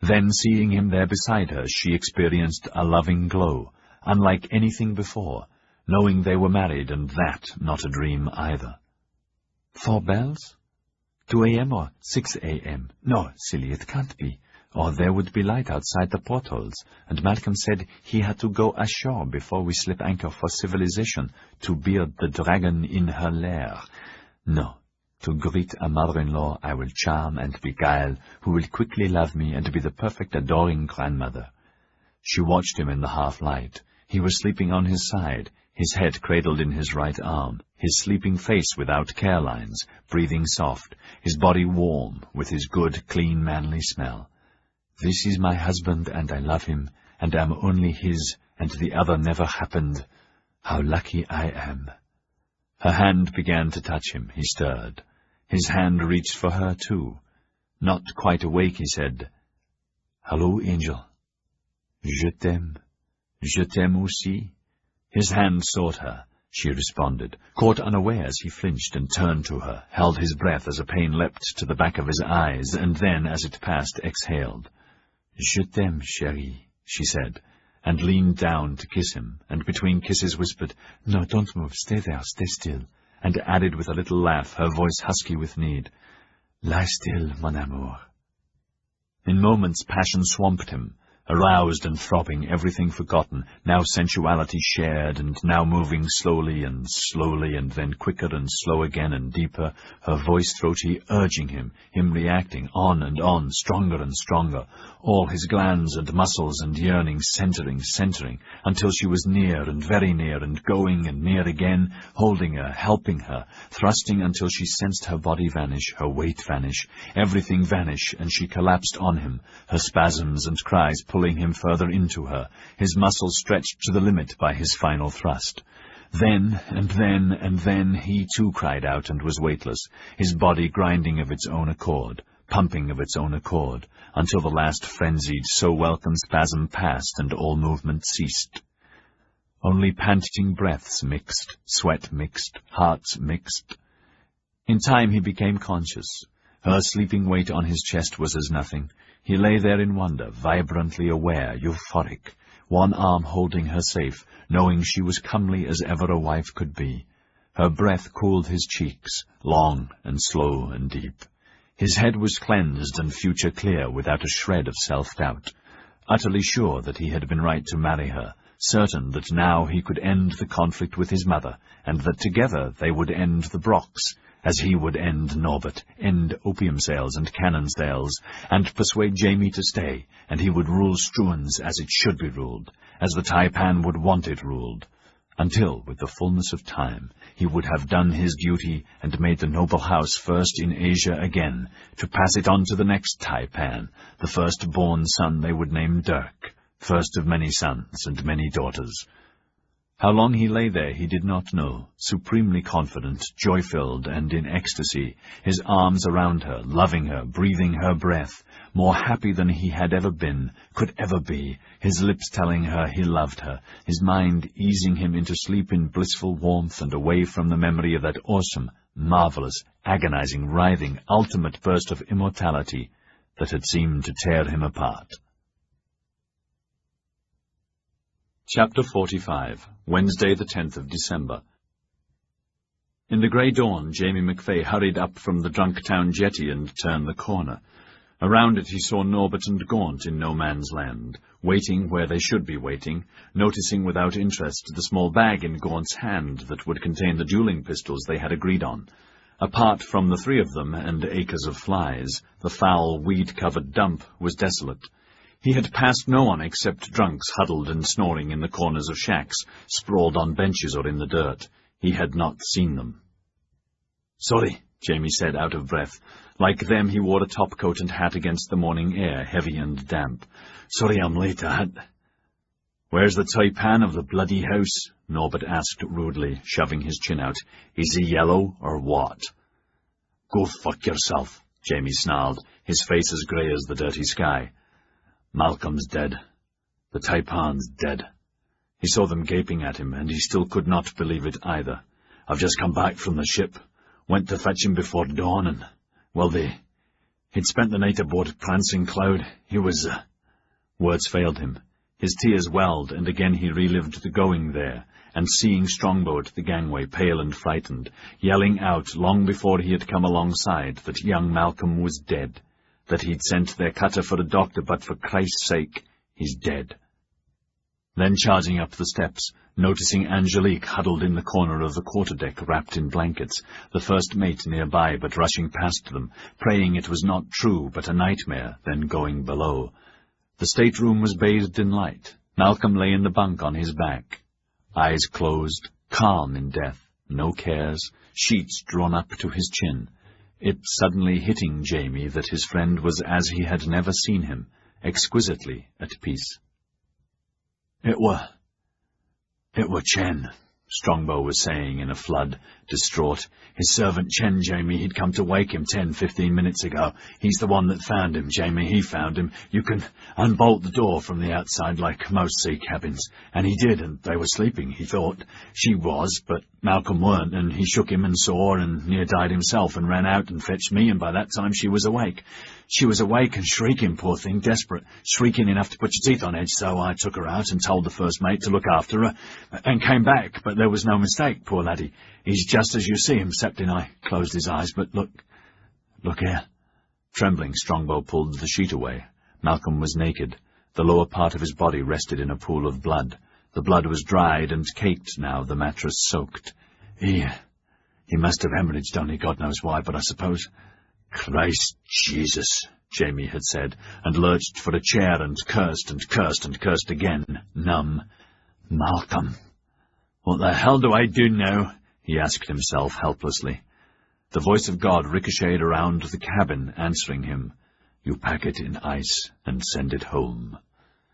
Then, seeing him there beside her, she experienced a loving glow, unlike anything before, knowing they were married and that not a dream either. 4 bells? 2 a.m. or 6 a.m.? No, silly, it can't be. Or there would be light outside the portholes, and Malcolm said he had to go ashore before we slip anchor for civilization, to beard the dragon in her lair. No, to greet a mother-in-law I will charm and beguile, who will quickly love me and be the perfect adoring grandmother. She watched him in the half-light. He was sleeping on his side, his head cradled in his right arm, his sleeping face without care lines, breathing soft, his body warm, with his good, clean, manly smell. This is my husband, and I love him, and am only his, and the other never happened. How lucky I am. Her hand began to touch him. He stirred. His hand reached for her, too. Not quite awake, he said, "Hello, Angel. Je t'aime. Je t'aime aussi." His hand sought her. She responded. Caught unawares, he flinched and turned to her, held his breath as a pain leapt to the back of his eyes, and then, as it passed, exhaled. "Je t'aime, chérie," she said, and leaned down to kiss him, and between kisses whispered, "No, don't move, stay there, stay still," and added with a little laugh, her voice husky with need, "Lie still, mon amour." In moments passion swamped him, aroused and throbbing, everything forgotten, now sensuality shared, and now moving slowly, and then quicker and slow again and deeper, her voice throaty, urging him reacting, on and on, stronger and stronger, all his glands and muscles and yearning centering, until she was near and very near, and going and near again, holding her, helping her, thrusting until she sensed her body vanish, her weight vanish, everything vanish, and she collapsed on him, her spasms and cries pulling him further into her, his muscles stretched to the limit by his final thrust. Then, and then, he too cried out and was weightless, his body grinding of its own accord, pumping of its own accord, until the last frenzied, so welcome spasm passed and all movement ceased. Only panting breaths mixed, sweat mixed, hearts mixed. In time he became conscious. Her sleeping weight on his chest was as nothing. He lay there in wonder, vibrantly aware, euphoric, one arm holding her safe, knowing she was comely as ever a wife could be. Her breath cooled his cheeks, long and slow and deep. His head was cleansed and future clear, without a shred of self-doubt, utterly sure that he had been right to marry her, certain that now he could end the conflict with his mother, and that together they would end the Brocks, as he would end Norbert, end opium sales and cannon sales, and persuade Jamie to stay, and he would rule Struans as it should be ruled, as the Taipan would want it ruled, until, with the fullness of time, he would have done his duty and made the noble house first in Asia again, to pass it on to the next Taipan, the first-born son they would name Dirk, first of many sons and many daughters. How long he lay there he did not know, supremely confident, joy-filled, and in ecstasy, his arms around her, loving her, breathing her breath, more happy than he had ever been, could ever be, his lips telling her he loved her, his mind easing him into sleep in blissful warmth and away from the memory of that awesome, marvelous, agonizing, writhing, ultimate burst of immortality that had seemed to tear him apart. Chapter 45, Wednesday the 10th of December. In the grey dawn, Jamie McVeigh hurried up from the Drunk Town jetty and turned the corner. Around it he saw Norbert and Gaunt in no man's land, waiting where they should be waiting, noticing without interest the small bag in Gaunt's hand that would contain the dueling pistols they had agreed on. Apart from the three of them and acres of flies, the foul, weed-covered dump was desolate. He had passed no one except drunks huddled and snoring in the corners of shacks, sprawled on benches or in the dirt. He had not seen them. "Sorry," Jamie said, out of breath. Like them, he wore a topcoat and hat against the morning air, heavy and damp. "Sorry I'm late, "Where's the taipan of the bloody house?" Norbert asked rudely, shoving his chin out. "Is he yellow, or what?" "Go fuck yourself," Jamie snarled, his face as grey as the dirty sky. "Malcolm's dead. The taipan's dead." He saw them gaping at him, and he still could not believe it either. "I've just come back from the ship. Went to fetch him before dawn, and, well, he'd spent the night aboard Prancing Cloud. He was, Words failed him. His tears welled, and again he relived the going there, and seeing Strongbow at the gangway, pale and frightened, yelling out long before he had come alongside that young Malcolm was dead, that he'd sent their cutter for a doctor, but for Christ's sake, he's dead. Then charging up the steps, noticing Angelique huddled in the corner of the quarterdeck, wrapped in blankets, the first mate nearby but rushing past them, praying it was not true but a nightmare, then going below. The stateroom was bathed in light. Malcolm lay in the bunk on his back, eyes closed, calm in death, no cares, sheets drawn up to his chin. It suddenly hitting Jamie that his friend was as he had never seen him, exquisitely at peace. It were Chen," Strongbow was saying in a flood, distraught. "His servant Chen, Jamie. He'd come to wake him 10-15 minutes ago. He's the one that found him, Jamie. He found him. You can unbolt the door from the outside like most sea cabins. And he did, and they were sleeping, he thought. She was, but Malcolm weren't, and he shook him and saw and near died himself and ran out and fetched me, and by that time she was awake. She was awake and shrieking, poor thing, desperate, shrieking enough to put your teeth on edge, so I took her out and told the first mate to look after her, and came back, but there was no mistake, poor laddie. He's just as you see him, excepting I closed his eyes, but look here." Trembling, Strongbow pulled the sheet away. Malcolm was naked. The lower part of his body rested in a pool of blood. The blood was dried and caked now, the mattress soaked. He must have hemorrhaged, only God knows why, but I suppose... "Christ Jesus," Jamie had said, and lurched for a chair and cursed and cursed and cursed again, numb. "Malcolm. What the hell do I do now?" he asked himself helplessly. The voice of God ricocheted around the cabin, answering him. "You pack it in ice and send it home."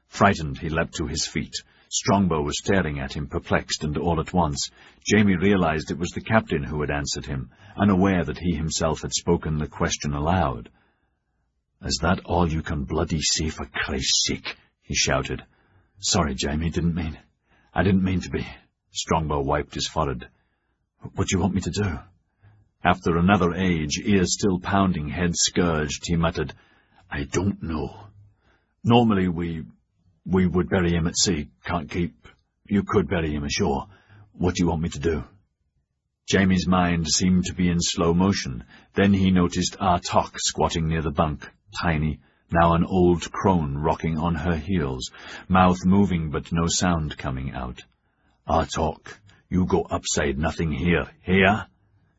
Frightened, he leapt to his feet. Strongbow was staring at him, perplexed, and all at once Jamie realized it was the captain who had answered him, unaware that he himself had spoken the question aloud. "Is that all you can bloody see, for Christ's sake?" he shouted. "Sorry, Jamie, I didn't mean to be." Strongbow wiped his forehead. "What do you want me to do?" After another age, ears still pounding, head scourged, he muttered, "I don't know. Normally we would bury him at sea. Can't keep... You could bury him ashore. What do you want me to do?" Jamie's mind seemed to be in slow motion. Then he noticed Artok squatting near the bunk, tiny, now an old crone rocking on her heels, mouth moving but no sound coming out. "Artok, you go upside nothing here, hear?"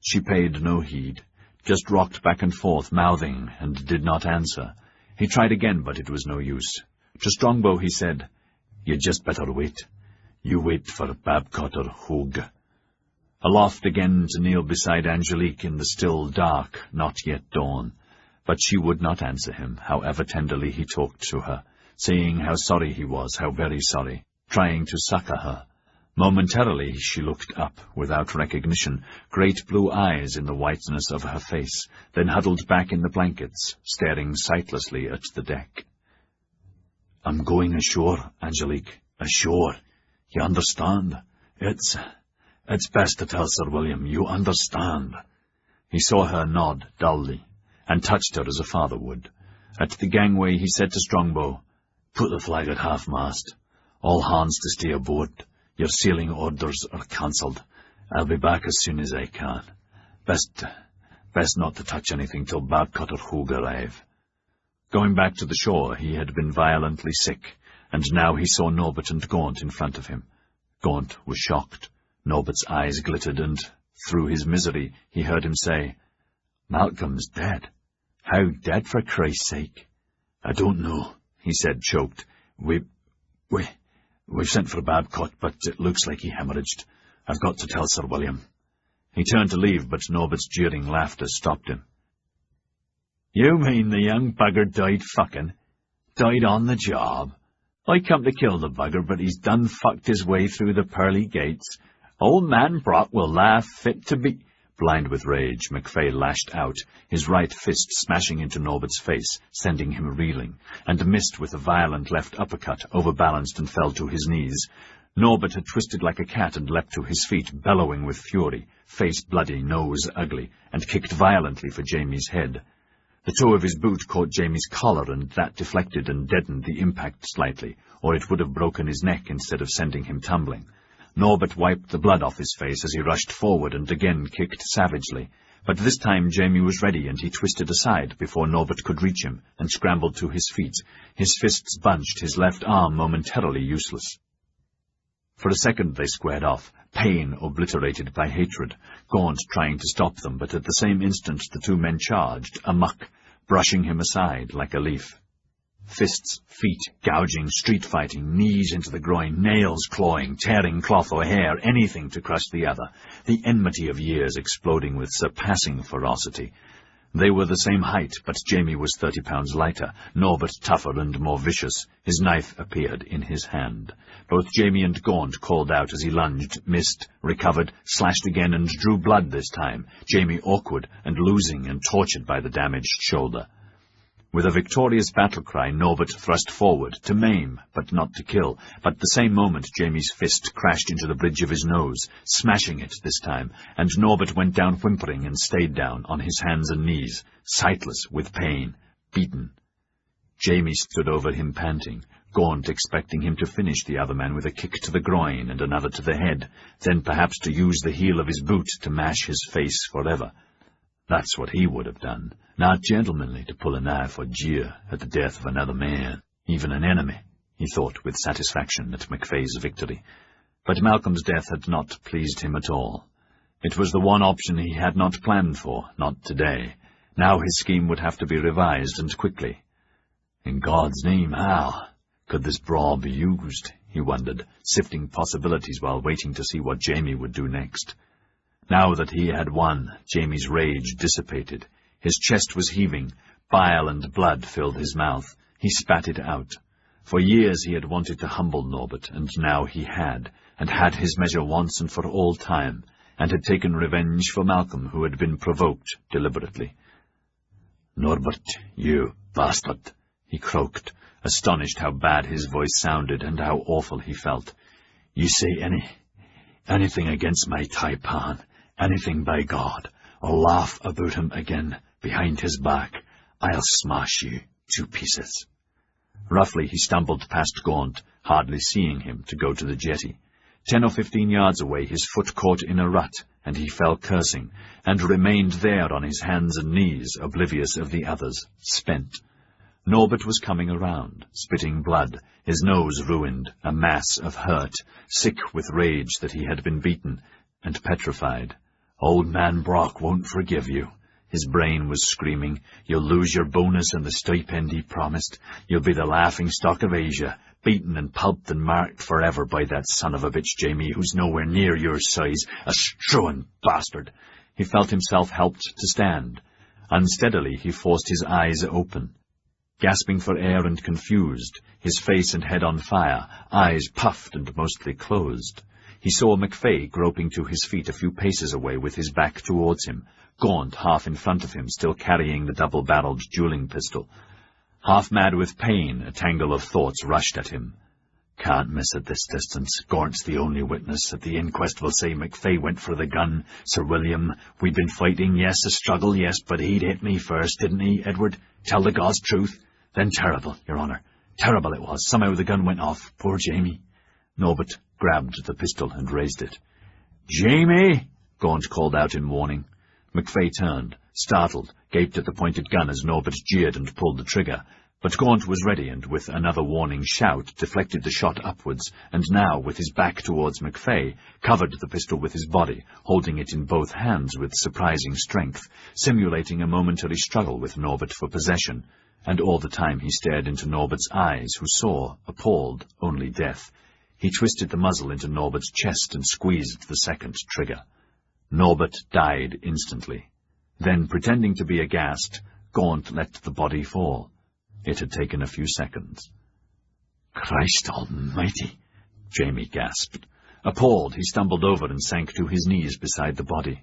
She paid no heed, just rocked back and forth, mouthing, and did not answer. He tried again, but it was no use. To Strongbow he said, "You'd just better wait. You wait for Babcock or Hoog." Aloft again to kneel beside Angelique in the still dark, not yet dawn. But she would not answer him, however tenderly he talked to her, saying how sorry he was, how very sorry, trying to succour her. Momentarily she looked up, without recognition, great blue eyes in the whiteness of her face, then huddled back in the blankets, staring sightlessly at the deck. "I'm going ashore, Angelique, ashore. You understand? It's best to tell Sir William, you understand." He saw her nod dully, and touched her as a father would. At the gangway he said to Strongbow, "Put the flag at half-mast. All hands to stay aboard. Your sailing orders are cancelled. I'll be back as soon as I can. Best not to touch anything till Babcock or Hoog arrive." Going back to the shore, he had been violently sick, and now he saw Norbert and Gaunt in front of him. Gaunt was shocked. Norbert's eyes glittered, and through his misery he heard him say, "Malcolm's dead. How dead, for Christ's sake?" "I don't know," he said, choked. We've sent for Babcock, but it looks like he hemorrhaged. I've got to tell Sir William." He turned to leave, but Norbert's jeering laughter stopped him. "You mean the young bugger died fucking? Died on the job? I come to kill the bugger, but he's done fucked his way through the pearly gates. Old man Brock will laugh fit to be—" Blind with rage, MacFay lashed out, his right fist smashing into Norbert's face, sending him reeling, and missed with a violent left uppercut, overbalanced and fell to his knees. Norbert had twisted like a cat and leapt to his feet, bellowing with fury, face bloody, nose ugly, and kicked violently for Jamie's head. The toe of his boot caught Jamie's collar, and that deflected and deadened the impact slightly, or it would have broken his neck instead of sending him tumbling. Norbert wiped the blood off his face as he rushed forward and again kicked savagely. But this time Jamie was ready, and he twisted aside before Norbert could reach him, and scrambled to his feet, his fists bunched, his left arm momentarily useless. For a second they squared off, pain obliterated by hatred, Gaunt trying to stop them, but at the same instant the two men charged, amuck, brushing him aside like a leaf. Fists, feet, gouging, street fighting, knees into the groin, nails clawing, tearing cloth or hair, anything to crush the other, the enmity of years exploding with surpassing ferocity. They were the same height, but Jamie was 30 pounds lighter, Norbert tougher and more vicious. His knife appeared in his hand. Both Jamie and Gaunt called out as he lunged, missed, recovered, slashed again, and drew blood this time, Jamie awkward and losing and tortured by the damaged shoulder. With a victorious battle-cry, Norbert thrust forward, to maim, but not to kill. But the same moment Jamie's fist crashed into the bridge of his nose, smashing it this time, and Norbert went down whimpering and stayed down, on his hands and knees, sightless with pain, beaten. Jamie stood over him panting, Gaunt expecting him to finish the other man with a kick to the groin and another to the head, then perhaps to use the heel of his boot to mash his face forever. That's what he would have done, not gentlemanly to pull a knife or jeer at the death of another man, even an enemy, he thought with satisfaction at MacFay's victory. But Malcolm's death had not pleased him at all. It was the one option he had not planned for, not today. Now his scheme would have to be revised, and quickly. In God's name, how could this brawl be used, he wondered, sifting possibilities while waiting to see what Jamie would do next. Now that he had won, Jamie's rage dissipated. His chest was heaving, bile and blood filled his mouth. He spat it out. For years he had wanted to humble Norbert, and now he had his measure once and for all time, and had taken revenge for Malcolm, who had been provoked deliberately. "Norbert, you bastard," he croaked, astonished how bad his voice sounded and how awful he felt. "You say anything against my Taipan, anything by God, or laugh about him again behind his back, I'll smash you to pieces." Roughly he stumbled past Gaunt, hardly seeing him, to go to the jetty. 10 or 15 yards away his foot caught in a rut, and he fell cursing, and remained there on his hands and knees, oblivious of the others, spent. Norbert was coming around, spitting blood, his nose ruined, a mass of hurt, sick with rage that he had been beaten, and petrified. "Old man Brock won't forgive you," his brain was screaming. "You'll lose your bonus and the stipend he promised. You'll be the laughing-stock of Asia, beaten and pulped and marked forever by that son of a bitch Jamie, who's nowhere near your size, a struan bastard." He felt himself helped to stand. Unsteadily he forced his eyes open. Gasping for air and confused, his face and head on fire, eyes puffed and mostly closed. He saw MacFay groping to his feet a few paces away with his back towards him, Gaunt half in front of him, still carrying the double-barreled dueling pistol. Half mad with pain, a tangle of thoughts rushed at him. "Can't miss at this distance. Gaunt's the only witness. At the inquest will say MacFay went for the gun. Sir William, we'd been fighting, yes, a struggle, yes, but he'd hit me first, didn't he, Edward? Tell the God's truth. Then terrible, Your Honour. Terrible it was. Somehow the gun went off. Poor Jamie." Norbert grabbed the pistol and raised it. "Jamie!" Gaunt called out in warning. MacFay turned, startled, gaped at the pointed gun as Norbert jeered and pulled the trigger. But Gaunt was ready, and with another warning shout deflected the shot upwards, and now, with his back towards MacFay, covered the pistol with his body, holding it in both hands with surprising strength, simulating a momentary struggle with Norbert for possession. And all the time he stared into Norbert's eyes, who saw, appalled, only death. He twisted the muzzle into Norbert's chest and squeezed the second trigger. Norbert died instantly. Then, pretending to be aghast, Gaunt let the body fall. It had taken a few seconds. "Christ almighty!" Jamie gasped. Appalled, he stumbled over and sank to his knees beside the body.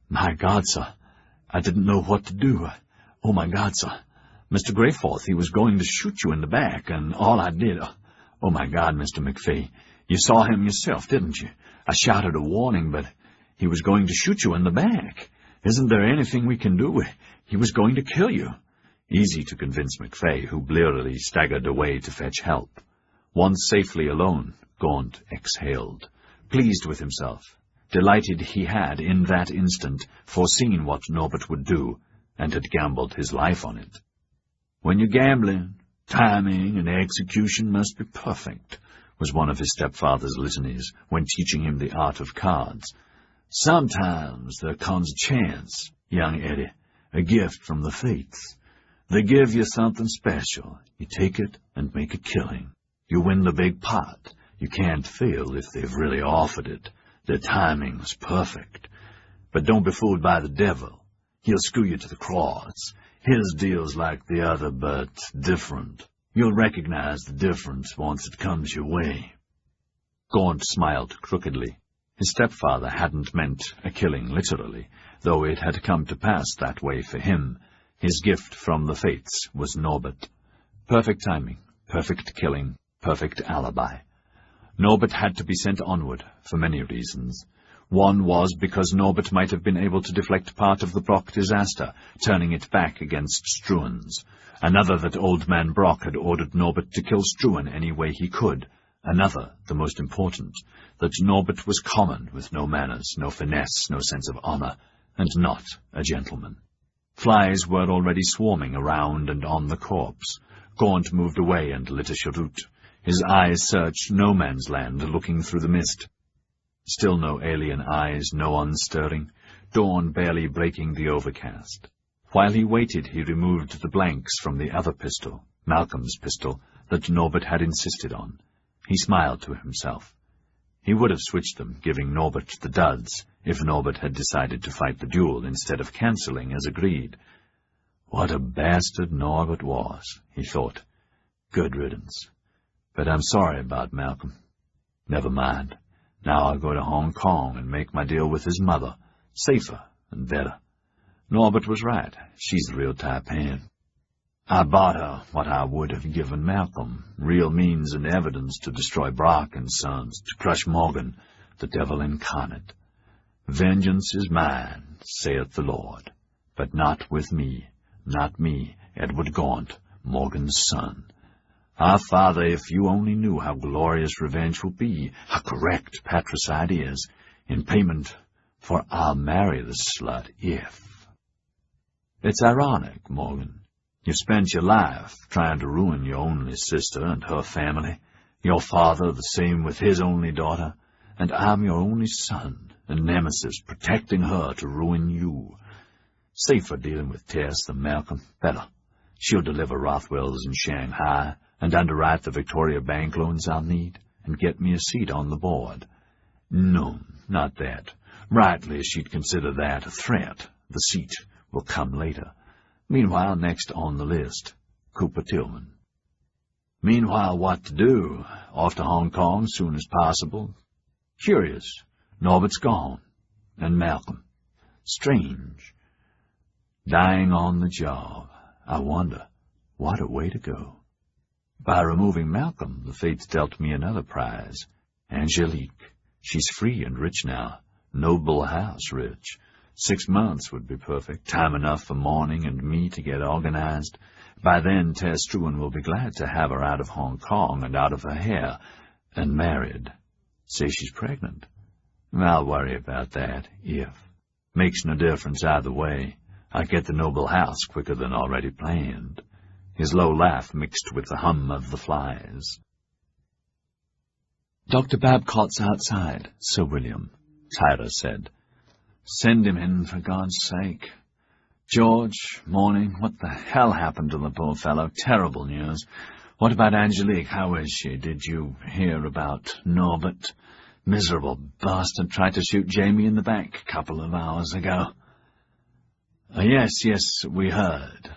"My God, sir, I didn't know what to do. Oh, my God, sir. Mr. Greyforth, he was going to shoot you in the back, and all I did... Oh, my God, Mr. McFay, you saw him yourself, didn't you? I shouted a warning, but he was going to shoot you in the back. Isn't there anything we can do? He was going to kill you." Easy to convince McFay, who blearily staggered away to fetch help. Once safely alone, Gaunt exhaled, pleased with himself, delighted he had, in that instant, foreseen what Norbert would do, and had gambled his life on it. "When you're gambling, timing and execution must be perfect," was one of his stepfather's litanies when teaching him the art of cards. "Sometimes there comes a chance, young Eddie, a gift from the fates. They give you something special. You take it and make a killing. You win the big pot. You can't fail if they've really offered it. Their timing's perfect. But don't be fooled by the devil. He'll screw you to the cross. His deal's like the other, but different. You'll recognize the difference once it comes your way." Gaunt smiled crookedly. His stepfather hadn't meant a killing literally, though it had come to pass that way for him. His gift from the fates was Norbert. Perfect timing, perfect killing, perfect alibi. Norbert had to be sent onward, for many reasons. One was because Norbert might have been able to deflect part of the Brock disaster, turning it back against Struan's. Another that Old Man Brock had ordered Norbert to kill Struan any way he could. Another, the most important, that Norbert was common, with no manners, no finesse, no sense of honor, and not a gentleman. Flies were already swarming around and on the corpse. Gaunt moved away and lit a cheroot. His eyes searched no man's land, looking through the mist. Still no alien eyes, no unstirring, dawn barely breaking the overcast. While he waited, he removed the blanks from the other pistol, Malcolm's pistol, that Norbert had insisted on. He smiled to himself. He would have switched them, giving Norbert the duds, if Norbert had decided to fight the duel instead of cancelling as agreed. What a bastard Norbert was, he thought. Good riddance. But I'm sorry about Malcolm. Never mind. Now I'll go to Hong Kong and make my deal with his mother. Safer and better. Norbert was right. She's the real taipan. I bought her what I would have given Malcolm, real means and evidence to destroy Brock and Sons, to crush Morgan, the devil incarnate. Vengeance is mine, saith the Lord, but not with me, not me, Edward Gaunt, Morgan's son. Ah, Father, if you only knew how glorious revenge will be, how correct patricide is, in payment for I'll marry the slut if... It's ironic, Morgan. You've spent your life trying to ruin your only sister and her family, your father the same with his only daughter, and I'm your only son, a nemesis protecting her to ruin you. Safer dealing with Tess than Malcolm, better. She'll deliver Rothwell's in Shanghai, and underwrite the Victoria Bank loans I'll need, and get me a seat on the board. No, not that. Rightly, she'd consider that a threat. The seat will come later. Meanwhile, next on the list, Cooper Tillman. Meanwhile, what to do? Off to Hong Kong soon as possible. Curious. Norbert's gone. And Malcolm. Strange. Dying on the job. I wonder, what a way to go. By removing Malcolm, the fates dealt me another prize. Angelique. She's free and rich now. Noble house rich. 6 months would be perfect, time enough for Morning and me to get organized. By then, Tess Struan will be glad to have her out of Hong Kong and out of her hair, and married. Say she's pregnant. I'll worry about that, if. Makes no difference either way. I'll get the noble house quicker than already planned. His low laugh mixed with the hum of the flies. Dr. Babcott's outside, Sir William, Tyra said. Send him in, for God's sake. George, Morning, what the hell happened to the poor fellow? Terrible news. What about Angelique? How is she? Did you hear about Norbert? Miserable bastard tried to shoot Jamie in the back a couple of hours ago. Yes, we heard.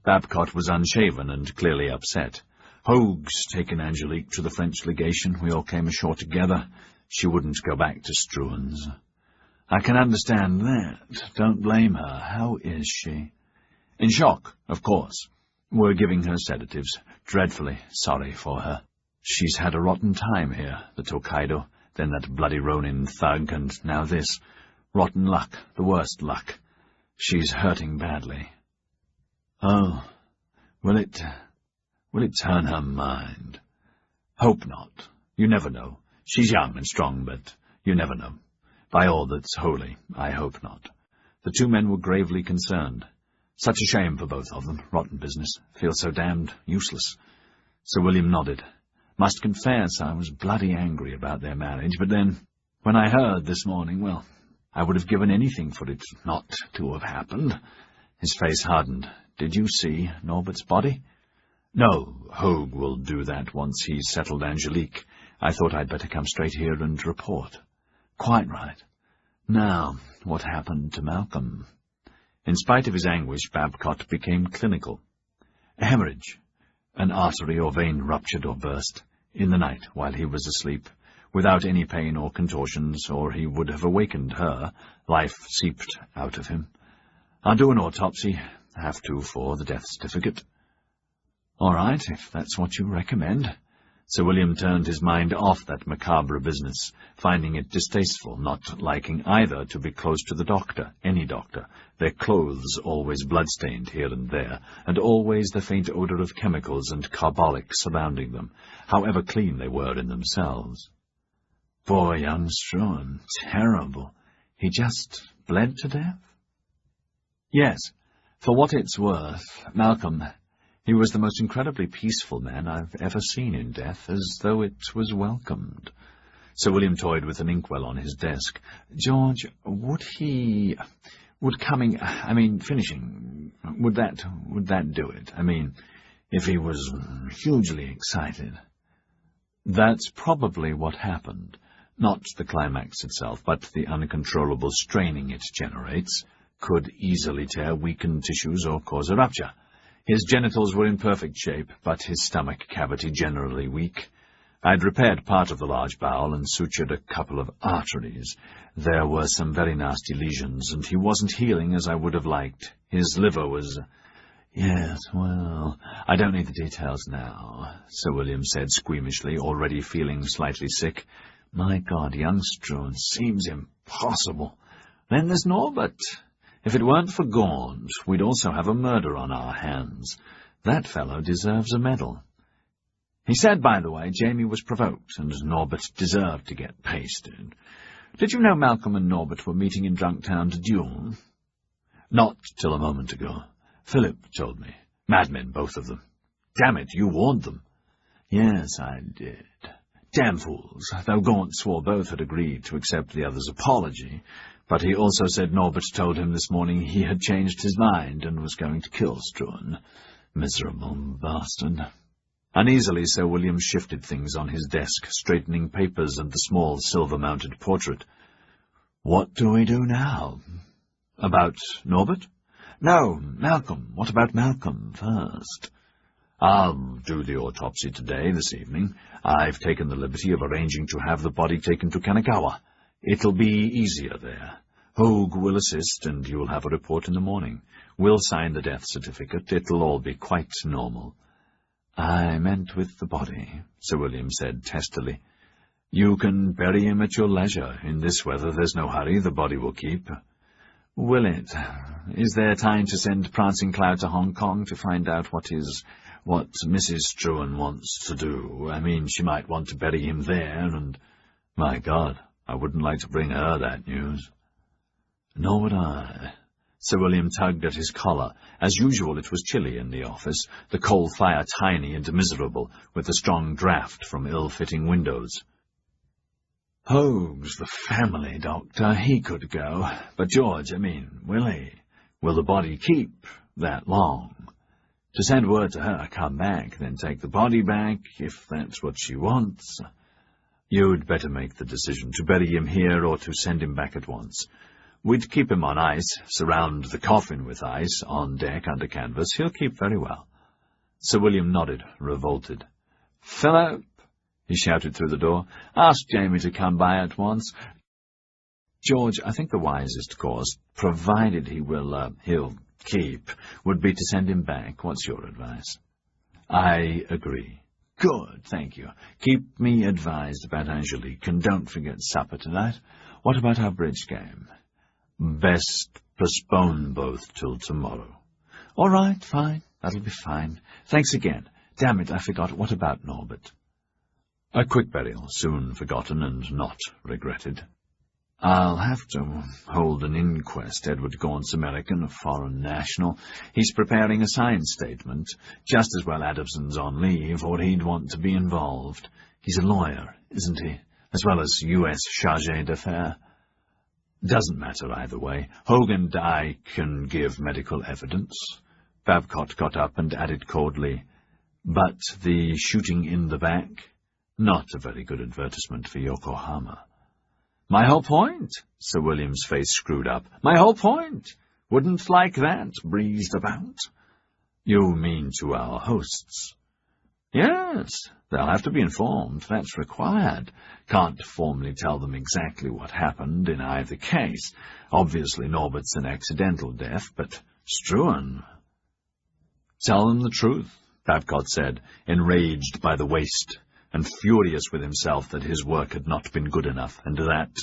Babcock was unshaven and clearly upset. Hogue's taken Angelique to the French legation. We all came ashore together. She wouldn't go back to Struan's. I can understand that. Don't blame her. How is she? In shock, of course. We're giving her sedatives. Dreadfully sorry for her. She's had a rotten time here, the Tokaido, then that bloody Ronin thug, and now this. Rotten luck, the worst luck. She's hurting badly. Oh, will it turn her mind? Hope not. You never know. She's young and strong, but you never know. By all that's holy, I hope not. The two men were gravely concerned. Such a shame for both of them. Rotten business. Feel so damned useless. Sir William nodded. Must confess I was bloody angry about their marriage, but then, when I heard this morning, well, I would have given anything for it not to have happened. His face hardened. Did you see Norbert's body? No, Hogue will do that once he's settled Angelique. I thought I'd better come straight here and report. Quite right. Now, what happened to Malcolm? In spite of his anguish, Babcock became clinical. A hemorrhage. An artery or vein ruptured or burst, in the night while he was asleep, without any pain or contortions, or he would have awakened her. Life seeped out of him. I'll do an autopsy. Have to for the death certificate. All right, if that's what you recommend. Sir William turned his mind off that macabre business, finding it distasteful, not liking either to be close to the doctor, any doctor, their clothes always blood-stained here and there, and always the faint odour of chemicals and carbolic surrounding them, however clean they were in themselves. Poor young Struan, terrible. He just bled to death? Yes, for what it's worth, Malcolm... He was the most incredibly peaceful man I've ever seen in death, as though it was welcomed. Sir William toyed with an inkwell on his desk. George, finishing, would that do it? I mean, if he was hugely excited. That's probably what happened. Not the climax itself, but the uncontrollable straining it generates could easily tear weakened tissues or cause a rupture. His genitals were in perfect shape, but his stomach cavity generally weak. I'd repaired part of the large bowel and sutured a couple of arteries. There were some very nasty lesions, and he wasn't healing as I would have liked. His liver was... Yes, well, I don't need the details now, Sir William said squeamishly, already feeling slightly sick. My God, young Struan, seems impossible. Then there's Norbert. If it weren't for Gaunt, we'd also have a murder on our hands. That fellow deserves a medal. He said, by the way, Jamie was provoked, and Norbert deserved to get pasted. Did you know Malcolm and Norbert were meeting in Drunktown to duel? Not till a moment ago. Philip told me. Madmen, both of them. Damn it, you warned them. Yes, I did. Damn fools, though Gaunt swore both had agreed to accept the other's apology. But he also said Norbert told him this morning he had changed his mind and was going to kill Struan. Miserable bastard. Uneasily, Sir William shifted things on his desk, straightening papers and the small silver-mounted portrait. What do we do now? About Norbert? No, Malcolm. What about Malcolm first? I'll do the autopsy today, this evening. I've taken the liberty of arranging to have the body taken to Kanagawa. It'll be easier there. Hogue will assist, and you'll have a report in the morning. We'll sign the death certificate. It'll all be quite normal. I meant with the body, Sir William said testily. You can bury him at your leisure. In this weather there's no hurry. The body will keep. Will it? Is there time to send Prancing Cloud to Hong Kong to find out what Mrs. Struan wants to do? I mean, she might want to bury him there, and... My God, I wouldn't like to bring her that news. Nor would I. Sir William tugged at his collar. As usual, it was chilly in the office, the coal fire tiny and miserable, with the strong draught from ill-fitting windows. Hogue's the family doctor. He could go. But George, will he? Will the body keep that long? To send word to her, come back, then take the body back, if that's what she wants. You'd better make the decision to bury him here or to send him back at once. We'd keep him on ice, surround the coffin with ice, on deck under canvas. He'll keep very well. Sir William nodded, revolted. "Philip," he shouted through the door, "ask Jamie to come by at once." "George, I think the wisest course, provided he'll keep, would be to send him back. What's your advice?" "I agree." "Good, thank you. Keep me advised about Angelique, and don't forget supper tonight. What about our bridge game?" "Best postpone both till tomorrow." "All right, fine. That'll be fine. Thanks again. Damn it, I forgot. What about Norbert?" "A quick burial, soon forgotten and not regretted." "I'll have to hold an inquest. Edward Gaunt's American, a foreign national. He's preparing a signed statement. Just as well Adamson's on leave, or he'd want to be involved. He's a lawyer, isn't he? As well as U.S. chargé d'affaires. Doesn't matter either way. Hogue and I can give medical evidence." Babcock got up and added coldly, "But the shooting in the back? Not a very good advertisement for Yokohama." "My whole point," Sir William's face screwed up. "My whole point. Wouldn't like that breezed about." "You mean to our hosts?" "Yes, they'll have to be informed. That's required. Can't formally tell them exactly what happened in either case. Obviously Norbert's an accidental death, but Struan—" "Tell them the truth," Babcock said, enraged by the waste, and furious with himself that his work had not been good enough, and that,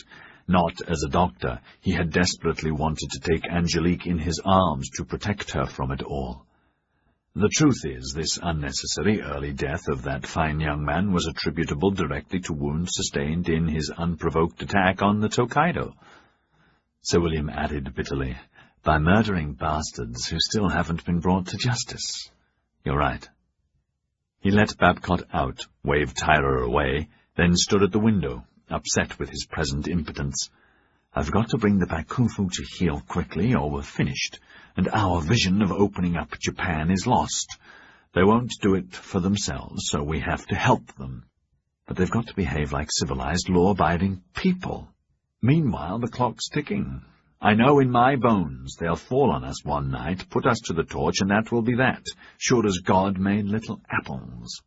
not as a doctor, he had desperately wanted to take Angelique in his arms to protect her from it all. "The truth is, this unnecessary early death of that fine young man was attributable directly to wounds sustained in his unprovoked attack on the Tokaido." Sir William added bitterly, "By murdering bastards who still haven't been brought to justice." "You're right." He let Babcock out, waved Tyler away, then stood at the window, upset with his present impotence. "I've got to bring the Bakufu to heel quickly, or we're finished, and our vision of opening up Japan is lost. They won't do it for themselves, so we have to help them. But they've got to behave like civilized, law-abiding people. Meanwhile, the clock's ticking. I know in my bones they'll fall on us one night, put us to the torch, and that will be that, sure as God made little apples.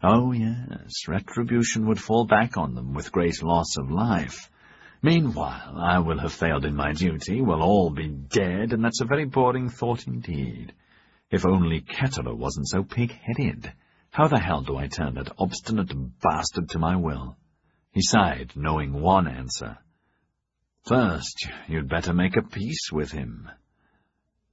Oh, yes, retribution would fall back on them with great loss of life. Meanwhile, I will have failed in my duty, we'll all be dead, and that's a very boring thought indeed. If only Ketterer wasn't so pig-headed. How the hell do I turn that obstinate bastard to my will?" He sighed, knowing one answer. "First, you'd better make a peace with him."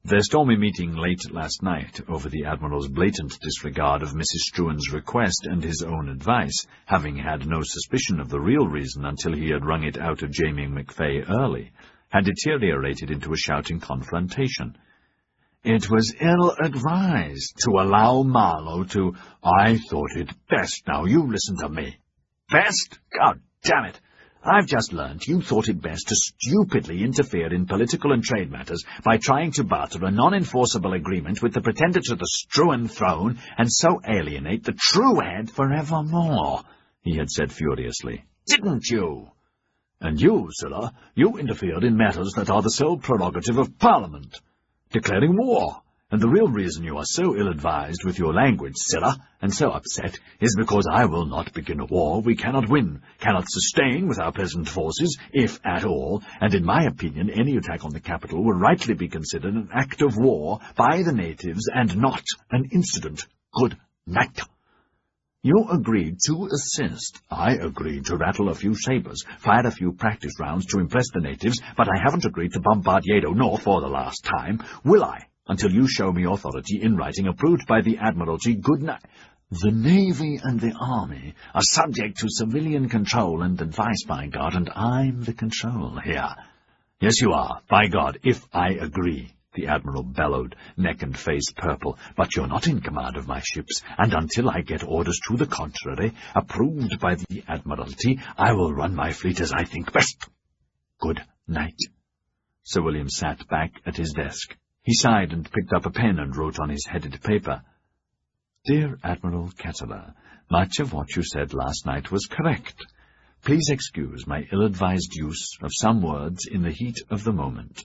Their stormy meeting late last night over the Admiral's blatant disregard of Mrs. Struan's request and his own advice, having had no suspicion of the real reason until he had wrung it out of Jamie McFay early, had deteriorated into a shouting confrontation. "It was ill-advised to allow Marlowe to—" "I thought it best. Now you listen to me." "Best? God damn it! I've just learned you thought it best to stupidly interfere in political and trade matters by trying to barter a non-enforceable agreement with the pretender to the Struan throne and so alienate the true head forevermore," he had said furiously. "Didn't you? And you, Scylla, you interfered in matters that are the sole prerogative of Parliament, declaring war. And the real reason you are so ill-advised with your language, Scylla, and so upset, is because I will not begin a war we cannot win, cannot sustain with our present forces, if at all, and in my opinion any attack on the capital will rightly be considered an act of war by the natives and not an incident. Good night." "You agreed to assist." "I agreed to rattle a few sabres, fire a few practice rounds to impress the natives, but I haven't agreed to bombard Yedo, nor for the last time, will I? Until you show me authority in writing approved by the Admiralty. Good night." "The Navy and the Army are subject to civilian control and advice, by God, and I'm the control here." "Yes, you are, by God, if I agree," the Admiral bellowed, neck and face purple. "But you're not in command of my ships, and until I get orders to the contrary, approved by the Admiralty, I will run my fleet as I think best. Good night." Sir William sat back at his desk. He sighed and picked up a pen and wrote on his headed paper, "Dear Admiral Ketterer, much of what you said last night was correct. Please excuse my ill-advised use of some words in the heat of the moment.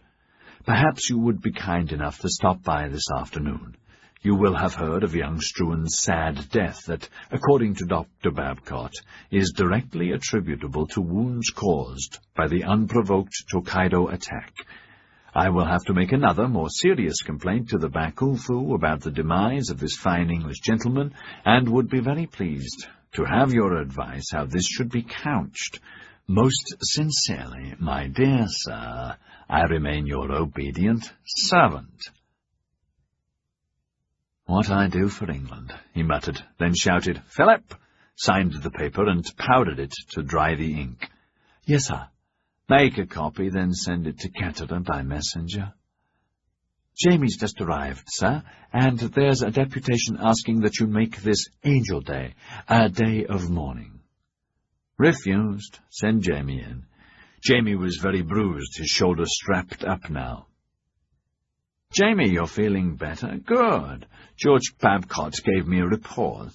Perhaps you would be kind enough to stop by this afternoon. You will have heard of young Struan's sad death that, according to Dr. Babcock, is directly attributable to wounds caused by the unprovoked Tokaido attack. I will have to make another, more serious complaint to the Bakufu about the demise of this fine English gentleman, and would be very pleased to have your advice how this should be couched. Most sincerely, my dear sir, I remain your obedient servant. What I do for England, he muttered, then shouted, Philip! Signed the paper and powdered it to dry the ink. Yes, sir. Make a copy, then send it to Cattery by messenger. Jamie's just arrived, sir, and there's a deputation asking that you make this Angel Day, a day of mourning. Refused. Send Jamie in. Jamie was very bruised, his shoulder strapped up now. Jamie, you're feeling better? Good. George Babcock gave me a report.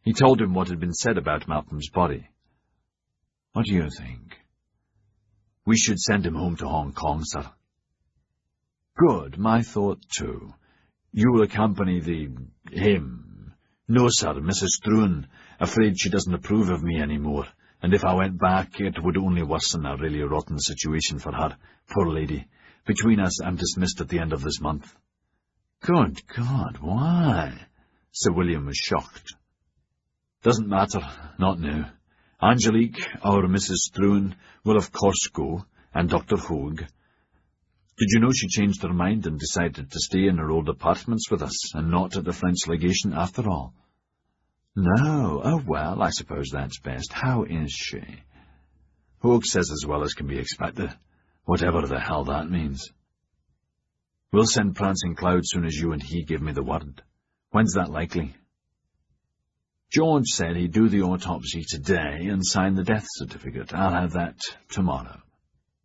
He told him what had been said about Malcolm's body. What do you think? We should send him home to Hong Kong, sir. Good, my thought too. You will accompany him. No, sir, Mrs. Struan. Afraid she doesn't approve of me anymore, and if I went back, it would only worsen a really rotten situation for her. Poor lady. Between us, I'm dismissed at the end of this month. Good God, why? Sir William was shocked. Doesn't matter, not now. Angelique, our Mrs. Struan, will of course go, and Dr. Hogue. Did you know she changed her mind and decided to stay in her old apartments with us, and not at the French legation after all? No. Oh, well, I suppose that's best. How is she? Hogue says as well as can be expected, whatever the hell that means. We'll send Prancing Cloud soon as you and he give me the word. When's that likely? George said he'd do the autopsy today and sign the death certificate. I'll have that tomorrow.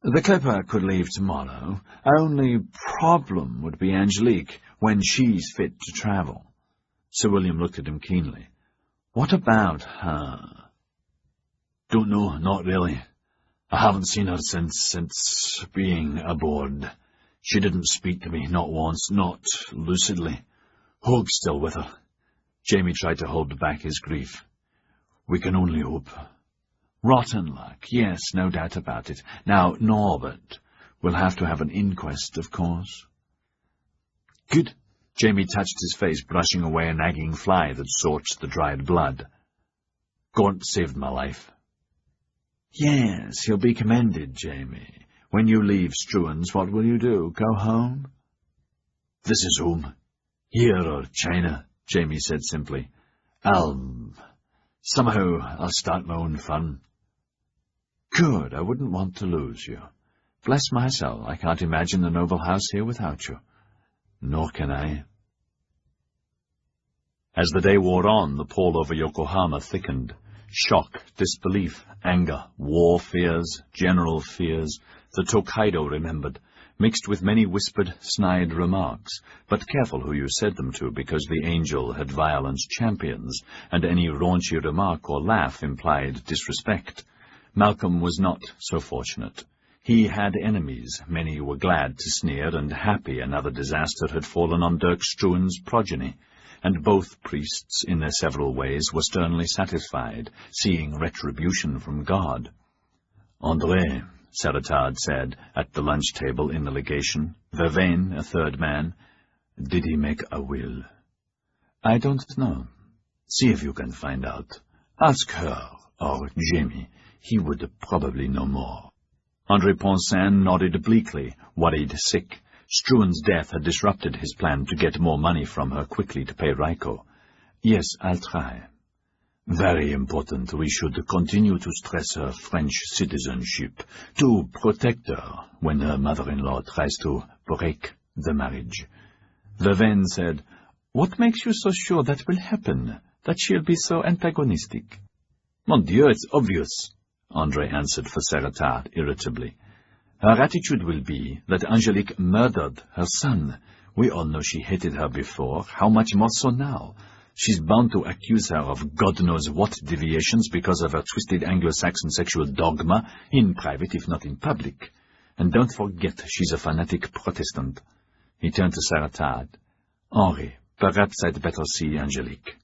The Clipper could leave tomorrow. Only problem would be Angelique, when she's fit to travel. Sir William looked at him keenly. What about her? Don't know, not really. I haven't seen her since being aboard. She didn't speak to me, not once, not lucidly. Hogue's still with her. Jamie tried to hold back his grief. We can only hope. Rotten luck, yes, no doubt about it. Now, Norbert, we'll have to have an inquest, of course. Good. Jamie touched his face, brushing away a nagging fly that sought the dried blood. Gaunt saved my life. Yes, you'll be commended, Jamie. When you leave Struan's, what will you do? Go home? This is home. Here or China, Jamie said simply. Somehow I'll start my own fun. Good, I wouldn't want to lose you. Bless my soul, I can't imagine the noble house here without you. Nor can I. As the day wore on, the pall over Yokohama thickened. Shock, disbelief, anger, war fears, general fears, the Tokaido remembered, mixed with many whispered, snide remarks, but careful who you said them to, because the Angel had violence champions, and any raunchy remark or laugh implied disrespect. Malcolm was not so fortunate. He had enemies, many were glad to sneer and happy another disaster had fallen on Dirk Struan's progeny, and both priests, in their several ways, were sternly satisfied, seeing retribution from God. André, Saratard said, at the lunch table in the legation, Vervain, a third man, did he make a will? I don't know. See if you can find out. Ask her, or Jamie. He would probably know more. André Ponsin nodded obliquely, worried sick. Struan's death had disrupted his plan to get more money from her quickly to pay Raiko. Yes, I'll try. Very important. We should continue to stress her French citizenship, to protect her when her mother-in-law tries to break the marriage. Vervain said, What makes you so sure that will happen, that she'll be so antagonistic? Mon Dieu, it's obvious, André answered for Saratard irritably. Her attitude will be that Angelique murdered her son. We all know she hated her before. How much more so now? She's bound to accuse her of God knows what deviations because of her twisted Anglo-Saxon sexual dogma, in private if not in public. And don't forget, she's a fanatic Protestant. He turned to Saratad. Henri, perhaps I'd better see Angelique.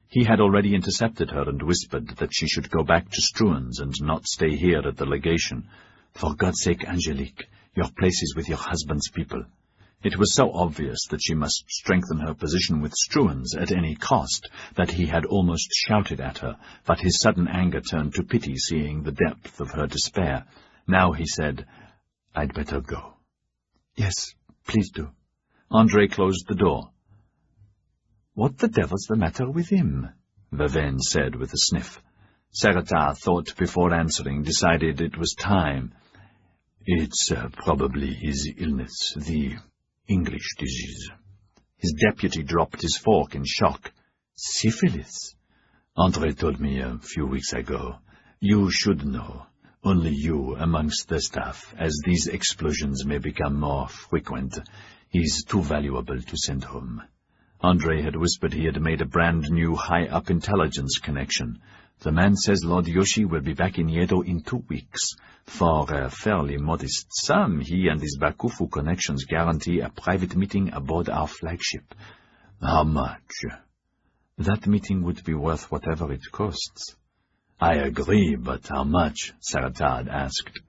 He had already intercepted her and whispered that she should go back to Struan's and not stay here at the legation. For God's sake, Angelique, your place is with your husband's people. It was so obvious that she must strengthen her position with Struan's at any cost that he had almost shouted at her, but his sudden anger turned to pity, seeing the depth of her despair. Now he said, I'd better go. Yes, please do. Andre closed the door. What the devil's the matter with him? Vervain said with a sniff. Saratad thought before answering, decided it was time. It's probably his illness, the English disease. His deputy dropped his fork in shock. Syphilis? Andre told me a few weeks ago. You should know. Only you amongst the staff, as these explosions may become more frequent. He's too valuable to send home. Andre had whispered he had made a brand-new high-up intelligence connection. The man says Lord Yoshi will be back in Yedo in 2 weeks. For a fairly modest sum, he and his Bakufu connections guarantee a private meeting aboard our flagship. How much? That meeting would be worth whatever it costs. I agree, but how much? Saratad asked.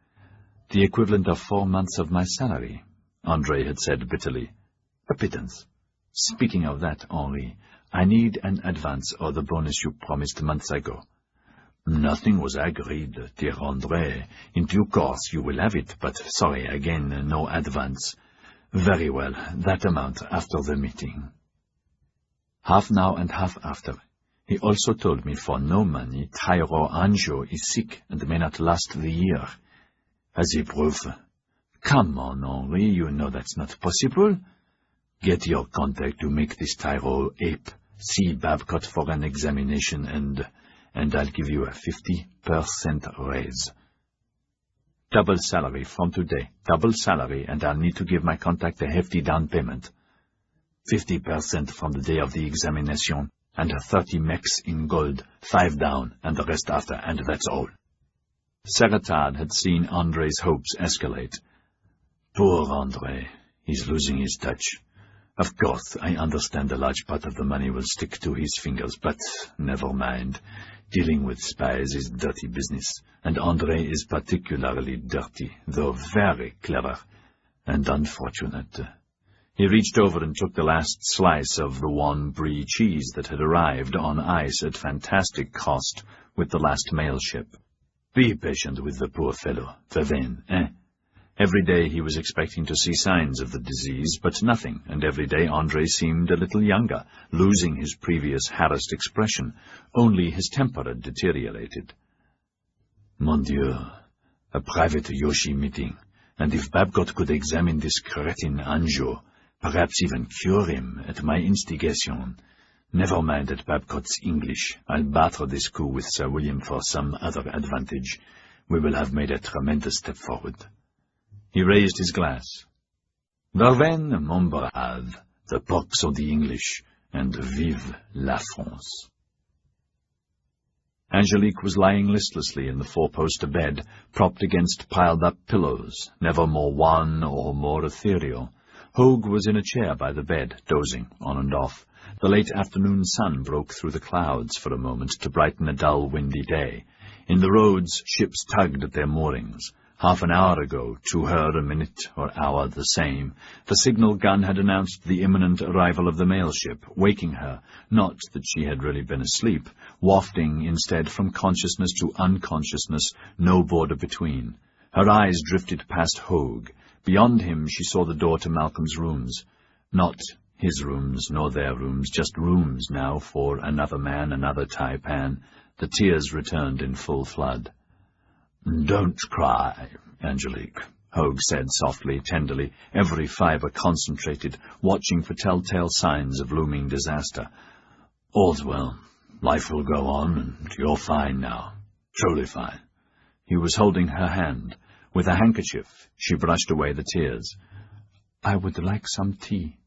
The equivalent of 4 months of my salary, Andre had said bitterly. A pittance. Speaking of that, Henri, I need an advance or the bonus you promised months ago. Nothing was agreed, dear Andre. In due course you will have it, but sorry again, no advance. Very well, that amount after the meeting. Half now and half after. He also told me for no money Tyro Anjo is sick and may not last the year. Has he proof? Come on, Henri, you know that's not possible. Get your contact to make this Tyro ape. See Babcock for an examination and I'll give you a 50% raise. Double salary from today. Double salary, and I'll need to give my contact a hefty down payment. 50% from the day of the examination, and 30 mechs in gold, 5 down, and the rest after, and that's all. Saratad had seen Andre's hopes escalate. Poor Andre, he's losing his touch. Of course, I understand a large part of the money will stick to his fingers, but never mind. Dealing with spies is dirty business, and Andre is particularly dirty, though very clever, and unfortunate. He reached over and took the last slice of the one brie cheese that had arrived on ice at fantastic cost with the last mail ship. Be patient with the poor fellow, Vervain, eh? Every day he was expecting to see signs of the disease, but nothing, and every day Andre seemed a little younger, losing his previous harassed expression. Only his temper had deteriorated. Mon Dieu, a private Yoshi meeting, and if Babcock could examine this cretin Anjo, perhaps even cure him at my instigation. Never mind that Babcock's English. I'll barter this coup with Sir William for some other advantage. We will have made a tremendous step forward. He raised his glass. Vervain, mon brave, the pox of the English, and vive la France. Angelique was lying listlessly in the four-poster bed, propped against piled-up pillows, never more wan or more ethereal. Hogue was in a chair by the bed, dozing on and off. The late afternoon sun broke through the clouds for a moment to brighten a dull, windy day. In the roads, ships tugged at their moorings. Half an hour ago, to her a minute or hour the same, the signal gun had announced the imminent arrival of the mail ship, waking her, not that she had really been asleep, wafting instead from consciousness to unconsciousness, no border between. Her eyes drifted past Hogue. Beyond him she saw the door to Malcolm's rooms. Not his rooms, nor their rooms, just rooms now for another man, another taipan. The tears returned in full flood. "Don't cry, Angelique," Hogue said softly, tenderly, every fibre concentrated, watching for telltale signs of looming disaster. "All's well. Life will go on, and you're fine now. Truly fine." He was holding her hand. With a handkerchief, she brushed away the tears. "I would like some tea."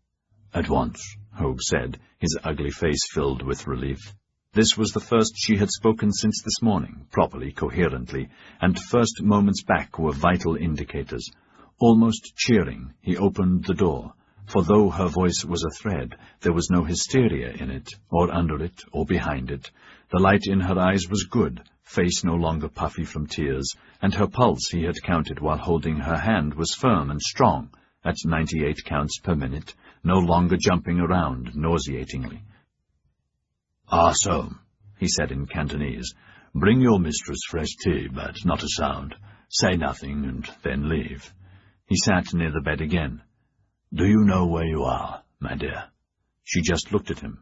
At once, Hogue said, his ugly face filled with relief. This was the first she had spoken since this morning, properly, coherently, and first moments back were vital indicators. Almost cheering, he opened the door, for though her voice was a thread, there was no hysteria in it, or under it, or behind it. The light in her eyes was good, face no longer puffy from tears, and her pulse, he had counted while holding her hand, was firm and strong, at 98 counts per minute, no longer jumping around nauseatingly. "Ah, so," he said in Cantonese, "bring your mistress fresh tea, but not a sound. Say nothing, and then leave." He sat near the bed again. "Do you know where you are, my dear?" She just looked at him.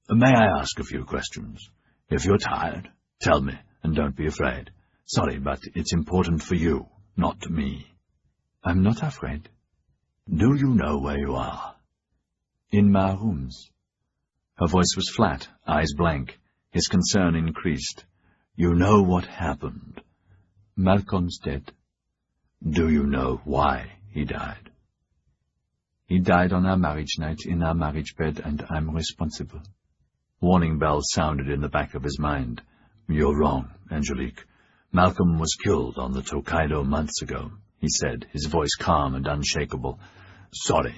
"May I ask a few questions? If you're tired, tell me, and don't be afraid. Sorry, but it's important for you, not me." "I'm not afraid." "Do you know where you are?" "In my rooms." Her voice was flat, eyes blank. His concern increased. "You know what happened?" "Malcolm's dead." "Do you know why he died?" "He died on our marriage night in our marriage bed, and I'm responsible." Warning bells sounded in the back of his mind. "You're wrong, Angelique. Malcolm was killed on the Tokaido months ago," he said, his voice calm and unshakable. "Sorry,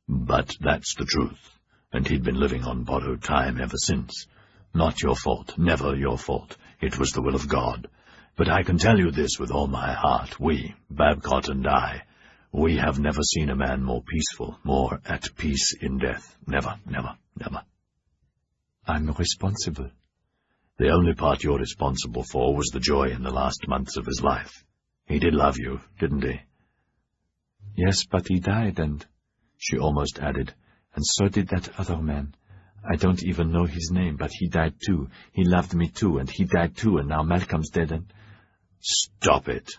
but that's the truth, and he'd been living on borrowed time ever since. Not your fault, never your fault. It was the will of God. But I can tell you this with all my heart. We, Babcock and I, we have never seen a man more peaceful, more at peace in death. Never, never, never." "I'm responsible." "The only part you're responsible for was the joy in the last months of his life. He did love you, didn't he?" "Yes, but he died, and," she almost added, "and so did that other man. I don't even know his name, but he died too. He loved me too, and he died too, and now Malcolm's dead, and—" "Stop it!"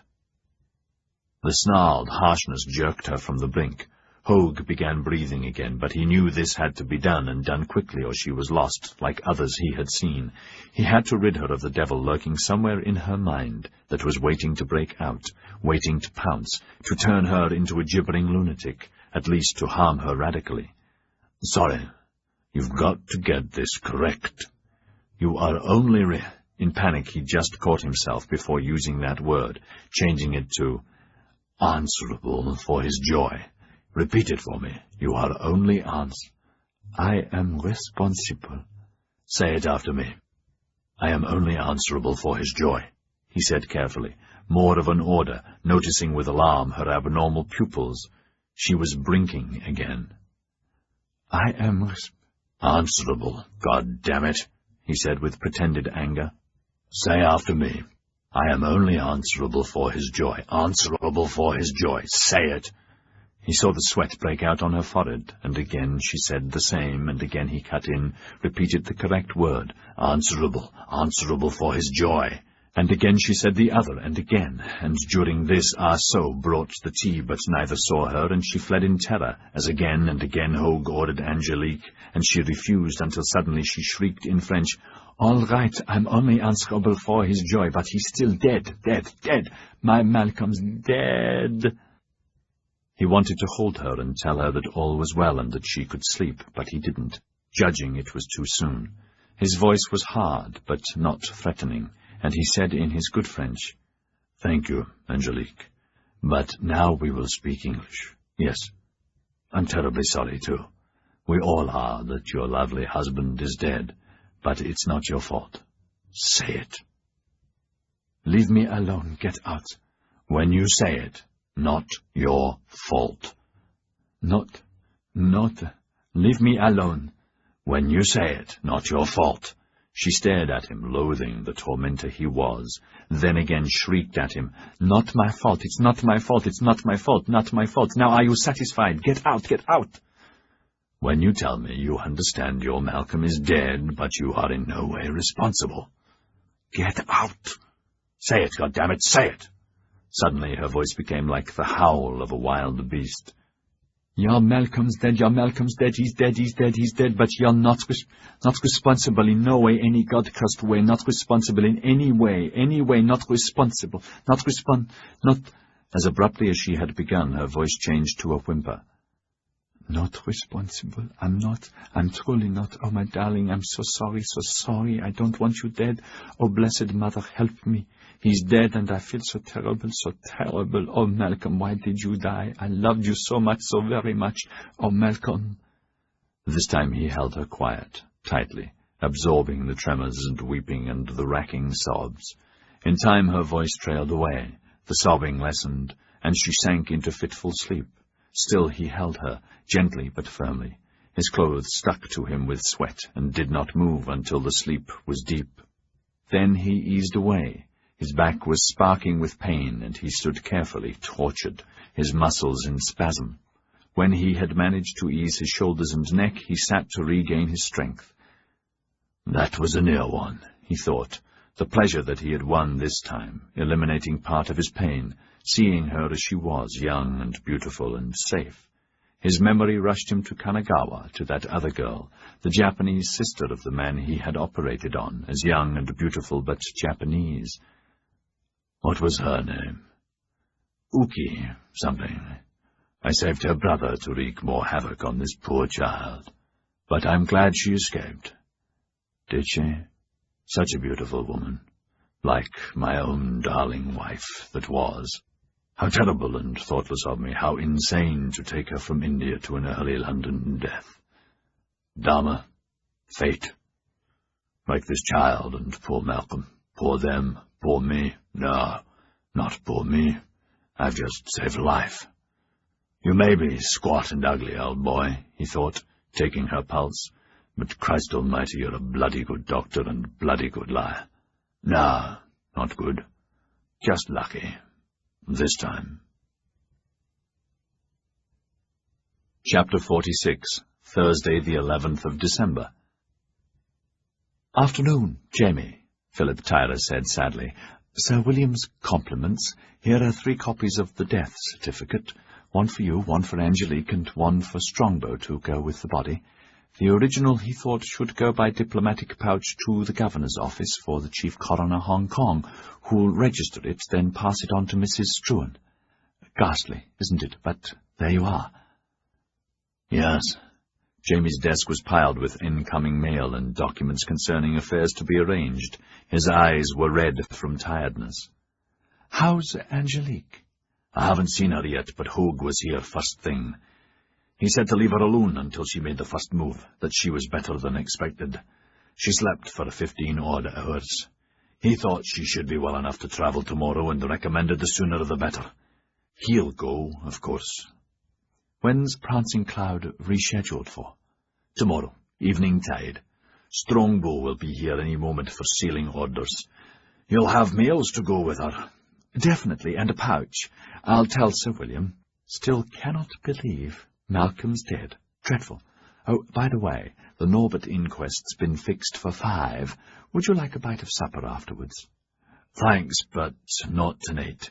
The snarled harshness jerked her from the brink. Hogue began breathing again, but he knew this had to be done, and done quickly, or she was lost, like others he had seen. He had to rid her of the devil lurking somewhere in her mind that was waiting to break out, waiting to pounce, to turn her into a gibbering lunatic, at least to harm her radically. "Sorry, you've got to get this correct. You are only In panic, he just caught himself before using that word, changing it to answerable for his joy. "Repeat it for me. You are only I am responsible." "Say it after me." "I am only answerable for his joy," he said carefully, more of an order, noticing with alarm her abnormal pupils. She was blinking again. "I am answerable, God damn it," he said with pretended anger. "Say after me. I am only answerable for his joy. Answerable for his joy. Say it." He saw the sweat break out on her forehead, and again she said the same, and again he cut in, repeated the correct word, answerable for his joy. And again she said the other, and again, and during this Ah So brought the tea, but neither saw her, and she fled in terror, as again and again Hogue ordered Angelique, and she refused until suddenly she shrieked in French, "All right, I'm only answerable for his joy, but he's still dead, dead. My Malcolm's dead." He wanted to hold her and tell her that all was well and that she could sleep, but he didn't, judging it was too soon. His voice was hard, but not threatening, and he said in his good French, "Thank you, Angelique, but now we will speak English. Yes, I'm terribly sorry, too. We all are that your lovely husband is dead, but it's not your fault. Say it." "Leave me alone. Get out." "When you say it, not your fault." Not. Leave me alone." "When you say it, not your fault." She stared at him, loathing the tormentor he was, then again shrieked at him, "Not my fault, it's not my fault, it's not my fault, not my fault. Now are you satisfied? Get out, get out." "When you tell me you understand your Malcolm is dead, but you are in no way responsible." "Get out." "Say it, goddammit, say it." Suddenly her voice became like the howl of a wild beast. "Your Malcolm's dead, he's dead, but you're not responsible in no way, any God-cursed way, not responsible in any way, not responsible, not..." As abruptly as she had begun, her voice changed to a whimper. Not responsible. I'm not. I'm truly not. Oh, my darling, I'm so sorry, so sorry. I don't want you dead. Oh, blessed Mother, help me. He's dead, and I feel so terrible, so terrible. Oh, Malcolm, why did you die? I loved you so much, so very much. Oh, Malcolm. This time he held her quiet, tightly, absorbing the tremors and weeping and the racking sobs. In time her voice trailed away, the sobbing lessened, and she sank into fitful sleep. Still he held her, gently but firmly. His clothes stuck to him with sweat, and did not move until the sleep was deep. Then he eased away. His back was sparking with pain, and he stood carefully, tortured, his muscles in spasm. When he had managed to ease his shoulders and neck, he sat to regain his strength. That was a near one, he thought, the pleasure that he had won this time, eliminating part of his pain, seeing her as she was, young and beautiful and safe. His memory rushed him to Kanagawa, to that other girl, the Japanese sister of the man he had operated on, as young and beautiful but Japanese. What was her name? Uki something. I saved her brother to wreak more havoc on this poor child. But I'm glad she escaped. Did she? Such a beautiful woman. Like my own darling wife that was. How terrible and thoughtless of me, how insane to take her from India to an early London death. Dharma, fate. Like this child and poor Malcolm. Poor them, poor me. No, not poor me. I've just saved a life. You may be squat and ugly, old boy, he thought, taking her pulse, but Christ almighty, you're a bloody good doctor and bloody good liar. No, not good. Just lucky. This time. Chapter 46, Thursday the 11th of December. Afternoon, Jamie, Philip Tyler said sadly. Sir William's compliments. Here are 3 copies of the death certificate. One for you, one for Angelique, and one for Strongbow to go with the body. The original, he thought, should go by diplomatic pouch to the governor's office for the chief coroner, Hong Kong, who'll register it, then pass it on to Mrs. Struan. Ghastly, isn't it? But there you are. Yes. Jamie's desk was piled with incoming mail and documents concerning affairs to be arranged. His eyes were red from tiredness. How's Angelique? I haven't seen her yet, but Hoag was here first thing. He said to leave her alone until she made the first move, that she was better than expected. She slept for 15-odd hours. He thought she should be well enough to travel tomorrow and recommended the sooner the better. He'll go, of course. When's Prancing Cloud rescheduled for? Tomorrow, evening tide. Strongbow will be here any moment for sealing orders. You'll have mails to go with her. Definitely, and a pouch. I'll tell Sir William. Still cannot believe Malcolm's dead. Dreadful. Oh, by the way, the Norbert inquest's been fixed for 5. Would you like a bite of supper afterwards? Thanks, but not tonight.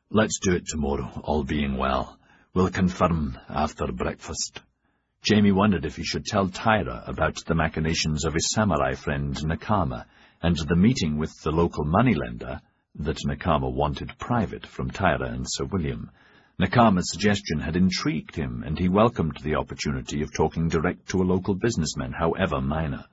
Let's do it tomorrow, all being well. We'll confirm after breakfast. Jamie wondered if he should tell Tyra about the machinations of his samurai friend Nakama, and the meeting with the local moneylender that Nakama wanted private from Tyra and Sir William. Nakama's suggestion had intrigued him, and he welcomed the opportunity of talking direct to a local businessman, however minor.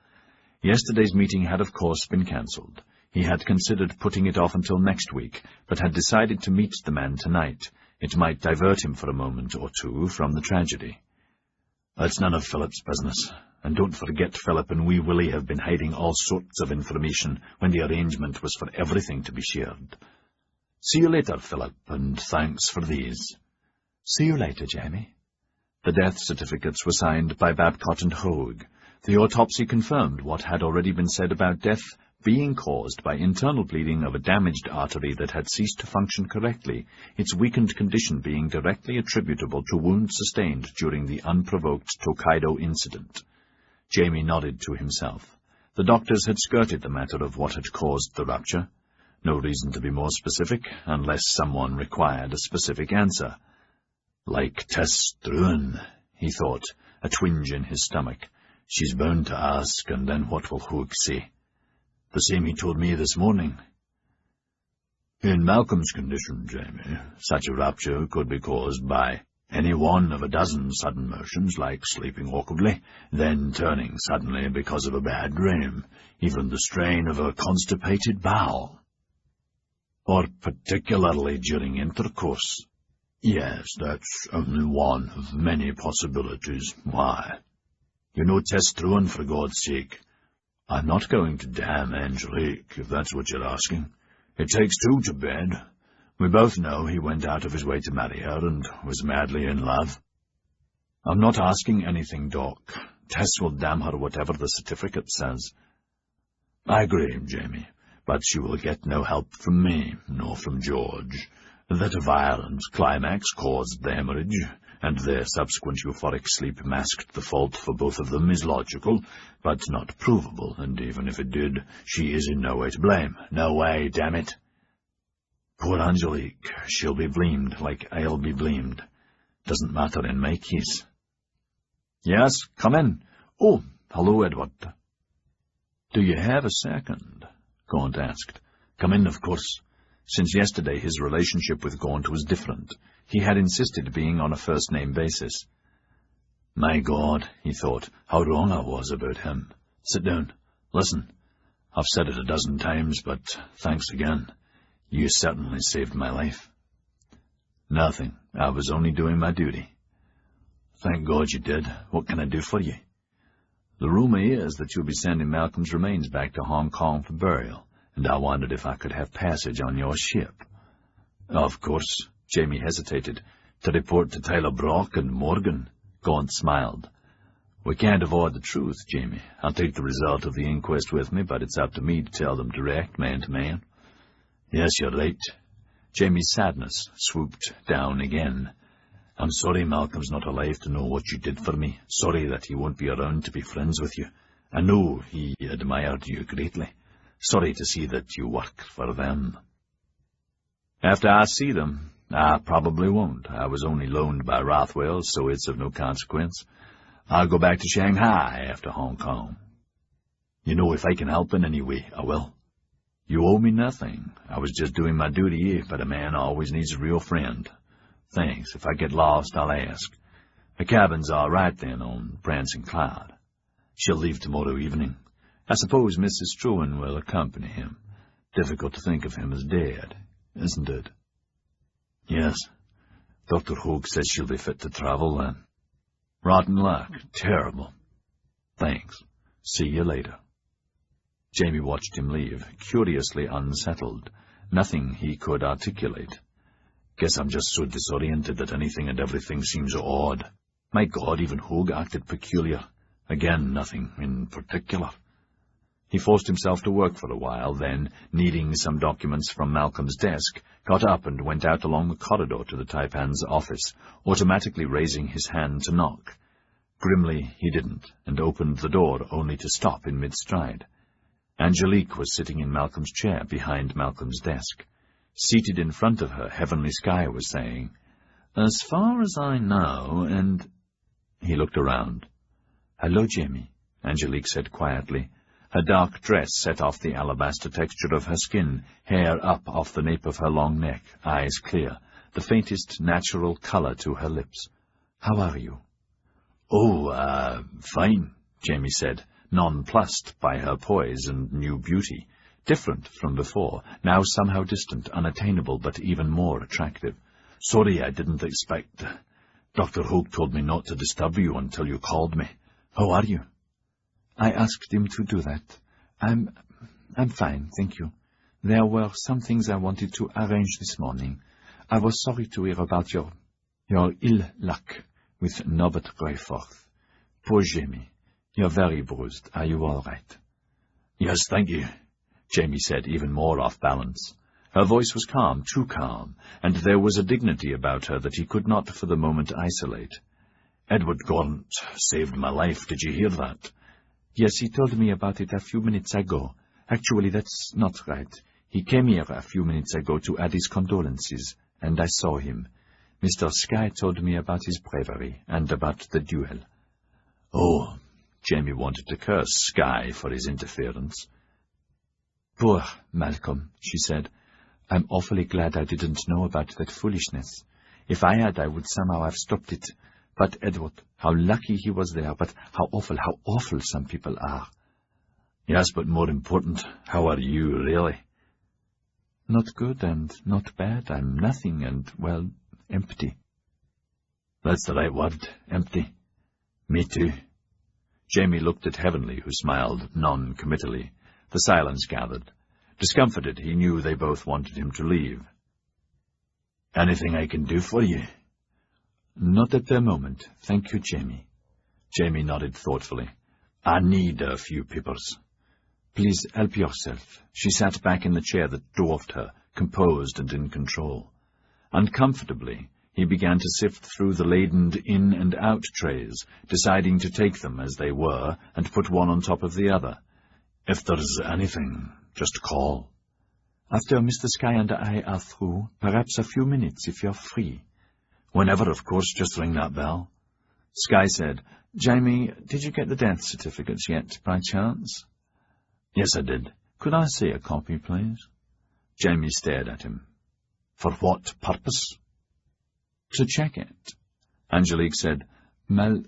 Yesterday's meeting had, of course, been cancelled. He had considered putting it off until next week, but had decided to meet the man tonight. It might divert him for a moment or two from the tragedy. That's none of Philip's business. And don't forget, Philip and Wee Willie have been hiding all sorts of information when the arrangement was for everything to be shared. See you later, Philip, and thanks for these. See you later, Jamie. The death certificates were signed by Babcock and Hoag. The autopsy confirmed what had already been said about death being caused by internal bleeding of a damaged artery that had ceased to function correctly, its weakened condition being directly attributable to wounds sustained during the unprovoked Tokaido incident. Jamie nodded to himself. The doctors had skirted the matter of what had caused the rupture. No reason to be more specific, unless someone required a specific answer. Like Tess Struan, he thought, a twinge in his stomach. She's bound to ask, and then what will Hoag say? The same he told me this morning. In Malcolm's condition, Jamie, such a rupture could be caused by Any one of a dozen sudden motions, like sleeping awkwardly, then turning suddenly because of a bad dream, even the strain of a constipated bowel. Or particularly during intercourse. Yes, that's only one of many possibilities. Why? You know Tess Struan, for God's sake. I'm not going to damn Angelique, if that's what you're asking. It takes two to bed. We both know he went out of his way to marry her and was madly in love. I'm not asking anything, Doc. Tess will damn her whatever the certificate says. I agree, Jamie, but she will get no help from me, nor from George. That a violent climax caused the hemorrhage, and their subsequent euphoric sleep masked the fault for both of them is logical, but not provable, and even if it did, she is in no way to blame. No way, damn it. Poor Angelique, she'll be blamed like I'll be blamed. Doesn't matter in my case. Yes, come in. Oh, hello, Edward. Do you have a second? Gaunt asked. Come in, of course. Since yesterday, his relationship with Gaunt was different. He had insisted being on a first-name basis. My God, he thought, how wrong I was about him. Sit down. Listen. I've said it a dozen times, but thanks again. You certainly saved my life. Nothing. I was only doing my duty. Thank God you did. What can I do for you? The rumor is that you'll be sending Malcolm's remains back to Hong Kong for burial, and I wondered if I could have passage on your ship. Of course, Jamie hesitated. To report to Tyler Brock and Morgan. Gaunt smiled. We can't avoid the truth, Jamie. I'll take the result of the inquest with me, but it's up to me to tell them direct, man to man. Yes, you're right. Jamie's sadness swooped down again. I'm sorry Malcolm's not alive to know what you did for me. Sorry that he won't be around to be friends with you. I know he admired you greatly. Sorry to see that you work for them. After I see them, I probably won't. I was only loaned by Rothwell, so it's of no consequence. I'll go back to Shanghai after Hong Kong. You know, if I can help in any way, I will. You owe me nothing. I was just doing my duty, but a man always needs a real friend. Thanks. If I get lost, I'll ask. The cabin's all right, then, on Prancing Cloud. She'll leave tomorrow evening. I suppose Mrs. Struan will accompany him. Difficult to think of him as dead, isn't it? Yes. Dr. Hogue says she'll be fit to travel then. Rotten luck. Terrible. Thanks. See you later. Jamie watched him leave, curiously unsettled. Nothing he could articulate. Guess I'm just so disoriented that anything and everything seems odd. My God, even Hogue acted peculiar. Again, nothing in particular. He forced himself to work for a while, then, needing some documents from Malcolm's desk, got up and went out along the corridor to the Taipan's office, automatically raising his hand to knock. Grimly, he didn't, and opened the door only to stop in mid-stride. Angelique was sitting in Malcolm's chair behind Malcolm's desk. Seated in front of her, Heavenly Sky was saying, "As far as I know, and—" He looked around. "Hello, Jamie," Angelique said quietly. Her dark dress set off the alabaster texture of her skin, hair up off the nape of her long neck, eyes clear, the faintest natural color to her lips. "How are you?" "Oh, fine," Jamie said, nonplussed by her poise and new beauty, different from before, now somehow distant, unattainable, but even more attractive. "Sorry, I didn't expect. Dr. Hogue told me not to disturb you until you called me. How are you?" "I asked him to do that. I'm fine, thank you. There were some things I wanted to arrange this morning. I was sorry to hear about your ill luck with Norbert Greyforth. Poor Jamie. You're very bruised. Are you all right?" "Yes, thank you," Jamie said, even more off balance. Her voice was calm, too calm, and there was a dignity about her that he could not for the moment isolate. "Edward Gaunt saved my life. Did you hear that?" "Yes, he told me about it a few minutes ago. Actually, that's not right. He came here a few minutes ago to add his condolences, and I saw him. Mr. Sky told me about his bravery and about the duel." "Oh," Jamie wanted to curse Sky for his interference. "Poor Malcolm," she said. "I'm awfully glad I didn't know about that foolishness. If I had, I would somehow have stopped it. But Edward, how lucky he was there, but how awful some people are. Yes, but more important, how are you, really? Not good and not bad. I'm nothing and, well, empty. That's the right word, empty. Me too. Jamie looked at Heavenly, who smiled non-committally. The silence gathered. Discomforted, he knew they both wanted him to leave. Anything I can do for you? Not at the moment. Thank you, Jamie. Jamie nodded thoughtfully. I need a few papers. Please help yourself. She sat back in the chair that dwarfed her, composed and in control. Uncomfortably, he began to sift through the laden in and out trays, deciding to take them as they were and put one on top of the other. If there's anything, just call. After Mr. Sky and I are through, perhaps a few minutes if you're free. Whenever, of course, just ring that bell. Sky said, Jamie, did you get the death certificates yet, by chance? Yes, I did. Could I see a copy, please? Jamie stared at him. For what purpose? To check it. Angelique said, my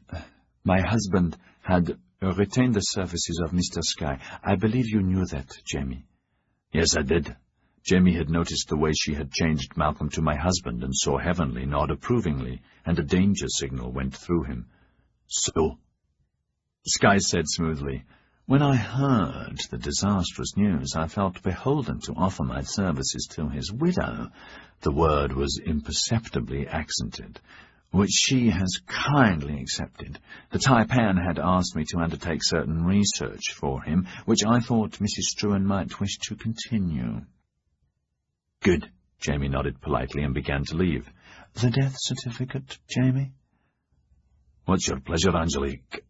husband had retained the services of Mr. Sky. I believe you knew that, Jamie. Yes, I did. Jamie had noticed the way she had changed Malcolm to my husband and saw Heavenly nod approvingly, and a danger signal went through him. So? Sky said smoothly, when I heard the disastrous news, I felt beholden to offer my services to his widow. The word was imperceptibly accented, which she has kindly accepted. The Taipan had asked me to undertake certain research for him, which I thought Mrs. Struan might wish to continue. Good. Jamie nodded politely and began to leave. The death certificate, Jamie? What's your pleasure, Angelique?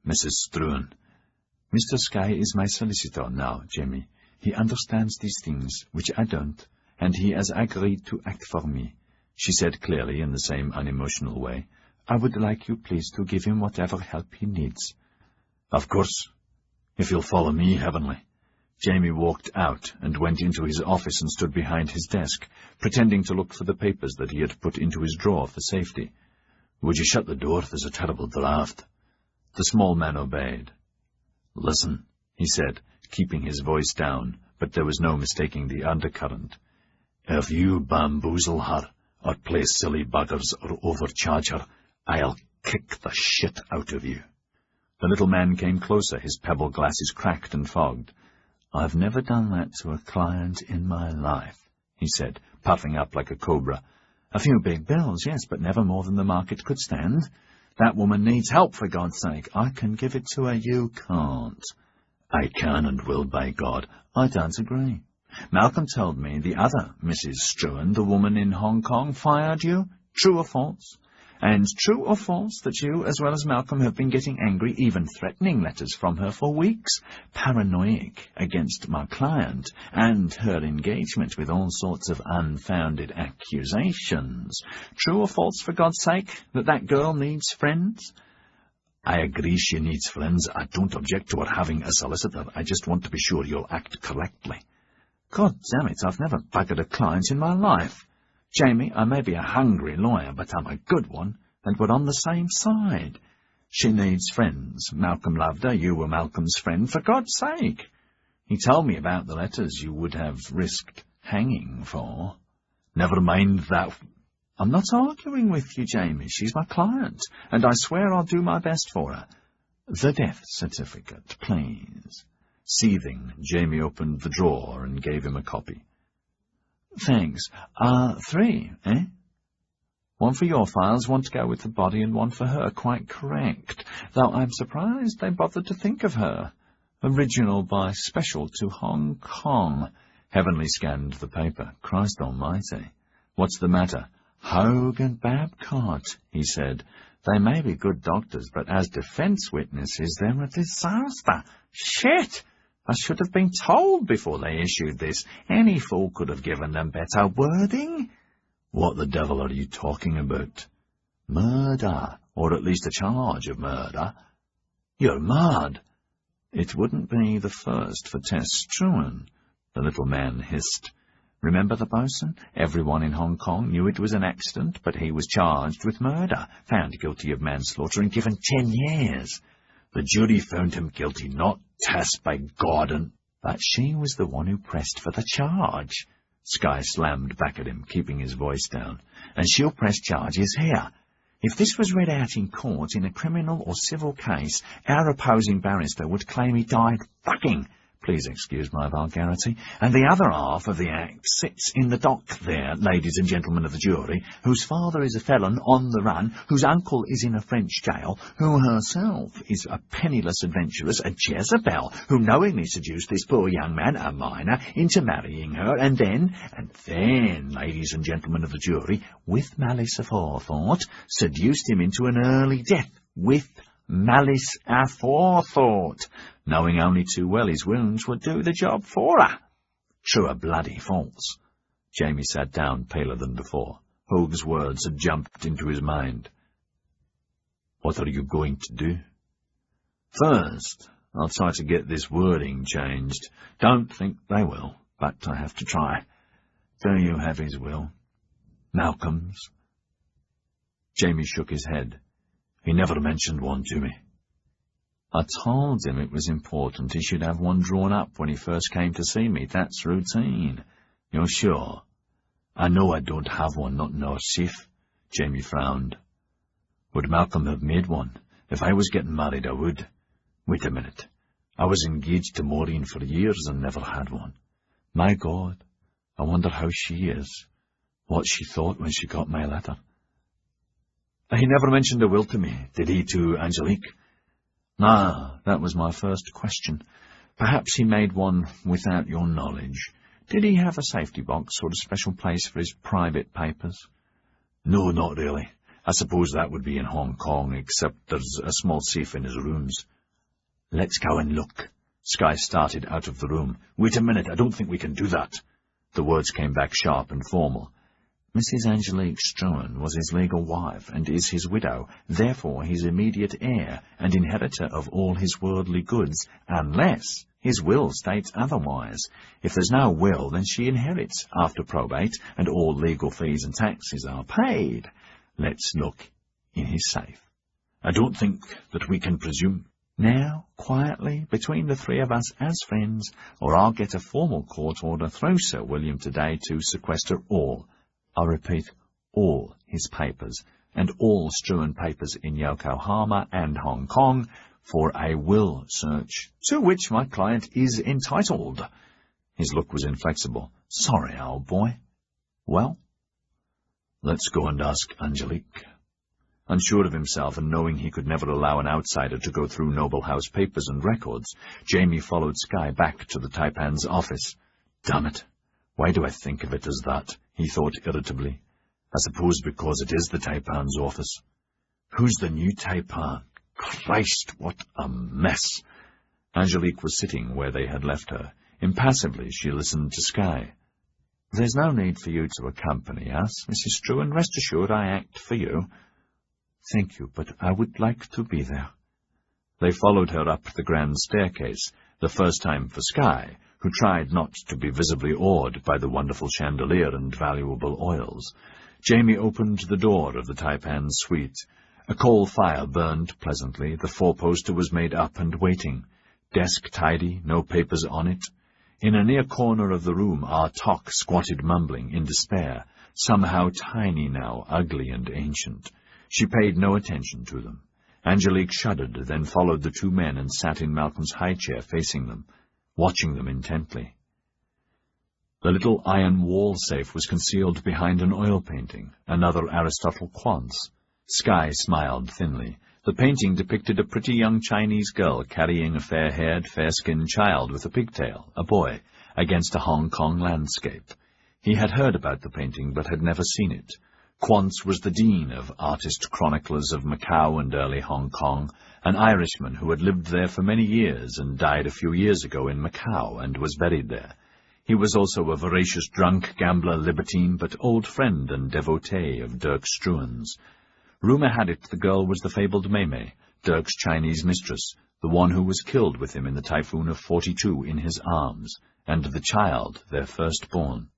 Mrs. Struan. Mr. Sky is my solicitor now, Jamie. He understands these things, which I don't, and he has agreed to act for me. She said clearly in the same unemotional way, I would like you, please, to give him whatever help he needs. Of course. If you'll follow me, Heavenly. Jamie walked out and went into his office and stood behind his desk, pretending to look for the papers that he had put into his drawer for safety. Would you shut the door? There's a terrible draught. The small man obeyed. Listen, he said, keeping his voice down, but there was no mistaking the undercurrent. If you bamboozle her, or play silly buggers, or overcharge her, I'll kick the shit out of you. The little man came closer, his pebble glasses cracked and fogged. I've never done that to a client in my life, he said, puffing up like a cobra. A few big bills, yes, but never more than the market could stand. That woman needs help, for God's sake. I can give it to her, you can't. I can and will, by God. I don't agree. Malcolm told me the other Mrs. Struan, the woman in Hong Kong, fired you. True or false? And true or false that you, as well as Malcolm, have been getting angry, even threatening letters from her for weeks, paranoid against my client, and her engagement with all sorts of unfounded accusations. True or false, for God's sake, that girl needs friends? I agree she needs friends. I don't object to her having a solicitor. I just want to be sure you'll act correctly. God damn it, I've never buggered a client in my life. Jamie, I may be a hungry lawyer, but I'm a good one, and we're on the same side. She needs friends. Malcolm loved her. You were Malcolm's friend, for God's sake. He told me about the letters you would have risked hanging for. Never mind that. I'm not arguing with you, Jamie. She's my client, and I swear I'll do my best for her. The death certificate, please. Seething, Jamie opened the drawer and gave him a copy. Thanks. 3, eh? One for your files, one to go with the body, and one for her. Quite correct. Though I'm surprised they bothered to think of her. Original by special to Hong Kong. Heavenly scanned the paper. Christ almighty. What's the matter? Hogue and Babcock, he said. They may be good doctors, but as defense witnesses, they're a disaster. Shit! I should have been told before they issued this. Any fool could have given them better wording. What the devil are you talking about? Murder, or at least a charge of murder. You're mad. It wouldn't be the first for Tess Struan, the little man hissed. Remember the bosun? Everyone in Hong Kong knew it was an accident, but he was charged with murder, found guilty of manslaughter, and given 10 years. The jury found him guilty, not Tess, by God, and... But she was the one who pressed for the charge. Sky slammed back at him, keeping his voice down. And she'll press charges here. If this was read out in court in a criminal or civil case, our opposing barrister would claim he died fucking. Please excuse my vulgarity. And the other half of the act sits in the dock there, ladies and gentlemen of the jury, whose father is a felon on the run, whose uncle is in a French jail, who herself is a penniless adventuress, a Jezebel, who knowingly seduced this poor young man, a minor, into marrying her, and then, ladies and gentlemen of the jury, with malice aforethought, seduced him into an early death, with malice aforethought, knowing only too well his wounds would do the job for her. True or bloody false? Jamie sat down, paler than before. Hoag's words had jumped into his mind. What are you going to do? First, I'll try to get this wording changed. Don't think they will, but I have to try. Do you have his will? Malcolm's? Jamie shook his head. He never mentioned one to me. I told him it was important he should have one drawn up when he first came to see me. That's routine. You're sure? I know I don't have one, not immersive. Jamie frowned. Would Malcolm have made one? If I was getting married, I would. Wait a minute. I was engaged to Maureen for years and never had one. My God, I wonder how she is. What she thought when she got my letter. He never mentioned a will to me, did he, to Angelique? Ah, that was my first question. Perhaps he made one without your knowledge. Did he have a safety box or a special place for his private papers? No, not really. I suppose that would be in Hong Kong, except there's a small safe in his rooms. Let's go and look. Sky started out of the room. Wait a minute, I don't think we can do that. The words came back sharp and formal. Mrs. Angelique Struan was his legal wife and is his widow, therefore his immediate heir and inheritor of all his worldly goods, unless his will states otherwise. If there's no will, then she inherits after probate, and all legal fees and taxes are paid. Let's look in his safe. I don't think that we can presume. Now, quietly, between the three of us as friends, or I'll get a formal court order through Sir William today to sequester all, I repeat, all his papers, and all Struan papers in Yokohama and Hong Kong, for a will search, to which my client is entitled. His look was inflexible. Sorry, old boy. Well? Let's go and ask Angelique. Unsure of himself and knowing he could never allow an outsider to go through Noble House papers and records, Jamie followed Sky back to the Taipan's office. Damn it! Why do I think of it as that? He thought irritably. I suppose because it is the Taipan's office. Who's the new Taipan? Christ, what a mess! Angelique was sitting where they had left her. Impassively she listened to Sky. There's no need for you to accompany us, Mrs. Struan. Rest assured I act for you. Thank you, but I would like to be there. They followed her up the grand staircase, the first time for Sky, who tried not to be visibly awed by the wonderful chandelier and valuable oils. Jamie opened the door of the Taipan's suite. A coal fire burned pleasantly. The four-poster was made up and waiting. Desk tidy, no papers on it. In a near corner of the room, Ah Tok squatted mumbling in despair, somehow tiny now, ugly and ancient. She paid no attention to them. Angelique shuddered, then followed the two men and sat in Malcolm's high chair facing them, watching them intently. The little iron wall safe was concealed behind an oil painting, another Aristotle quantz. Sky smiled thinly. The painting depicted a pretty young Chinese girl carrying a fair-haired, fair-skinned child with a pigtail, a boy, against a Hong Kong landscape. He had heard about the painting, but had never seen it. Quantz was the dean of artist chroniclers of Macau and early Hong Kong, an Irishman who had lived there for many years and died a few years ago in Macau and was buried there. He was also a voracious drunk, gambler, libertine, but old friend and devotee of Dirk Struan's. Rumour had it the girl was the fabled Mei, Dirk's Chinese mistress, the one who was killed with him in the typhoon of '42 in his arms, and the child their firstborn.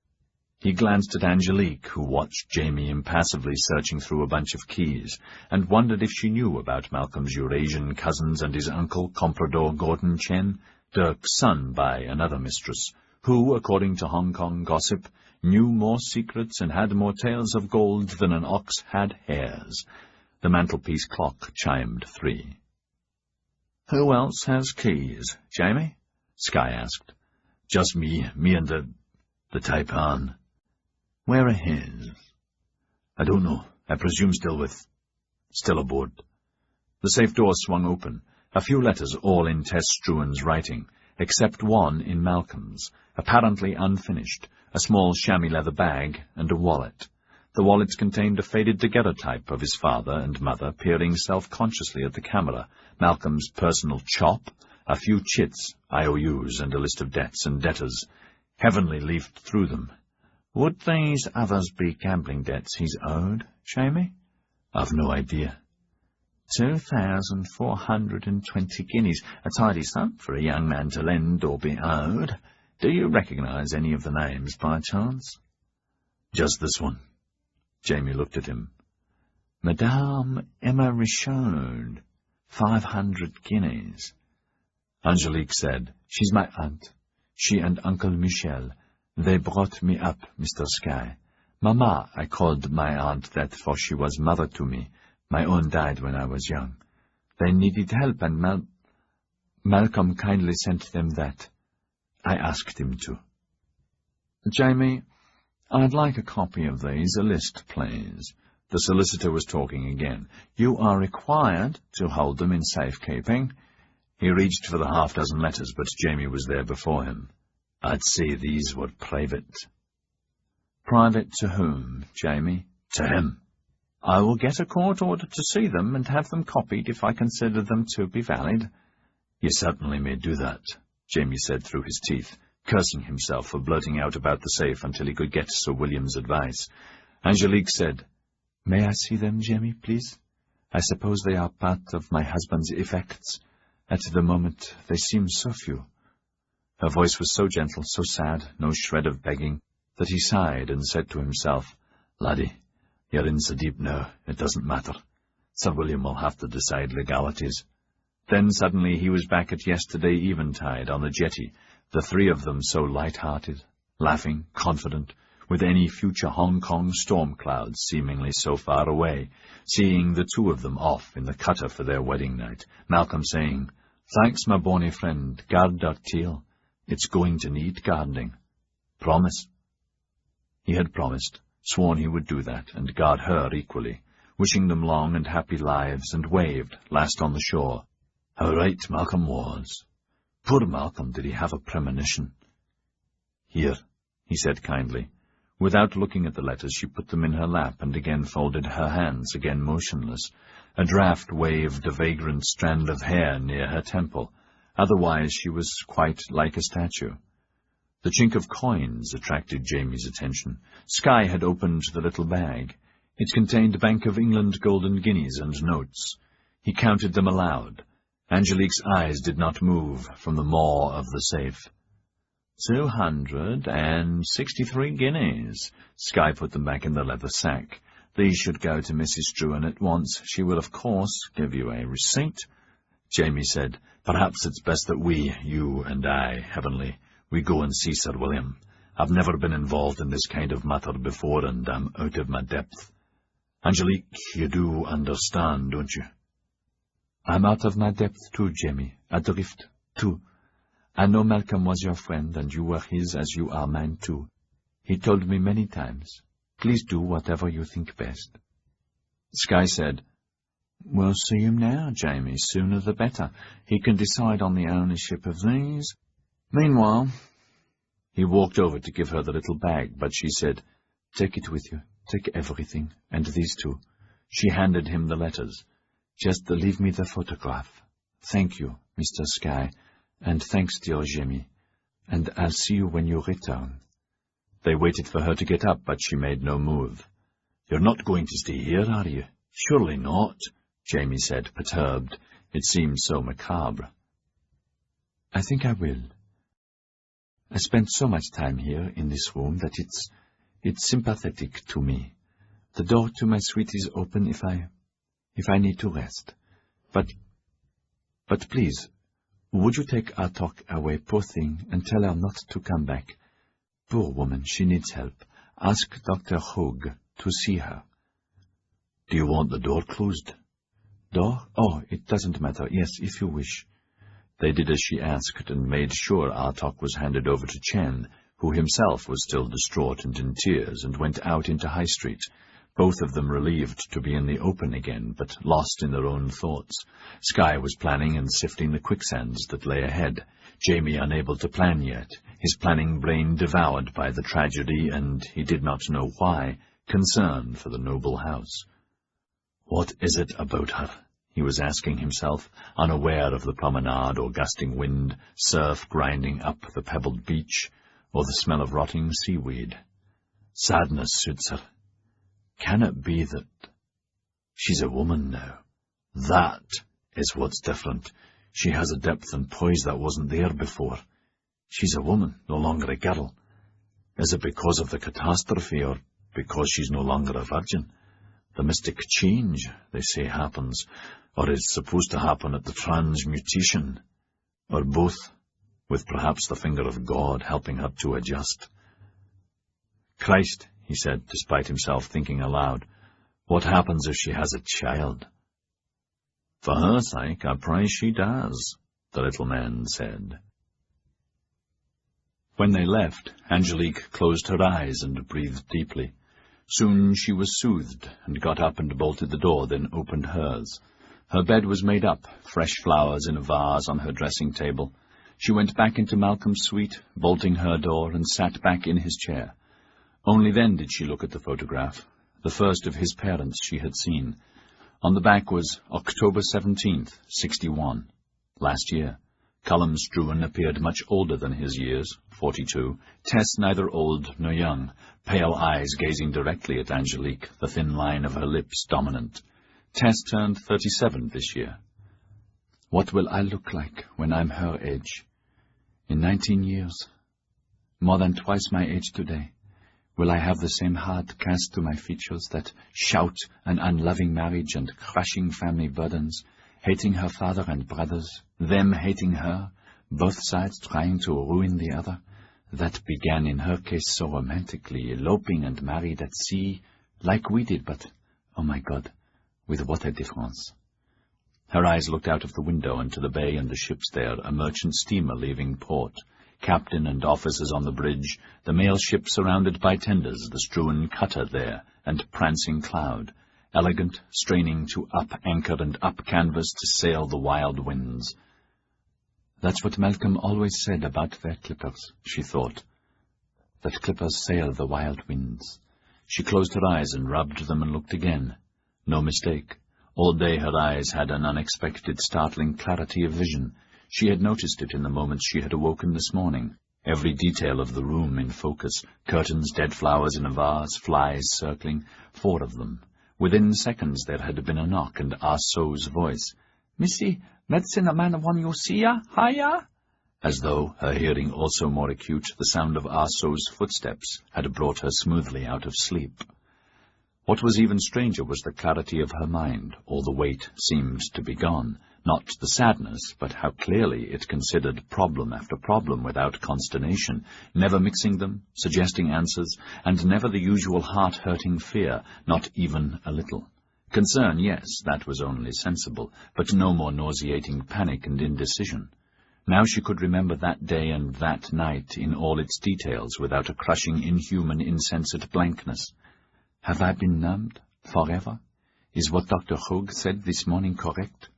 He glanced at Angelique, who watched Jamie impassively searching through a bunch of keys, and wondered if she knew about Malcolm's Eurasian cousins and his uncle, Comprador Gordon Chen, Dirk's son by another mistress, who, according to Hong Kong gossip, knew more secrets and had more tales of gold than an ox had hairs. The mantelpiece clock chimed 3. "Who else has keys, Jamie?" Sky asked. "Just me and the Taipan." "Where are his?" "I don't know. I presume still aboard." The safe door swung open. A few letters, all in Tess Struan's writing, except one in Malcolm's, apparently unfinished, a small chamois leather bag, and a wallet. The wallets contained a faded daguerreotype of his father and mother peering self-consciously at the camera, Malcolm's personal chop, a few chits, IOUs, and a list of debts and debtors. Heavenly leafed through them. "Would these others be gambling debts he's owed, Jamie?" "I've no idea." 2,420 guineas, a tidy sum for a young man to lend or be owed. Do you recognize any of the names by chance?" "Just this one." Jamie looked at him. "Madame Emma Richaud, 500 guineas. Angelique said, "She's my aunt. She and Uncle Michel. They brought me up, Mr. Sky. Mama, I called my aunt that, for she was mother to me. My own died when I was young. They needed help, and Malcolm kindly sent them that. I asked him to." "Jamie, I'd like a copy of these, a list, please." The solicitor was talking again. "You are required to hold them in safekeeping." He reached for the half-dozen letters, but Jamie was there before him. "I'd say these were private." "Private to whom, Jamie?" "To him." "I will get a court order to see them and have them copied if I consider them to be valid." "You certainly may do that," Jamie said through his teeth, cursing himself for blurting out about the safe until he could get Sir William's advice. Angelique said, "May I see them, Jamie, please? I suppose they are part of my husband's effects. At the moment, they seem so few." Her voice was so gentle, so sad, no shred of begging, that he sighed and said to himself, "Laddie, you're in so deep now, it doesn't matter. Sir William will have to decide legalities." Then suddenly he was back at yesterday eventide on the jetty, the three of them so light-hearted, laughing, confident, with any future Hong Kong storm clouds seemingly so far away, seeing the two of them off in the cutter for their wedding night, Malcolm saying, "Thanks, my bonny friend, garde our teal. It's going to need gardening. Promise." He had promised, sworn he would do that, and guard her equally, wishing them long and happy lives, and waved, last on the shore. How right Malcolm was. Poor Malcolm, did he have a premonition? "Here," he said kindly. Without looking at the letters, she put them in her lap and again folded her hands, again motionless. A draught waved a vagrant strand of hair near her temple. Otherwise she was quite like a statue. The chink of coins attracted Jamie's attention. Sky had opened the little bag. It contained Bank of England golden guineas and notes. He counted them aloud. Angelique's eyes did not move from the maw of the safe. 263 guineas. Sky put them back in the leather sack. These should go to Mrs. Struan at once. She will, of course, give you a receipt. Jamie said, "Perhaps it's best that we, you and I, Heavenly, we go and see Sir William. I've never been involved in this kind of matter before, and I'm out of my depth. Angelique, you do understand, don't you?" "I'm out of my depth too, Jamie. Adrift, too. I know Malcolm was your friend, and you were his as you are mine too. He told me many times, please do whatever you think best." Sky said, "We'll see him now, Jamie, sooner the better. He can decide on the ownership of these. Meanwhile—" He walked over to give her the little bag, but she said, "Take it with you. Take everything, and these two." She handed him the letters. "Just leave me the photograph. Thank you, Mr. Sky, and thanks, dear Jamie, and I'll see you when you return." They waited for her to get up, but she made no move. "You're not going to stay here, are you? Surely not," Jamie said, perturbed. It seemed so macabre. "I think I will. I spent so much time here in this room that It's sympathetic to me. The door to my suite is open if I need to rest. But please, would you take our talk away, poor thing, and tell her not to come back? Poor woman, she needs help. Ask Dr. Hogue to see her. Do you want the door closed? Door? Oh, it doesn't matter. Yes, if you wish. They did as she asked, and made sure Artok was handed over to Chen, who himself was still distraught and in tears, and went out into High Street, both of them relieved to be in the open again, but lost in their own thoughts. Sky was planning and sifting the quicksands that lay ahead, Jamie unable to plan yet, his planning brain devoured by the tragedy, and, he did not know why, concern for the noble house. What is it about her? He was asking himself, unaware of the promenade or gusting wind, surf grinding up the pebbled beach, or the smell of rotting seaweed. Sadness suits her. Can it be that she's a woman now? That is what's different. She has a depth and poise that wasn't there before. She's a woman, no longer a girl. Is it because of the catastrophe, or because she's no longer a virgin? The mystic change, they say, happens, or is supposed to happen at the transmutation, or both, with perhaps the finger of God helping her to adjust. Christ, he said, despite himself thinking aloud, what happens if she has a child? For her sake, I pray she does, the little man said. When they left, Angelique closed her eyes and breathed deeply. Soon she was soothed, and got up and bolted the door, then opened hers. Her bed was made up, fresh flowers in a vase on her dressing table. She went back into Malcolm's suite, bolting her door, and sat back in his chair. Only then did she look at the photograph, the first of his parents she had seen. On the back was October 17th, 61, last year. Callum Struan appeared much older than his years, 42, Tess neither old nor young, pale eyes gazing directly at Angelique, the thin line of her lips dominant. Tess turned 37 this year. What will I look like when I'm her age? In 19 years, more than twice my age today. Will I have the same hard cast to my features that shout an unloving marriage and crushing family burdens, hating her father and brothers, them hating her, both sides trying to ruin the other? That began in her case so romantically, eloping and married at sea, like we did, but, oh my God, with what a difference. Her eyes looked out of the window into the bay and the ships there, a merchant steamer leaving port, captain and officers on the bridge, the mail ship surrounded by tenders, the Struan cutter there, and prancing cloud, elegant, straining to up anchor and up canvas to sail the wild winds. That's what Malcolm always said about their clippers, she thought, that clippers sail the wild winds. She closed her eyes and rubbed them and looked again. No mistake. All day her eyes had an unexpected, startling clarity of vision. She had noticed it in the moments she had awoken this morning. Every detail of the room in focus, curtains, dead flowers in a vase, flies circling, 4 of them. Within seconds there had been a knock, and Ah So's voice, "Missy, medicine a man want you see ya, hiya?" As though, her hearing also more acute, the sound of Ah So's footsteps had brought her smoothly out of sleep. What was even stranger was the clarity of her mind. All the weight seemed to be gone. Not the sadness, but how clearly it considered problem after problem without consternation, never mixing them, suggesting answers, and never the usual heart-hurting fear, not even a little. Concern, yes, that was only sensible, but no more nauseating panic and indecision. Now she could remember that day and that night in all its details without a crushing, inhuman, insensate blankness. Have I been numbed forever? Is what Dr. Hogue said this morning correct?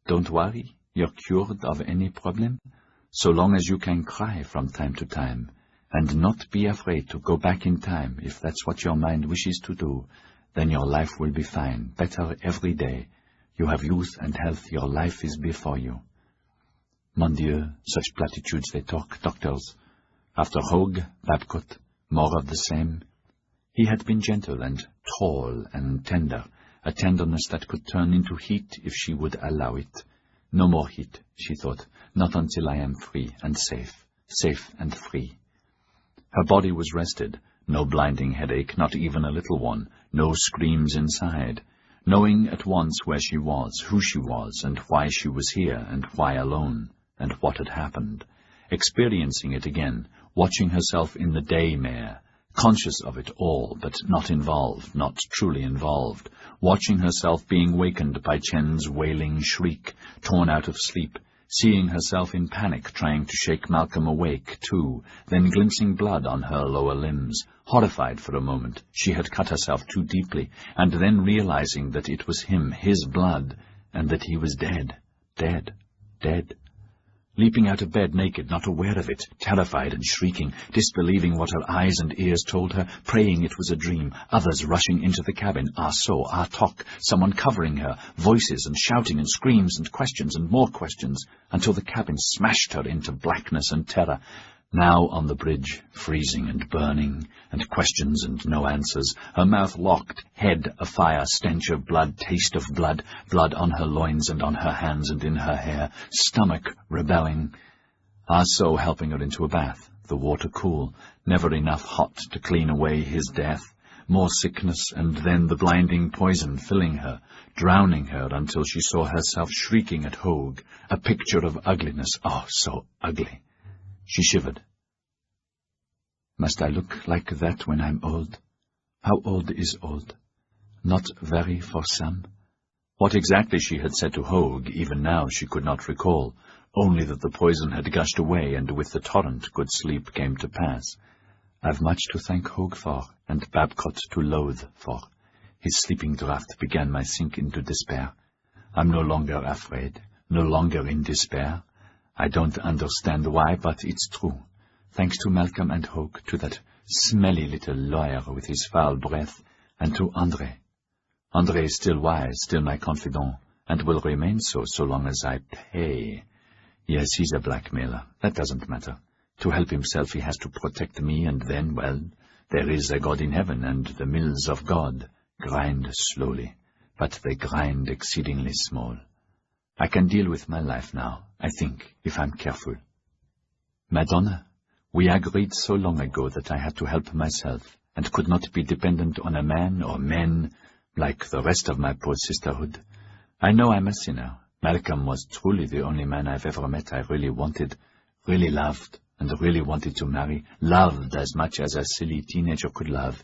Don't worry, you're cured of any problem, so long as you can cry from time to time, and not be afraid to go back in time if that's what your mind wishes to do, then your life will be fine, better every day. You have youth and health, your life is before you. Mon Dieu, such platitudes they talk, doctors. After Hogue, Babcock, more of the same. He had been gentle and tall and tender, a tenderness that could turn into heat if she would allow it. No more heat, she thought, not until I am free and safe and free. Her body was rested, No blinding headache, not even a little one, no screams inside. Knowing at once where she was, who she was, and why she was here, and why alone, and what had happened. Experiencing it again, watching herself in the daymare, conscious of it all, but not involved, not truly involved, watching herself being wakened by Chen's wailing shriek, torn out of sleep, seeing herself in panic trying to shake Malcolm awake, too, then glimpsing blood on her lower limbs, horrified for a moment she had cut herself too deeply, and then realizing that it was him, his blood, and that he was dead, dead, dead. Leaping out of bed naked, not aware of it, terrified and shrieking, disbelieving what her eyes and ears told her, praying it was a dream, others rushing into the cabin, talk, someone covering her, voices and shouting and screams and questions and more questions, until the cabin smashed her into blackness and terror. Now on the bridge, freezing and burning, and questions and no answers, her mouth locked, head afire, stench of blood, taste of blood, blood on her loins and on her hands and in her hair, stomach rebelling. So helping her into a bath, the water cool, never enough hot to clean away his death, more sickness, and then the blinding poison filling her, drowning her until she saw herself shrieking at Hogue, a picture of ugliness, so ugly. She shivered. Must I look like that when I'm old? How old is old? Not very for some. What exactly she had said to Hogue, even now she could not recall, only that the poison had gushed away, and with the torrent good sleep came to pass. I've much to thank Hogue for, and Babcock to loathe for. His sleeping draught began my sink into despair. I'm no longer afraid, no longer in despair. I don't understand why, but it's true. Thanks to Malcolm and Hogue, to that smelly little lawyer with his foul breath, and to André. André is still wise, still my confidant, and will remain so long as I pay. Yes, he's a blackmailer. That doesn't matter. To help himself he has to protect me, and then, well, there is a God in heaven, and the mills of God grind slowly, but they grind exceedingly small. I can deal with my life now, I think, if I'm careful. Madonna, we agreed so long ago that I had to help myself, and could not be dependent on a man or men like the rest of my poor sisterhood. I know I'm a sinner. Malcolm was truly the only man I've ever met I really wanted, really loved, and really wanted to marry, loved as much as a silly teenager could love.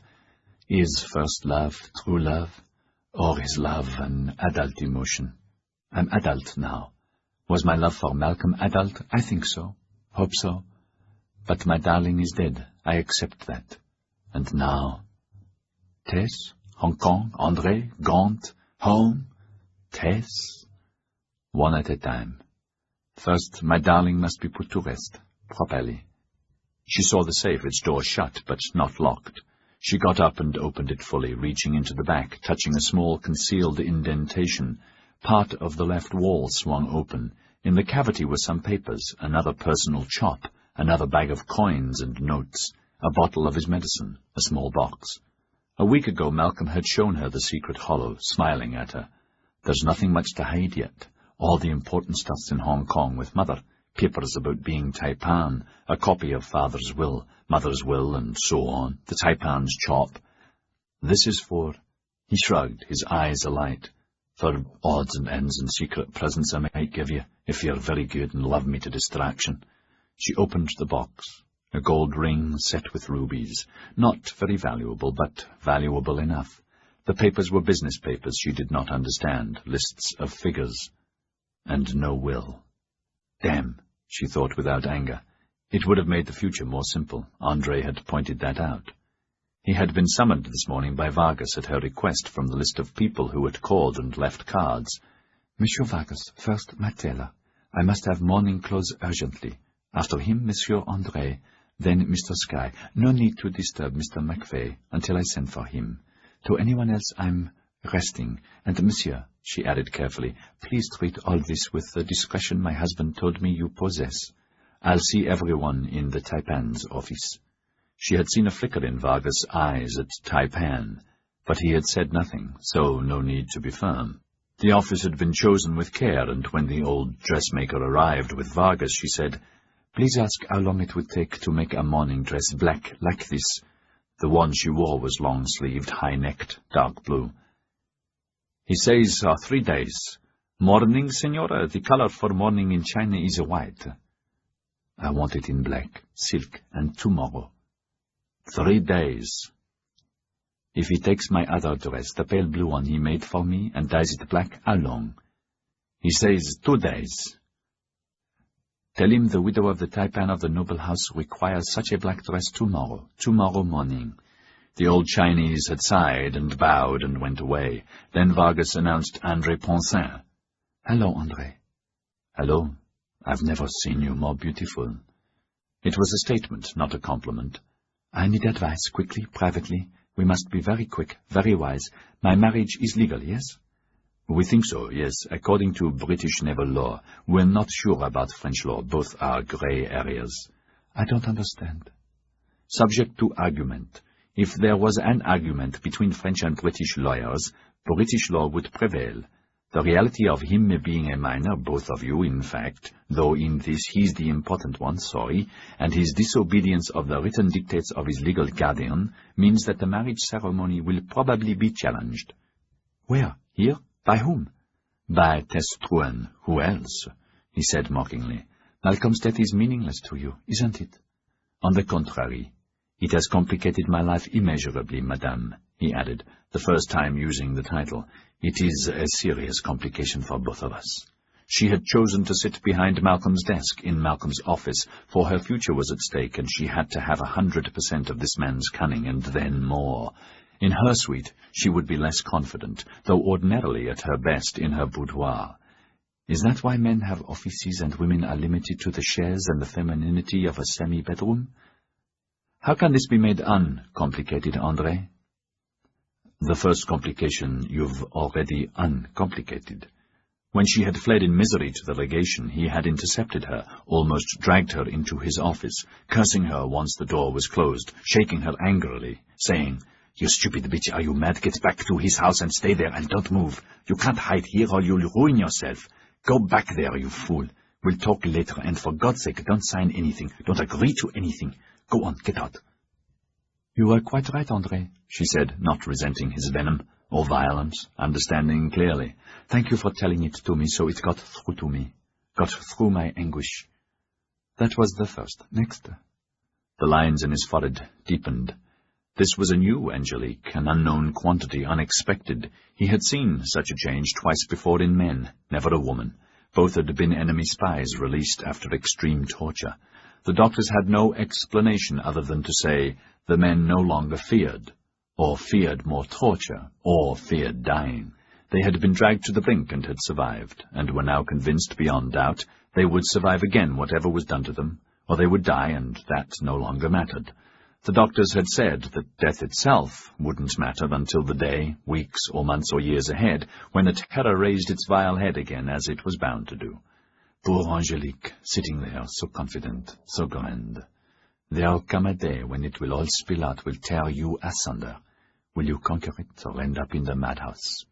Is first love true love, or is love an adult emotion? I'm adult now. Was my love for Malcolm adult? I think so. Hope so. But my darling is dead. I accept that. And now? Tess? Hong Kong? André? Gaunt? Home? Tess? One at a time. First, my darling must be put to rest, properly. She saw the safe, its door shut, but not locked. She got up and opened it fully, reaching into the back, touching a small concealed indentation. Part of the left wall swung open. In the cavity were some papers, another personal chop, another bag of coins and notes, a bottle of his medicine, a small box. A week ago Malcolm had shown her the secret hollow, smiling at her. There's nothing much to hide yet. All the important stuff's in Hong Kong with Mother. Papers about being Taipan, a copy of Father's will, Mother's will, and so on, the Taipan's chop. This is for... He shrugged, his eyes alight. For odds and ends and secret presents I might give you, if you're very good and love me to distraction. She opened the box. A gold ring set with rubies. Not very valuable, but valuable enough. The papers were business papers she did not understand, lists of figures. And no will. Damn, she thought without anger. It would have made the future more simple. André had pointed that out. He had been summoned this morning by Vargas at her request from the list of people who had called and left cards. Monsieur Vargas, first my tailor. I must have morning clothes urgently. After him, Monsieur André. Then Mr. Sky. No need to disturb Mr. McVeigh until I send for him. To anyone else I'm resting. And Monsieur, she added carefully, please treat all this with the discretion my husband told me you possess. I'll see everyone in the Taipan's office. She had seen a flicker in Vargas' eyes at Taipan, but he had said nothing, so no need to be firm. The office had been chosen with care, and when the old dressmaker arrived with Vargas, she said, Please ask how long it would take to make a morning dress black like this. The one she wore was long-sleeved, high-necked, dark blue. He says 3 days. Morning, Senora. The color for morning in China is white. I want it in black, silk, and tomorrow. 3 days. If he takes my other dress, the pale blue one he made for me, and dyes it black, how long? He says 2 days. Tell him the widow of the taipan of the noble house requires such a black dress tomorrow morning. The old Chinese had sighed and bowed and went away. Then Vargas announced André Poncin. Hello, André. Hello. I've never seen you more beautiful. It was a statement, not a compliment. I need advice, quickly, privately. We must be very quick, very wise. My marriage is legal, yes? We think so, yes, according to British naval law. We're not sure about French law. Both are grey areas. I don't understand. Subject to argument. If there was an argument between French and British lawyers, British law would prevail. The reality of him being a minor, both of you, in fact, though in this he's the important one, sorry, and his disobedience of the written dictates of his legal guardian, means that the marriage ceremony will probably be challenged. Where? Here? By whom? By Testruan. Who else? He said mockingly. Malcolm's death is meaningless to you, isn't it? On the contrary. It has complicated my life immeasurably, madame, he added, the first time using the title. It is a serious complication for both of us. She had chosen to sit behind Malcolm's desk in Malcolm's office, for her future was at stake, and she had to have 100% of this man's cunning, and then more. In her suite, she would be less confident, though ordinarily at her best in her boudoir. Is that why men have offices and women are limited to the shares and the femininity of a semi-bedroom? How can this be made uncomplicated, André? The first complication you've already uncomplicated. When she had fled in misery to the legation, he had intercepted her, almost dragged her into his office, cursing her once the door was closed, shaking her angrily, saying, "You stupid bitch, are you mad? Get back to his house and stay there and don't move. You can't hide here or you'll ruin yourself. Go back there, you fool. We'll talk later, and for God's sake, don't sign anything. Don't agree to anything. Go on, get out." You are quite right, André, she said, not resenting his venom or violence, understanding clearly. Thank you for telling it to me so it got through to me, got through my anguish. That was the first. Next. The lines in his forehead deepened. This was a new Angelique, an unknown quantity, unexpected. He had seen such a change twice before in men, never a woman. Both had been enemy spies released after extreme torture. The doctors had no explanation other than to say the men no longer feared, or feared more torture, or feared dying. They had been dragged to the brink and had survived, and were now convinced beyond doubt they would survive again whatever was done to them, or they would die, and that no longer mattered. The doctors had said that death itself wouldn't matter until the day, weeks or months or years ahead, when the terror raised its vile head again, as it was bound to do. Poor Angelique, sitting there, so confident, so grand. There'll come a day when it will all spill out, will tear you asunder. Will you conquer it, or end up in the madhouse?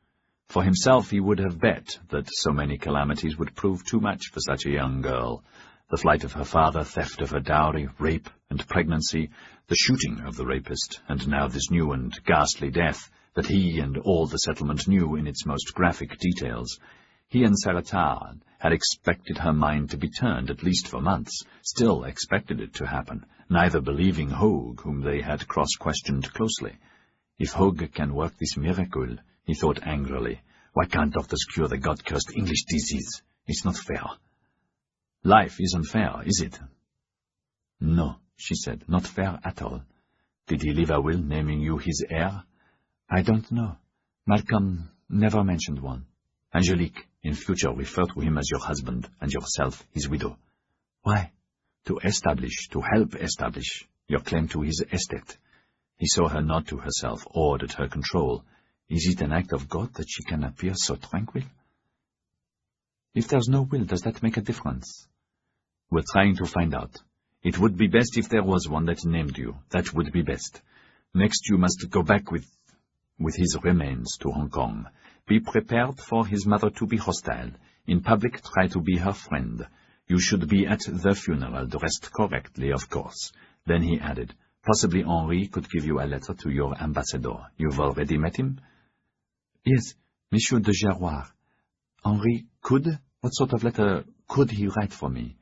For himself, he would have bet that so many calamities would prove too much for such a young girl. The flight of her father, theft of her dowry, rape and pregnancy, the shooting of the rapist, and now this new and ghastly death that he and all the settlement knew in its most graphic details. He and Saratan had expected her mind to be turned, at least for months, still expected it to happen, neither believing Hogue, whom they had cross-questioned closely. If Hogue can work this miracle, he thought angrily, why can't doctors cure the God-cursed English disease? It's not fair. Life isn't fair, is it? No, she said, not fair at all. Did he leave a will naming you his heir? I don't know. Malcolm never mentioned one. Angelique, in future refer to him as your husband, and yourself his widow. Why? To help establish your claim to his estate. He saw her nod to herself, awed at her control. Is it an act of God that she can appear so tranquil? If there's no will, does that make a difference? We're trying to find out. It would be best if there was one that named you. That would be best. Next you must go back with his remains to Hong Kong. Be prepared for his mother to be hostile. In public, try to be her friend. You should be at the funeral, dressed correctly, of course. Then he added, Possibly Henri could give you a letter to your ambassador. You've already met him? Yes, Monsieur de Gerroir. Henri could? What sort of letter could he write for me?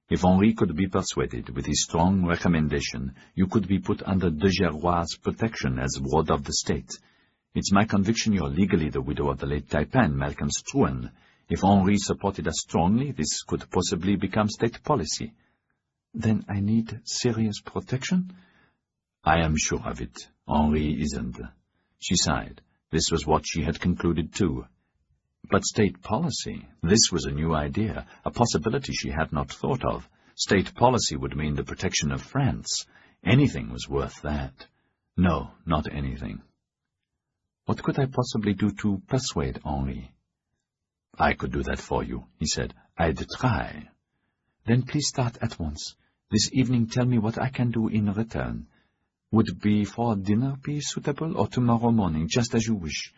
If Henri could be persuaded with his strong recommendation, you could be put under de Gerroir's protection as ward of the state. It's my conviction you're legally the widow of the late Taipan, Malcolm Struan. If Henri supported us strongly, this could possibly become state policy. Then I need serious protection? I am sure of it. Henri isn't. She sighed. This was what she had concluded too. But state policy, this was a new idea, a possibility she had not thought of. State policy would mean the protection of France. Anything was worth that. No, not anything. What could I possibly do to persuade Henri? I could do that for you, he said. I'd try. Then please start at once. This evening tell me what I can do in return. Would before dinner be suitable, or tomorrow morning, just as you wish?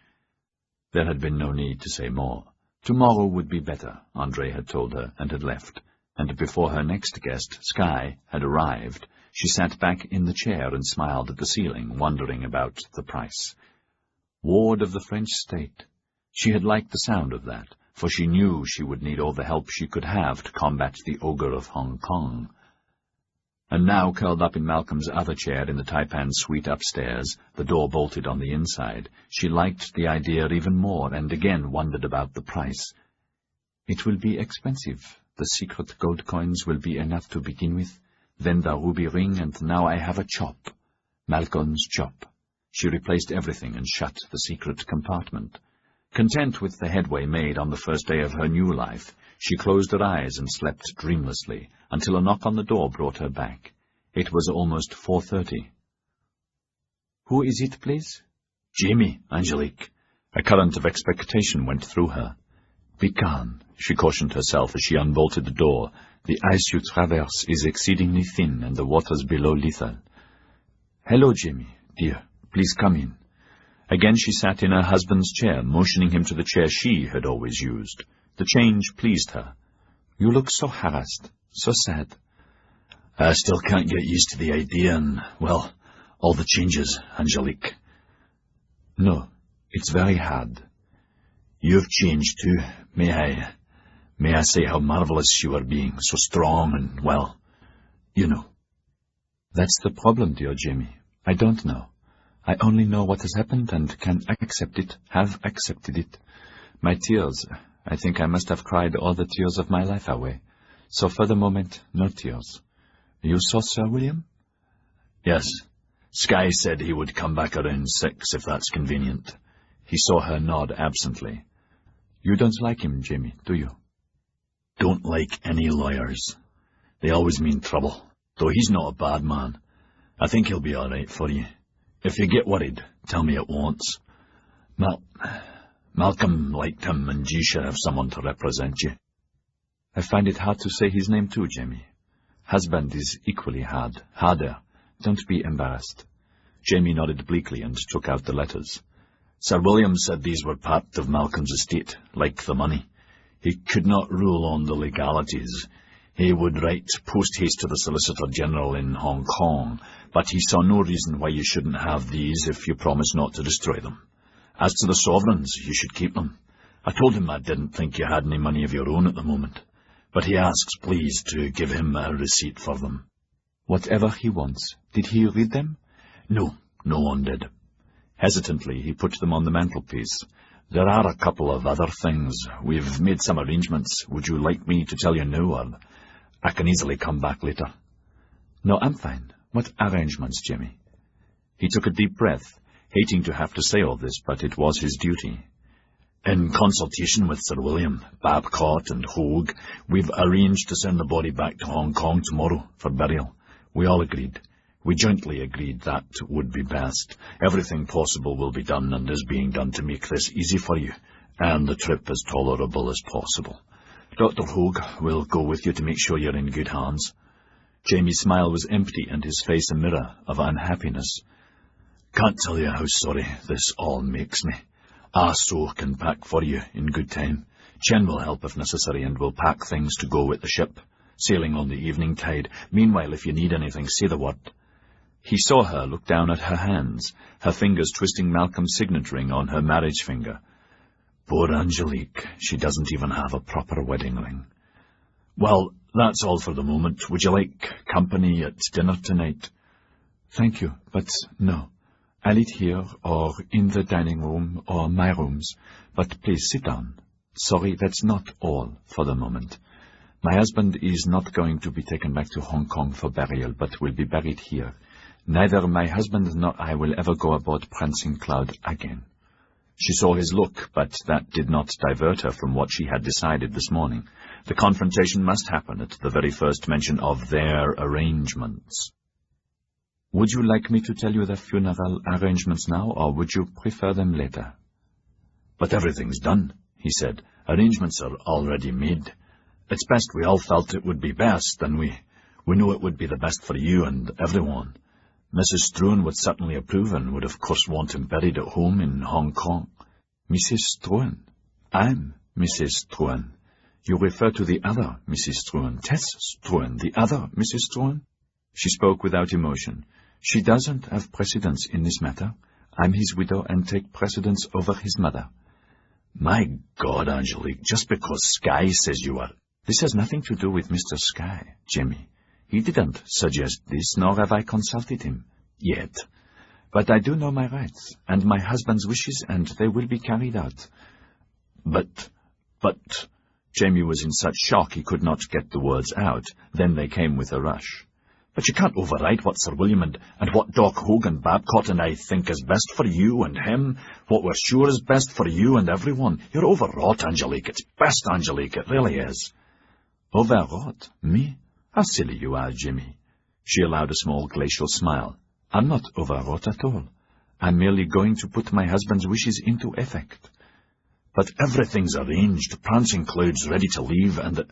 There had been no need to say more. Tomorrow would be better, Andre had told her, and had left. And before her next guest, Sky, had arrived, she sat back in the chair and smiled at the ceiling, wondering about the price. Ward of the French state. She had liked the sound of that, for she knew she would need all the help she could have to combat the ogre of Hong Kong. And now, curled up in Malcolm's other chair in the Taipan suite upstairs, the door bolted on the inside, she liked the idea even more, and again wondered about the price. It will be expensive. The secret gold coins will be enough to begin with, then the ruby ring, and now I have a chop. Malcolm's chop. She replaced everything and shut the secret compartment. Content with the headway made on the first day of her new life, she closed her eyes and slept dreamlessly, until a knock on the door brought her back. It was almost 4:30. Who is it, please? Jamie, Angelique. A current of expectation went through her. Be calm, she cautioned herself as she unbolted the door. The ice you traverse is exceedingly thin, and the waters below lethal. Hello, Jamie, dear. Please come in. Again she sat in her husband's chair, motioning him to the chair she had always used. The change pleased her. You look so harassed, so sad. I still can't get used to the idea and, well, all the changes, Angelique. No, it's very hard. You've changed too. May I say how marvelous you are being, so strong and, well, you know. That's the problem, dear Jamie. I don't know. I only know what has happened and can accept it, have accepted it. My tears, I think I must have cried all the tears of my life away. So for the moment, no tears. You saw Sir William? Yes. Sky said he would come back around 6, if that's convenient. He saw her nod absently. You don't like him, Jamie, do you? Don't like any lawyers. They always mean trouble, though he's not a bad man. I think he'll be all right for you. If you get worried, tell me at once. Malcolm liked him, and you should have someone to represent you. I find it hard to say his name too, Jamie. Husband is equally hard, harder. Don't be embarrassed. Jamie nodded bleakly and took out the letters. Sir William said these were part of Malcolm's estate, like the money. He could not rule on the legalities. He would write post-haste to the Solicitor General in Hong Kong, but he saw no reason why you shouldn't have these if you promise not to destroy them. As to the sovereigns, you should keep them. I told him I didn't think you had any money of your own at the moment, but he asks please to give him a receipt for them. Whatever he wants. Did he read them? No, no one did. Hesitantly, he put them on the mantelpiece. There are a couple of other things. We've made some arrangements. Would you like me to tell you now, or I can easily come back later? No, I'm fine. What arrangements, Jimmy? He took a deep breath, hating to have to say all this, but it was his duty. In consultation with Sir William, Babcock and Hogue, we've arranged to send the body back to Hong Kong tomorrow for burial. We all agreed. We jointly agreed that would be best. Everything possible will be done and is being done to make this easy for you, and the trip as tolerable as possible. Dr. Hogue will go with you to make sure you're in good hands. Jamie's smile was empty and his face a mirror of unhappiness. Can't tell you how sorry this all makes me. Ah So can pack for you in good time. Chen will help if necessary and will pack things to go with the ship, sailing on the evening tide. Meanwhile, if you need anything, say the word. He saw her look down at her hands, her fingers twisting Malcolm's signet ring on her marriage finger. Poor Angelique, she doesn't even have a proper wedding ring. Well, that's all for the moment. Would you like company at dinner tonight? Thank you, but no. I'll eat here, or in the dining room, or my rooms. But please sit down. Sorry, that's not all for the moment. My husband is not going to be taken back to Hong Kong for burial, but will be buried here. Neither my husband nor I will ever go aboard Prancing Cloud again. She saw his look, but that did not divert her from what she had decided this morning. The confrontation must happen at the very first mention of their arrangements. Would you like me to tell you the funeral arrangements now, or would you prefer them later? But everything's done, he said. Arrangements are already made. It's best. We all felt it would be best, and we knew it would be the best for you and everyone. Mrs. Struan would certainly approve and would of course want him buried at home in Hong Kong. Mrs. Struan? I'm Mrs. Struan. You refer to the other Mrs. Struan, Tess Struan, the other Mrs. Struan? She spoke without emotion. She doesn't have precedence in this matter. I'm his widow and take precedence over his mother. My God, Angelique, just because Sky says you are... This has nothing to do with Mr. Sky, Jimmy. He didn't suggest this, nor have I consulted him, yet. But I do know my rights, and my husband's wishes, and they will be carried out. But... Jamie was in such shock he could not get the words out. Then they came with a rush. But you can't override what Sir William and what Doc Hogan, Babcock and I think is best for you and him, what we're sure is best for you and everyone. You're overwrought, Angelique. It's best, Angelique. It really is. Overwrought? Me? How silly you are, Jimmy. She allowed a small glacial smile. I'm not overwrought at all. I'm merely going to put my husband's wishes into effect. But everything's arranged. Prancing Cloud's ready to leave, and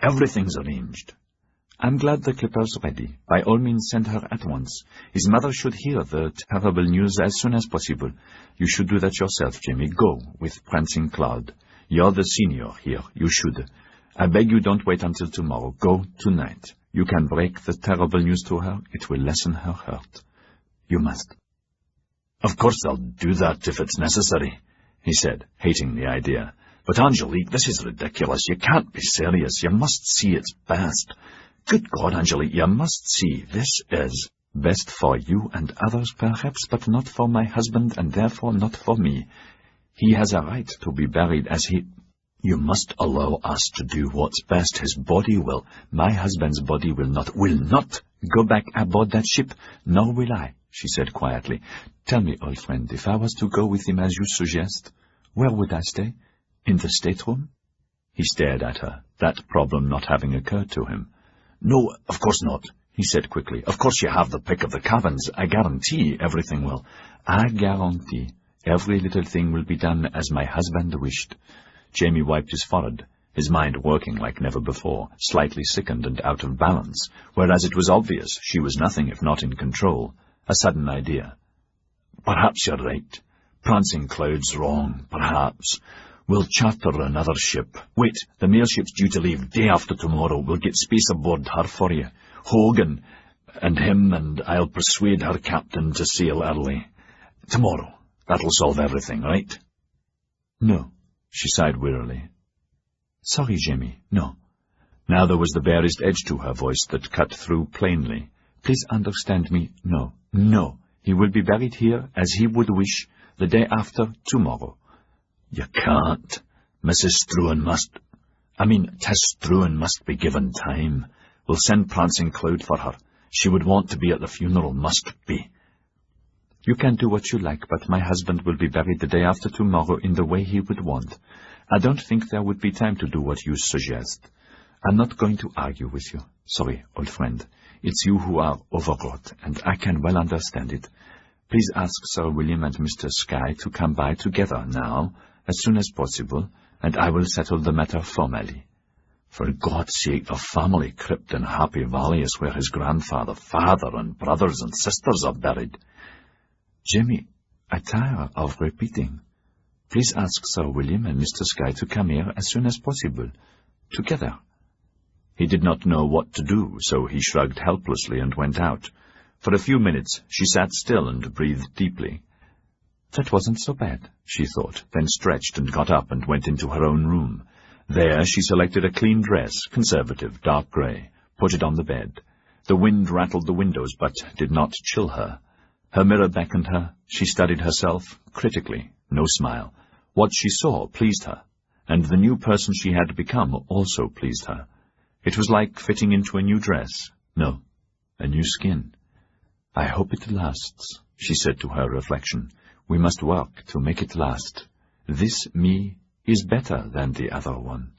everything's arranged. I'm glad the clipper's ready. By all means, send her at once. His mother should hear the terrible news as soon as possible. You should do that yourself, Jimmy. Go with Prancing Cloud. You're the senior here. You should. I beg you don't wait until tomorrow. Go tonight. You can break the terrible news to her. It will lessen her hurt. You must. Of course I'll do that if it's necessary, he said, hating the idea. But Angelique, this is ridiculous. You can't be serious. You must see it's best. Good God, Angelique, you must see this is best for you and others, perhaps, but not for my husband, and therefore not for me. He has a right to be buried as he... You must allow us to do what's best. His body will. My husband's body will not go back aboard that ship, nor will I, she said quietly. Tell me, old friend, if I was to go with him as you suggest, where would I stay? In the stateroom? He stared at her, that problem not having occurred to him. No, of course not, he said quickly. Of course you have the pick of the cabins. I guarantee everything will. I guarantee every little thing will be done as my husband wished. Jamie wiped his forehead, his mind working like never before, slightly sickened and out of balance, whereas it was obvious she was nothing if not in control. A sudden idea. Perhaps you're right. Prancing Cloud's wrong, perhaps. We'll charter another ship. Wait, the mail ship's due to leave day after tomorrow. We'll get space aboard her for you. Hogan and him, and I'll persuade her captain to sail early. Tomorrow. That'll solve everything, right? No, she sighed wearily. Sorry, Jamie, no. Now there was the barest edge to her voice that cut through plainly. Please understand me, no, no. He will be buried here, as he would wish, the day after tomorrow. You can't. Tess Struan must be given time. We'll send Prancing Cloud for her. She would want to be at the funeral, must be. You can do what you like, but my husband will be buried the day after tomorrow in the way he would want. I don't think there would be time to do what you suggest. I'm not going to argue with you. Sorry, old friend. It's you who are overwrought, and I can well understand it. Please ask Sir William and Mr. Sky to come by together now, as soon as possible, and I will settle the matter formally. For God's sake, the family crypt in Happy Valley is where his grandfather, father, and brothers and sisters are buried. Jimmy, I tire of repeating. Please ask Sir William and Mr. Sky to come here as soon as possible, together. He did not know what to do, so he shrugged helplessly and went out. For a few minutes she sat still and breathed deeply. That wasn't so bad, she thought, then stretched and got up and went into her own room. There she selected a clean dress, conservative, dark grey, put it on the bed. The wind rattled the windows, but did not chill her. Her mirror beckoned her. She studied herself, critically, no smile. What she saw pleased her, and the new person she had become also pleased her. It was like fitting into a new dress. No, a new skin. I hope it lasts, she said to her reflection. We must work to make it last. This me is better than the other one.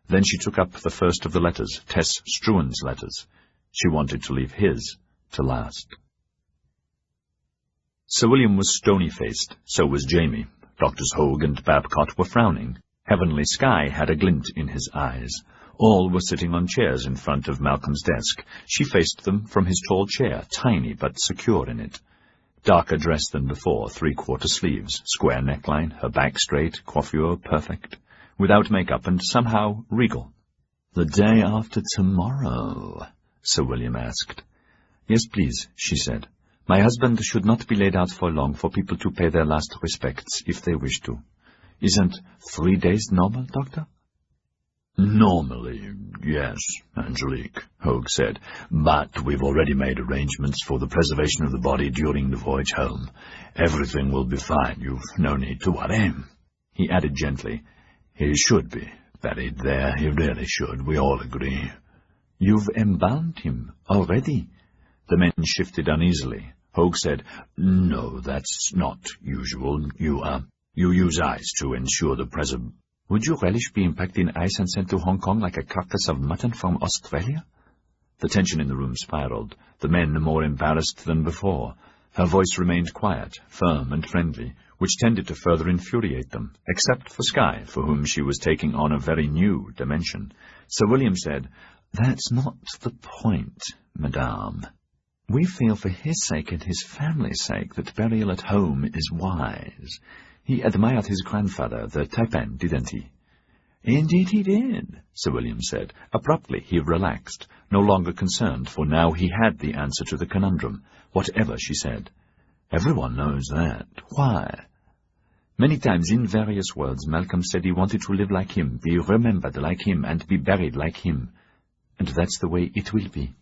Then she took up the first of the letters, Tess Struan's letters. She wanted to leave his to last. Sir William was stony-faced, so was Jamie. Doctors Hogue and Babcock were frowning. Heavenly sky had a glint in his eyes. All were sitting on chairs in front of Malcolm's desk. She faced them from his tall chair, tiny but secure in it. Darker dress than before, 3/4 sleeves, square neckline, her back straight, coiffure perfect, without makeup and somehow regal. "The day after tomorrow?" Sir William asked. "Yes, please," she said. "My husband should not be laid out for long for people to pay their last respects, if they wish to. Isn't 3 days normal, Doctor?" "Normally, yes, Angelique," Hogue said, "but we've already made arrangements for the preservation of the body during the voyage home. Everything will be fine. You've no need to worry." He added gently, "He should be buried there. He really should. We all agree." "You've embalmed him already?" The men shifted uneasily. Hogue said, "No, that's not usual. You use ice to ensure the preservation." "Would you relish being packed in ice and sent to Hong Kong like a carcass of mutton from Australia?" The tension in the room spiraled, the men more embarrassed than before. Her voice remained quiet, firm and friendly, which tended to further infuriate them, except for Skye, for whom she was taking on a very new dimension. Sir William said, "That's not the point, madame. We feel for his sake and his family's sake that burial at home is wise. He admired his grandfather, the Taipan, didn't he?" "Indeed he did," Sir William said. Abruptly he relaxed, no longer concerned, for now he had the answer to the conundrum, whatever she said. "Everyone knows that. Why?" "Many times in various words Malcolm said he wanted to live like him, be remembered like him, and be buried like him. And that's the way it will be."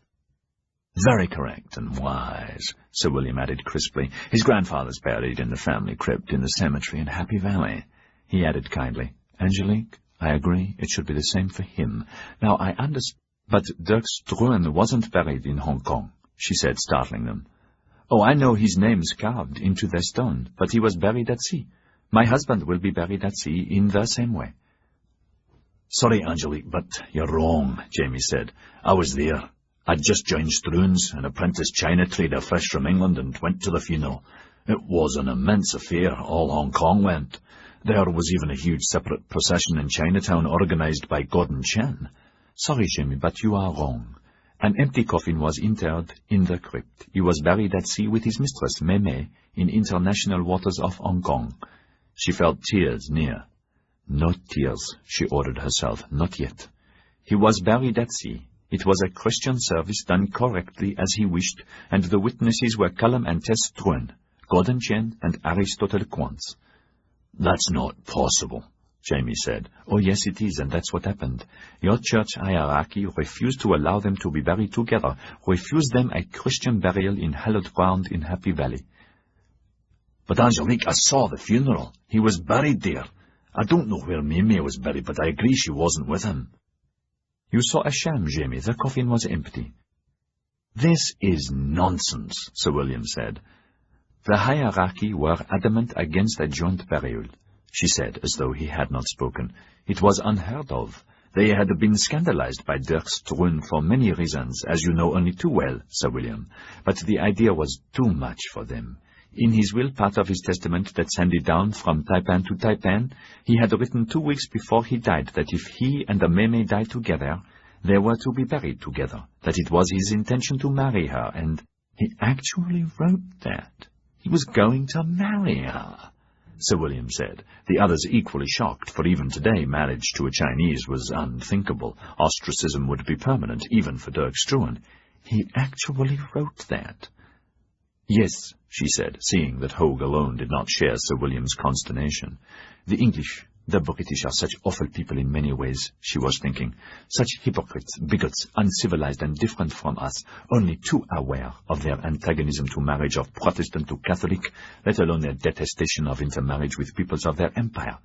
"Very correct and wise," Sir William added crisply. "His grandfather's buried in the family crypt in the cemetery in Happy Valley." He added kindly, "Angelique, I agree, it should be the same for him. Now I understand." "But Dirk Struan wasn't buried in Hong Kong," she said, startling them. "Oh, I know his name's carved into the stone, but he was buried at sea. My husband will be buried at sea in the same way." "Sorry, Angelique, but you're wrong," Jamie said. "I was there. I'd just joined Struan's, an apprentice China trader fresh from England, and went to the funeral. It was an immense affair. All Hong Kong went. There was even a huge separate procession in Chinatown organized by Gordon Chen." "Sorry, Jamie, but you are wrong. An empty coffin was interred in the crypt. He was buried at sea with his mistress, Mei Mei, in international waters of Hong Kong." She felt tears near. "No tears," she ordered herself, "not yet. He was buried at sea. It was a Christian service done correctly as he wished, and the witnesses were Callum and Tess Struan, Gordon Chen and Aristotle Quantz." "That's not possible," Jamie said. "Oh, yes, it is, and that's what happened. Your church hierarchy refused to allow them to be buried together, refused them a Christian burial in hallowed ground in Happy Valley." "But Angelique, I saw the funeral. He was buried there. I don't know where Mimi was buried, but I agree she wasn't with him." "You saw a sham, Jamie. The coffin was empty." "This is nonsense," Sir William said. "The hierarchy were adamant against a joint burial," she said, as though he had not spoken. "It was unheard of. They had been scandalized by Dirk Struan for many reasons, as you know only too well, Sir William. But the idea was too much for them. In his will, part of his testament that's handed down from Taipan to Taipan, he had written 2 weeks before he died that if he and the Mei Mei died together, they were to be buried together, that it was his intention to marry her, and he actually wrote that. He was going to marry her," Sir William said. The others equally shocked, for even today marriage to a Chinese was unthinkable. Ostracism would be permanent, even for Dirk Struan. "He actually wrote that." Yes, she said, seeing that Hogue alone did not share Sir William's consternation. The English, the British are such awful people in many ways, she was thinking. Such hypocrites, bigots, uncivilized and different from us, only too aware of their antagonism to marriage of Protestant to Catholic, let alone their detestation of intermarriage with peoples of their empire.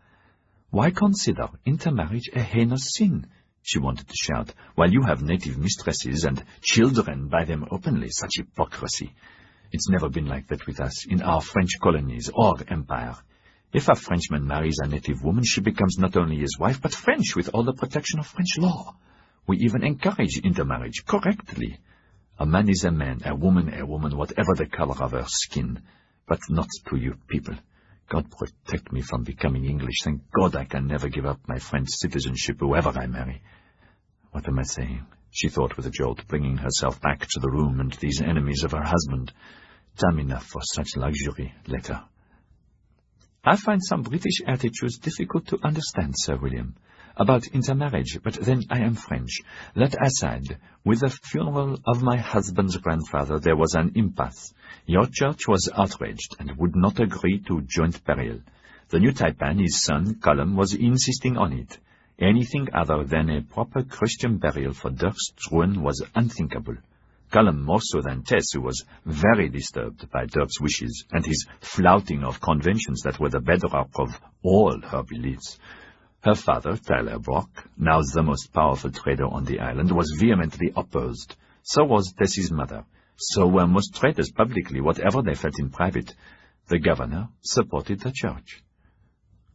Why consider intermarriage a heinous sin? She wanted to shout, while you have native mistresses and children by them openly, such hypocrisy. It's never been like that with us, in our French colonies or empire. If a Frenchman marries a native woman, she becomes not only his wife, but French with all the protection of French law. We even encourage intermarriage, correctly. A man is a man, a woman, whatever the color of her skin. But not to you people. God protect me from becoming English. Thank God I can never give up my French citizenship, whoever I marry. What am I saying? She thought with a jolt, bringing herself back to the room and these enemies of her husband. Time enough for such luxury later. I find some British attitudes difficult to understand, Sir William, about intermarriage, but then I am French. That aside, with the funeral of my husband's grandfather there was an impasse. Your church was outraged and would not agree to joint burial. The new taipan, his son, Callum, was insisting on it. Anything other than a proper Christian burial for Dirk Struan was unthinkable. Callum more so than Tess, who was very disturbed by Dirk's wishes and his flouting of conventions that were the bedrock of all her beliefs. Her father, Tyler Brock, now the most powerful trader on the island, was vehemently opposed. So was Tess's mother. So were most traders publicly, whatever they felt in private. The governor supported the church.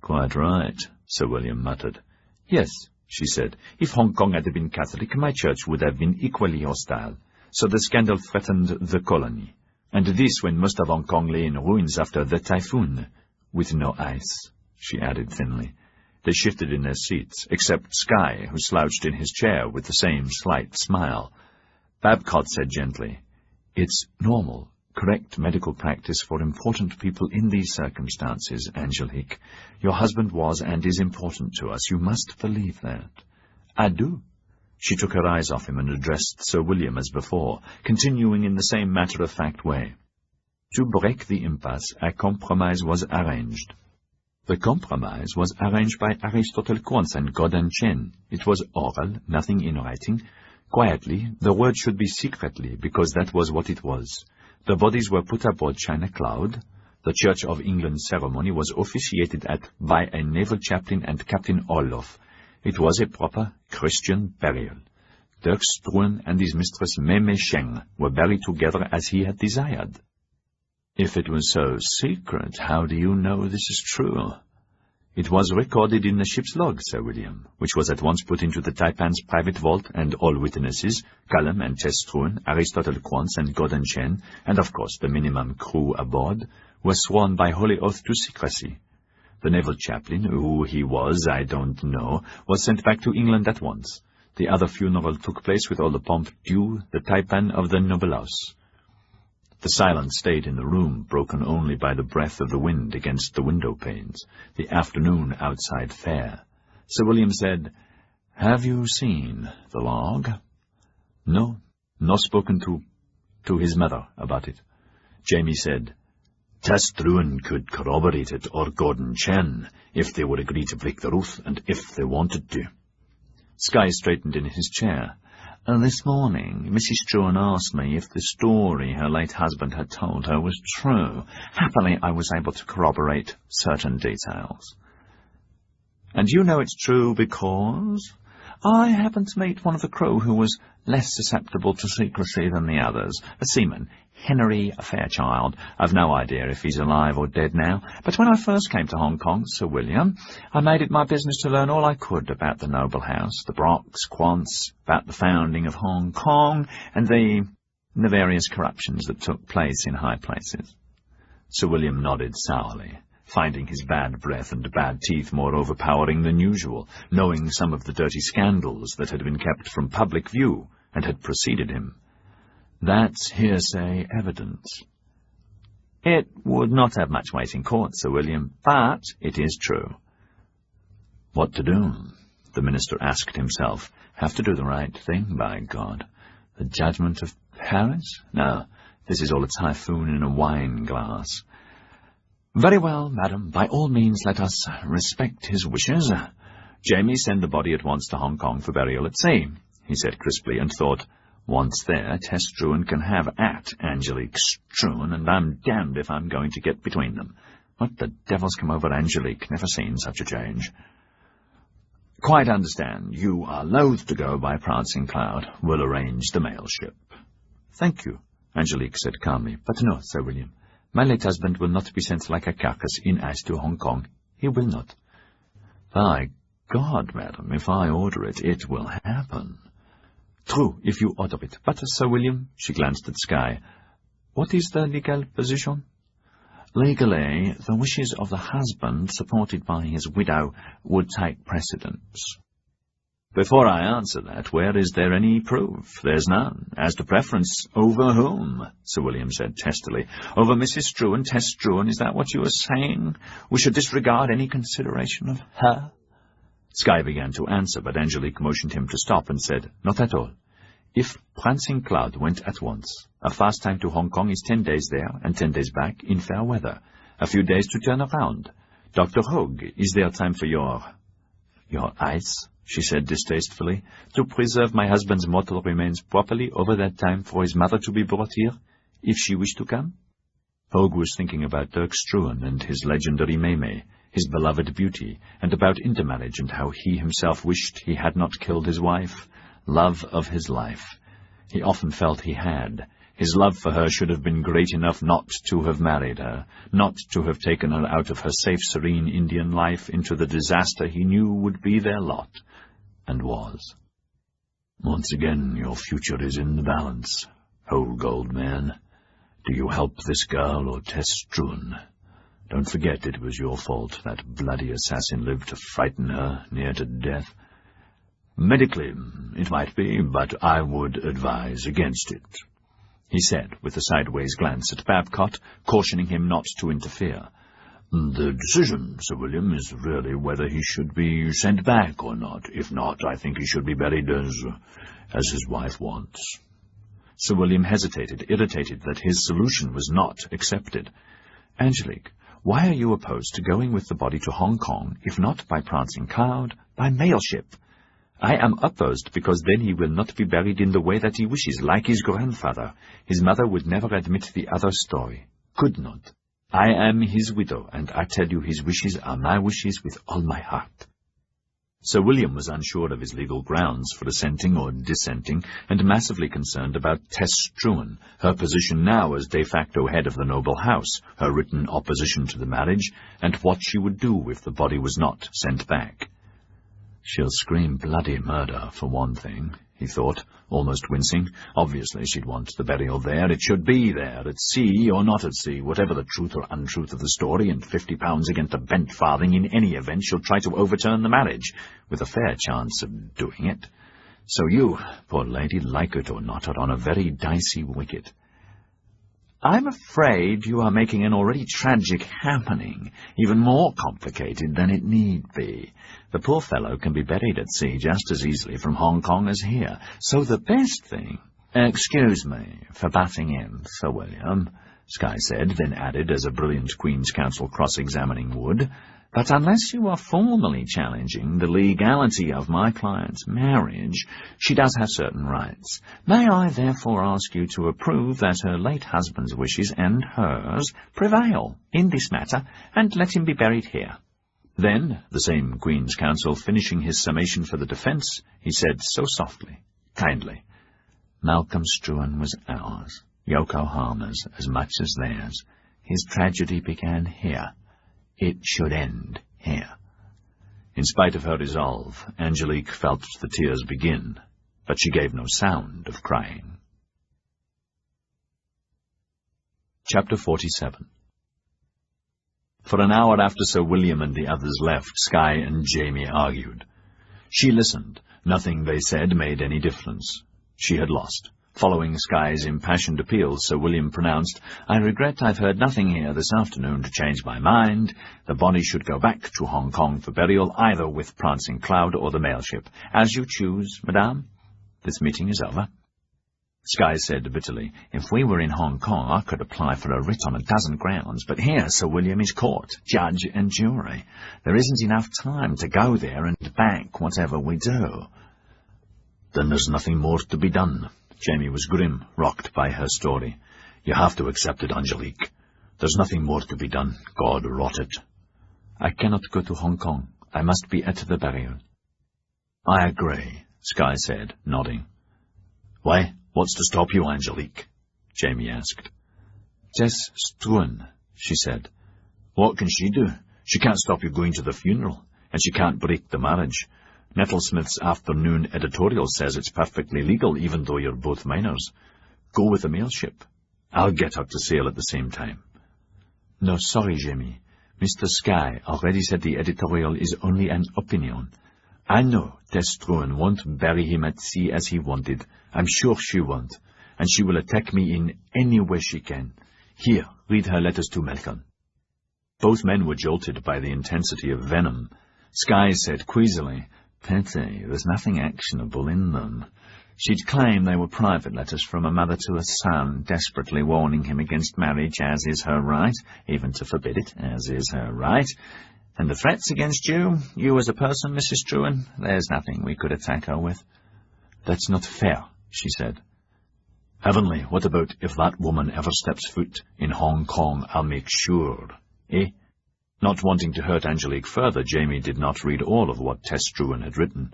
Quite right, Sir William muttered. Yes, she said. If Hong Kong had been Catholic, my church would have been equally hostile. So the scandal threatened the colony. And this when most of Hong Kong lay in ruins after the typhoon. With no ice, she added thinly. They shifted in their seats, except Sky, who slouched in his chair with the same slight smile. Babcock said gently, It's normal, correct medical practice for important people in these circumstances, Angelique. Your husband was and is important to us. You must believe that. I do. She took her eyes off him and addressed Sir William as before, continuing in the same matter-of-fact way. To break the impasse, a compromise was arranged. The compromise was arranged by Aristotle Quantz and Gordon Chen. It was oral, nothing in writing. Quietly, the word should be secretly, because that was what it was. The bodies were put aboard China Cloud. The Church of England ceremony was officiated at by a naval chaplain and Captain Orloff. It was a proper Christian burial. Dirk Struan and his mistress Mei Sheng were buried together as he had desired. If it was so secret, how do you know this is true? It was recorded in the ship's log, Sir William, which was at once put into the taipan's private vault, and all witnesses, Callum and Tess Struan, Aristotle Quantz and Gordon Chen, and of course the minimum crew aboard, were sworn by holy oath to secrecy. The naval chaplain, who he was, I don't know, was sent back to England at once. The other funeral took place with all the pomp due the taipan of the noble house. The silence stayed in the room, broken only by the breath of the wind against the window panes. The afternoon outside fair. Sir William said, Have you seen the log? No, nor spoken to his mother about it. Jamie said, Tess Struan could corroborate it, or Gordon Chen, if they would agree to break the oath, and if they wanted to. Sky straightened in his chair. This morning, Mrs. Struan asked me if the story her late husband had told her was true. Happily, I was able to corroborate certain details. And you know it's true because I happened to meet one of the crew who was less susceptible to secrecy than the others, a seaman, Henry Fairchild. I've no idea if he's alive or dead now, but when I first came to Hong Kong, Sir William, I made it my business to learn all I could about the noble house, the Brocks, Quants, about the founding of Hong Kong, and the various corruptions that took place in high places. Sir William nodded sourly, finding his bad breath and bad teeth more overpowering than usual, knowing some of the dirty scandals that had been kept from public view and had preceded him. That's hearsay evidence. It would not have much weight in court, Sir William, but it is true. What to do? The minister asked himself. Have to do the right thing, by God. The judgment of Paris? No, This is all a typhoon in a wine glass. Very well, madam. By all means, let us respect his wishes. Jamie, send the body at once to Hong Kong for burial at sea, he said crisply, and thought, once there, Tess Struan can have at Angelique Struan, and I'm damned if I'm going to get between them. What the devil's come over Angelique? Never seen such a change. Quite understand. You are loath to go by Prancing Cloud. We'll arrange the mail ship. Thank you, Angelique said calmly. But no, Sir William. My late husband will not be sent like a carcass in ice to Hong Kong. He will not. By God, madam, if I order it, it will happen. True, if you order it. But, Sir William, she glanced at Sky, what is the legal position? Legally, the wishes of the husband, supported by his widow, would take precedence. Before I answer that, where is there any proof? There's none. As to preference, over whom? Sir William said testily. Over Mrs. Struan, Tess Struan, is that what you are saying? We should disregard any consideration of her? Sky began to answer, but Angelique motioned him to stop and said, Not at all. If Prancing Cloud went at once, a fast time to Hong Kong is 10 days there and 10 days back in fair weather. A few days to turn around. Dr. Hogue, is there time for your ice? She said distastefully, to preserve my husband's mortal remains properly over that time for his mother to be brought here, if she wished to come? Hogue was thinking about Dirk Struan and his legendary Maymay, his beloved beauty, and about intermarriage and how he himself wished he had not killed his wife. Love of his life. He often felt he had. His love for her should have been great enough not to have married her, not to have taken her out of her safe, serene Indian life into the disaster he knew would be their lot, and was. Once again, your future is in the balance. Old gold man, do you help this girl or Tess Struan? Don't forget it was your fault that bloody assassin lived to frighten her near to death. Medically, it might be, but I would advise against it, he said, with a sideways glance at Babcock, cautioning him not to interfere. The decision, Sir William, is really whether he should be sent back or not. If not, I think he should be buried as his wife wants. Sir William hesitated, irritated that his solution was not accepted. Angelique, why are you opposed to going with the body to Hong Kong, if not by Prancing Cloud, by mail ship? I am opposed because then he will not be buried in the way that he wishes, like his grandfather. His mother would never admit the other story. Could not. I am his widow, and I tell you his wishes are my wishes with all my heart. Sir William was unsure of his legal grounds for assenting or dissenting, and massively concerned about Tess Struan, her position now as de facto head of the noble house, her written opposition to the marriage, and what she would do if the body was not sent back. She'll scream bloody murder, for one thing, he thought, almost wincing. Obviously she'd want the burial there. It should be there, at sea or not at sea, whatever the truth or untruth of the story, and £50 against a bent farthing. In any event, she'll try to overturn the marriage, with a fair chance of doing it. So you, poor lady, like it or not, are on a very dicey wicket. I'm afraid you are making an already tragic happening even more complicated than it need be. The poor fellow can be buried at sea just as easily from Hong Kong as here. So the best thing— Excuse me for butting in, Sir William, Sky said, then added, as a brilliant Queen's Counsel cross-examining would, but unless you are formally challenging the legality of my client's marriage, she does have certain rights. May I therefore ask you to approve that her late husband's wishes and hers prevail in this matter, and let him be buried here? Then, the same Queen's Counsel finishing his summation for the defence, he said so softly, kindly, Malcolm Struan was ours, Yokohama's as much as theirs. His tragedy began here. It should end here. In spite of her resolve, Angelique felt the tears begin, but she gave no sound of crying. Chapter 47. For an hour after Sir William and the others left, Sky and Jamie argued. She listened. Nothing they said made any difference. She had lost. Following Sky's impassioned appeals, Sir William pronounced, I regret I've heard nothing here this afternoon to change my mind. The body should go back to Hong Kong for burial, either with Prancing Cloud or the mail ship. As you choose, madame. This meeting is over. Sky said bitterly. If we were in Hong Kong, I could apply for a writ on a dozen grounds, but here Sir William is court, judge and jury. There isn't enough time to go there and back whatever we do. Then there's nothing more to be done. Jamie was grim, rocked by her story. You have to accept it, Angelique. There's nothing more to be done. God rot it. I cannot go to Hong Kong. I must be at the burial. I agree, Sky said, nodding. Why, what's to stop you, Angelique? Jamie asked. Tess Struan, she said. What can she do? She can't stop you going to the funeral, and she can't break the marriage. Nettlesmith's afternoon editorial says it's perfectly legal, even though you're both minors. Go with the mail ship. I'll get her to sail at the same time. No, sorry, Jamie. Mr. Sky already said the editorial is only an opinion. I know Tess Struan won't bury him at sea as he wanted. I'm sure she won't. And she will attack me in any way she can. Here, read her letters to Malcolm. Both men were jolted by the intensity of venom. Sky said queasily, Pity, there's nothing actionable in them. She'd claim they were private letters from a mother to a son, desperately warning him against marriage, as is her right, even to forbid it, as is her right. And the threats against you as a person, Mrs. Struan, there's nothing we could attack her with. That's not fair, she said. Heavenly, what about if that woman ever steps foot in Hong Kong, I'll make sure, eh? Not wanting to hurt Angelique further, Jamie did not read all of what Tess Struan had written.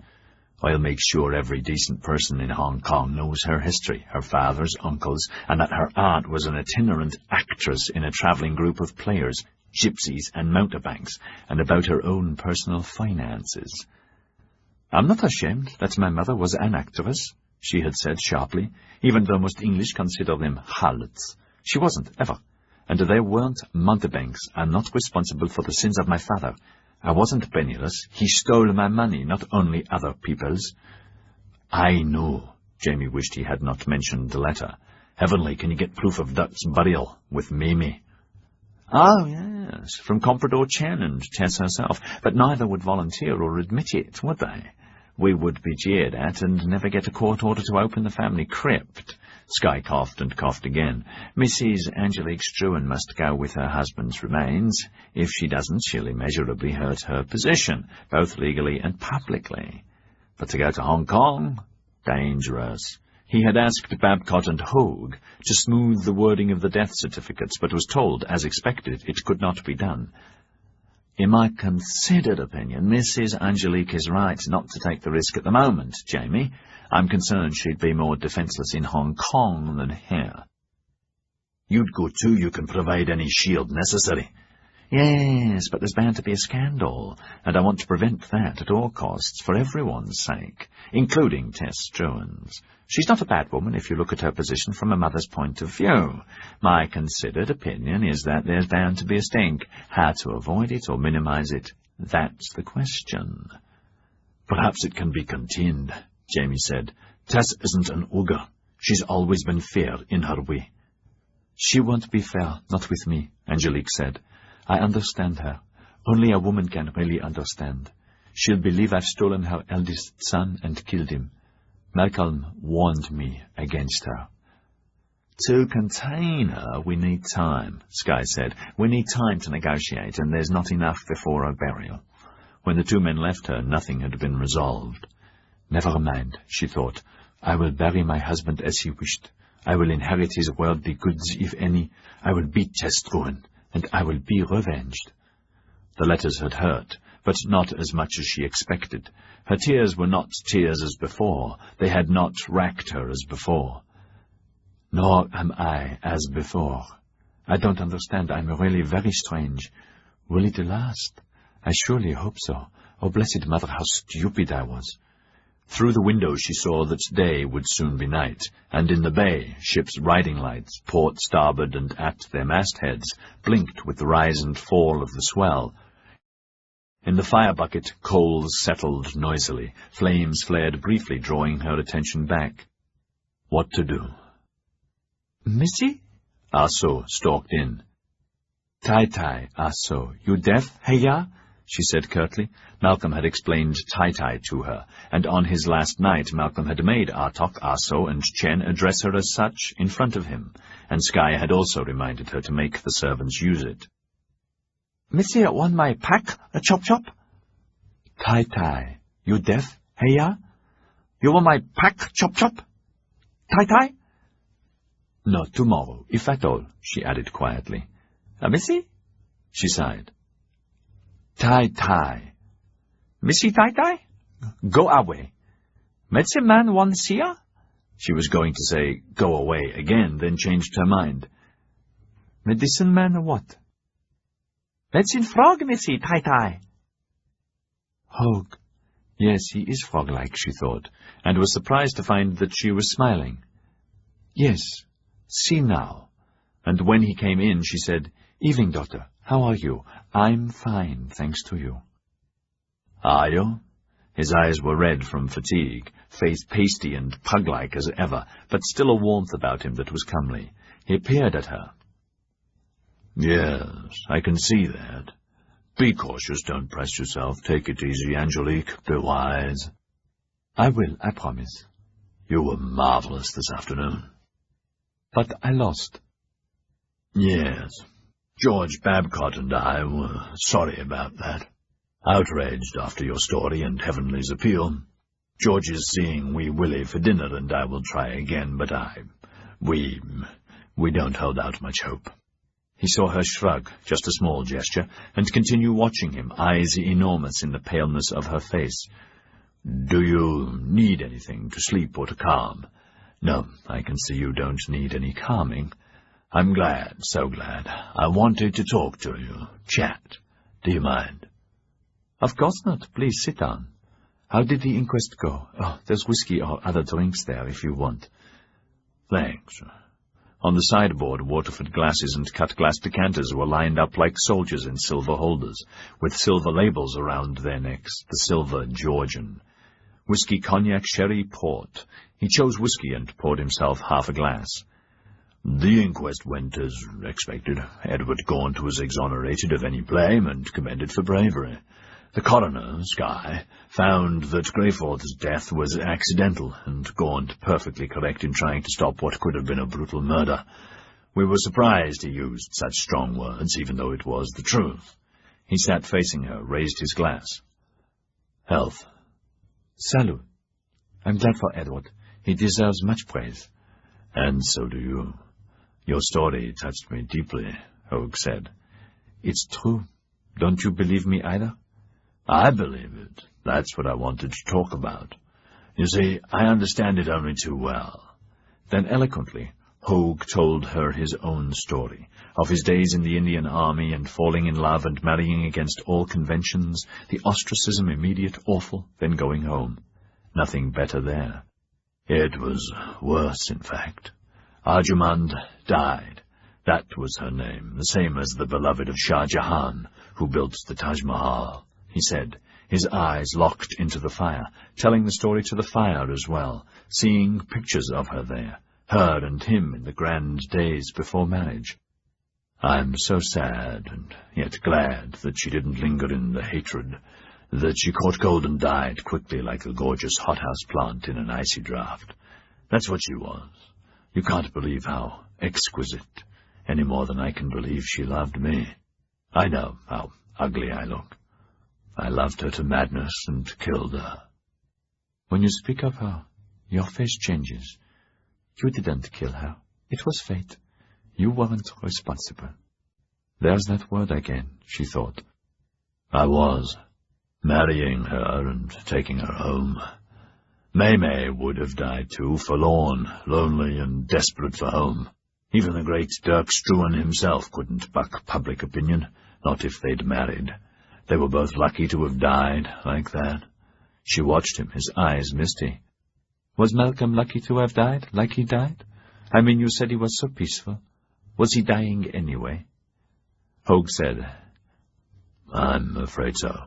I'll make sure every decent person in Hong Kong knows her history, her father's uncles, and that her aunt was an itinerant actress in a travelling group of players, gypsies and mountebanks, and about her own personal finances. I'm not ashamed that my mother was an actress, she had said sharply, even though most English consider them harlots. She wasn't, ever. And they weren't mountebanks. I'm not responsible for the sins of my father. I wasn't penniless. He stole my money, not only other people's. I know. Jamie wished he had not mentioned the letter. Heavenly, can you get proof of Duck's burial with Mamie? Oh, yes, from Comprador Chen and Tess herself, but neither would volunteer or admit it, would they? We would be jeered at and never get a court order to open the family crypt. Sky coughed and coughed again. Mrs. Angelique Struan must go with her husband's remains. If she doesn't, she'll immeasurably hurt her position, both legally and publicly. But to go to Hong Kong? Dangerous. He had asked Babcock and Hogue to smooth the wording of the death certificates, but was told, as expected, it could not be done. In my considered opinion, Mrs. Angelique is right not to take the risk at the moment, Jamie. I'm concerned she'd be more defenceless in Hong Kong than here. You'd go too. You can provide any shield necessary. Yes, but there's bound to be a scandal, and I want to prevent that at all costs, for everyone's sake, including Tess Struan's. She's not a bad woman if you look at her position from a mother's point of view. My considered opinion is that there's bound to be a stink. How to avoid it or minimize it, that's the question. Perhaps it can be contained, Jamie said. Tess isn't an ogre. She's always been fair in her way. She won't be fair, not with me, Angelique said. I understand her. Only a woman can really understand. She'll believe I've stolen her eldest son and killed him. Malcolm warned me against her. To contain her, we need time, Sky said. We need time to negotiate, and there's not enough before her burial. When the two men left her, nothing had been resolved. Never mind, she thought. I will bury my husband as he wished. I will inherit his worldly goods, if any. I will beat Tess Struan, and I will be revenged. The letters had hurt, but not as much as she expected. Her tears were not tears as before. They had not racked her as before. Nor am I as before. I don't understand. I'm really very strange. Will it last? I surely hope so. Oh, blessed mother, how stupid I was. Through the window she saw that day would soon be night, and in the bay ships' riding lights, port, starboard, and at their mastheads, blinked with the rise and fall of the swell. In the fire bucket coals settled noisily. Flames flared briefly, drawing her attention back. What to do? Missy? Ah So stalked in. Tai, Ah So, you deaf, hey ya? she said curtly. Malcolm had explained Tai-Tai to her, and on his last night Malcolm had made Artok, Aso, and Chen address her as such in front of him, and Sky had also reminded her to make the servants use it. Missy want my pack, chop-chop? Tai-Tai, you deaf, heya? You want my pack, chop-chop? Tai-Tai? No, tomorrow, if at all, she added quietly. Missy? She sighed. Tai-Tai. Missy Tai-Tai? Go away. Medicine man want see her? She was going to say, go away again, then changed her mind. Medicine man what? Medicine frog, Missy Tai-Tai. Hogue. Yes, he is frog-like, she thought, and was surprised to find that she was smiling. Yes, see now. And when he came in, she said, Evening, Doctor. How are you? I'm fine, thanks to you. Are you? His eyes were red from fatigue, face pasty and pug-like as ever, but still a warmth about him that was comely. He peered at her. Yes, I can see that. Be cautious, don't press yourself. Take it easy, Angelique. Be wise. I will, I promise. You were marvelous this afternoon. But I lost. Yes. George Babcock and I were sorry about that. Outraged after your story and Heavenly's appeal. George is seeing Wee Willie for dinner, and I will try again, but we don't hold out much hope. He saw her shrug, just a small gesture, and continue watching him, eyes enormous in the paleness of her face. Do you need anything to sleep or to calm? No, I can see you don't need any calming. I'm glad, so glad. I wanted to talk to you. Chat. Do you mind? Of course not. Please sit down. How did the inquest go? Oh, there's whiskey or other drinks there if you want. Thanks. On the sideboard, Waterford glasses and cut-glass decanters were lined up like soldiers in silver holders, with silver labels around their necks, the silver Georgian. Whiskey, cognac, sherry, port. He chose whiskey and poured himself half a glass. The inquest went as expected. Edward Gaunt was exonerated of any blame and commended for bravery. The coroner, Sky, found that Greyforth's death was accidental, and Gaunt perfectly correct in trying to stop what could have been a brutal murder. We were surprised he used such strong words, even though it was the truth. He sat facing her, raised his glass. Health. Salut. I'm glad for Edward. He deserves much praise. And so do you. Your story touched me deeply, Hogue said. It's true. Don't you believe me either? I believe it. That's what I wanted to talk about. You see, I understand it only too well. Then eloquently, Hogue told her his own story, of his days in the Indian Army and falling in love and marrying against all conventions, the ostracism immediate, awful, then going home. Nothing better there. It was worse, in fact. Arjumand died. That was her name, the same as the beloved of Shah Jahan, who built the Taj Mahal, he said, his eyes locked into the fire, telling the story to the fire as well, seeing pictures of her there, her and him in the grand days before marriage. I'm so sad, and yet glad that she didn't linger in the hatred, that she caught cold and died quickly like a gorgeous hothouse plant in an icy draught. That's what she was. You can't believe how exquisite, any more than I can believe she loved me. I know how ugly I look. I loved her to madness and killed her. When you speak of her, your face changes. You didn't kill her. It was fate. You weren't responsible. There's that word again, she thought. I was. Marrying her and taking her home. May would have died too, forlorn, lonely, and desperate for home. Even the great Dirk Struan himself couldn't buck public opinion, not if they'd married. They were both lucky to have died like that. She watched him, his eyes misty. Was Malcolm lucky to have died, like he died? I mean, you said he was so peaceful. Was he dying anyway? Hogue said, I'm afraid so.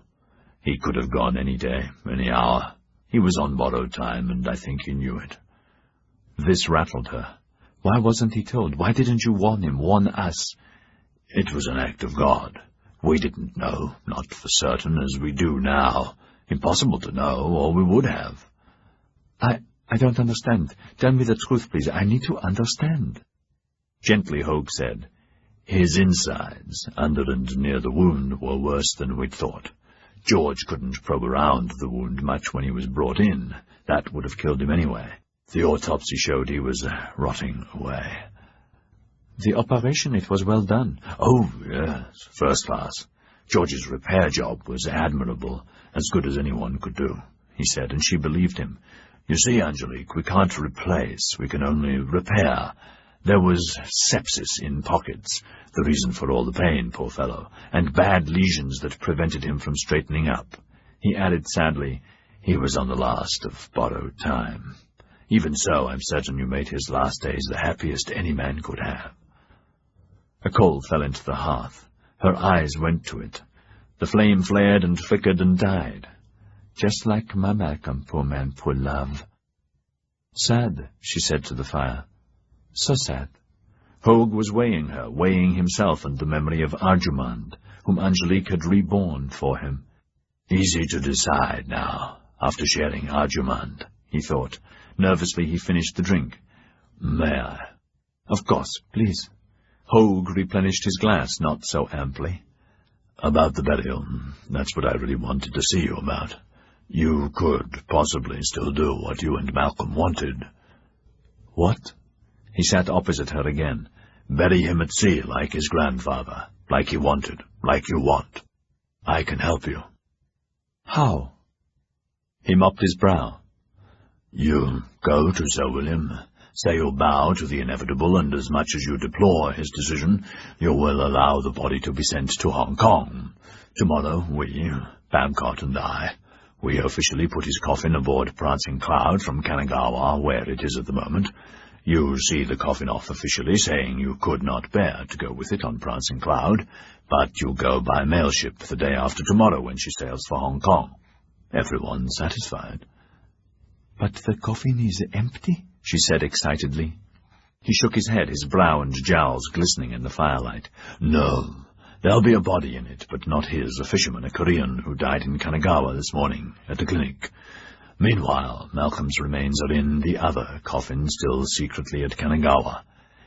He could have gone any day, any hour. He was on borrowed time, and I think he knew it. This rattled her. Why wasn't he told? Why didn't you warn him, warn us? It was an act of God. We didn't know, not for certain as we do now. Impossible to know, or we would have. I don't understand. Tell me the truth, please. I need to understand. Gently, Hogue said. His insides, under and near the wound, were worse than we'd thought. George couldn't probe around the wound much when he was brought in. That would have killed him anyway. The autopsy showed he was rotting away. The operation, it was well done. Oh, yes, first class. George's repair job was admirable, as good as anyone could do, he said, and she believed him. You see, Angelique, we can't replace, we can only repair. There was sepsis in pockets, the reason for all the pain, poor fellow, and bad lesions that prevented him from straightening up. He added sadly, he was on the last of borrowed time. Even so, I'm certain you made his last days the happiest any man could have. A coal fell into the hearth. Her eyes went to it. The flame flared and flickered and died. Just like my Malcolm, poor man, poor love. Sad, she said to the fire. So sad. Hogue was weighing her, weighing himself and the memory of Arjumand, whom Angelique had reborn for him. Easy to decide now, after sharing Arjumand, he thought. Nervously he finished the drink. May I? Of course, please. Hogue replenished his glass, not so amply. About the burial, that's what I really wanted to see you about. You could possibly still do what you and Malcolm wanted. What? He sat opposite her again. Bury him at sea like his grandfather, like he wanted, like you want. I can help you. How? He mopped his brow. You go to Sir William, say you'll bow to the inevitable, and as much as you deplore his decision, you will allow the body to be sent to Hong Kong. Tomorrow we, Babcock and I, we officially put his coffin aboard Prancing Cloud from Kanagawa, where it is at the moment. You see the coffin off officially, saying you could not bear to go with it on Prancing Cloud, but you go by mail ship the day after tomorrow when she sails for Hong Kong. Everyone satisfied. But the coffin is empty, she said excitedly. He shook his head, his brow and jowls glistening in the firelight. No, there'll be a body in it, but not his, a fisherman, a Korean, who died in Kanagawa this morning, at the clinic. Meanwhile, Malcolm's remains are in the other coffin, still secretly at Kanagawa.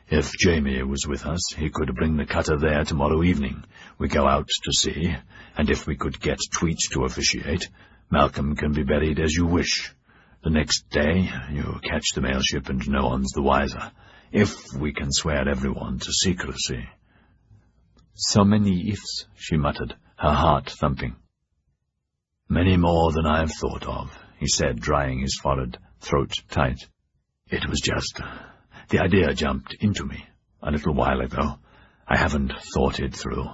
If Jamie was with us, he could bring the cutter there tomorrow evening. We go out to sea, and if we could get Tweet to officiate, Malcolm can be buried as you wish. The next day, you catch the mail ship and no one's the wiser, if we can swear everyone to secrecy. So many ifs, she muttered, her heart thumping. Many more than I've thought of, he said, drying his forehead, throat tight. It was just, the idea jumped into me a little while ago. I haven't thought it through.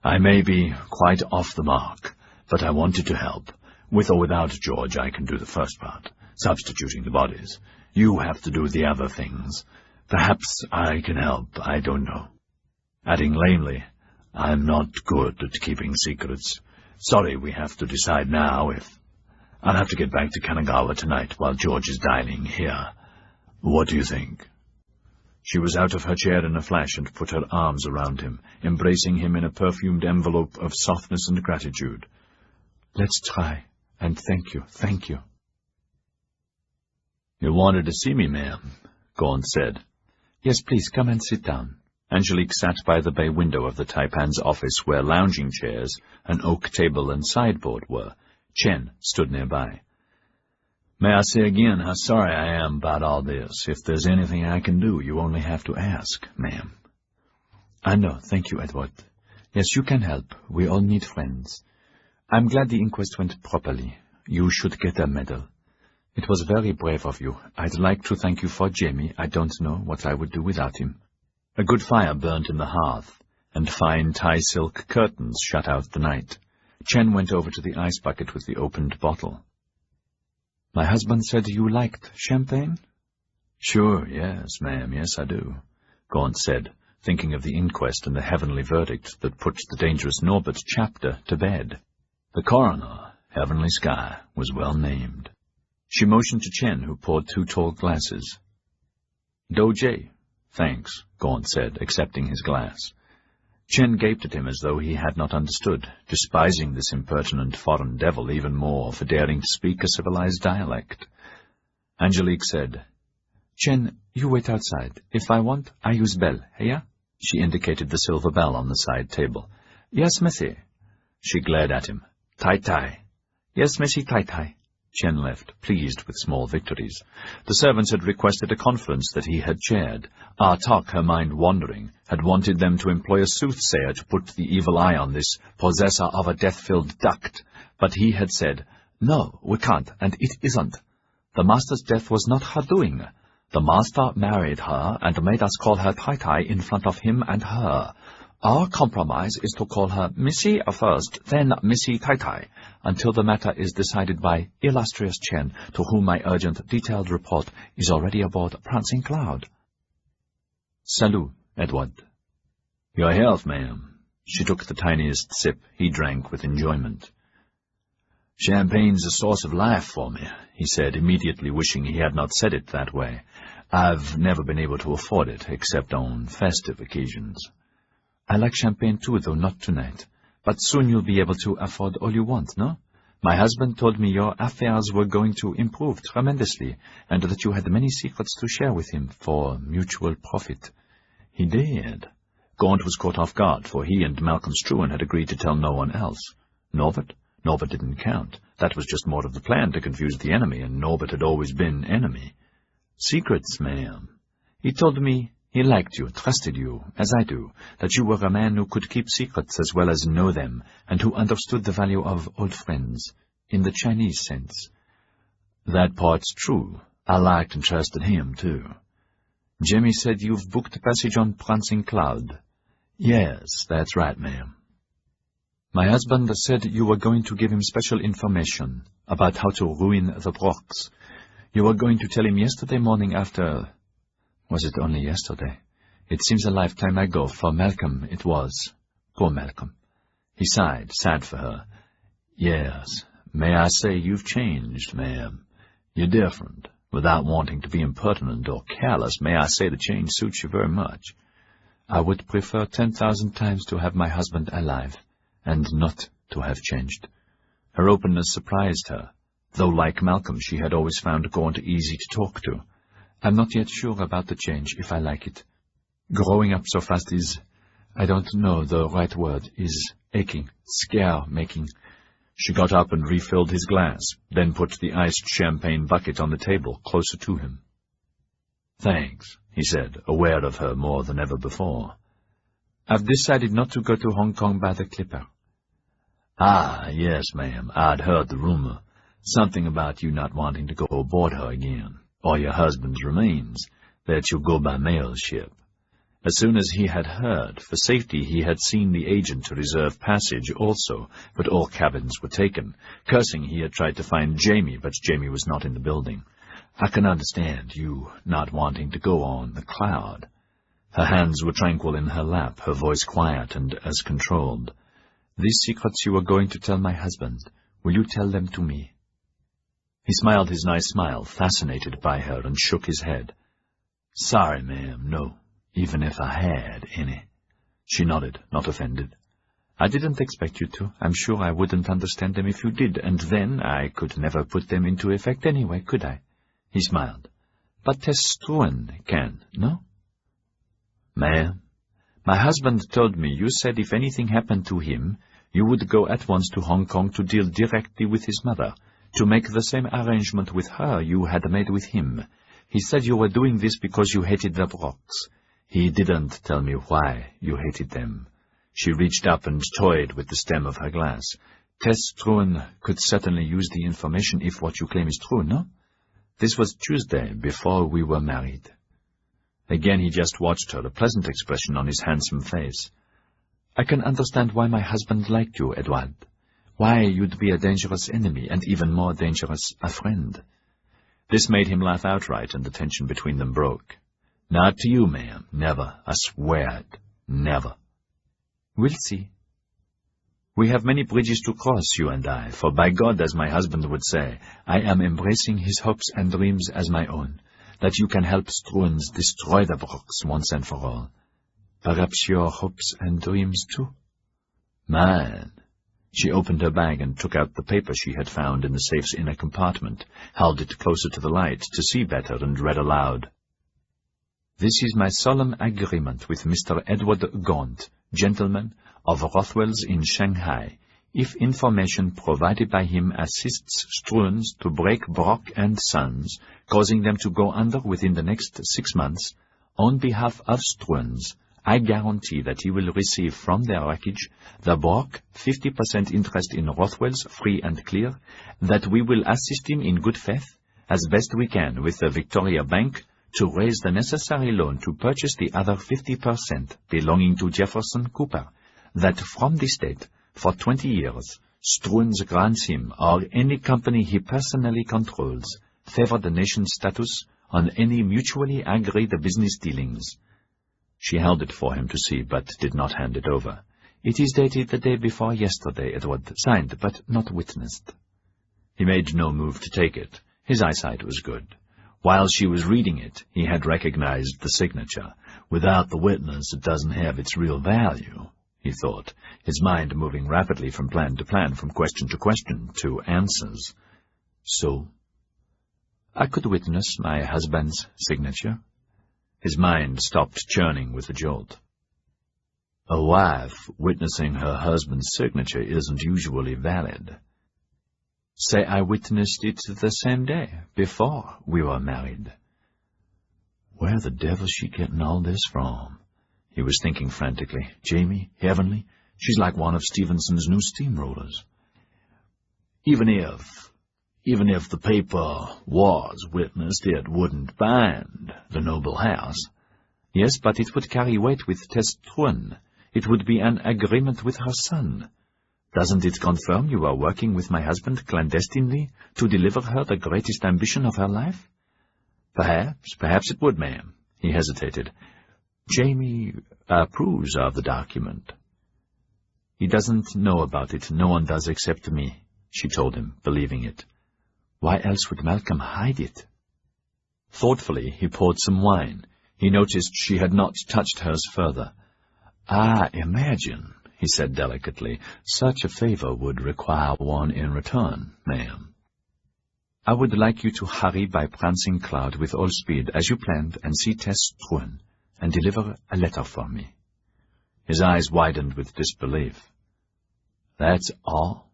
I may be quite off the mark, but I wanted to help. With or without George, I can do the first part, substituting the bodies. You have to do the other things. Perhaps I can help, I don't know. Adding lamely, I'm not good at keeping secrets. Sorry, we have to decide now if... I'll have to get back to Kanagawa tonight while George is dining here. What do you think? She was out of her chair in a flash and put her arms around him, embracing him in a perfumed envelope of softness and gratitude. Let's try. And thank you, thank you. You wanted to see me, ma'am, Gaunt said. Yes, please, come and sit down. Angelique sat by the bay window of the Taipan's office where lounging chairs, an oak table and sideboard were. Chen stood nearby. May I say again how sorry I am about all this. If there's anything I can do, you only have to ask, ma'am. I know, thank you, Edward. Yes, you can help. We all need friends. I'm glad the inquest went properly. You should get a medal. It was very brave of you. I'd like to thank you for Jamie. I don't know what I would do without him. A good fire burnt in the hearth, and fine tie-silk curtains shut out the night. Chen went over to the ice bucket with the opened bottle. My husband said you liked champagne? Sure, yes, ma'am, yes, I do, Gaunt said, thinking of the inquest and the heavenly verdict that put the dangerous Norbert chapter to bed. The coroner, Heavenly Sky, was well named. She motioned to Chen, who poured 2 tall glasses. Dojie, thanks, Gaunt said, accepting his glass. Chen gaped at him as though he had not understood, despising this impertinent foreign devil even more for daring to speak a civilized dialect. Angelique said, "Chen, you wait outside. If I want, I use bell, yeah?" She indicated the silver bell on the side table. "Yes, monsieur." She glared at him. "Tai Tai." "Yes, monsieur, Tai Tai." Chen left, pleased with small victories. The servants had requested a conference that he had chaired. Tok, her mind wandering, had wanted them to employ a soothsayer to put the evil eye on this possessor of a death-filled duct, but he had said, "No, we can't, and it isn't. The master's death was not her doing. The master married her and made us call her Tai Tai in front of him and her. Our compromise is to call her Missy first, then Missy Tai Tai, until the matter is decided by illustrious Chen, to whom my urgent detailed report is already aboard Prancing Cloud." "Salut, Edward." "Your health, ma'am." She took the tiniest sip he drank with enjoyment. "Champagne's a source of life for me," he said, immediately wishing he had not said it that way. "I've never been able to afford it, except on festive occasions." "I like champagne too, though not tonight. But soon you'll be able to afford all you want, no? My husband told me your affairs were going to improve tremendously, and that you had many secrets to share with him for mutual profit." "He did." Gaunt was caught off guard, for he and Malcolm Struan had agreed to tell no one else. Norbert? Norbert didn't count. That was just more of the plan, to confuse the enemy, and Norbert had always been enemy. "Secrets, ma'am. He told me he liked you, trusted you, as I do, that you were a man who could keep secrets as well as know them, and who understood the value of old friends, in the Chinese sense." "That part's true. I liked and trusted him, too." "Jimmy said you've booked a passage on Prancing Cloud." "Yes, that's right, ma'am." "My husband said you were going to give him special information about how to ruin the Brox. You were going to tell him yesterday morning after... Was it only yesterday? It seems a lifetime ago. For Malcolm it was. Poor Malcolm." He sighed, sad for her. "Yes, may I say you've changed, ma'am. You're different. Without wanting to be impertinent or careless, may I say the change suits you very much." "I would prefer 10,000 times to have my husband alive, and not to have changed." Her openness surprised her, though like Malcolm she had always found Gaunt easy to talk to. "I'm not yet sure about the change, if I like it. Growing up so fast is, I don't know the right word, is aching, scare-making." She got up and refilled his glass, then put the iced champagne bucket on the table, closer to him. "Thanks," he said, aware of her more than ever before. "I've decided not to go to Hong Kong by the Clipper." "Ah, yes, ma'am, I'd heard the rumor. Something about you not wanting to go aboard her again, or your husband's remains, that you'll go by mail ship." As soon as he had heard, for safety he had seen the agent to reserve passage also, but all cabins were taken. Cursing, he had tried to find Jamie, but Jamie was not in the building. "I can understand you not wanting to go on the Cloud." Her hands were tranquil in her lap, her voice quiet and as controlled. "These secrets you are going to tell my husband, will you tell them to me?" He smiled his nice smile, fascinated by her, and shook his head. "Sorry, ma'am, no, even if I had any." She nodded, not offended. "I didn't expect you to. I'm sure I wouldn't understand them if you did, and then I could never put them into effect anyway, could I?" He smiled. "But Tess Struan can, no?" "Ma'am, my husband told me you said if anything happened to him, you would go at once to Hong Kong to deal directly with his mother, to make the same arrangement with her you had made with him. He said you were doing this because you hated the Brox. He didn't tell me why you hated them." She reached up and toyed with the stem of her glass. "Tess Struan could certainly use the information if what you claim is true, no? This was Tuesday, before we were married." Again he just watched her, a pleasant expression on his handsome face. "I can understand why my husband liked you, Edward. Why you'd be a dangerous enemy, and even more dangerous a friend." This made him laugh outright, and the tension between them broke. "Not to you, ma'am. Never. I swear it. Never." "We'll see. We have many bridges to cross, you and I, for by God, as my husband would say, I am embracing his hopes and dreams as my own, that you can help Struans destroy the Brox once and for all." Perhaps your hopes and dreams, too? Mine. She opened her bag and took out the paper she had found in the safe's inner compartment, held it closer to the light to see better, and read aloud. This is my solemn agreement with Mr. Edward Gaunt, gentleman, of Rothwell's in Shanghai. If information provided by him assists Struens to break Brock and Sons, causing them to go under within the next 6 months, on behalf of Struens, I guarantee that he will receive from their wreckage the Brock 50% interest in Rothwell's free and clear, that we will assist him in good faith, as best we can with the Victoria Bank, to raise the necessary loan to purchase the other 50% belonging to Jefferson Cooper, that from this date, for 20 years, Struens grants him, or any company he personally controls, favor the nation's status on any mutually agreed business dealings. She held it for him to see, but did not hand it over. It is dated the day before yesterday, Edward, signed, but not witnessed. He made no move to take it. His eyesight was good. While she was reading it, he had recognized the signature. Without the witness, it doesn't have its real value, he thought, his mind moving rapidly from plan to plan, from question to question, to answers. So, I could witness my husband's signature. His mind stopped churning with a jolt. A wife witnessing her husband's signature isn't usually valid. Say I witnessed it the same day, before we were married. Where the devil's she getting all this from? He was thinking frantically. Jamie, heavenly, she's like one of Stevenson's new steamrollers. Even if the paper was witnessed, it wouldn't bind the noble house. Yes, but it would carry weight with Tess Truen. It would be an agreement with her son. Doesn't it confirm you are working with my husband clandestinely to deliver her the greatest ambition of her life? Perhaps it would, ma'am. He hesitated. Jamie approves of the document. He doesn't know about it. No one does except me, she told him, believing it. Why else would Malcolm hide it? Thoughtfully, he poured some wine. He noticed she had not touched hers further. I imagine, he said delicately, such a favor would require one in return, ma'am. I would like you to hurry by Prancing Cloud with all speed, as you planned, and see Tess Truen, and deliver a letter for me. His eyes widened with disbelief. That's all?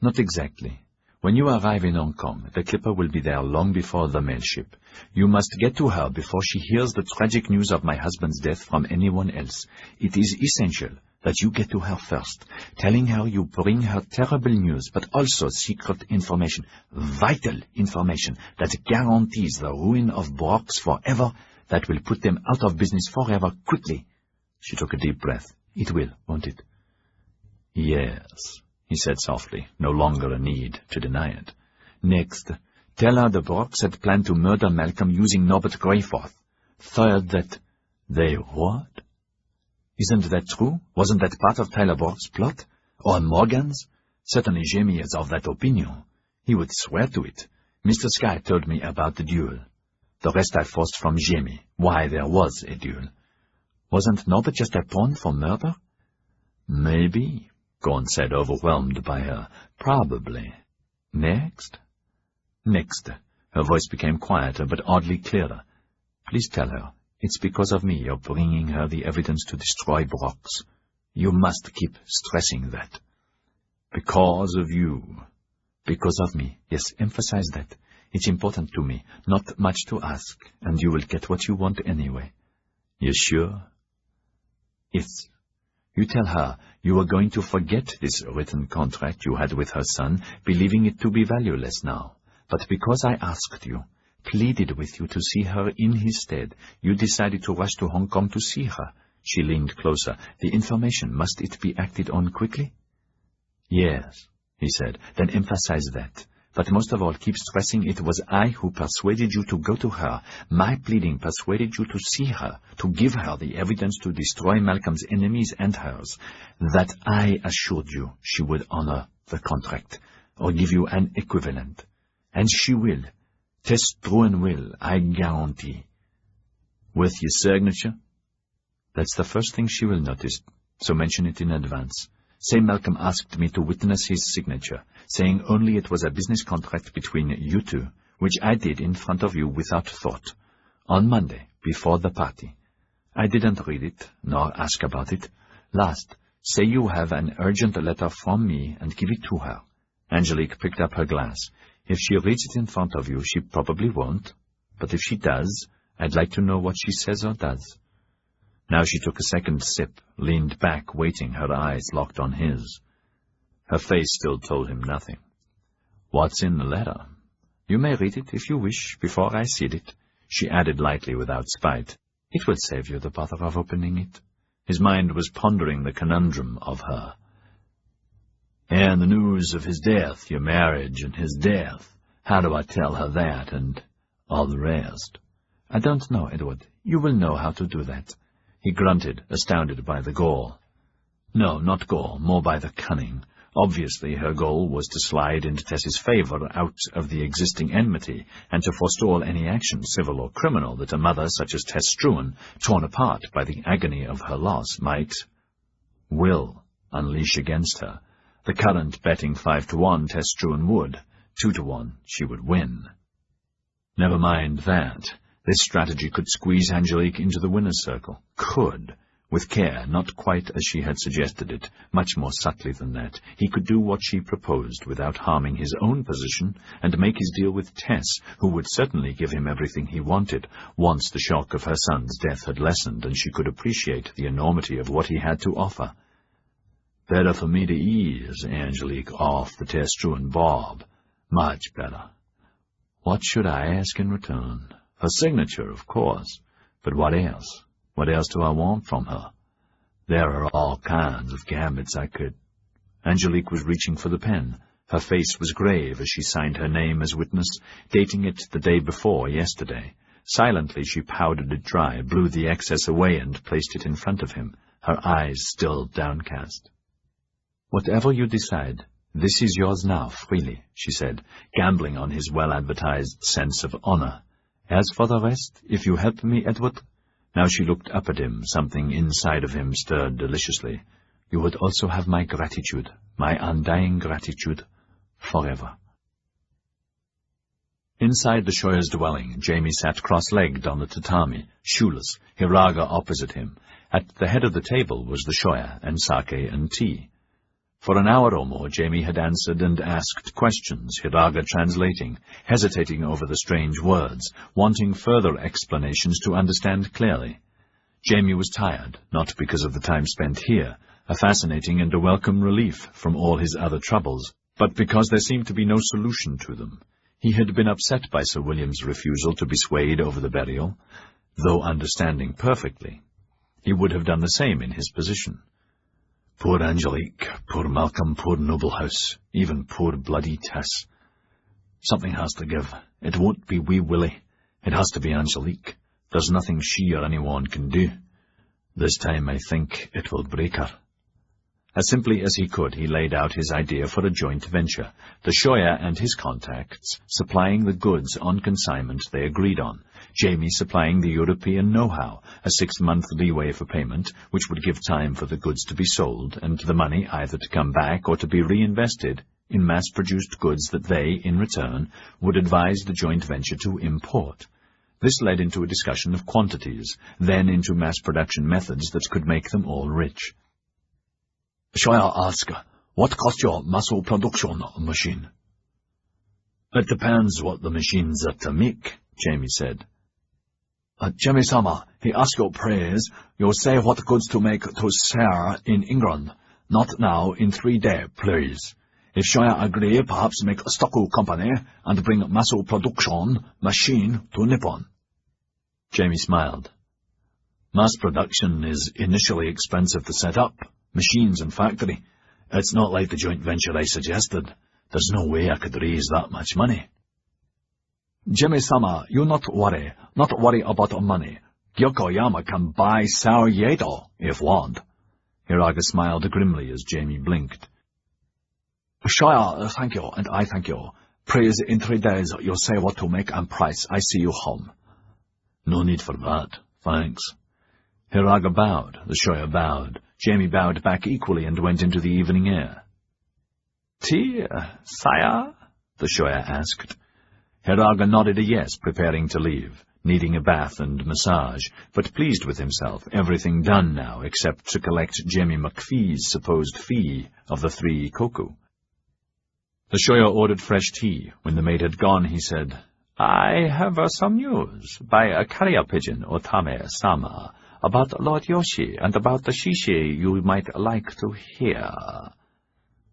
Not exactly. When you arrive in Hong Kong, the clipper will be there long before the mail ship. You must get to her before she hears the tragic news of my husband's death from anyone else. It is essential that you get to her first, telling her you bring her terrible news, but also secret information, vital information that guarantees the ruin of Brock's forever, that will put them out of business forever, quickly. She took a deep breath. It will, won't it? Yes, he said softly, no longer a need to deny it. Next, tell her the Brocks had planned to murder Malcolm using Norbert Greyforth. Third, that they what? Isn't that true? Wasn't that part of Tyler Brock's plot? Or Morgan's? Certainly Jamie is of that opinion. He would swear to it. Mr. Skye told me about the duel. The rest I forced from Jamie, why there was a duel. Wasn't Norbert just a pawn for murder? Maybe, Gaunt said, overwhelmed by her. Probably. Next? Next. Her voice became quieter, but oddly clearer. Please tell her, it's because of me you're bringing her the evidence to destroy Brock's. You must keep stressing that. Because of you. Because of me. Yes, emphasize that. It's important to me, not much to ask, and you will get what you want anyway. You sure? Yes. You tell her you are going to forget this written contract you had with her son, believing it to be valueless now. But because I asked you, pleaded with you to see her in his stead, you decided to rush to Hong Kong to see her. She leaned closer. The information, must it be acted on quickly? Yes, he said. Then emphasize that. But most of all, keep stressing it was I who persuaded you to go to her. My pleading persuaded you to see her, to give her the evidence to destroy Malcolm's enemies and hers. That I assured you she would honor the contract, or give you an equivalent. And she will. Tess Truen will, I guarantee. With your signature? That's the first thing she will notice, so mention it in advance. Say Malcolm asked me to witness his signature, saying only it was a business contract between you two, which I did in front of you without thought, on Monday, before the party. I didn't read it, nor ask about it. Last, say you have an urgent letter from me and give it to her. Angelique picked up her glass. If she reads it in front of you, she probably won't. But if she does, I'd like to know what she says or does. Now she took a second sip, leaned back, waiting, her eyes locked on his. Her face still told him nothing. What's in the letter? You may read it, if you wish, before I see it, she added lightly without spite. It will save you the bother of opening it. His mind was pondering the conundrum of her. And the news of his death, your marriage and his death. How do I tell her that, and all the rest? I don't know, Edward. You will know how to do that. He grunted, astounded by the gall. No, not gall, more by the cunning. Obviously, her goal was to slide into Tess's favor out of the existing enmity, and to forestall any action, civil or criminal, that a mother such as Tess Struan, torn apart by the agony of her loss, will unleash against her. The current betting 5-1, Tess Struan would. 2-1, she would win. Never mind that. This strategy could squeeze Angelique into the winner's circle. Could. With care, not quite as she had suggested it, much more subtly than that. He could do what she proposed without harming his own position, and make his deal with Tess, who would certainly give him everything he wanted, once the shock of her son's death had lessened and she could appreciate the enormity of what he had to offer. Better for me to ease Angelique off the Tess Struan bob. Much better. What should I ask in return? Her signature, of course. But what else? What else do I want from her? There are all kinds of gambits I could... Angelique was reaching for the pen. Her face was grave as she signed her name as witness, dating it the day before yesterday. Silently she powdered it dry, blew the excess away, and placed it in front of him, her eyes still downcast. Whatever you decide, this is yours now, freely, she said, gambling on his well-advertised sense of honor. As for the rest, if you help me, Edward... Now she looked up at him. Something inside of him stirred deliciously. You would also have my gratitude, my undying gratitude, forever. Inside the Shoya's dwelling, Jamie sat cross-legged on the tatami, shoeless, Hiraga opposite him. At the head of the table was the Shoya, and sake and tea. For an hour or more, Jamie had answered and asked questions, Hiraga translating, hesitating over the strange words, wanting further explanations to understand clearly. Jamie was tired, not because of the time spent here, a fascinating and a welcome relief from all his other troubles, but because there seemed to be no solution to them. He had been upset by Sir William's refusal to be swayed over the burial, though understanding perfectly. He would have done the same in his position. Poor Angelique, poor Malcolm, poor Noblehouse, even poor bloody Tess. Something has to give. It won't be wee Willie. It has to be Angelique. There's nothing she or anyone can do. This time I think it will break her. As simply as he could, he laid out his idea for a joint venture, the Shoya and his contacts supplying the goods on consignment they agreed on, Jamie supplying the European know-how, a 6-month leeway for payment, which would give time for the goods to be sold, and the money either to come back or to be reinvested in mass-produced goods that they, in return, would advise the joint venture to import. This led into a discussion of quantities, then into mass-production methods that could make them all rich. Shoya asked, what cost your muscle production machine? It depends what the machines are to make, Jamie said. Jamie-sama, he asked your praise. You'll say what goods to make to sell in England. Not now, in 3 days, please. If Shoya agree, perhaps make a stock company and bring muscle production machine to Nippon. Jamie smiled. Mass production is initially expensive to set up. Machines and factory. It's not like the joint venture I suggested. There's no way I could raise that much money. Jimmy-sama, you not worry about money. Yokoyama can buy Sao Yedo, if want. Hiraga smiled grimly as Jamie blinked. Shoya, thank you, and I thank you. Please, in 3 days, you'll say what to make and price. I see you home. No need for that, thanks. Hiraga bowed, the Shoya bowed. Jamie bowed back equally and went into the evening air. "Tea, sire?" the Shoya asked. Hiraga nodded a yes, preparing to leave, needing a bath and massage, but pleased with himself, everything done now except to collect Jamie McPhee's supposed fee of the 3 koku. The Shoya ordered fresh tea. When the maid had gone, he said, "I have some news by a carrier pigeon, Otame-sama, about Lord Yoshi and about the shishi you might like to hear."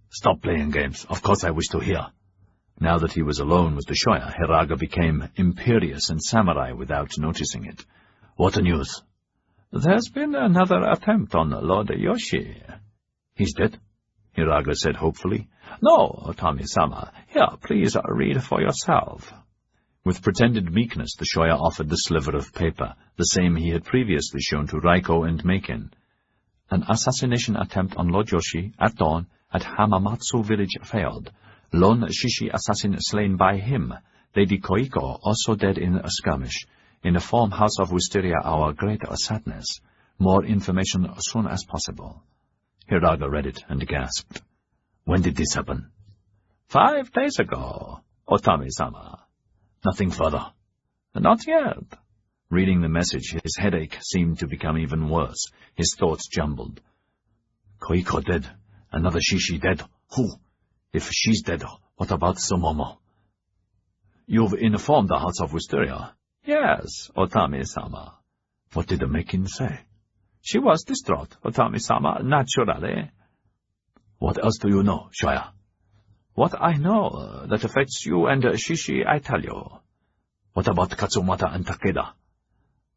"Stop playing games. Of course I wish to hear." Now that he was alone with the Shoya, Hiraga became imperious and samurai without noticing it. "What news?" "There's been another attempt on Lord Yoshi." "He's dead?" Hiraga said hopefully. "No, Otame-sama. Here, please read for yourself." With pretended meekness, the Shoya offered the sliver of paper, the same he had previously shown to Raiko and Maken. "An assassination attempt on Lord Yoshi at dawn at Hamamatsu village failed. Lone shishi assassin slain by him. Lady Koiko also dead in a skirmish. In a farmhouse of Wisteria our great sadness. More information as soon as possible." Hiraga read it and gasped. "When did this happen?" 5 days ago, Otame-sama." "Nothing further?" "Not yet." Reading the message, his headache seemed to become even worse. His thoughts jumbled. "Koiko dead. Another shishi dead. Who? If she's dead, what about Sumomo?" "You've informed the House of Wisteria?" "Yes, Otame-sama." "What did the Maken say?" "She was distraught, Otame-sama, naturally." "What else do you know, Shoya?" "What I know that affects you and Shishi, I tell you." "What about Katsumata and Takeda?"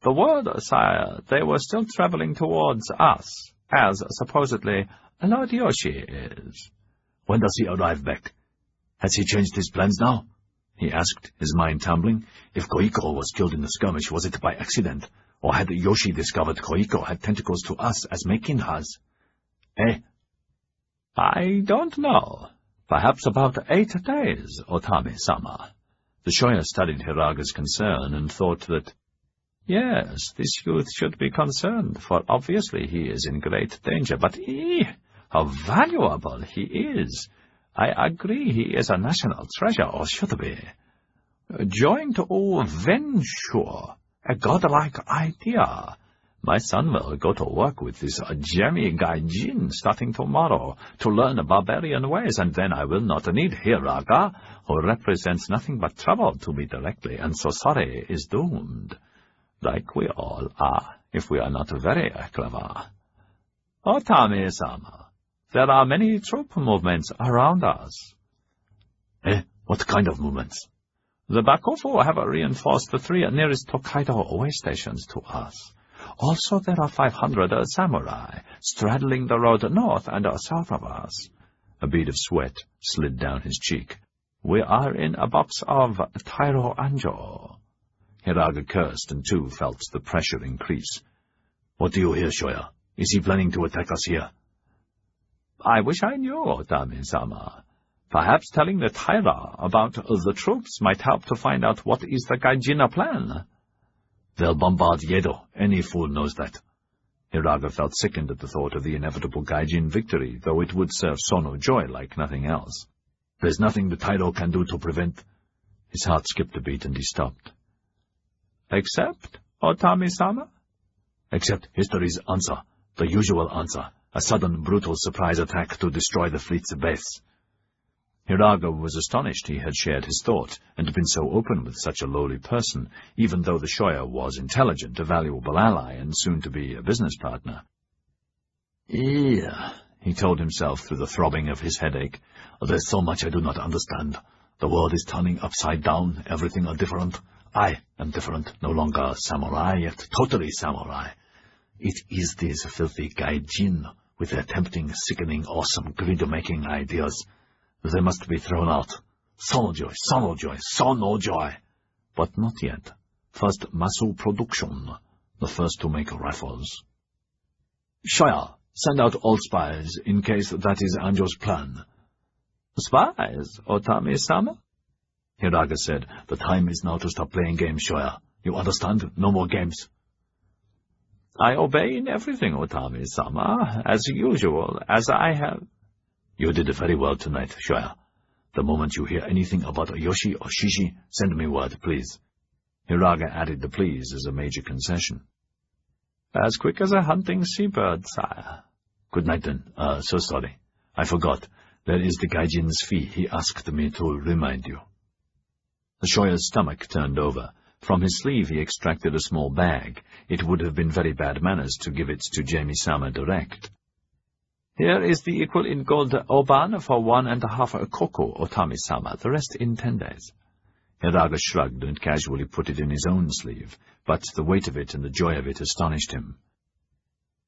"The word, sire, they were still traveling towards us, as supposedly Lord Yoshi is." "When does he arrive back? Has he changed his plans now?" he asked, his mind tumbling. "If Koiko was killed in the skirmish, was it by accident? Or had Yoshi discovered Koiko had tentacles to us as Maken has?" "Eh?" "I don't know. Perhaps about 8 days, Otame-sama." The Shoya studied Hiraga's concern and thought that, yes, this youth should be concerned, for obviously he is in great danger, but how valuable he is. I agree he is a national treasure, or should be. Joint venture, a godlike idea. My son will go to work with this Gai Jin starting tomorrow to learn barbarian ways, and then I will not need Hiraga, who represents nothing but trouble to me directly, and so sorry is doomed. Like we all are, if we are not very clever. Otame-sama, there are many troop movements around us." "Eh? What kind of movements?" "The Bakufu have reinforced the 3 nearest Tokaido way stations to us. Also, there are 500 samurai straddling the road north and south of us." A bead of sweat slid down his cheek. "We are in a box of Tairo Anjo." Hiraga cursed, and too felt the pressure increase. "What do you hear, Shoya? Is he planning to attack us here?" "I wish I knew, Otame-sama. Perhaps telling the Taira about the troops might help to find out what is the Gai Jin plan." "They'll bombard Yedo. Any fool knows that." Hiraga felt sickened at the thought of the inevitable Gai Jin victory, though it would serve Sono joy like nothing else. "There's nothing the Tairo can do to prevent—" His heart skipped a beat and he stopped. "Except, Otame-sama?" "Except history's answer, the usual answer, a sudden, brutal surprise attack to destroy the fleet's base." Hiraga was astonished he had shared his thought, and been so open with such a lowly person, even though the Shoya was intelligent, a valuable ally, and soon to be a business partner. "Yeah," he told himself through the throbbing of his headache. "There's so much I do not understand. The world is turning upside down, everything are different. I am different, no longer samurai, yet totally samurai. It is these filthy Gai Jin, with their tempting, sickening, awesome, greed-making ideas. They must be thrown out. Sono joy, sono joy, sono joy. But not yet. First Masu production, the first to make rifles. Shoya, send out all spies, in case that is Anjo's plan." "Spies, Otame-sama?" Hiraga said, "The time is now to stop playing games, Shoya. You understand? No more games." I obey in everything, Otami-sama, as usual, as I have. You did very well tonight, Shoya. The moment you hear anything about Yoshi or Shishi, send me word, please. Hiraga added the please as a major concession. As quick as a hunting seabird, sire. Good night, then. So sorry. I forgot. There is the Gai Jin's fee. He asked me to remind you. The Shoya's stomach turned over. From his sleeve he extracted a small bag. It would have been very bad manners to give it to Jamie-sama direct. Here is the equal in gold oban for 1.5 koko, Otami-sama, the rest in 10 days. Hiraga shrugged and casually put it in his own sleeve, but the weight of it and the joy of it astonished him.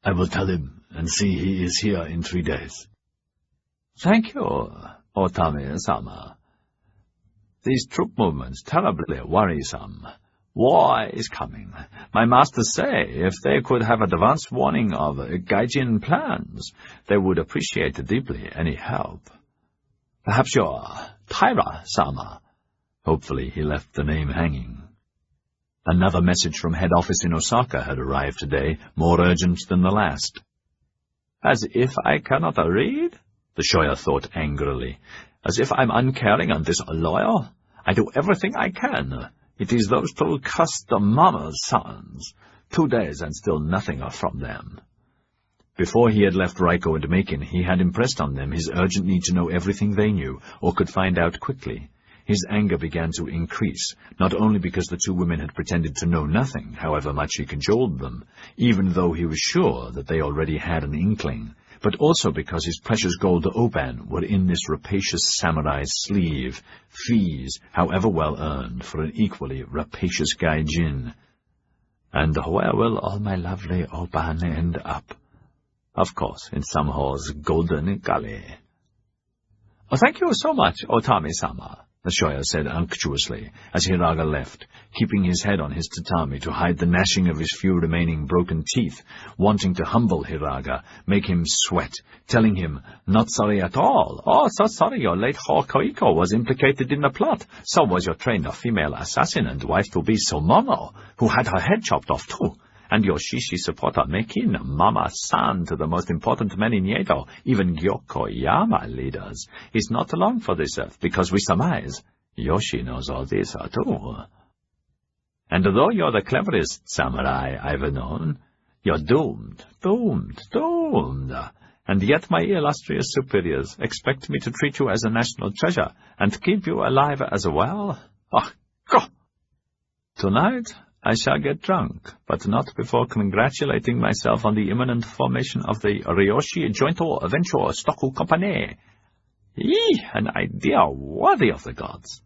I will tell him, and see he is here in 3 days. Thank you, Otami-sama. These troop movements terribly worrisome. War is coming. My masters say if they could have advance warning of Gai Jin plans, they would appreciate deeply any help. Perhaps your Taira-sama. Hopefully he left the name hanging. Another message from head office in Osaka had arrived today, more urgent than the last. As if I cannot read? The Shoya thought angrily. As if I'm uncaring and disloyal? I do everything I can. It is those two cussed mama's sons. 2 days and still nothing from them. Before he had left Raiko and Makin, he had impressed on them his urgent need to know everything they knew, or could find out quickly. His anger began to increase, not only because the two women had pretended to know nothing, however much he cajoled them, even though he was sure that they already had an inkling, but also because his precious gold oban were in this rapacious samurai's sleeve, fees, however well earned, for an equally rapacious Gai Jin. And where will all my lovely oban end up? Of course, in Samho's golden galley. Oh, thank you so much, Otami-sama, the Shoya said unctuously, as Hiraga left, keeping his head on his tatami to hide the gnashing of his few remaining broken teeth, wanting to humble Hiraga, make him sweat, telling him, not sorry at all. Oh, so sorry your late Hokoiko was implicated in the plot. So was your trained female assassin and wife-to-be Somomo, who had her head chopped off too. And your Shishi supporter Mekin, Mama-san to the most important men in Yedo, even Gyokoyama leaders, is not long for this earth, because we surmise Yoshi knows all this too. And though you're the cleverest samurai I've known, you're doomed. And yet my illustrious superiors expect me to treat you as a national treasure, and keep you alive as well? Ah, go! Tonight I shall get drunk, but not before congratulating myself on the imminent formation of the Ryoshi Jointo Venture Stock Company. An idea worthy of the gods.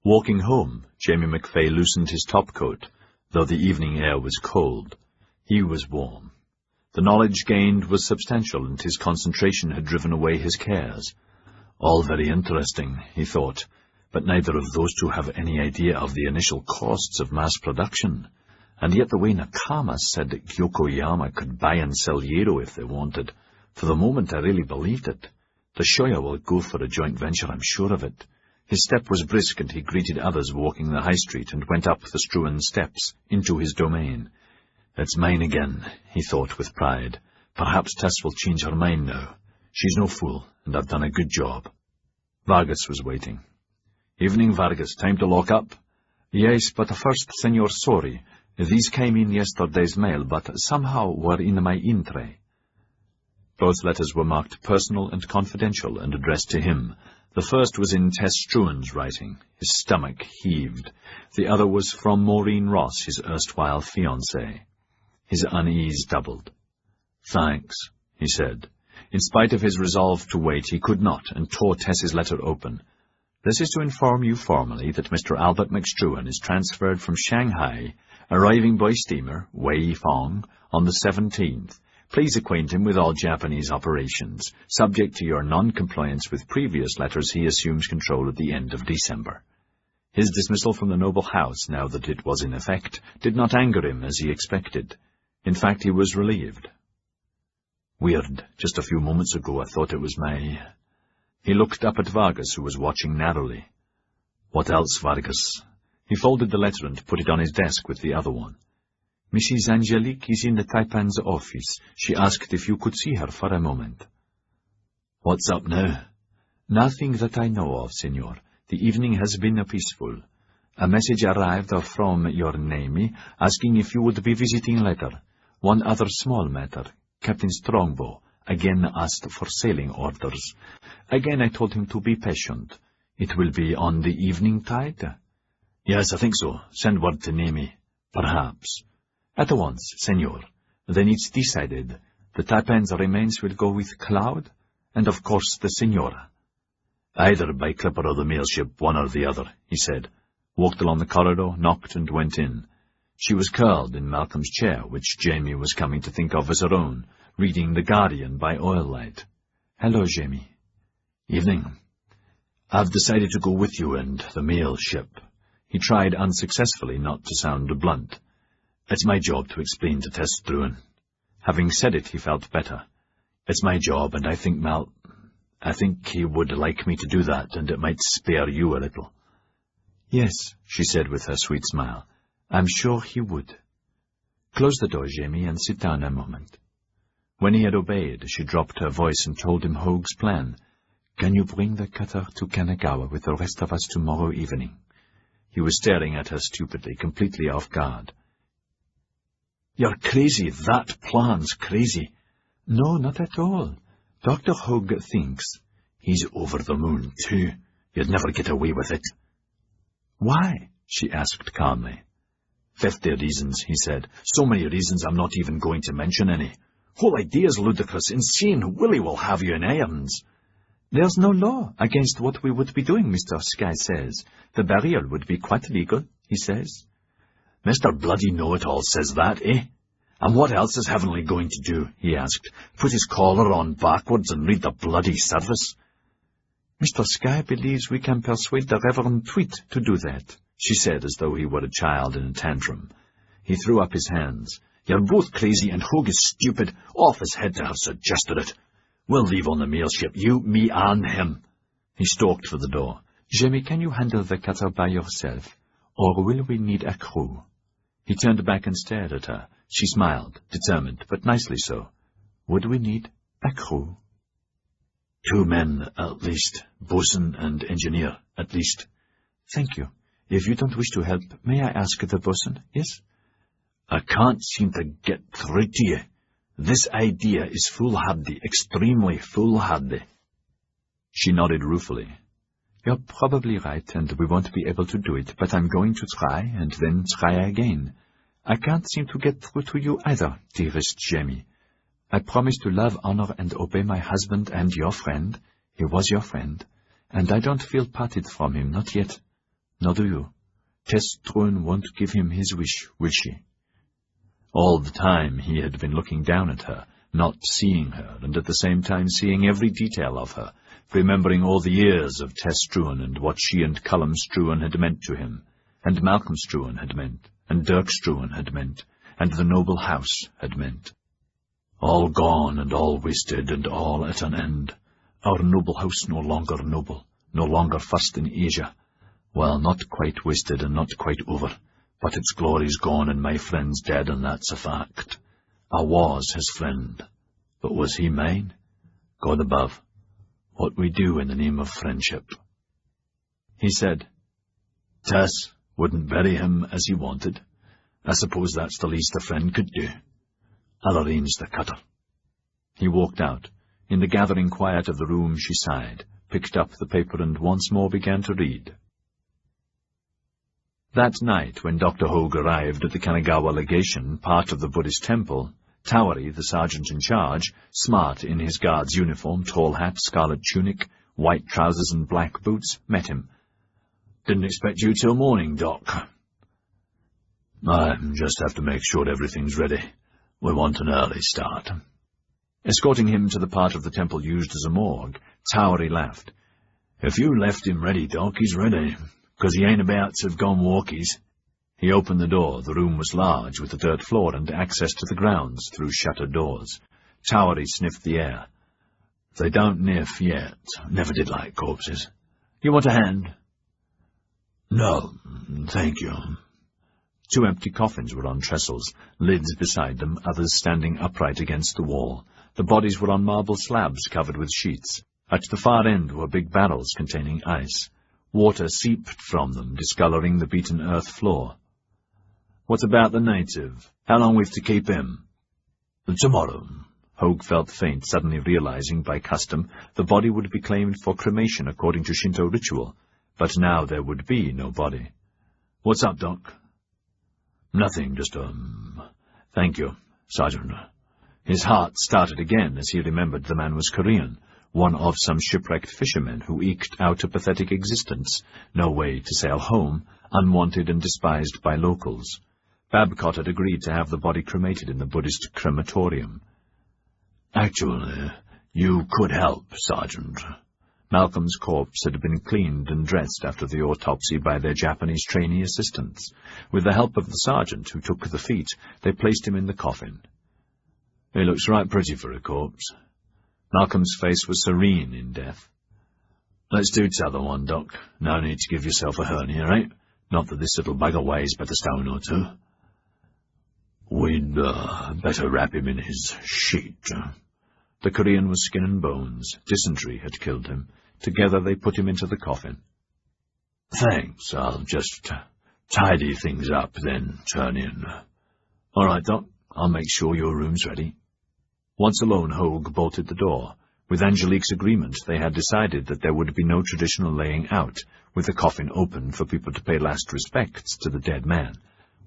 Walking home, Jamie McFay loosened his topcoat, though the evening air was cold. He was warm. The knowledge gained was substantial, and his concentration had driven away his cares. All very interesting, he thought, but neither of those two have any idea of the initial costs of mass production. And yet the way Nakama said that Gyokoyama could buy and sell Yero if they wanted, for the moment I really believed it. The Shoya will go for a joint venture, I'm sure of it. His step was brisk, and he greeted others walking the high street and went up the strewn steps into his domain. It's mine again, he thought with pride. Perhaps Tess will change her mind now. She's no fool, and I've done a good job. Vargas was waiting. Evening, Vargas. Time to lock up? Yes, but first, Senor, sorry. These came in yesterday's mail, but somehow were in my in-tray. Both letters were marked personal and confidential and addressed to him. The first was in Tess Struan's writing. His stomach heaved. The other was from Maureen Ross, his erstwhile fiancée. His unease doubled. Thanks, he said. In spite of his resolve to wait, he could not, and tore Tess's letter open. This is to inform you formally that Mr. Albert McStruan is transferred from Shanghai, arriving by steamer, Wei Fong, on the 17th. Please acquaint him with all Japanese operations. Subject to your non-compliance with previous letters, he assumes control at the end of December. His dismissal from the noble house, now that it was in effect, did not anger him as he expected. In fact, he was relieved. Weird. Just a few moments ago I thought it was my... He looked up at Vargas, who was watching narrowly. What else, Vargas? He folded the letter and put it on his desk with the other one. Mrs. Angelique is in the Taipan's office. She asked if you could see her for a moment. What's up now? Nothing that I know of, Senor. The evening has been peaceful. A message arrived from your Nami, asking if you would be visiting later. One other small matter. Captain Strongbow again asked for sailing orders. Again I told him to be patient. It will be on the evening tide? Yes, I think so. Send word to Nami. Perhaps. At once, Senor. Then it's decided. The Taipan's remains will go with Cloud, and of course the Senora. Either by clipper or the mail ship, one or the other, he said. Walked along the corridor, knocked and went in. She was curled in Malcolm's chair, which Jamie was coming to think of as her own, reading The Guardian by oil light. Hello, Jamie. Evening. I've decided to go with you and the mail ship. He tried unsuccessfully not to sound blunt. It's my job to explain to Tess Struan. Having said it, he felt better. It's my job, and I think he would like me to do that, and it might spare you a little. Yes, she said with her sweet smile. I'm sure he would. Close the door, Jamie, and sit down a moment. When he had obeyed, she dropped her voice and told him Hogue's plan. Can you bring the cutter to Kanagawa with the rest of us tomorrow evening? He was staring at her stupidly, completely off guard. You're crazy. That plan's crazy. No, not at all. Dr. Hogue thinks. He's over the moon, too. You'd never get away with it. Why? She asked calmly. 50 reasons, he said. So many reasons I'm not even going to mention any. Whole idea's ludicrous, insane. Willie will have you in irons. There's no law against what we would be doing, Mr. Sky says. The burial would be quite legal, he says. Mr. Bloody Know-It-All says that, eh? And what else is Heavenly going to do, he asked. Put his collar on backwards and read the bloody service? Mr. Sky believes we can persuade the Reverend Tweet to do that, she said as though he were a child in a tantrum. He threw up his hands. You're both crazy and Hogue is stupid. Off his head to have suggested it. We'll leave on the mail ship, you, me, and him. He stalked for the door. Jamie, can you handle the cutter by yourself, or will we need a crew? He turned back and stared at her. She smiled, determined, but nicely so. Would we need a crew? 2 men, at least. Bosun and engineer, at least. Thank you. If you don't wish to help, may I ask the bosun, yes? I can't seem to get through to you. This idea is foolhardy, extremely foolhardy. She nodded ruefully. You're probably right, and we won't be able to do it, but I'm going to try, and then try again. I can't seem to get through to you either, dearest Jamie. I promise to love, honor, and obey my husband and your friend. He was your friend, and I don't feel parted from him, not yet. Nor do you. Tess Struan won't give him his wish, will she? All the time he had been looking down at her, not seeing her, and at the same time seeing every detail of her, remembering all the years of Tess Struan and what she and Cullum Struan had meant to him, and Malcolm Struan had meant, and Dirk Struan had meant, and the noble house had meant. All gone and all wasted and all at an end. Our noble house no longer noble, no longer first in Asia. Well, not quite wasted and not quite over, but its glory's gone and my friend's dead, and that's a fact. I was his friend, but was he mine? God above, what we do in the name of friendship. He said, Tess wouldn't bury him as he wanted. I suppose that's the least a friend could do. I'll arrange the cutter. He walked out. In the gathering quiet of the room she sighed, picked up the paper and once more began to read. That night, when Dr. Hogue arrived at the Kanagawa legation, part of the Buddhist temple, Towery, the sergeant in charge, smart in his guard's uniform, tall hat, scarlet tunic, white trousers and black boots, met him. Didn't expect you till morning, Doc. I just have to make sure everything's ready. We want an early start. Escorting him to the part of the temple used as a morgue, Towery laughed. If you left him ready, Doc, he's ready, 'cause he ain't about to have gone walkies. He opened the door. The room was large, with a dirt floor and access to the grounds through shuttered doors. Towery sniffed the air. They don't niff yet. Never did like corpses. You want a hand? No, thank you. 2 empty coffins were on trestles, lids beside them, others standing upright against the wall. The bodies were on marble slabs covered with sheets. At the far end were big barrels containing ice. Water seeped from them, discolouring the beaten earth floor. "What about the native? How long we've to keep him?" "Tomorrow." Hogue felt faint, suddenly realizing, by custom, the body would be claimed for cremation according to Shinto ritual. But now there would be no body. "What's up, Doc?" "Nothing, just, thank you, Sergeant." His heart started again as he remembered the man was Korean, one of some shipwrecked fishermen who eked out a pathetic existence, no way to sail home, unwanted and despised by locals. Babcock had agreed to have the body cremated in the Buddhist crematorium. "Actually, you could help, Sergeant." Malcolm's corpse had been cleaned and dressed after the autopsy by their Japanese trainee assistants. With the help of the sergeant, who took the feet, they placed him in the coffin. "He looks right pretty for a corpse." Malcolm's face was serene in death. "Let's do t'other one, Doc. No need to give yourself a hernia, eh? Not that this little bugger weighs but a stone or 2. We'd better wrap him in his sheet." The Korean was skin and bones. Dysentery had killed him. Together they put him into the coffin. "Thanks. I'll just tidy things up, then turn in." "All right, Doc. I'll make sure your room's ready." Once alone, Hogue bolted the door. With Angelique's agreement, they had decided that there would be no traditional laying out, with the coffin open for people to pay last respects to the dead man.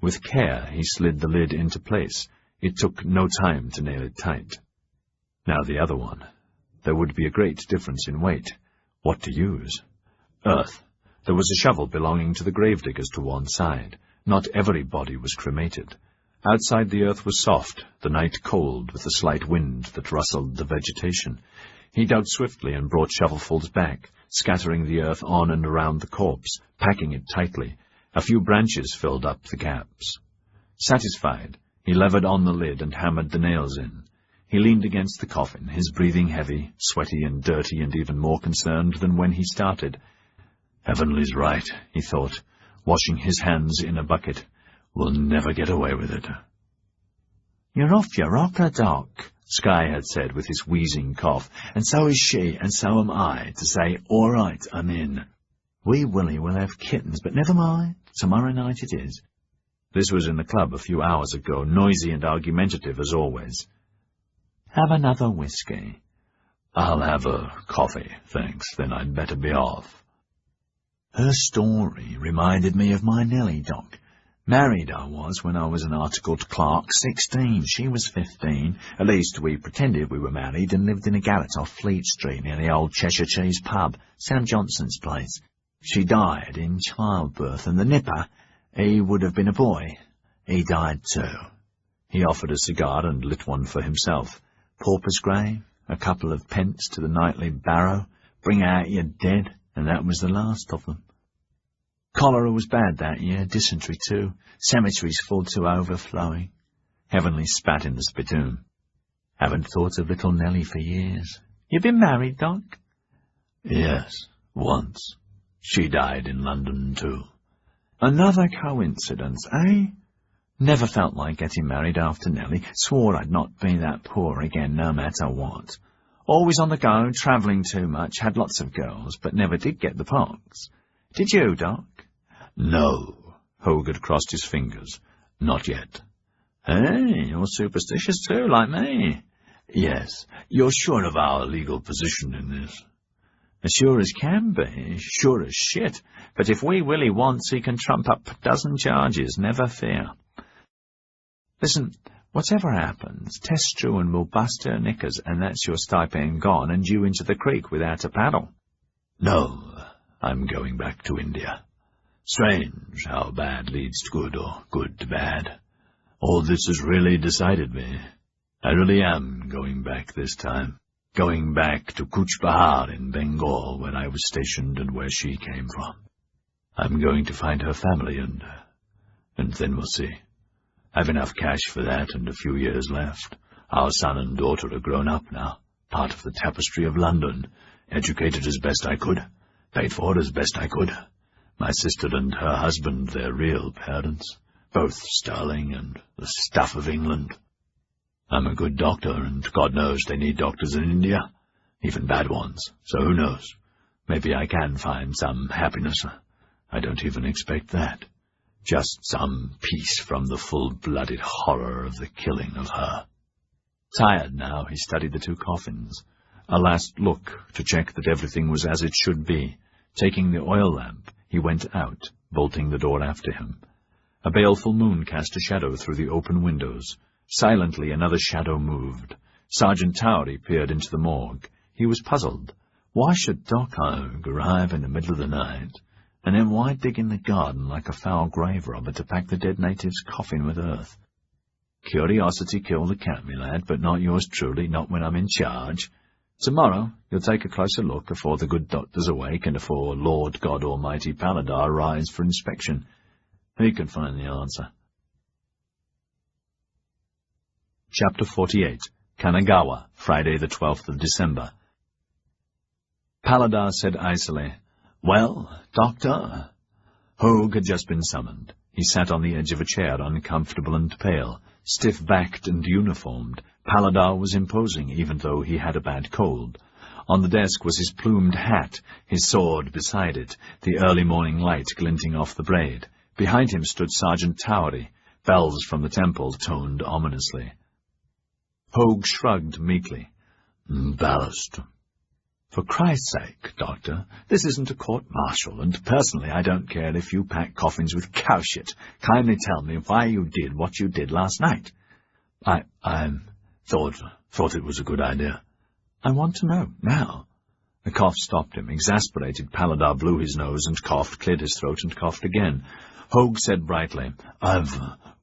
With care, he slid the lid into place. It took no time to nail it tight. Now the other one. There would be a great difference in weight. What to use? Earth. There was a shovel belonging to the gravediggers to one side. Not every body was cremated. Outside the earth was soft, the night cold, with a slight wind that rustled the vegetation. He dug swiftly and brought shovelfuls back, scattering the earth on and around the corpse, packing it tightly. A few branches filled up the gaps. Satisfied, he levered on the lid and hammered the nails in. He leaned against the coffin, his breathing heavy, sweaty and dirty, and even more concerned than when he started. "Heavenly's right," he thought, washing his hands in a bucket. "We'll never get away with it." "You're off your rocker, Doc," Sky had said with his wheezing cough, "and so is she, and so am I, to say, all right, I'm in. Wee Willie will have kittens, but never mind, tomorrow night it is." This was in the club a few hours ago, noisy and argumentative as always. "Have another whiskey." "I'll have a coffee, thanks, then I'd better be off." Her story reminded me of my Nellie, Doc. Married I was when I was an articled clerk, 16. She was 15. At least we pretended we were married and lived in a garret off Fleet Street near the old Cheshire Cheese pub, Sam Johnson's place. She died in childbirth, and the nipper, he would have been a boy. He died too. He offered a cigar and lit one for himself. Pauper's grave, a couple of pence to the nightly barrow, bring out your dead, and that was the last of them. Cholera was bad that year, dysentery too, cemeteries full to overflowing. Heavenly spat in the spittoon. Haven't thought of little Nellie for years. You been married, Doc? "Yes, once. She died in London too." Another coincidence, eh? Never felt like getting married after Nellie. Swore I'd not be that poor again, no matter what. Always on the go, travelling too much, had lots of girls, but never did get the pox. Did you, Doc? "No." Hogue had crossed his fingers. "Not yet." Hey, you're superstitious too, like me. "Yes. You're sure of our legal position in this?" As sure as can be, sure as shit. But if Wee Willie wants, he can trump up a dozen charges, never fear. Listen, whatever happens, Tess Struan will bust her knickers, and that's your stipend gone and you into the creek without a paddle. "No, I'm going back to India. Strange how bad leads to good, or good to bad. All this has really decided me. I really am going back this time. Going back to Cooch Behar in Bengal, where I was stationed and where she came from. I'm going to find her family, and then we'll see. I've enough cash for that and a few years left. Our son and daughter are grown up now, part of the tapestry of London, educated as best I could, paid for as best I could. My sister and her husband, their real parents. both sterling and the stuff of England. I'm a good doctor, and God knows they need doctors in India, even bad ones, so who knows? Maybe I can find some happiness. I don't even expect that. Just some peace from the full-blooded horror of the killing of her. Tired now, he studied the two coffins. A last look to check that everything was as it should be. Taking the oil lamp, he went out, bolting the door after him. A baleful moon cast a shadow through the open windows. Silently another shadow moved. Sergeant Towery peered into the morgue. He was puzzled. Why should Doc Hogue arrive in the middle of the night? And then why dig in the garden like a foul grave robber to pack the dead native's coffin with earth? Curiosity killed the cat, me lad, but not yours truly, not when I'm in charge. Tomorrow you'll take a closer look afore the good doctor's awake and afore Lord God Almighty Paladar arrives for inspection. He can find the answer. Chapter 48. Kanagawa, Friday the 12th of December. Paladar said icily, "Well, Doctor?" Hogue had just been summoned. He sat on the edge of a chair, uncomfortable and pale, stiff-backed and uniformed. Paladar was imposing, even though he had a bad cold. On the desk was his plumed hat, his sword beside it, the early morning light glinting off the braid. Behind him stood Sergeant Towery. Bells from the temple toned ominously. Hogue shrugged meekly. "Ballast." "For Christ's sake, Doctor, this isn't a court-martial, and personally I don't care if you pack coffins with cow shit. Kindly tell me why you did what you did last night." I thought it was a good idea." "I want to know, now." The cough stopped him. Exasperated, Paladar blew his nose and coughed, cleared his throat and coughed again. Hogue said brightly,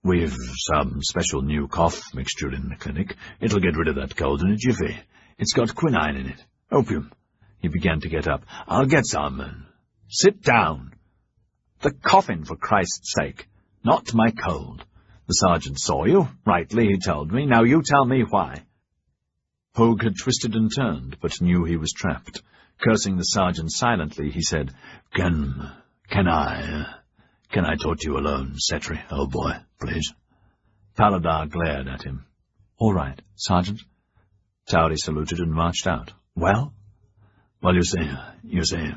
We've some special new cough mixture in the clinic. It'll get rid of that cold in a jiffy. It's got quinine in it. Opium." He began to get up. "I'll get some." "Sit down." "The coffin, for Christ's sake. Not my cold. The sergeant saw you. Rightly, he told me. Now you tell me why." Hogue had twisted and turned, but knew he was trapped. Cursing the sergeant silently, he said, Can I talk to you alone, Setri, old boy, please?" Paladar glared at him. "All right, Sergeant." Towery saluted and marched out. "Well?" "Well, you see,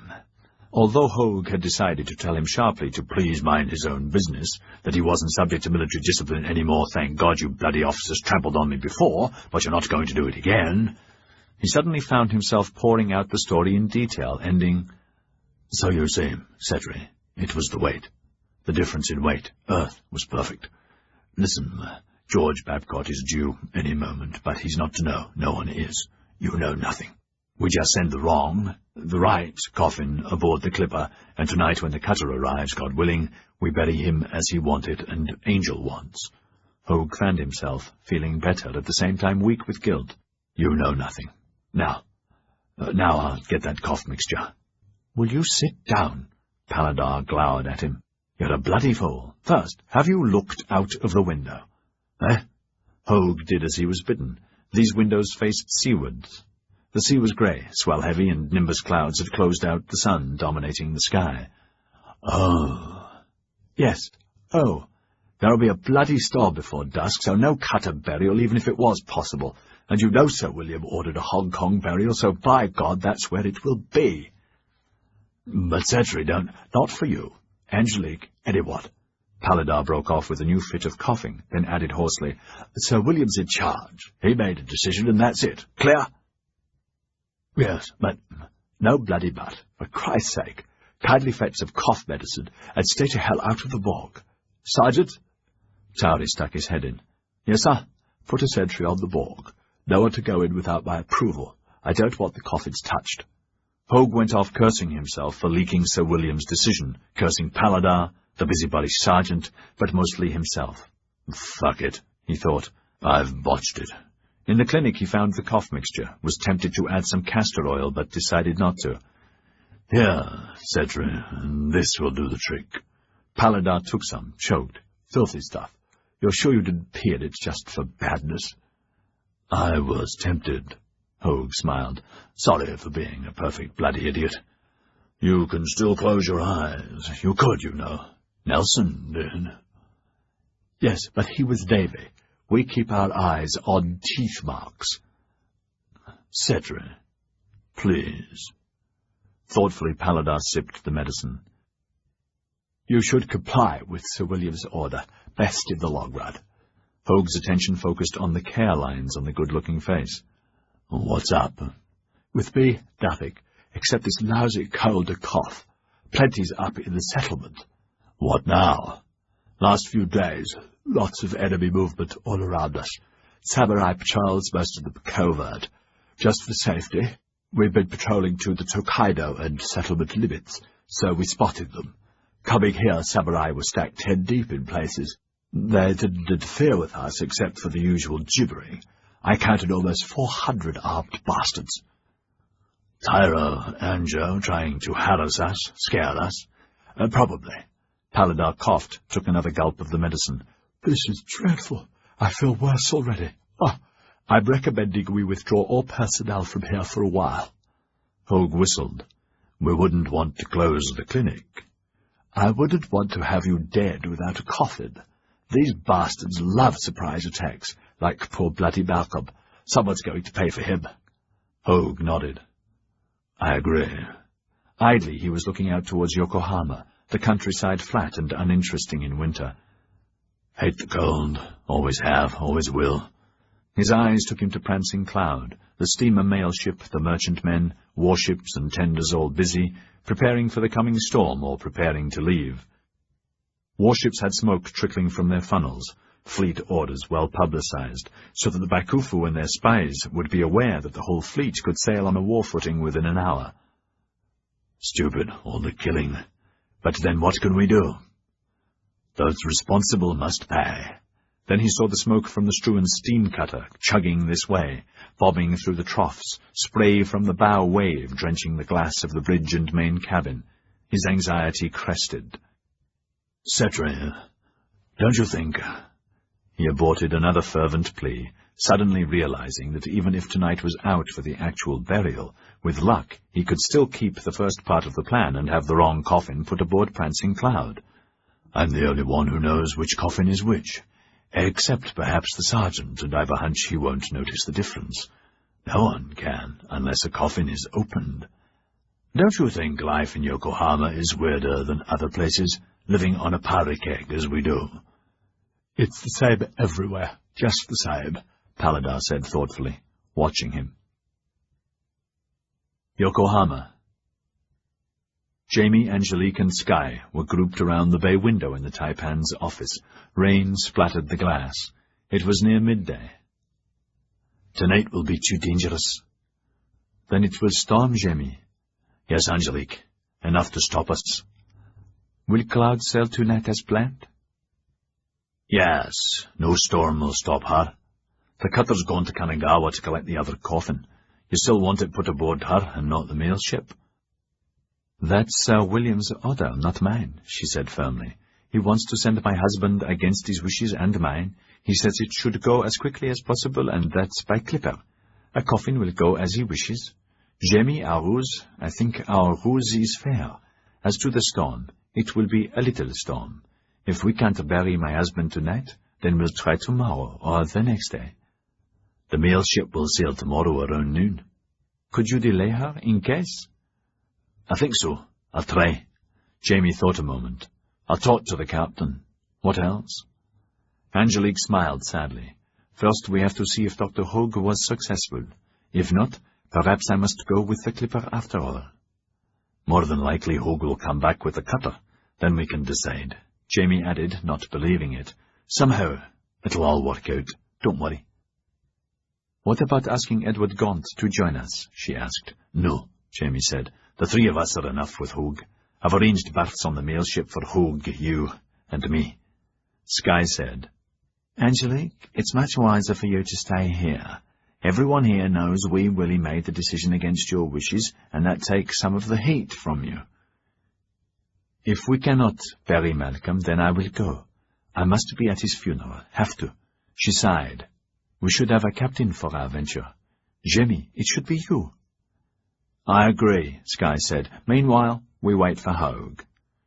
although Hogue had decided to tell him sharply to please mind his own business, that he wasn't subject to military discipline any more, thank God you bloody officers trampled on me before, but you're not going to do it again, he suddenly found himself pouring out the story in detail, ending, "So you see, Setri, it was the weight. The difference in weight. Earth was perfect. Listen, George Babcock is due any moment, but he's not to know. No one is. You know nothing. We just send the right coffin aboard the clipper, and tonight when the cutter arrives, God willing, we bury him as he wanted and Angel wants." Hogue fanned himself, feeling better, at the same time weak with guilt. "You know nothing. Now I'll get that cough mixture." "Will you sit down?" Paladar glowered at him. "You're a bloody fool. First, have you looked out of the window?" Hogue did as he was bidden. These windows faced seawards. The sea was grey, swell-heavy, and nimbus clouds had closed out the sun, dominating the sky. "Oh." "Yes. Oh. There'll be a bloody storm before dusk, so no cutter burial, even if it was possible. And you know Sir William ordered a Hong Kong burial, so by God, that's where it will be." "But Setri, not for you. Angelique, Eddiwatt." Paladar broke off with a new fit of coughing, then added hoarsely, "Sir William's in charge. He made a decision, and that's it. Clear?" "Yes, but no bloody but. For Christ's sake, kindly fetch some cough medicine, and stay to hell out of the morgue. Sergeant?" Towery stuck his head in. "Yes, sir. Put a sentry on the morgue. No one to go in without my approval. I don't want the coffins touched." Hogue went off cursing himself for leaking Sir William's decision, cursing Paladar, the busybody sergeant, but mostly himself. "Fuck it," he thought. "I've botched it." In the clinic he found the cough mixture, was tempted to add some castor oil, but decided not to. "Here, Setri, this will do the trick." Paladar took some, choked. "Filthy stuff. You're sure you didn't pee in it just for badness?" "I was tempted." Hogue smiled. "Sorry for being a perfect bloody idiot. You can still close your eyes. You could, you know. Nelson did." Yes, but he was Davy. We keep our eyes on teeth marks. Cetera. Please. Thoughtfully, Paladar sipped the medicine. You should comply with Sir William's order. Best in the long run. Hoag's attention focused on the care lines on the good-looking face. What's up? With me, nothing, except this lousy cold and cough. Plenty's up in the settlement. What now? Last few days, lots of enemy movement all around us. Samurai patrols most of them covert. Just for safety, we've been patrolling to the Tokaido and settlement limits, so we spotted them. Coming here, samurai were stacked 10 deep in places. They didn't interfere with us except for the usual gibbering. I counted almost 400 armed bastards. Tyro and Joe trying to harass us, scare us? Probably. Paladar coughed, took another gulp of the medicine. This is dreadful. I feel worse already. I'm recommending we withdraw all personnel from here for a while. Hoag whistled. We wouldn't want to close the clinic. I wouldn't want to have you dead without a coffin. These bastards love surprise attacks, like poor bloody Malcolm. Someone's going to pay for him. Hoag nodded. I agree. Idly he was looking out towards Yokohama, the countryside flat and uninteresting in winter. Hate the cold. Always have, always will. His eyes took him to Prancing Cloud, the steamer mail ship, the merchantmen, warships and tenders all busy, preparing for the coming storm or preparing to leave. Warships had smoke trickling from their funnels, fleet orders well publicized, so that the Bakufu and their spies would be aware that the whole fleet could sail on a war footing within an hour. Stupid, all the killing. But then what can we do? Those responsible must pay. Then he saw the smoke from the Struan steam cutter chugging this way, bobbing through the troughs, spray from the bow wave drenching the glass of the bridge and main cabin. His anxiety crested. Cetera, don't you think— He aborted another fervent plea, suddenly realizing that even if tonight was out for the actual burial, with luck he could still keep the first part of the plan and have the wrong coffin put aboard Prancing Cloud. I'm the only one who knows which coffin is which, except perhaps the sergeant, and I've a hunch he won't notice the difference. No one can, unless a coffin is opened. Don't you think life in Yokohama is weirder than other places, living on a powder keg as we do? It's the same everywhere, just the same, Paladar said thoughtfully, watching him. Yokohama. Jamie, Angelique, and Sky were grouped around the bay window in the Taipan's office. Rain splattered the glass. It was near midday. Tonight will be too dangerous. Then it will storm, Jamie. Yes, Angelique. Enough to stop us. Will Cloud sail tonight as planned? Yes. No storm will stop her. The cutter's gone to Kanagawa to collect the other coffin. You still want it put aboard her and not the mail ship? That's Sir William's order, not mine, she said firmly. He wants to send my husband against his wishes and mine. He says it should go as quickly as possible, and that's by clipper. A coffin will go as he wishes. Jamie, our ruse, I think our ruse is fair. As to the storm, it will be a little storm. If we can't bury my husband tonight, then we'll try tomorrow or the next day. The mail ship will sail tomorrow around noon. Could you delay her in case? I think so. I'll try. Jamie thought a moment. I'll talk to the captain. What else? Angelique smiled sadly. First, we have to see if Dr. Hoag was successful. If not, perhaps I must go with the clipper after all. More than likely Hoag will come back with the cutter. Then we can decide. Jamie added, not believing it. Somehow, it'll all work out. Don't worry. What about asking Edward Gaunt to join us? She asked. No, Jamie said. The three of us are enough with Hoag. I've arranged berths on the mail ship for Hoag, you, and me. Sky said, Angelique, it's much wiser for you to stay here. Everyone here knows we really made the decision against your wishes, and that takes some of the heat from you. If we cannot bury Malcolm, then I will go. I must be at his funeral. Have to. She sighed. We should have a captain for our venture. Jamie, it should be you. I agree, Sky said. Meanwhile, we wait for Hoag.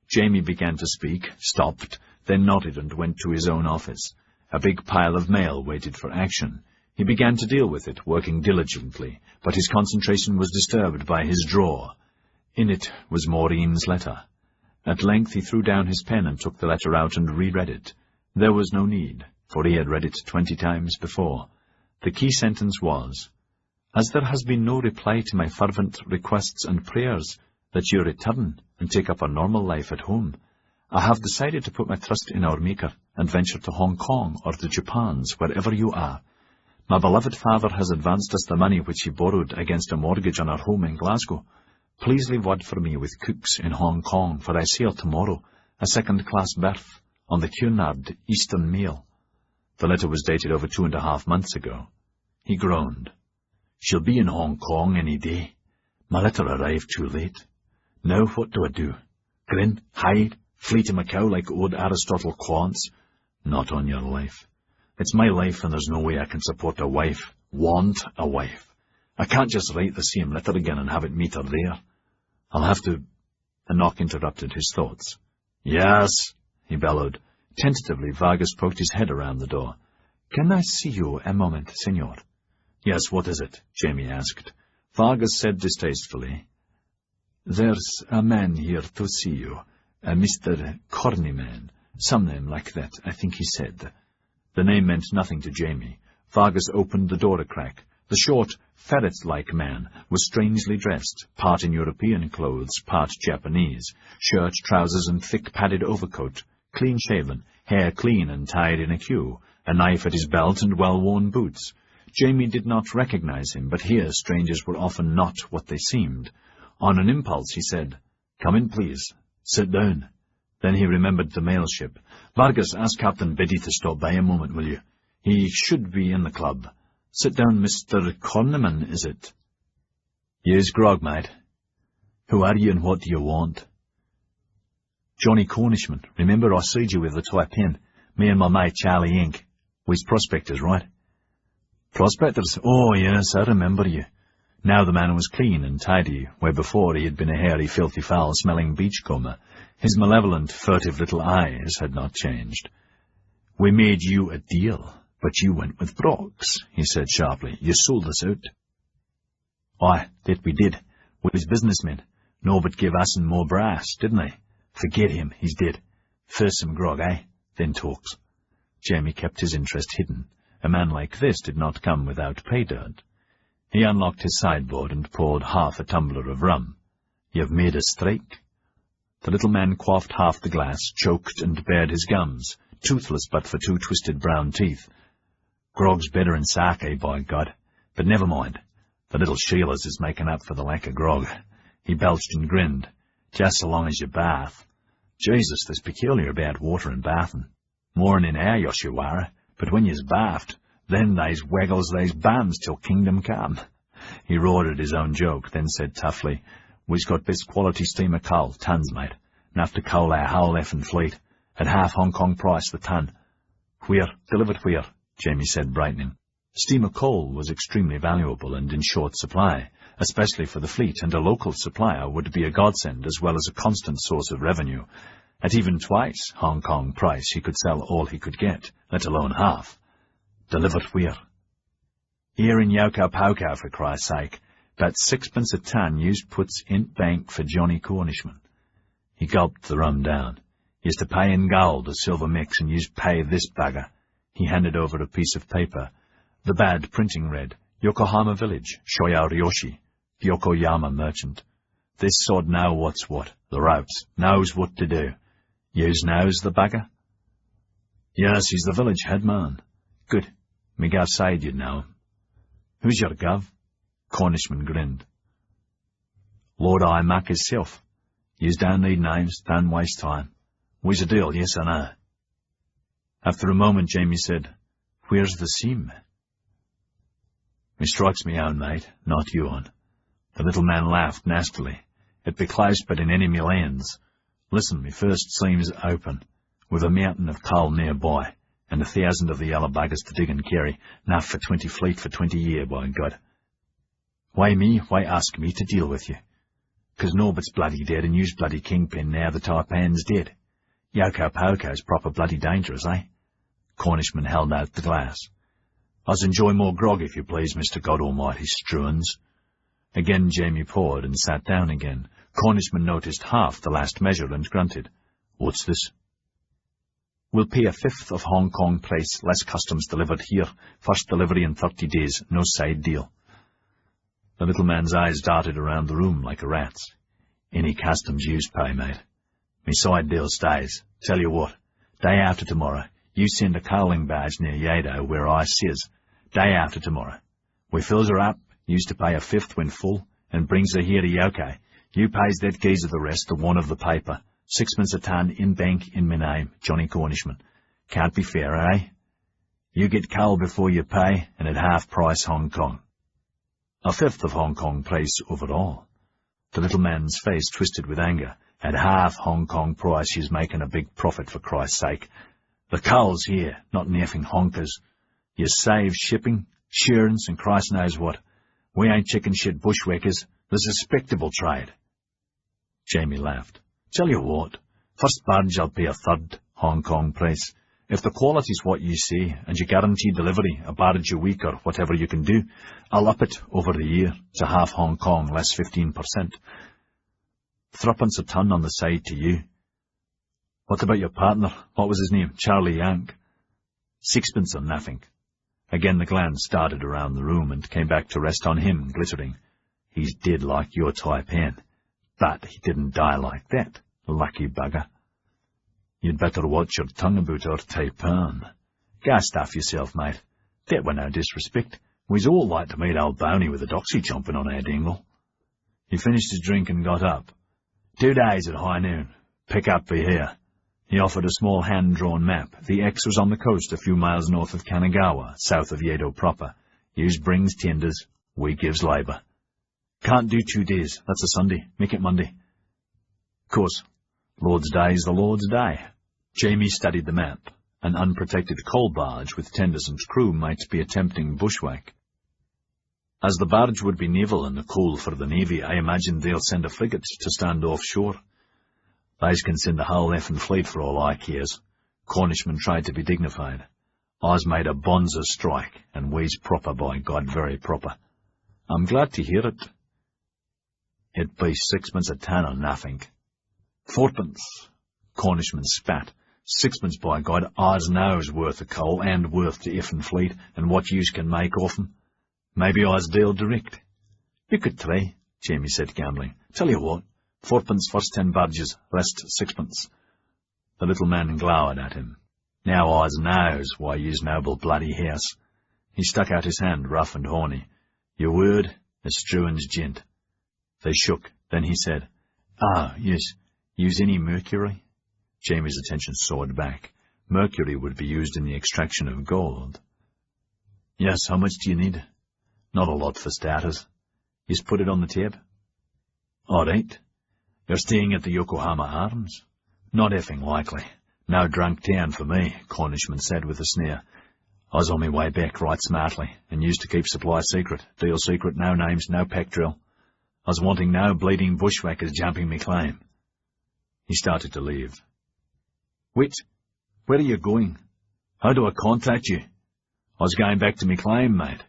Jamie began to speak, stopped, then nodded and went to his own office. A big pile of mail waited for action. He began to deal with it, working diligently, but his concentration was disturbed by his drawer. In it was Maureen's letter. At length he threw down his pen and took the letter out and reread it. There was no need, for he had read it 20 times before. The key sentence was, "As there has been no reply to my fervent requests and prayers that you return and take up a normal life at home, I have decided to put my trust in our Maker and venture to Hong Kong or the Japans, wherever you are. My beloved father has advanced us the money which he borrowed against a mortgage on our home in Glasgow. Please leave word for me with Cook's in Hong Kong, for I sail tomorrow, a second-class berth, on the Cunard Eastern Mail." The letter was dated over 2.5 months ago. He groaned. "She'll be in Hong Kong any day. My letter arrived too late. Now what do I do? Grin, hide, flee to Macau like old Aristotle quants? Not on your life. It's my life and there's no way I can support a wife. Want a wife. I can't just write the same letter again and have it meet her there. I'll have to—" A knock interrupted his thoughts. "Yes," he bellowed. Tentatively, Vargas poked his head around the door. "Can I see you a moment, senor?" "Yes, what is it?" Jamie asked. Vargas said distastefully, "There's a man here to see you, a Mr. Cornyman, some name like that, I think he said." The name meant nothing to Jamie. Vargas opened the door a crack. The short, ferret-like man was strangely dressed, part in European clothes, part Japanese, shirt, trousers, and thick padded overcoat, clean-shaven, hair clean and tied in a queue, a knife at his belt and well-worn boots. Jamie did not recognize him, but here strangers were often not what they seemed. On an impulse he said, "Come in, please. Sit down." Then he remembered the mail ship. "Vargas, ask Captain Biddy to stop by a moment, will you? He should be in the club. Sit down, Mr. Corneman, is it?" "Yes, grog, mate. Who are you and what do you want?" "Johnny Cornishman. Remember I seed you with the toy pen. Me and my mate Charlie Inc. We's prospectors, right?" "Prospectors? Oh, yes, I remember you." Now the man was clean and tidy, where before he had been a hairy, filthy, foul-smelling beachcomber. His malevolent, furtive little eyes had not changed. "We made you a deal, but you went with Brock's," he said sharply. "You sold us out." "Aye, that we did. We was businessmen. Norbert gave us and more brass, didn't they? Forget him, he's dead. First some grog, eh? Then talks." Jamie kept his interest hidden. A man like this did not come without pay dirt. He unlocked his sideboard and poured half a tumbler of rum. "You've made a strike." The little man quaffed half the glass, choked and bared his gums, toothless but for 2 twisted brown teeth. "Grog's better in sake, by God. But never mind. The little Sheila's is making up for the lack of grog." He belched and grinned. "Just so long as you bath. Jesus, there's peculiar about water and bathing. More'n in air, Yoshiwara, but when you's bathed, then they's waggles they's bums till kingdom come." He roared at his own joke, then said toughly, "We's got best quality steamer coal, tons, mate. Enough to coal our whole effing fleet, at half Hong Kong price the ton." "Where? Delivered where?" Jamie said, brightening. Steamer coal was extremely valuable and in short supply, especially for the fleet, and a local supplier would be a godsend as well as a constant source of revenue. At even twice Hong Kong price he could sell all he could get, let alone half. "Delivered where?" "Here in Yoko Poko, for Christ's sake. About 6p a ton yous puts in bank for Johnny Cornishman." He gulped the rum down. "Yous to pay in gold, a silver mix, and yous pay this bugger." He handed over a piece of paper. The bad printing read, "Yokohama Village, Shoya Ryoshi, Yokoyama Merchant." "This sod know what's what, the ropes, knows what to do. Yous knows the bugger?" "Yes, he's the village headman." "Good. Me gov said you'd know him." "Who's your gov?" Cornishman grinned. "Lord Imac hisself. Yous don't need names, don't waste time. We's a deal, yes or no?" After a moment, Jamie said, "Where's the seam?" "Me strikes me own, mate, not yourn." The little man laughed nastily. "It be close, but in any me lands. Listen, me first seam's open, with a mountain of coal nearby, and 1,000 of the yellow buggers to dig and carry, enough for 20 fleet for 20 year, by God. Why me? Why ask me to deal with you? 'Cause Norbert's bloody dead and you's bloody kingpin now the Taipan's dead. Yoko Poko's proper bloody dangerous, eh? Cornishman held out the glass. Us enjoy more grog, if you please, Mr. God Almighty Struans. Again Jamie poured and sat down again. Cornishman noticed half the last measure and grunted. What's this? We'll pay a fifth of Hong Kong price, less customs delivered here. First delivery in 30 days, no side deal. The little man's eyes darted around the room like a rat's. Any customs yous pay, mate. Me side deal stays. Tell you what, day after tomorrow, you send a coaling barge near Yado where I says. Day after tomorrow. We fills her up, used to pay a fifth when full, and brings her here to Yoko. You pays that geezer the rest, the one of the paper. 6 a ton in bank in my name, Johnny Cornishman. Can't be fair, eh? You get coal before you pay, and at half price Hong Kong. A fifth of Hong Kong price overall. The little man's face twisted with anger. At half Hong Kong price, she's making a big profit, for Christ's sake. The coal's here, not naffing honkers. You save shipping, insurance, and Christ knows what. We ain't chicken shit bushwhackers. There's a respectable trade. Jamie laughed. Tell you what, first barge I'll pay a third Hong Kong price. If the quality's what you say, and you guarantee delivery, a barge a week or whatever you can do, I'll up it over the year to half Hong Kong, less 15%. Threepence a ton on the side to you. What about your partner? What was his name? Charlie Yank. 6 or nothing. Again the glance darted around the room and came back to rest on him, glittering. He's dead like your Taipan. But he didn't die like that, lucky bugger. You'd better watch your tongue about our Taipan. Go stuff yourself, mate. That were no disrespect. We's all like to meet old Bowney with a doxy chomping on our dingle. He finished his drink and got up. 2 days at high noon. Pick up for here. He offered a small hand-drawn map. The X was on the coast a few miles north of Kanagawa, south of Yedo proper. Yous brings tenders, we gives labour. Can't do 2 days. That's a Sunday. Make it Monday. Course, Lord's Day is the Lord's Day. Jamie studied the map. An unprotected coal barge with tenders and crew might be a tempting bushwhack. As the barge would be naval and the coal for the Navy, I imagine they'll send a frigate to stand offshore. They's can send the whole effing fleet for all I cares. Cornishman tried to be dignified. I's made a bonza strike, and we's proper, by God, very proper. I'm glad to hear it. It be 6 a ton or nothing. 4pence. Cornishman spat. 6 by God, I's knows worth of coal and worth the effing fleet, and what yous can make off 'em. Maybe I's deal direct. You could try, Jamie said, gambling. Tell you what, 4pence first 10 barges, rest 6pence. The little man glowered at him. Now I's knows why yous noble bloody house. He stuck out his hand, rough and horny. Your word is Struan's gent. They shook. Then he said, Ah, yes, use any mercury? Jamie's attention soared back. Mercury would be used in the extraction of gold. Yes, how much do you need? Not a lot for starters. Yous put it on the tab? All right. You're staying at the Yokohama Arms? Not effing likely. No drunk town for me, Cornishman said with a sneer. I was on my way back right smartly, and used to keep supply secret. Deal secret, no names, no pack drill. I was wanting no bleeding bushwhackers jumping me claim. He started to leave. Wait, where are you going? How do I contact you? I was going back to me claim, mate.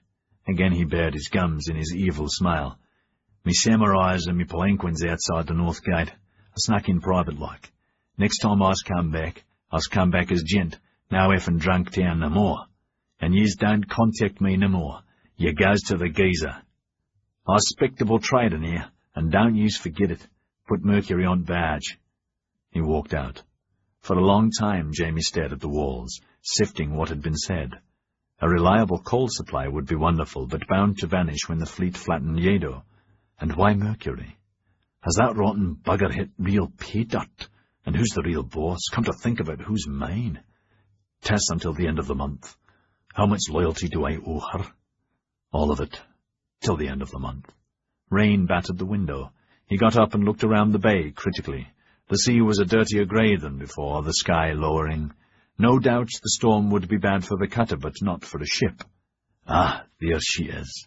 Again he bared his gums in his evil smile. Me samurais and me palanquins outside the north gate. I snuck in private like. Next time I's come back as gent, no effing drunk town no more. And yous don't contact me no more. You goes to the geezer. I's spectable trading here, and don't yous forget it. Put mercury on barge. He walked out. For a long time Jamie stared at the walls, sifting what had been said. A reliable coal supply would be wonderful, but bound to vanish when the fleet flattened Yedo. And why mercury? Has that rotten bugger hit real pay dirt? And who's the real boss? Come to think of it, who's mine? Tess until the end of the month. How much loyalty do I owe her? All of it. Till the end of the month. Rain battered the window. He got up and looked around the bay critically. The sea was a dirtier grey than before, the sky lowering. No doubt the storm would be bad for the cutter, but not for the ship. Ah, there she is.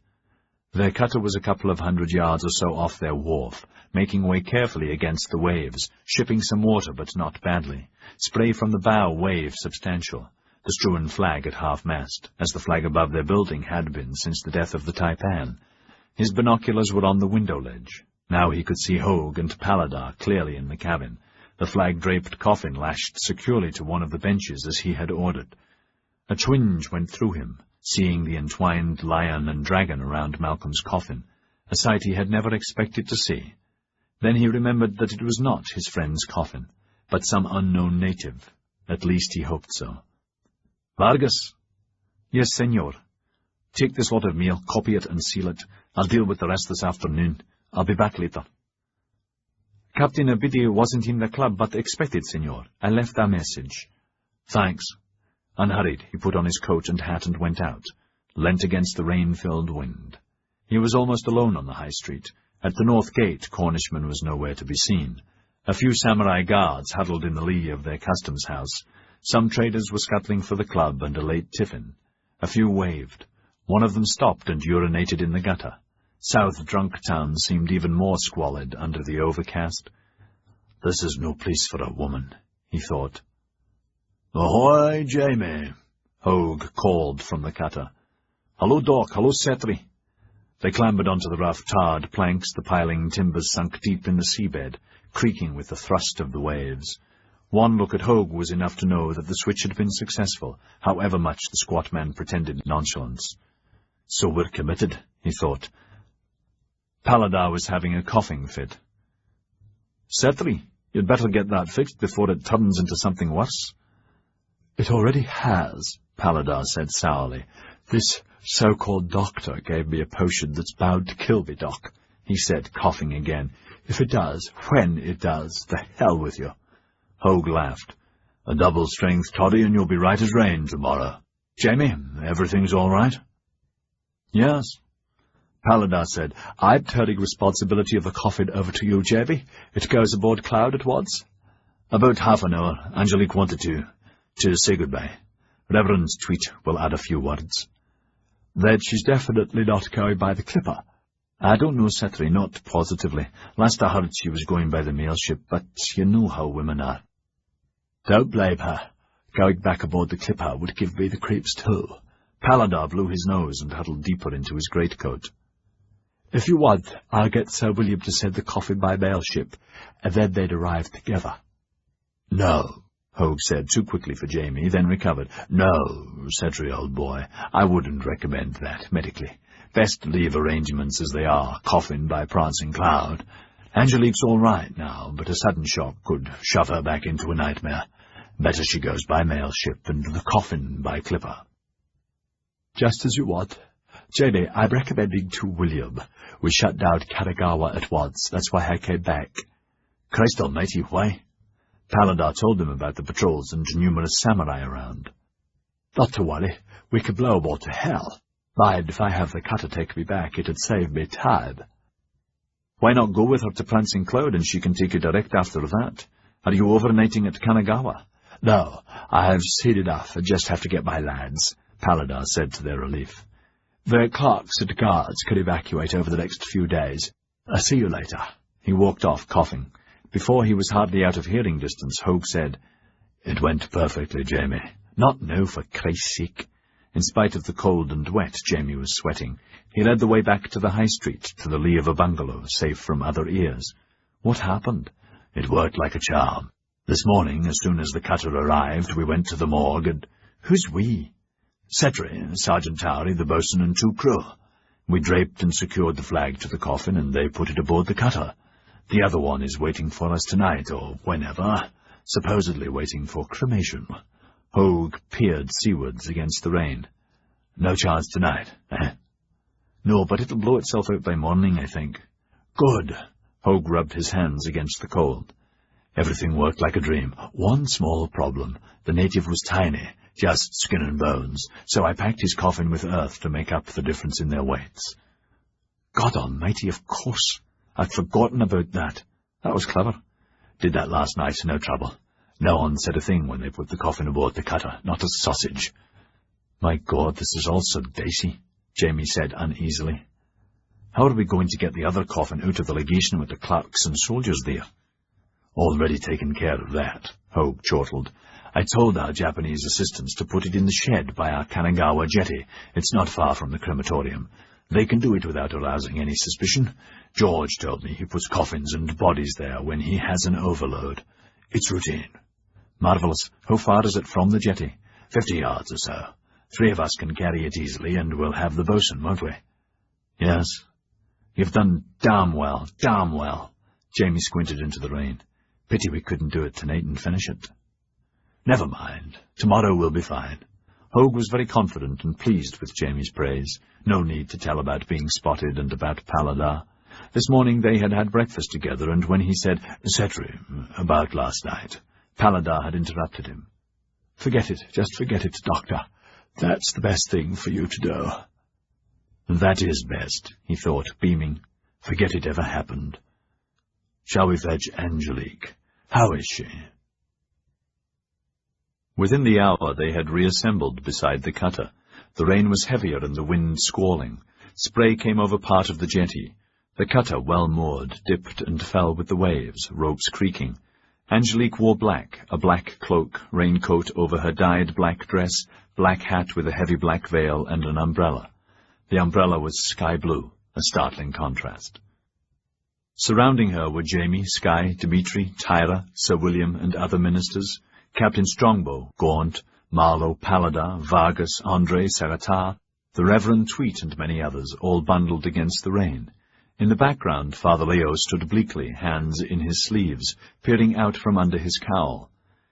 Their cutter was a couple of 100 yards or so off their wharf, making way carefully against the waves, shipping some water but not badly. Spray from the bow waved substantial, the strewn flag at half-mast, as the flag above their building had been since the death of the taipan. His binoculars were on the window ledge. Now he could see Hogue and Paladar clearly in the cabin, the flag-draped coffin lashed securely to one of the benches as he had ordered. A twinge went through him, seeing the entwined lion and dragon around Malcolm's coffin, a sight he had never expected to see. Then he remembered that it was not his friend's coffin, but some unknown native. At least he hoped so. "Vargas?" "Yes, senor." "Take this lot of meal, copy it and seal it. I'll deal with the rest this afternoon. I'll be back later." "Captain Abidi wasn't in the club, but expected, senor. I left a message." "Thanks." Unhurried, he put on his coat and hat and went out, leant against the rain-filled wind. He was almost alone on the high street. At the north gate, Cornishman was nowhere to be seen. A few samurai guards huddled in the lee of their customs house. Some traders were scuttling for the club and a late tiffin. A few waved. One of them stopped and urinated in the gutter. South Drunk Town seemed even more squalid under the overcast. "This is no place for a woman," he thought. "Ahoy, Jamie!" Hogue called from the cutter. "Hello, Doc. Hello, Setri." They clambered onto the rough, tarred planks, the piling timbers sunk deep in the seabed, creaking with the thrust of the waves. One look at Hogue was enough to know that the switch had been successful, however much the squat man pretended nonchalance. "So we're committed," he thought. Paladar was having a coughing fit. "Setri, you'd better get that fixed before it turns into something worse." "It already has," Paladar said sourly. "This so-called doctor gave me a potion that's bound to kill me, Doc," he said, coughing again. "If it does, when it does, the hell with you." Hogue laughed. "A double-strength toddy and you'll be right as rain tomorrow. Jamie, everything's all right?" "Yes." Paladar said, "I'm turning responsibility of the coffin over to you, Jamie. It goes aboard Cloud at once?" "About half an hour. Angelique wanted to say goodbye. Reverend's tweet will add a few words." "Then she's definitely not going by the Clipper." "I don't know, Setri, not positively. Last I heard she was going by the mail ship, but you know how women are." "Don't blame her. Going back aboard the Clipper would give me the creeps too." Paladar blew his nose and huddled deeper into his greatcoat. "If you want, I'll get Sir William to send the coffin by mail ship, and then they'd arrive together." "No," Hogue said too quickly for Jamie, then recovered. "No, Setri, old boy, I wouldn't recommend that medically. Best leave arrangements as they are, coffin by Prancing Cloud. Angelique's all right now, but a sudden shock could shove her back into a nightmare. Better she goes by mail ship and the coffin by Clipper." "Just as you want. Jamie, I'm recommending to William. We shut down Kanagawa at once. That's why I came back." "Christ almighty, why?" Paladar told him about the patrols and numerous samurai around. "Not to worry. We can blow 'em all to hell. Mind, if I have the cutter take me back, it'd save me time." "Why not go with her to Prancing Cloud and she can take you direct after that? Are you overnighting at Kanagawa?" "No, I've seen enough and just have to get my lads," Paladar said to their relief. "The clerks and guards can evacuate over the next few days. I'll see you later." He walked off, coughing. Before he was hardly out of hearing distance, Hogue said, "It went perfectly, Jamie. Not now, for Christ's sake." In spite of the cold and wet, Jamie was sweating. He led the way back to the high street, to the lee of a bungalow, safe from other ears. What happened? "It worked like a charm. This morning, as soon as the cutter arrived, we went to the morgue and—" "Who's we?" "Setri, Sergeant Towery, the boatswain, and 2 crew. We draped and secured the flag to the coffin, and they put it aboard the cutter. The other one is waiting for us tonight, or whenever, supposedly waiting for cremation." Hogue peered seawards against the rain. "No chance tonight, eh?" "No, but it'll blow itself out by morning, I think." "Good." Hogue rubbed his hands against the cold. "Everything worked like a dream. One small problem. The native was tiny, just skin and bones, so I packed his coffin with earth to make up the difference in their weights." "God almighty, of course. I'd forgotten about that. That was clever." "Did that last night, no trouble. No one said a thing when they put the coffin aboard the cutter, not a sausage." "My God, this is all so dicey," Jamie said uneasily. How are we going to get the other coffin out of the legation with the clerks and soldiers there? Already taken care of that, Hogue chortled. I told our Japanese assistants to put it in the shed by our Kanagawa jetty. It's not far from the crematorium. They can do it without arousing any suspicion. George told me he puts coffins and bodies there when he has an overload. It's routine. Marvellous. How far is it from the jetty? 50 yards or so. 3 of us can carry it easily, and we'll have the bosun, won't we? Yes. You've done damn well, damn well. Jamie squinted into the rain. Pity we couldn't do it tonight and finish it. Never mind. Tomorrow we'll be fine. Hogue was very confident and pleased with Jamie's praise. No need to tell about being spotted and about Paladar. This morning they had had breakfast together, and when he said, "Cetri, about last night," Paladar had interrupted him. "Forget it, just forget it, Doctor. That's the best thing for you to do." That is best, he thought, beaming. Forget it ever happened. Shall we fetch Angelique? How is she? Within the hour they had reassembled beside the cutter. The rain was heavier and the wind squalling. Spray came over part of the jetty. The cutter, well moored, dipped and fell with the waves, ropes creaking. Angelique wore black, a black cloak, raincoat over her dyed black dress, black hat with a heavy black veil, and an umbrella. The umbrella was sky blue, a startling contrast. Surrounding her were Jamie, Skye, Dimitri, Tyra, Sir William, and other ministers, Captain Strongbow, Gaunt, Marlowe, Paladar, Vargas, Andre, Saratar, the Reverend Tweet, and many others, all bundled against the rain. In the background, Father Leo stood bleakly, hands in his sleeves, peering out from under his cowl.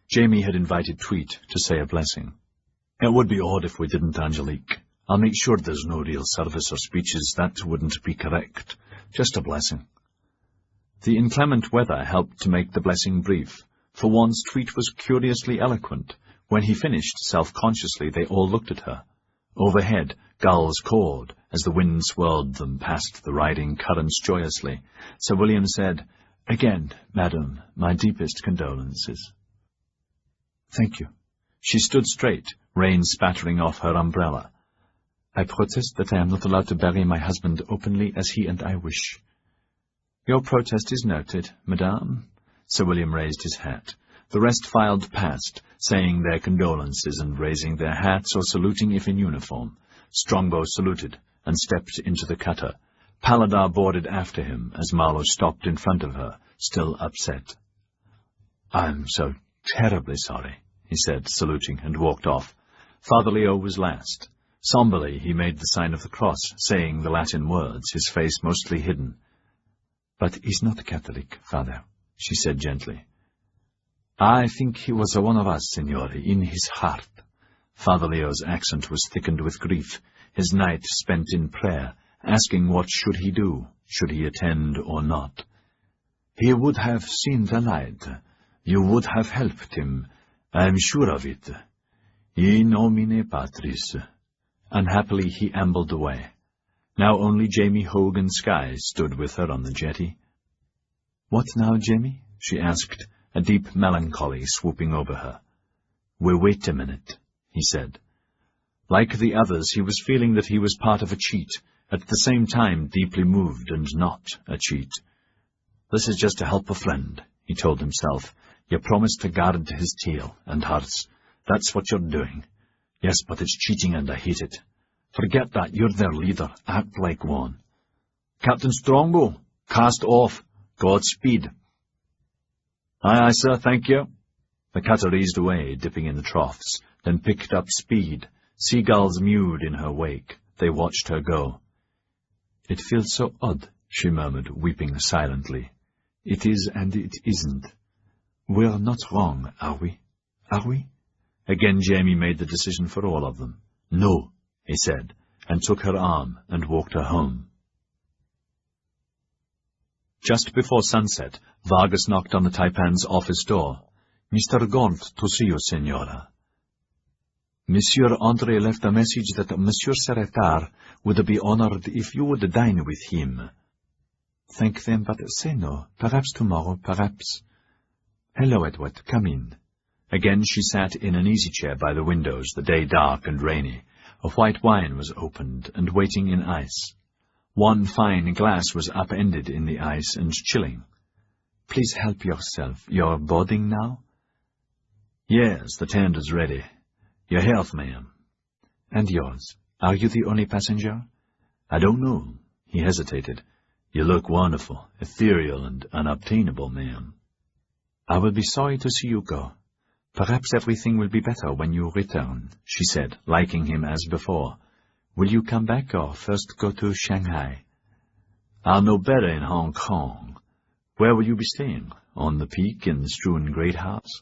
Jamie had invited Tweet to say a blessing. It would be odd if we didn't, Angelique. I'll make sure there's no real service or speeches. That wouldn't be correct. Just a blessing. The inclement weather helped to make the blessing brief. For once, Tweet was curiously eloquent. When he finished, self-consciously, they all looked at her. Overhead, gulls cawed as the wind swirled them past the riding currents joyously. Sir William said, "Again, madam, my deepest condolences." "Thank you." She stood straight, rain spattering off her umbrella. "I protest that I am not allowed to bury my husband openly as he and I wish." "Your protest is noted, madame." Sir William raised his hat. The rest filed past, saying their condolences and raising their hats or saluting if in uniform. Strongbow saluted and stepped into the cutter. Paladar boarded after him as Marlowe stopped in front of her, still upset. "I'm so terribly sorry," he said, saluting, and walked off. Father Leo was last. Somberly he made the sign of the cross, saying the Latin words, his face mostly hidden. "But he's not Catholic, Father," she said gently. "I think he was one of us, Signore, in his heart." Father Leo's accent was thickened with grief, his night spent in prayer, asking what should he do, should he attend or not. "He would have seen the light. You would have helped him. I am sure of it. In nomine Patris." Unhappily he ambled away. Now only Jamie, Hogue, and Skye stood with her on the jetty. "What now, Jamie?" she asked, a deep melancholy swooping over her. "We wait a minute," he said. Like the others, he was feeling that he was part of a cheat, at the same time deeply moved and not a cheat. "This is just to help a friend," he told himself. "You promised to guard his tail and hers. That's what you're doing. Yes, but it's cheating and I hate it. Forget that, you're their leader. Act like one. Captain Strongbow, cast off. Godspeed." "Aye, aye, sir, thank you." The cutter eased away, dipping in the troughs, then picked up speed. Seagulls mewed in her wake. They watched her go. "It feels so odd," she murmured, weeping silently. "It is and it isn't. We're not wrong, are we? Are we?" Again Jamie made the decision for all of them. "No," he said, and took her arm and walked her home. Just before sunset, Vargas knocked on the Taipan's office door. "Mr. Gaunt, to see you, Senora." "Monsieur Andre left a message that Monsieur Saratar would be honored if you would dine with him." "Thank them, but say no. Perhaps tomorrow, perhaps." "Hello, Edward. Come in." Again she sat in an easy-chair by the windows, the day dark and rainy. A white wine was opened and waiting in ice. One fine glass was upended in the ice and chilling. "Please help yourself. You're boarding now?" "Yes, the tent is ready. Your health, ma'am." "And yours. Are you the only passenger?" "I don't know." He hesitated. "You look wonderful, ethereal and unobtainable, ma'am." "I will be sorry to see you go. Perhaps everything will be better when you return," she said, liking him as before. "Will you come back or first go to Shanghai?" "I'll know better in Hong Kong. Where will you be staying? On the peak in the strewn great house?"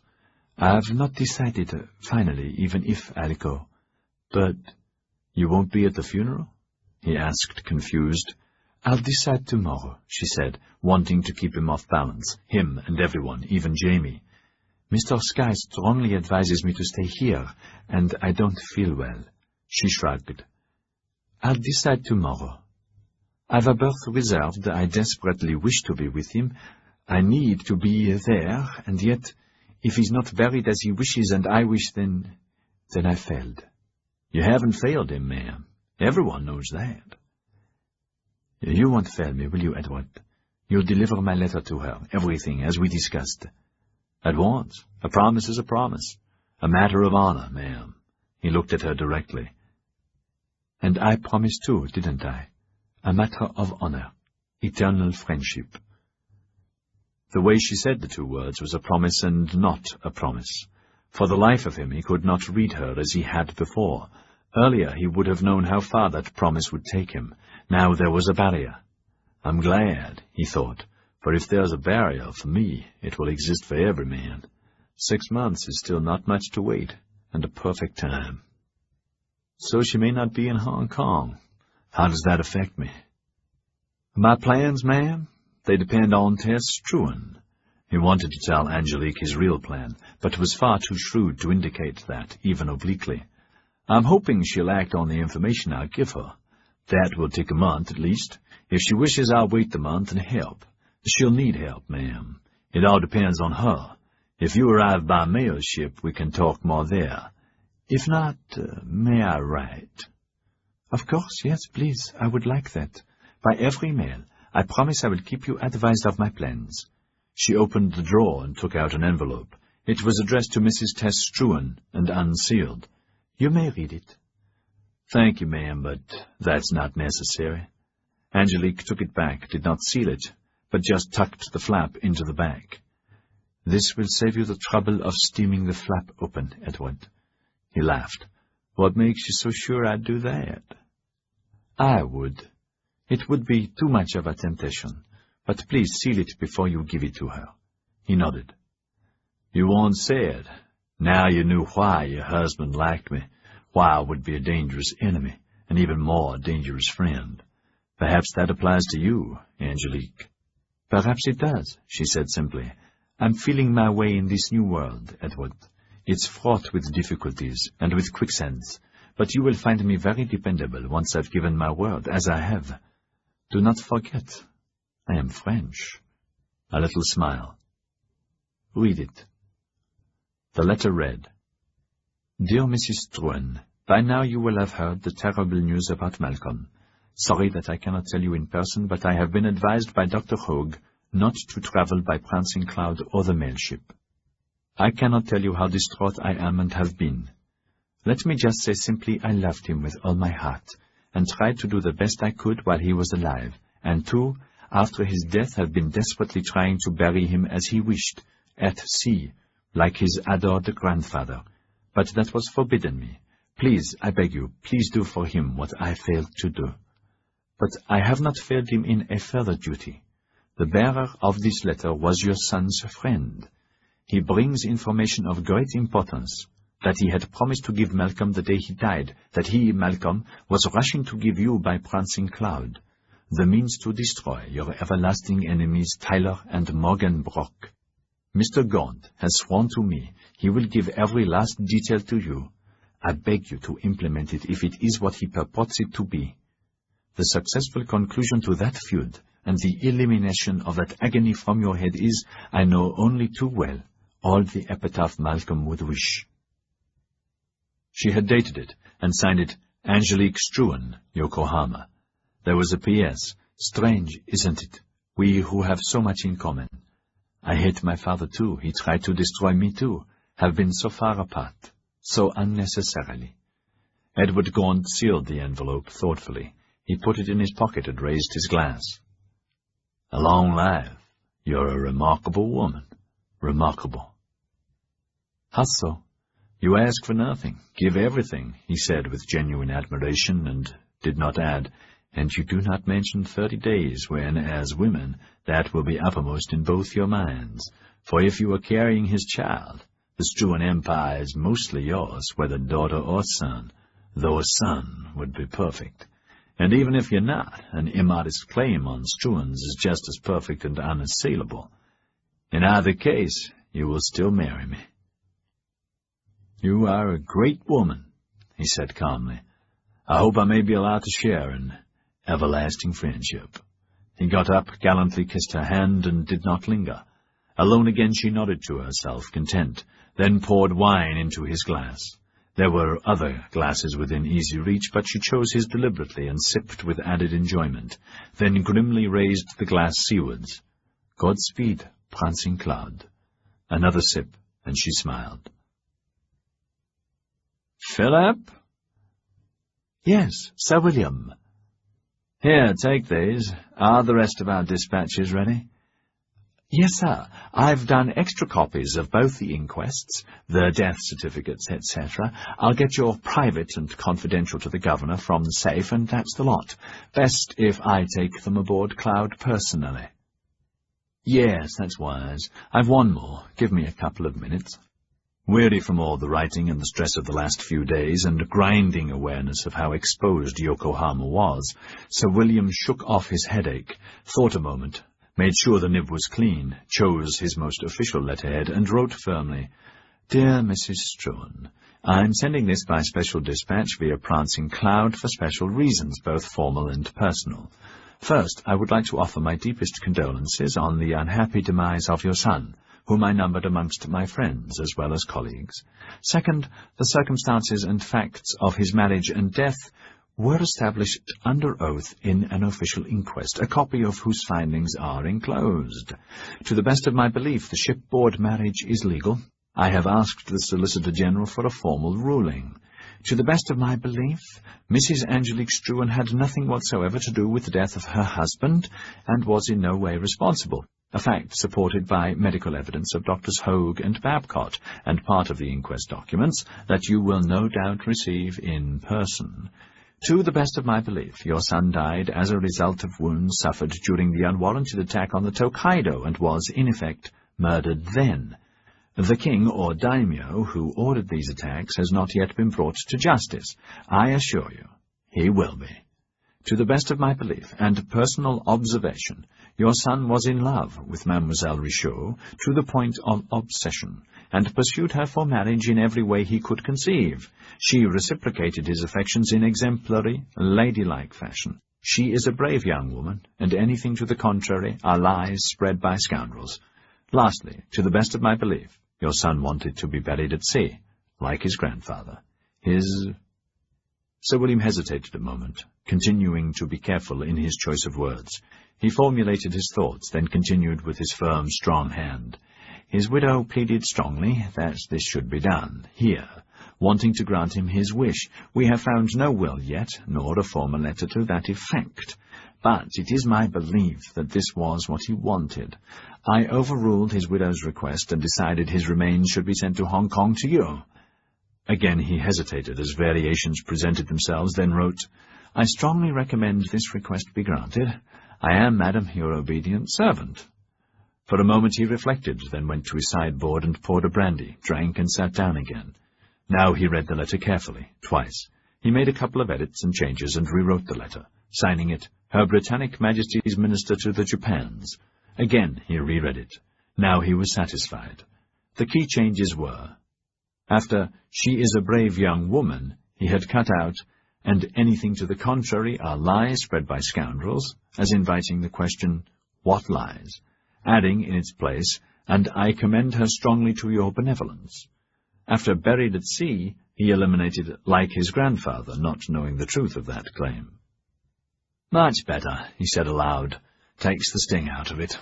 "I've not decided, finally, even if I'll go. But you won't be at the funeral?" he asked, confused. "I'll decide tomorrow," she said, wanting to keep him off balance, him and everyone, even Jamie. "Mr. Sky strongly advises me to stay here, and I don't feel well." She shrugged. "I'll decide tomorrow. I've a berth reserved. I desperately wish to be with him. I need to be there, and yet, if he's not buried as he wishes and I wish, then I failed." "You haven't failed him, ma'am. Everyone knows that." "You won't fail me, will you, Edward? You'll deliver my letter to her, everything, as we discussed." "At once. A promise is a promise. A matter of honor, ma'am." He looked at her directly. "And I promised too, didn't I? A matter of honor. Eternal friendship." The way she said the two words was a promise and not a promise. For the life of him he could not read her as he had before. Earlier he would have known how far that promise would take him. Now there was a barrier. "I'm glad," he thought, "for if there's a barrier for me, it will exist for every man. 6 months is still not much to wait, and a perfect time. So she may not be in Hong Kong. How does that affect me?" "My plans, ma'am? They depend on Tess Struan." He wanted to tell Angelique his real plan, but was far too shrewd to indicate that, even obliquely. "I'm hoping she'll act on the information I'll give her. That will take a month, at least. If she wishes, I'll wait the month and help. She'll need help, ma'am. It all depends on her. If you arrive by mail ship, we can talk more there. If not, may I write?" "Of course, yes, please. I would like that. By every mail. I promise I will keep you advised of my plans." She opened the drawer and took out an envelope. It was addressed to Mrs. Tess Struan and unsealed. "You may read it." "Thank you, ma'am, but that's not necessary." Angelique took it back, did not seal it, but just tucked the flap into the back. "This will save you the trouble of steaming the flap open, Edward." He laughed. "What makes you so sure I'd do that?" "I would. It would be too much of a temptation. But please seal it before you give it to her." He nodded. "You won't say it. Now you knew why your husband liked me, why I would be a dangerous enemy, an even more dangerous friend. Perhaps that applies to you, Angelique." "Perhaps it does," she said simply. "I'm feeling my way in this new world, Edward. It's fraught with difficulties and with quicksands, but you will find me very dependable once I've given my word, as I have. Do not forget, I am French." A little smile. "Read it." The letter read, "Dear Mrs. Struan, by now you will have heard the terrible news about Malcolm. Sorry that I cannot tell you in person, but I have been advised by Dr. Hogue not to travel by Prancing Cloud or the mail ship. I cannot tell you how distraught I am and have been. Let me just say simply I loved him with all my heart, and tried to do the best I could while he was alive, and too, after his death have been desperately trying to bury him as he wished, at sea, like his adored grandfather. But that was forbidden me. Please, I beg you, please do for him what I failed to do. But I have not failed him in a further duty. The bearer of this letter was your son's friend. He brings information of great importance, that he had promised to give Malcolm the day he died, that he, Malcolm, was rushing to give you by Prancing Cloud, the means to destroy your everlasting enemies Tyler and Morgan Brock. Mr. Gaunt has sworn to me he will give every last detail to you. I beg you to implement it if it is what he purports it to be. The successful conclusion to that feud and the elimination of that agony from your head is, I know only too well, all the epitaph Malcolm would wish." She had dated it and signed it Angelique Struan, Yokohama. There was a P.S. Strange, isn't it? We who have so much in common. I hate my father too. He tried to destroy me too. Have been so far apart. So unnecessarily. Edward Gaunt sealed the envelope thoughtfully. He put it in his pocket and raised his glass. A long life. You're a remarkable woman. Remarkable. How so? You ask for nothing, give everything, he said with genuine admiration, and did not add, and you do not mention 30 days when, as women, that will be uppermost in both your minds. For if you are carrying his child, the Struan Empire is mostly yours, whether daughter or son, though a son would be perfect. And even if you're not, an immodest claim on Struans is just as perfect and unassailable. In either case, you will still marry me. You are a great woman, he said calmly. I hope I may be allowed to share in everlasting friendship. He got up, gallantly kissed her hand, and did not linger. Alone again she nodded to herself, content, then poured wine into his glass. There were other glasses within easy reach, but she chose his deliberately and sipped with added enjoyment, then grimly raised the glass seawards. Godspeed, prancing cloud. Another sip, and she smiled. Philip? Yes, Sir William. Here, take these. Are the rest of our dispatches ready? Yes, sir. I've done extra copies of both the inquests, the death certificates, etc. I'll get your private and confidential to the governor from the safe, and that's the lot. Best if I take them aboard Cloud personally. Yes, that's wise. I've one more. Give me a couple of minutes. Weary from all the writing and the stress of the last few days, and grinding awareness of how exposed Yokohama was, Sir William shook off his headache, thought a moment, made sure the nib was clean, chose his most official letterhead, and wrote firmly, Dear Mrs. Struan, I'm sending this by special dispatch via Prancing Cloud for special reasons, both formal and personal. First, I would like to offer my deepest condolences on the unhappy demise of your son, whom I numbered amongst my friends as well as colleagues. Second, the circumstances and facts of his marriage and death were established under oath in an official inquest, a copy of whose findings are enclosed. To the best of my belief, the shipboard marriage is legal. I have asked the Solicitor General for a formal ruling. To the best of my belief, Mrs. Angelique Struan had nothing whatsoever to do with the death of her husband, and was in no way responsible, a fact supported by medical evidence of Drs. Hogue and Babcock, and part of the inquest documents that you will no doubt receive in person. To the best of my belief, your son died as a result of wounds suffered during the unwarranted attack on the Tokaido, and was, in effect, murdered then. The king, or daimyo, who ordered these attacks has not yet been brought to justice. I assure you, he will be. To the best of my belief and personal observation, your son was in love with Mademoiselle Richaud to the point of obsession, and pursued her for marriage in every way he could conceive. She reciprocated his affections in exemplary, ladylike fashion. She is a brave young woman, and anything to the contrary are lies spread by scoundrels. Lastly, to the best of my belief, your son wanted to be buried at sea, like his grandfather. Sir William hesitated a moment, continuing to be careful in his choice of words. He formulated his thoughts, then continued with his firm, strong hand. His widow pleaded strongly that this should be done, here, wanting to grant him his wish. We have found no will yet, nor a formal letter to that effect. But it is my belief that this was what he wanted. I overruled his widow's request and decided his remains should be sent to Hong Kong to you. Again he hesitated as variations presented themselves, then wrote, I strongly recommend this request be granted. I am, madam, your obedient servant. For a moment he reflected, then went to his sideboard and poured a brandy, drank, and sat down again. Now he read the letter carefully, twice. He made a couple of edits and changes and rewrote the letter, signing it, Her Britannic Majesty's Minister to the Japans. Again he reread it. Now he was satisfied. The key changes were, after she is a brave young woman, he had cut out, and anything to the contrary are lies spread by scoundrels, as inviting the question, what lies? Adding in its place, and I commend her strongly to your benevolence. After buried at sea, he eliminated like his grandfather, not knowing the truth of that claim. "Much better," he said aloud. "Takes the sting out of it."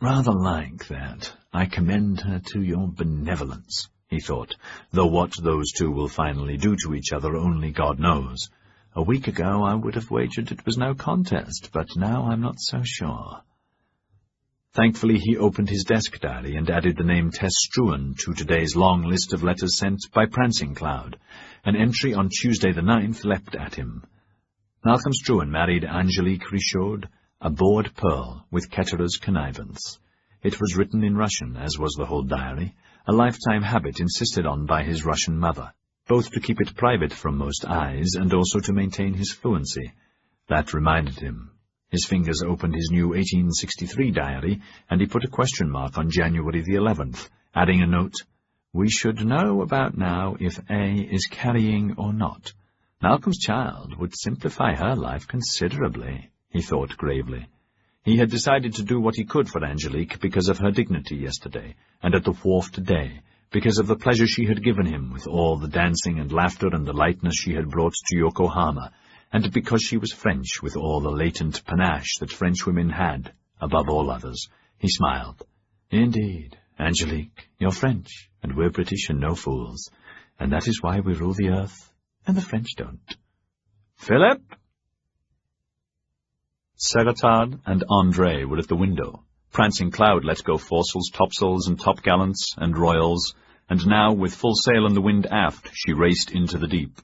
"Rather like that. I commend her to your benevolence," he thought, though what those two will finally do to each other only God knows. A week ago I would have wagered it was no contest, but now I'm not so sure. Thankfully he opened his desk diary and added the name Tess Struan to today's long list of letters sent by Prancing Cloud. An entry on Tuesday the 9th leapt at him. Malcolm Struan married Angelique Richaud, a bored pearl with Ketterer's connivance. It was written in Russian, as was the whole diary, a lifetime habit insisted on by his Russian mother, both to keep it private from most eyes and also to maintain his fluency. That reminded him. His fingers opened his new 1863 diary, and he put a question mark on January the 11th, adding a note, "We should know about now if A is carrying or not." Malcolm's child would simplify her life considerably, he thought gravely. He had decided to do what he could for Angelique because of her dignity yesterday, and at the wharf today, because of the pleasure she had given him with all the dancing and laughter and the lightness she had brought to Yokohama, and because she was French with all the latent panache that Frenchwomen had, above all others. He smiled. "Indeed, Angelique, you're French, and we're British and no fools, and that is why we rule the earth, and the French don't." "Philip?" Sagatard and André were at the window. Prancing Cloud let go foresails, topsails, and topgallants, and royals, and now, with full sail and the wind aft, she raced into the deep.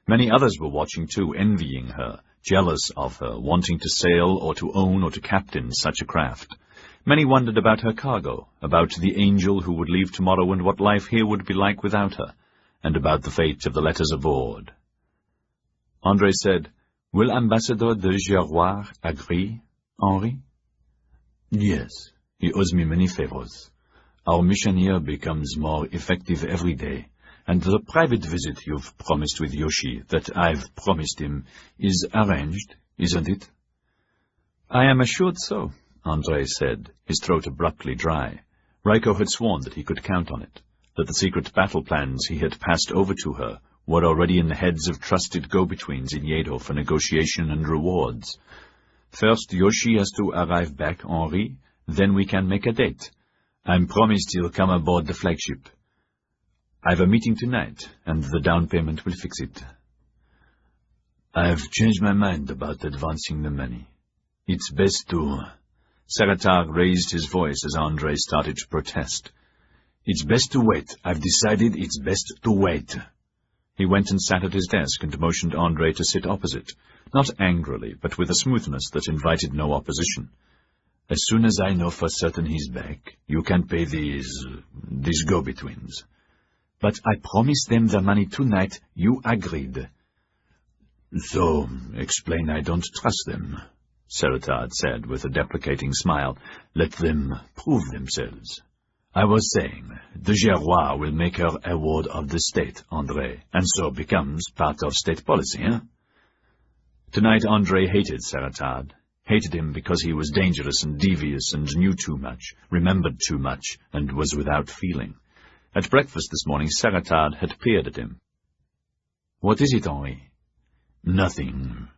Many others were watching too, envying her, jealous of her, wanting to sail or to own or to captain such a craft. Many wondered about her cargo, about the angel who would leave tomorrow and what life here would be like without her, and about the fate of the letters aboard. André said, "Will Ambassador de Giroir agree, Henri?" "Yes, he owes me many favors. Our mission here becomes more effective every day, and the private visit you've promised with Yoshi, that I've promised him, is arranged, isn't it?" "I am assured so," André said, his throat abruptly dry. Raiko had sworn that he could count on it, that the secret battle plans he had passed over to her were already in the heads of trusted go-betweens in Yedo for negotiation and rewards. "First Yoshi has to arrive back, Henri, then we can make a date. I'm promised he'll come aboard the flagship. I've a meeting tonight, and the down payment will fix it." "I've changed my mind about advancing the money. It's best to—" Sagatard raised his voice as André started to protest. "It's best to wait. I've decided it's best to wait." He went and sat at his desk and motioned André to sit opposite, not angrily, but with a smoothness that invited no opposition. "As soon as I know for certain he's back, you can pay these go-betweens." "But I promised them the money tonight. You agreed." "So, explain I don't trust them," Sagatard said with a deprecating smile. "Let them prove themselves. I was saying, de Giroir will make her a ward of the state, André, and so becomes part of state policy, eh?" Tonight André hated Sagatard, hated him because he was dangerous and devious and knew too much, remembered too much, and was without feeling. At breakfast this morning Sagatard had peered at him. "What is it, Henri?" "Nothing.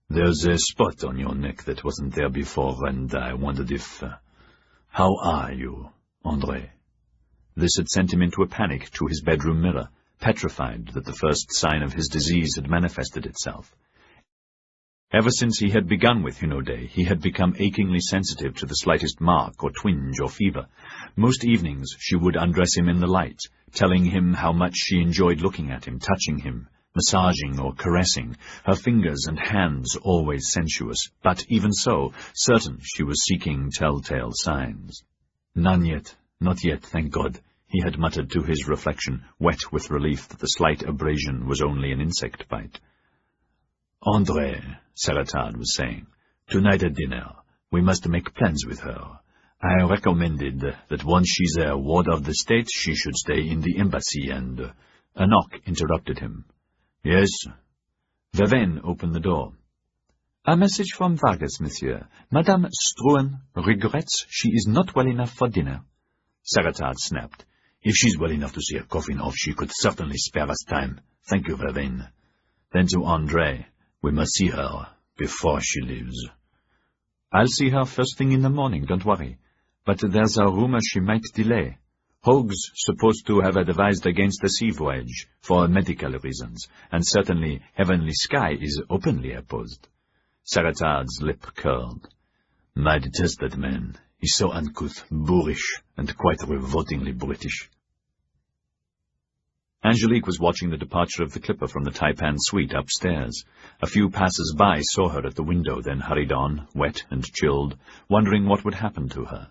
There's a spot on your neck that wasn't there before, and I wondered if— How are you, André?" This had sent him into a panic to his bedroom mirror, petrified that the first sign of his disease had manifested itself. Ever since he had begun with Hinode, he had become achingly sensitive to the slightest mark or twinge or fever. Most evenings she would undress him in the light, telling him how much she enjoyed looking at him, touching him, massaging or caressing, her fingers and hands always sensuous, but even so, certain she was seeking telltale signs. "None yet, not yet, thank God," he had muttered to his reflection, wet with relief that the slight abrasion was only an insect bite. "André," Sagatard was saying, "tonight at dinner, we must make plans with her. I recommended that once she's a ward of the state, she should stay in the embassy and—" A knock interrupted him. "Yes?" Vervain opened the door. "A message from Vargas, monsieur. Madame Struan regrets she is not well enough for dinner." Sagatard snapped. "If she's well enough to see her coffin off, she could certainly spare us time. Thank you, Vervain." Then to André, "We must see her, before she leaves. I'll see her first thing in the morning, don't worry. But there's a rumor she might delay. Hogue's supposed to have advised against the sea voyage, for medical reasons, and certainly Heavenly Sky is openly opposed. Saratard's lip curled. I detest that man. He's so uncouth, boorish, and quite revoltingly British. Angelique was watching the departure of the clipper from the Taipan suite upstairs. A few passers-by saw her at the window, then hurried on, wet and chilled, wondering what would happen to her.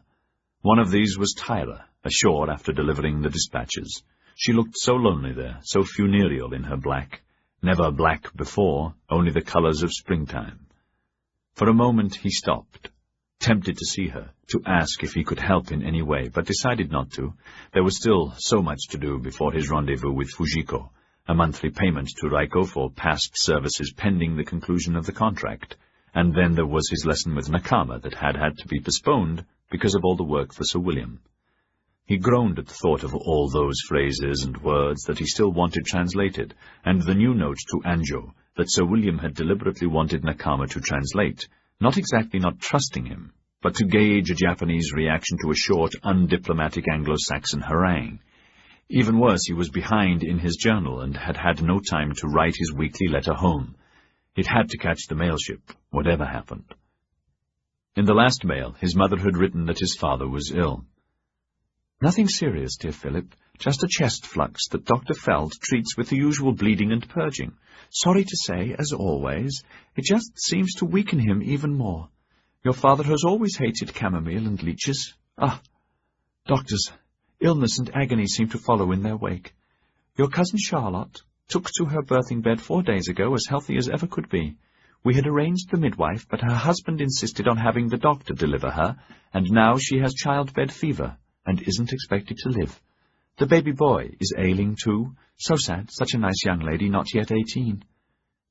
One of these was Tyra, ashore after delivering the dispatches. She looked so lonely there, so funereal in her black. Never black before, only the colors of springtime. For a moment he stopped, tempted to see her, to ask if he could help in any way, but decided not to. There was still so much to do before his rendezvous with Fujiko, a monthly payment to Raiko for past services pending the conclusion of the contract, and then there was his lesson with Nakama that had to be postponed because of all the work for Sir William. He groaned at the thought of all those phrases and words that he still wanted translated, and the new note to Anjo that Sir William had deliberately wanted Nakama to translate, not exactly not trusting him, but to gauge a Japanese reaction to a short, undiplomatic Anglo-Saxon harangue. Even worse, he was behind in his journal and had had no time to write his weekly letter home. It had to catch the mail ship, whatever happened. In the last mail, his mother had written that his father was ill. "Nothing serious, dear Philip, just a chest flux that Dr. Feld treats with the usual bleeding and purging. Sorry to say, as always, it just seems to weaken him even more. Your father has always hated chamomile and leeches. Doctors, illness and agony seem to follow in their wake. Your cousin Charlotte took to her birthing bed 4 days ago, as healthy as ever could be. We had arranged the midwife, but her husband insisted on having the doctor deliver her, and now she has childbed fever and isn't expected to live. The baby boy is ailing too. So sad, such a nice young lady, not yet 18.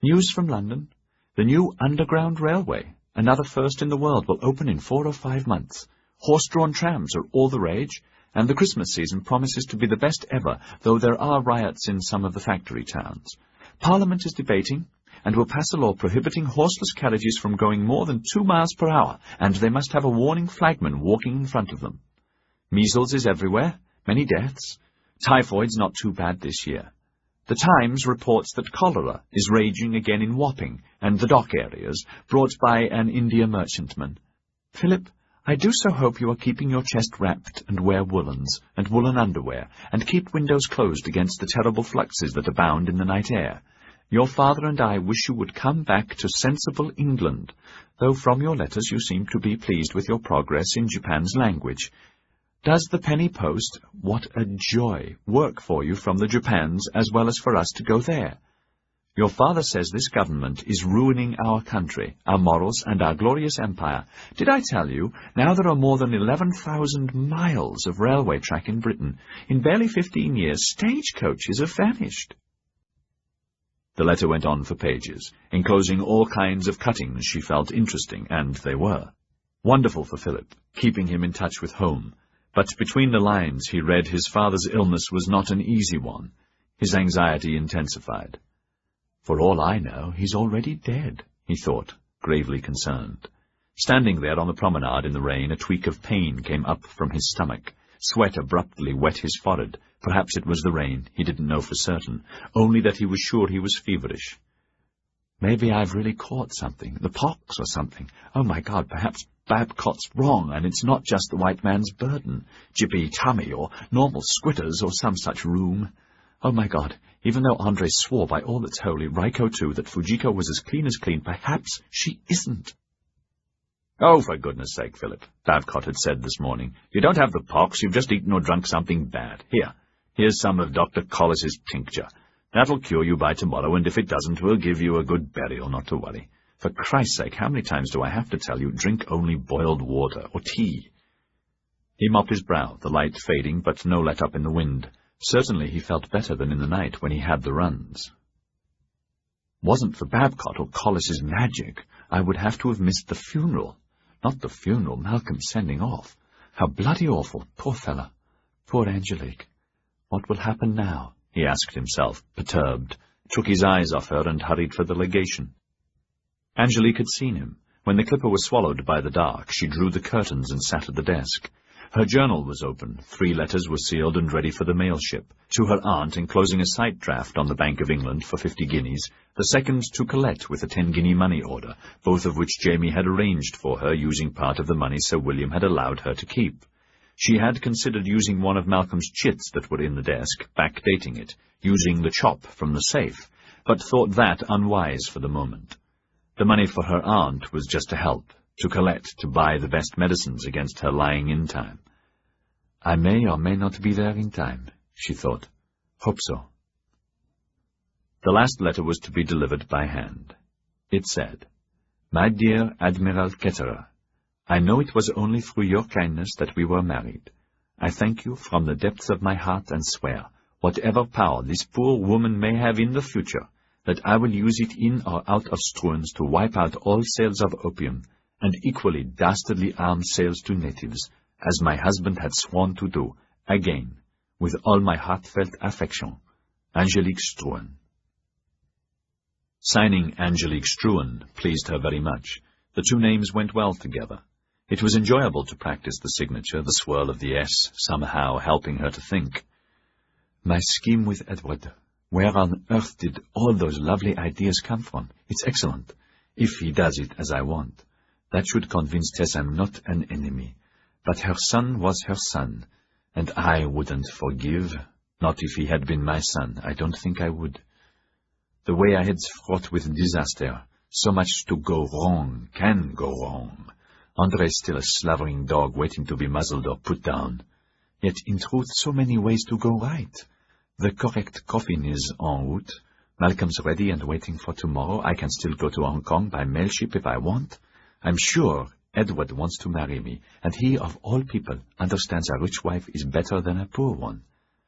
News from London. The new underground railway, another first in the world, will open in 4 or 5 months. Horse-drawn trams are all the rage, and the Christmas season promises to be the best ever, though there are riots in some of the factory towns. Parliament is debating, and will pass a law prohibiting horseless carriages from going more than 2 miles per hour, and they must have a warning flagman walking in front of them. Measles is everywhere, many deaths. Typhoid's not too bad this year. The Times reports that cholera is raging again in Wapping and the dock areas, brought by an India merchantman. Philip, I do so hope you are keeping your chest wrapped and wear woolens and woolen underwear, and keep windows closed against the terrible fluxes that abound in the night air. Your father and I wish you would come back to sensible England, though from your letters you seem to be pleased with your progress in Japan's language. Does the penny post, what a joy, work for you from the Japans as well as for us to go there? Your father says this government is ruining our country, our morals, and our glorious empire. Did I tell you, now there are more than 11,000 miles of railway track in Britain. In barely 15 years, stagecoaches have vanished. The letter went on for pages, enclosing all kinds of cuttings she felt interesting, and they were. Wonderful for Philip, keeping him in touch with home. But between the lines he read his father's illness was not an easy one. His anxiety intensified. For all I know, he's already dead, he thought, gravely concerned. Standing there on the promenade in the rain, a tweak of pain came up from his stomach. Sweat abruptly wet his forehead. Perhaps it was the rain, he didn't know for certain, only that he was sure he was feverish. Maybe I've really caught something, the pox or something. Oh, my God, perhaps Babcott's wrong, and it's not just the white man's burden, jippy tummy or normal squitters or some such rheum. Oh, my God, even though Andre swore by all that's holy, Raiko too, that Fujiko was as clean, perhaps she isn't. Oh, for goodness sake, Philip, Babcott had said this morning, you don't have the pox, you've just eaten or drunk something bad. Here's some of Dr. Collis's tincture. That'll cure you by tomorrow, and if it doesn't, we'll give you a good burial, not to worry. For Christ's sake, how many times do I have to tell you, drink only boiled water, or tea? He mopped his brow, the light fading, but no let up in the wind. Certainly he felt better than in the night when he had the runs. Wasn't for Babcott or Collis's magic, I would have to have missed the funeral. Not the funeral, Malcolm's sending off. How bloody awful, poor fellow. Poor Angelique. What will happen now? He asked himself, perturbed, took his eyes off her and hurried for the legation. Angelique had seen him. When the clipper was swallowed by the dark, she drew the curtains and sat at the desk. Her journal was open. 3 letters were sealed and ready for the mail ship. To her aunt, enclosing a sight draft on the Bank of England for 50 guineas, the second to Colette with a 10-guinea money order, both of which Jamie had arranged for her using part of the money Sir William had allowed her to keep. She had considered using one of Malcolm's chits that were in the desk, backdating it, using the chop from the safe, but thought that unwise for the moment. The money for her aunt was just to help, to Colette to buy the best medicines against her lying-in time. I may or may not be there in time, she thought. Hope so. The last letter was to be delivered by hand. It said, My dear Admiral Ketterer, I know it was only through your kindness that we were married. I thank you from the depths of my heart and swear, whatever power this poor woman may have in the future, that I will use it in or out of Struans to wipe out all sales of opium, and equally dastardly armed sales to natives, as my husband had sworn to do, again, with all my heartfelt affection, Angelique Struan. Signing Angelique Struan pleased her very much. The 2 names went well together. It was enjoyable to practice the signature, the swirl of the S, somehow helping her to think. My scheme with Edward. Where on earth did all those lovely ideas come from? It's excellent, if he does it as I want. That should convince Tess I'm not an enemy. But her son was her son, and I wouldn't forgive. Not if he had been my son. I don't think I would. The way I had fraught with disaster, so much to go wrong, can go wrong. Andre's still a slavering dog waiting to be muzzled or put down. Yet, in truth, so many ways to go right. The correct coffin is en route. Malcolm's ready and waiting for tomorrow. I can still go to Hong Kong by mail ship if I want. I'm sure Edward wants to marry me, and he, of all people, understands a rich wife is better than a poor one.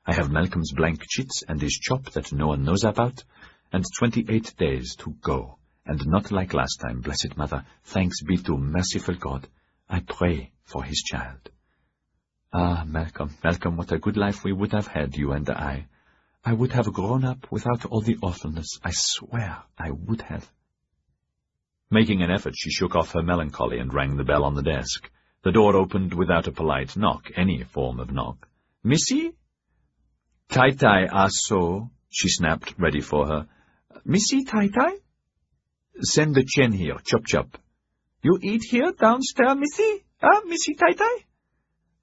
I have Malcolm's blank chits and his chop that no one knows about, and 28 days to go, and not like last time, blessed mother, thanks be to merciful God. I pray for his child. Ah, Malcolm, Malcolm, what a good life we would have had, you and I. I would have grown up without all the awfulness. I swear I would have. Making an effort, she shook off her melancholy and rang the bell on the desk. The door opened without a polite knock, any form of knock. Missy? Tai-Tai, so, she snapped, ready for her. Missy, Tai-Tai? Send the Chen here, chop-chop. You eat here, downstairs, Missy? Missy Tai-Tai?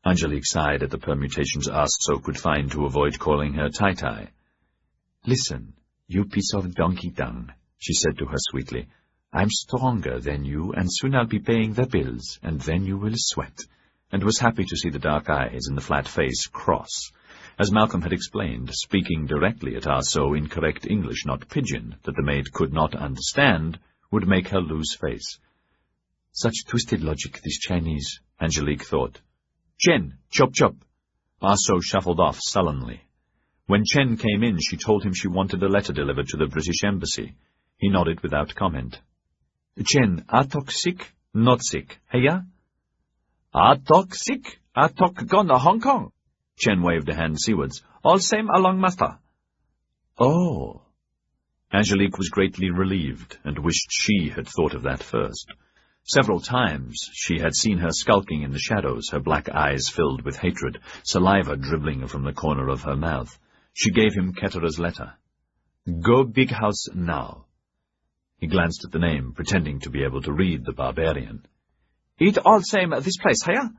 Angelique sighed at the permutations so could find to avoid calling her Tai-Tai. Listen, you piece of donkey dung, she said to her sweetly. I'm stronger than you, and soon I'll be paying the bills, and then you will sweat, and was happy to see the dark eyes and the flat face cross. As Malcolm had explained, speaking directly at so in correct English, not pidgin, that the maid could not understand, would make her lose face. Such twisted logic, these Chinese, Angelique thought. Chen, chop-chop. So shuffled off sullenly. When Chen came in, she told him she wanted a letter delivered to the British Embassy. He nodded without comment. Chen, atok sick? Not sick. Heya? Atok sick? Atok gone to Hong Kong. Chen waved a hand seawards. All same along master. Oh. Angelique was greatly relieved, and wished she had thought of that first. Several times she had seen her skulking in the shadows, her black eyes filled with hatred, saliva dribbling from the corner of her mouth. She gave him Ketterer's letter. Go big house now. He glanced at the name, pretending to be able to read the barbarian. Eat all same this place, heya?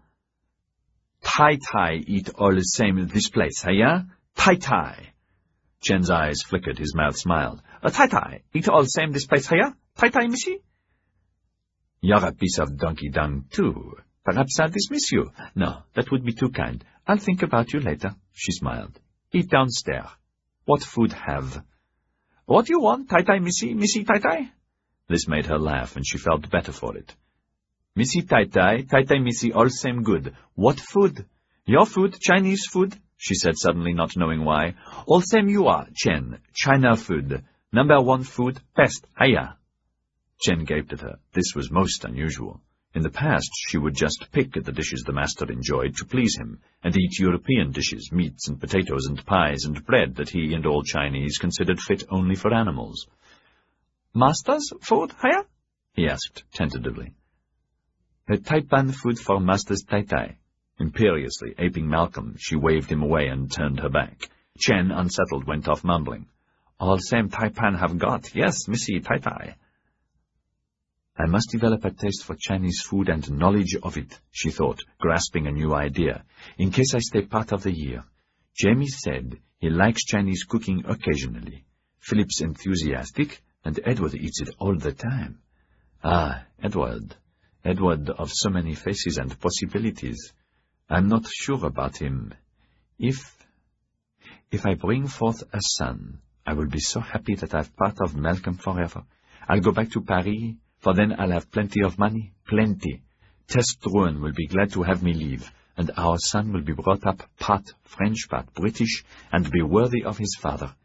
Tai-Tai eat all same this place, heya? Tai-Tai. Chen's eyes flickered, his mouth smiled. Tai-Tai eat all same this place, heya? Tai-Tai, missy? You're a piece of donkey dung, too. Perhaps I'll dismiss you. No, that would be too kind. I'll think about you later, she smiled. Eat downstairs. What food have? What you want, Tai-Tai, missy, missy, Tai-Tai? This made her laugh, and she felt better for it. Missy, Tai-Tai, Tai-Tai, missy, all same good. What food? Your food, Chinese food? She said suddenly, not knowing why. All same you are, Chen. China food. Number 1 food, best, hiya. Chen gaped at her. This was most unusual. In the past, she would just pick at the dishes the master enjoyed to please him, and eat European dishes, meats and potatoes and pies and bread that he and all Chinese considered fit only for animals. Master's food, hiya? he asked tentatively. "A Taipan food for Master's Tai-Tai." Imperiously aping Malcolm, she waved him away and turned her back. Chen, unsettled, went off mumbling. "All same Taipan have got. Yes, Missy Tai-Tai." "I must develop a taste for Chinese food and knowledge of it," she thought, grasping a new idea, "in case I stay part of the year. Jamie said he likes Chinese cooking occasionally. Philip's enthusiastic, and Edward eats it all the time. Ah, Edward. Edward of so many faces and possibilities. I'm not sure about him. If I bring forth a son, I will be so happy that I've part of Malcolm forever. I'll go back to Paris, for then I'll have plenty of money, plenty. Tess Druin will be glad to have me leave, and our son will be brought up part French, part British, and be worthy of his father.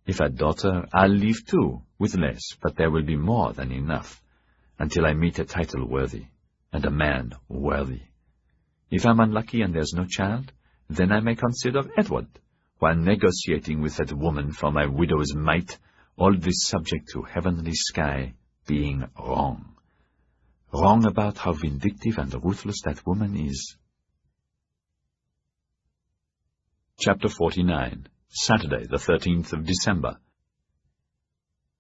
If a daughter, I'll leave too, with less, but there will be more than enough, until I meet a title worthy, and a man worthy. If I'm unlucky and there's no child, then I may consider Edward, while negotiating with that woman for my widow's mite, all this subject to heavenly sky being wrong. Wrong about how vindictive and ruthless that woman is." Chapter 49. Saturday, the 13th of December.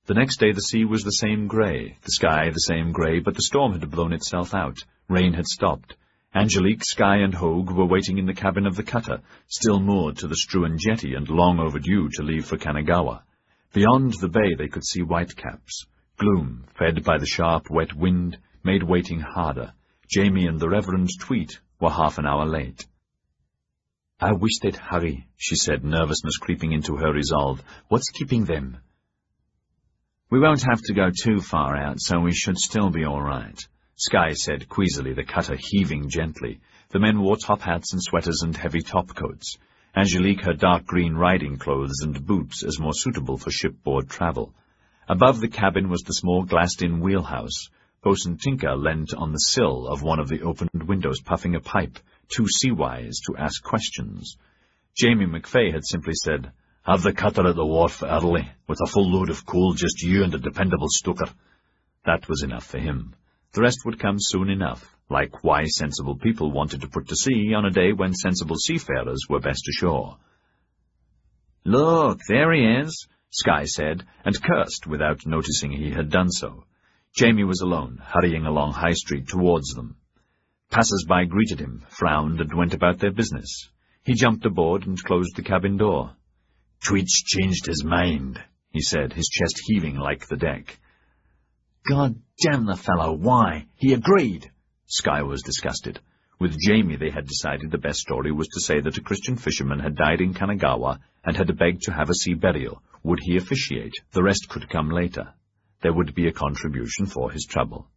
The next day the sea was the same grey, the sky the same grey, but the storm had blown itself out. Rain had stopped. Angelique, Skye, and Hogue were waiting in the cabin of the cutter, still moored to the strewn jetty and long overdue to leave for Kanagawa. Beyond the bay they could see whitecaps. Gloom, fed by the sharp, wet wind, made waiting harder. Jamie and the Reverend Tweet were half an hour late. "I wish they'd hurry," she said, nervousness creeping into her resolve. "What's keeping them?" "We won't have to go too far out, so we should still be all right," Skye said queasily, the cutter heaving gently. The men wore top hats and sweaters and heavy topcoats. Angelique her dark green riding clothes and boots as more suitable for shipboard travel. Above the cabin was the small glassed-in wheelhouse. Bosun Tinker leant on the sill of one of the opened windows, puffing a pipe, too sea-wise to ask questions. Jamie McFay had simply said, "Have the cutter at the wharf early, with a full load of coal, just you and a dependable stoker." That was enough for him. The rest would come soon enough, like why sensible people wanted to put to sea on a day when sensible seafarers were best ashore. "Look, there he is," Skye said, and cursed without noticing he had done so. Jamie was alone, hurrying along High Street towards them. Passers-by greeted him, frowned, and went about their business. He jumped aboard and closed the cabin door. "Tweet's changed his mind," he said, his chest heaving like the deck. "God damn the fellow, why? He agreed." Skye was disgusted. With Jamie they had decided the best story was to say that a Christian fisherman had died in Kanagawa and had begged to have a sea burial. Would he officiate? The rest could come later. There would be a contribution for his trouble.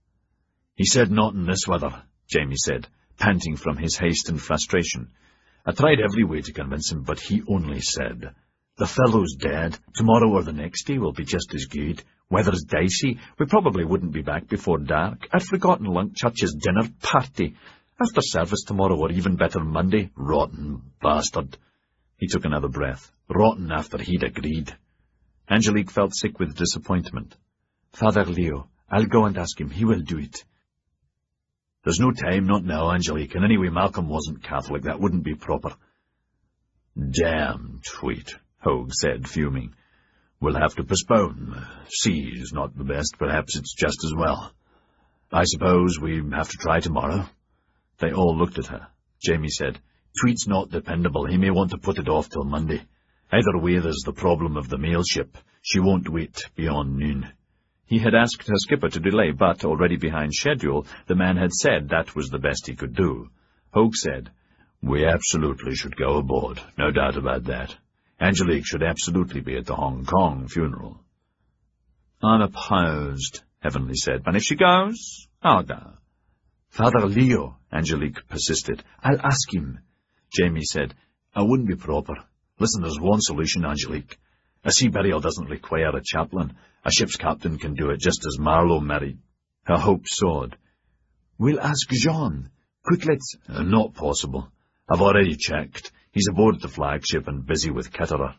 "He said not in this weather," Jamie said, panting from his haste and frustration. "I tried every way to convince him, but he only said, 'The fellow's dead. Tomorrow or the next day will be just as good. Weather's dicey. We probably wouldn't be back before dark. I'd forgotten Church's dinner party. After service tomorrow, or even better Monday. Rotten bastard.'" He took another breath. Rotten after he'd agreed. Angelique felt sick with disappointment. "Father Leo, I'll go and ask him. He will do it." "There's no time, not now, Angelique, and anyway Malcolm wasn't Catholic. That wouldn't be proper." "Damn Tweet," Hogue said, fuming. "We'll have to postpone. Sea's not the best. Perhaps it's just as well. I suppose we have to try tomorrow." They all looked at her. Jamie said, "Tweet's not dependable. He may want to put it off till Monday. Either way, there's the problem of the mail ship. She won't wait beyond noon." He had asked her skipper to delay, but, already behind schedule, the man had said that was the best he could do. Hogue said, "We absolutely should go aboard, no doubt about that. Angelique should absolutely be at the Hong Kong funeral." "Unopposed," Heavenly said, "but if she goes, I'll go." "Father Leo," Angelique persisted, "I'll ask him." Jamie said, "I wouldn't be proper. Listen, there's one solution, Angelique. A sea burial doesn't require a chaplain. A ship's captain can do it, just as Marlowe married." Her hope soared. "We'll ask Jean. Quick, let's—" "Not possible. I've already checked. He's aboard the flagship and busy with Ketterer."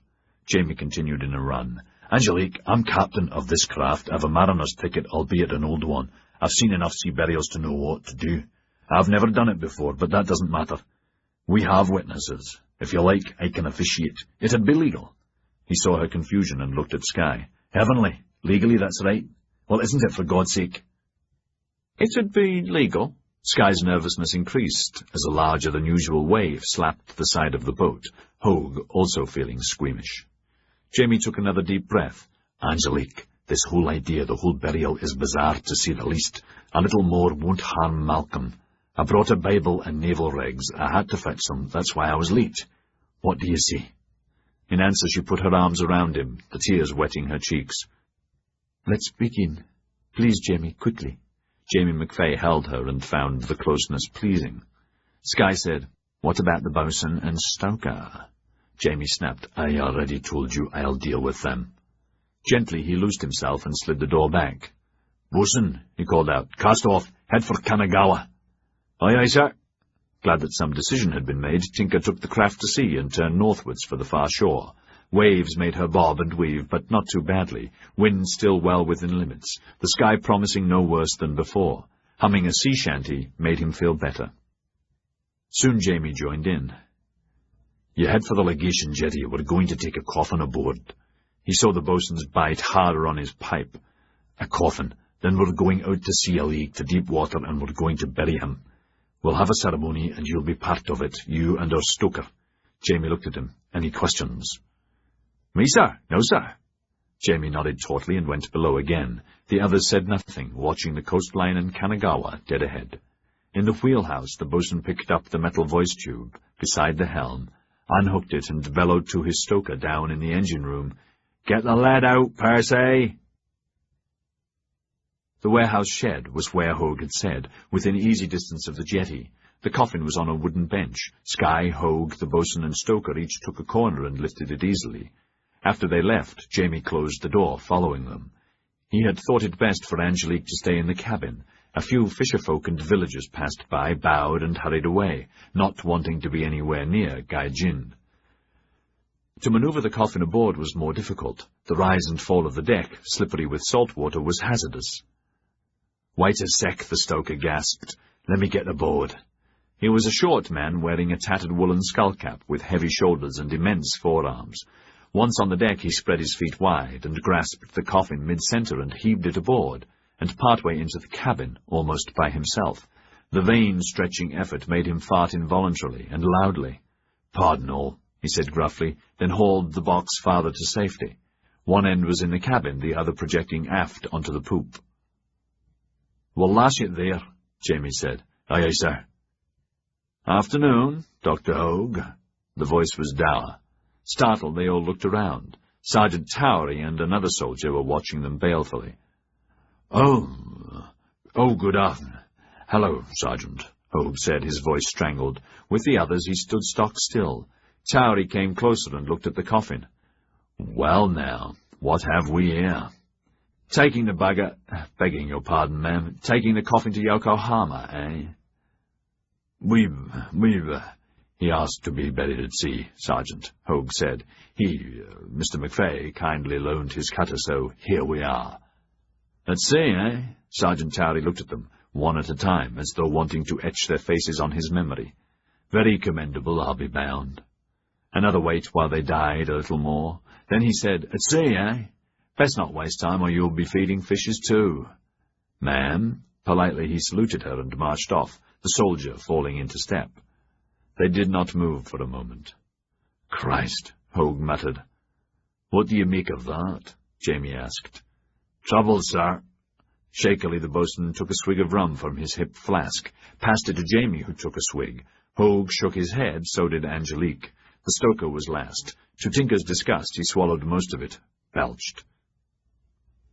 Jamie continued in a run. Angelique, I'm captain of this craft. I've a mariner's ticket, albeit an old one. I've seen enough sea burials to know what to do. I've never done it before, but that doesn't matter. We have witnesses. If you like, I can officiate. It'd be legal. He saw her confusion and looked at Sky. Heavenly. Legally, that's right. Well, isn't it, for God's sake? It'd be legal. Sky's nervousness increased as a larger-than-usual wave slapped the side of the boat, Hogue also feeling squeamish. Jamie took another deep breath. Angelique, this whole idea, the whole burial, is bizarre, to say the least. A little more won't harm Malcolm. I brought a Bible and naval rigs. I had to fetch them. That's why I was late. What do you say? In answer, she put her arms around him, the tears wetting her cheeks. Let's begin. Please, Jamie, quickly. Jamie McFay held her and found the closeness pleasing. Sky said, "What about the bosun and stoker?" Jamie snapped, "I already told you I'll deal with them." Gently, he loosed himself and slid the door back. "Bosun," he called out, "cast off. Head for Kanagawa." "Aye, aye, sir." Glad that some decision had been made, Tinker took the craft to sea and turned northwards for the far shore. Waves made her bob and weave, but not too badly, wind still well within limits, the sky promising no worse than before. Humming a sea shanty made him feel better. Soon Jamie joined in. "You head for the legation jetty. We're going to take a coffin aboard." He saw the bosun's bite harder on his pipe. "A coffin. Then we're going out to sea a league to deep water, and we're going to bury him. We'll have a ceremony, and you'll be part of it, you and our stoker." Jamie looked at him. "Any questions?" "Me, sir? No, sir." Jamie nodded tautly and went below again. The others said nothing, watching the coastline and Kanagawa dead ahead. In the wheelhouse, the bosun picked up the metal voice tube beside the helm, unhooked it, and bellowed to his stoker down in the engine room, "Get the lead out, Percy!" The warehouse shed was where Hogue had said, within easy distance of the jetty. The coffin was on a wooden bench. Sky, Hogue, the bosun, and stoker each took a corner and lifted it easily. After they left, Jamie closed the door, following them. He had thought it best for Angelique to stay in the cabin. A few fisherfolk and villagers passed by, bowed, and hurried away, not wanting to be anywhere near Gai Jin. To maneuver the coffin aboard was more difficult. The rise and fall of the deck, slippery with salt water, was hazardous. "Wait a sec," the stoker gasped. "Let me get aboard." He was a short man wearing a tattered woolen skullcap with heavy shoulders and immense forearms. Once on the deck, he spread his feet wide and grasped the coffin mid-center and heaved it aboard, and partway into the cabin, almost by himself. The vain, stretching effort made him fart involuntarily and loudly. "Pardon all," he said gruffly, then hauled the box farther to safety. One end was in the cabin, the other projecting aft onto the poop. "We'll lash it there," Jamie said. "Aye, aye, sir." "Afternoon, Dr. Hogue." The voice was dour. Startled, they all looked around. Sergeant Towery and another soldier were watching them balefully. Oh, good afternoon. Hello, Sergeant," Hogue said, his voice strangled. With the others, he stood stock still. Towery came closer and looked at the coffin. "Well, now, what have we here?" "Taking the bugger, begging your pardon, ma'am, taking the coffin to Yokohama, eh?" We've, he asked to be buried at sea, Sergeant," Hogue said. Mr. McFay, kindly loaned his cutter, so here we are." "At sea, eh?" Sergeant Towery looked at them, one at a time, as though wanting to etch their faces on his memory. "Very commendable, I'll be bound." Another wait while they died a little more. Then he said, "At sea, eh? Best not waste time, or you'll be feeding fishes too." "Ma'am." Politely he saluted her and marched off, the soldier falling into step. They did not move for a moment. "Christ," Hogue muttered. "What do you make of that?" Jamie asked. "Trouble, sir." Shakily the bosun took a swig of rum from his hip flask, passed it to Jamie, who took a swig. Hogue shook his head, so did Angelique. The stoker was last. To Tinker's disgust, he swallowed most of it, belched.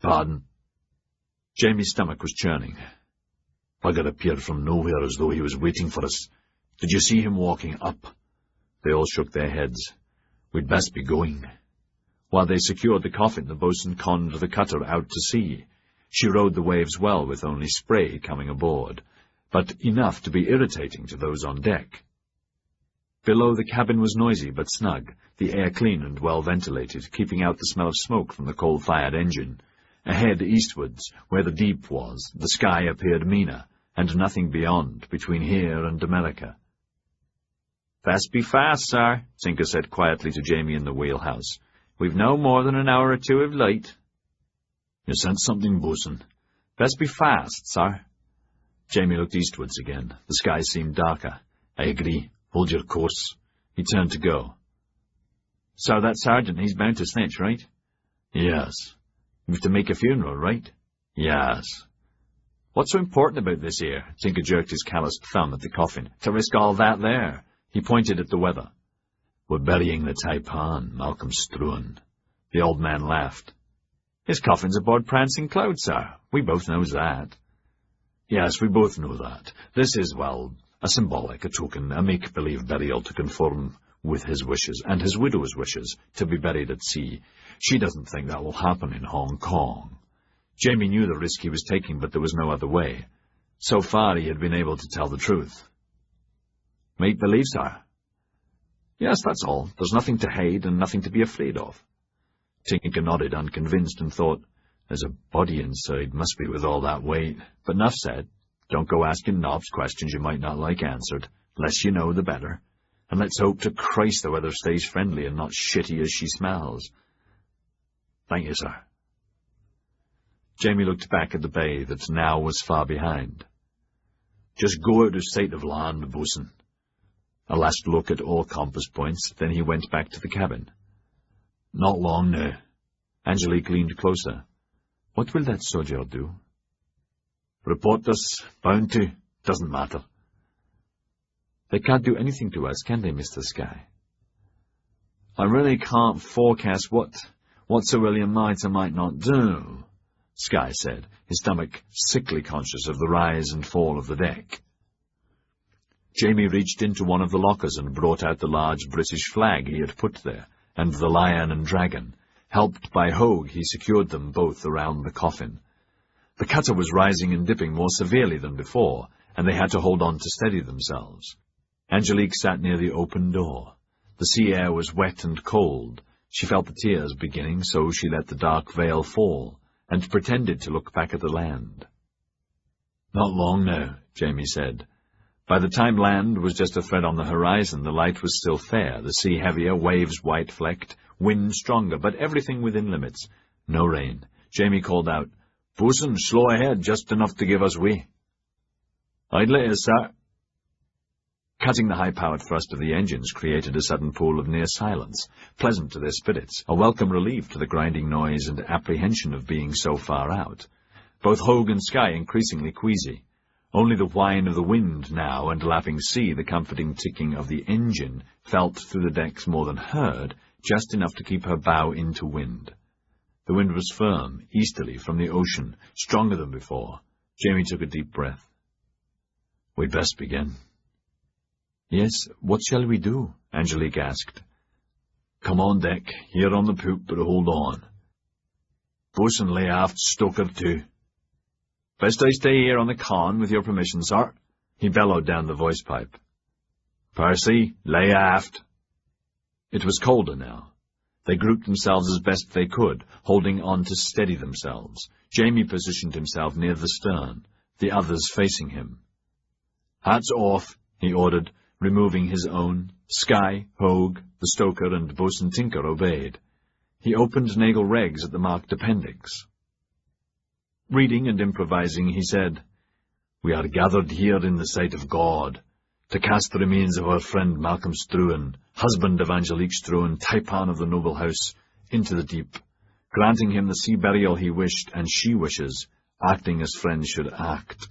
"Pardon?" Jamie's stomach was churning. "Bugger appeared from nowhere as though he was waiting for us. Did you see him walking up?" They all shook their heads. "We'd best be going." While they secured the coffin, the bosun conned the cutter out to sea. She rode the waves well, with only spray coming aboard, but enough to be irritating to those on deck. Below, the cabin was noisy but snug, the air clean and well ventilated, keeping out the smell of smoke from the coal-fired engine. Ahead, eastwards, where the deep was, the sky appeared meaner, and nothing beyond, between here and America. "Best be fast, sir," Tinker said quietly to Jamie in the wheelhouse. "We've no more than an hour or two of light." "You sent something, bosun?" "Best be fast, sir." Jamie looked eastwards again. The sky seemed darker. "I agree. Hold your course." He turned to go. "So that sergeant, he's bound to snitch, right?" "Yes." "You've to make a funeral, right?" "Yes." "What's so important about this here?" Tinker jerked his calloused thumb at the coffin. "To risk all that there?" He pointed at the weather. "We're burying the taipan, Malcolm Struan." The old man laughed. "His coffin's aboard Prancing Cloud, sir. We both knows that." "Yes, we both know that. This is, well, a symbolic, a token, a make-believe burial to conform with his wishes, and his widow's wishes, to be buried at sea. She doesn't think that will happen in Hong Kong." Jamie knew the risk he was taking, but there was no other way. So far he had been able to tell the truth. "Make-believe, sir?" "Yes, that's all. There's nothing to hide and nothing to be afraid of." Tinker nodded, unconvinced, and thought, "There's a body inside, must be with all that weight." But Nuff said, "Don't go asking Knobs questions you might not like answered. Less you know, the better. And let's hope to Christ the weather stays friendly and not shitty as she smells." "Thank you, sir." Jamie looked back at the bay that now was far behind. "Just go out of sight of land, bosun." A last look at all compass points, then he went back to the cabin. "Not long now." Angelique leaned closer. "What will that soldier do?" "Report us. Bound to. Doesn't matter." "They can't do anything to us, can they, Mr. Sky?" "I really can't forecast what Sir William might or might not do," Sky said, his stomach sickly conscious of the rise and fall of the deck. Jamie reached into one of the lockers and brought out the large British flag he had put there, and the lion and dragon. Helped by Hogue, he secured them both around the coffin. The cutter was rising and dipping more severely than before, and they had to hold on to steady themselves. Angelique sat near the open door. The sea air was wet and cold. She felt the tears beginning, so she let the dark veil fall, and pretended to look back at the land. "Not long now," Jamie said. By the time land was just a thread on the horizon, the light was still fair, the sea heavier, waves white-flecked, wind stronger, but everything within limits. No rain. Jamie called out, "Bosun, slow ahead, just enough to give us way." "Idly it is, sir." Cutting the high-powered thrust of the engines created a sudden pool of near silence, pleasant to their spirits, a welcome relief to the grinding noise and apprehension of being so far out. Both Hogue and Sky increasingly queasy. Only the whine of the wind now and lapping sea, the comforting ticking of the engine, felt through the decks more than heard, just enough to keep her bow into wind. The wind was firm, easterly, from the ocean, stronger than before. Jamie took a deep breath. "We'd best begin." "Yes, what shall we do?" Angelique asked. "Come on deck, here on the poop, but hold on. Bosun, lay aft, stoker too." "Best I stay here on the con, with your permission, sir," he bellowed down the voice pipe. "Percy, lay aft." It was colder now. They grouped themselves as best they could, holding on to steady themselves. Jamie positioned himself near the stern, the others facing him. "Hats off," he ordered, removing his own. Sky, Hogue, the stoker, and Bosun Tinker obeyed. He opened Naval Regs at the marked appendix. Reading and improvising, he said, "We are gathered here in the sight of God, to cast the remains of our friend Malcolm Struan, husband of Angelique Struan, taipan of the noble house, into the deep, granting him the sea burial he wished and she wishes, acting as friends should act."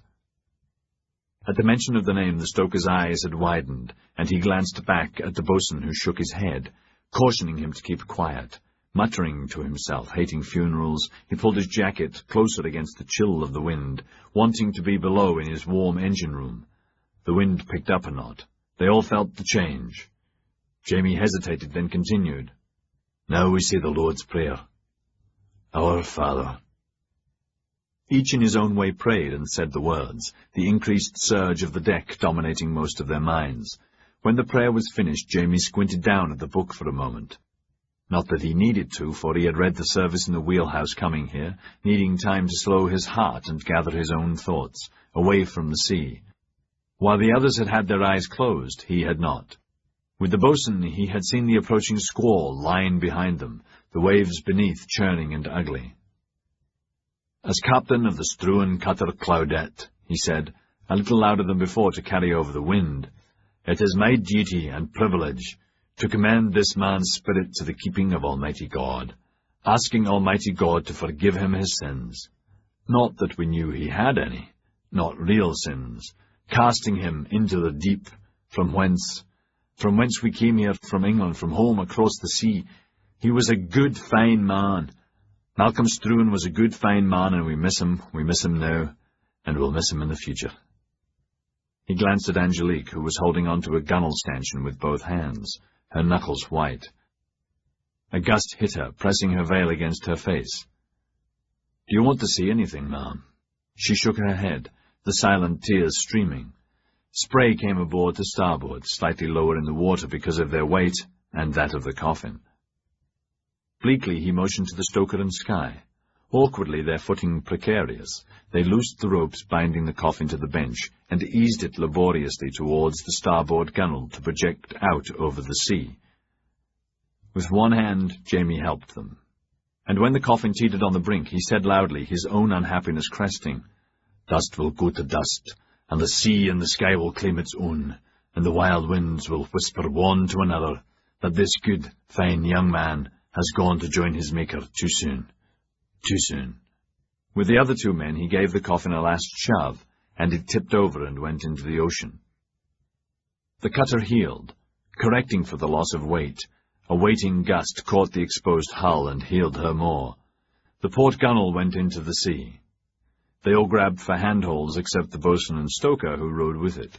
At the mention of the name, the stoker's eyes had widened, and he glanced back at the boatswain, who shook his head, cautioning him to keep quiet. Muttering to himself, hating funerals, he pulled his jacket closer against the chill of the wind, wanting to be below in his warm engine room. The wind picked up a knot. They all felt the change. Jamie hesitated, then continued. "Now we say the Lord's Prayer. Our Father." Each in his own way prayed and said the words, the increased surge of the deck dominating most of their minds. When the prayer was finished, Jamie squinted down at the book for a moment. Not that he needed to, for he had read the service in the wheelhouse coming here, needing time to slow his heart and gather his own thoughts, away from the sea. While the others had had their eyes closed, he had not. With the boatswain he had seen the approaching squall lying behind them, the waves beneath churning and ugly. "As captain of the Struan cutter Claudette," he said, a little louder than before to carry over the wind, "it is my duty and privilege to commend this man's spirit to the keeping of Almighty God, asking Almighty God to forgive him his sins. Not that we knew he had any, not real sins, casting him into the deep, from whence we came here from England, from home across the sea. He was a good, fine man. Malcolm Struan was a good, fine man, and we miss him now, and we'll miss him in the future." He glanced at Angelique, who was holding on to a gunwale stanchion with both hands, her knuckles white. A gust hit her, pressing her veil against her face. "Do you want to see anything, ma'am?" She shook her head, the silent tears streaming. Spray came aboard to starboard, slightly lower in the water because of their weight and that of the coffin. Bleakly he motioned to the stoker and Sky. Awkwardly, their footing precarious, they loosed the ropes binding the coffin to the bench and eased it laboriously towards the starboard gunwale to project out over the sea. With one hand, Jamie helped them. And when the coffin teetered on the brink, he said loudly, his own unhappiness cresting, "Dust will go to dust, and the sea and the sky will claim its own, and the wild winds will whisper one to another that this good, fine young man has gone to join his Maker too soon. Too soon." With the other two men, he gave the coffin a last shove, and it tipped over and went into the ocean. The cutter heeled, correcting for the loss of weight. A waiting gust caught the exposed hull and heeled her more. The port gunwale went into the sea. They all grabbed for handholds except the boatswain and stoker, who rowed with it.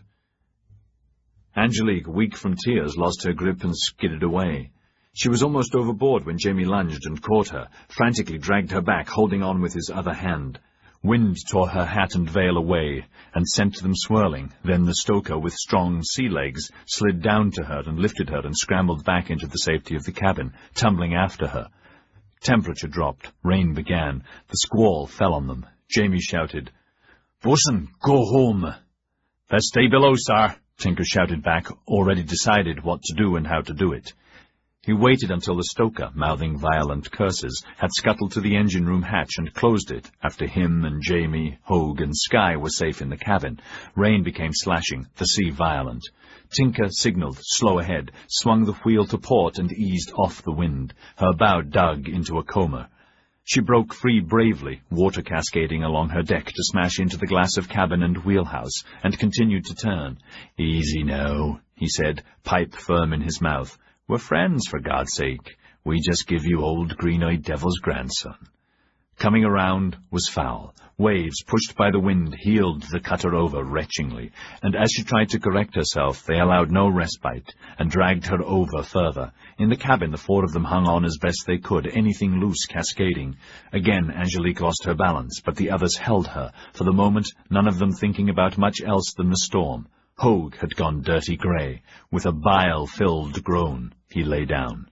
Angelique, weak from tears, lost her grip and skidded away. She was almost overboard when Jamie lunged and caught her, frantically dragged her back, holding on with his other hand. Wind tore her hat and veil away, and sent them swirling. Then the stoker, with strong sea legs, slid down to her and lifted her and scrambled back into the safety of the cabin, tumbling after her. Temperature dropped. Rain began. The squall fell on them. Jamie shouted, "Boatswain, go home." "Best stay below, sir," Tinker shouted back, already decided what to do and how to do it. He waited until the stoker, mouthing violent curses, had scuttled to the engine-room hatch and closed it, after him and Jamie, Hogue, and Sky were safe in the cabin. Rain became slashing, the sea violent. Tinker signalled, slow ahead, swung the wheel to port and eased off the wind. Her bow dug into a comber. She broke free bravely, water cascading along her deck to smash into the glass of cabin and wheelhouse, and continued to turn. "Easy now," he said, pipe firm in his mouth. "We're friends, for God's sake. We just give you old green-eyed devil's grandson." Coming around was foul. Waves, pushed by the wind, heeled the cutter over retchingly, and as she tried to correct herself, they allowed no respite, and dragged her over further. In the cabin, the four of them hung on as best they could, anything loose cascading. Again, Angelique lost her balance, but the others held her, for the moment none of them thinking about much else than the storm. Hogue had gone dirty grey. With a bile-filled groan, he lay down.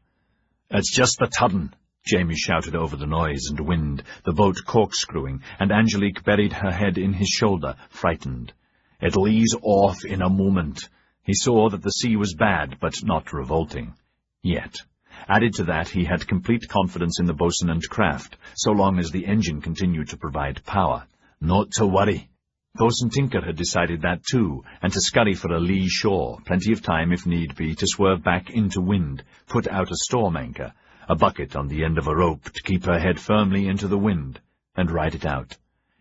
"It's just the tudden," Jamie shouted over the noise and wind, the boat corkscrewing, and Angelique buried her head in his shoulder, frightened. "It'll ease off in a moment." He saw that the sea was bad, but not revolting. Yet. Added to that, he had complete confidence in the boatswain and craft, so long as the engine continued to provide power. Not to worry. Boatswain Tinker had decided that too, and to scurry for a lee shore, plenty of time if need be to swerve back into wind, put out a storm anchor, a bucket on the end of a rope to keep her head firmly into the wind, and ride it out.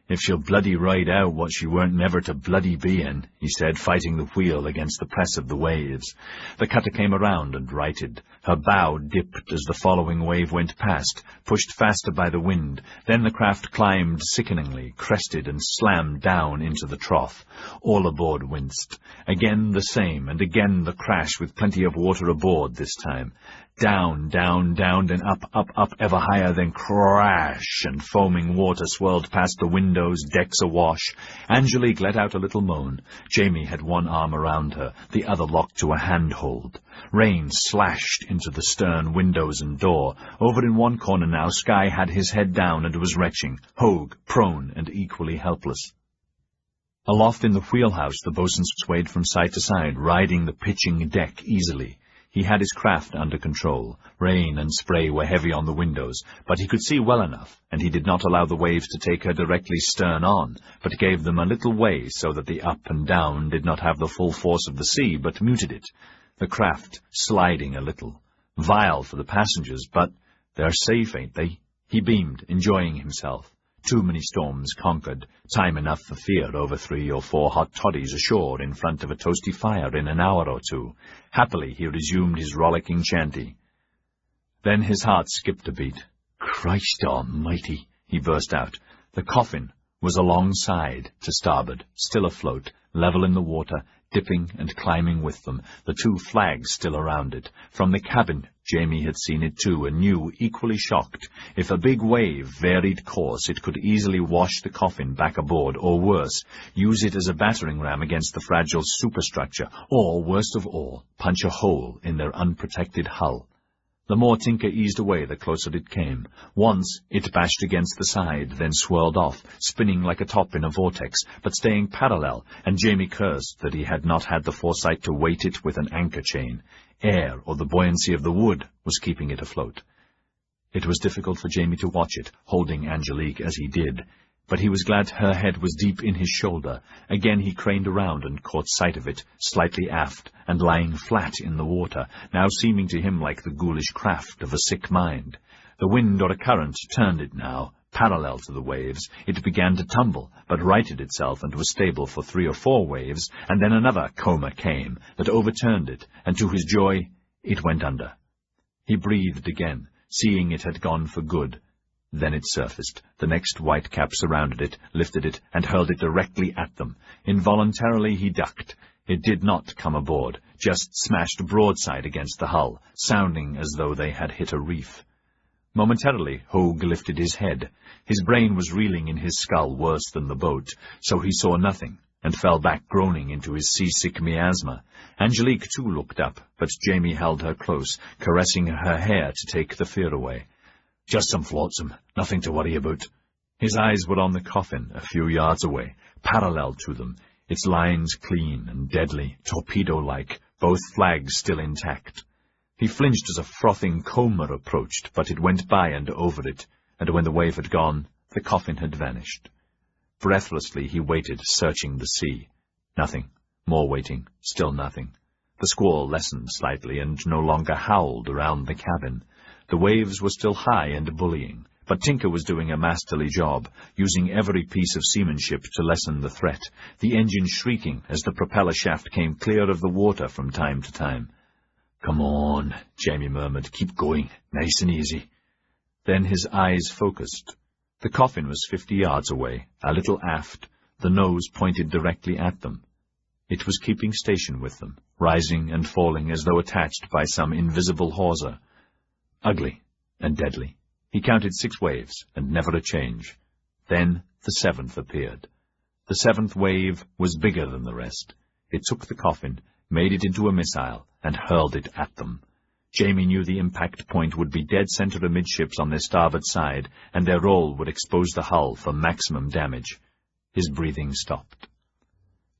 "If she'll bloody ride out what she weren't never to bloody be in," he said, fighting the wheel against the press of the waves. The cutter came around and righted. Her bow dipped as the following wave went past, pushed faster by the wind. Then the craft climbed sickeningly, crested, and slammed down into the trough. All aboard winced. Again the same, and again the crash, with plenty of water aboard this time. Down, down, down, then up, up, up, ever higher, then crash, and foaming water swirled past the windows, decks awash. Angelique let out a little moan. Jamie had one arm around her, the other locked to a handhold. Rain slashed into the stern, windows, and door. Over in one corner now, Sky had his head down and was retching, Hogue prone and equally helpless. Aloft in the wheelhouse, the boatswain swayed from side to side, riding the pitching deck easily. He had his craft under control. Rain and spray were heavy on the windows, but he could see well enough, and he did not allow the waves to take her directly stern on, but gave them a little way so that the up and down did not have the full force of the sea, but muted it. The craft sliding a little. Vile for the passengers, but they're safe, ain't they? He beamed, enjoying himself. Too many storms conquered, time enough for fear over 3 or 4 hot toddies ashore in front of a toasty fire in an hour or two. Happily he resumed his rollicking chanty. Then his heart skipped a beat. Christ almighty, he burst out. The coffin was alongside, to starboard, still afloat, level in the water, dipping and climbing with them, the 2 flags still around it. From the cabin, Jamie had seen it too, and knew, equally shocked, if a big wave varied course, it could easily wash the coffin back aboard, or worse, use it as a battering ram against the fragile superstructure, or, worst of all, punch a hole in their unprotected hull. The more Tinker eased away, the closer it came. Once it bashed against the side, then swirled off, spinning like a top in a vortex, but staying parallel, and Jamie cursed that he had not had the foresight to weight it with an anchor chain. Air, or the buoyancy of the wood, was keeping it afloat. It was difficult for Jamie to watch it, holding Angelique as he did, but he was glad her head was deep in his shoulder. Again he craned around and caught sight of it, slightly aft, and lying flat in the water, now seeming to him like the ghoulish craft of a sick mind. The wind or a current turned it now, parallel to the waves. It began to tumble, but righted itself and was stable for 3 or 4 waves, and then another coma came that overturned it, and to his joy it went under. He breathed again, seeing it had gone for good. Then it surfaced. The next white cap surrounded it, lifted it, and hurled it directly at them. Involuntarily he ducked. It did not come aboard, just smashed broadside against the hull, sounding as though they had hit a reef. Momentarily Hogue lifted his head. His brain was reeling in his skull worse than the boat, so he saw nothing, and fell back groaning into his seasick miasma. Angelique too looked up, but Jamie held her close, caressing her hair to take the fear away. Just some flotsam, nothing to worry about. His eyes were on the coffin, a few yards away, parallel to them, its lines clean and deadly, torpedo-like, both flags still intact. He flinched as a frothing comber approached, but it went by and over it, and when the wave had gone, the coffin had vanished. Breathlessly he waited, searching the sea. Nothing. More waiting. Still nothing. The squall lessened slightly, and no longer howled around the cabin. The waves were still high and bullying, but Tinker was doing a masterly job, using every piece of seamanship to lessen the threat, the engine shrieking as the propeller shaft came clear of the water from time to time. "Come on," Jamie murmured. "Keep going, nice and easy." Then his eyes focused. The coffin was 50 yards away, a little aft, the nose pointed directly at them. It was keeping station with them, rising and falling as though attached by some invisible hawser. Ugly and deadly. He counted 6 waves, and never a change. Then the 7th appeared. The 7th wave was bigger than the rest. It took the coffin, made it into a missile, and hurled it at them. Jamie knew the impact point would be dead center amidships on their starboard side, and their roll would expose the hull for maximum damage. His breathing stopped.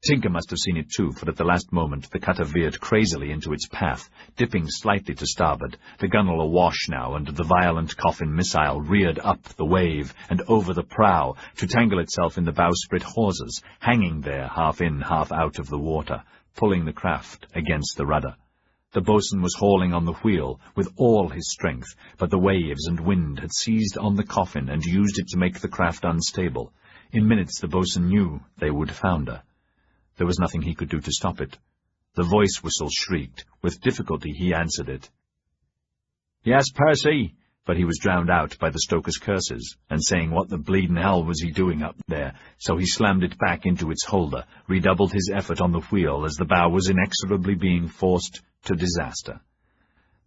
Tinker must have seen it too, for at the last moment the cutter veered crazily into its path, dipping slightly to starboard, the gunwale awash now, and the violent coffin missile reared up the wave and over the prow to tangle itself in the bowsprit hawsers, hanging there half in, half out of the water, pulling the craft against the rudder. The boatswain was hauling on the wheel with all his strength, but the waves and wind had seized on the coffin and used it to make the craft unstable. In minutes the boatswain knew they would founder. There was nothing he could do to stop it. The voice whistle shrieked. With difficulty he answered it. "Yes, Percy!" But he was drowned out by the stoker's curses, and saying what the bleeding hell was he doing up there, so he slammed it back into its holder, redoubled his effort on the wheel as the bow was inexorably being forced to disaster.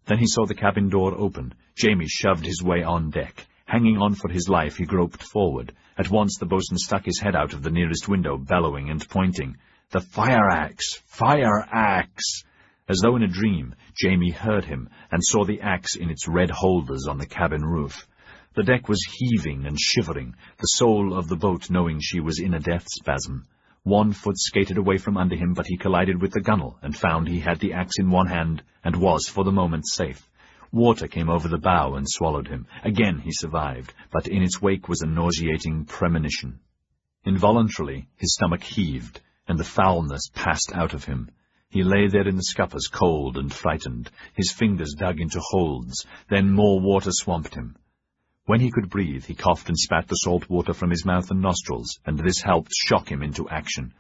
Then he saw the cabin door open. Jamie shoved his way on deck. Hanging on for his life, he groped forward. At once the boatswain stuck his head out of the nearest window, bellowing and pointing. "The fire-axe! Fire-axe!" As though in a dream, Jamie heard him, and saw the axe in its red holders on the cabin roof. The deck was heaving and shivering, the soul of the boat knowing she was in a death spasm. One foot skated away from under him, but he collided with the gunwale, and found he had the axe in one hand, and was, for the moment, safe. Water came over the bow and swallowed him. Again he survived, but in its wake was a nauseating premonition. Involuntarily his stomach heaved, and the foulness passed out of him. He lay there in the scuppers, cold and frightened. His fingers dug into holds. Then more water swamped him. When he could breathe, he coughed and spat the salt water from his mouth and nostrils, and this helped shock him into action.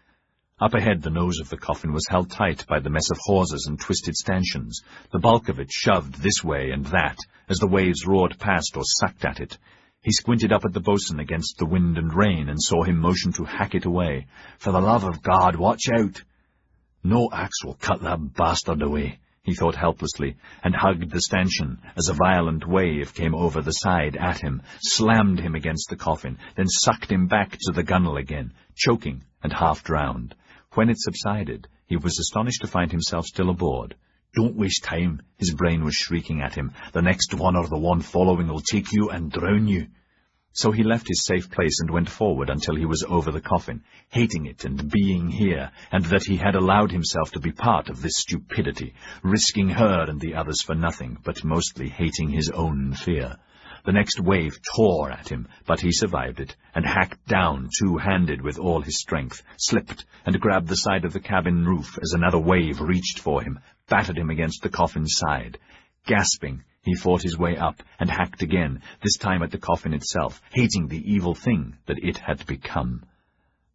Up ahead, the nose of the coffin was held tight by the mess of hawsers and twisted stanchions, the bulk of it shoved this way and that, as the waves roared past or sucked at it. He squinted up at the boatswain against the wind and rain, and saw him motion to hack it away. "For the love of God, watch out!" "No axe will cut that bastard away," he thought helplessly, and hugged the stanchion as a violent wave came over the side at him, slammed him against the coffin, then sucked him back to the gunwale again, choking and half drowned. When it subsided, he was astonished to find himself still aboard. "Don't waste time," his brain was shrieking at him. "The next one or the one following will take you and drown you." So he left his safe place and went forward until he was over the coffin, hating it and being here, and that he had allowed himself to be part of this stupidity, risking her and the others for nothing, but mostly hating his own fear. The next wave tore at him, but he survived it, and hacked down two-handed with all his strength, slipped, and grabbed the side of the cabin roof as another wave reached for him, battered him against the coffin's side. Gasping, he fought his way up, and hacked again, this time at the coffin itself, hating the evil thing that it had become.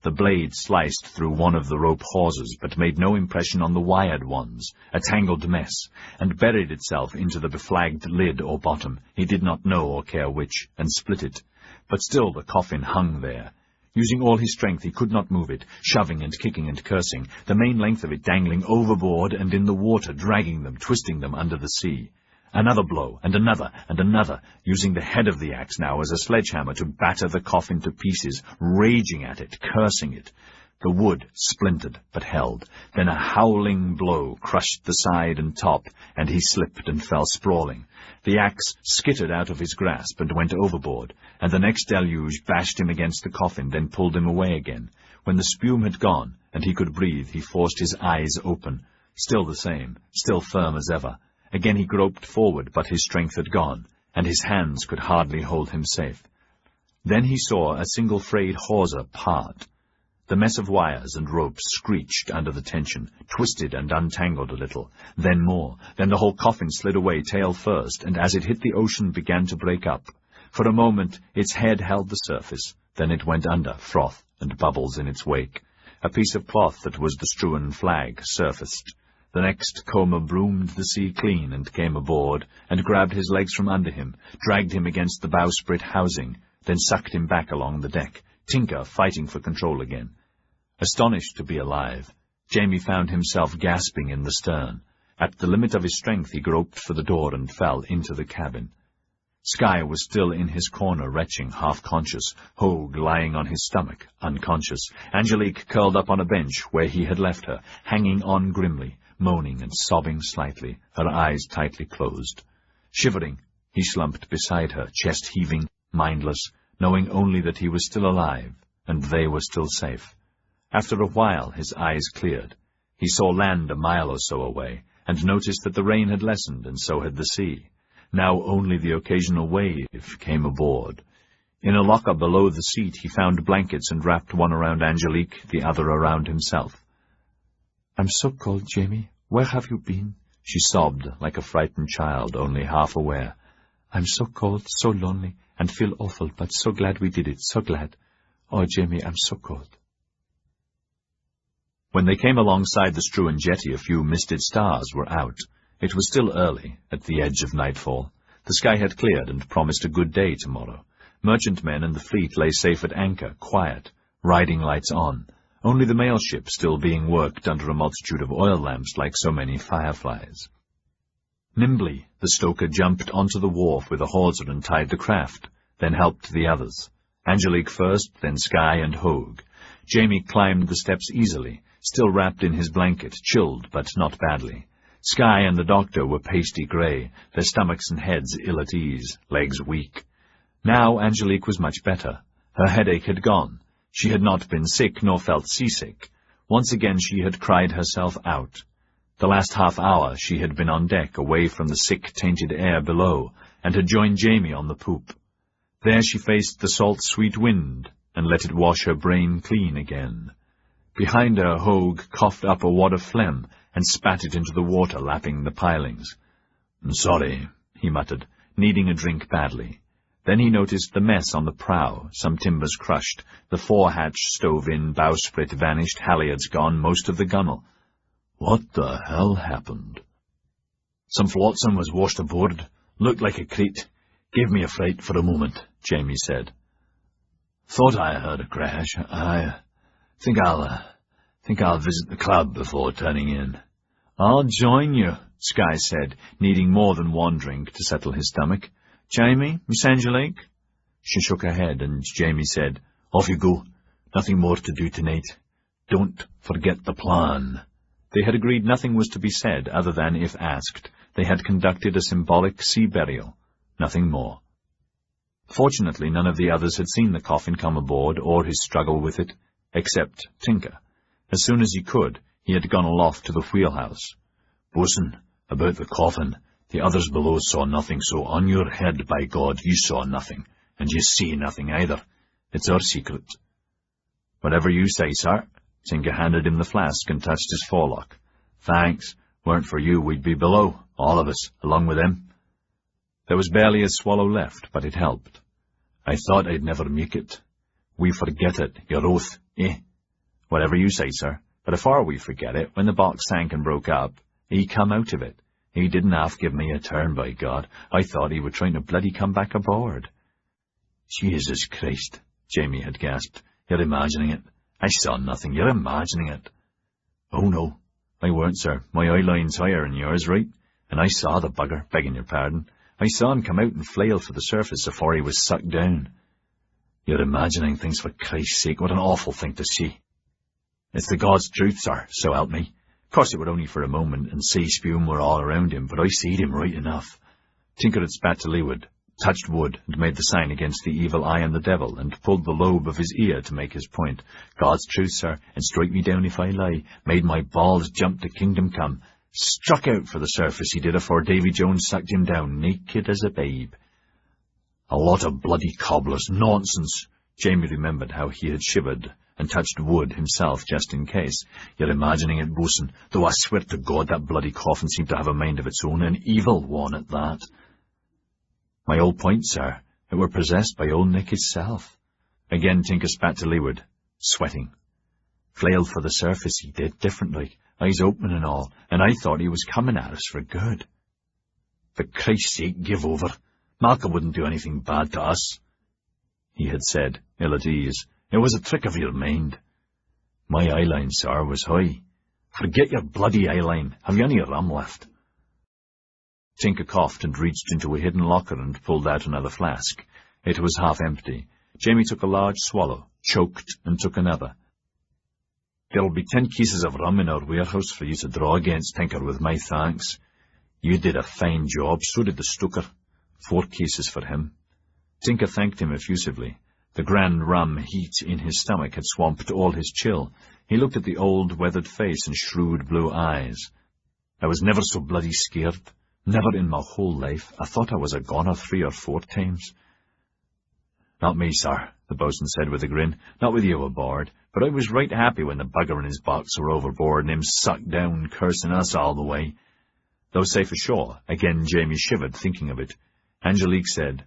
The blade sliced through one of the rope hawsers, but made no impression on the wired ones, a tangled mess, and buried itself into the beflagged lid or bottom, he did not know or care which, and split it. But still the coffin hung there. Using all his strength, he could not move it, shoving and kicking and cursing, the main length of it dangling overboard and in the water, dragging them, twisting them under the sea. Another blow, and another, using the head of the axe now as a sledgehammer to batter the coffin to pieces, raging at it, cursing it. The wood splintered, but held. Then a howling blow crushed the side and top, and he slipped and fell sprawling. The axe skittered out of his grasp and went overboard, and the next deluge bashed him against the coffin, then pulled him away again. When the spume had gone, and he could breathe, he forced his eyes open. Still the same, still firm as ever. Again he groped forward, but his strength had gone, and his hands could hardly hold him safe. Then he saw a single frayed hawser part. The mess of wires and ropes screeched under the tension, twisted and untangled a little, then more. Then the whole coffin slid away tail first, and as it hit the ocean began to break up. For a moment its head held the surface, then it went under, froth and bubbles in its wake. A piece of cloth that was the Struan flag surfaced. The next comber broomed the sea clean and came aboard, and grabbed his legs from under him, dragged him against the bowsprit housing, then sucked him back along the deck, Tinker fighting for control again. Astonished to be alive, Jamie found himself gasping in the stern. At the limit of his strength he groped for the door and fell into the cabin. Skye was still in his corner, retching, half-conscious, Hogue lying on his stomach, unconscious, Angelique curled up on a bench where he had left her, hanging on grimly, moaning and sobbing slightly, her eyes tightly closed. Shivering, he slumped beside her, chest heaving, mindless, knowing only that he was still alive, and they were still safe. After a while his eyes cleared. He saw land a mile or so away, and noticed that the rain had lessened, and so had the sea. Now only the occasional wave came aboard. In a locker below the seat he found blankets and wrapped one around Angelique, the other around himself. "I'm so cold, Jamie. Where have you been?" She sobbed like a frightened child, only half aware. "I'm so cold, so lonely, and feel awful, but so glad we did it, so glad. Oh, Jamie, I'm so cold." When they came alongside the Struan jetty, a few misted stars were out. It was still early, at the edge of nightfall. The sky had cleared and promised a good day tomorrow. Merchantmen and the fleet lay safe at anchor, quiet, riding lights on, only the mail ship still being worked under a multitude of oil lamps like so many fireflies. Nimbly, the stoker jumped onto the wharf with a hawser and tied the craft, then helped the others. Angelique first, then Sky and Hogue. Jamie climbed the steps easily, still wrapped in his blanket, chilled but not badly. Sky and the doctor were pasty grey, their stomachs and heads ill at ease, legs weak. Now Angelique was much better. Her headache had gone. She had not been sick nor felt seasick. Once again she had cried herself out. The last half hour she had been on deck, away from the sick, tainted air below, and had joined Jamie on the poop. There she faced the salt, sweet wind, and let it wash her brain clean again. Behind her, Hogue coughed up a wad of phlegm and spat it into the water, lapping the pilings. "I'm sorry," he muttered, needing a drink badly. Then he noticed the mess on the prow, some timbers crushed, the fore-hatch stove in, bowsprit vanished, halyards gone, most of the gunwale. What the hell happened? "Some flotsam was washed aboard. Looked like a crate. Gave me a fright for a moment," Jamie said. "Thought I heard a crash. I think I'll visit the club before turning in." "I'll join you," Sky said, needing more than one drink to settle his stomach. "Jamie, Miss Angelique?" She shook her head, and Jamie said, "Off you go. Nothing more to do tonight. Don't forget the plan." They had agreed nothing was to be said, other than, if asked, they had conducted a symbolic sea burial. Nothing more. Fortunately, none of the others had seen the coffin come aboard, or his struggle with it, except Tinker. As soon as he could, he had gone aloft to the wheelhouse. "Bosun, about the coffin. The others below saw nothing, so on your head, by God, you saw nothing, and you see nothing either. It's our secret." "Whatever you say, sir." Tinker handed him the flask and touched his forelock. "Thanks. Weren't for you, we'd be below, all of us, along with him." There was barely a swallow left, but it helped. "I thought I'd never make it." "We forget it, your oath, eh?" "Whatever you say, sir. But afore we forget it, when the box sank and broke up, he come out of it. He didn't half give me a turn, by God. I thought he were trying to bloody come back aboard." "Jesus Christ," Jamie had gasped. "You're imagining it. I saw nothing. You're imagining it." "Oh, no. I weren't, sir. My eye line's higher than yours, right? And I saw the bugger, begging your pardon. I saw him come out and flail for the surface afore he was sucked down." "You're imagining things, for Christ's sake. What an awful thing to see." "It's the God's truth, sir, so help me. Of course it were only for a moment, and sea spume were all around him, but I seed him right enough." Tinker had spat to leeward, touched wood, and made the sign against the evil eye and the devil, and pulled the lobe of his ear to make his point. "God's truth, sir, and strike me down if I lie. Made my balls jump to kingdom come. Struck out for the surface he did afore Davy Jones sucked him down, naked as a babe." "A lot of bloody cobblers. Nonsense." Jamie remembered how he had shivered and touched wood himself just in case. "You're imagining it, bosun, though I swear to God that bloody coffin seemed to have a mind of its own, an evil one at that." "My old point, sir, it were possessed by old Nick hisself." Again Tinker spat to leeward, sweating. "Flailed for the surface he did, different like, eyes open and all, and I thought he was coming at us for good." "For Christ's sake, give over. Malcolm wouldn't do anything bad to us," he had said, ill at ease. "It was a trick of your mind." "My eyeline, sir, was high." "Forget your bloody eyeline. Have you any rum left?" Tinker coughed and reached into a hidden locker and pulled out another flask. It was half empty. Jamie took a large swallow, choked, and took another. "There'll be 10 cases of rum in our warehouse for you to draw against, Tinker, with my thanks. You did a fine job, so did the stoker. 4 cases for him." Tinker thanked him effusively. The grand rum heat in his stomach had swamped all his chill. He looked at the old, weathered face and shrewd blue eyes. "I was never so bloody scared. Never in my whole life. I thought I was a goner 3 or 4 times." "Not me, sir," the boatswain said with a grin. "Not with you aboard. But I was right happy when the bugger and his box were overboard and him sucked down, cursing us all the way." Though safe ashore, again Jamie shivered, thinking of it. Angelique said,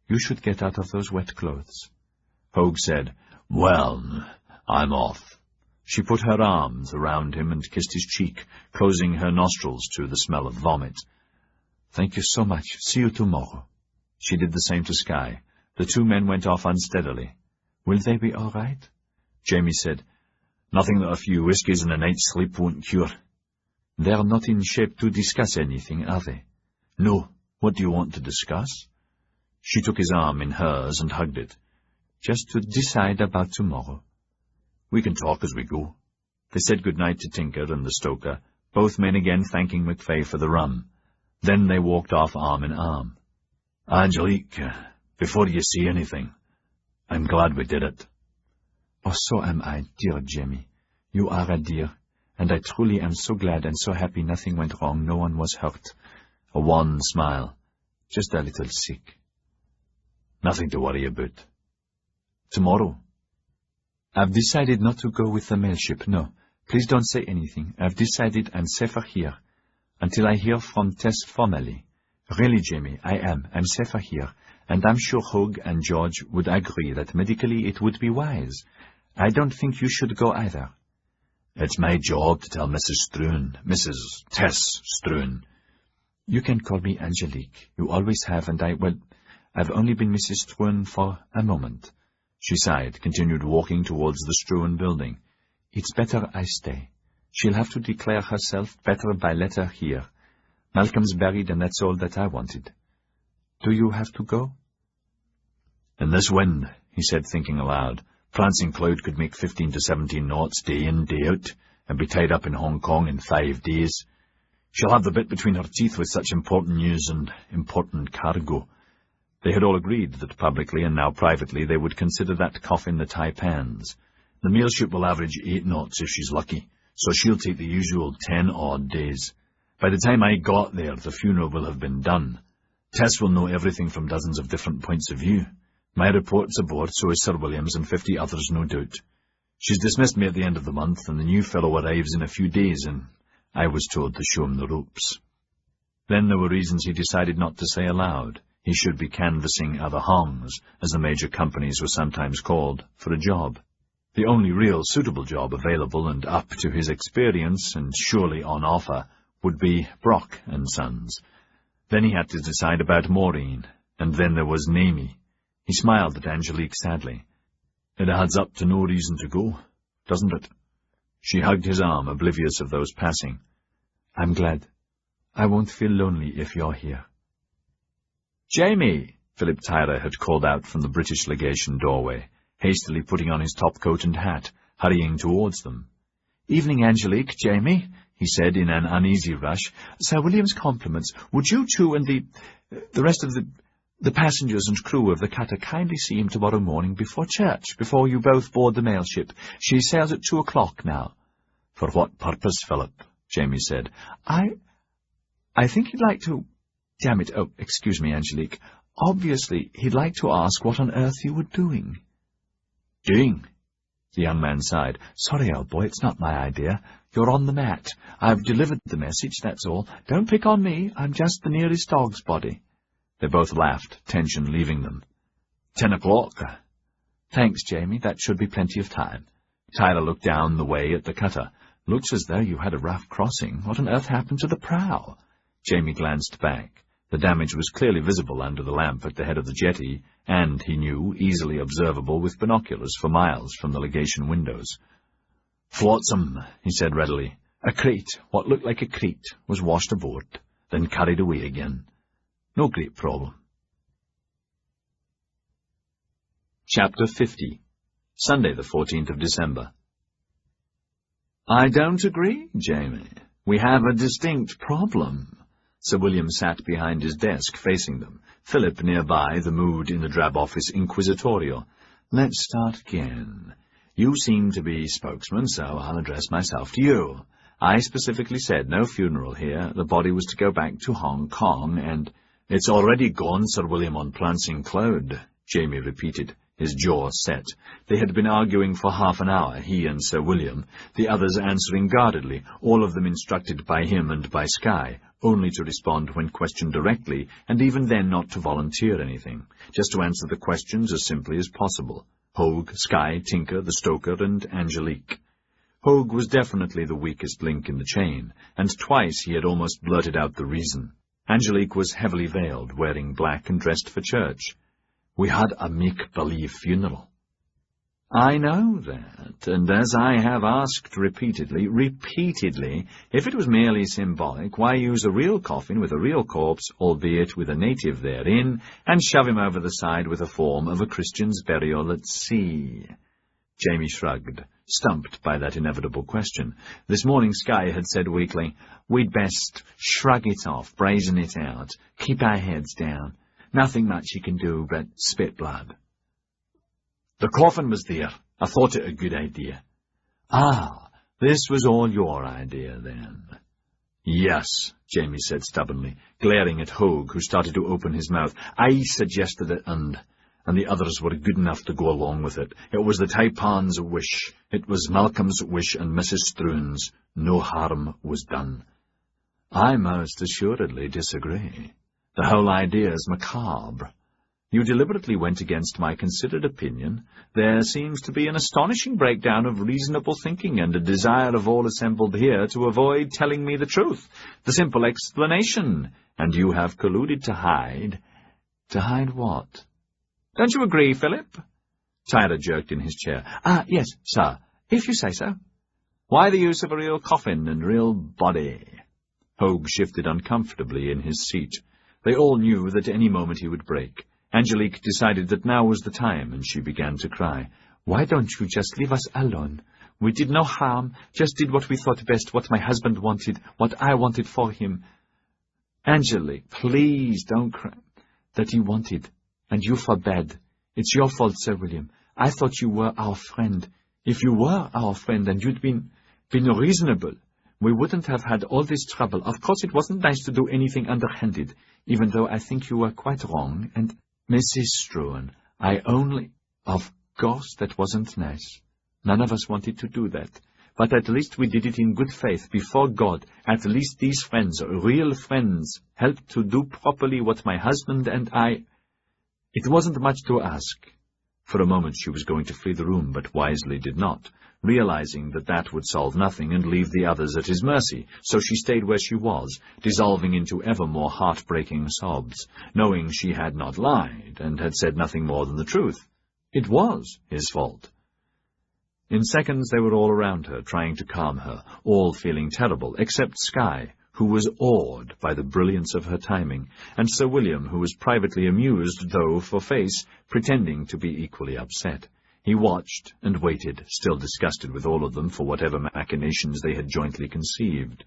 "You should get out of those wet clothes." Hogue said, "Well, I'm off." She put her arms around him and kissed his cheek, closing her nostrils to the smell of vomit. Thank you so much. See you tomorrow. She did the same to Sky. The two men went off unsteadily. Will they be all right? Jamie said, Nothing that a few whiskies and a night's sleep won't cure. They're not in shape to discuss anything, are they? No. What do you want to discuss? She took his arm in hers and hugged it. Just to decide about tomorrow. We can talk as we go. They said good-night to Tinker and the stoker, both men again thanking McFay for the rum. Then they walked off arm in arm. Angelique, before you see anything, I'm glad we did it. Oh, so am I, dear Jamie. You are a dear, and I truly am so glad and so happy nothing went wrong, no one was hurt. A wan smile. Just a little sick. Nothing to worry about. Tomorrow. I've decided not to go with the mail ship, no. Please don't say anything. I've decided I'm safer here, until I hear from Tess formally. Really, Jamie, I am. I'm safer here, and I'm sure Hogue and George would agree that medically it would be wise. I don't think you should go either. It's my job to tell Mrs. Tess Struan. You can call me Angelique. You always have, and I've only been Mrs. Struan for a moment. She sighed, continued walking towards the Struan building. It's better I stay. She'll have to declare herself better by letter here. Malcolm's buried, and that's all that I wanted. Do you have to go? In this wind, he said, thinking aloud, Prancing Cloud could make 15 to 17 knots day in, day out, and be tied up in Hong Kong in 5 days. She'll have the bit between her teeth with such important news and important cargo. They had all agreed that publicly and now privately they would consider that coffin the taipans. The mail ship will average 8 knots if she's lucky, so she'll take the usual 10-odd days. By the time I got there, the funeral will have been done. Tess will know everything from dozens of different points of view. My report's aboard, so is Sir William's, and 50 others, no doubt. She's dismissed me at the end of the month, and the new fellow arrives in a few days, and I was told to show him the ropes. Then there were reasons he decided not to say aloud. He should be canvassing other hongs, as the major companies were sometimes called, for a job. The only real suitable job available and up to his experience, and surely on offer, would be Brock and Sons. Then he had to decide about Maureen, and then there was Namie. He smiled at Angelique sadly. It adds up to no reason to go, doesn't it? She hugged his arm, oblivious of those passing. I'm glad. I won't feel lonely if you're here. Jamie! Philip Tyler had called out from the British legation doorway, hastily putting on his topcoat and hat, hurrying towards them. Evening, Angelique, Jamie, he said in an uneasy rush. Sir William's compliments. Would you two and the rest of the passengers and crew of the cutter kindly see him tomorrow morning before church, before you both board the mail ship? She sails at 2 o'clock now. For what purpose, Philip? Jamie said. I think he'd like to... Damn it. Oh, excuse me, Angelique. Obviously, he'd like to ask what on earth you were doing. Doing? The young man sighed. Sorry, old boy, it's not my idea. You're on the mat. I've delivered the message, that's all. Don't pick on me. I'm just the nearest dog's body. They both laughed, tension leaving them. 10 o'clock. Thanks, Jamie. That should be plenty of time. Tyler looked down the way at the cutter. Looks as though you had a rough crossing. What on earth happened to the prow? Jamie glanced back. The damage was clearly visible under the lamp at the head of the jetty, and, he knew, easily observable with binoculars for miles from the legation windows. Flotsam, he said readily. A crate, what looked like a crate, was washed aboard, then carried away again. No great problem. Chapter 50. Sunday, the 14th of December. I don't agree, Jamie. We have a distinct problem. Sir William sat behind his desk, facing them. Philip nearby, the mood in the drab office inquisitorial. Let's start again. You seem to be spokesman, so I'll address myself to you. I specifically said no funeral here. The body was to go back to Hong Kong, and... It's already gone, Sir William, on Prancing Cloud, Jamie repeated, his jaw set. They had been arguing for half an hour, he and Sir William, the others answering guardedly, all of them instructed by him and by Sky, only to respond when questioned directly, and even then not to volunteer anything, just to answer the questions as simply as possible. Hogue, Sky, Tinker, the stoker, and Angelique. Hogue was definitely the weakest link in the chain, and twice he had almost blurted out the reason. Angelique was heavily veiled, wearing black and dressed for church. We had a make-believe funeral. I know that, and as I have asked repeatedly, if it was merely symbolic, why use a real coffin with a real corpse, albeit with a native therein, and shove him over the side with a form of a Christian's burial at sea? Jamie shrugged, stumped by that inevitable question. This morning Sky had said weakly, "We'd best shrug it off, brazen it out, keep our heads down. Nothing much he can do but spit blood." The coffin was there. I thought it a good idea. Ah, this was all your idea, then? Yes, Jamie said stubbornly, glaring at Hogue, who started to open his mouth. I suggested it, and the others were good enough to go along with it. It was the Taipan's wish. It was Malcolm's wish and Mrs. Struan's. No harm was done. I most assuredly disagree. The whole idea is macabre. You deliberately went against my considered opinion. There seems to be an astonishing breakdown of reasonable thinking and a desire of all assembled here to avoid telling me the truth, the simple explanation, and you have colluded to hide. To hide what? Don't you agree, Philip? Tyler jerked in his chair. Yes, sir, if you say so. Why the use of a real coffin and real body? Hogue shifted uncomfortably in his seat. They all knew that any moment he would break. Angelique decided that now was the time, and she began to cry. "Why don't you just leave us alone? We did no harm, just did what we thought best, what my husband wanted, what I wanted for him." "Angelique, please don't cry." "That he wanted, and you forbade. It's your fault, Sir William. I thought you were our friend. If you were our friend and you'd been reasonable, we wouldn't have had all this trouble. Of course it wasn't nice to do anything underhanded, even though I think you were quite wrong, and—" "Mrs. Struan, Of course that wasn't nice. None of us wanted to do that. But at least we did it in good faith, before God. At least these friends, real friends, helped to do properly what my husband and I—" It wasn't much to ask. For a moment she was going to flee the room, but wisely did not, realizing that that would solve nothing and leave the others at his mercy, so she stayed where she was, dissolving into ever more heart-breaking sobs, knowing she had not lied, and had said nothing more than the truth. It was his fault. In seconds they were all around her, trying to calm her, all feeling terrible, except Sky, who was awed by the brilliance of her timing, and Sir William, who was privately amused, though, for face, pretending to be equally upset. He watched and waited, still disgusted with all of them for whatever machinations they had jointly conceived.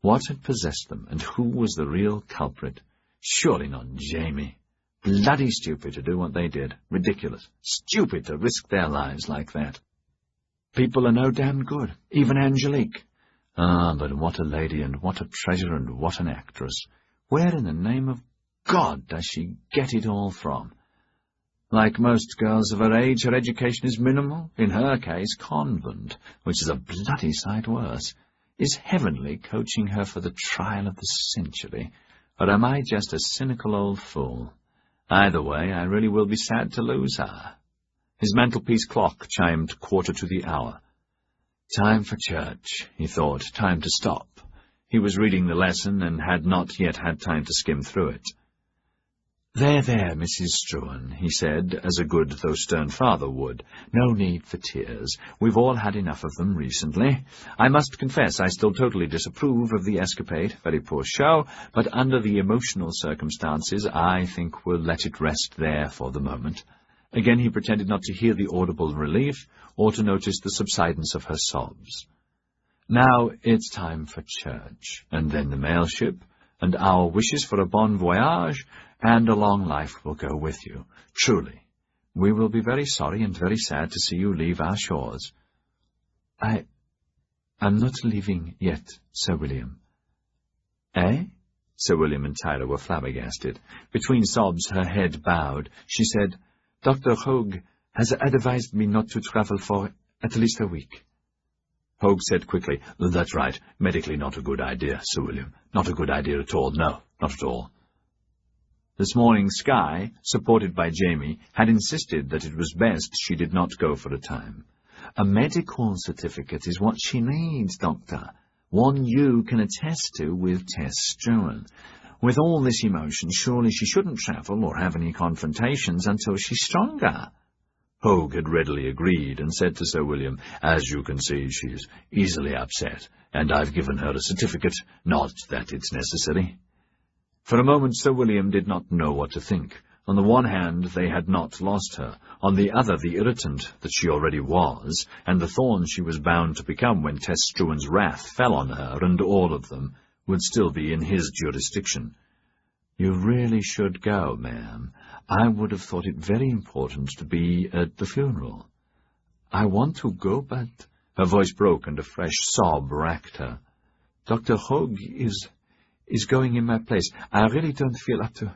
What had possessed them, and who was the real culprit? Surely not Jamie. Bloody stupid to do what they did. Ridiculous. Stupid to risk their lives like that. People are no damn good. Even Angelique. Ah, but what a lady, and what a treasure, and what an actress. Where in the name of God does she get it all from? Like most girls of her age, her education is minimal. In her case, convent, which is a bloody sight worse. Is Heavenly coaching her for the trial of the century? Or am I just a cynical old fool? Either way, I really will be sad to lose her. His mantelpiece clock chimed 1/4 to the hour. Time for church, he thought, time to stop. He was reading the lesson and had not yet had time to skim through it. "There, Mrs. Struan," he said, as a good though stern father would. "No need for tears. We've all had enough of them recently. I must confess I still totally disapprove of the escapade. Very poor show, but under the emotional circumstances I think we'll let it rest there for the moment." Again he pretended not to hear the audible relief, or to notice the subsidence of her sobs. "Now it's time for church, and then the mail ship, and our wishes for a bon voyage, and a long life will go with you. Truly, we will be very sorry and very sad to see you leave our shores." I'm not leaving yet, Sir William." "Eh?" Sir William and Tyler were flabbergasted. Between sobs her head bowed. She said, "Dr. Hogue has advised me not to travel for at least a week." Hogue said quickly, "That's right. Medically not a good idea, Sir William. Not a good idea at all. No, not at all." This morning Sky, supported by Jamie, had insisted that it was best she did not go for a time. "A medical certificate is what she needs, Doctor. One you can attest to with Tess Struan. With all this emotion, surely she shouldn't travel or have any confrontations until she's stronger. Hogue had readily agreed and said to Sir William, "As you can see, she's easily upset, and I've given her a certificate, not that it's necessary." For a moment Sir William did not know what to think. On the one hand, they had not lost her. On the other, the irritant that she already was, and the thorn she was bound to become when Tess Struan's wrath fell on her, and all of them, would still be in his jurisdiction. "You really should go, ma'am. I would have thought it very important to be at the funeral." "I want to go, but—" Her voice broke, and a fresh sob racked her. "Dr. Hogue is going in my place. I really don't feel up to...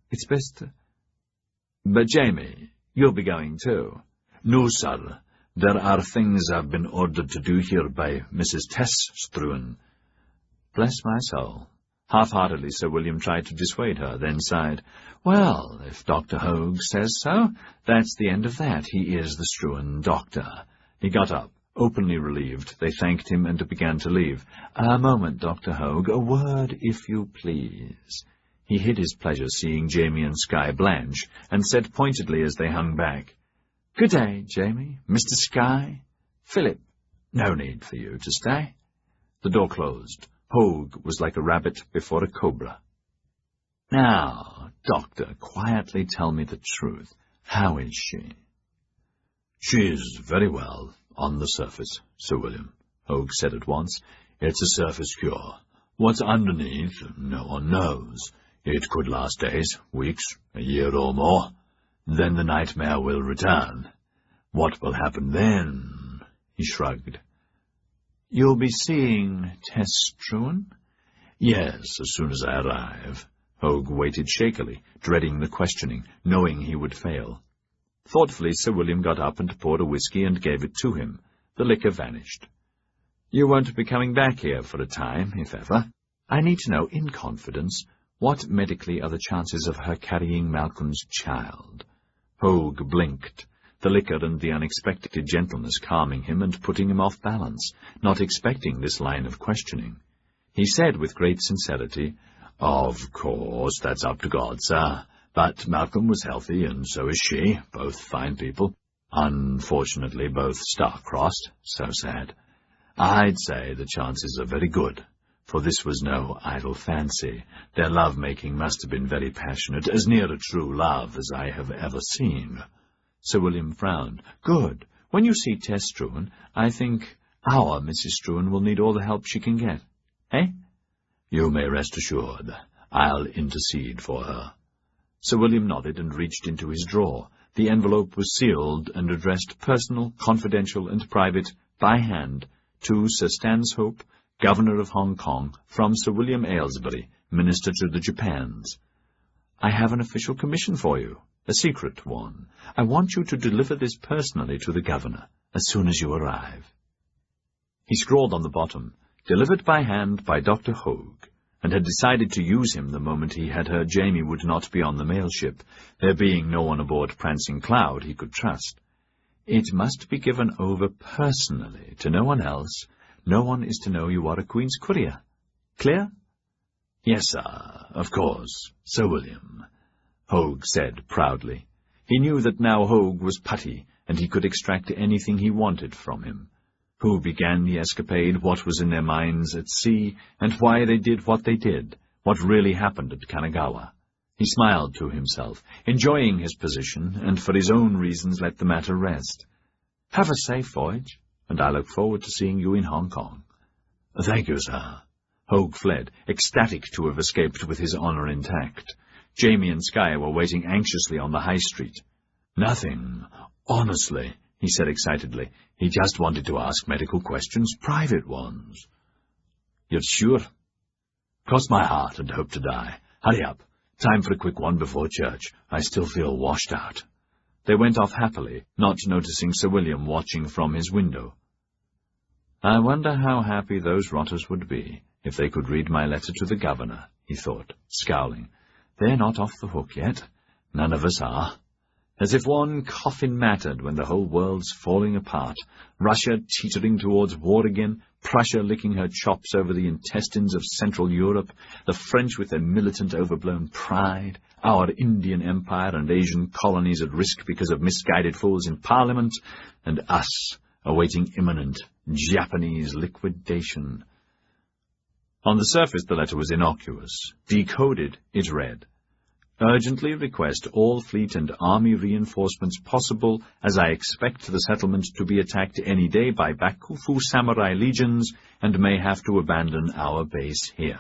It's best to—" "But, Jamie, you'll be going too." "No, sir. There are things I've been ordered to do here by Mrs. Tess Struan." Bless my soul. Half-heartedly Sir William tried to dissuade her, then sighed. "Well, if Dr. Hogue says so, that's the end of that. He is the Struan doctor." He got up, openly relieved. They thanked him and began to leave. "A moment, Dr. Hogue. A word, if you please." He hid his pleasure seeing Jamie and Skye blanch, and said pointedly as they hung back, "Good day, Jamie. Mr. Skye. Philip, no need for you to stay." The door closed. Hogue was like a rabbit before a cobra. "Now, doctor, quietly tell me the truth. How is she?" "She's very well, on the surface, Sir William," Hogue said at once. "It's a surface cure. What's underneath, no one knows. It could last days, weeks, a year or more. Then the nightmare will return. What will happen then?" He shrugged. "You'll be seeing Tess Struan?" "Yes, as soon as I arrive." Hogue waited shakily, dreading the questioning, knowing he would fail. Thoughtfully, Sir William got up and poured a whisky and gave it to him. The liquor vanished. "You won't be coming back here for a time, if ever. I need to know, in confidence, what medically are the chances of her carrying Malcolm's child?" Hogue blinked, the liquor and the unexpected gentleness calming him and putting him off balance, not expecting this line of questioning. He said with great sincerity, "Of course, that's up to God, sir. But Malcolm was healthy, and so is she, both fine people. Unfortunately, both star-crossed. So sad. I'd say the chances are very good, for this was no idle fancy. Their love-making must have been very passionate, as near a true love as I have ever seen." Sir William frowned. "Good. When you see Tess Struan, I think our Mrs. Struan will need all the help she can get. Eh?" "You may rest assured. I'll intercede for her." Sir William nodded and reached into his drawer. The envelope was sealed and addressed "Personal, Confidential and Private, by hand, to Sir Stanshope, Governor of Hong Kong, from Sir William Aylesbury, Minister to the Japans. I have an official commission for you, a secret one. I want you to deliver this personally to the Governor, as soon as you arrive." He scrawled on the bottom, "Delivered by hand by Dr. Hogue," and had decided to use him the moment he had heard Jamie would not be on the mail ship, there being no one aboard Prancing Cloud he could trust. "It must be given over personally, to no one else. No one is to know you are a Queen's courier. Clear?" "Yes, sir, of course, Sir William," Hogue said proudly. He knew that now Hogue was putty, and he could extract anything he wanted from him. Who began the escapade, what was in their minds at sea, and why they did what they did, what really happened at Kanagawa. He smiled to himself, enjoying his position, and for his own reasons let the matter rest. "Have a safe voyage, and I look forward to seeing you in Hong Kong." "Thank you, sir." Hogue fled, ecstatic to have escaped with his honour intact. Jamie and Skye were waiting anxiously on the high street. "Nothing, honestly," he said excitedly. "He just wanted to ask medical questions, private ones." "You're sure?" "Cross my heart and hope to die. Hurry up. Time for a quick one before church. I still feel washed out." They went off happily, not noticing Sir William watching from his window. "I wonder how happy those rotters would be if they could read my letter to the Governor," he thought, scowling. "They're not off the hook yet. None of us are. As if one coffin mattered when the whole world's falling apart, Russia teetering towards war again, Prussia licking her chops over the intestines of Central Europe, the French with their militant overblown pride, our Indian Empire and Asian colonies at risk because of misguided fools in Parliament, and us awaiting imminent Japanese liquidation. On the surface the letter was innocuous. Decoded, it read, "Urgently request all fleet and army reinforcements possible, as I expect the settlement to be attacked any day by Bakufu samurai legions, and may have to abandon our base here."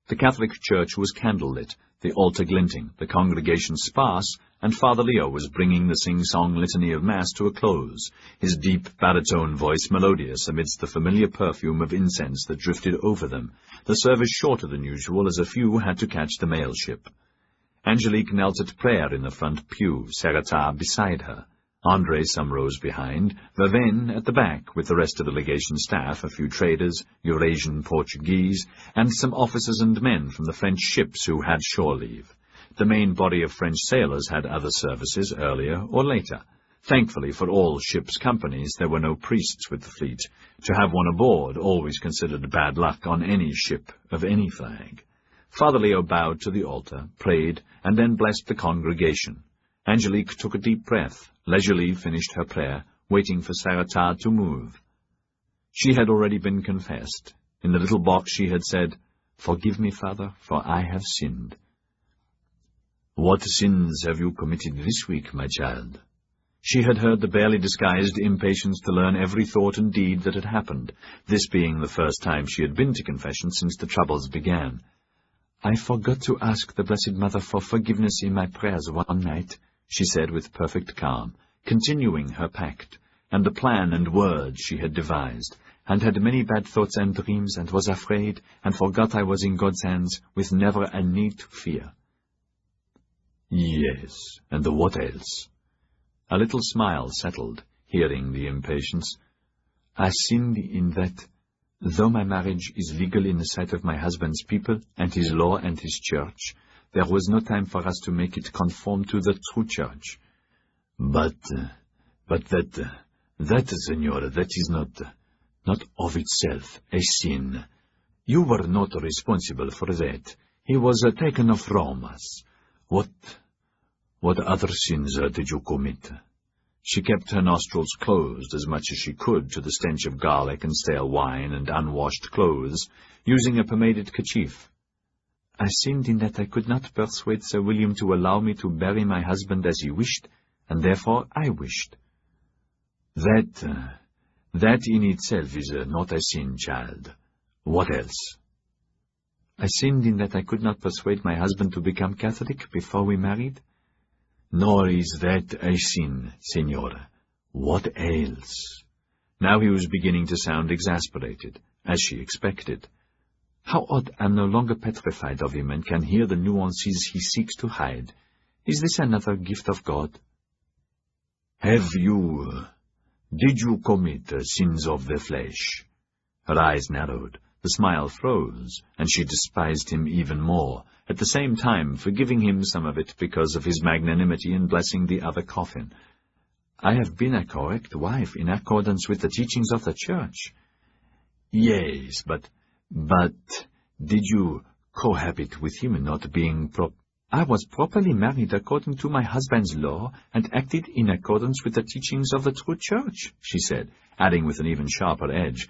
The Catholic Church was candlelit, the altar glinting, the congregation sparse, and Father Leo was bringing the sing-song litany of Mass to a close, his deep baritone voice melodious amidst the familiar perfume of incense that drifted over them, the service shorter than usual as a few had to catch the mail ship. Angelique knelt at prayer in the front pew, Sarata beside her, André some rows behind, Vervain at the back with the rest of the legation staff, a few traders, Eurasian Portuguese, and some officers and men from the French ships who had shore leave. The main body of French sailors had other services earlier or later. Thankfully for all ships' companies, there were no priests with the fleet. To have one aboard always considered bad luck on any ship of any flag. Father Leo bowed to the altar, prayed, and then blessed the congregation. Angelique took a deep breath, leisurely finished her prayer, waiting for Sarata to move. She had already been confessed. In the little box she had said, "Forgive me, Father, for I have sinned." "What sins have you committed this week, my child?" She had heard the barely disguised impatience to learn every thought and deed that had happened, this being the first time she had been to confession since the troubles began. "I forgot to ask the Blessed Mother for forgiveness in my prayers one night," she said with perfect calm, continuing her pact, and the plan and words she had devised, and had many bad thoughts and dreams, and was afraid, and forgot I was in God's hands, with never a need to fear. "Yes, and what else?" A little smile settled, hearing the impatience. "I sinned in that, though my marriage is legal in the sight of my husband's people, and his law and his church, there was no time for us to make it conform to the true church." But that, Senora, that is not of itself a sin. You were not responsible for that. He was taken from us. What other sins did you commit?" She kept her nostrils closed as much as she could to the stench of garlic and stale wine and unwashed clothes, using a pomaded kerchief. "I sinned in that I could not persuade Sir William to allow me to bury my husband as he wished, and therefore I wished." That in itself is not a sin, child. What else?" "I sinned in that I could not persuade my husband to become Catholic before we married." "Nor is that a sin, Senora. What else?" Now he was beginning to sound exasperated, as she expected. "How odd I'm no longer petrified of him and can hear the nuances he seeks to hide. Is this another gift of God?" Did you commit sins of the flesh?" Her eyes narrowed, the smile froze, and she despised him even more, at the same time forgiving him some of it because of his magnanimity in blessing the other coffin. "I have been a correct wife in accordance with the teachings of the Church." "Yes, but did you cohabit with him not being "I was properly married according to my husband's law, and acted in accordance with the teachings of the true Church," she said, adding with an even sharper edge,